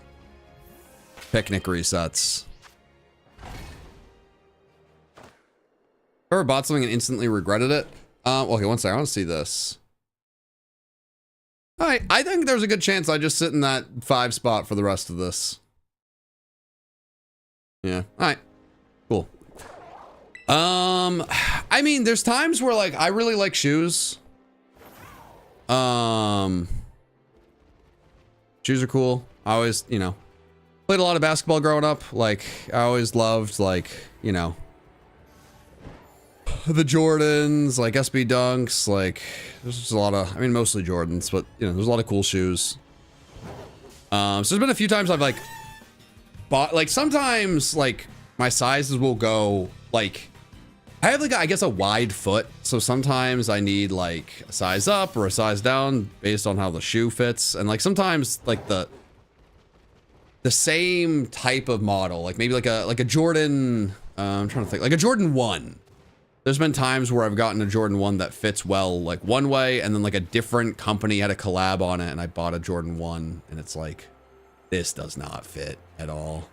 picnic resets. Ever bought something and instantly regretted it? Okay, one second. I want to see this. All right, I think there's a good chance I just sit in that 5 spot for the rest of this. Yeah. All right. Cool. I mean, there's times where like I really like shoes. Shoes are cool. I always, you know, played a lot of basketball growing up. Like, I always loved, like, you know, the Jordans, like SB Dunks. Like, there's just a lot of, I mean, mostly Jordans, but, you know, there's a lot of cool shoes. So there's been a few times I've, like, bought, like, sometimes, like, my sizes will go, like, I have, like, I guess a wide foot. So sometimes I need, like, a size up or a size down based on how the shoe fits. And, like, sometimes, like, the same type of model, like maybe like a Jordan, I'm trying to think, like a Jordan 1. There's been times where I've gotten a Jordan 1 that fits well, like one way, and then like a different company had a collab on it, and I bought a Jordan 1, and it's like, this does not fit at all.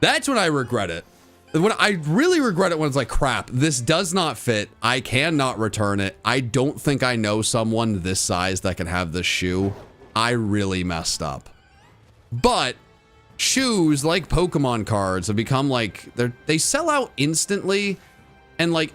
That's when I regret it. When I really regret it when it's like, crap, this does not fit. I cannot return it. I don't think I know someone this size that can have this shoe. I really messed up. But shoes, like Pokemon cards, have become like, they sell out instantly. And like,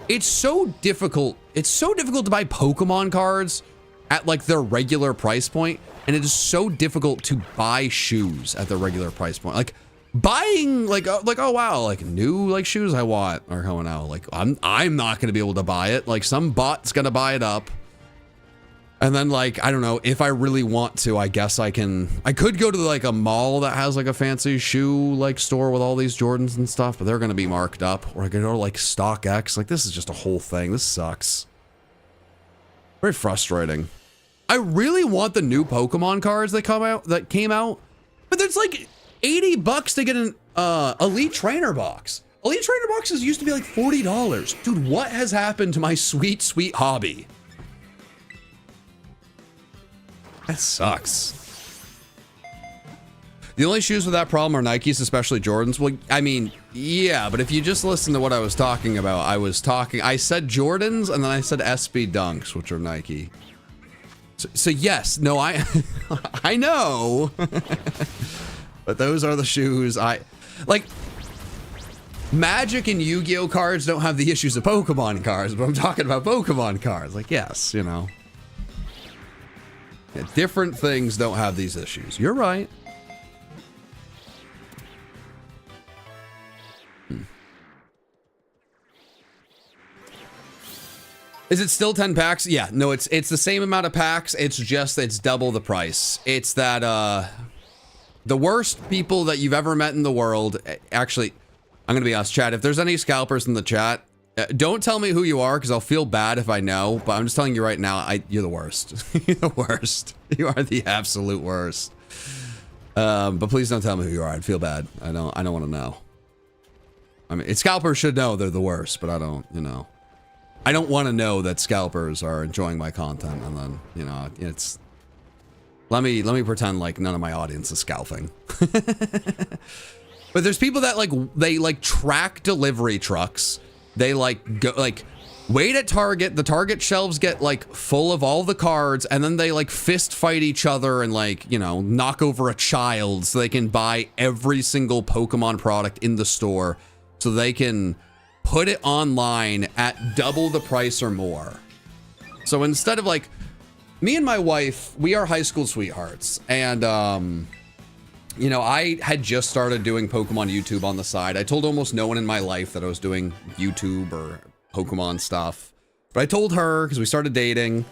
it's so difficult. It's so difficult to buy Pokemon cards at like their regular price point. And it is so difficult to buy shoes at the regular price point. Like, buying like oh wow, like new like shoes I want are coming out, like I'm not gonna be able to buy it, like some bot's gonna buy it up, and then like I don't know, if I really want to, I guess I could go to like a mall that has like a fancy shoe like store with all these Jordans and stuff, but they're gonna be marked up, or I could go to like StockX. Like, this is just a whole thing. This sucks. Very frustrating. I really want the new Pokemon cards that came out, but there's like $80 to get an Elite Trainer box. Elite Trainer boxes used to be like $40. Dude, what has happened to my sweet, sweet hobby? That sucks. The only shoes with that problem are Nikes, especially Jordans. Well, I mean, yeah, but if you just listen to what I was talking about, I said Jordans and then I said SB Dunks, which are Nike. So yes, no, I know. But those are the shoes like. Magic and Yu-Gi-Oh cards don't have the issues of Pokemon cards, but I'm talking about Pokemon cards. Like, yes, you know. Yeah, different things don't have these issues. You're right. Is it still 10 packs? Yeah, no, it's the same amount of packs. It's just, it's double the price. It's that, the worst people that you've ever met in the world. Actually, I'm going to be honest, chat. If there's any scalpers in the chat, don't tell me who you are, because I'll feel bad if I know. But I'm just telling you right now, you're the worst. You're the worst. You are the absolute worst. But please don't tell me who you are. I'd feel bad. I don't want to know. I mean, scalpers should know they're the worst, but I don't, you know. I don't want to know that scalpers are enjoying my content, and then, you know, it's... Let me pretend like none of my audience is scalping. But there's people that they track delivery trucks. They go wait at Target. The Target shelves get full of all the cards, and then they fist fight each other and you know, knock over a child so they can buy every single Pokemon product in the store, so they can put it online at double the price or more. So instead of me and my wife, we are high school sweethearts, and you know, I had just started doing Pokemon YouTube on the side. I told almost no one in my life that I was doing YouTube or Pokemon stuff, but I told her because we started dating.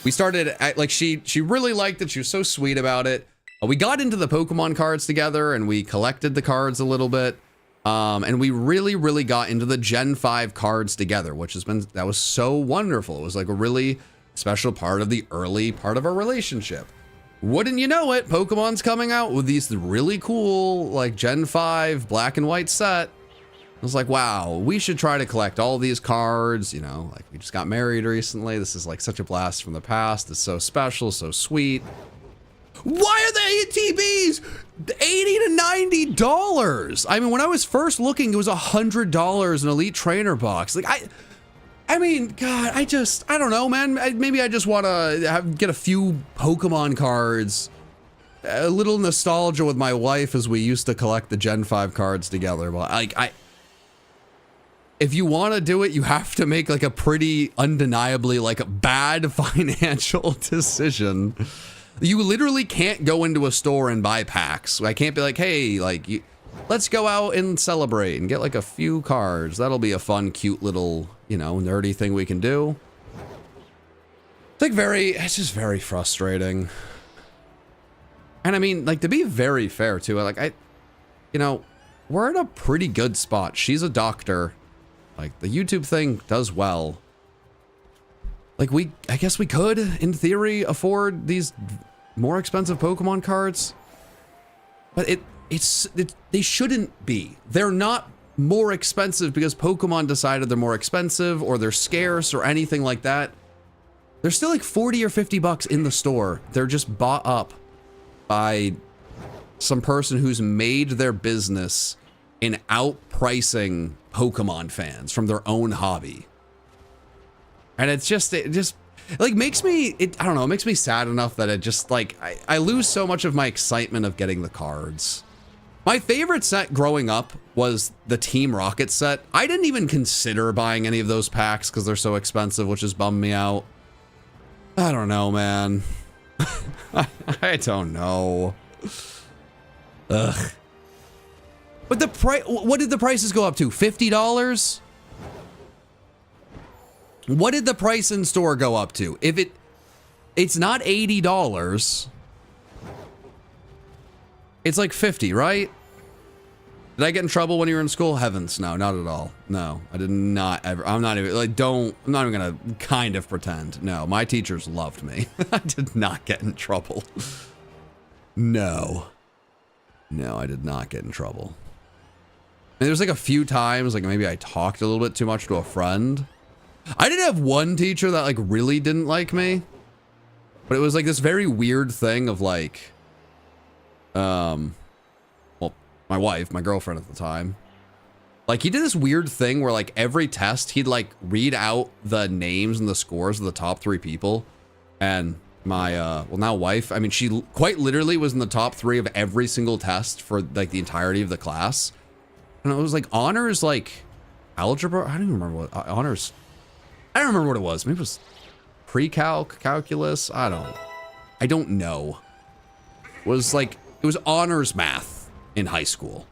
We started she really liked it. She was so sweet about it. We got into the Pokemon cards together, and we collected the cards a little bit, and we really got into the Gen 5 cards together, which that was so wonderful. It was like a really special part of the early part of our relationship. Wouldn't you know it, Pokemon's coming out with these really cool Gen 5 black and white set. I was like, wow, we should try to collect all these cards. You know, we just got married recently. This is such a blast from the past. It's so special, so sweet. Why are the ATBs $80 to $90? I mean, when I was first looking, it was $100 an Elite Trainer box. Like, I mean, God, I don't know, man. Maybe I just want to get a few Pokemon cards. A little nostalgia with my wife as we used to collect the Gen 5 cards together. But like, if you want to do it, you have to make like a pretty undeniably like a bad financial decision. You literally can't go into a store and buy packs. I can't be like, hey, like, let's go out and celebrate and get like a few cards. That'll be a fun, cute little, you know, nerdy thing we can do. It's like it's just very frustrating. And I mean, like, to be very fair to it, like, you know, we're in a pretty good spot. She's a doctor. Like, the YouTube thing does well. Like, I guess we could, in theory, afford these more expensive Pokemon cards. But they shouldn't be. They're not more expensive because Pokemon decided they're more expensive or they're scarce or anything like that. They're still like 40 or 50 bucks in the store. They're just bought up by some person who's made their business in outpricing Pokemon fans from their own hobby. And it just like makes me, I don't know, it makes me sad enough that it just like, I lose so much of my excitement of getting the cards. My favorite set growing up was the Team Rocket set. I didn't even consider buying any of those packs because they're so expensive, which has bummed me out. I don't know, man. I don't know. Ugh. But the price, what did the prices go up to? $50? What did the price in store go up to? If it's not $80, it's like 50, right? Did I get in trouble when you were in school? Heavens, no, not at all. No, I did not ever. I'm not even like, I'm not even gonna kind of pretend. No, my teachers loved me. I did not get in trouble. No, I did not get in trouble. And there's like a few times, like maybe I talked a little bit too much to a friend. I did have one teacher that like really didn't like me, but it was like this very weird thing of like, my wife, my girlfriend at the time, like he did this weird thing where like every test he'd like read out the names and the scores of the top 3 people. And my, well now wife, I mean, she quite literally was in the top 3 of every single test for like the entirety of the class. And it was like honors, like algebra. I don't even remember what honors. I don't remember what it was. Maybe it was pre-calc, calculus. I don't know. It was like, it was honors math in high school.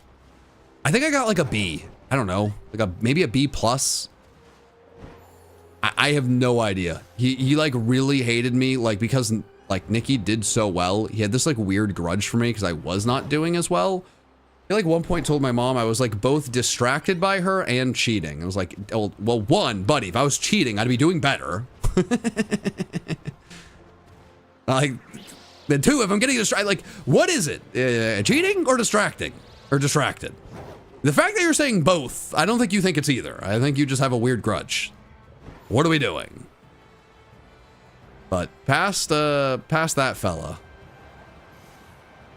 I think I got like a B. I don't know, like maybe a B plus. I have no idea. He like really hated me, like because like Nikki did so well. He had this like weird grudge for me because I was not doing as well. He like one point told my mom I was like both distracted by her and cheating. I was like, oh, well, one, buddy, if I was cheating, I'd be doing better. Like, the 2, if I'm getting distracted, like, what is it? Cheating or distracting? Or distracted? The fact that you're saying both, I don't think you think it's either. I think you just have a weird grudge. What are we doing? But past that fella.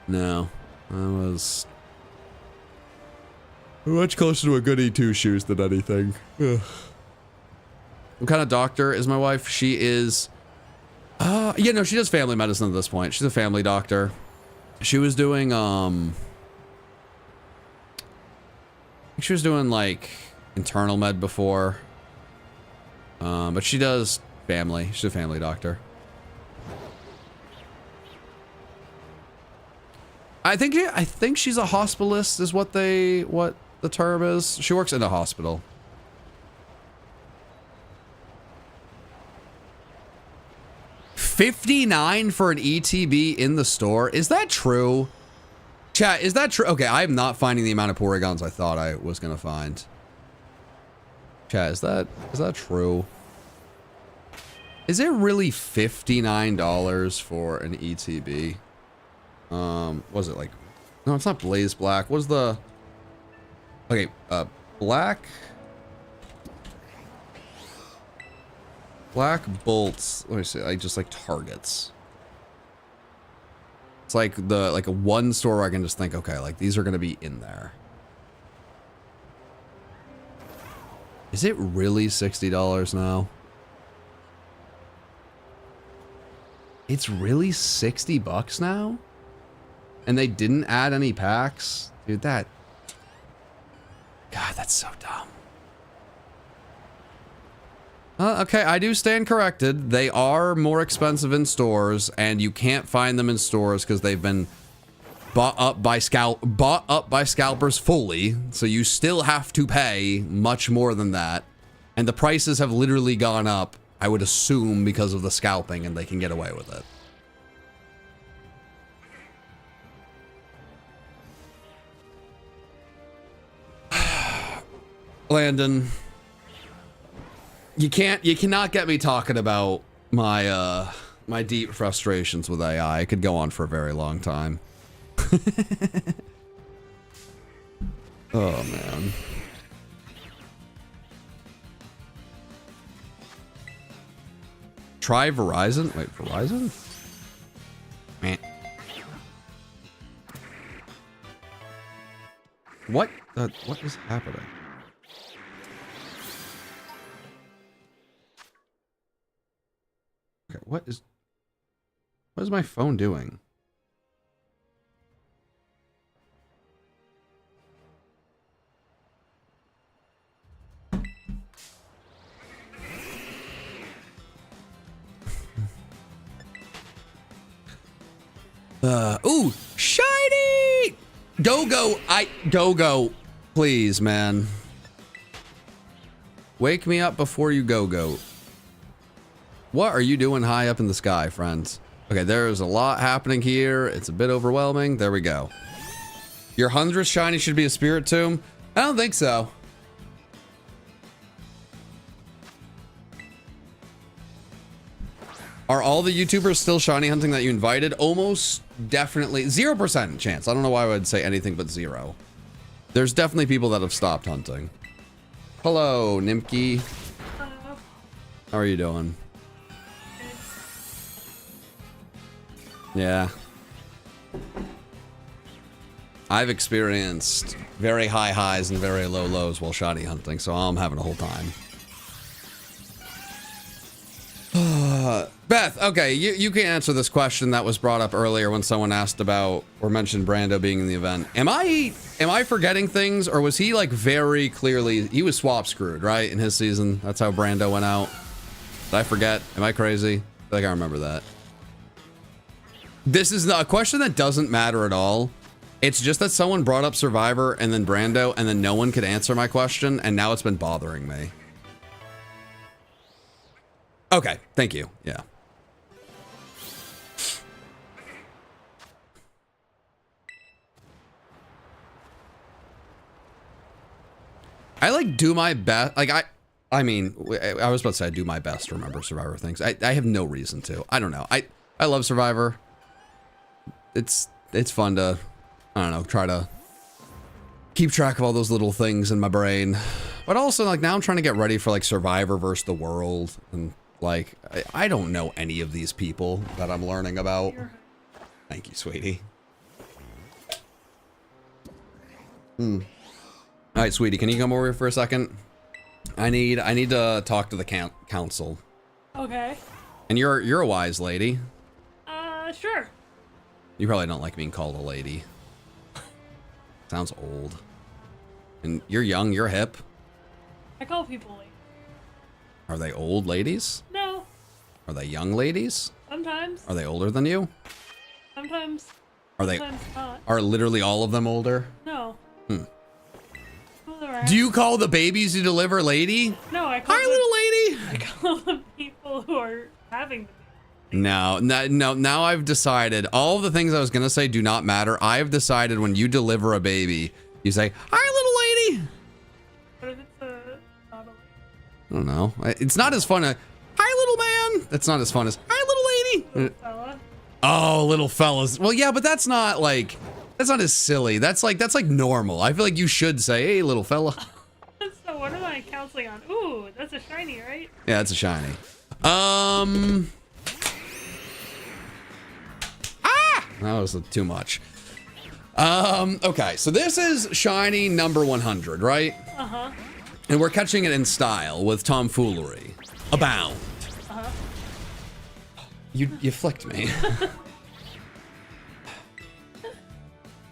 No, I was much closer to a goody two-shoes than anything. Ugh. What kind of doctor is my wife? She is, yeah, no, she does family medicine at this point. She's a family doctor. She was doing, I think she was doing like internal med before. But she does family. She's a family doctor. I think she's a hospitalist is what the term is. She works in a hospital. $59 for an ETB in the store. Is that true? Chat, is that true? Okay, I am not finding the amount of Porygons I thought I was gonna find. Chat, is that true? Is it really $59 for an ETB? Was it like, no, it's not Blaze Black. What's the, okay, Black bolts. Let me see, I just like targets. It's like a one store where I can just think, okay, like these are gonna be in there. Is it really $60 now? It's really 60 bucks now? And they didn't add any packs? Dude, God, that's so dumb. Okay, I do stand corrected. They are more expensive in stores, and you can't find them in stores because they've been bought up by scalpers fully. So you still have to pay much more than that, and the prices have literally gone up. I would assume because of the scalping, and they can get away with it. Landon, you cannot get me talking about my my deep frustrations with AI. I could go on for a very long time. Oh man. Try Verizon? Wait, Verizon? Meh. What is happening? Okay, what is my phone doing? Ooh, shiny! Go, please, man. Wake me up before you go. What are you doing high up in the sky, friends? Okay, there's a lot happening here. It's a bit overwhelming. There we go. Your 100th shiny should be a spirit tomb? I don't think so. Are all the YouTubers still shiny hunting that you invited? Almost definitely. 0% chance. I don't know why I would say anything but 0. There's definitely people that have stopped hunting. Hello, Nimki. Hello. How are you doing? Yeah. I've experienced very high highs and very low lows while shiny hunting, so I'm having a whole time. Beth, okay, you can answer this question that was brought up earlier when someone asked about or mentioned Brando being in the event. Am I forgetting things, or was he like very clearly, he was swap screwed, right, in his season? That's how Brando went out. Did I forget? Am I crazy? I feel like I remember that. This is a question that doesn't matter at all. It's just that someone brought up Survivor and then Brando, and then no one could answer my question, and now it's been bothering me. Okay, thank you. Yeah. I like do my best. Like I mean, I was about to say I do my best to remember Survivor things. I have no reason to. I don't know. I love Survivor. It's fun to, I don't know, try to keep track of all those little things in my brain. But also, like, now I'm trying to get ready for, like, Survivor versus the World. And, like, I don't know any of these people that I'm learning about. Thank you, sweetie. All right, sweetie, can you come over here for a second? I need to talk to the council. Okay. And you're a wise lady. Sure. You probably don't like being called a lady. Sounds old. And you're young, you're hip. I call people ladies. Are they old ladies? No. Are they young ladies? Sometimes. Are they older than you? Sometimes. Are they? Sometimes not. Are literally all of them older? No. Do you call the babies you deliver lady? No, I call Hi, little lady. I call the people who are having the baby. No. Now I've decided all of the things I was gonna say do not matter. I've decided when you deliver a baby, you say, "Hi, little lady." What if it's not a lady? I don't know. It's not as fun. Hi, little man. That's not as fun as hi, little lady. Little fella. Oh, little fellas. Well, yeah, but that's not like, that's not as silly. That's like normal. I feel like you should say, "Hey, little fella." So what am I counseling on? Ooh, that's a shiny, right? Yeah, it's a shiny. That was too much. Okay, so this is shiny number 100, right? Uh-huh. And we're catching it in style with tomfoolery. Abound. Uh-huh. You flicked me.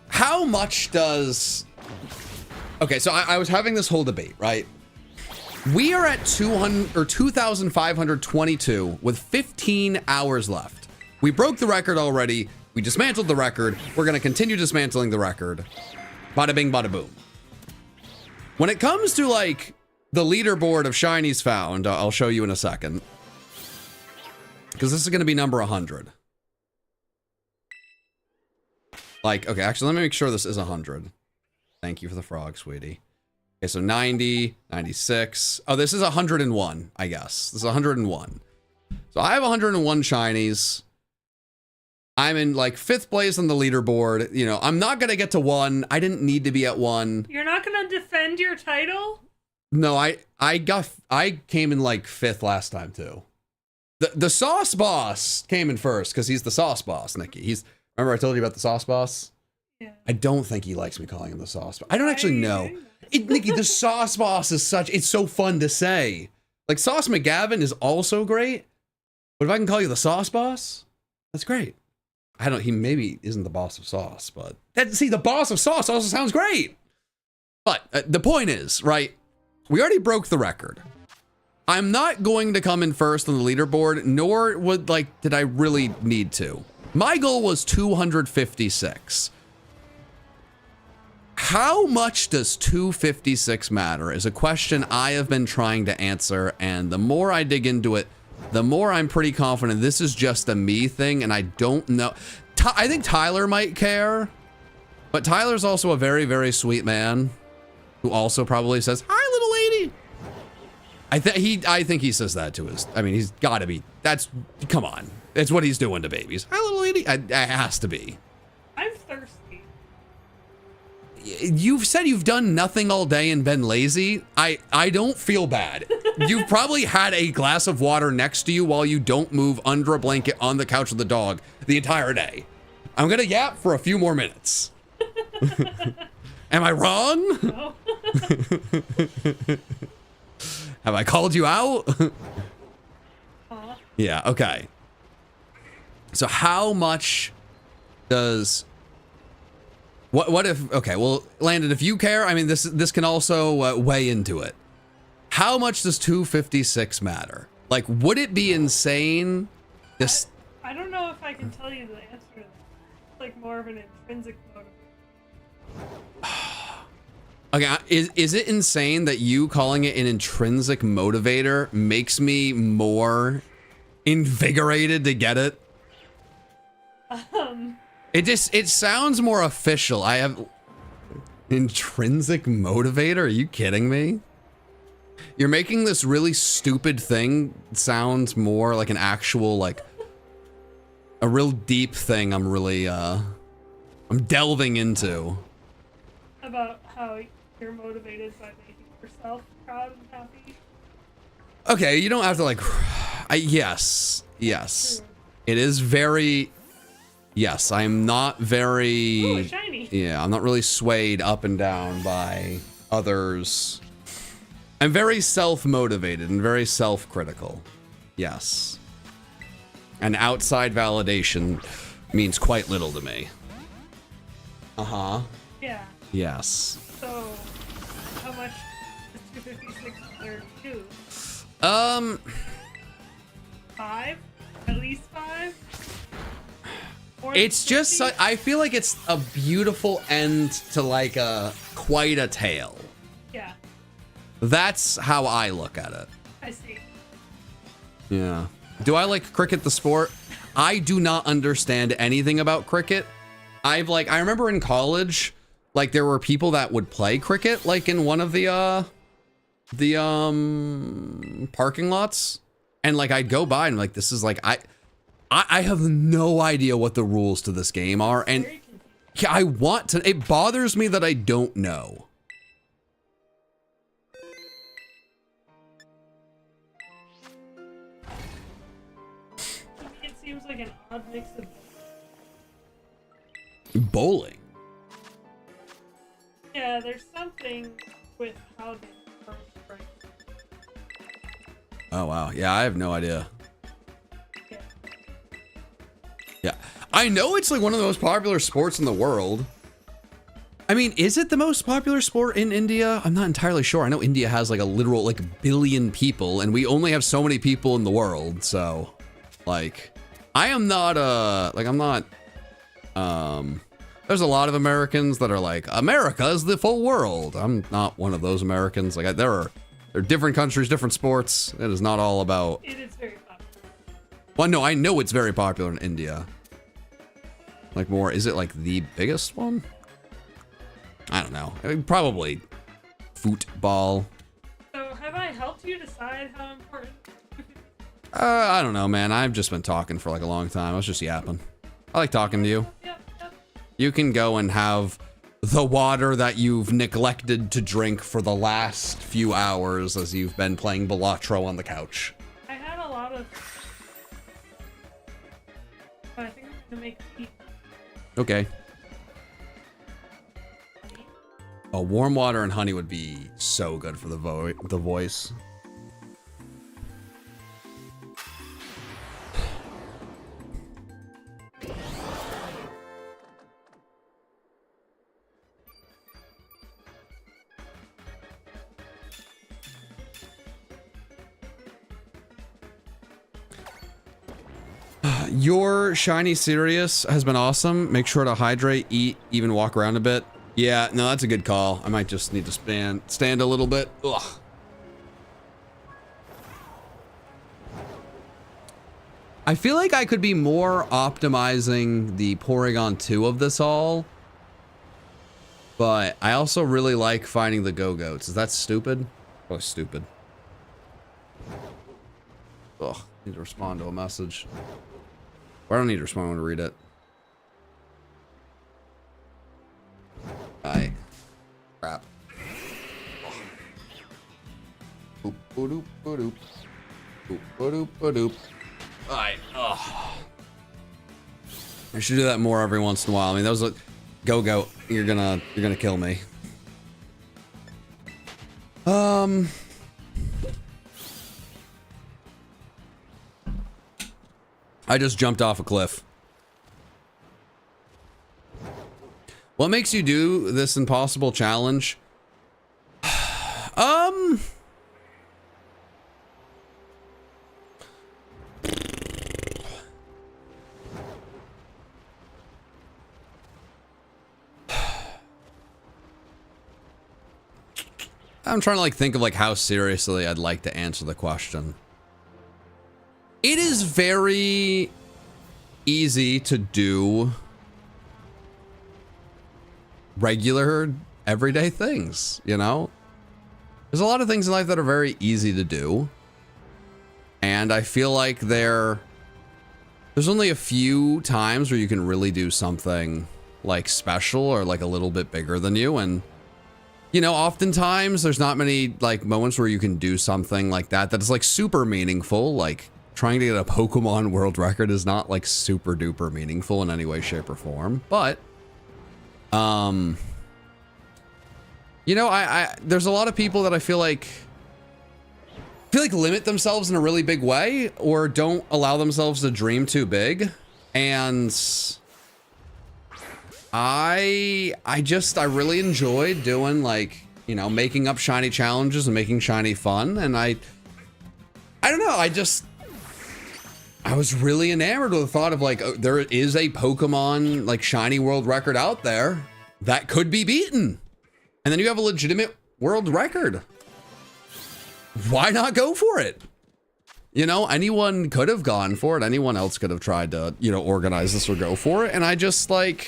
How much does... Okay, so I was having this whole debate, right? We are at 2,522 with 15 hours left. We broke the record already. We dismantled the record. We're going to continue dismantling the record. Bada bing, bada boom. When it comes to like the leaderboard of shinies found, I'll show you in a second. Because this is going to be number 100. Like, okay, actually, let me make sure this is 100. Thank you for the frog, sweetie. Okay, so 90, 96. Oh, this is 101, I guess. This is 101. So I have 101 shinies. I'm in like 5th place on the leaderboard. You know, I'm not going to get to 1. I didn't need to be at 1. You're not going to defend your title? No, I came in like 5th last time too. The sauce boss came in first because he's the sauce boss, Nikki. Remember I told you about the sauce boss? Yeah. I don't think he likes me calling him the sauce boss. I don't actually know. Nikki, the sauce boss is it's so fun to say. Like Sauce McGavin is also great. But if I can call you the sauce boss, that's great. He maybe isn't the boss of sauce, but the boss of sauce also sounds great. But the point is, right? We already broke the record. I'm not going to come in first on the leaderboard, nor did I really need to. My goal was 256. How much does 256 matter is a question I have been trying to answer, and the more I dig into it, the more I'm pretty confident this is just a me thing, and I don't know. I think Tyler might care, but Tyler's also a very, very sweet man who also probably says, "Hi, little lady." I think he says that to his. I mean, he's got to be. Come on. It's what he's doing to babies. Hi, little lady. It has to be. I'm thirsty. You've said you've done nothing all day and been lazy. I don't feel bad. You've probably had a glass of water next to you while you don't move under a blanket on the couch with the dog the entire day. I'm gonna yap for a few more minutes. Am I wrong? No. Have I called you out? Yeah, okay. So how much does... What if... Okay, well, Landon, if you care, I mean, this can also weigh into it. How much does 256 matter? Like, would it be insane? I don't know if I can tell you the answer to that. It's like more of an intrinsic motive. Okay, is it insane that you calling it an intrinsic motivator makes me more invigorated to get it? It sounds more official. I have intrinsic motivator. Are you kidding me? You're making this really stupid thing sound more like an actual, like a real deep thing. I'm really I'm delving into. About how you're motivated by making yourself proud and happy. Okay, you don't have to like. Yes. It is very. Yes, I'm not very. Ooh, shiny. Yeah, I'm not really swayed up and down by others. I'm very self-motivated and very self-critical. Yes. And outside validation means quite little to me. Uh-huh. Yeah. Yes. So, how much is 256 32? 5? At least 5? It's just, I feel like it's a beautiful end to like quite a tale. Yeah. That's how I look at it. I see. Yeah. Do I like cricket the sport? I do not understand anything about cricket. I remember in college, like there were people that would play cricket, like in one of the parking lots. And like I'd go by and like, this is like, I have no idea what the rules to this game are. And I want to, it bothers me that I don't know. It seems like an odd mix of... Bowling. Yeah, there's something with how they approach right. Oh wow, yeah, I have no idea. Yeah. Yeah, I know it's like one of the most popular sports in the world. I mean, is it the most popular sport in India? I'm not entirely sure. I know India has like a literal like billion people, and we only have so many people in the world. So, like, I am not I'm not. There's a lot of Americans that are like, America is the full world. I'm not one of those Americans. Like, there are different countries, different sports. It is not all about. It is very popular. Well, no, I know it's very popular in India. Like more, is it like the biggest one? I don't know. I mean, probably football. So have I helped you decide how important? I don't know, man. I've just been talking for like a long time. I was just yapping. I like talking to you. Yep. You can go and have the water that you've neglected to drink for the last few hours as you've been playing Balatro on the couch. I had a lot of. But I think I'm gonna make tea. Okay. Oh, warm water and honey would be so good for the voice. Your shiny Sirius has been awesome. Make sure to hydrate, eat, even walk around a bit. Yeah, no, that's a good call. I might just need to stand a little bit. Ugh. I feel like I could be more optimizing the Porygon 2 of this all. But I also really like finding the Go-Goats. Is that stupid? Oh, stupid. Ugh, need to respond to a message. Or I don't need to respond, I want to read it. Alright. Crap. Boop, boop, boop, boop, boop, boop. Alright. I should do that more every once in a while. I mean, that was a go. You're gonna kill me. I just jumped off a cliff. What makes you do this impossible challenge? I'm trying to like think of like how seriously I'd like to answer the question. It is very easy to do regular everyday things, you know? There's a lot of things in life that are very easy to do. And I feel like there's only a few times where you can really do something like special or like a little bit bigger than you. And, you know, oftentimes there's not many like moments where you can do something like that is like super meaningful. Like trying to get a Pokemon world record is not like super duper meaningful in any way, shape, or form. But you know, there's a lot of people that I feel like limit themselves in a really big way or don't allow themselves to dream too big. And I really enjoyed doing like, you know, making up shiny challenges and making shiny fun. And I don't know, I was really enamored with the thought of like, there is a Pokemon like shiny world record out there that could be beaten. And then you have a legitimate world record. Why not go for it? You know, anyone could have gone for it. Anyone else could have tried to, you know, organize this or go for it. And I just like,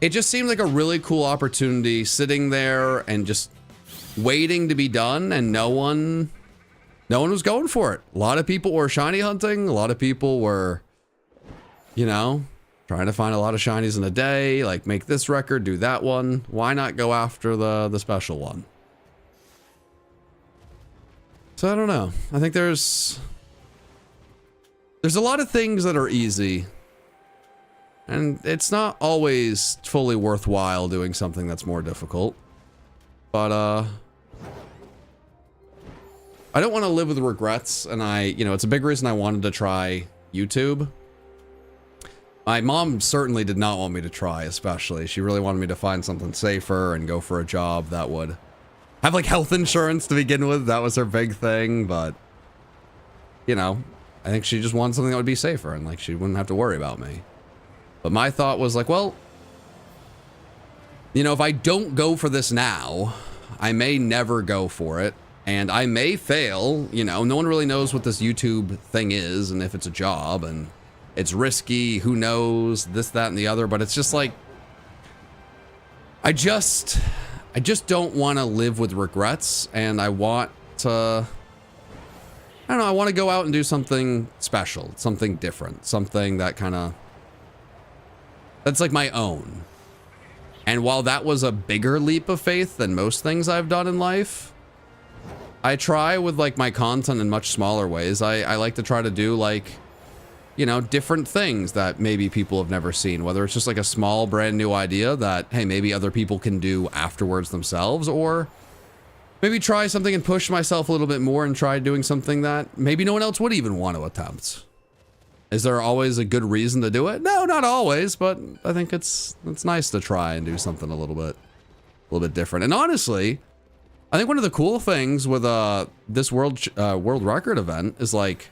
it just seemed like a really cool opportunity sitting there and just waiting to be done. And no one was going for it. A lot of people were shiny hunting. A lot of people were, you know, trying to find a lot of shinies in a day, like make this record, do that one. Why not go after the special one? So I don't know. I think there's a lot of things that are easy. And it's not always fully worthwhile doing something that's more difficult. But, I don't want to live with regrets, and it's a big reason I wanted to try YouTube. My mom certainly did not want me to try, especially. She really wanted me to find something safer and go for a job that would have, like, health insurance to begin with. That was her big thing, but, I think she just wanted something that would be safer and, like, she wouldn't have to worry about me. But my thought was like, well, if I don't go for this now, I may never go for it. And I may fail, no one really knows what this YouTube thing is and if it's a job, and it's risky, who knows, this, that, and the other. But it's just like, I just don't want to live with regrets, and I want to, I want to go out and do something special, something different, something that that's like my own. And while that was a bigger leap of faith than most things I've done in life, I try with like my content in much smaller ways. I like to try to do like, different things that maybe people have never seen, whether it's just like a small brand new idea that, hey, maybe other people can do afterwards themselves, or maybe try something and push myself a little bit more and try doing something that maybe no one else would even want to attempt. Is there always a good reason to do it? No, not always, but I think it's nice to try and do something a little bit different. And honestly, I think one of the cool things with this world record event is like,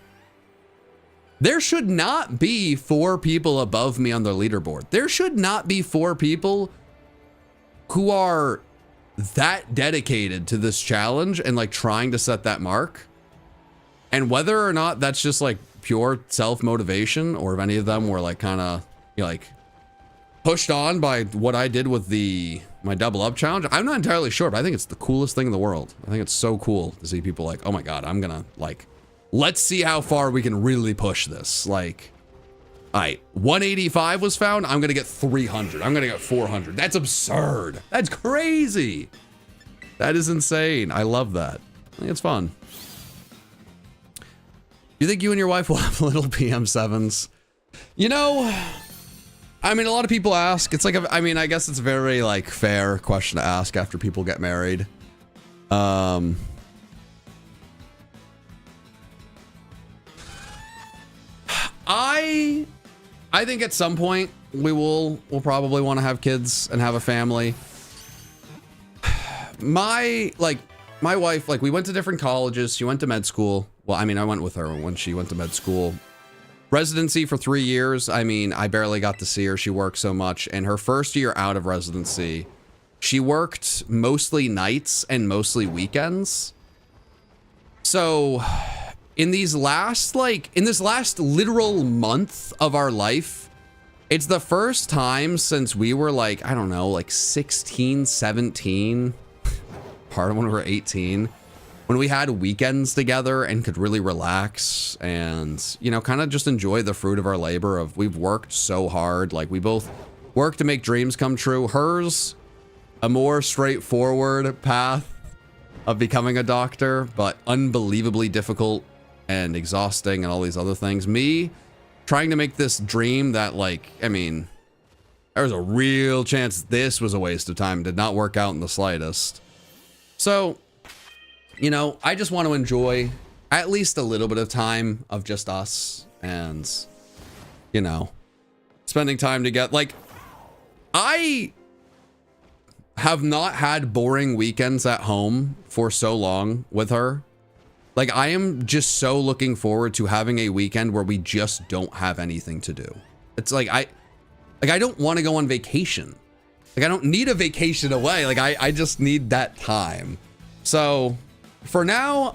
there should not be 4 people above me on the leaderboard. There should not be 4 people who are that dedicated to this challenge and like trying to set that mark. And whether or not that's just like pure self-motivation, or if any of them were like kind of like pushed on by what I did with my double up challenge, I'm not entirely sure, but I think it's the coolest thing in the world. I think it's so cool to see people like, oh my god, I'm gonna like, let's see how far we can really push this. Like, all right, 185 was found, I'm gonna get 300, I'm gonna get 400. That's absurd. That's crazy. That is insane. I love that. I think it's fun. You think you and your wife will have little PM7s? I mean, a lot of people ask. It's like, I guess it's a very like fair question to ask after people get married. I think at some point we'll probably want to have kids and have a family. My wife, like, we went to different colleges. She went to med school. Well, I mean, I went with her when she went to med school. Residency for 3 years. I mean, I barely got to see her. She worked so much. And her first year out of residency, she worked mostly nights and mostly weekends. So in this last literal month of our life, it's the first time since we were like, I don't know, like 16, 17, part of when we were 18, when we had weekends together and could really relax and, kind of just enjoy the fruit of our labor of, we've worked so hard. Like, we both work to make dreams come true. Hers, a more straightforward path of becoming a doctor, but unbelievably difficult and exhausting and all these other things. Me, trying to make this dream that, like, I mean, there was a real chance this was a waste of time. Did not work out in the slightest. So, I just want to enjoy at least a little bit of time of just us and, spending time together. Like, I have not had boring weekends at home for so long with her. Like, I am just so looking forward to having a weekend where we just don't have anything to do. It's like, I don't want to go on vacation. Like, I don't need a vacation away. Like, I just need that time. So for now,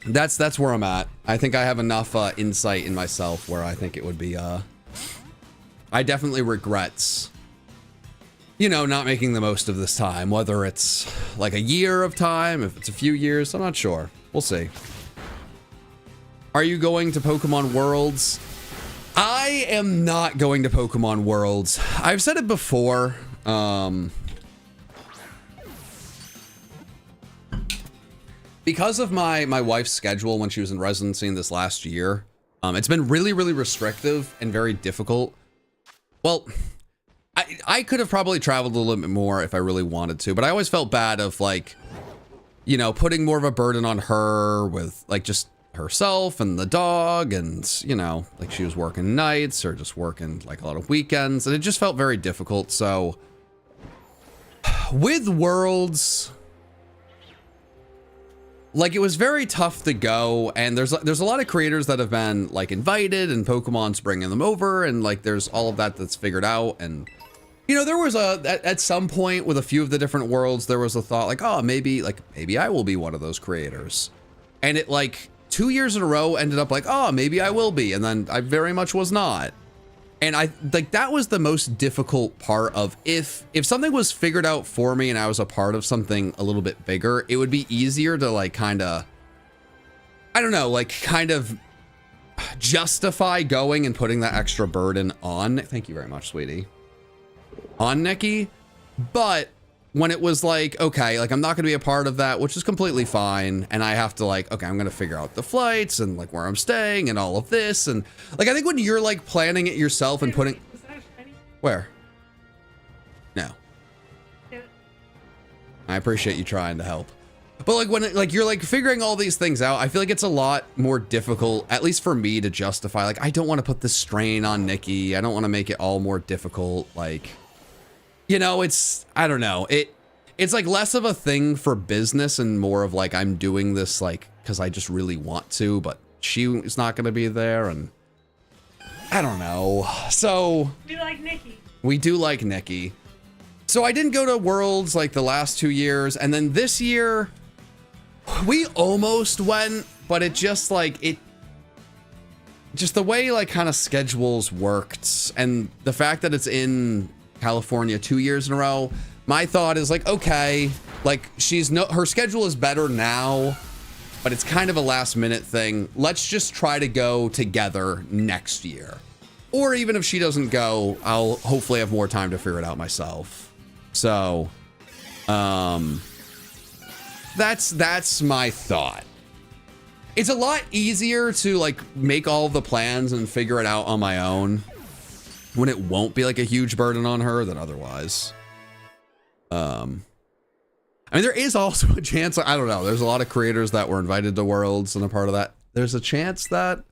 that's where I'm at. I think I have enough insight in myself where I think it would be, I definitely regrets, not making the most of this time, whether it's like a year of time, if it's a few years, I'm not sure. We'll see. Are you going to Pokemon Worlds? I am not going to Pokemon Worlds. I've said it before. Because of my wife's schedule when she was in residency in this last year, It's been really, really restrictive and very difficult. Well, I could have probably traveled a little bit more if I really wanted to, but I always felt bad of like, you know, putting more of a burden on her with like just herself and the dog, and you know, like she was working nights or just working like a lot of weekends, and it just felt very difficult. So with Worlds, like it was very tough to go, and there's a lot of creators that have been like invited and Pokemon's bringing them over, and like there's all of that that's figured out. And you know, there was at some point with a few of the different worlds, there was a thought like, oh, maybe I will be one of those creators. And it like 2 years in a row ended up like, oh, maybe I will be. And then I very much was not. And I like that was the most difficult part of if something was figured out for me and I was a part of something a little bit bigger, it would be easier to like kind of, I don't know, like kind of justify going and putting that extra burden on. Thank you very much, sweetie. On Nikki. But when it was like, okay, like I'm not going to be a part of that, which is completely fine, and I have to like, okay, I'm going to figure out the flights and like where I'm staying and all of this, and like I think when you're like planning it yourself and putting where no, I appreciate you trying to help, but like when it, like you're like figuring all these things out, I feel like it's a lot more difficult, at least for me, to justify like I don't want to put this strain on Nikki, I don't want to make it all more difficult, like, you know, it's, I don't know, it's like less of a thing for business and more of like I'm doing this like because I just really want to, but she is not going to be there, and I don't know. So we like Nikki. We do like Nikki. So I didn't go to Worlds like the last 2 years, and then this year we almost went, but it just like just the way like kind of schedules worked, and the fact that it's in California 2 years in a row, my thought is like, okay, like her schedule is better now, but it's kind of a last minute thing. Let's just try to go together next year. Or even if she doesn't go, I'll hopefully have more time to figure it out myself. So, that's my thought. It's a lot easier to like make all the plans and figure it out on my own when it won't be like a huge burden on her than otherwise. I mean, there is also a chance, I don't know, there's a lot of creators that were invited to Worlds and a part of that. There's a chance that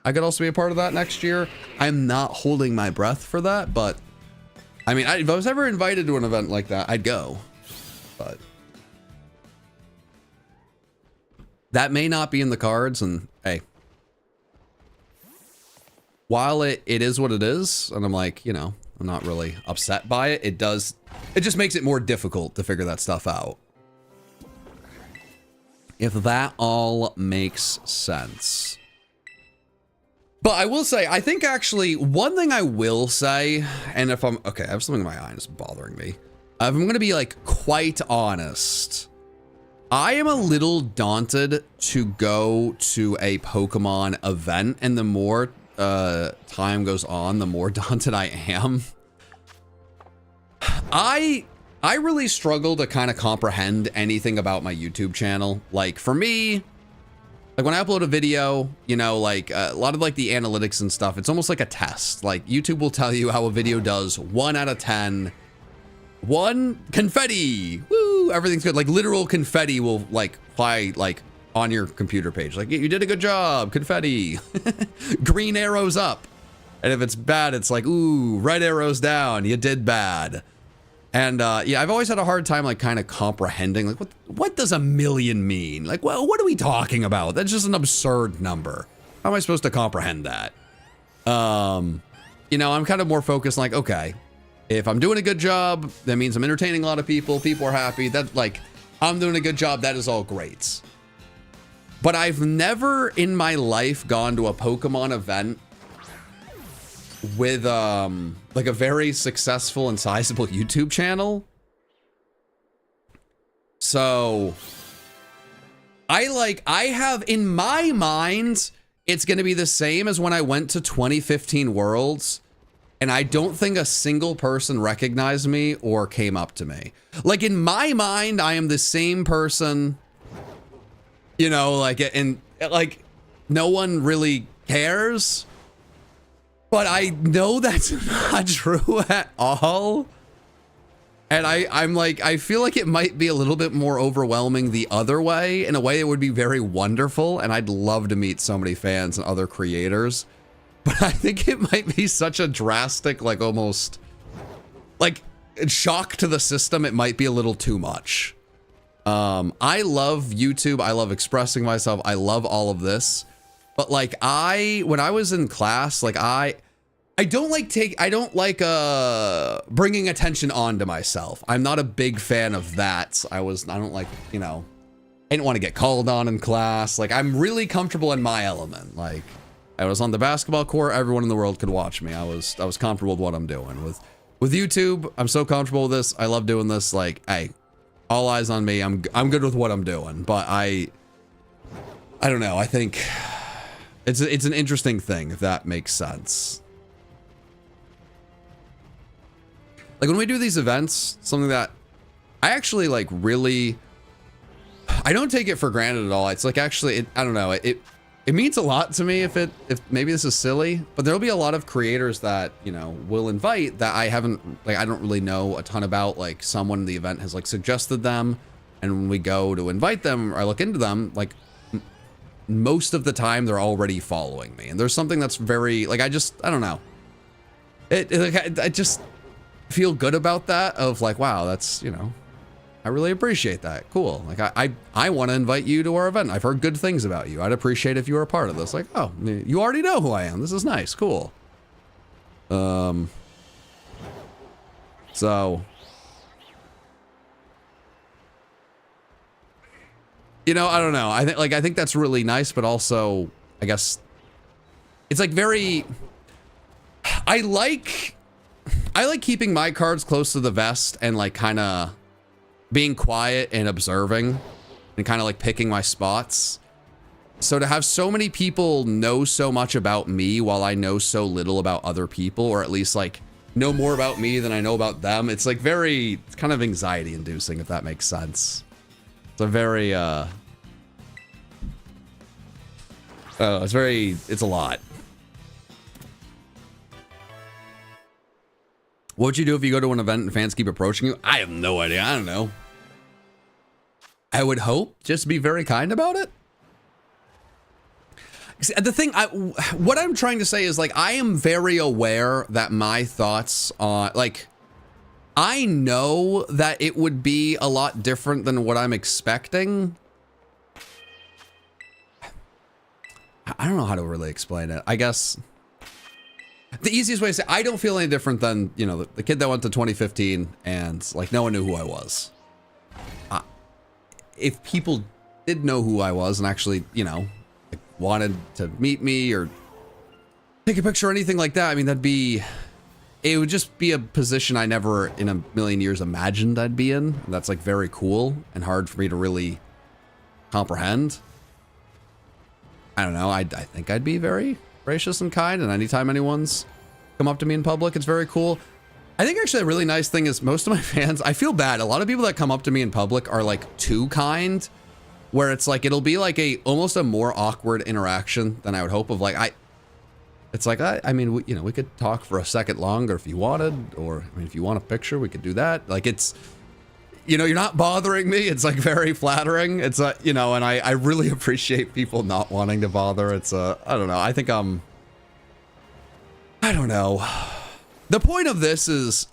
I could also be a part of that next year. I'm not holding my breath for that, but I mean, if I was ever invited to an event like that, I'd go, but that may not be in the cards. And hey, while it is what it is, and I'm like, you know, I'm not really upset by it. It just makes it more difficult to figure that stuff out. If that all makes sense. But I will say, I think actually one thing I will say, and if I'm, okay, I have something in my eye that's bothering me. If I'm going to be like quite honest, I am a little daunted to go to a Pokemon event, and the more time goes on, the more daunted I am. I really struggle to kind of comprehend anything about my YouTube channel. Like for me, like when I upload a video, you know, like a lot of like the analytics and stuff, it's almost like a test. Like YouTube will tell you how a video does 1 out of 10. 1 confetti, woo, everything's good. Like literal confetti will like fly like on your computer page. Like you did a good job, confetti. Green arrows up. And if it's bad, it's like, ooh, red arrows down, you did bad. And yeah, I've always had a hard time like kind of comprehending like what does a million mean? Like, well, what are we talking about? That's just an absurd number. How am I supposed to comprehend that? You know, I'm kind of more focused like, okay, if I'm doing a good job, that means I'm entertaining a lot of people. People are happy. That like, I'm doing a good job. That is all great. But I've never in my life gone to a Pokemon event with like a very successful and sizable YouTube channel. So I have in my mind, it's going to be the same as when I went to 2015 Worlds, and I don't think a single person recognized me or came up to me. Like in my mind, I am the same person, you know, like, and like no one really cares. But I know that's not true at all. And I'm like, I feel like it might be a little bit more overwhelming the other way, in a way it would be very wonderful. And I'd love to meet so many fans and other creators. But I think it might be such a drastic, like almost like shock to the system. It might be a little too much. I love YouTube. I love expressing myself. I love all of this. But like when I was in class, like I don't like bringing attention onto myself. I'm not a big fan of that. I don't like, you know, I didn't want to get called on in class. Like I'm really comfortable in my element. Like I was on the basketball court, everyone in the world could watch me. I was comfortable with what I'm doing. With YouTube, I'm so comfortable with this. I love doing this. Like, hey, all eyes on me. I'm good with what I'm doing. But I don't know. I think it's an interesting thing, if that makes sense. Like when we do these events, something that I actually like really, I don't take it for granted at all. It's like actually, I don't know. It means a lot to me if maybe this is silly, but there'll be a lot of creators that, you know, will invite that I don't really know a ton about. Like someone in the event has like suggested them, and when we go to invite them or I look into them, like most of the time they're already following me. And there's something that's very, like, I don't know. I just feel good about that, of like, wow, that's, you know, I really appreciate that. Cool. Like I want to invite you to our event. I've heard good things about you. I'd appreciate if you were a part of this. Like, oh, you already know who I am. This is nice. Cool. So, you know, I don't know. I think that's really nice, but also I guess it's like very, I like keeping my cards close to the vest and like kind of being quiet and observing and kind of like picking my spots. So to have so many people know so much about me while I know so little about other people, or at least like know more about me than I know about them, it's like it's kind of anxiety inducing, if that makes sense. It's a very, it's a lot. What would you do if you go to an event and fans keep approaching you? I have no idea. I don't know. I would hope just be very kind about it. The thing, what I'm trying to say is like, I am very aware that my thoughts on, like, I know that it would be a lot different than what I'm expecting. I don't know how to really explain it. I guess the easiest way to say, I don't feel any different than, you know, the kid that went to 2015 and like no one knew who I was. If people did know who I was and actually, you know, like wanted to meet me or take a picture or anything like that, I mean, it would just be a position I never in a million years imagined I'd be in. That's like very cool and hard for me to really comprehend. I don't know. I think I'd be very gracious and kind, and anytime anyone's come up to me in public, it's very cool. I think actually a really nice thing is most of my fans, I feel bad. A lot of people that come up to me in public are like too kind, where it's like, it'll be like almost a more awkward interaction than I would hope of. Like, it's like, I mean, you know, we could talk for a second longer if you wanted, or I mean, if you want a picture, we could do that. Like it's, you know, you're not bothering me. It's like very flattering. It's you know, and I really appreciate people not wanting to bother. It's I don't know. I think I don't know. The point of this is,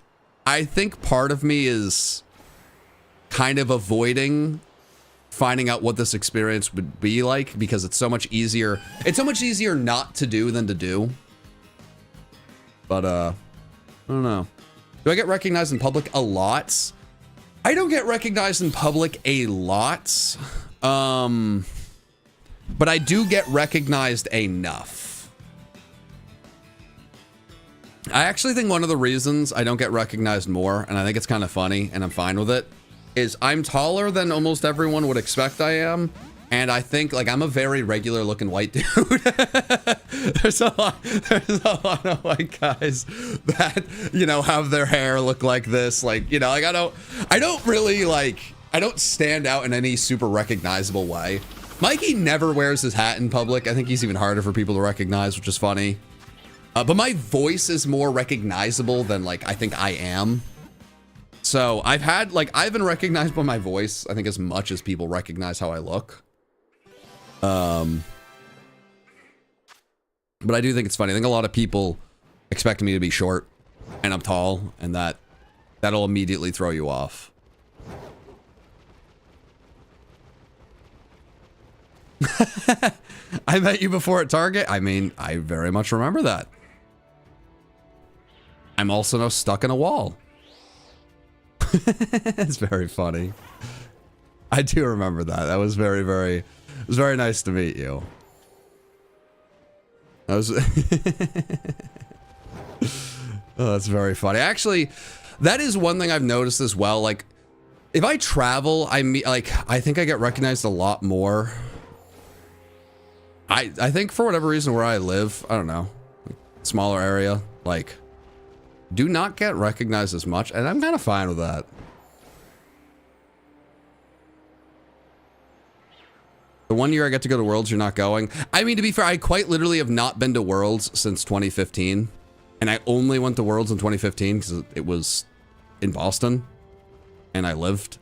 I think part of me is kind of avoiding finding out what this experience would be like, because it's so much easier. It's so much easier not to do than to do. But I don't know. Do I get recognized in public a lot? I don't get recognized in public a lot. But I do get recognized enough. I actually think one of the reasons I don't get recognized more, and I think it's kind of funny and I'm fine with it, is I'm taller than almost everyone would expect I am. And I think like I'm a very regular looking white dude. There's a lot of white guys that, you know, have their hair look like this. Like, you know, like I don't really like, I don't stand out in any super recognizable way. Mikey never wears his hat in public. I think he's even harder for people to recognize, which is funny. But my voice is more recognizable than like I think I am. So I've been recognized by my voice, I think, as much as people recognize how I look. But I do think it's funny. I think a lot of people expect me to be short and I'm tall, and that'll immediately throw you off. I met you before at Target. I mean, I very much remember that. I'm also now stuck in a wall. It's very funny. I do remember that. That was very, very, it was very nice to meet you. That was, oh, that's very funny. Actually, that is one thing I've noticed as well. Like, if I travel, I think I get recognized a lot more. I think for whatever reason where I live, I don't know, smaller area, like, do not get recognized as much, and I'm kind of fine with that. The 1 year I get to go to Worlds, you're not going. I mean, to be fair, I quite literally have not been to Worlds since 2015, and I only went to Worlds in 2015 because it was in Boston, and I lived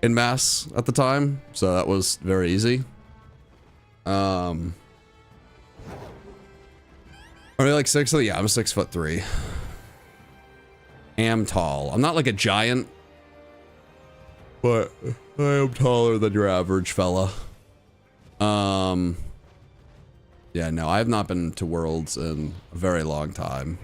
in Mass at the time, so that was very easy. Are you like 6'? Yeah, I'm 6'3". Am tall. I'm not like a giant, but I am taller than your average fella. Yeah, no, I have not been to Worlds in a very long time.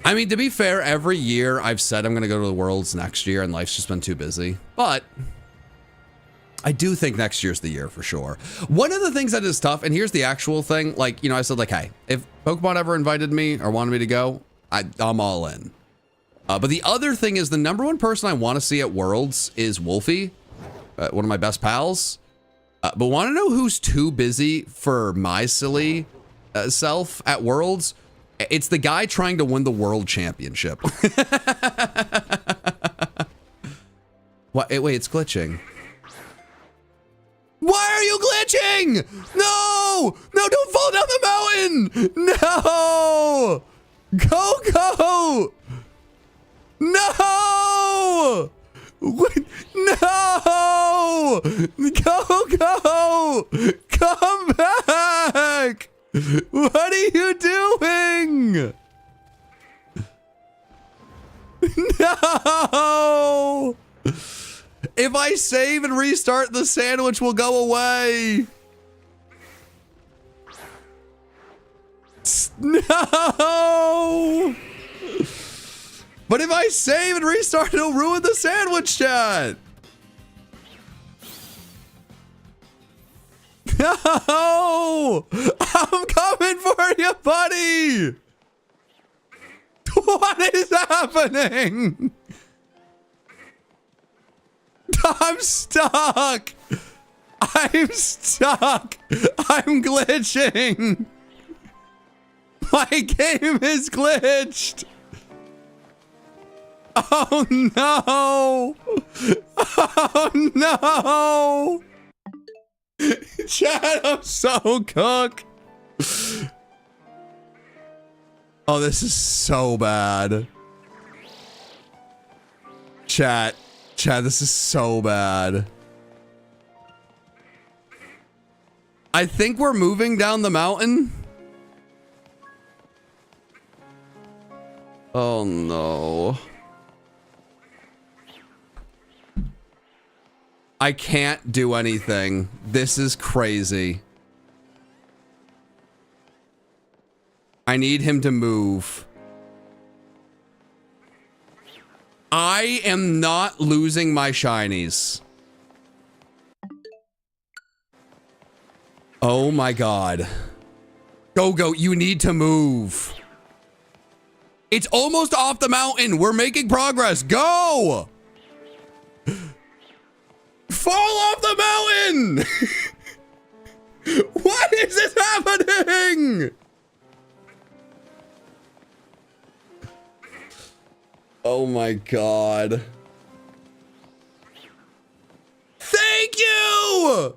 I mean, to be fair, every year I've said I'm gonna go to the Worlds next year, and life's just been too busy. But I do think next year's the year for sure. One of the things that is tough, and here's the actual thing, like, you know, I said, like, hey, if Pokemon ever invited me or wanted me to go, I'm all in. But the other thing is the #1 person I want to see at Worlds is Wolfie, one of my best pals. But want to know who's too busy for my silly self at Worlds? It's the guy trying to win the World Championship. What? Wait, it's glitching. Why are you glitching? No! No, don't fall down the mountain! No! Go! No! Wait, no! Go! Come back! What are you doing? No! If I save and restart, the sandwich will go away. No! But if I save and restart, it'll ruin the sandwich, chat. No! I'm coming for you, buddy! What is happening? I'm stuck! I'm stuck! I'm glitching! My game is glitched! Oh no! Oh no! Chat, I'm so cooked! Oh, this is so bad. Chat, this is so bad. I think we're moving down the mountain. Oh no. I can't do anything. This is crazy. I need him to move. I am not losing my shinies. Oh my god. Go, you need to move. It's almost off the mountain. We're making progress. Go! Fall off the mountain! What is this happening? Oh my god. Thank you!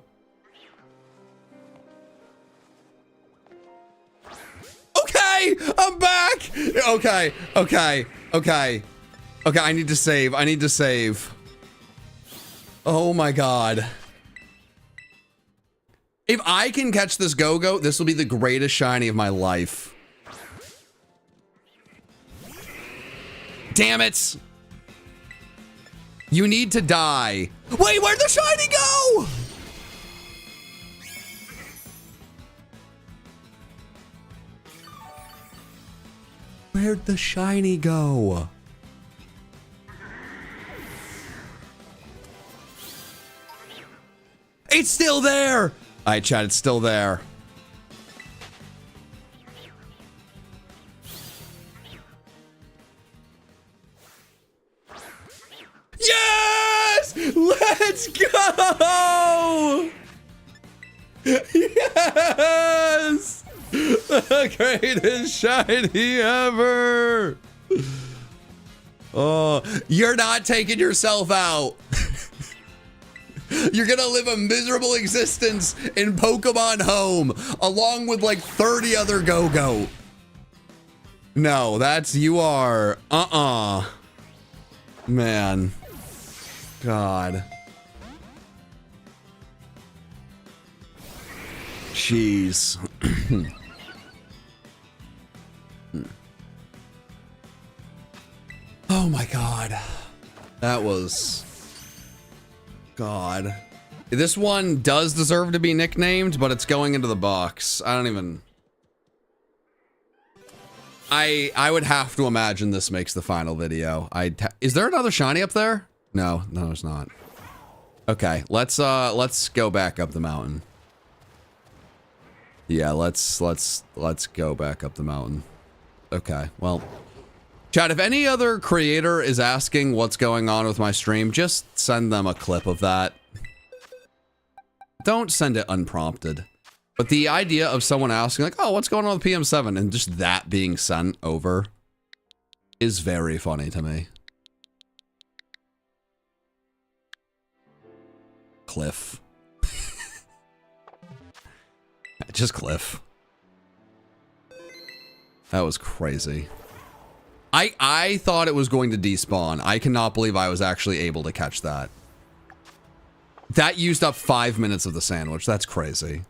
Okay. I need to save. Oh my god. If I can catch this Go-Go, this will be the greatest shiny of my life. Damn it. You need to die. Wait, where'd the shiny go? Where'd the shiny go? It's still there. All right, chat, it's still there. Yes! Let's go! Yes! The greatest shiny ever! Oh, you're not taking yourself out. You're gonna live a miserable existence in Pokemon Home, along with like 30 other Go-Go. No, that's, you are, Man. God. Jeez. Oh my god. That was... God. This one does deserve to be nicknamed, but it's going into the box. I don't even... I would have to imagine this makes the final video. Is there another shiny up there? No, there's not. Okay, let's go back up the mountain. Yeah, let's go back up the mountain. Okay, well, chat, if any other creator is asking what's going on with my stream, just send them a clip of that. Don't send it unprompted. But the idea of someone asking, like, oh, what's going on with PM7, and just that being sent over is very funny to me. Cliff. Just Cliff. That was crazy. I thought it was going to despawn. I cannot believe I was actually able to catch that. That used up 5 minutes of the sandwich. That's crazy.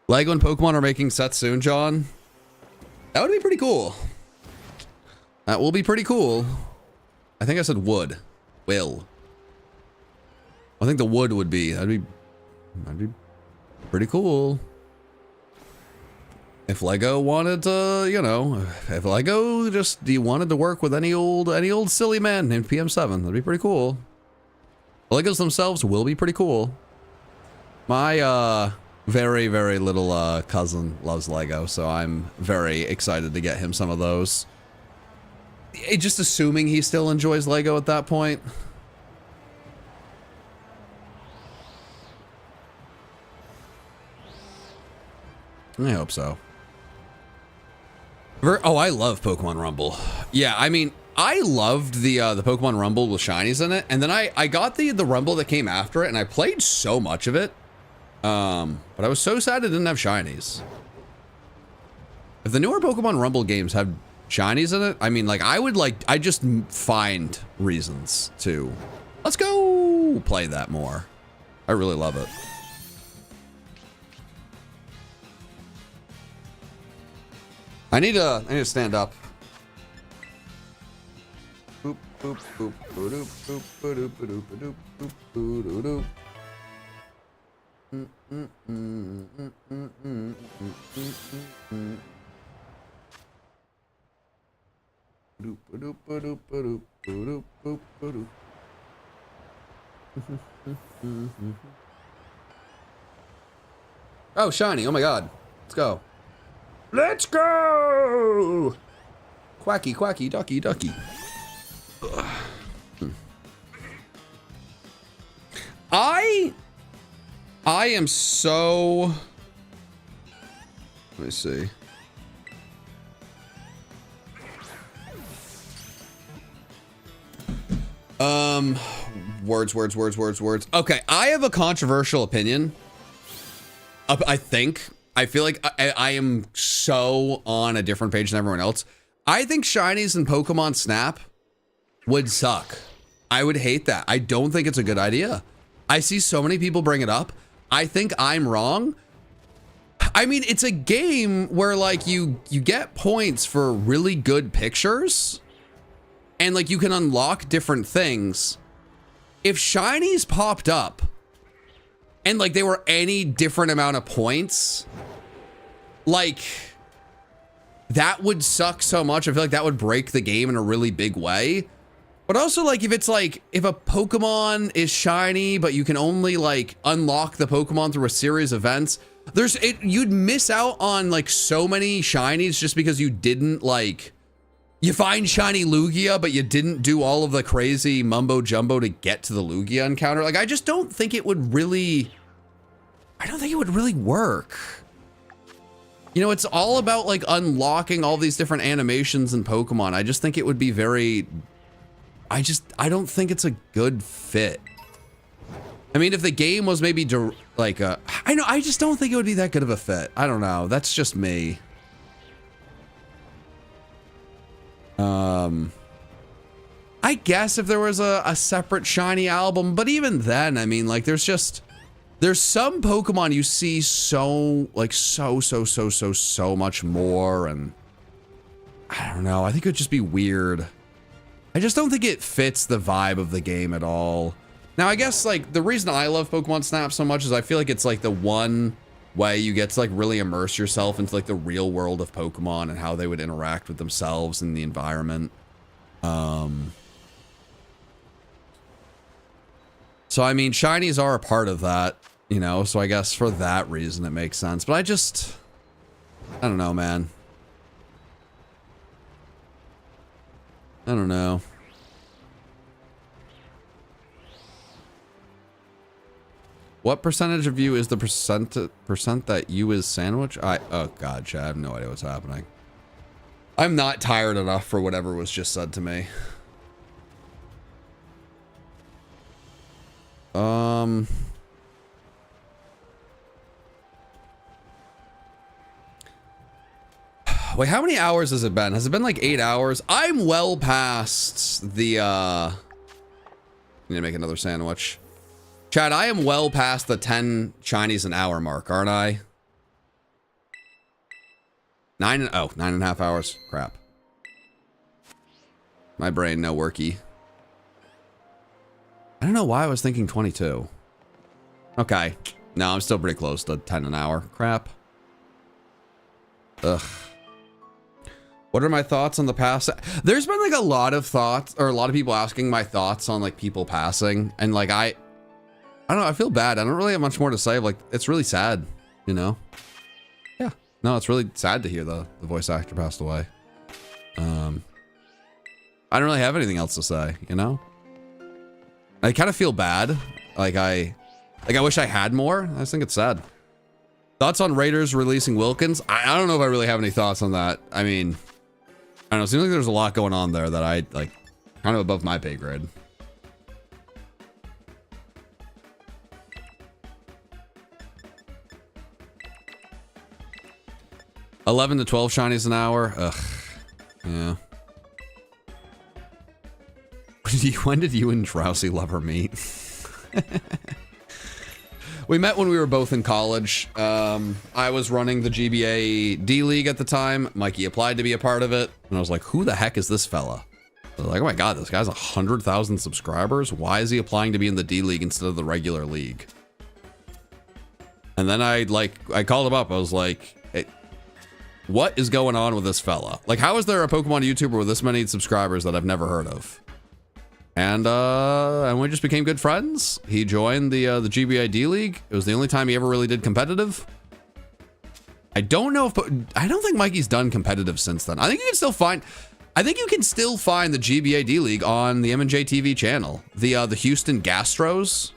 Lego and Pokemon are making sets soon, John. That would be pretty cool. That will be pretty cool. I think I said would. Will. I think the would would be. That'd be pretty cool. If Lego wanted to, you know, if Lego just wanted to work with any old silly man named PM7, that'd be pretty cool. Legos themselves will be pretty cool. My very, very little cousin loves Lego, so I'm very excited to get him some of those. Just assuming he still enjoys Lego at that point. I hope so. Oh, I love Pokemon Rumble. Yeah, I mean, I loved the Pokemon Rumble with shinies in it, and then I got the Rumble that came after it, and I played so much of it. But I was so sad it didn't have shinies. If the newer Pokemon Rumble games have shinies in it, I mean, like, I just find reasons to, let's go play that more. I really love it. I need to stand up. Boop, boop, boop, boop, boop, boop, boop, boop, boop, boop. Oh, shiny. Oh my god. Let's go. Let's go! Quacky, quacky, ducky, ducky. I am so... Let me see. Words. Okay, I have a controversial opinion. I think. I feel like I am so on a different page than everyone else. I think shinies in Pokemon Snap would suck. I would hate that. I don't think it's a good idea. I see so many people bring it up. I think I'm wrong. I mean, it's a game where like you get points for really good pictures and like you can unlock different things. If shinies popped up and like they were any different amount of points, like that would suck so much. I feel like that would break the game in a really big way. But also like if it's like if a Pokemon is shiny but you can only like unlock the Pokemon through a series of events, you'd miss out on like so many shinies just because you didn't like, you find shiny Lugia but you didn't do all of the crazy mumbo jumbo to get to the Lugia encounter. Like I just don't think it would really, I don't think it would really work. You know, it's all about like unlocking all these different animations in Pokemon. I just think it would be very, I don't think it's a good fit. I mean, if the game was maybe like, I just don't think it would be that good of a fit. I don't know. That's just me. I guess if there was a separate shiny album, but even then, I mean, like, there's some Pokemon you see so, like, so much more, and I don't know. I think it would just be weird. I just don't think it fits the vibe of the game at all. Now, I guess, like, the reason I love Pokemon Snap so much is I feel like it's, like, the one way you get to, like, really immerse yourself into, like, the real world of Pokemon and how they would interact with themselves in the environment. So, I mean, shinies are a part of that, you know? So I guess for that reason it makes sense. But I don't know, man. I don't know. What percentage of you is the percent that you is sandwich? Oh god, Chad, I have no idea what's happening. I'm not tired enough for whatever was just said to me. Wait, how many hours has it been? Has it been like 8 hours? I'm well past the, need to make another sandwich. Chad, I am well past the 10 shinies an hour mark, aren't I? 9.5 hours. Crap. My brain, no worky. I don't know why I was thinking 22. Okay. No, I'm still pretty close to 10 an hour. Crap. Ugh. What are my thoughts on the pass? There's been like a lot of thoughts, or a lot of people asking my thoughts on like people passing, and like I don't know, I feel bad. I don't really have much more to say. Like, it's really sad, you know? Yeah. No, it's really sad to hear the voice actor passed away. I don't really have anything else to say, you know? I kind of feel bad. Like I wish I had more. I just think it's sad. Thoughts on Raiders releasing Wilkins? I don't know if I really have any thoughts on that. I mean, I don't know. It seems like there's a lot going on there that I like, kind of above my pay grade. $11 to 12 shinies an hour. Ugh. Yeah. When did you and Drowsy Lover meet? We met when we were both in college. I was running the GBA D League at the time. Mikey applied to be a part of it. And I was like, who the heck is this fella? I was like, oh my God, this guy's 100,000 subscribers. Why is he applying to be in the D League instead of the regular league? And then I called him up. I was like, hey, what is going on with this fella? Like, how is there a Pokemon YouTuber with this many subscribers that I've never heard of? And we just became good friends. He joined the GBA D League. It was the only time he ever really did competitive. I don't think Mikey's done competitive since then. I think you can still find the GBA D League on the M&J TV channel. The Houston Gastros.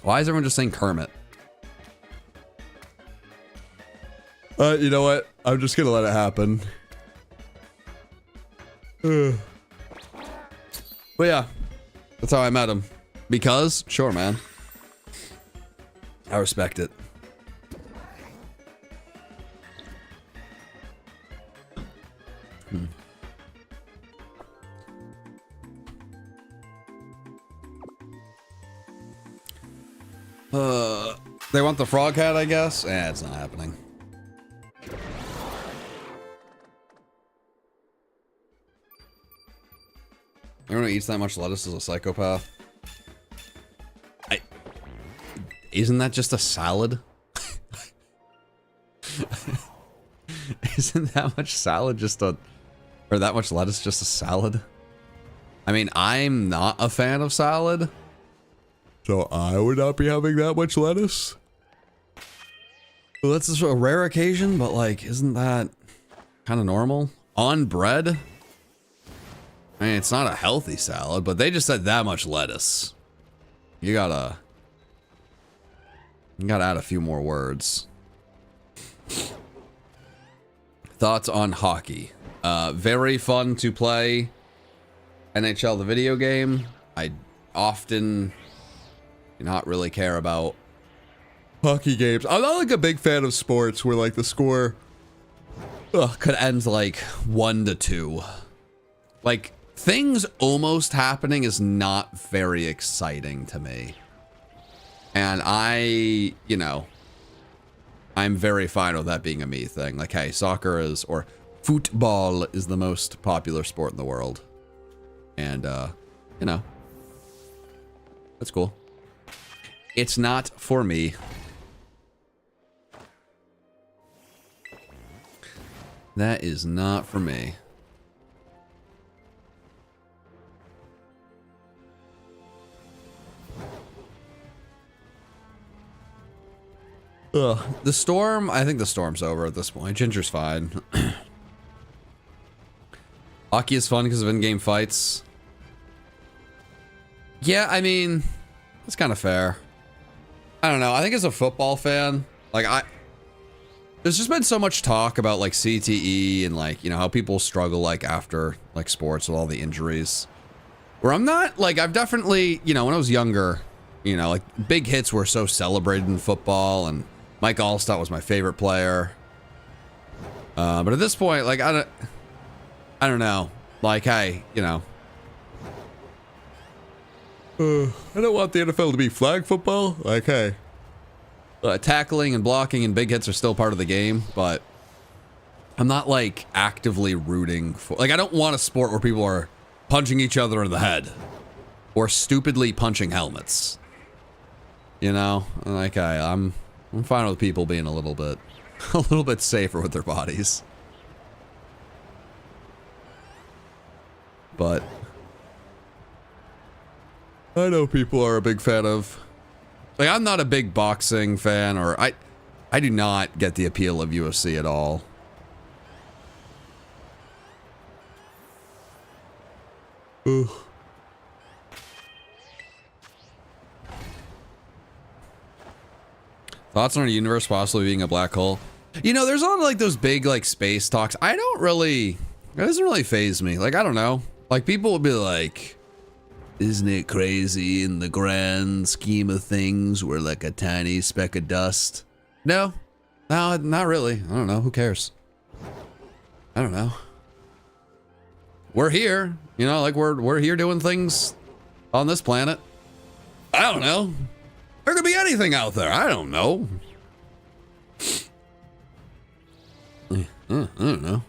Why is everyone just saying Kermit? You know what? I'm just gonna let it happen. But yeah, that's how I met him. Because, sure, man. I respect it. They want the frog hat, I guess? Eh, it's not happening. Everyone who eats that much lettuce is a psychopath. Isn't that just a salad? Isn't that much salad just a... Or that much lettuce just a salad? I mean, I'm not a fan of salad, so I would not be having that much lettuce. Well, that's just a rare occasion, but like, isn't that kind of normal? On bread? I mean, it's not a healthy salad, but they just said that much lettuce. You gotta add a few more words. Thoughts on hockey? Very fun to play. NHL, the video game. I often do not really care about hockey games. I'm not like a big fan of sports where like the score could end like 1-2. Like things almost happening is not very exciting to me. And I'm very fine with that being a me thing. Like, hey, soccer is, or football is the most popular sport in the world. And, that's cool. It's not for me. That is not for me. Ugh. The storm, I think the storm's over at this point. Ginger's fine. Hockey is fun because of in-game fights. Yeah, I mean, that's kind of fair. I don't know. I think as a football fan, like there's just been so much talk about like CTE and like, how people struggle like after like sports with all the injuries. Where I'm not like, I've definitely, when I was younger, like big hits were so celebrated in football and Mike Allstott was my favorite player. But at this point, like, I don't know. Like, hey, I don't want the NFL to be flag football. Like, hey, tackling and blocking and big hits are still part of the game, but I'm not like actively rooting for, like, I don't want a sport where people are punching each other in the head or stupidly punching helmets. Like, I'm fine with people being a little bit safer with their bodies. But I know people are a big fan of, like, I'm not a big boxing fan, or I do not get the appeal of UFC at all. Ugh. Thoughts on our universe possibly being a black hole? There's a lot of like those big like space talks. That doesn't really faze me. Like, I don't know. Like, people will be like, isn't it crazy in the grand scheme of things we're like a tiny speck of dust? No, not really. I don't know. Who cares? I don't know. We're here, like we're here doing things on this planet. I don't know. There could be anything out there. I don't know. I don't know.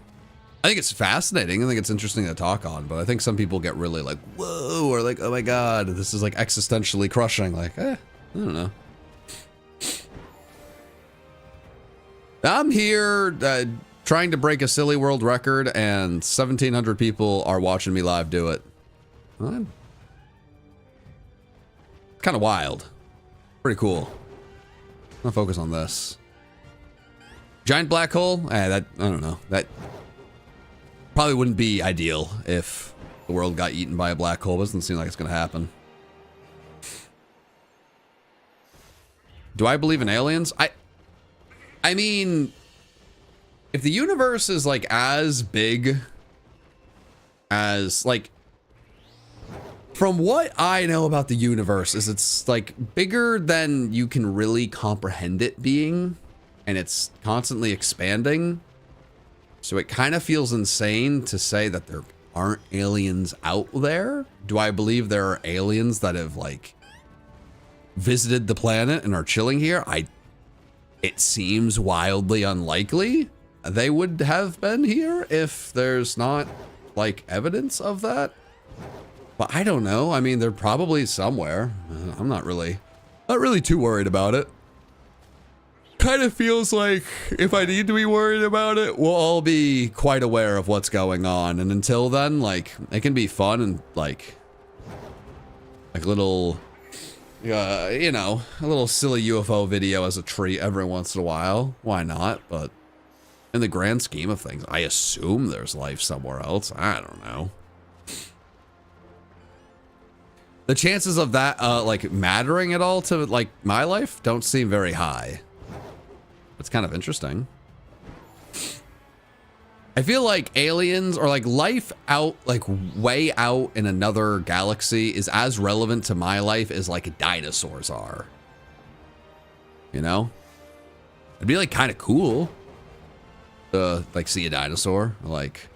I think it's fascinating. I think it's interesting to talk on, but I think some people get really like, whoa, or like, oh my God, this is like existentially crushing. Like, I don't know. I'm here trying to break a silly world record, and 1,700 people are watching me live do it. It's kind of wild. Pretty cool. I'm gonna focus on this. Giant black hole? I don't know. That probably wouldn't be ideal if the world got eaten by a black hole. Doesn't seem like it's gonna happen. Do I believe in aliens? I mean, if the universe is like as big as like, from what I know about the universe, is it's like bigger than you can really comprehend it being, and it's constantly expanding. So it kind of feels insane to say that there aren't aliens out there. Do I believe there are aliens that have like visited the planet and are chilling here, it seems wildly unlikely they would have been here if there's not like evidence of that. But I don't know. I mean, they're probably somewhere. I'm not really too worried about it. Kind of feels like if I need to be worried about it, we'll all be quite aware of what's going on. And until then, like, it can be fun and like little, you know, a little silly UFO video as a treat every once in a while. Why not? But in the grand scheme of things, I assume there's life somewhere else. I don't know. The chances of that, like, mattering at all to, like, my life don't seem very high. It's kind of interesting. I feel like aliens or, like, life out, like, way out in another galaxy is as relevant to my life as, like, dinosaurs are. You know? It'd be, like, kind of cool to, like, see a dinosaur or, like,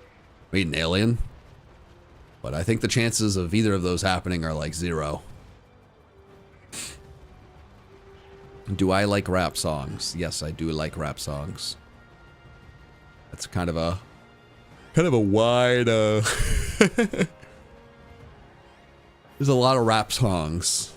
meet an alien. But I think the chances of either of those happening are like 0. Do I like rap songs? Yes, I do like rap songs. That's kind of a wide, there's a lot of rap songs.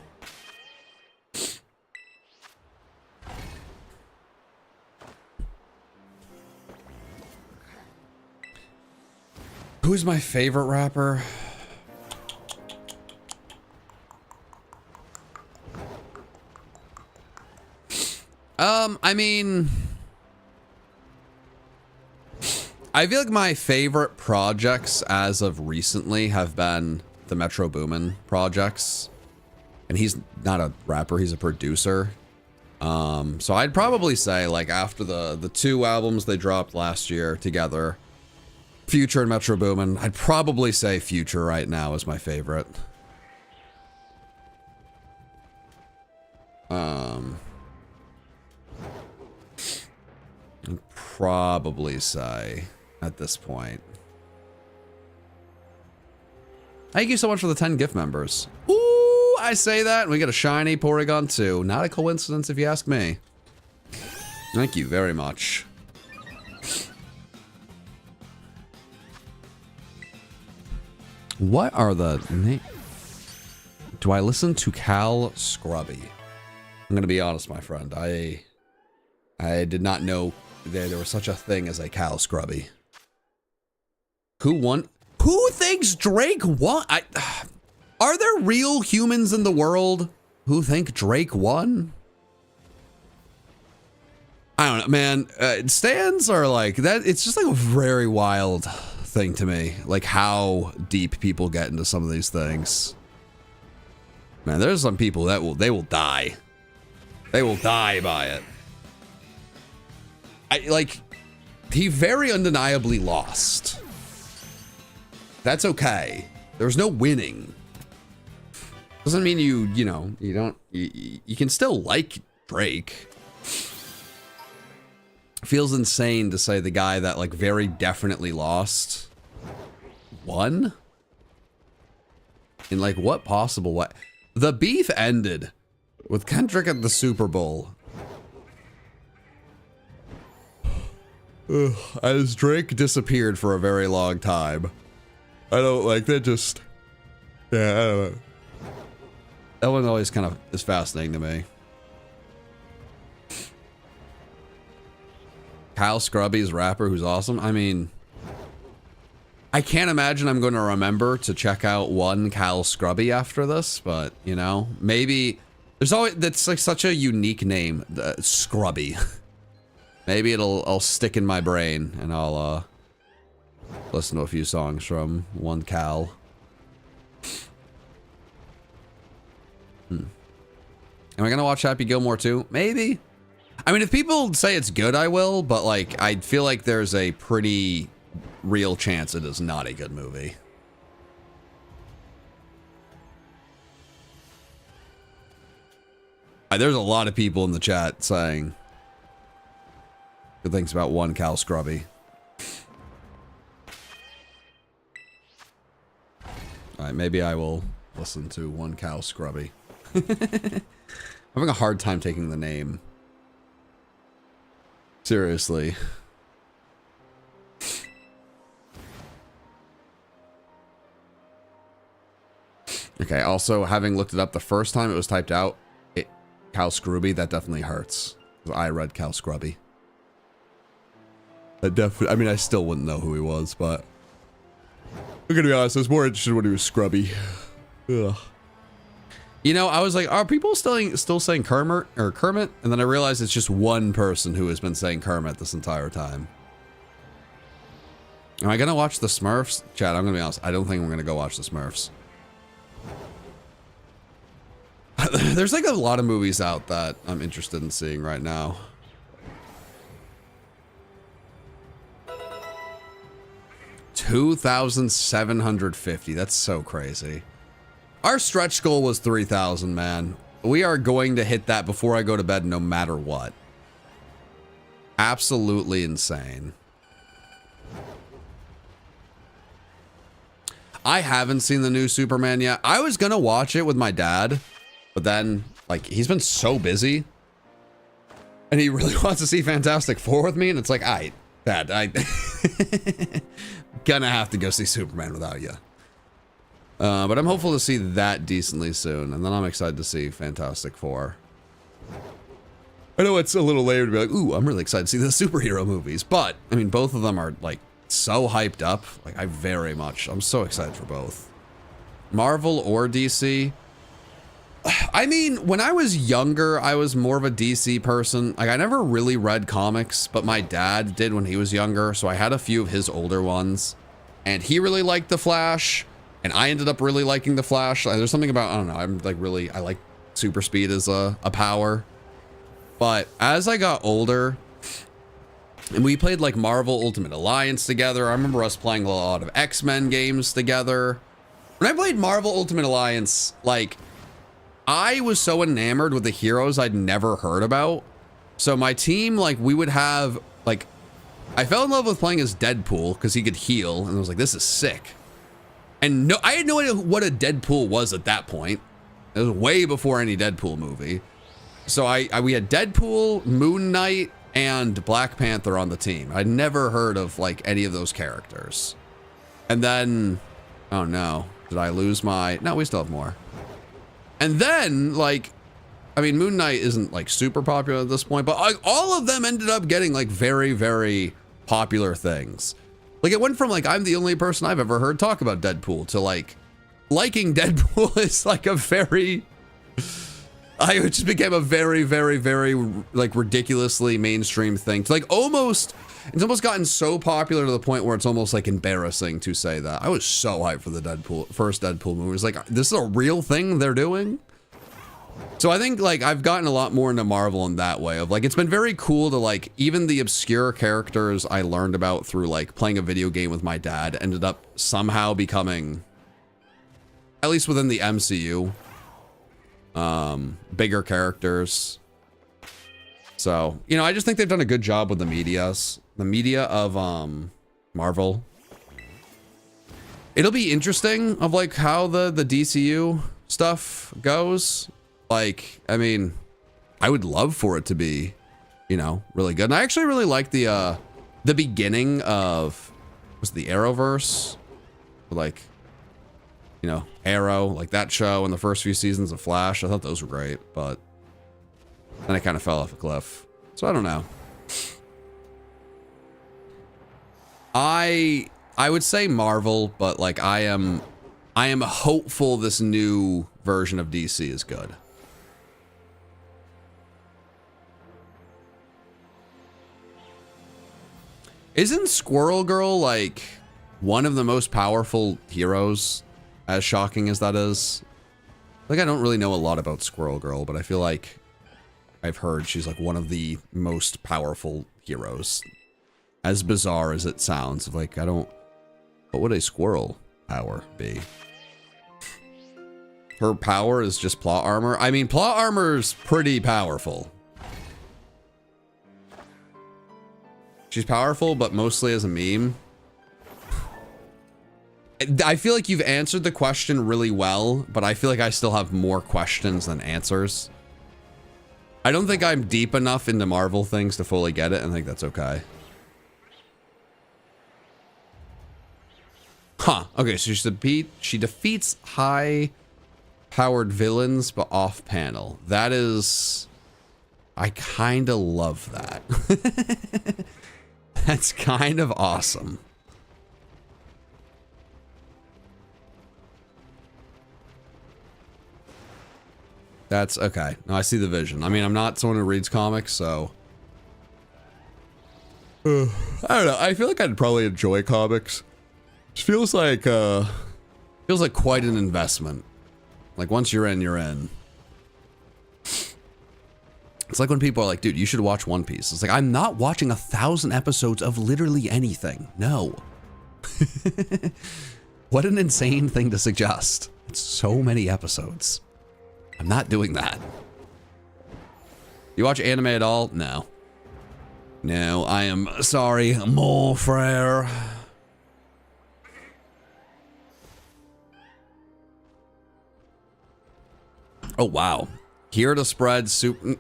Who's my favorite rapper? I mean, I feel like my favorite projects as of recently have been the Metro Boomin projects. And he's not a rapper, he's a producer. So I'd probably say, like, after the 2 albums they dropped last year together, Future and Metro Boomin, I'd probably say Future right now is my favorite. I'd probably say at this point. Thank you so much for the 10 gift members. Ooh, I say that and we get a shiny Porygon 2. Not a coincidence if you ask me. Thank you very much. What are the names? Do I listen to Cal Scrubby? I'm gonna be honest, my friend. I did not know there was such a thing as a Cal Scrubby. Who won? Who thinks Drake won? Are there real humans in the world who think Drake won? I don't know, man. Stands are like that. It's just like a very wild thing to me, like how deep people get into some of these things. Man, there's some people that will die. They will die by it. He very undeniably lost. That's okay. There's no winning. Doesn't mean you can still like Drake. Feels insane to say the guy that like very definitely lost won. In like what possible way? The beef ended with Kendrick at the Super Bowl. As Drake disappeared for a very long time. I don't like that. Just yeah, I don't know. That one always kind of is fascinating to me. Kyle Scrubby's rapper who's awesome. I mean, I can't imagine I'm going to remember to check out one Kyle Scrubby after this, but you know, maybe there's always, that's like such a unique name, Scrubby. Maybe I'll stick in my brain and I'll listen to a few songs from one Cal. Am I gonna watch Happy Gilmore too? Maybe. I mean, if people say it's good, I will, but like, I feel like there's a pretty real chance it is not a good movie. There's a lot of people in the chat saying good things about one Cal Scrubby. Alright, maybe I will listen to one Cal Scrubby. I'm having a hard time taking the name. Seriously. Okay, also, having looked it up the first time it was typed out, Cal Scrubby, that definitely hurts. I read Cal Scrubby. That definitely, I mean, I still wouldn't know who he was, but I'm gonna be honest, I was more interested when he was Scrubby. Ugh. You know, I was like, are people still saying Kermit or Kermit? And then I realized it's just one person who has been saying Kermit this entire time. Am I gonna watch the Smurfs? Chad, I'm gonna be honest, I don't think I'm gonna go watch the Smurfs. There's like a lot of movies out that I'm interested in seeing right now. $2,750. That's so crazy. Our stretch goal was 3,000, man. We are going to hit that before I go to bed no matter what. Absolutely insane. I haven't seen the new Superman yet. I was gonna watch it with my dad, but then, like, he's been so busy. And he really wants to see Fantastic Four with me, and it's like, aight, Dad, gonna have to go see Superman without you. But I'm hopeful to see that decently soon, and then I'm excited to see Fantastic Four. I know it's a little later to be like, ooh, I'm really excited to see the superhero movies, but, I mean, both of them are, like, so hyped up. Like, I'm so excited for both. Marvel or DC? I mean, when I was younger, I was more of a DC person. Like, I never really read comics, but my dad did when he was younger, so I had a few of his older ones. And he really liked The Flash, and I ended up really liking The Flash. There's something about, I don't know, I like super speed as a power. But as I got older, and we played like Marvel Ultimate Alliance together. I remember us playing a lot of X-Men games together. When I played Marvel Ultimate Alliance, like, I was so enamored with the heroes I'd never heard about. So my team, like, we would have, like, I fell in love with playing as Deadpool because he could heal, and I was like, this is sick. And no, I had no idea what a Deadpool was at that point. It was way before any Deadpool movie. So we had Deadpool, Moon Knight, and Black Panther on the team. I'd never heard of, like, any of those characters. And then, oh no, did I lose my, no, we still have more. And then, like, I mean, Moon Knight isn't, like, super popular at this point, but like, all of them ended up getting, like, very, very popular things. Like, it went from, like, I'm the only person I've ever heard talk about Deadpool to, like, liking Deadpool is, like, a very, it just became a very, very, very, like, ridiculously mainstream thing. Like, it's almost gotten so popular to the point where it's almost, like, embarrassing to say that. I was so hyped for the first Deadpool movie. It was like, this is a real thing they're doing? So I think, like, I've gotten a lot more into Marvel in that way of, like, it's been very cool to, like, even the obscure characters I learned about through, like, playing a video game with my dad ended up somehow becoming, at least within the MCU, bigger characters. So, you know, I just think they've done a good job with the media of Marvel. It'll be interesting of, like, how the DCU stuff goes. Like, I mean, I would love for it to be, you know, really good. And I actually really like the beginning of, was it the Arrowverse? Like, you know, Arrow, like that show and the first few seasons of Flash. I thought those were great, but then I kind of fell off a cliff. So I don't know. I would say Marvel, but like I am hopeful this new version of DC is good. Isn't Squirrel Girl like one of the most powerful heroes, as shocking as that is? Like, I don't really know a lot about Squirrel Girl, but I feel like I've heard she's like one of the most powerful heroes. As bizarre as it sounds, like, what would a squirrel power be? Her power is just plot armor. I mean, plot armor's pretty powerful. She's powerful, but mostly as a meme. I feel like you've answered the question really well, but I feel like I still have more questions than answers. I don't think I'm deep enough into Marvel things to fully get it, and I think that's okay. Huh. Okay, so she defeats high-powered villains, but off-panel. That is... I kind of love that. That's kind of awesome. That's okay. No, I see the vision. I mean, I'm not someone who reads comics, so... I don't know. I feel like I'd probably enjoy comics. It feels like quite an investment. Like, once you're in, you're in. It's like when people are like, dude, you should watch One Piece. It's like, I'm not watching 1,000 episodes of literally anything. No. What an insane thing to suggest. It's so many episodes. I'm not doing that. You watch anime at all? No. No, I am sorry, mon frere. Oh, wow. Here to spread super...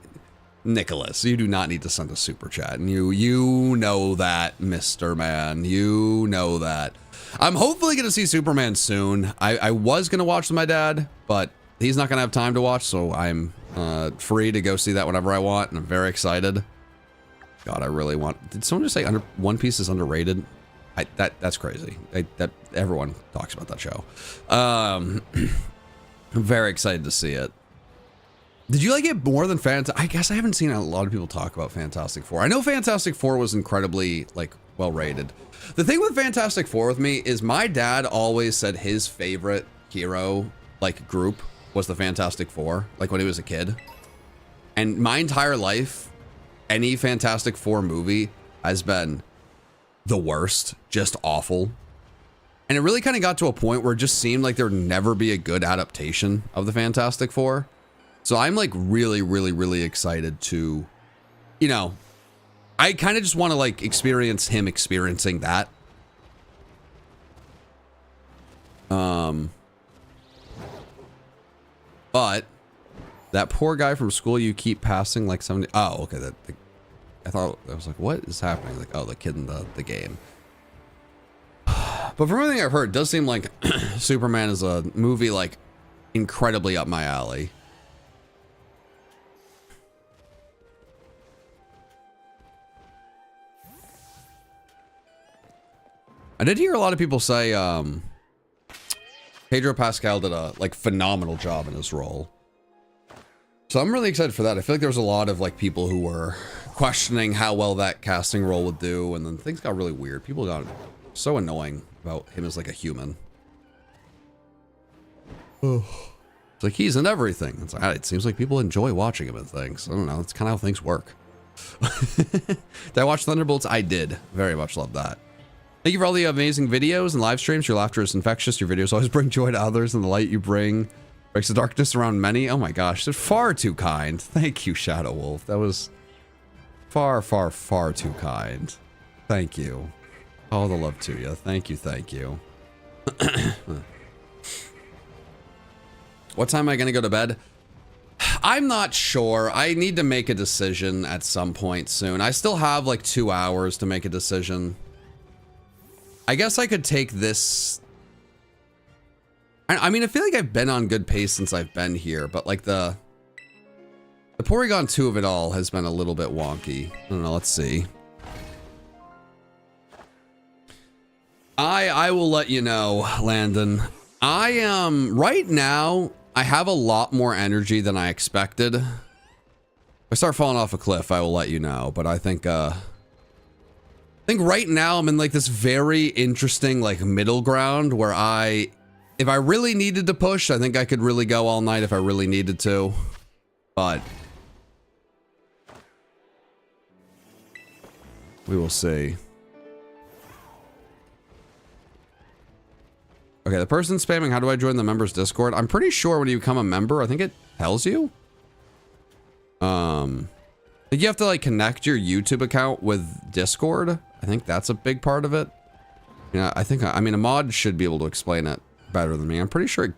Nicholas, you do not need to send a super chat. And you know that, Mr. Man. You know that. I'm hopefully going to see Superman soon. I was going to watch with my dad, but he's not going to have time to watch, so I'm free to go see that whenever I want, and I'm very excited. God, I really want... Did someone just say One Piece is underrated? That's crazy. That everyone talks about that show. I'm very excited to see it. Did you like it more than I guess I haven't seen a lot of people talk about Fantastic Four. I know Fantastic Four was incredibly, like, well rated. The thing with Fantastic Four with me is my dad always said his favorite hero, like, group was the Fantastic Four, like, when he was a kid. And my entire life, any Fantastic Four movie has been the worst, just awful. And it really kind of got to a point where it just seemed like there would never be a good adaptation of the Fantastic Four. So I'm like really, really, really excited to, you know, I kind of just want to like experience him experiencing that. But that poor guy from school you keep passing like somebody. Oh, okay. I thought I was like, what is happening? Like, oh, the kid in the game. But from everything I've heard, it does seem like Superman is a movie like incredibly up my alley. I did hear a lot of people say Pedro Pascal did a like phenomenal job in his role. So I'm really excited for that. I feel like there was a lot of like people who were questioning how well that casting role would do, and then things got really weird. People got so annoying about him as like a human. It's like he's in everything. It's like, it seems like people enjoy watching him in things. I don't know. That's kind of how things work. Did I watch Thunderbolts? I did. Very much love that. Thank you for all the amazing videos and live streams. Your laughter is infectious. Your videos always bring joy to others, and the light you bring breaks the darkness around many. Oh my gosh, they're far too kind. Thank you, Shadow Wolf. That was far, far, far too kind. Thank you. All the love to you. Thank you, thank you. What time am I going to go to bed? I'm not sure. I need to make a decision at some point soon. I still have like 2 hours to make a decision. I guess I could take this. I mean, I feel like I've been on good pace since I've been here, but like the Porygon 2 of it all has been a little bit wonky. I don't know. Let's see. I will let you know, Landon. I am right now. I have a lot more energy than I expected. If I start falling off a cliff, I will let you know. But I think right now I'm in like this very interesting like middle ground where if I really needed to push, I think I could really go all night if I really needed to. But we will see. Okay, the person spamming, how do I join the members Discord? I'm pretty sure when you become a member, I think it tells you. You have to like connect your YouTube account with Discord. I think that's a big part of it. Yeah, I mean, a mod should be able to explain it better than me. I'm pretty sure.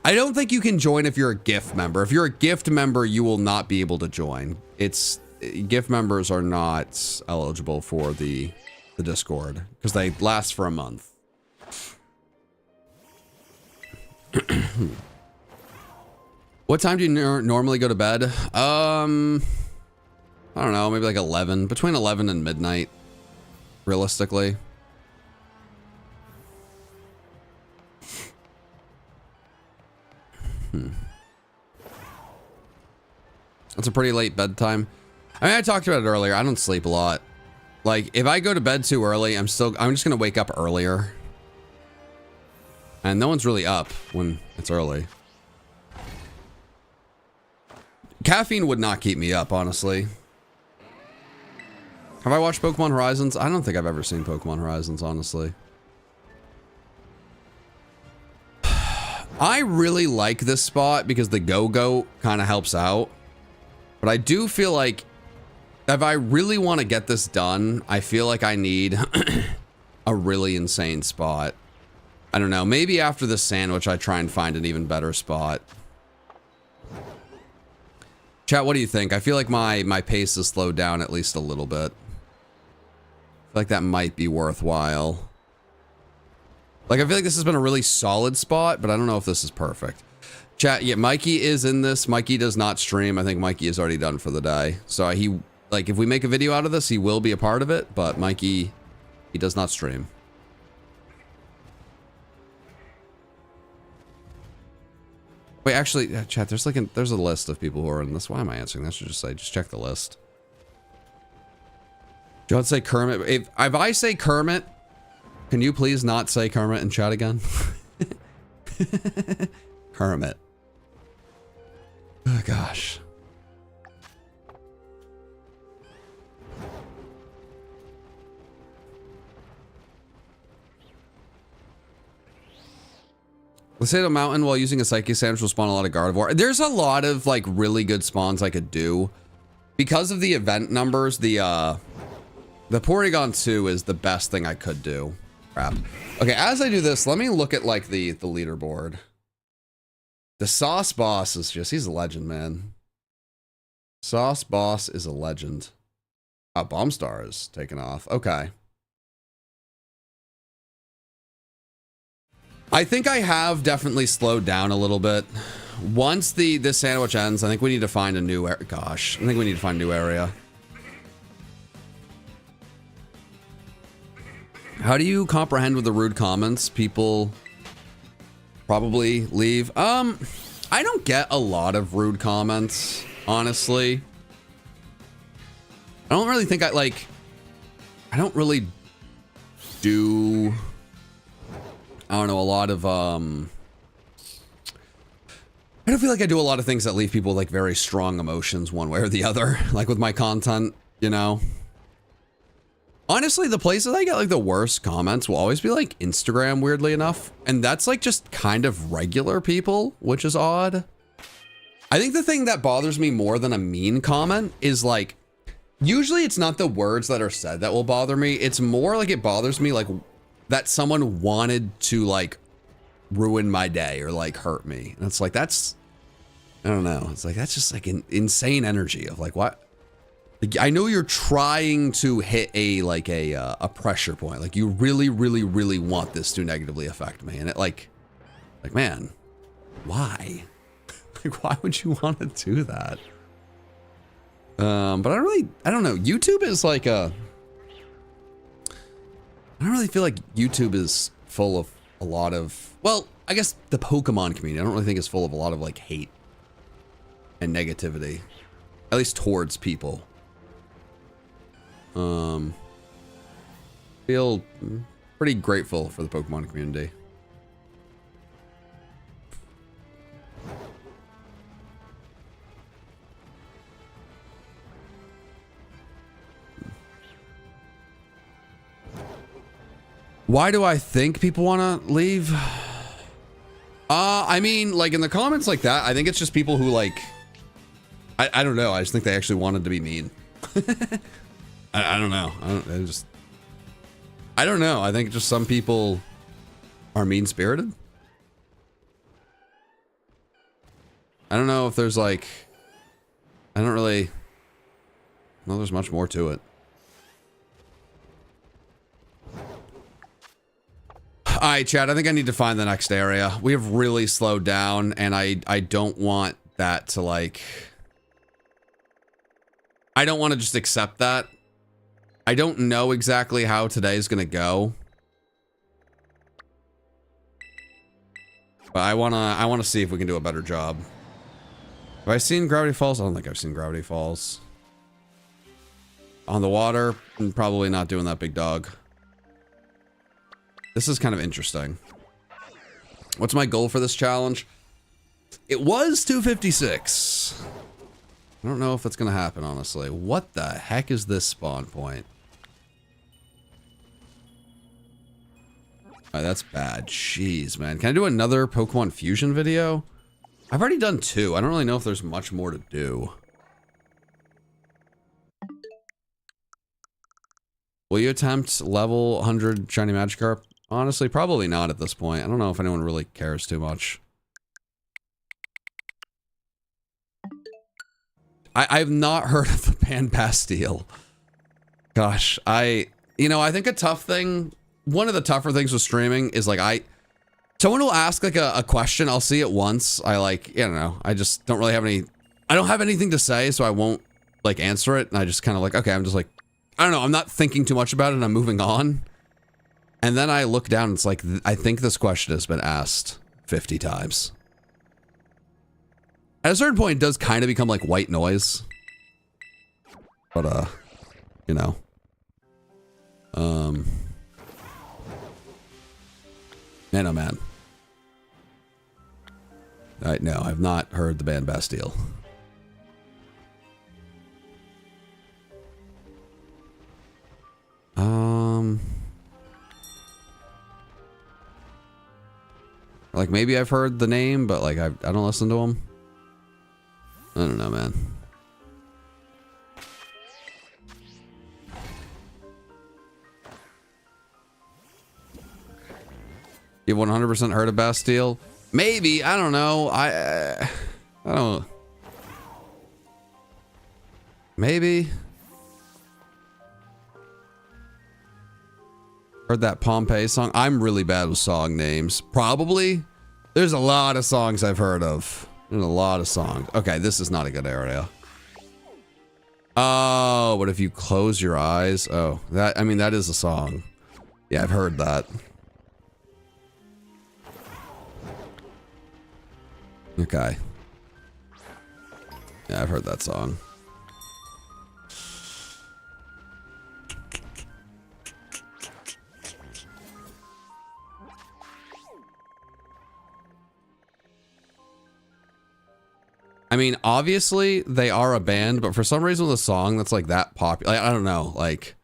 I don't think you can join if you're a gift member. If you're a gift member, you will not be able to join. Gift members are not eligible for the Discord because they last for a month. What time do you normally go to bed? I don't know, maybe like 11, between 11 and midnight, realistically. It's a pretty late bedtime. I mean, I talked about it earlier. I don't sleep a lot. Like, if I go to bed too early, I'm just gonna wake up earlier. And no one's really up when it's early. Caffeine would not keep me up, honestly. Have I watched Pokemon Horizons? I don't think I've ever seen Pokemon Horizons, honestly. I really like this spot because the go-go kind of helps out. But I do feel like if I really want to get this done, I feel like I need a really insane spot. I don't know. Maybe after the sandwich, I try and find an even better spot. Chat, what do you think? I feel like my pace has slowed down at least a little bit. I feel like that might be worthwhile. Like, I feel like this has been a really solid spot, but I don't know if this is perfect. Chat, yeah, Mikey is in this. Mikey does not stream. I think Mikey is already done for the day. So he, like, if we make a video out of this, he will be a part of it, but Mikey, he does not stream. Wait, actually, chat, there's a list of people who are in this. Why am I answering that? I should just say, just check the list. Do you want to say Kermit? If I say Kermit, can you please not say Kermit in chat again? Kermit. Oh, gosh. Let's hit a mountain while using a Psyche Sandwich will spawn a lot of Gardevoir. There's a lot of, like, really good spawns I could do. Because of the event numbers, the Porygon 2 is the best thing I could do. Crap. Okay, as I do this, let me look at, like, the leaderboard. The Sauce Boss is just, he's a legend, man. Sauce Boss is a legend. Oh, Bombstar is taken off. Okay. I think I have definitely slowed down a little bit. Once this sandwich ends, I think we need to find a new area. Gosh, I think we need to find a new area. How do you comprehend with the rude comments? People probably leave. I don't get a lot of rude comments, honestly. I don't really think I don't really do, I don't know, a lot of, I don't feel like I do a lot of things that leave people with, like, very strong emotions one way or the other, like with my content, you know? Honestly, the places I get, like, the worst comments will always be, like, Instagram, weirdly enough. And that's, like, just kind of regular people, which is odd. I think the thing that bothers me more than a mean comment is, like, usually it's not the words that are said that will bother me. It's more like it bothers me, like, that someone wanted to, like, ruin my day or, like, hurt me. And it's like, that's, I don't know. It's like, that's just, like, an insane energy of, like, what? Like, I know you're trying to hit a pressure point. Like, you really, really, really want this to negatively affect me. And it, like, man, why? Like, why would you want to do that? But I don't know. YouTube is like I don't really feel like YouTube is full of a lot of, well, I guess the Pokemon community, I don't really think is full of a lot of, like, hate and negativity, at least towards people. Feel pretty grateful for the Pokemon community. Why do I think people want to leave? I mean, like, in the comments like that, I think it's just people who, like, I don't know. I just think they actually wanted to be mean. I don't know. I don't know. I think just some people are mean-spirited. I don't know if there's like... I don't really... No, there's much more to it. Alright, Chad, I think I need to find the next area. We have really slowed down, and I don't want that to, like... I don't want to just accept that. I don't know exactly how today's gonna go. But I wanna see if we can do a better job. Have I seen Gravity Falls? I don't think I've seen Gravity Falls. On the water, probably not doing that, big dog. This is kind of interesting. What's my goal for this challenge? It was 256. I don't know if that's gonna happen, honestly. What the heck is this spawn point? Oh, that's bad. Jeez, man. Can I do another Pokemon Fusion video? I've already done 2. I don't really know if there's much more to do. Will you attempt level 100 Shiny Magikarp? Honestly, probably not at this point. I don't know if anyone really cares too much. I've not heard of the band Bastille. Gosh, you know, I think a tough thing, one of the tougher things with streaming is like someone will ask like a question, I'll see it once, I don't know, I just don't really have I don't have anything to say, so I won't like answer it, and I just kind of like, okay, I'm just like, I don't know, I'm not thinking too much about it, and I'm moving on. And then I look down, and it's like, I think this question has been asked 50 times. At a certain point, it does kind of become like white noise. But, you know. Man, oh man. Alright, no, I've not heard the band Bastille. Like, maybe I've heard the name, but like, I don't listen to them. I don't know, man. You've 100% heard of Bastille? Maybe, I don't know. I don't. Maybe. Heard that Pompeii song? I'm really bad with song names. Probably. There's a lot of songs I've heard of. There's a lot of songs. Okay, this is not a good area. Oh, but if you close your eyes... Oh, I mean, that is a song. Yeah, I've heard that. Okay. Yeah, I've heard that song. I mean, obviously, they are a band, but for some reason, the song that's like that popular, I don't know, like,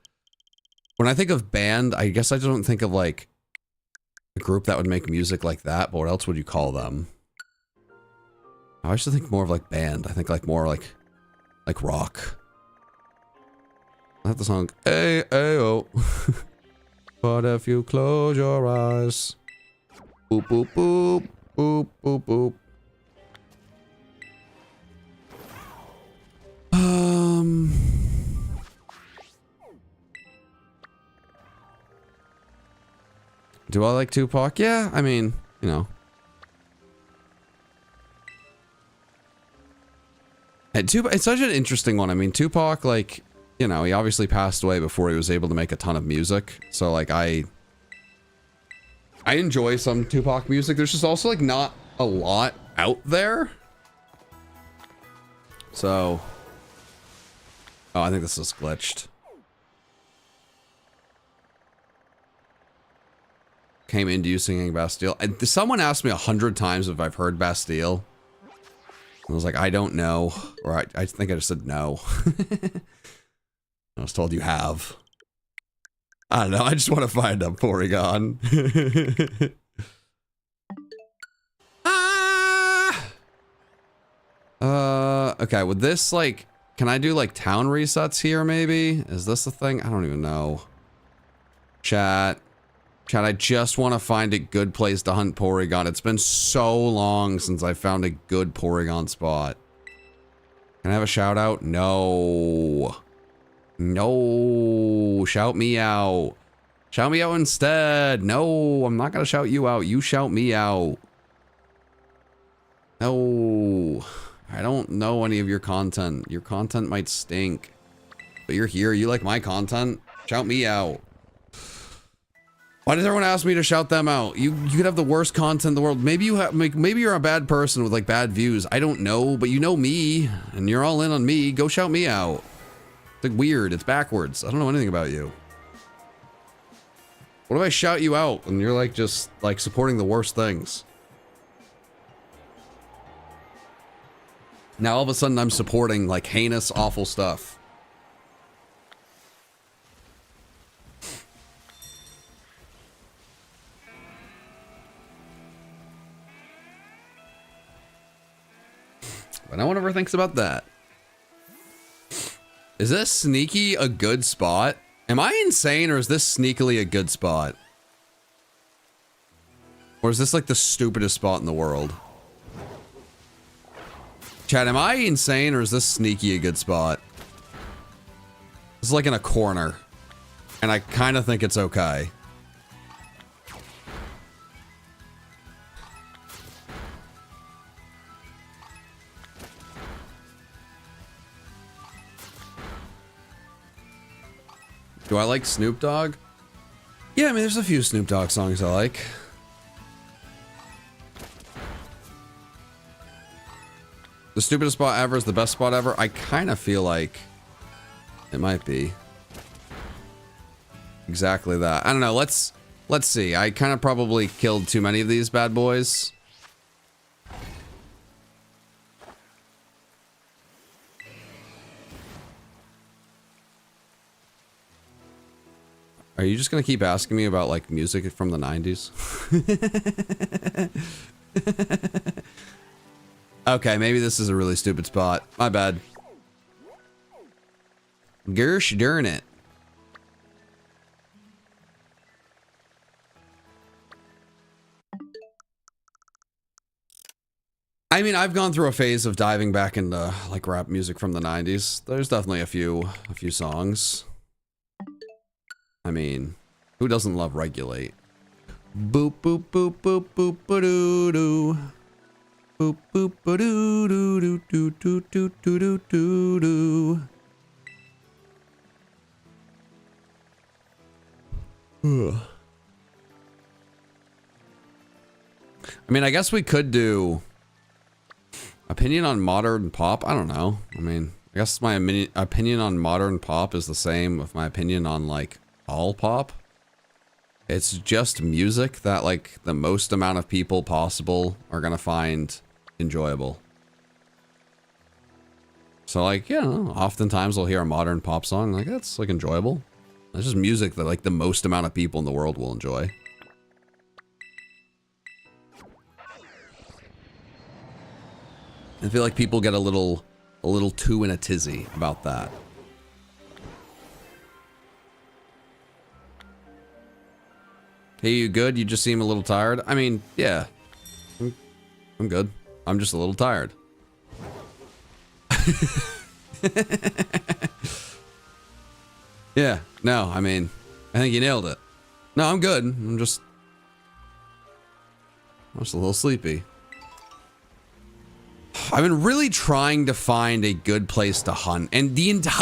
when I think of band, I guess I don't think of like a group that would make music like that, but what else would you call them? I should think more of like band. I think like more like rock. I have the song, hey, hey, oh. But if you close your eyes, boop, boop, boop, boop, boop, boop. Do I like Tupac? Yeah, I mean, you know. And Tupac, it's such an interesting one. I mean, Tupac, like, you know, he obviously passed away before he was able to make a ton of music. So, like, I enjoy some Tupac music. There's just also, like, not a lot out there. So... Oh, I think this is glitched. Came into you singing Bastille. And someone asked me 100 times if I've heard Bastille. I was like, I don't know. Or I think I just said no. I was told you have. I don't know. I just want to find a Porygon. Okay, with this, like... Can I do, like, town resets here, maybe? Is this a thing? I don't even know. Chat. Chad, I just want to find a good place to hunt Porygon. It's been so long since I found a good Porygon spot. Can I have a shout out? No. No. Shout me out. Shout me out instead. No, I'm not going to shout you out. You shout me out. No. I don't know any of your content. Your content might stink. But you're here. You like my content? Shout me out. Why does everyone ask me to shout them out? You could have the worst content in the world. Maybe you have, maybe you're a bad person with like bad views. I don't know, but you know me and you're all in on me. Go shout me out. It's like weird. It's backwards. I don't know anything about you. What if I shout you out and you're like just like supporting the worst things? Now all of a sudden I'm supporting like heinous, awful stuff. But no one ever thinks about that. Is this sneaky a good spot? Am I insane or is this sneakily a good spot? Or is this like the stupidest spot in the world? Chat, am I insane or is this sneaky a good spot? This is like in a corner. And I kind of think it's okay. Do I like Snoop Dogg? Yeah, I mean, there's a few Snoop Dogg songs I like. The stupidest spot ever is the best spot ever. I kind of feel like it might be exactly that. I don't know. Let's see. I kind of probably killed too many of these bad boys. Are you just gonna keep asking me about like music from the 90s? Okay, maybe this is a really stupid spot. My bad. Gersh darn it. I mean, I've gone through a phase of diving back into like rap music from the 90s. There's definitely a few songs. I mean, who doesn't love Regulate? Boop boop boop boop boop ba doo doo. Boop boop ba doo doo doo doo doo doo doo doo doo doo. I mean, I guess we could do opinion on modern pop. I don't know. I mean, I guess my opinion on modern pop is the same with my opinion on like all pop. It's just music that like the most amount of people possible are gonna find enjoyable. So like, yeah, oftentimes I'll hear a modern pop song like that's like enjoyable. It's just music that like the most amount of people in the world will enjoy. I feel like people get a little too in a tizzy about that. Hey, you good? You just seem a little tired. I mean, yeah. I'm good. I'm just a little tired. Yeah, no, I mean, I think you nailed it. No, I'm good. I'm just a little sleepy. I've been really trying to find a good place to hunt, and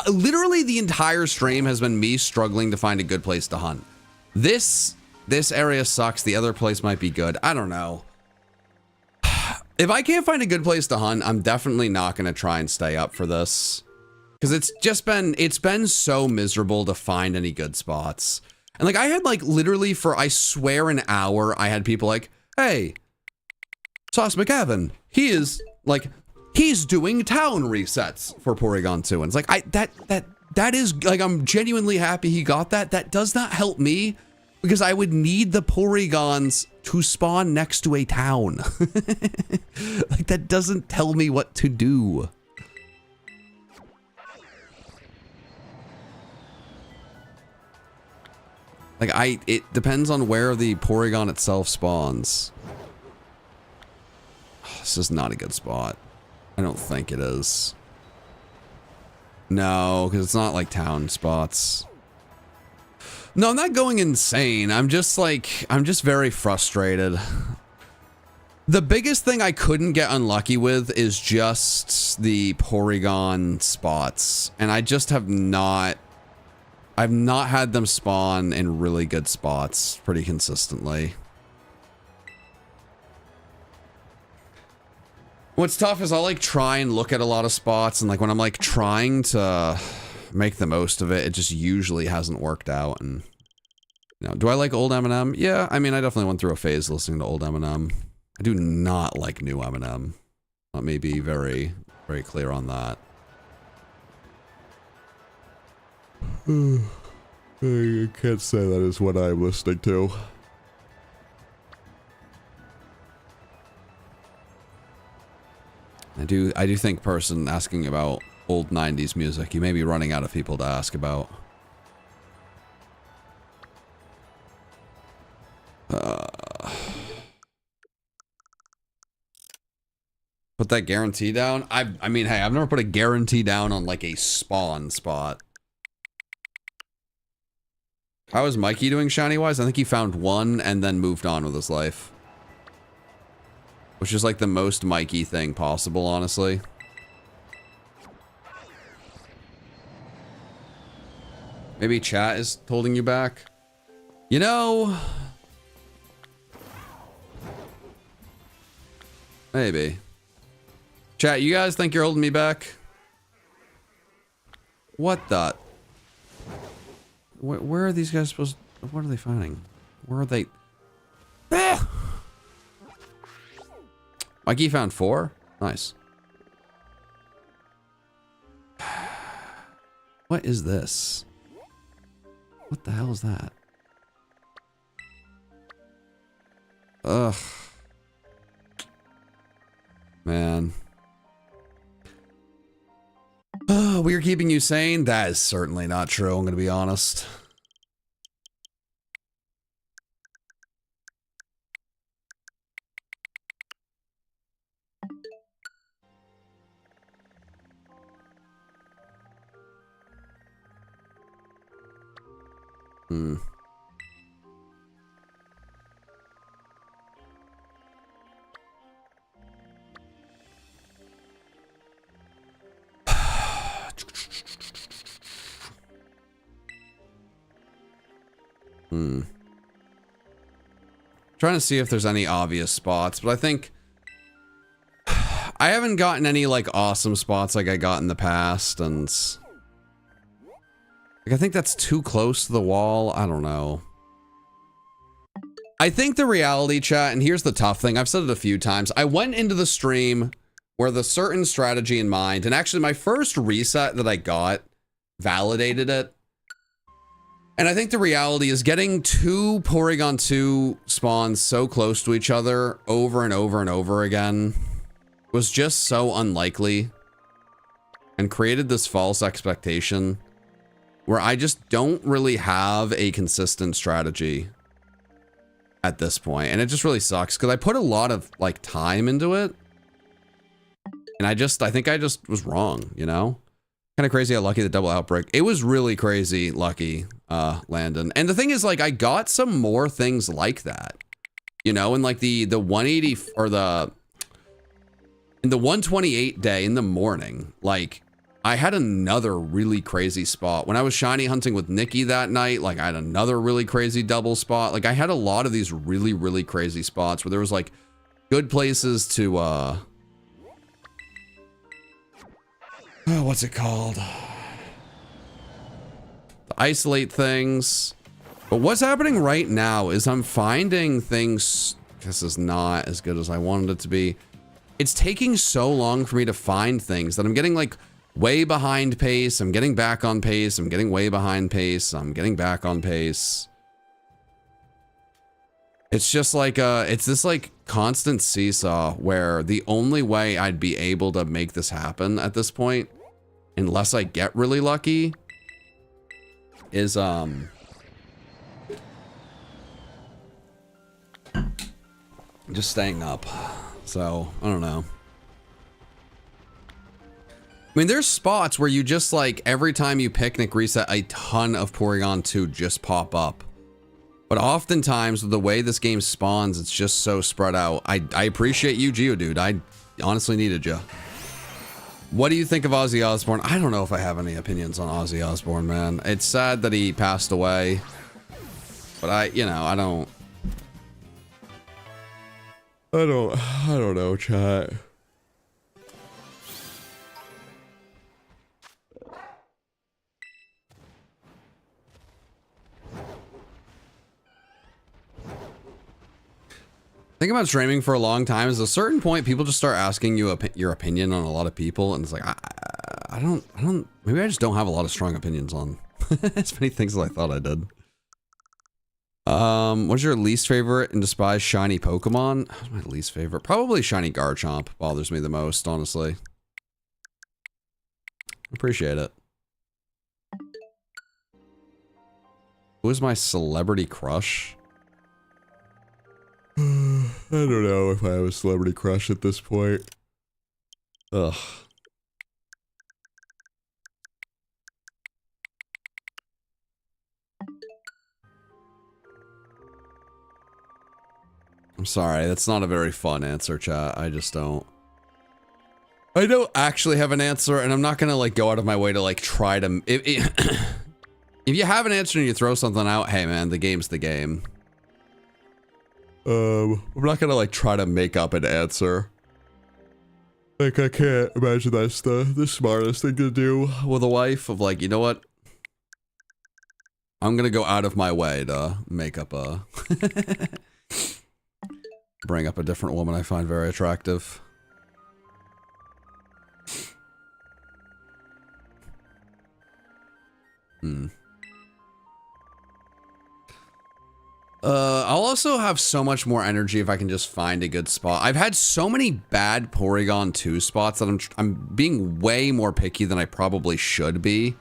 literally the entire stream has been me struggling to find a good place to hunt. This area sucks. The other place might be good. I don't know. If I can't find a good place to hunt, I'm definitely not going to try and stay up for this. Because it's been so miserable to find any good spots. And like I had like literally for, I swear, an hour, I had people like, hey, Sauce McGavin, he's doing town resets for Porygon 2. And it's like, that is like, I'm genuinely happy he got that. That does not help me because I would need the Porygons to spawn next to a town. Like that doesn't tell me what to do. Like, it depends on where the Porygon itself spawns. Oh, this is not a good spot. I don't think it is. No, because it's not like town spots. No, I'm not going insane. I'm just very frustrated. The biggest thing I couldn't get unlucky with is just the Porygon spots. And I just have not... I've not had them spawn in really good spots pretty consistently. What's tough is I'll like try and look at a lot of spots, and like when I'm like trying to make the most of it, it just usually hasn't worked out. And you know, do I like old Eminem? Yeah, I mean, I definitely went through a phase listening to old Eminem. I do not like new Eminem. Let me be very, very clear on that. I can't say that is what I'm listening to. I do think, person asking about old 90s music, you may be running out of people to ask about. Put that guarantee down? I mean, hey, I've never put a guarantee down on like a spawn spot. How is Mikey doing shiny-wise? I think he found one and then moved on with his life. Which is like the most Mikey thing possible, honestly. Maybe chat is holding you back? You know... Maybe. Chat, you guys think you're holding me back? What the... Where are these guys supposed to... What are they finding? Where are they... Ah! Mikey found 4? Nice. What is this? What the hell is that? Ugh. Man. We are keeping you sane? That is certainly not true, I'm gonna be honest. Hmm. Trying to see if there's any obvious spots, but I think I haven't gotten any like awesome spots like I got in the past, and like I think that's too close to the wall. I don't know. I think the reality, chat, and here's the tough thing, I've said it a few times, I went into the stream with a certain strategy in mind, and actually my first reset that I got validated it. And I think the reality is getting 2 Porygon 2 spawns so close to each other over and over and over again was just so unlikely and created this false expectation where I just don't really have a consistent strategy at this point. And it just really sucks because I put a lot of like time into it. And I think I just was wrong, you know? Kind of crazy how lucky the double outbreak. It was really crazy lucky, Landon. And the thing is, like, I got some more things like that, you know, in like the 180 or in the 128 day in the morning, like I had another really crazy spot when I was shiny hunting with Nikki that night. Like I had another really crazy double spot. Like I had a lot of these really, really crazy spots where there was like good places to, what's it called? To isolate things. But what's happening right now is I'm finding things. This is not as good as I wanted it to be. It's taking so long for me to find things that I'm getting like way behind pace. I'm getting back on pace. I'm getting way behind pace. I'm getting back on pace. It's just like, it's this like constant seesaw where the only way I'd be able to make this happen at this point, unless I get really lucky, is just staying up. So, I don't know. I mean, there's spots where you just like, every time you picnic reset, a ton of Porygon 2 just pop up. But oftentimes, the way this game spawns, it's just so spread out. I appreciate you, Geodude. I honestly needed you. What do you think of Ozzy Osbourne? I don't know if I have any opinions on Ozzy Osbourne, man. It's sad that he passed away. But I don't know, chat. Think about streaming for a long time. At a certain point, people just start asking you your opinion on a lot of people, and it's like I don't. Maybe I just don't have a lot of strong opinions on as many things as I thought I did. What's your least favorite and despised shiny Pokemon? What's my least favorite? Probably shiny Garchomp. Bothers me the most, honestly. Appreciate it. Who is my celebrity crush? I don't know if I have a celebrity crush at this point. Ugh. I'm sorry, that's not a very fun answer, chat. I just don't. I don't actually have an answer, and I'm not gonna like go out of my way to like try to. If you have an answer and you throw something out, hey man, the game's the game. I'm not gonna like try to make up an answer. Like I can't imagine that's the smartest thing to do with a wife of like, you know what? I'm gonna go out of my way to make up a bring up a different woman I find very attractive. I'll also have so much more energy if I can just find a good spot. I've had so many bad Porygon 2 spots that I'm being way more picky than I probably should be.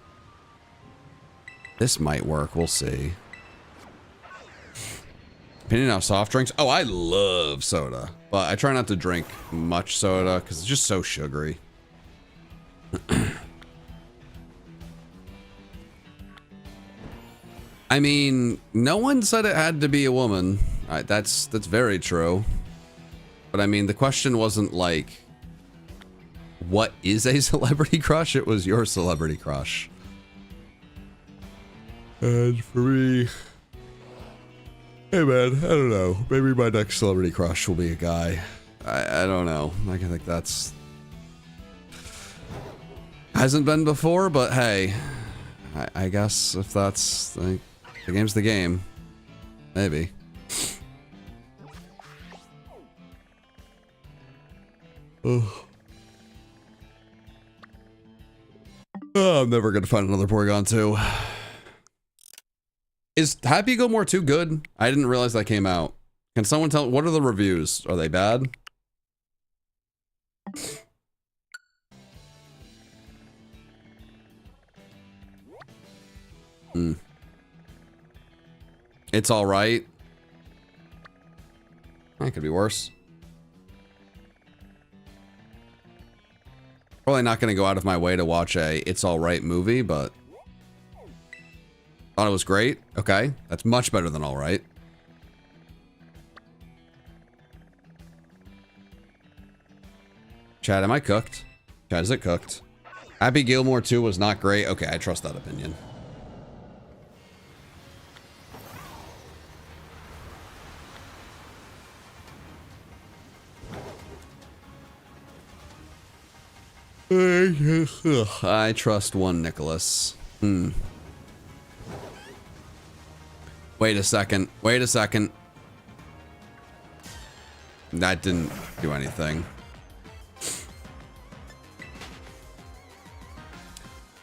This might work, we'll see. Opinion on soft drinks? Oh, I love soda, but I try not to drink much soda because it's just so sugary. I mean, no one said it had to be a woman. That's very true. But I mean, the question wasn't like, what is a celebrity crush? It was your celebrity crush. And for me, hey man, I don't know. Maybe my next celebrity crush will be a guy. I don't know. I think that's hasn't been before, but hey, I guess if that's like. The game's the game. Maybe. Oh, I'm never gonna find another Porygon 2. Is Happy Gilmore 2 good? I didn't realize that came out. Can someone tell? What are the reviews? Are they bad? It's all right. It could be worse. Probably not going to go out of my way to watch a It's All Right movie, but thought it was great. Okay, that's much better than all right. Chad, am I cooked? Chad, is it cooked? Happy Gilmore 2 was not great. Okay, I trust that opinion. I trust one Nicholas. Wait a second. Wait a second. That didn't do anything.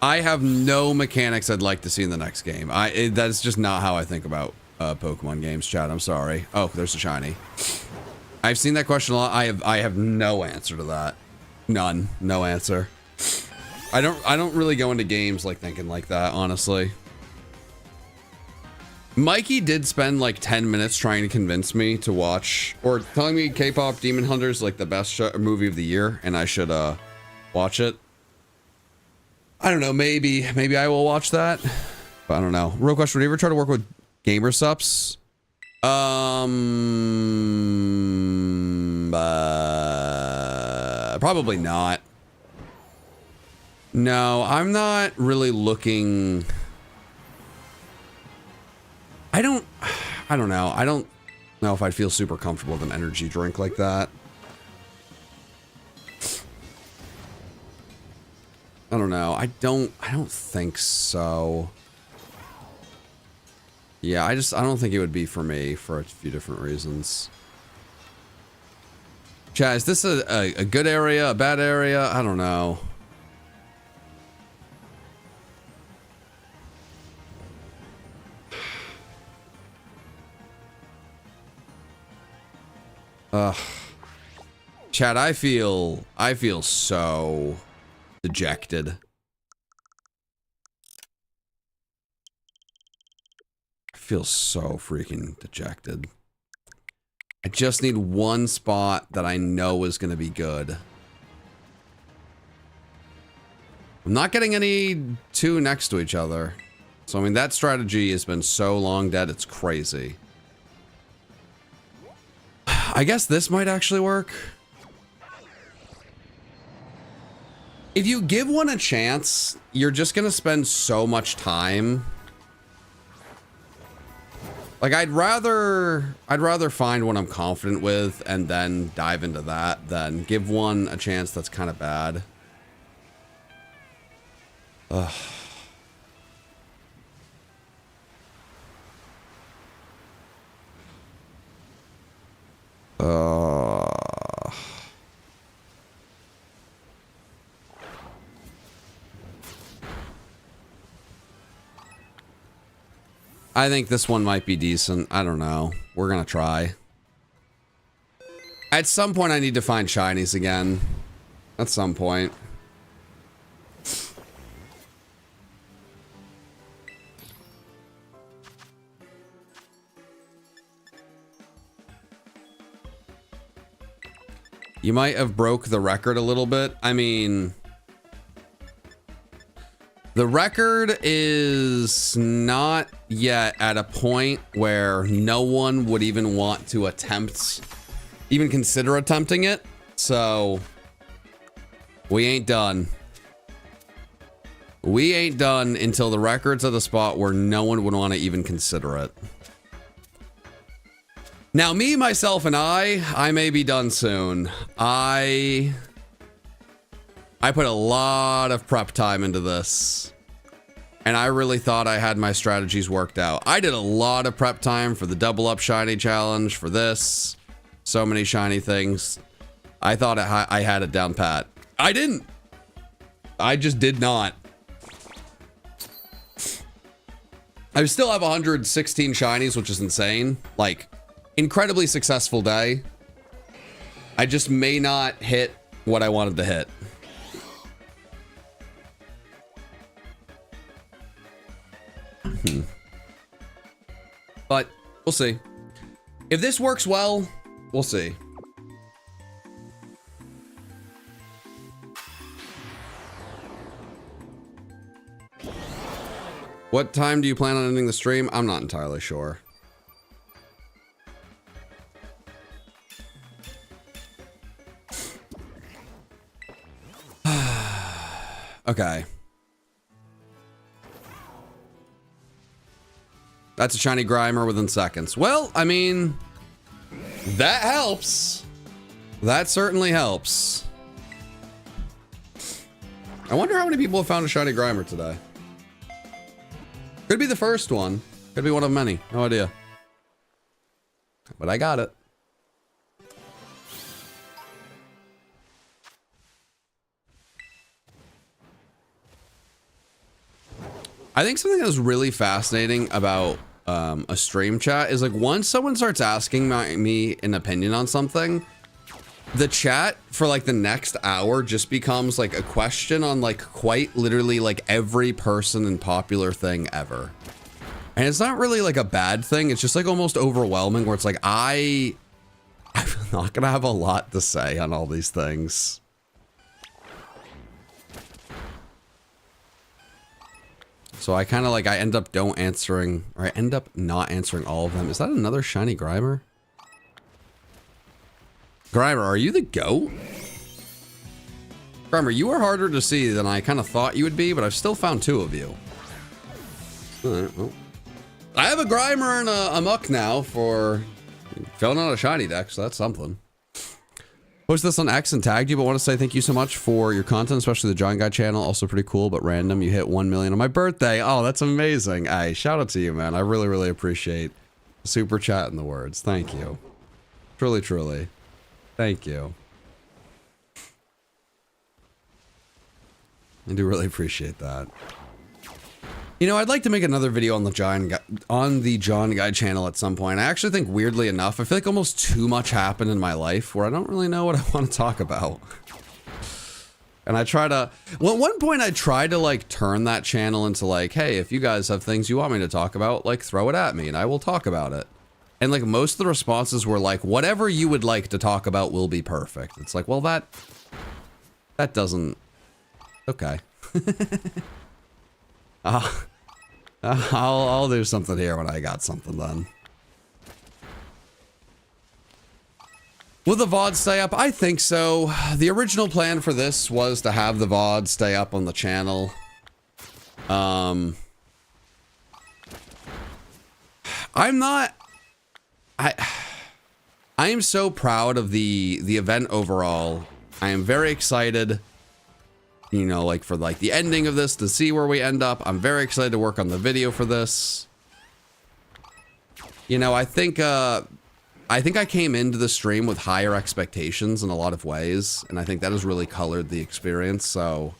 I have no mechanics I'd like to see in the next game. That's just not how I think about Pokemon games, chat. I'm sorry. Oh, there's a shiny. I've seen that question a lot. I have no answer to that. None. No answer. I don't really go into games like thinking like that, honestly. Mikey did spend like 10 minutes trying to convince me to watch, or telling me K-pop Demon Hunter is like the best movie of the year, and I should watch it. I don't know, maybe I will watch that, but I don't know. Real question, would you ever try to work with gamer subs? Probably not. No, I'm not really looking. I don't know. I don't know if I'd feel super comfortable with an energy drink like that. I don't know. I don't think so. Yeah, I don't think it would be for me for a few different reasons. Chat, is this a good area, a bad area? I don't know. Chat, I feel so dejected. I feel so freaking dejected. I just need one spot that I know is going to be good. I'm not getting any two next to each other. So, I mean, that strategy has been so long dead, it's crazy. I guess this might actually work. If you give one a chance, you're just gonna spend so much time. Like, I'd rather find one I'm confident with and then dive into that than give one a chance that's kind of bad. Ugh. I think this one might be decent. I don't know. We're gonna try. At some point, I need to find shinies again. At some point. You might have broke the record a little bit. I mean, the record is not yet at a point where no one would even want to even consider attempting it. So, we ain't done. We ain't done until the record's at a spot where no one would want to even consider it. Now, me, myself, and I may be done soon. I put a lot of prep time into this. And I really thought I had my strategies worked out. I did a lot of prep time for the double up shiny challenge, for this. So many shiny things. I thought I had it down pat. I didn't. I just did not. I still have 116 shinies, which is insane. Like, incredibly successful day. I just may not hit what I wanted to hit. But we'll see. If this works well, we'll see. What time do you plan on ending the stream? I'm not entirely sure. Okay. That's a shiny Grimer within seconds. Well, I mean, that helps. That certainly helps. I wonder how many people have found a shiny Grimer today. Could be the first one. Could be one of many. No idea. But I got it. I think something that was really fascinating about a stream chat is, like, once someone starts asking me an opinion on something, the chat for like the next hour just becomes like a question on like quite literally like every person and popular thing ever. And it's not really like a bad thing. It's just like almost overwhelming where it's like, I'm not gonna have a lot to say on all these things. So I kind of like, I end up not answering all of them. Is that another shiny Grimer? Grimer, are you the GOAT? Grimer, you are harder to see than I kind of thought you would be, but I've still found 2 of you. All right, well. I have a Grimer and a Muck now for filling out a shiny deck, so that's something. Post this on X and tagged you, but want to say thank you so much for your content, especially the John Guy channel. Also pretty cool, but random. You hit 1 million on my birthday. Oh, that's amazing. Hey, shout out to you, man. I really, really appreciate the super chat and the words. Thank you. Truly, truly. Thank you. I do really appreciate that. You know, I'd like to make another video on the John Guy channel at some point. I actually think, weirdly enough, I feel like almost too much happened in my life where I don't really know what I want to talk about. And I try to, well, at one point I tried to like turn that channel into like, hey, if you guys have things you want me to talk about, like throw it at me and I will talk about it. And like most of the responses were like, whatever you would like to talk about will be perfect. It's like, well, that doesn't, okay. I'll do something here when I got something done. Will the VOD stay up? I think so. The original plan for this was to have the VOD stay up on the channel. I am so proud of the event overall. I am very excited. You know, like for like the ending of this to see where we end up. I'm very excited to work on the video for this. You know, I think I came into the stream with higher expectations in a lot of ways, and I think that has really colored the experience. So,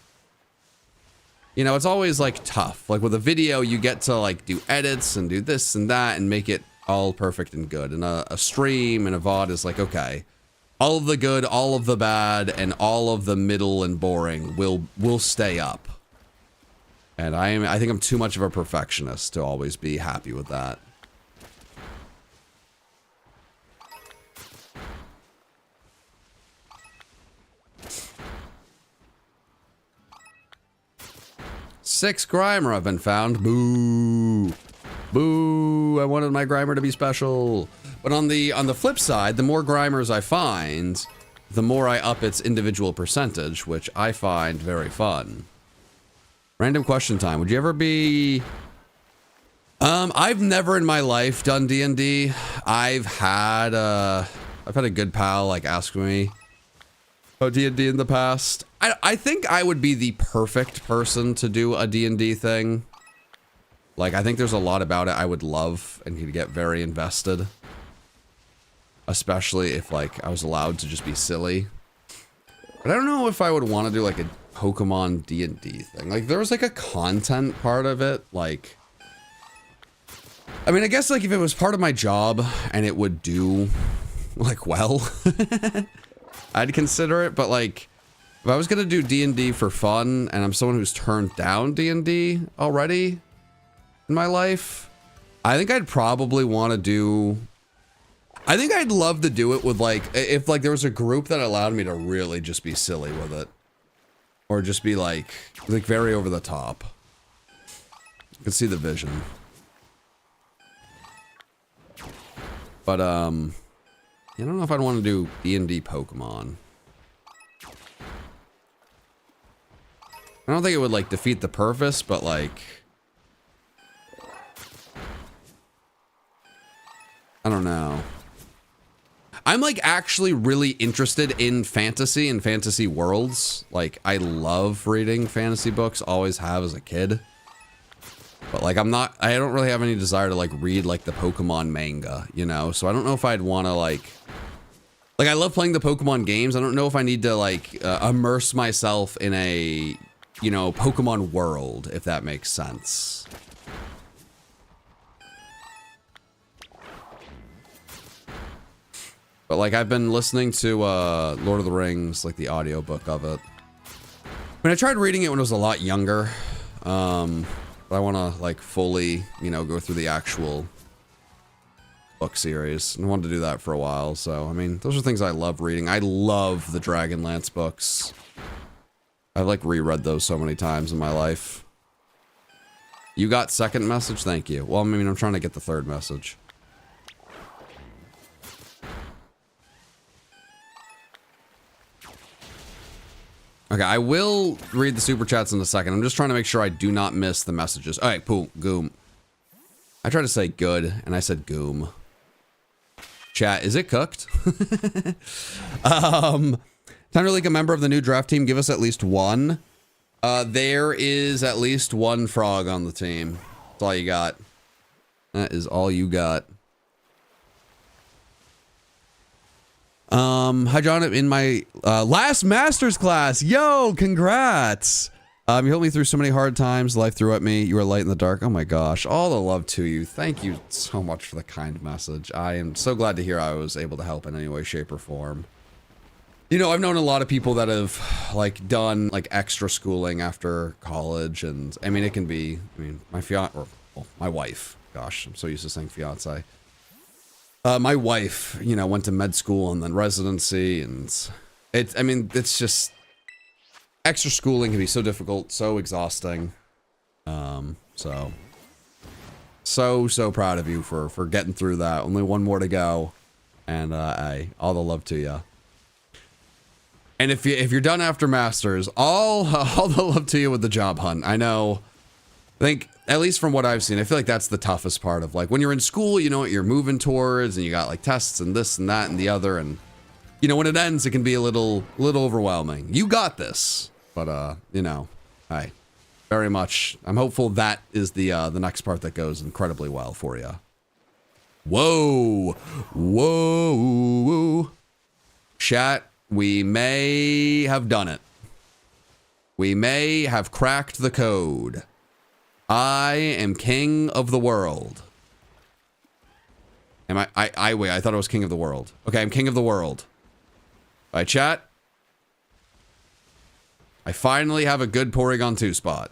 you know, it's always like tough. Like with a video, you get to like do edits and do this and that and make it all perfect and good. And a stream and a VOD is like, okay, all of the good, all of the bad, and all of the middle and boring will stay up. And I think I'm too much of a perfectionist to always be happy with that. Six Grimer have been found. Boo. Boo. I wanted my Grimer to be special. But on the flip side, the more Grimers I find, the more I up its individual percentage, which I find very fun. Random question time. Would you ever be... I've never in my life done D&D. I've had a good pal like ask me about D&D in the past. I think I would be the perfect person to do a D&D thing. Like, I think there's a lot about it I would love and could get very invested. Especially if, like, I was allowed to just be silly. But I don't know if I would want to do, like, a Pokemon D&D thing. Like, there was, like, a content part of it. Like, I mean, I guess, like, if it was part of my job and it would do, like, well, I'd consider it. But, like, if I was going to do D&D for fun and I'm someone who's turned down D&D already in my life, I think I'd probably want to do... I think I'd love to do it with, like, if, like, there was a group that allowed me to really just be silly with it. Or just be, like very over the top. You can see the vision. But, I don't know if I'd want to do D&D Pokemon. I don't think it would, like, defeat the purpose, but, like... I don't know. I'm like actually really interested in fantasy and fantasy worlds. Like I love reading fantasy books, always have as a kid. But like I don't really have any desire to like read like the Pokemon manga, you know? So I don't know if I'd want to like I love playing the Pokemon games. I don't know if I need to like immerse myself in a, you know, Pokemon world, if that makes sense. But like I've been listening to Lord of the Rings, like the audiobook of it. I mean, I tried reading it when I was a lot younger. But I want to like fully, you know, go through the actual book series. And I wanted to do that for a while. So, I mean, those are things I love reading. I love the Dragonlance books. I've like reread those so many times in my life. You got second message? Thank you. Well, I mean, I'm trying to get the third message. Okay, I will read the super chats in a second. I'm just trying to make sure I do not miss the messages. All right, poo, goom. I tried to say good, and I said goom. Chat, is it cooked? Time to leak a member of the new draft team. Give us at least one. There is at least one frog on the team. That's all you got. That is all you got. Hi John, in my last master's class. Yo, congrats. You helped me through so many hard times. Life threw at me. You were a light in the dark. Oh my gosh. All the love to you. Thank you so much for the kind message. I am so glad to hear I was able to help in any way, shape, or form. You know, I've known a lot of people that have like done like extra schooling after college, and I mean it can be, I mean, my my wife, gosh, I'm so used to saying fiance. My wife, you know, went to med school and then residency, and I mean, it's just, extra schooling can be so difficult, so exhausting. So proud of you for getting through that. Only one more to go, and all the love to you. And if you're done after masters, all the love to you with the job hunt. I know. I think, at least from what I've seen, I feel like that's the toughest part of, like, when you're in school, you know what you're moving towards, and you got, like, tests and this and that and the other, and, you know, when it ends, it can be a little overwhelming. You got this, but, you know, hi. Very much, I'm hopeful that is the next part that goes incredibly well for you. Whoa! Whoa! Chat, we may have done it. We may have cracked the code. I am king of the world. Am I wait, I thought I was king of the world. Okay, I'm king of the world. All right, chat. I finally have a good Porygon 2 spot.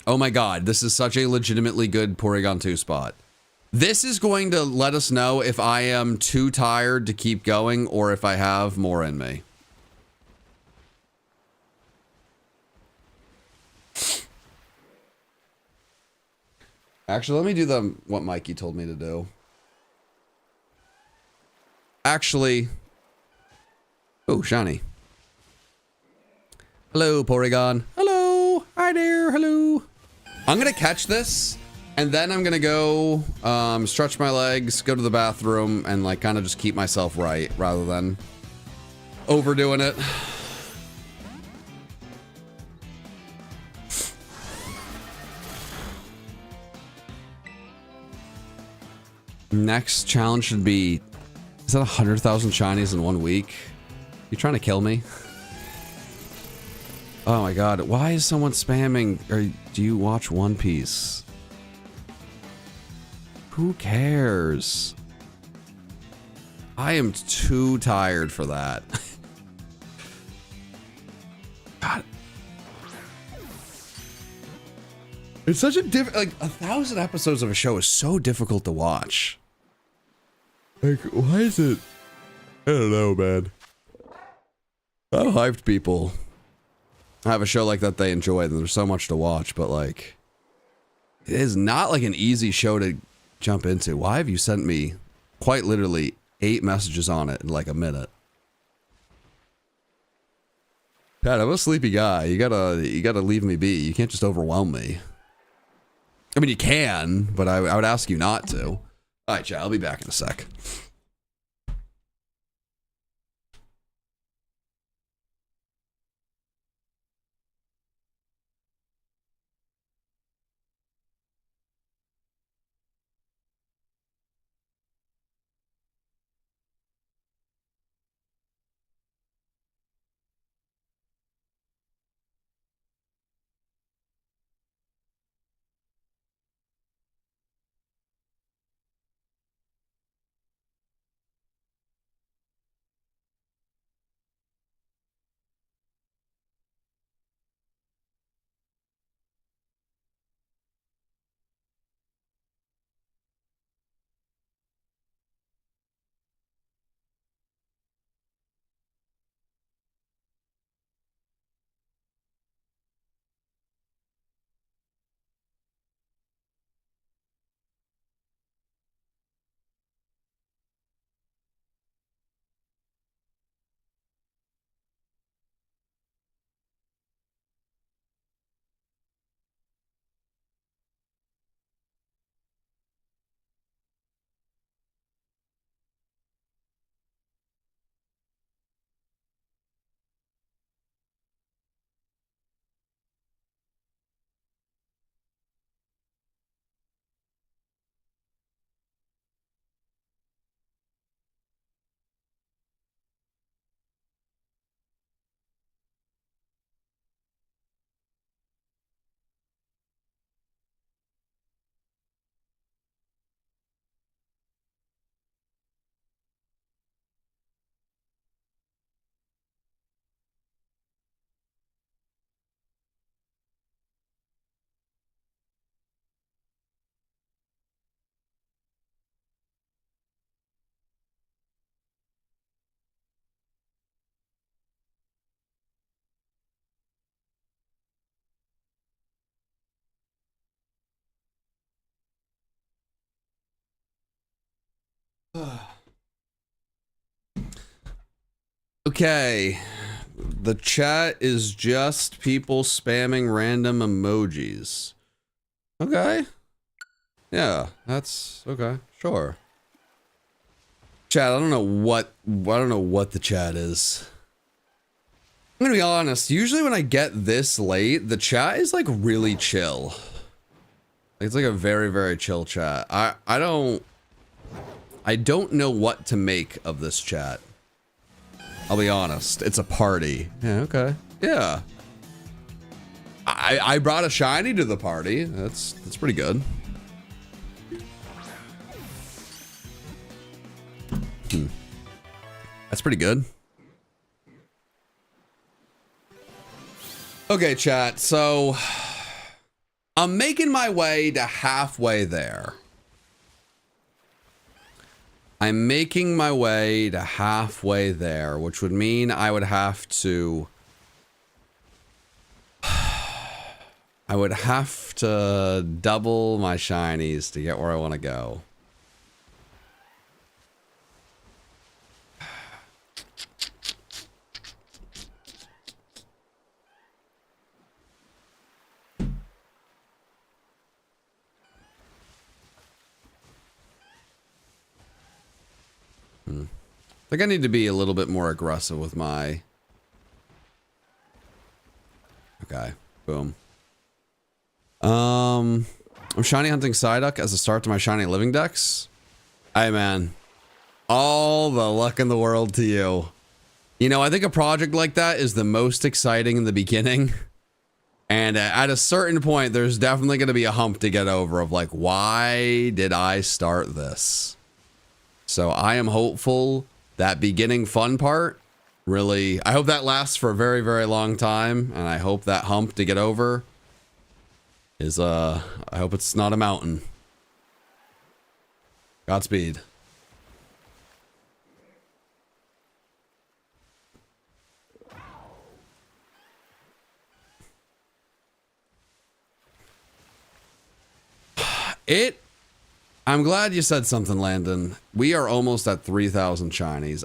Oh my god, this is such a legitimately good Porygon 2 spot. This is going to let us know if I am too tired to keep going or if I have more in me. Actually, let me do what Mikey told me to do. Actually. Oh, shiny. Hello, Porygon. Hello. Hi there. Hello. I'm going to catch this, and then I'm going to go stretch my legs, go to the bathroom, and like kind of just keep myself right rather than overdoing it. Next challenge should be, is that 100,000 shinies in 1 week? You trying to kill me? Oh my god, why is someone spamming, or do you watch One Piece? Who cares? I am too tired for that. God. It's such a like 1,000 episodes of a show is so difficult to watch. Like, why is it? I don't know, man. How hyped people have a show like that they enjoy, and there's so much to watch, but like, it is not like an easy show to jump into. Why have you sent me quite literally 8 messages on it in like a minute? Pat, I'm a sleepy guy. You gotta leave me be. You can't just overwhelm me. I mean, you can, but I would ask you not to. All right, chat, I'll be back in a sec. Okay. The chat is just people spamming random emojis. Okay. Yeah, that's okay. Sure. Chat, I don't know what the chat is. I'm gonna be honest, usually when I get this late, the chat is like really chill. It's like a very, very chill chat. I don't know what to make of this chat. I'll be honest. It's a party. Yeah, okay. Yeah. I brought a shiny to the party. That's pretty good. That's pretty good. Okay, chat. So I'm making my way to halfway there. I'm making my way to halfway there, which would mean I would have to double my shinies to get where I want to go. I think I need to be a little bit more aggressive with my... Okay, boom. I'm shiny hunting Psyduck as a start to my shiny living decks. Hey man, all the luck in the world to you. You know, I think a project like that is the most exciting in the beginning. And at a certain point, there's definitely going to be a hump to get over of like, why did I start this? So I am hopeful that beginning fun part really, I hope that lasts for a very, very long time. And I hope that hump to get over is, I hope it's not a mountain. Godspeed. I'm glad you said something, Landon. We are almost at 3,000 shinies.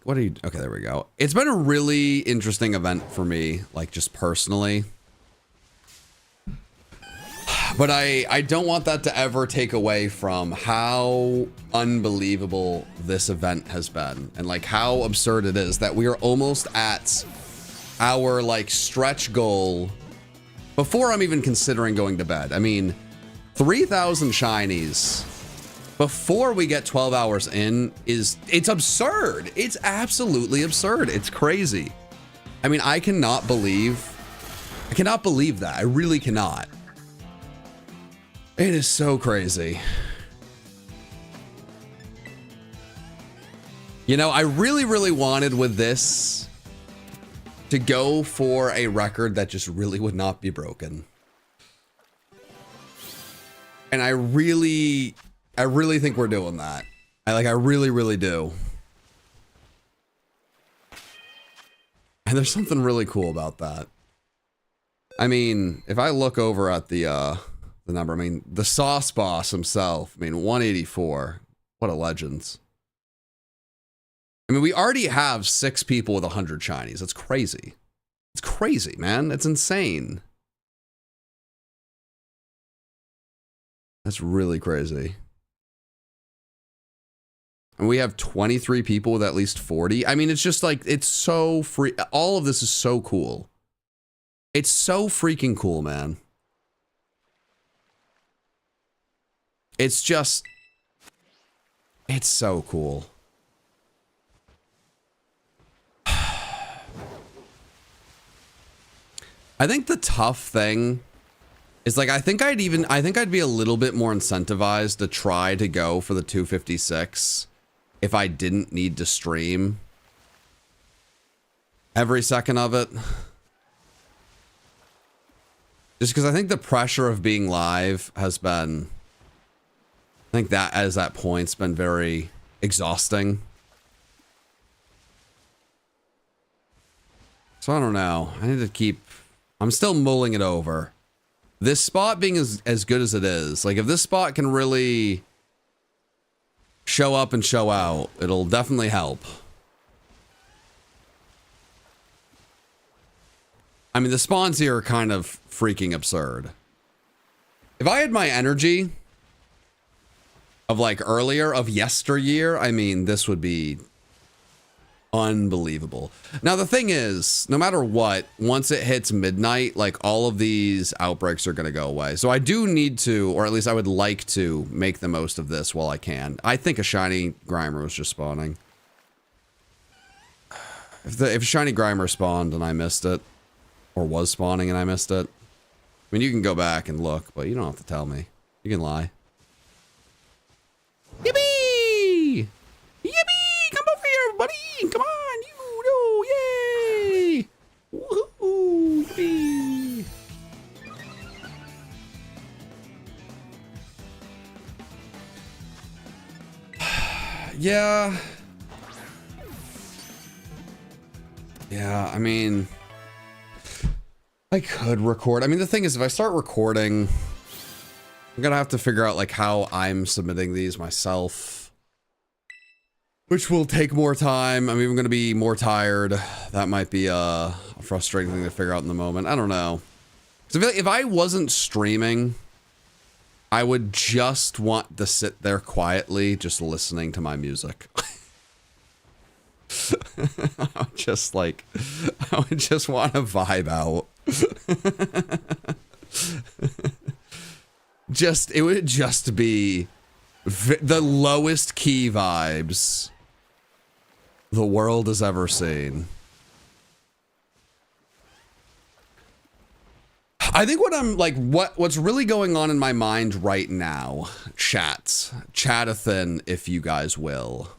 What are you... Okay, there we go. It's been a really interesting event for me, like just personally. But I don't want that to ever take away from how unbelievable this event has been. And like how absurd it is that we are almost at our like stretch goal before I'm even considering going to bed. I mean, 3,000 shinies before we get 12 hours in it's absurd. It's absolutely absurd. It's crazy. I mean, I cannot believe that. I really cannot. It is so crazy. You know, I really, really wanted with this to go for a record that just really would not be broken. And I really think we're doing that. I really, really do. And there's something really cool about that. I mean, if I look over at the number, I mean, the Sauce Boss himself, I mean, 184. What a legend. I mean, we already have 6 people with 100 shinies. That's crazy. It's crazy, man. It's insane. That's really crazy. And we have 23 people with at least 40. I mean, it's just like, it's so free. All of this is so cool. It's so freaking cool, man. It's just, it's so cool. I think the tough thing is like, I think I'd be a little bit more incentivized to try to go for the 256 if I didn't need to stream every second of it. Just because I think the pressure of being live has been, I think that as that point's been very exhausting. So I don't know. I need to keep, I'm still mulling it over. this spot being as good as it is, like if this spot can really show up and show out, it'll definitely help. I mean, the spawns here are kind of freaking absurd. If I had my energy of like earlier, of yesteryear, I mean, this would be unbelievable. Now, the thing is, no matter what, once it hits midnight, like all of these outbreaks are going to go away. So I do need to, or at least I would like to, make the most of this while I can. I think a shiny Grimer was just spawning. If a shiny Grimer spawned and I missed it, or was spawning and I missed it, I mean, you can go back and look, but you don't have to tell me. You can lie. Yippee! Yippee! Come over here, buddy! Come on! You know, yay! Woohoo! Yippee! Yeah. Yeah, I mean, I could record. I mean, the thing is, if I start recording, I'm gonna have to figure out like how I'm submitting these myself, which will take more time. I'm even gonna be more tired. That might be a frustrating thing to figure out in the moment. I don't know. So I feel like if I wasn't streaming, I would just want to sit there quietly, just listening to my music. I would just want to vibe out. It would just be the lowest key vibes the world has ever seen. I think what I'm like, what's really going on in my mind right now, chat-a-thin, if you guys will,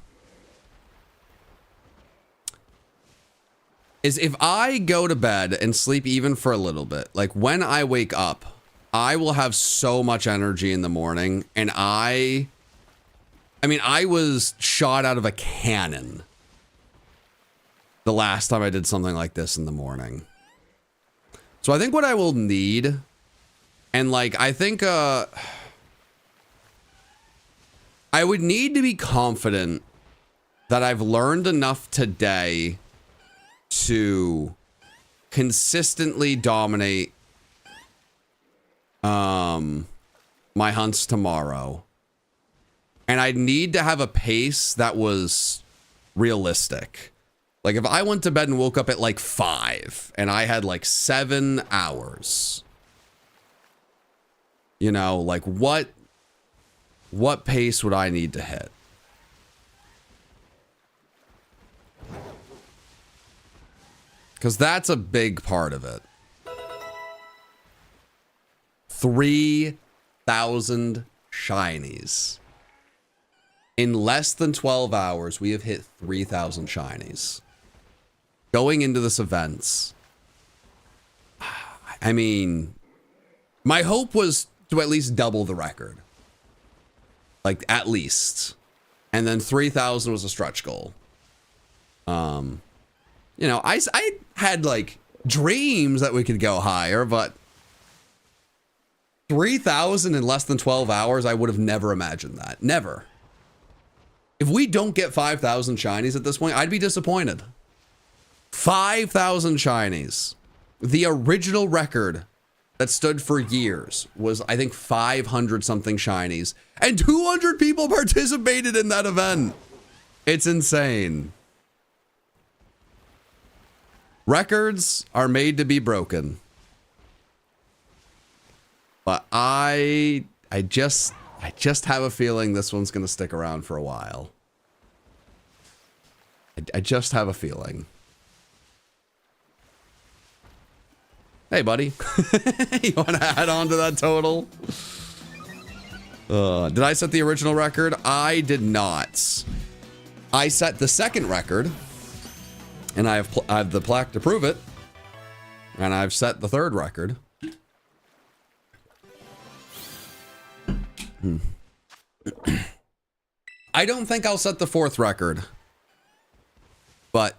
is if I go to bed and sleep even for a little bit, like when I wake up, I will have so much energy in the morning. And I mean, I was shot out of a cannon the last time I did something like this in the morning. So I think what I will need, and like, I think, I would need to be confident that I've learned enough today to consistently dominate my hunts tomorrow. And I'd need to have a pace that was realistic. Like if I went to bed and woke up at like 5 and I had like 7 hours, you know, like what pace would I need to hit? Because that's a big part of it. 3,000 shinies. In less than 12 hours, we have hit 3,000 shinies. Going into this event, I mean, my hope was to at least double the record. Like, at least. And then 3,000 was a stretch goal. You know, I had like dreams that we could go higher, but 3,000 in less than 12 hours, I would have never imagined that. Never. If we don't get 5,000 shinies at this point, I'd be disappointed. 5,000 shinies. The original record that stood for years was, I think, 500 something shinies, and 200 people participated in that event. It's insane. Records are made to be broken. But I just have a feeling this one's going to stick around for a while. I just have a feeling. Hey, buddy. You want to add on to that total? Did I set the original record? I did not. I set the second record. And I have the plaque to prove it. And I've set the third record. I don't think I'll set the fourth record. But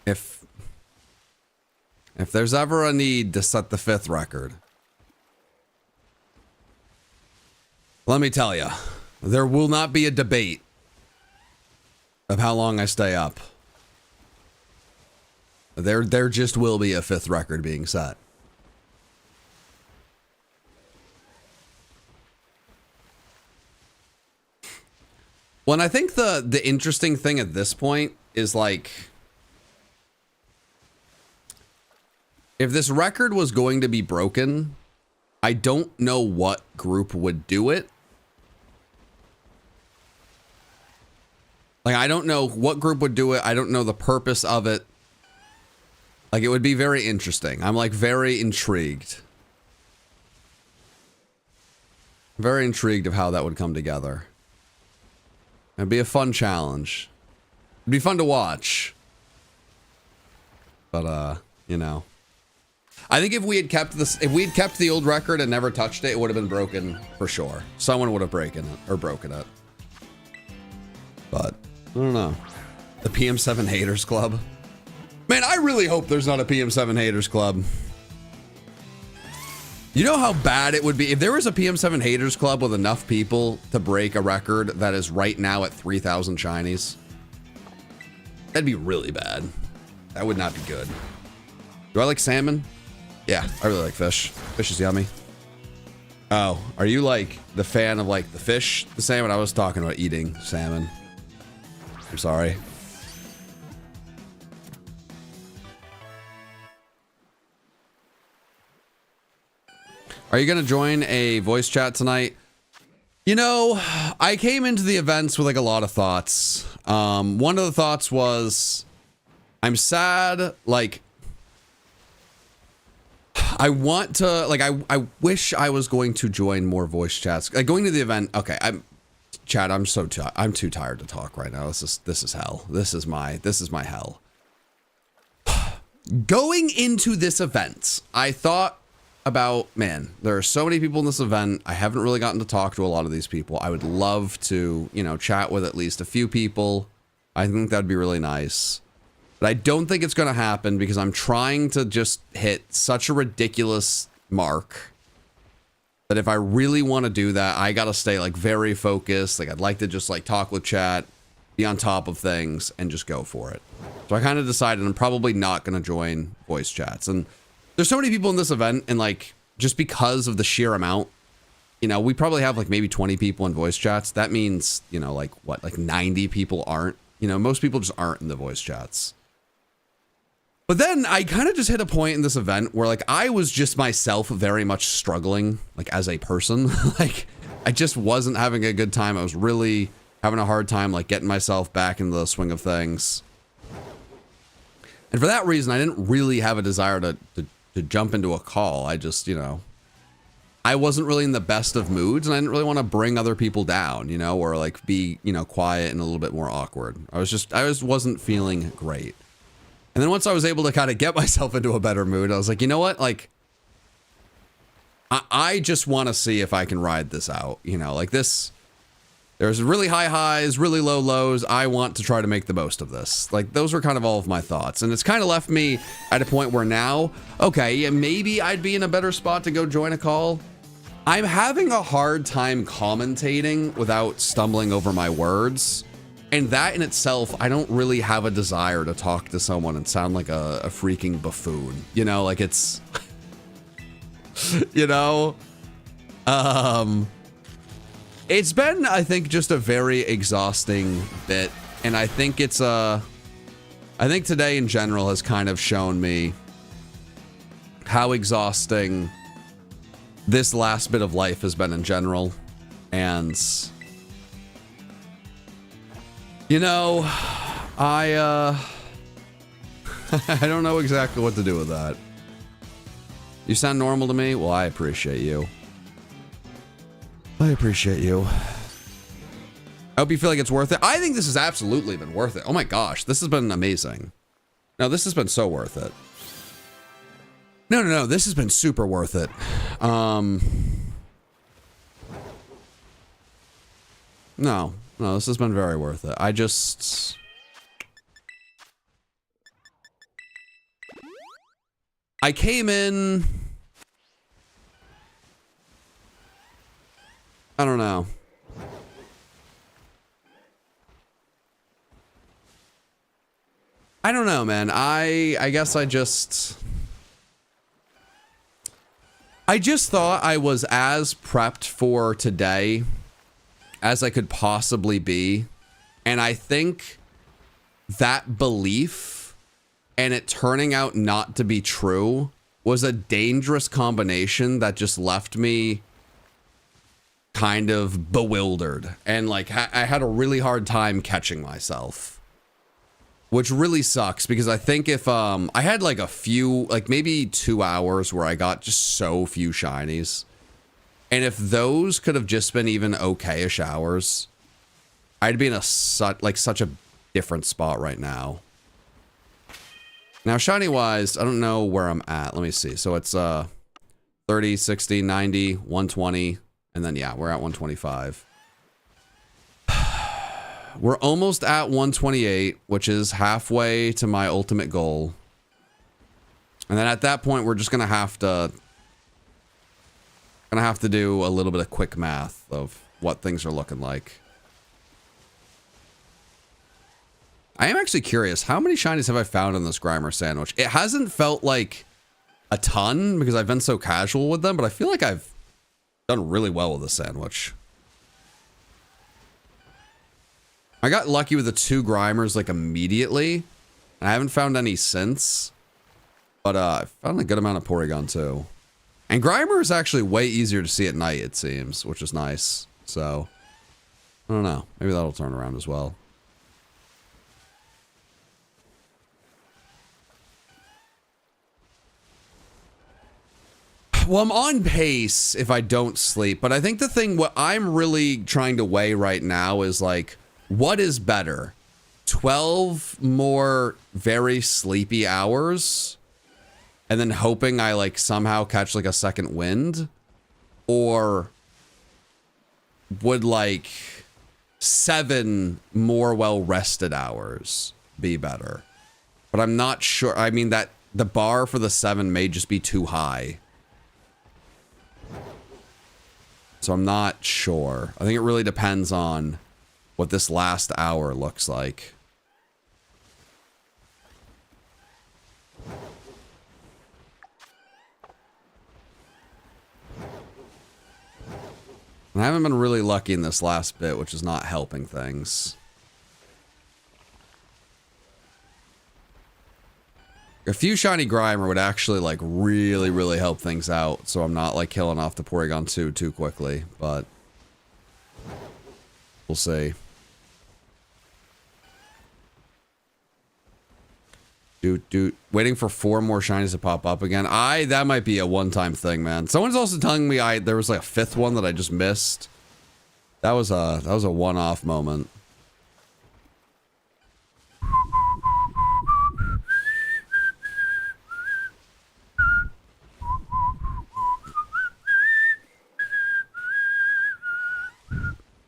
if there's ever a need to set the fifth record, Let me tell you, there will not be a debate of how long I stay up. There just will be a 5th record being set. Well, and I think the interesting thing at this point is, like, if this record was going to be broken, I don't know what group would do it. Like, I don't know what group would do it. I don't know the purpose of it. Like, it would be very interesting. I'm, like, very intrigued. Very intrigued of how that would come together. It'd be a fun challenge. It'd be fun to watch. But, you know. I think if we had kept this, if we had kept the old record and never touched it, it would have been broken for sure. Someone would have broken it. But, I don't know. The PM7 Haters Club. Man, I really hope there's not a PM7 Haters Club. You know how bad it would be if there was a PM7 Haters Club with enough people to break a record that is right now at 3,000 shinies? That'd be really bad. That would not be good. Do I like salmon? Yeah, I really like fish. Fish is yummy. Oh, are you like the fan of like the fish, the salmon? I was talking about eating salmon. I'm sorry. Are you going to join a voice chat tonight? You know, I came into the events with like a lot of thoughts. One of the thoughts was I'm sad. Like, I want to, like, I wish I was going to join more voice chats. Like going to the event. Okay. I'm too tired to talk right now. This is hell. This is my hell. Going into this event, I thought about, man, there are so many people in this event. I haven't really gotten to talk to a lot of these people. I would love to, you know, chat with at least a few people. I think that'd be really nice. But I don't think it's going to happen because I'm trying to just hit such a ridiculous mark that if I really want to do that, I got to stay like very focused. Like I'd like to just like talk with chat, be on top of things and just go for it. So I kind of decided I'm probably not going to join voice chats. And there's so many people in this event, and like just because of the sheer amount, you know, we probably have like maybe 20 people in voice chats. That means, you know, like what, like 90 people aren't, you know, most people just aren't in the voice chats. But then I kind of just hit a point in this event where like I was just myself very much struggling like as a person. Like I just wasn't having a good time. I was really having a hard time like getting myself back into the swing of things. And for that reason, I didn't really have a desire to jump into a call. I just, you know, I wasn't really in the best of moods and I didn't really want to bring other people down, you know, or like be, you know, quiet and a little bit more awkward. I just wasn't feeling great. And then once I was able to kind of get myself into a better mood, I was like, you know what? Like, I just want to see if I can ride this out, you know, like this. There's really high highs, really low lows. I want to try to make the most of this. Like, those were kind of all of my thoughts. And it's kind of left me at a point where now, okay, yeah, maybe I'd be in a better spot to go join a call. I'm having a hard time commentating without stumbling over my words. And that in itself, I don't really have a desire to talk to someone and sound like a freaking buffoon. You know, like it's, you know, it's been, I think, just a very exhausting bit. And I think it's, I think today in general has kind of shown me how exhausting this last bit of life has been in general. And, you know, I don't know exactly what to do with that. You sound normal to me? Well, I appreciate you. I appreciate you. I hope you feel like it's worth it. I think this has absolutely been worth it. Oh my gosh, this has been amazing. No, this has been so worth it. No, this has been super worth it. No, this has been very worth it. I came in... I don't know. I don't know, man. I guess I just thought I was as prepped for today as I could possibly be. And I think that belief and it turning out not to be true was a dangerous combination that just left me kind of bewildered. And like, I had a really hard time catching myself. Which really sucks because I think if I had like a few, like maybe 2 hours where I got just so few shinies. And if those could have just been even okay-ish hours, I'd be in a such a different spot right now. Now, shiny-wise, I don't know where I'm at. Let me see. So it's 30, 60, 90, 120, and then yeah, we're at 125. We're almost at 128, which is halfway to my ultimate goal. And then at that point, we're just gonna have to do a little bit of quick math of what things are looking like. I am actually curious, how many shinies have I found in this Grimer sandwich? It hasn't felt like a ton because I've been so casual with them, but I feel like I've done really well with the sandwich. I got lucky with the 2 Grimers like immediately. I haven't found any since. But I found a good amount of Porygon too. And Grimer is actually way easier to see at night, it seems, which is nice. So, I don't know. Maybe that'll turn around as well. Well, I'm on pace if I don't sleep. But I think what I'm really trying to weigh right now is like, what is better? 12 more very sleepy hours and then hoping I like somehow catch like a second wind? Or would like 7 more well-rested hours be better? But I'm not sure. I mean, that the bar for the 7 may just be too high. So I'm not sure. I think it really depends on what this last hour looks like. And I haven't been really lucky in this last bit, which is not helping things. A few shiny Grimer would actually like really, really help things out, so I'm not like killing off the Porygon 2 too quickly, but we'll see. Waiting for 4 more shinies to pop up again. That might be a one-time thing, man. Someone's also telling me there was like a 5th one that I just missed. That was a one-off moment.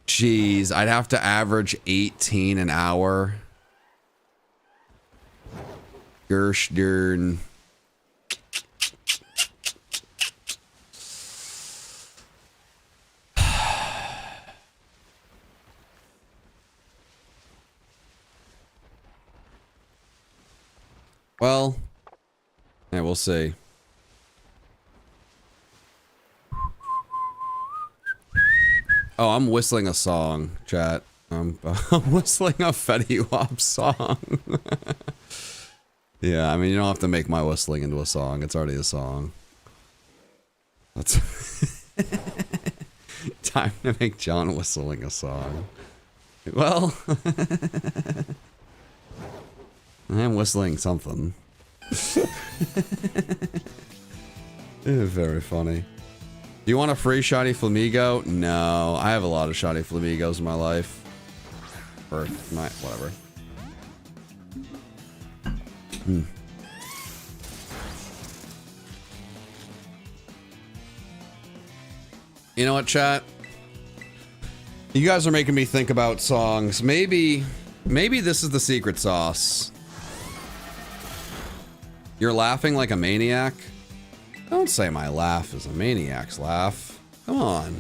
Jeez, I'd have to average 18 an hour. Gersh darn. Well, yeah, we'll see. Oh, I'm whistling a song, chat. I'm whistling a Fetty Wap song. Yeah, I mean, you don't have to make my whistling into a song. It's already a song. That's time to make John whistling a song. Well, I am whistling something. Very funny. Do you want a free shiny Flamigo? No, I have a lot of shiny Flamigos in my life. Or my whatever. You know what, chat? You guys are making me think about songs. Maybe this is the secret sauce. You're laughing like a maniac? Don't say my laugh is a maniac's laugh. Come on.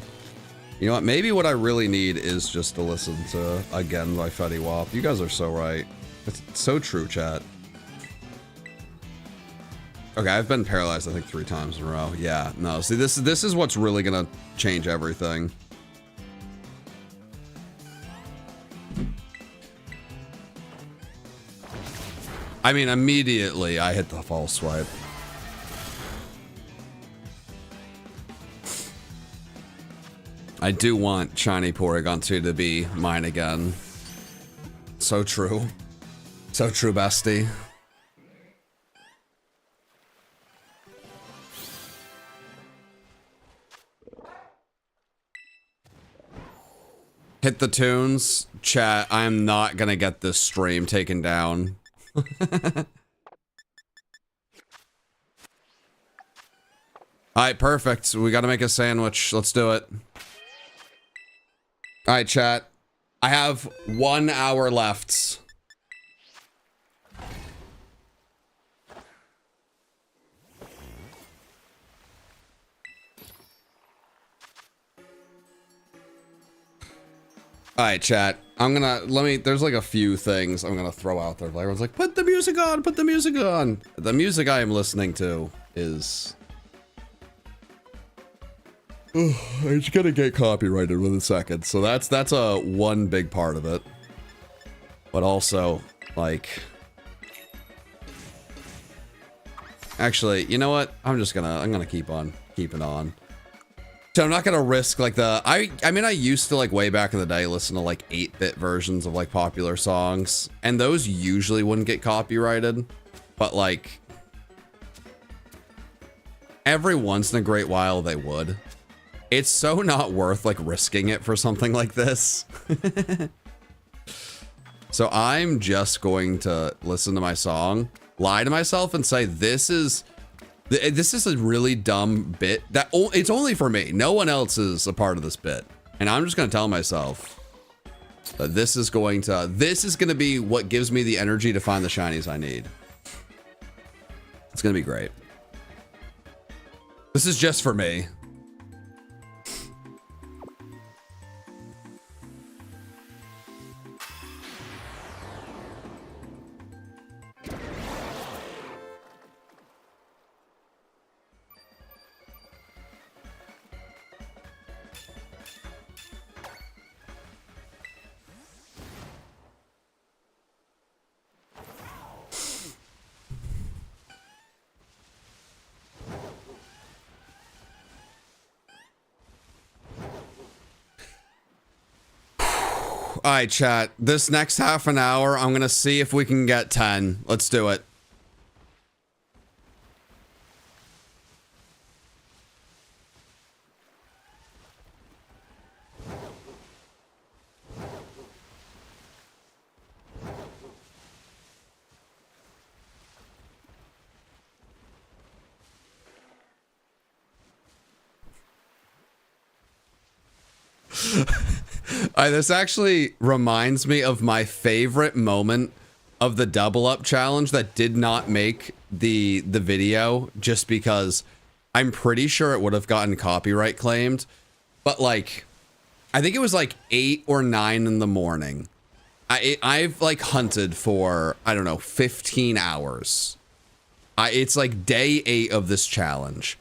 You know what? Maybe what I really need is just to listen to Again by Fetty Wap. You guys are so right. It's so true, chat. Okay, I've been paralyzed, I think, 3 times in a row. Yeah, no. See, this is what's really gonna change everything. I mean, immediately I hit the false swipe. I do want Shiny Porygon 2 to be mine again. So true. So true, bestie. Hit the tunes. Chat, I am not gonna get this stream taken down. Alright, perfect. We gotta make a sandwich. Let's do it. Alright, chat. I have 1 hour left. Alright, chat. There's like a few things I'm gonna throw out there. Everyone's like, put the music on, put the music on. The music I am listening to is... it's gonna get copyrighted within seconds, so that's a one big part of it. But also, like... Actually, you know what? I'm gonna keep on keeping on. So I'm not gonna risk like I mean I used to like way back in the day listen to like 8-bit versions of like popular songs, and those usually wouldn't get copyrighted, but like every once in a great while they would. It's so not worth like risking it for something like this. So I'm just going to listen to my song, lie to myself and say this is a really dumb bit that it's only for me. No one else is a part of this bit. And I'm just going to tell myself that this is going to be what gives me the energy to find the shinies I need. It's going to be great. This is just for me. All right, chat. This next half an hour, I'm going to see if we can get 10. Let's do it. This actually reminds me of my favorite moment of the double up challenge that did not make the video, just because I'm pretty sure it would have gotten copyright claimed. But like, I think it was like 8 or 9 in the morning. I've like hunted for, I don't know, 15 hours. It's like day 8 of this challenge.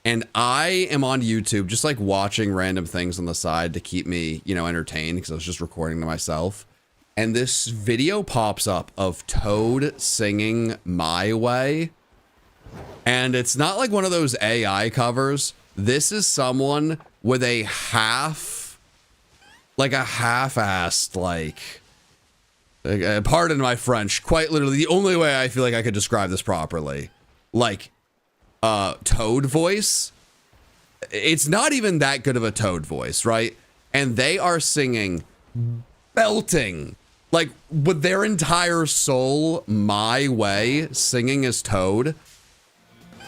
And I am on YouTube just like watching random things on the side to keep me, you know, entertained, because I was just recording to myself. And this video pops up of Toad singing My Way. And it's not like one of those AI covers. This is someone with a half-assed, pardon my French, quite literally the only way I feel like I could describe this properly. Like, Toad voice. It's not even that good of a Toad voice, right? And they are singing, belting, like with their entire soul, My Way, singing as Toad.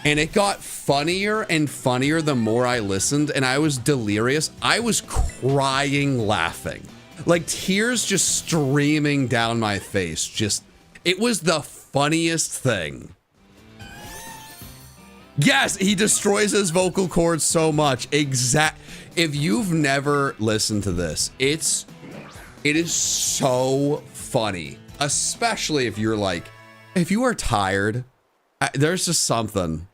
And it got funnier and funnier the more I listened, and I was delirious. I was crying laughing, like tears just streaming down my face. It was the funniest thing. Yes, he destroys his vocal cords so much. If you've never listened to this, it is so funny, especially if you're like, if you are tired, there's just something.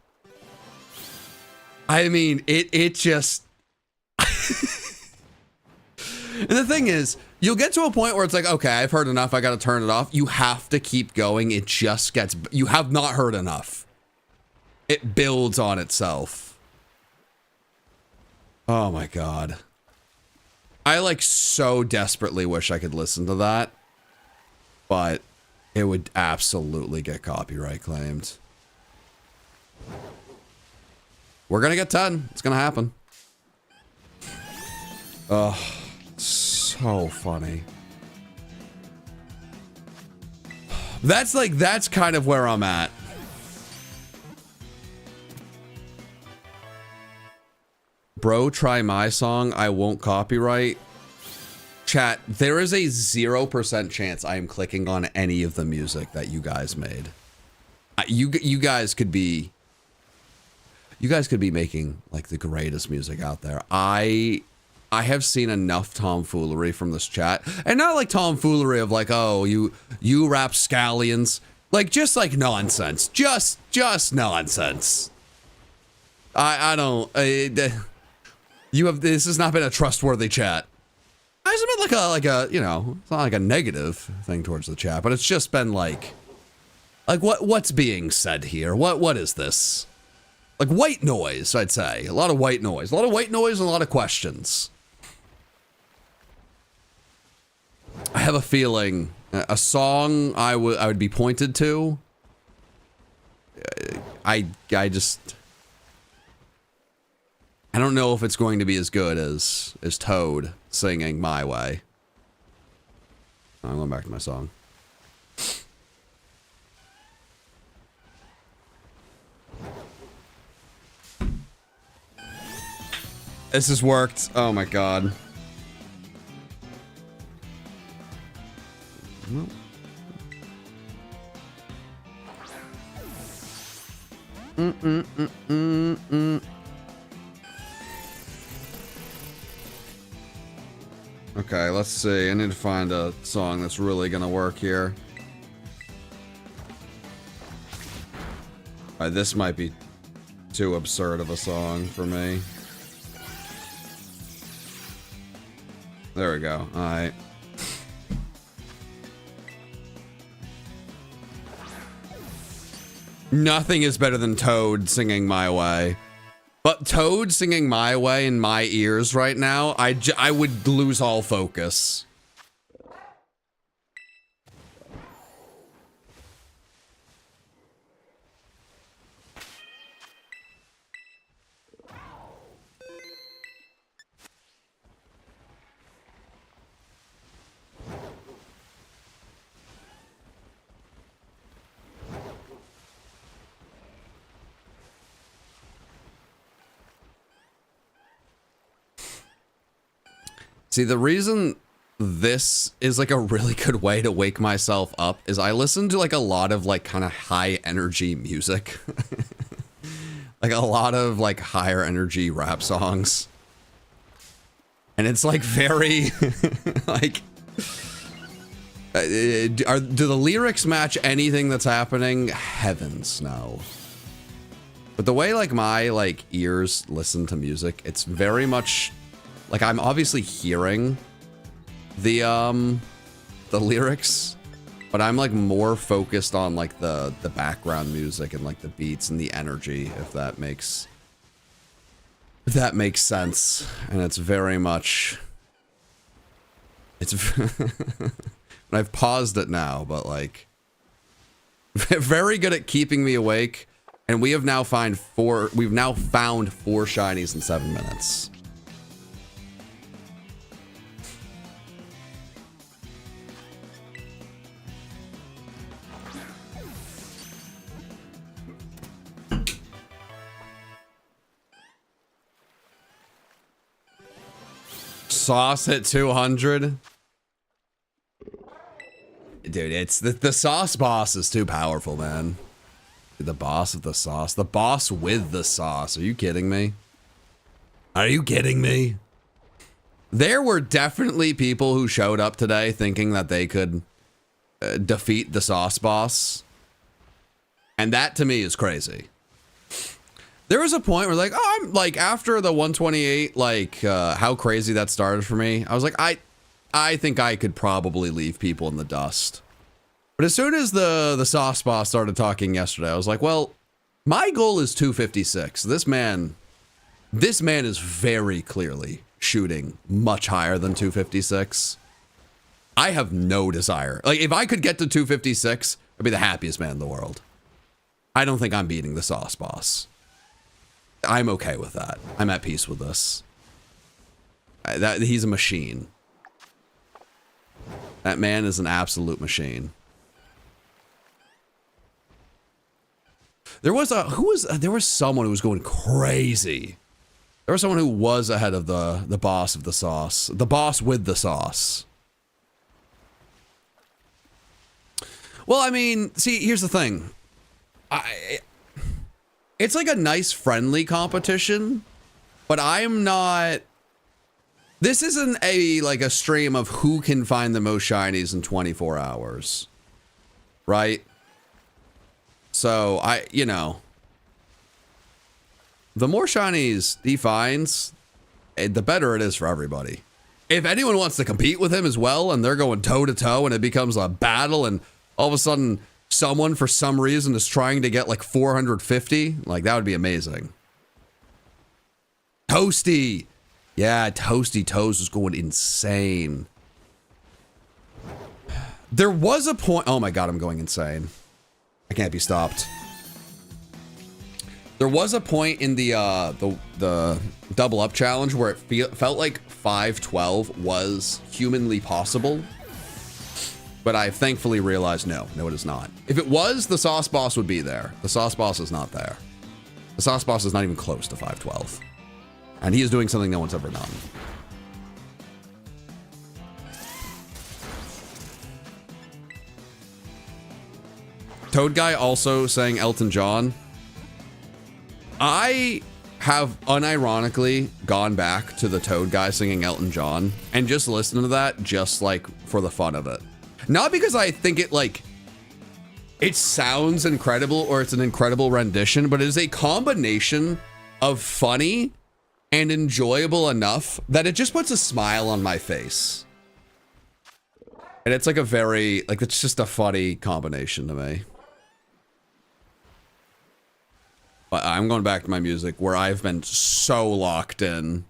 I mean, it just, and the thing is, you'll get to a point where it's like, okay, I've heard enough. I got to turn it off. You have to keep going. It just gets, you have not heard enough. It builds on itself. Oh my God. I like so desperately wish I could listen to that, but it would absolutely get copyright claimed. We're gonna get 10. It's gonna happen. Oh, so funny. That's kind of where I'm at. Bro, try my song. I won't copyright. Chat, there is a 0% chance I am clicking on any of the music that you guys made. You guys could be making like the greatest music out there. I have seen enough tomfoolery from this chat, and not like tomfoolery of like, oh, you rapscallions, like just like nonsense, just nonsense. I don't. This has not been a trustworthy chat. It hasn't been like a you know, it's not like a negative thing towards the chat, but it's just been like what's being said here? What is this? Like white noise, I'd say. A lot of white noise. A lot of white noise and a lot of questions. I have a feeling a song I would be pointed to. I don't know if it's going to be as good as Toad singing My Way. I'm going back to my song. This has worked. Oh my God. Okay, let's see. I need to find a song that's really gonna work here. Alright, this might be too absurd of a song for me. There we go. Alright. Nothing is better than Toad singing My Way. But Toad singing My Way in my ears right now, I would lose all focus. See, the reason this is like a really good way to wake myself up is I listen to like a lot of like kind of high energy music. Like a lot of like higher energy rap songs. And it's like very like do the lyrics match anything that's happening? Heavens no. But the way like my like ears listen to music, it's very much like I'm obviously hearing the lyrics, but I'm like more focused on like the background music and like the beats and the energy, if that makes sense. And it's very much, it's I've paused it now, but like very good at keeping me awake. And we've now found four shinies in 7 minutes. Sauce hit 200. Dude, it's the sauce boss is too powerful, man. The boss of the sauce. The boss with the sauce. Are you kidding me? Are you kidding me? There were definitely people who showed up today thinking that they could defeat the sauce boss. And that to me is crazy. There was a point where like, oh, I'm like after the 128, like how crazy that started for me. I was like, I think I could probably leave people in the dust. But as soon as the sauce boss started talking yesterday, I was like, well, my goal is 256. This man is very clearly shooting much higher than 256. I have no desire. Like, if I could get to 256, I'd be the happiest man in the world. I don't think I'm beating the sauce boss. I'm okay with that. I'm at peace with this. He's a machine. That man is an absolute machine. There was someone who was going crazy. There was someone who was ahead of the boss of the sauce. The boss with the sauce. Well, I mean, see, here's the thing. It's like a nice friendly competition, but I'm not. This isn't a stream of who can find the most shinies in 24 hours. Right? So the more shinies he finds, the better it is for everybody. If anyone wants to compete with him as well, and they're going toe to toe, and it becomes a battle, and all of a sudden someone for some reason is trying to get like 450, like that would be amazing. Toasty, yeah, Toasty Toes is going insane. There was a point. Oh my god, I'm going insane. I can't be stopped. There was a point in the double up challenge where it felt like 512 was humanly possible, but I thankfully realized no, it is not. If it was, the sauce boss would be there. The sauce boss is not there. The sauce boss is not even close to 512, and he is doing something no one's ever done. Toad Guy also saying Elton John. I have unironically gone back to the Toad Guy singing Elton John and just listened to that just like for the fun of it. Not because I think it sounds incredible or it's an incredible rendition, but it is a combination of funny and enjoyable enough that it just puts a smile on my face. And it's like it's just a funny combination to me. But I'm going back to my music where I've been so locked in.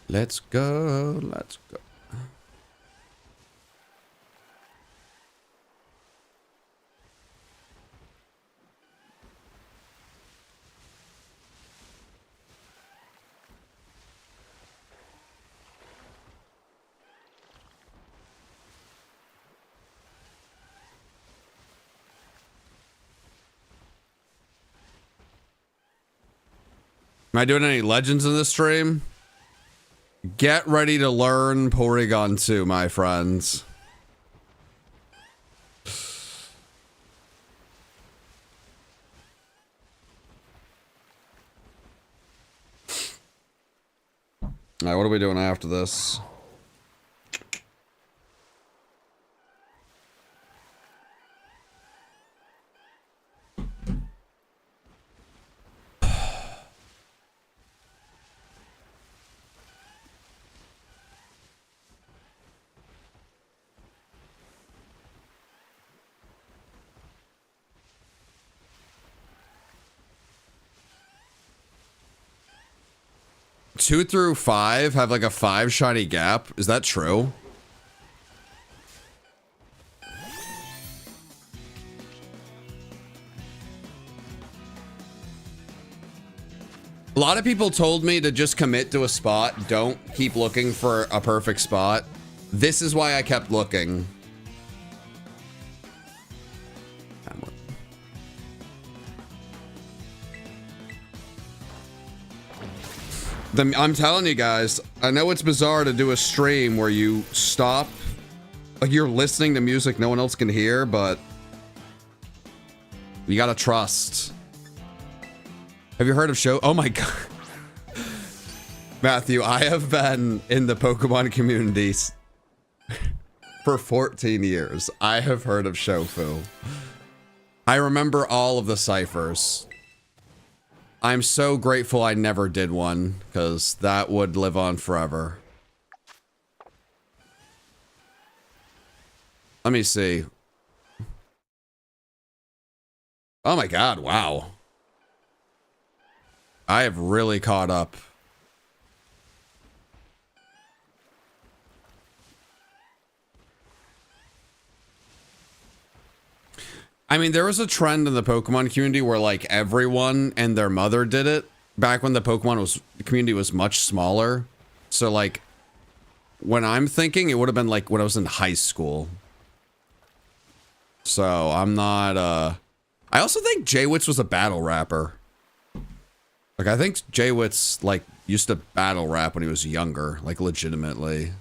Let's go. Let's go. Am I doing any legends in this stream? Get ready to learn Porygon 2, my friends. Alright, what are we doing after this? Two through 5 have like a 5 shiny gap. Is that true? A lot of people told me to just commit to a spot. Don't keep looking for a perfect spot. This is why I kept looking. I'm telling you guys, I know it's bizarre to do a stream where you stop, like you're listening to music no one else can hear, but you gotta trust. Have you heard of show? Oh my god. Matthew, I have been in the Pokemon communities for 14 years. I have heard of Shofu. I remember all of the ciphers. I'm so grateful I never did one, because that would live on forever. Let me see. Oh my god, wow. I have really caught up. I mean, there was a trend in the Pokemon community where like everyone and their mother did it back when the community was much smaller. So like when I'm thinking, it would have been like when I was in high school. So I'm not, I also think Jaywitz was a battle rapper. Like I think Jaywitz like used to battle rap when he was younger, like legitimately.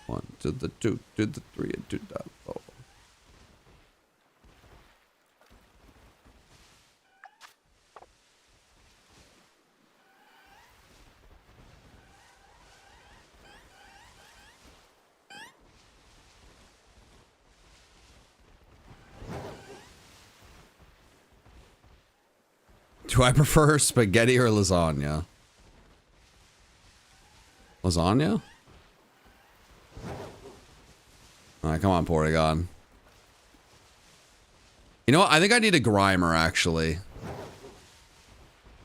One to the two to the three and 2 to the 4. Do I prefer spaghetti or lasagna? Lasagna? Alright, come on, Porygon. You know what? I think I need a Grimer, actually.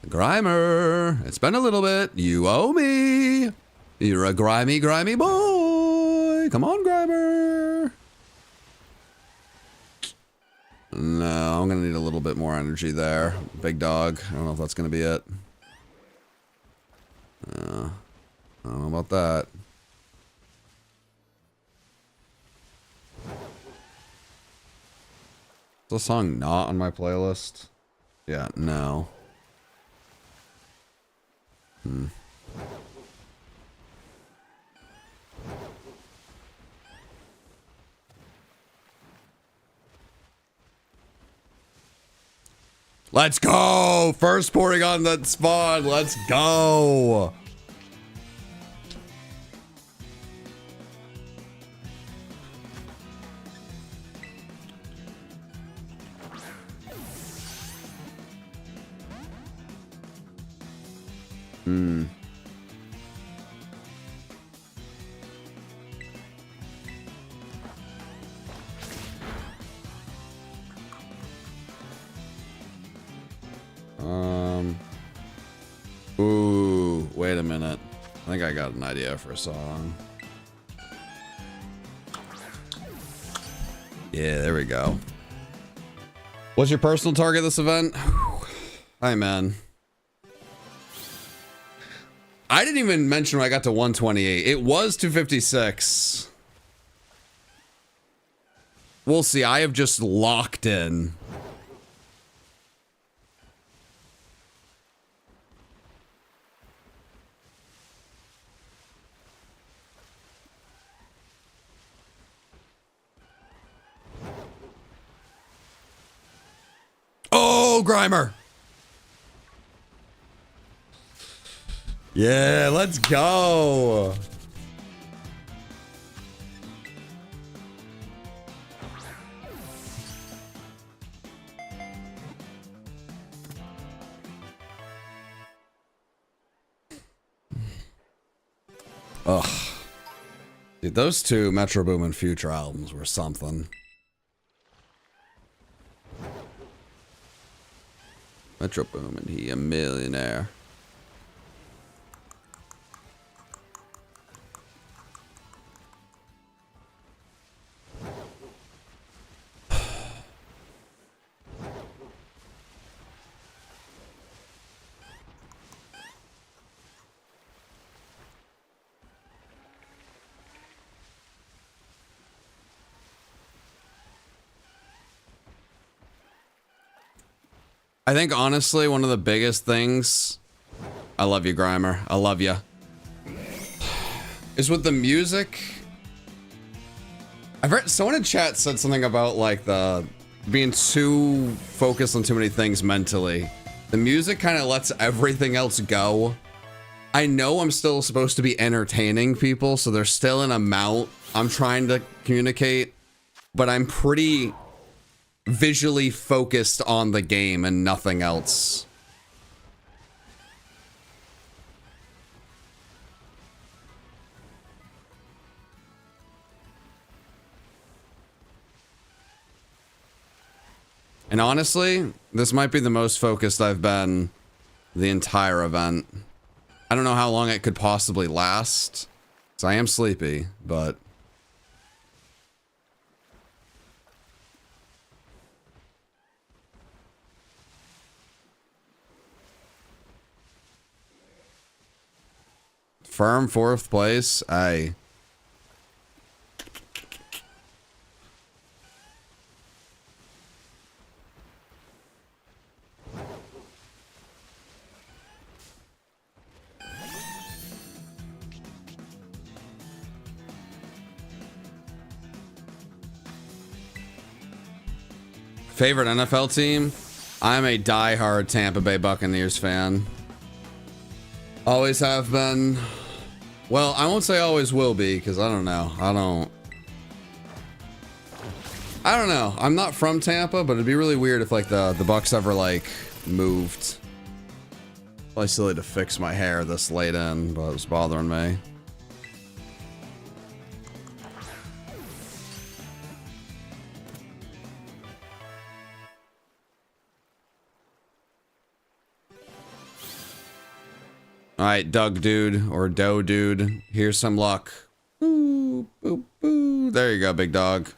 Grimer! It's been a little bit. You owe me! You're a grimy, grimy boy! Come on, Grimer! No, I'm gonna need a little bit more energy there. Big dog. I don't know if that's gonna be it. I don't know about that. Is the song not on my playlist? Yeah, no. Let's go! First Porygon that spawned. Let's go! Ooh, wait a minute. I think I got an idea for a song. Yeah, there we go. What's your personal target this event? Hi, man. I didn't even mention when I got to 128. It was 256. We'll see. I have just locked in. Oh, Grimer. Yeah, let's go. Ugh. Dude, those two Metro Boomin Future albums were something. Metro Boomin, he a millionaire. I think honestly, one of the biggest things, I love you, Grimer, I love you, is with the music. I've heard someone in chat said something about like the being too focused on too many things mentally. The music kind of lets everything else go. I know I'm still supposed to be entertaining people, so there's still an amount I'm trying to communicate, but I'm pretty visually focused on the game and nothing else. And honestly, this might be the most focused I've been the entire event. I don't know how long it could possibly last, because I am sleepy, but... Firm 4th place, Favorite NFL team? I'm a diehard Tampa Bay Buccaneers fan. Always have been. Well, I won't say always will be, because I don't know. I don't know. I'm not from Tampa, but it'd be really weird if like the Bucs ever like moved. Probably silly to fix my hair this late in, but it was bothering me. Alright, Doug dude, or Doe dude, here's some luck. Boo, boo, boo. There you go, big dog.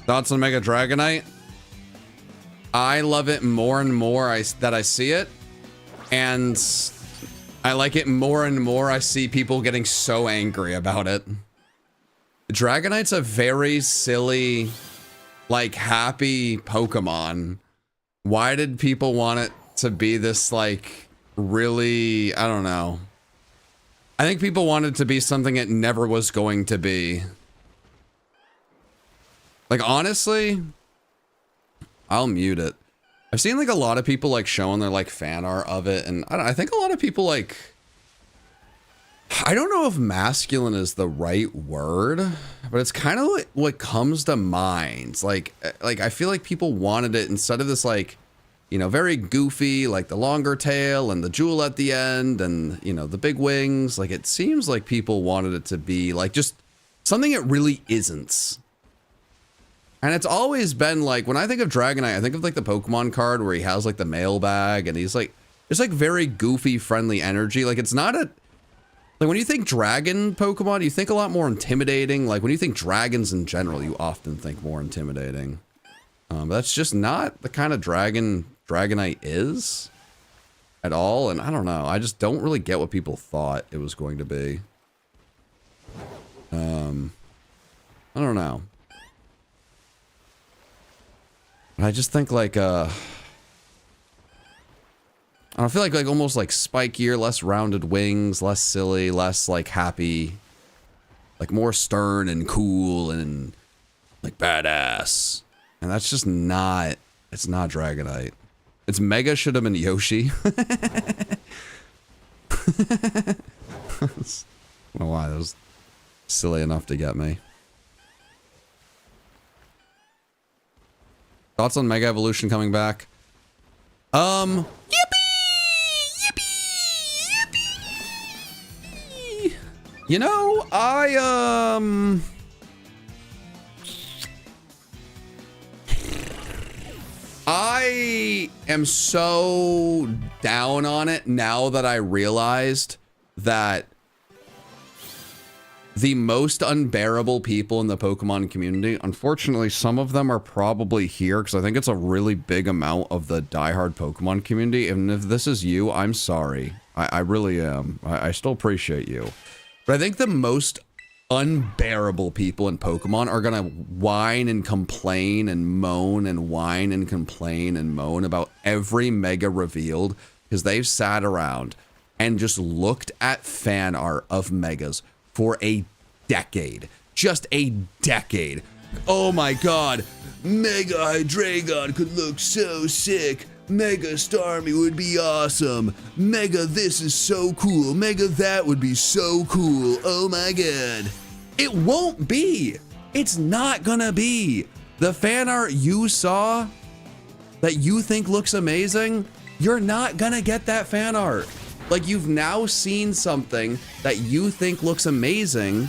Thoughts on Mega Dragonite? I love it more and more that I see it, and I like it more and more I see people getting so angry about it. Dragonite's a very silly, like, happy Pokemon. Why did people want it to be this, like, really, I don't know. I think people wanted it to be something it never was going to be. Like, honestly, I'll mute it. I've seen, like, a lot of people, like, showing their, like, fan art of it, and I think a lot of people, like... I don't know if masculine is the right word, but it's kind of like what comes to mind. Like, I feel like people wanted it instead of this, like, you know, very goofy, like, the longer tail and the jewel at the end and, you know, the big wings. Like, it seems like people wanted it to be, like, just something it really isn't. And it's always been like, when I think of Dragonite, I think of like the Pokemon card where he has like the mailbag and he's like, it's like very goofy, friendly energy. Like it's not a, like when you think dragon Pokemon, you think a lot more intimidating. Like when you think dragons in general, you often think more intimidating. But that's just not the kind of Dragonite is at all. And I don't know. I just don't really get what people thought it was going to be. I don't know. I just think like, I don't feel like almost like spikier, less rounded wings, less silly, less like happy, like more stern and cool and like badass. And that's just not, it's not Dragonite. Its Mega should have been Yoshi. I don't know why, that was silly enough to get me. Thoughts on Mega Evolution coming back? Yippee! Yippee! Yippee! You know, I am so down on it now that I realized that the most unbearable people in the Pokemon community, unfortunately, some of them are probably here because I think it's a really big amount of the diehard Pokemon community. And if this is you, I'm sorry. I really am. I still appreciate you. But I think the most unbearable people in Pokemon are gonna whine and complain and moan and whine and complain and moan about every mega revealed because they've sat around and just looked at fan art of megas for a decade. Just a decade. Oh my god, Mega Hydreigon could look so sick. Mega Starmie would be awesome. Mega this is so cool. Mega that would be so cool. Oh my god. It won't be. It's not gonna be. The fan art you saw that you think looks amazing, you're not gonna get that fan art. Like, you've now seen something that you think looks amazing,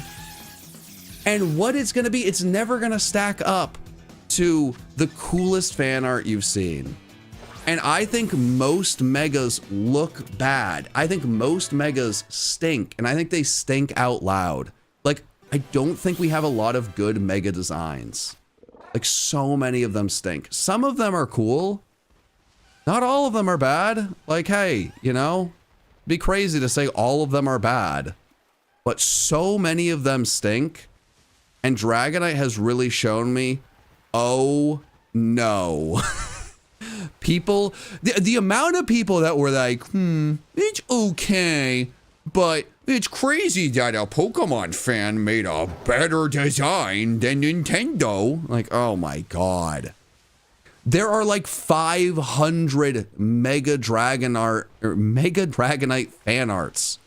and what it's gonna be, it's never gonna stack up to the coolest fan art you've seen. And I think most megas look bad. I think most megas stink, and I think they stink out loud. Like, I don't think we have a lot of good mega designs. Like, so many of them stink. Some of them are cool. Not all of them are bad. Like, hey, you know, be crazy to say all of them are bad, but so many of them stink. And Dragonite has really shown me, oh no. People, the amount of people that were like, it's okay, but it's crazy that a Pokemon fan made a better design than Nintendo. Like, oh my god. There are like 500 Mega Dragonite fan arts.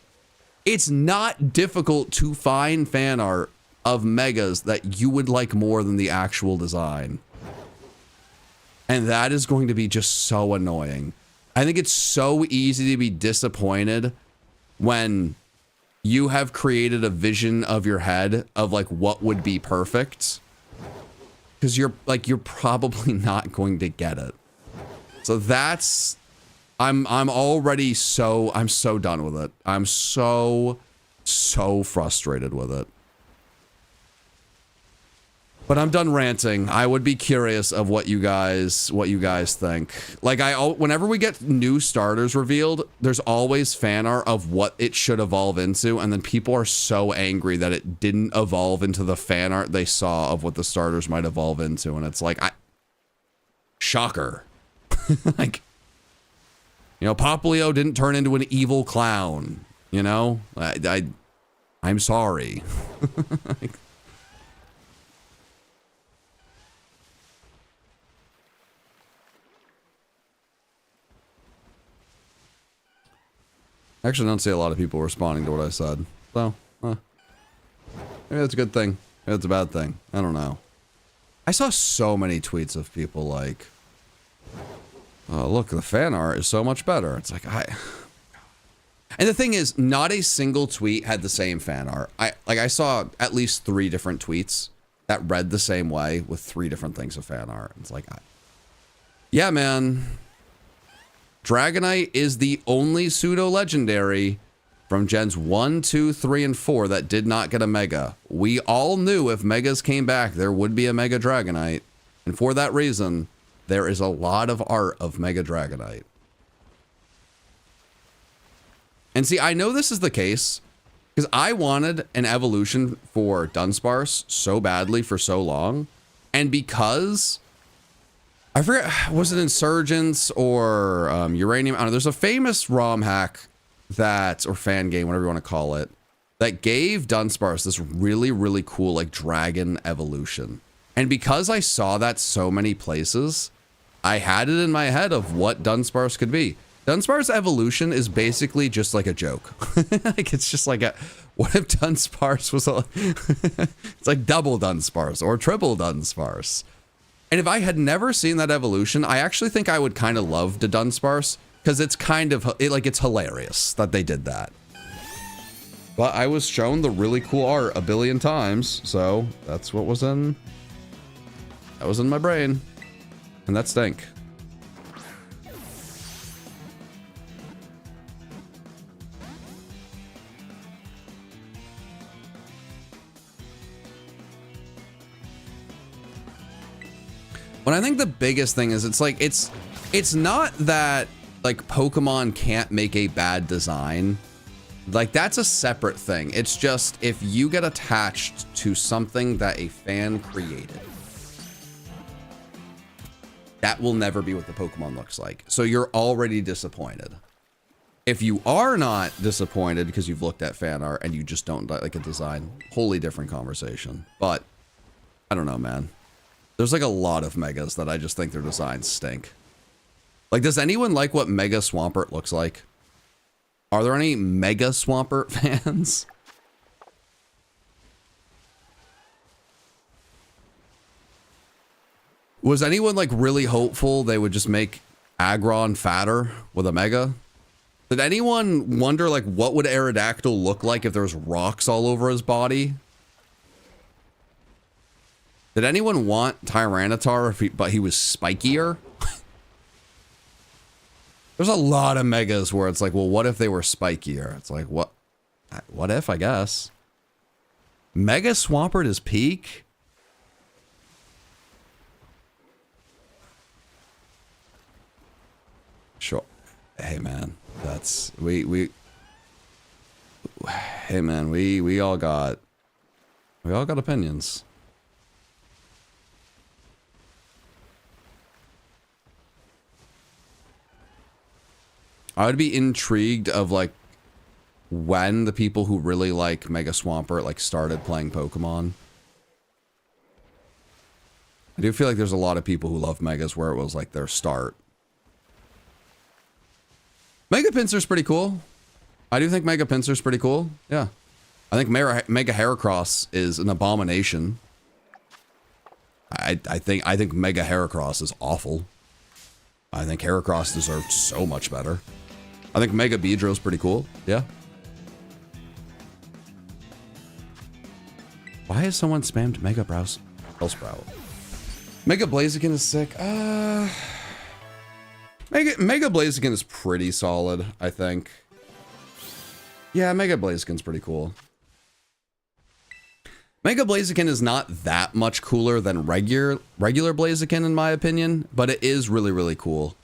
It's not difficult to find fan art of Megas that you would like more than the actual design. And that is going to be just so annoying. I think it's so easy to be disappointed when you have created a vision of your head of like what would be perfect. Because you're probably not going to get it. So that's, I'm so done with it. I'm so frustrated with it. But I'm done ranting. I would be curious of what you guys think. Like, whenever we get new starters revealed, there's always fan art of what it should evolve into, and then people are so angry that it didn't evolve into the fan art they saw of what the starters might evolve into, and it's like, shocker. Like, you know, Poplio didn't turn into an evil clown, you know? I'm sorry. Like, actually, I don't see a lot of people responding to what I said. So, maybe that's a good thing. Maybe that's a bad thing. I don't know. I saw so many tweets of people like, oh, look, the fan art is so much better. It's like, and the thing is, not a single tweet had the same fan art. I saw at least 3 different tweets that read the same way with 3 different things of fan art. It's like, yeah, man. Dragonite is the only pseudo-legendary from gens 1, 2, 3, and 4 that did not get a Mega. We all knew if Megas came back, there would be a Mega Dragonite. And for that reason, there is a lot of art of Mega Dragonite. And see, I know this is the case because I wanted an evolution for Dunsparce so badly for so long. And because I forget, was it Insurgents or Uranium? I don't know. There's a famous ROM hack or fan game, whatever you want to call it, that gave Dunsparce this really, really cool, like, dragon evolution. And because I saw that so many places, I had it in my head of what Dunsparce could be. Dunsparce evolution is basically just like a joke. Like, it's just like what if Dunsparce was it's like double Dunsparce or triple Dunsparce. And if I had never seen that evolution, I actually think I would kind of love the Dunsparce because it's kind of, it's hilarious that they did that. But I was shown the really cool art a billion times, so that's what was in... That was in my brain. And that stank. But I think the biggest thing is it's not that like Pokemon can't make a bad design. Like that's a separate thing. It's just if you get attached to something that a fan created, that will never be what the Pokemon looks like. So you're already disappointed. If you are not disappointed because you've looked at fan art and you just don't like a design, wholly different conversation. But I don't know, man. There's like a lot of Megas that I just think their designs stink. Like, does anyone like what Mega Swampert looks like? Are there any Mega Swampert fans? Was anyone like really hopeful they would just make Aggron fatter with a Mega? Did anyone wonder like what would Aerodactyl look like if there was rocks all over his body? Did anyone want Tyranitar but he was spikier? There's a lot of Megas where it's like, well, what if they were spikier? It's like, what if, I guess? Mega Swampert is peak? Sure. Hey, man. That's... Hey, man. We all got opinions. I would be intrigued of like when the people who really like Mega Swampert like started playing Pokemon. I do feel like there's a lot of people who love Megas where it was like their start. Mega Pinsir's pretty cool. I do think Mega Pinsir's pretty cool. Yeah. I think Mega Heracross is an abomination. I think Mega Heracross is awful. I think Heracross deserved so much better. I think Mega Beedrill's pretty cool. Yeah. Why has someone spammed Mega Bellsprout? Mega Blaziken is sick. Mega Blaziken is pretty solid, I think. Yeah, Mega Blaziken's pretty cool. Mega Blaziken is not that much cooler than regular Blaziken in my opinion, but it is really, really cool.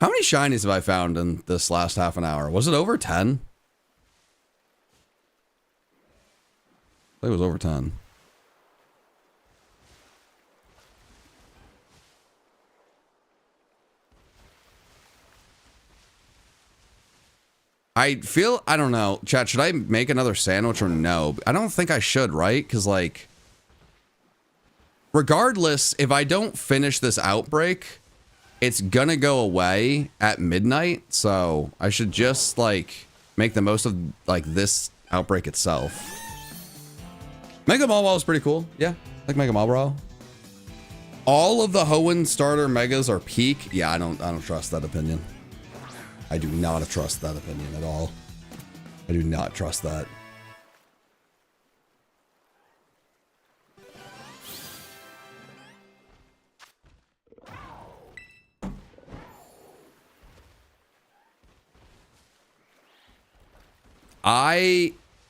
How many shinies have I found in this last half an hour? Was it over 10? I think it was over 10. I don't know. Chat, should I make another sandwich or no? I don't think I should, right? Because, like, regardless, if I don't finish this outbreak, it's gonna go away at midnight. So I should just, like, make the most of, like, this outbreak itself. Mega Mawile is pretty cool. Yeah, I like Mega Mawile. All of the Hoenn starter Megas are peak. Yeah, I don't trust that opinion. I do not trust that opinion at all. I do not trust that.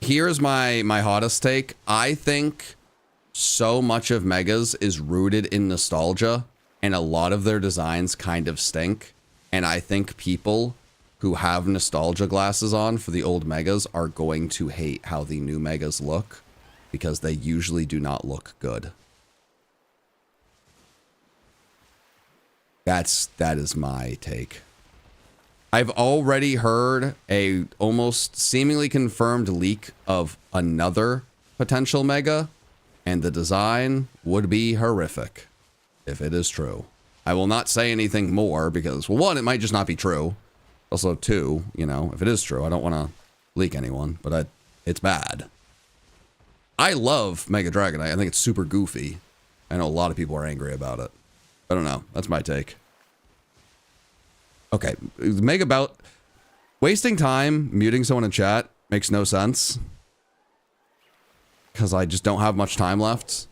Here's my hottest take. I think so much of Megas is rooted in nostalgia, and a lot of their designs kind of stink. And I think people who have nostalgia glasses on for the old Megas are going to hate how the new Megas look, because they usually do not look good. That is my take. I've already heard a almost seemingly confirmed leak of another potential Mega, and the design would be horrific if it is true. I will not say anything more because, well, one, it might just not be true. Also, two, you know, if it is true, I don't want to leak anyone, but it's bad. I love Mega Dragonite. I think it's super goofy. I know a lot of people are angry about it. I don't know. That's my take. Okay, wasting time muting someone in chat makes no sense. because I just don't have much time left.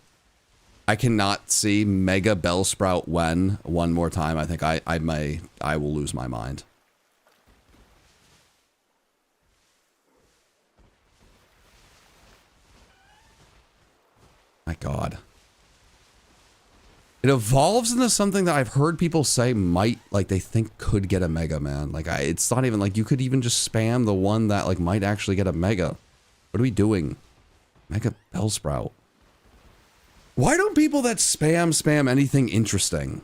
I cannot see Mega Bellsprout Wen one more time. I think I will lose my mind. My God. It evolves into something that I've heard people say might, like, they think could get a Mega, man. Like, it's not even, like, you could even just spam the one that, like, might actually get a Mega. What are we doing? Mega Bellsprout. Why don't people that spam anything interesting?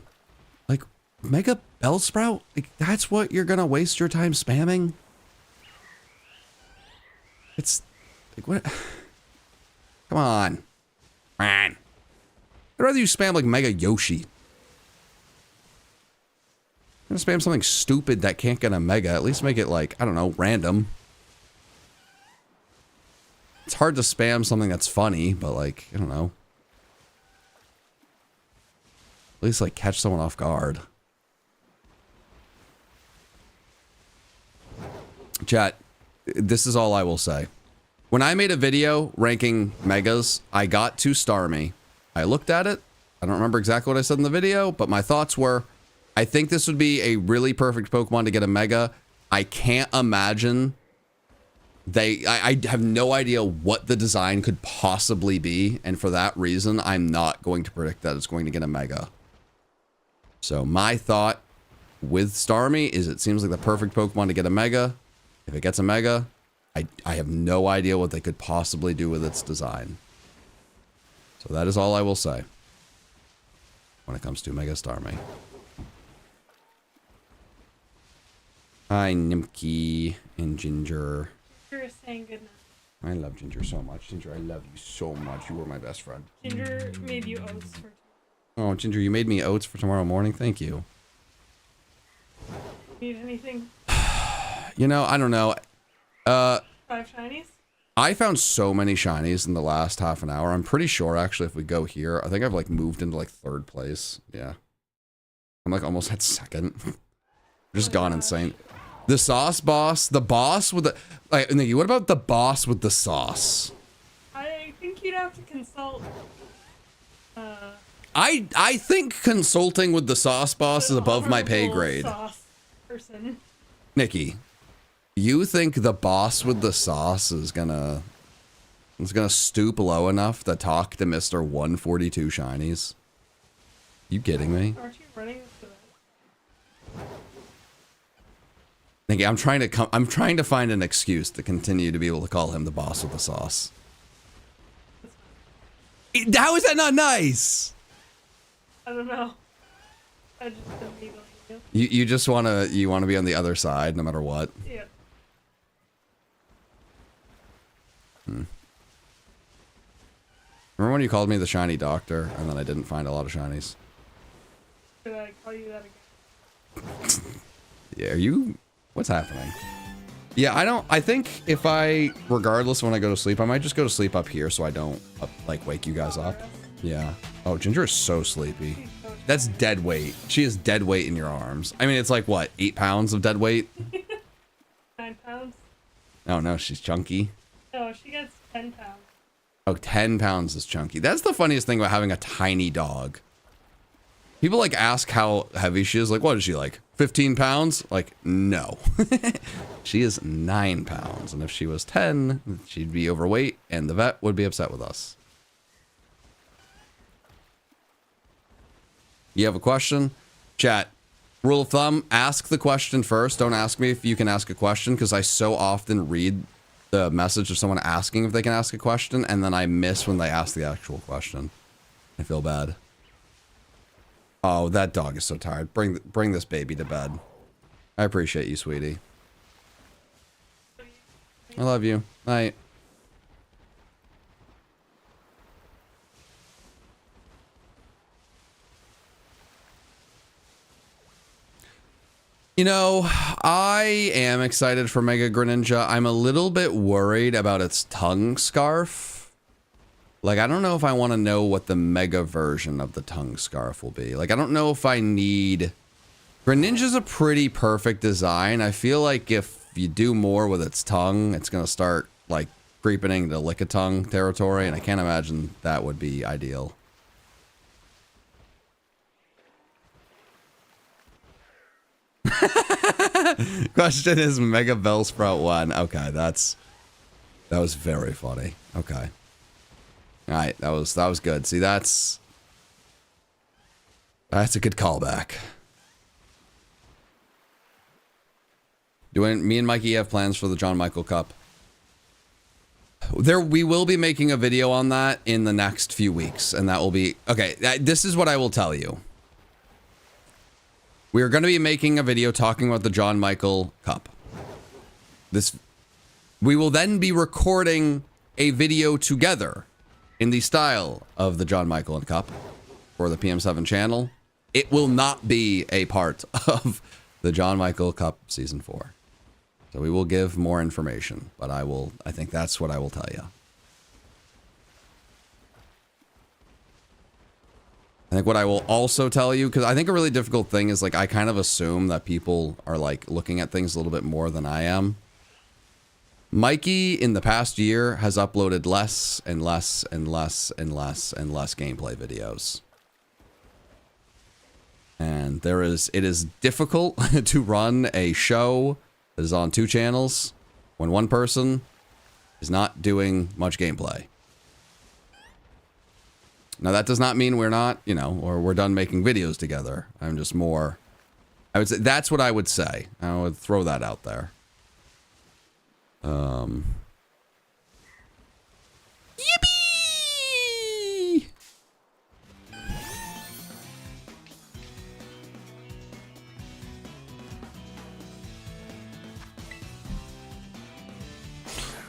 Like, Mega Bellsprout? Like, that's what you're gonna waste your time spamming? It's, like, what? Come on. Man. I'd rather you spam like Mega Yoshi. I'm gonna spam something stupid that can't get a Mega. At least make it like, I don't know, random. It's hard to spam something that's funny, but like, I don't know. At least like catch someone off guard. Chat, this is all I will say. When I made a video ranking Megas, I got to Starmie. I looked at it. I don't remember exactly what I said in the video, but my thoughts were, I think this would be a really perfect Pokemon to get a Mega. I can't imagine I have no idea what the design could possibly be, and for that reason, I'm not going to predict that it's going to get a Mega. So my thought with Starmie is it seems like the perfect Pokemon to get a Mega. If it gets a Mega, I have no idea what they could possibly do with its design. So that is all I will say when it comes to Mega Starmie. Hi, Nimki and Ginger. Ginger is saying goodnight. I love Ginger so much. Ginger, I love you so much. You were my best friend. Ginger made you oats for tomorrow. Oh, Ginger, you made me oats for tomorrow morning. Thank you. Need anything? You know, I don't know. 5 shinies? I found so many shinies in the last half an hour. I'm pretty sure, actually, if we go here, I think I've, like, moved into, like, 3rd place. Yeah. I'm, like, almost at 2nd. Just gone insane. The sauce boss, the boss with the... Like, Nikki, what about the boss with the sauce? I think you'd have to consult... I think consulting with the sauce boss is above my pay grade. Sauce person. Nikki, you think the boss with the sauce is gonna stoop low enough to talk to Mr. 142 Shinies? You kidding me? Aren't you running to that? Nikki, I'm trying to find an excuse to continue to be able to call him the boss with the sauce. How is that not nice? I don't know. I just didn't need you. You just wanna be on the other side no matter what. Yeah. Remember when you called me the shiny doctor and then I didn't find a lot of shinies? Should I call you that again? Yeah, what's happening? Yeah, I think if regardless when I go to sleep, I might just go to sleep up here so I don't, like, wake you guys up. Yeah. Oh, Ginger is so sleepy. That's dead weight. She is dead weight in your arms. I mean, it's like, what, 8 pounds of dead weight? 9 pounds? Oh, no, she's chunky. No, she gets 10 pounds. Oh, 10 pounds is chunky. That's the funniest thing about having a tiny dog. People, like, ask how heavy she is. Like, what is she, like, 15 pounds? Like, no. She is 9 pounds. And if she was 10, she'd be overweight, and the vet would be upset with us. You have a question? Chat. Rule of thumb, ask the question first. Don't ask me if you can ask a question, because I so often read the message of someone asking if they can ask a question, and then I miss when they ask the actual question. I feel bad. Oh, that dog is so tired. Bring this baby to bed. I appreciate you, sweetie. I love you. Night. You know, I am excited for Mega Greninja. I'm a little bit worried about its tongue scarf. Like, I don't know if I want to know what the Mega version of the tongue scarf will be. Like, I don't know if I need... Greninja's a pretty perfect design. I feel like if you do more with its tongue, it's going to start, like, creeping into Lickitung territory, and I can't imagine that would be ideal. Question is Mega Bellsprout 1. Okay, that was very funny. Okay. Alright, that was good. See, that's a good callback. Me and Mikey have plans for the John Michael Cup. We will be making a video on that in the next few weeks, and that will be okay. This is what I will tell you. We are going to be making a video talking about the John Michael Cup. We will then be recording a video together in the style of the John Michael and Cup for the PM7 channel. It will not be a part of the John Michael Cup Season 4. So we will give more information, but I think that's what I will tell you. I think what I will also tell you, because I think a really difficult thing is, like, I kind of assume that people are, like, looking at things a little bit more than I am. Mikey, in the past year, has uploaded less and less and less and less and less gameplay videos. And it is difficult to run a show that is on 2 channels when one person is not doing much gameplay. Now, that does not mean we're not, or we're done making videos together. I'm just more... I would say that's what I would say. I would throw that out there. Yippee!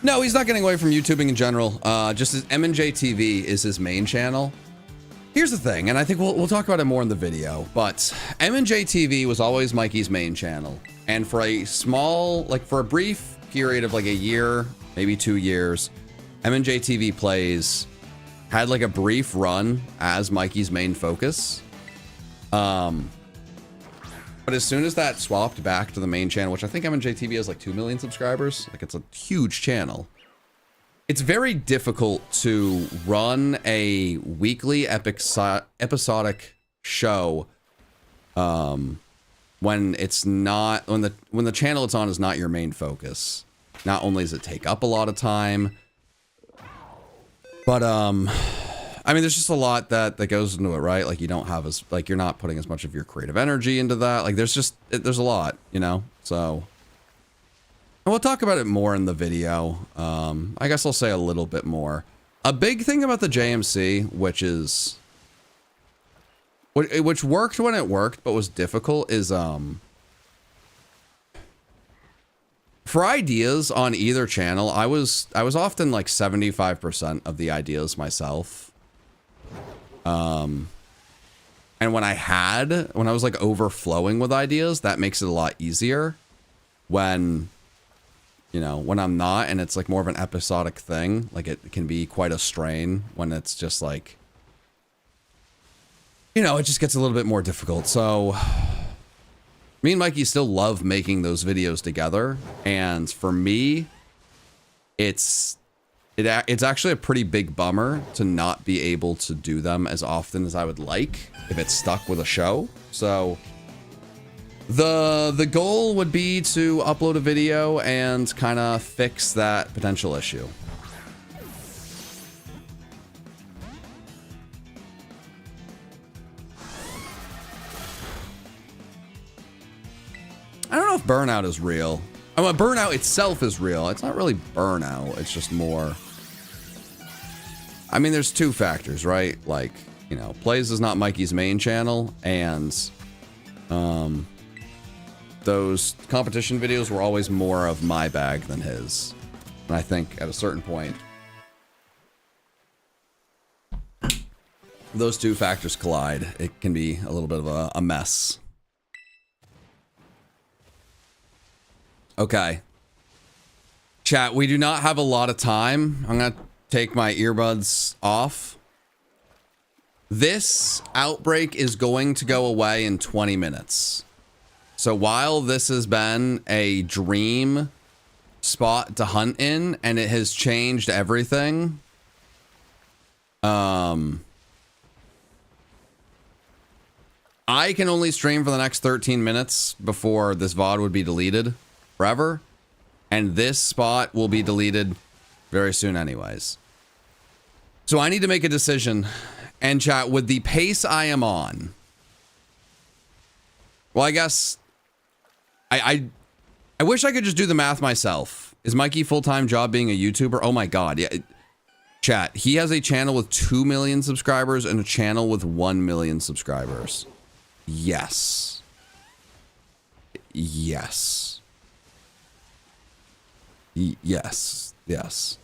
No, he's not getting away from YouTubing in general. Just his M&J TV is his main channel. Here's the thing, and I think we'll talk about it more in the video, but M&J TV was always Mikey's main channel. And for a for a brief period of like a year, maybe 2 years, M&J TV Plays had like a brief run as Mikey's main focus. But as soon as that swapped back to the main channel, which I think M&J TV has like 2 million subscribers, like it's a huge channel. It's very difficult to run a weekly episodic show when the channel it's on is not your main focus. Not only does it take up a lot of time, but I mean, there's just a lot that goes into it, right? Like, you don't have you're not putting as much of your creative energy into that. Like, there's a lot, so. And we'll talk about it more in the video. I guess I'll say a little bit more. A big thing about the JMC, which worked when it worked, but was difficult, is for ideas on either channel, I was often like 75% of the ideas myself. And when I was like overflowing with ideas, that makes it a lot easier when I'm not, and it's like more of an episodic thing. Like, it can be quite a strain when it's just like, it just gets a little bit more difficult. So me and Mikey still love making those videos together. And for me, it's actually a pretty big bummer to not be able to do them as often as I would like if it's stuck with a show. So the goal would be to upload a video and kind of fix that potential issue. I don't know if burnout is real. I mean, burnout itself is real. It's not really burnout. It's just more... I mean, there's 2 factors, right? Like, Plays is not Mikey's main channel, and those competition videos were always more of my bag than his. And I think at a certain point, those 2 factors collide. It can be a little bit of a mess. Okay. Chat, we do not have a lot of time. I'm going to take my earbuds off. This outbreak is going to go away in 20 minutes. So while this has been a dream spot to hunt in, and it has changed everything. I can only stream for the next 13 minutes before this VOD would be deleted forever. And this spot will be deleted very soon anyways. So I need to make a decision. And chat, with the pace I am on. Well, I guess I wish I could just do the math myself. Is Mikey full-time job being a YouTuber? Oh my God. Yeah. Chat, he has a channel with 2 million subscribers and a channel with 1 million subscribers. Yes. Yes. Yes. Yes.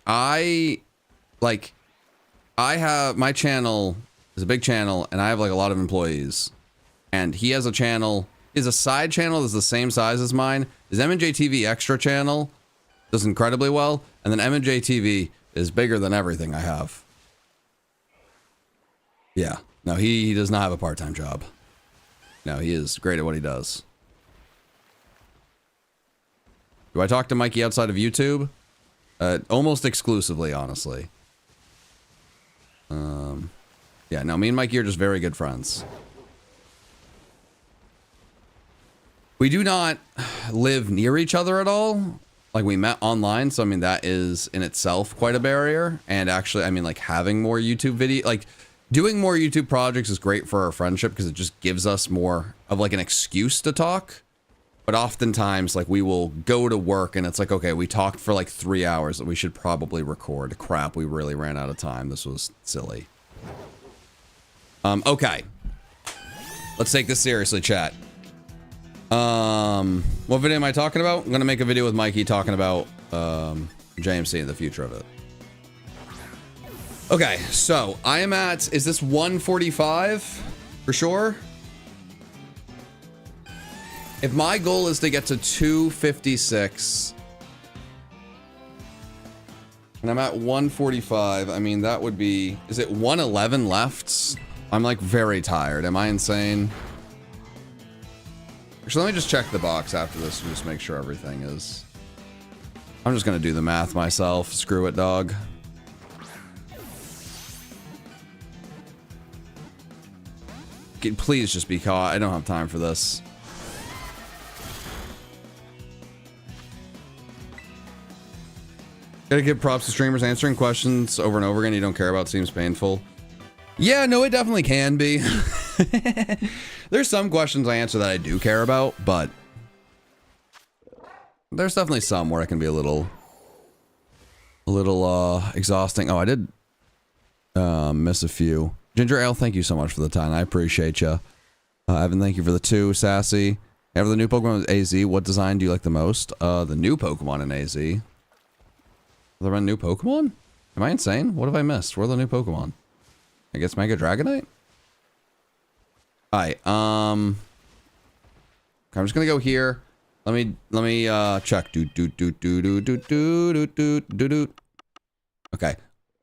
I have, my channel is a big channel and I have like a lot of employees, and he has a channel, is a side channel that's the same size as mine. His M&J TV extra channel does incredibly well, and then M&J TV is bigger than everything I have. Yeah. No, he does not have a part-time job. No, he is great at what he does. Do I talk to Mikey outside of YouTube? Almost exclusively, honestly. Yeah, no, me and Mikey are just very good friends. We do not live near each other at all. Like, we met online, so I mean, that is in itself quite a barrier. And actually, I mean, like, having more YouTube video, like, doing more YouTube projects is great for our friendship because it just gives us more of like an excuse to talk. But oftentimes, like, we will go to work and it's like, okay, we talked for like 3 hours that we should probably record. Crap, we really ran out of time. This was silly. Okay. Let's take this seriously, chat. What video am I talking about? I'm gonna make a video with Mikey talking about JMC and the future of it. Okay, so I am at, is this 145 for sure? If my goal is to get to 256 and I'm at 145, I mean, that would be, is it 111 left? I'm like very tired. Am I insane? Actually, let me just check the box after this and just make sure everything is. I'm just gonna do the math myself. Screw it, dog. Please just be caught. I don't have time for this. Gotta give props to streamers answering questions over and over again you don't care about seems painful. Yeah, no, it definitely can be. There's some questions I answer that I do care about, but there's definitely some where it can be a little exhausting. Oh, I did miss a few. Ginger Ale, thank you so much for the time. I appreciate you. Evan, thank you for the 2. Sassy. Ever the new Pokemon with AZ, what design do you like the most? The new Pokemon in AZ. Are there any new Pokemon? Am I insane? What have I missed? Where are the new Pokemon? I guess Mega Dragonite? Alright, I'm just gonna go here. Let me check. Okay.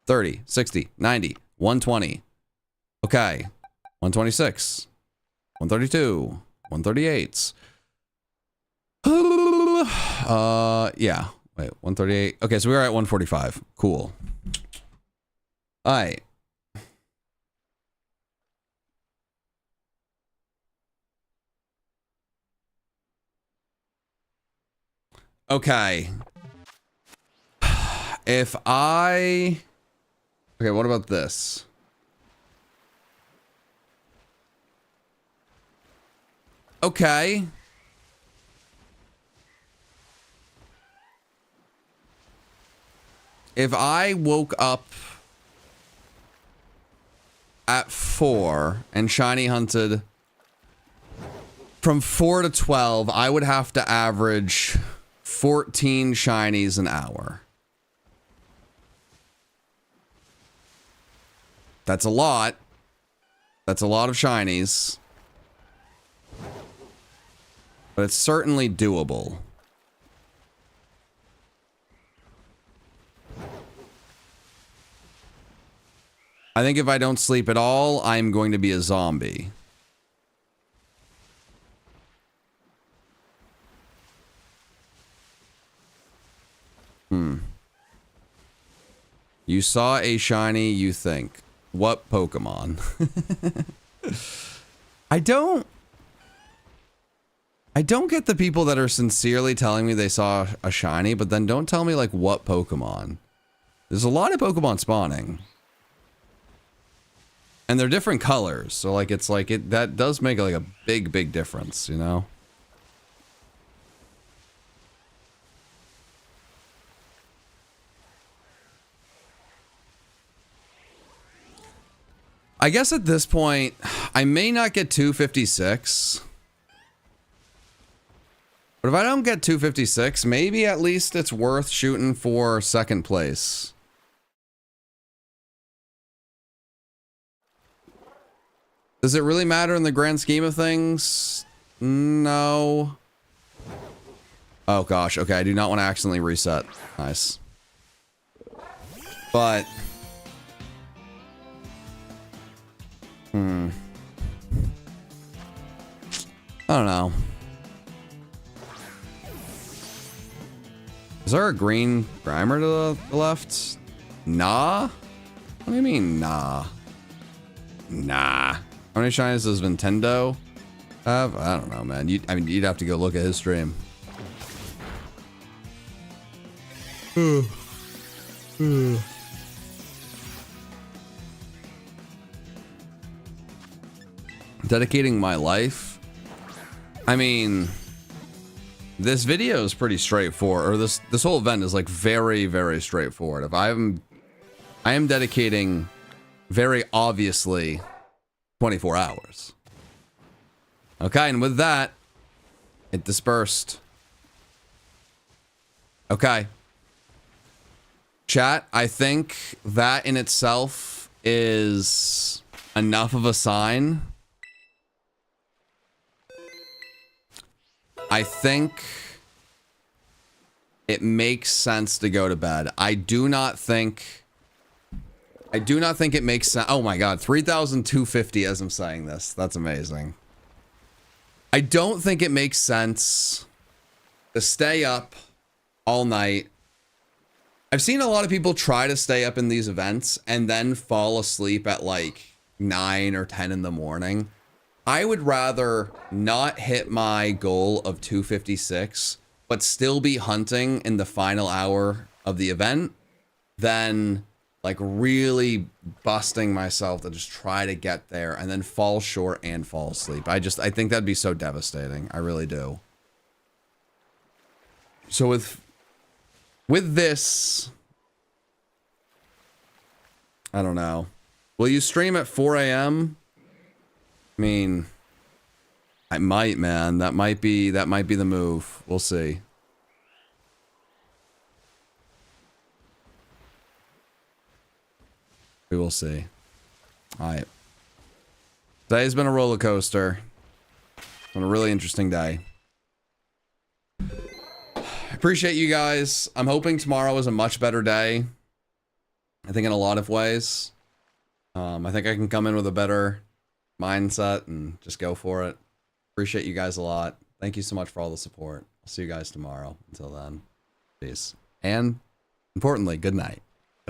30, 60, 90, 120. Okay. 126. 132. 138. Yeah. Wait, 138. Okay, so we are at 145. Cool. Alright. Okay. If I... Okay, what about this? Okay. If I woke up at 4 and shiny hunted from 4 to 12, I would have to average 14 shinies an hour. That's a lot. That's a lot of shinies. But it's certainly doable. I think if I don't sleep at all, I'm going to be a zombie. You saw a shiny, you think. What Pokemon? I don't get the people that are sincerely telling me they saw a shiny, but then don't tell me like what Pokemon. There's a lot of Pokemon spawning. And they're different colors, so like it's like that does make like a big difference, you know? I guess at this point, I may not get 256. But if I don't get 256, maybe at least it's worth shooting for second place. Does it really matter in the grand scheme of things? No. Oh gosh, okay, I do not want to accidentally reset. Nice. But... I don't know. Is there a green Grimer to the left? Nah? What do you mean, nah? Nah. How many shinies does Nintendo have? I don't know, man. I mean, you'd have to go look at his stream. Dedicating my life? I mean, this video is pretty straightforward, or this whole event is like very straightforward. If I am dedicating very obviously 24 hours. Okay, and with that, it dispersed. Okay. Chat, I think that in itself is enough of a sign. I think it makes sense to go to bed. I do not think it makes sense. Oh my god, 3,250 as I'm saying this. That's amazing. I don't think it makes sense to stay up all night. I've seen a lot of people try to stay up in these events and then fall asleep at like 9 or 10 in the morning. I would rather not hit my goal of 256, but still be hunting in the final hour of the event than like really busting myself to just try to get there and then fall short and fall asleep. I think that'd be so devastating. I really do. So with this, I don't know. Will you stream at 4 a.m.? I mean, I might, man. That might be the move. We'll see. We will see. All right. Today's been a roller coaster. It's been a really interesting day. Appreciate you guys. I'm hoping tomorrow is a much better day. I think in a lot of ways. I think I can come in with a better mindset and just go for it. Appreciate you guys a lot. Thank you so much for all the support. I'll see you guys tomorrow. Until then, peace. And importantly, good night.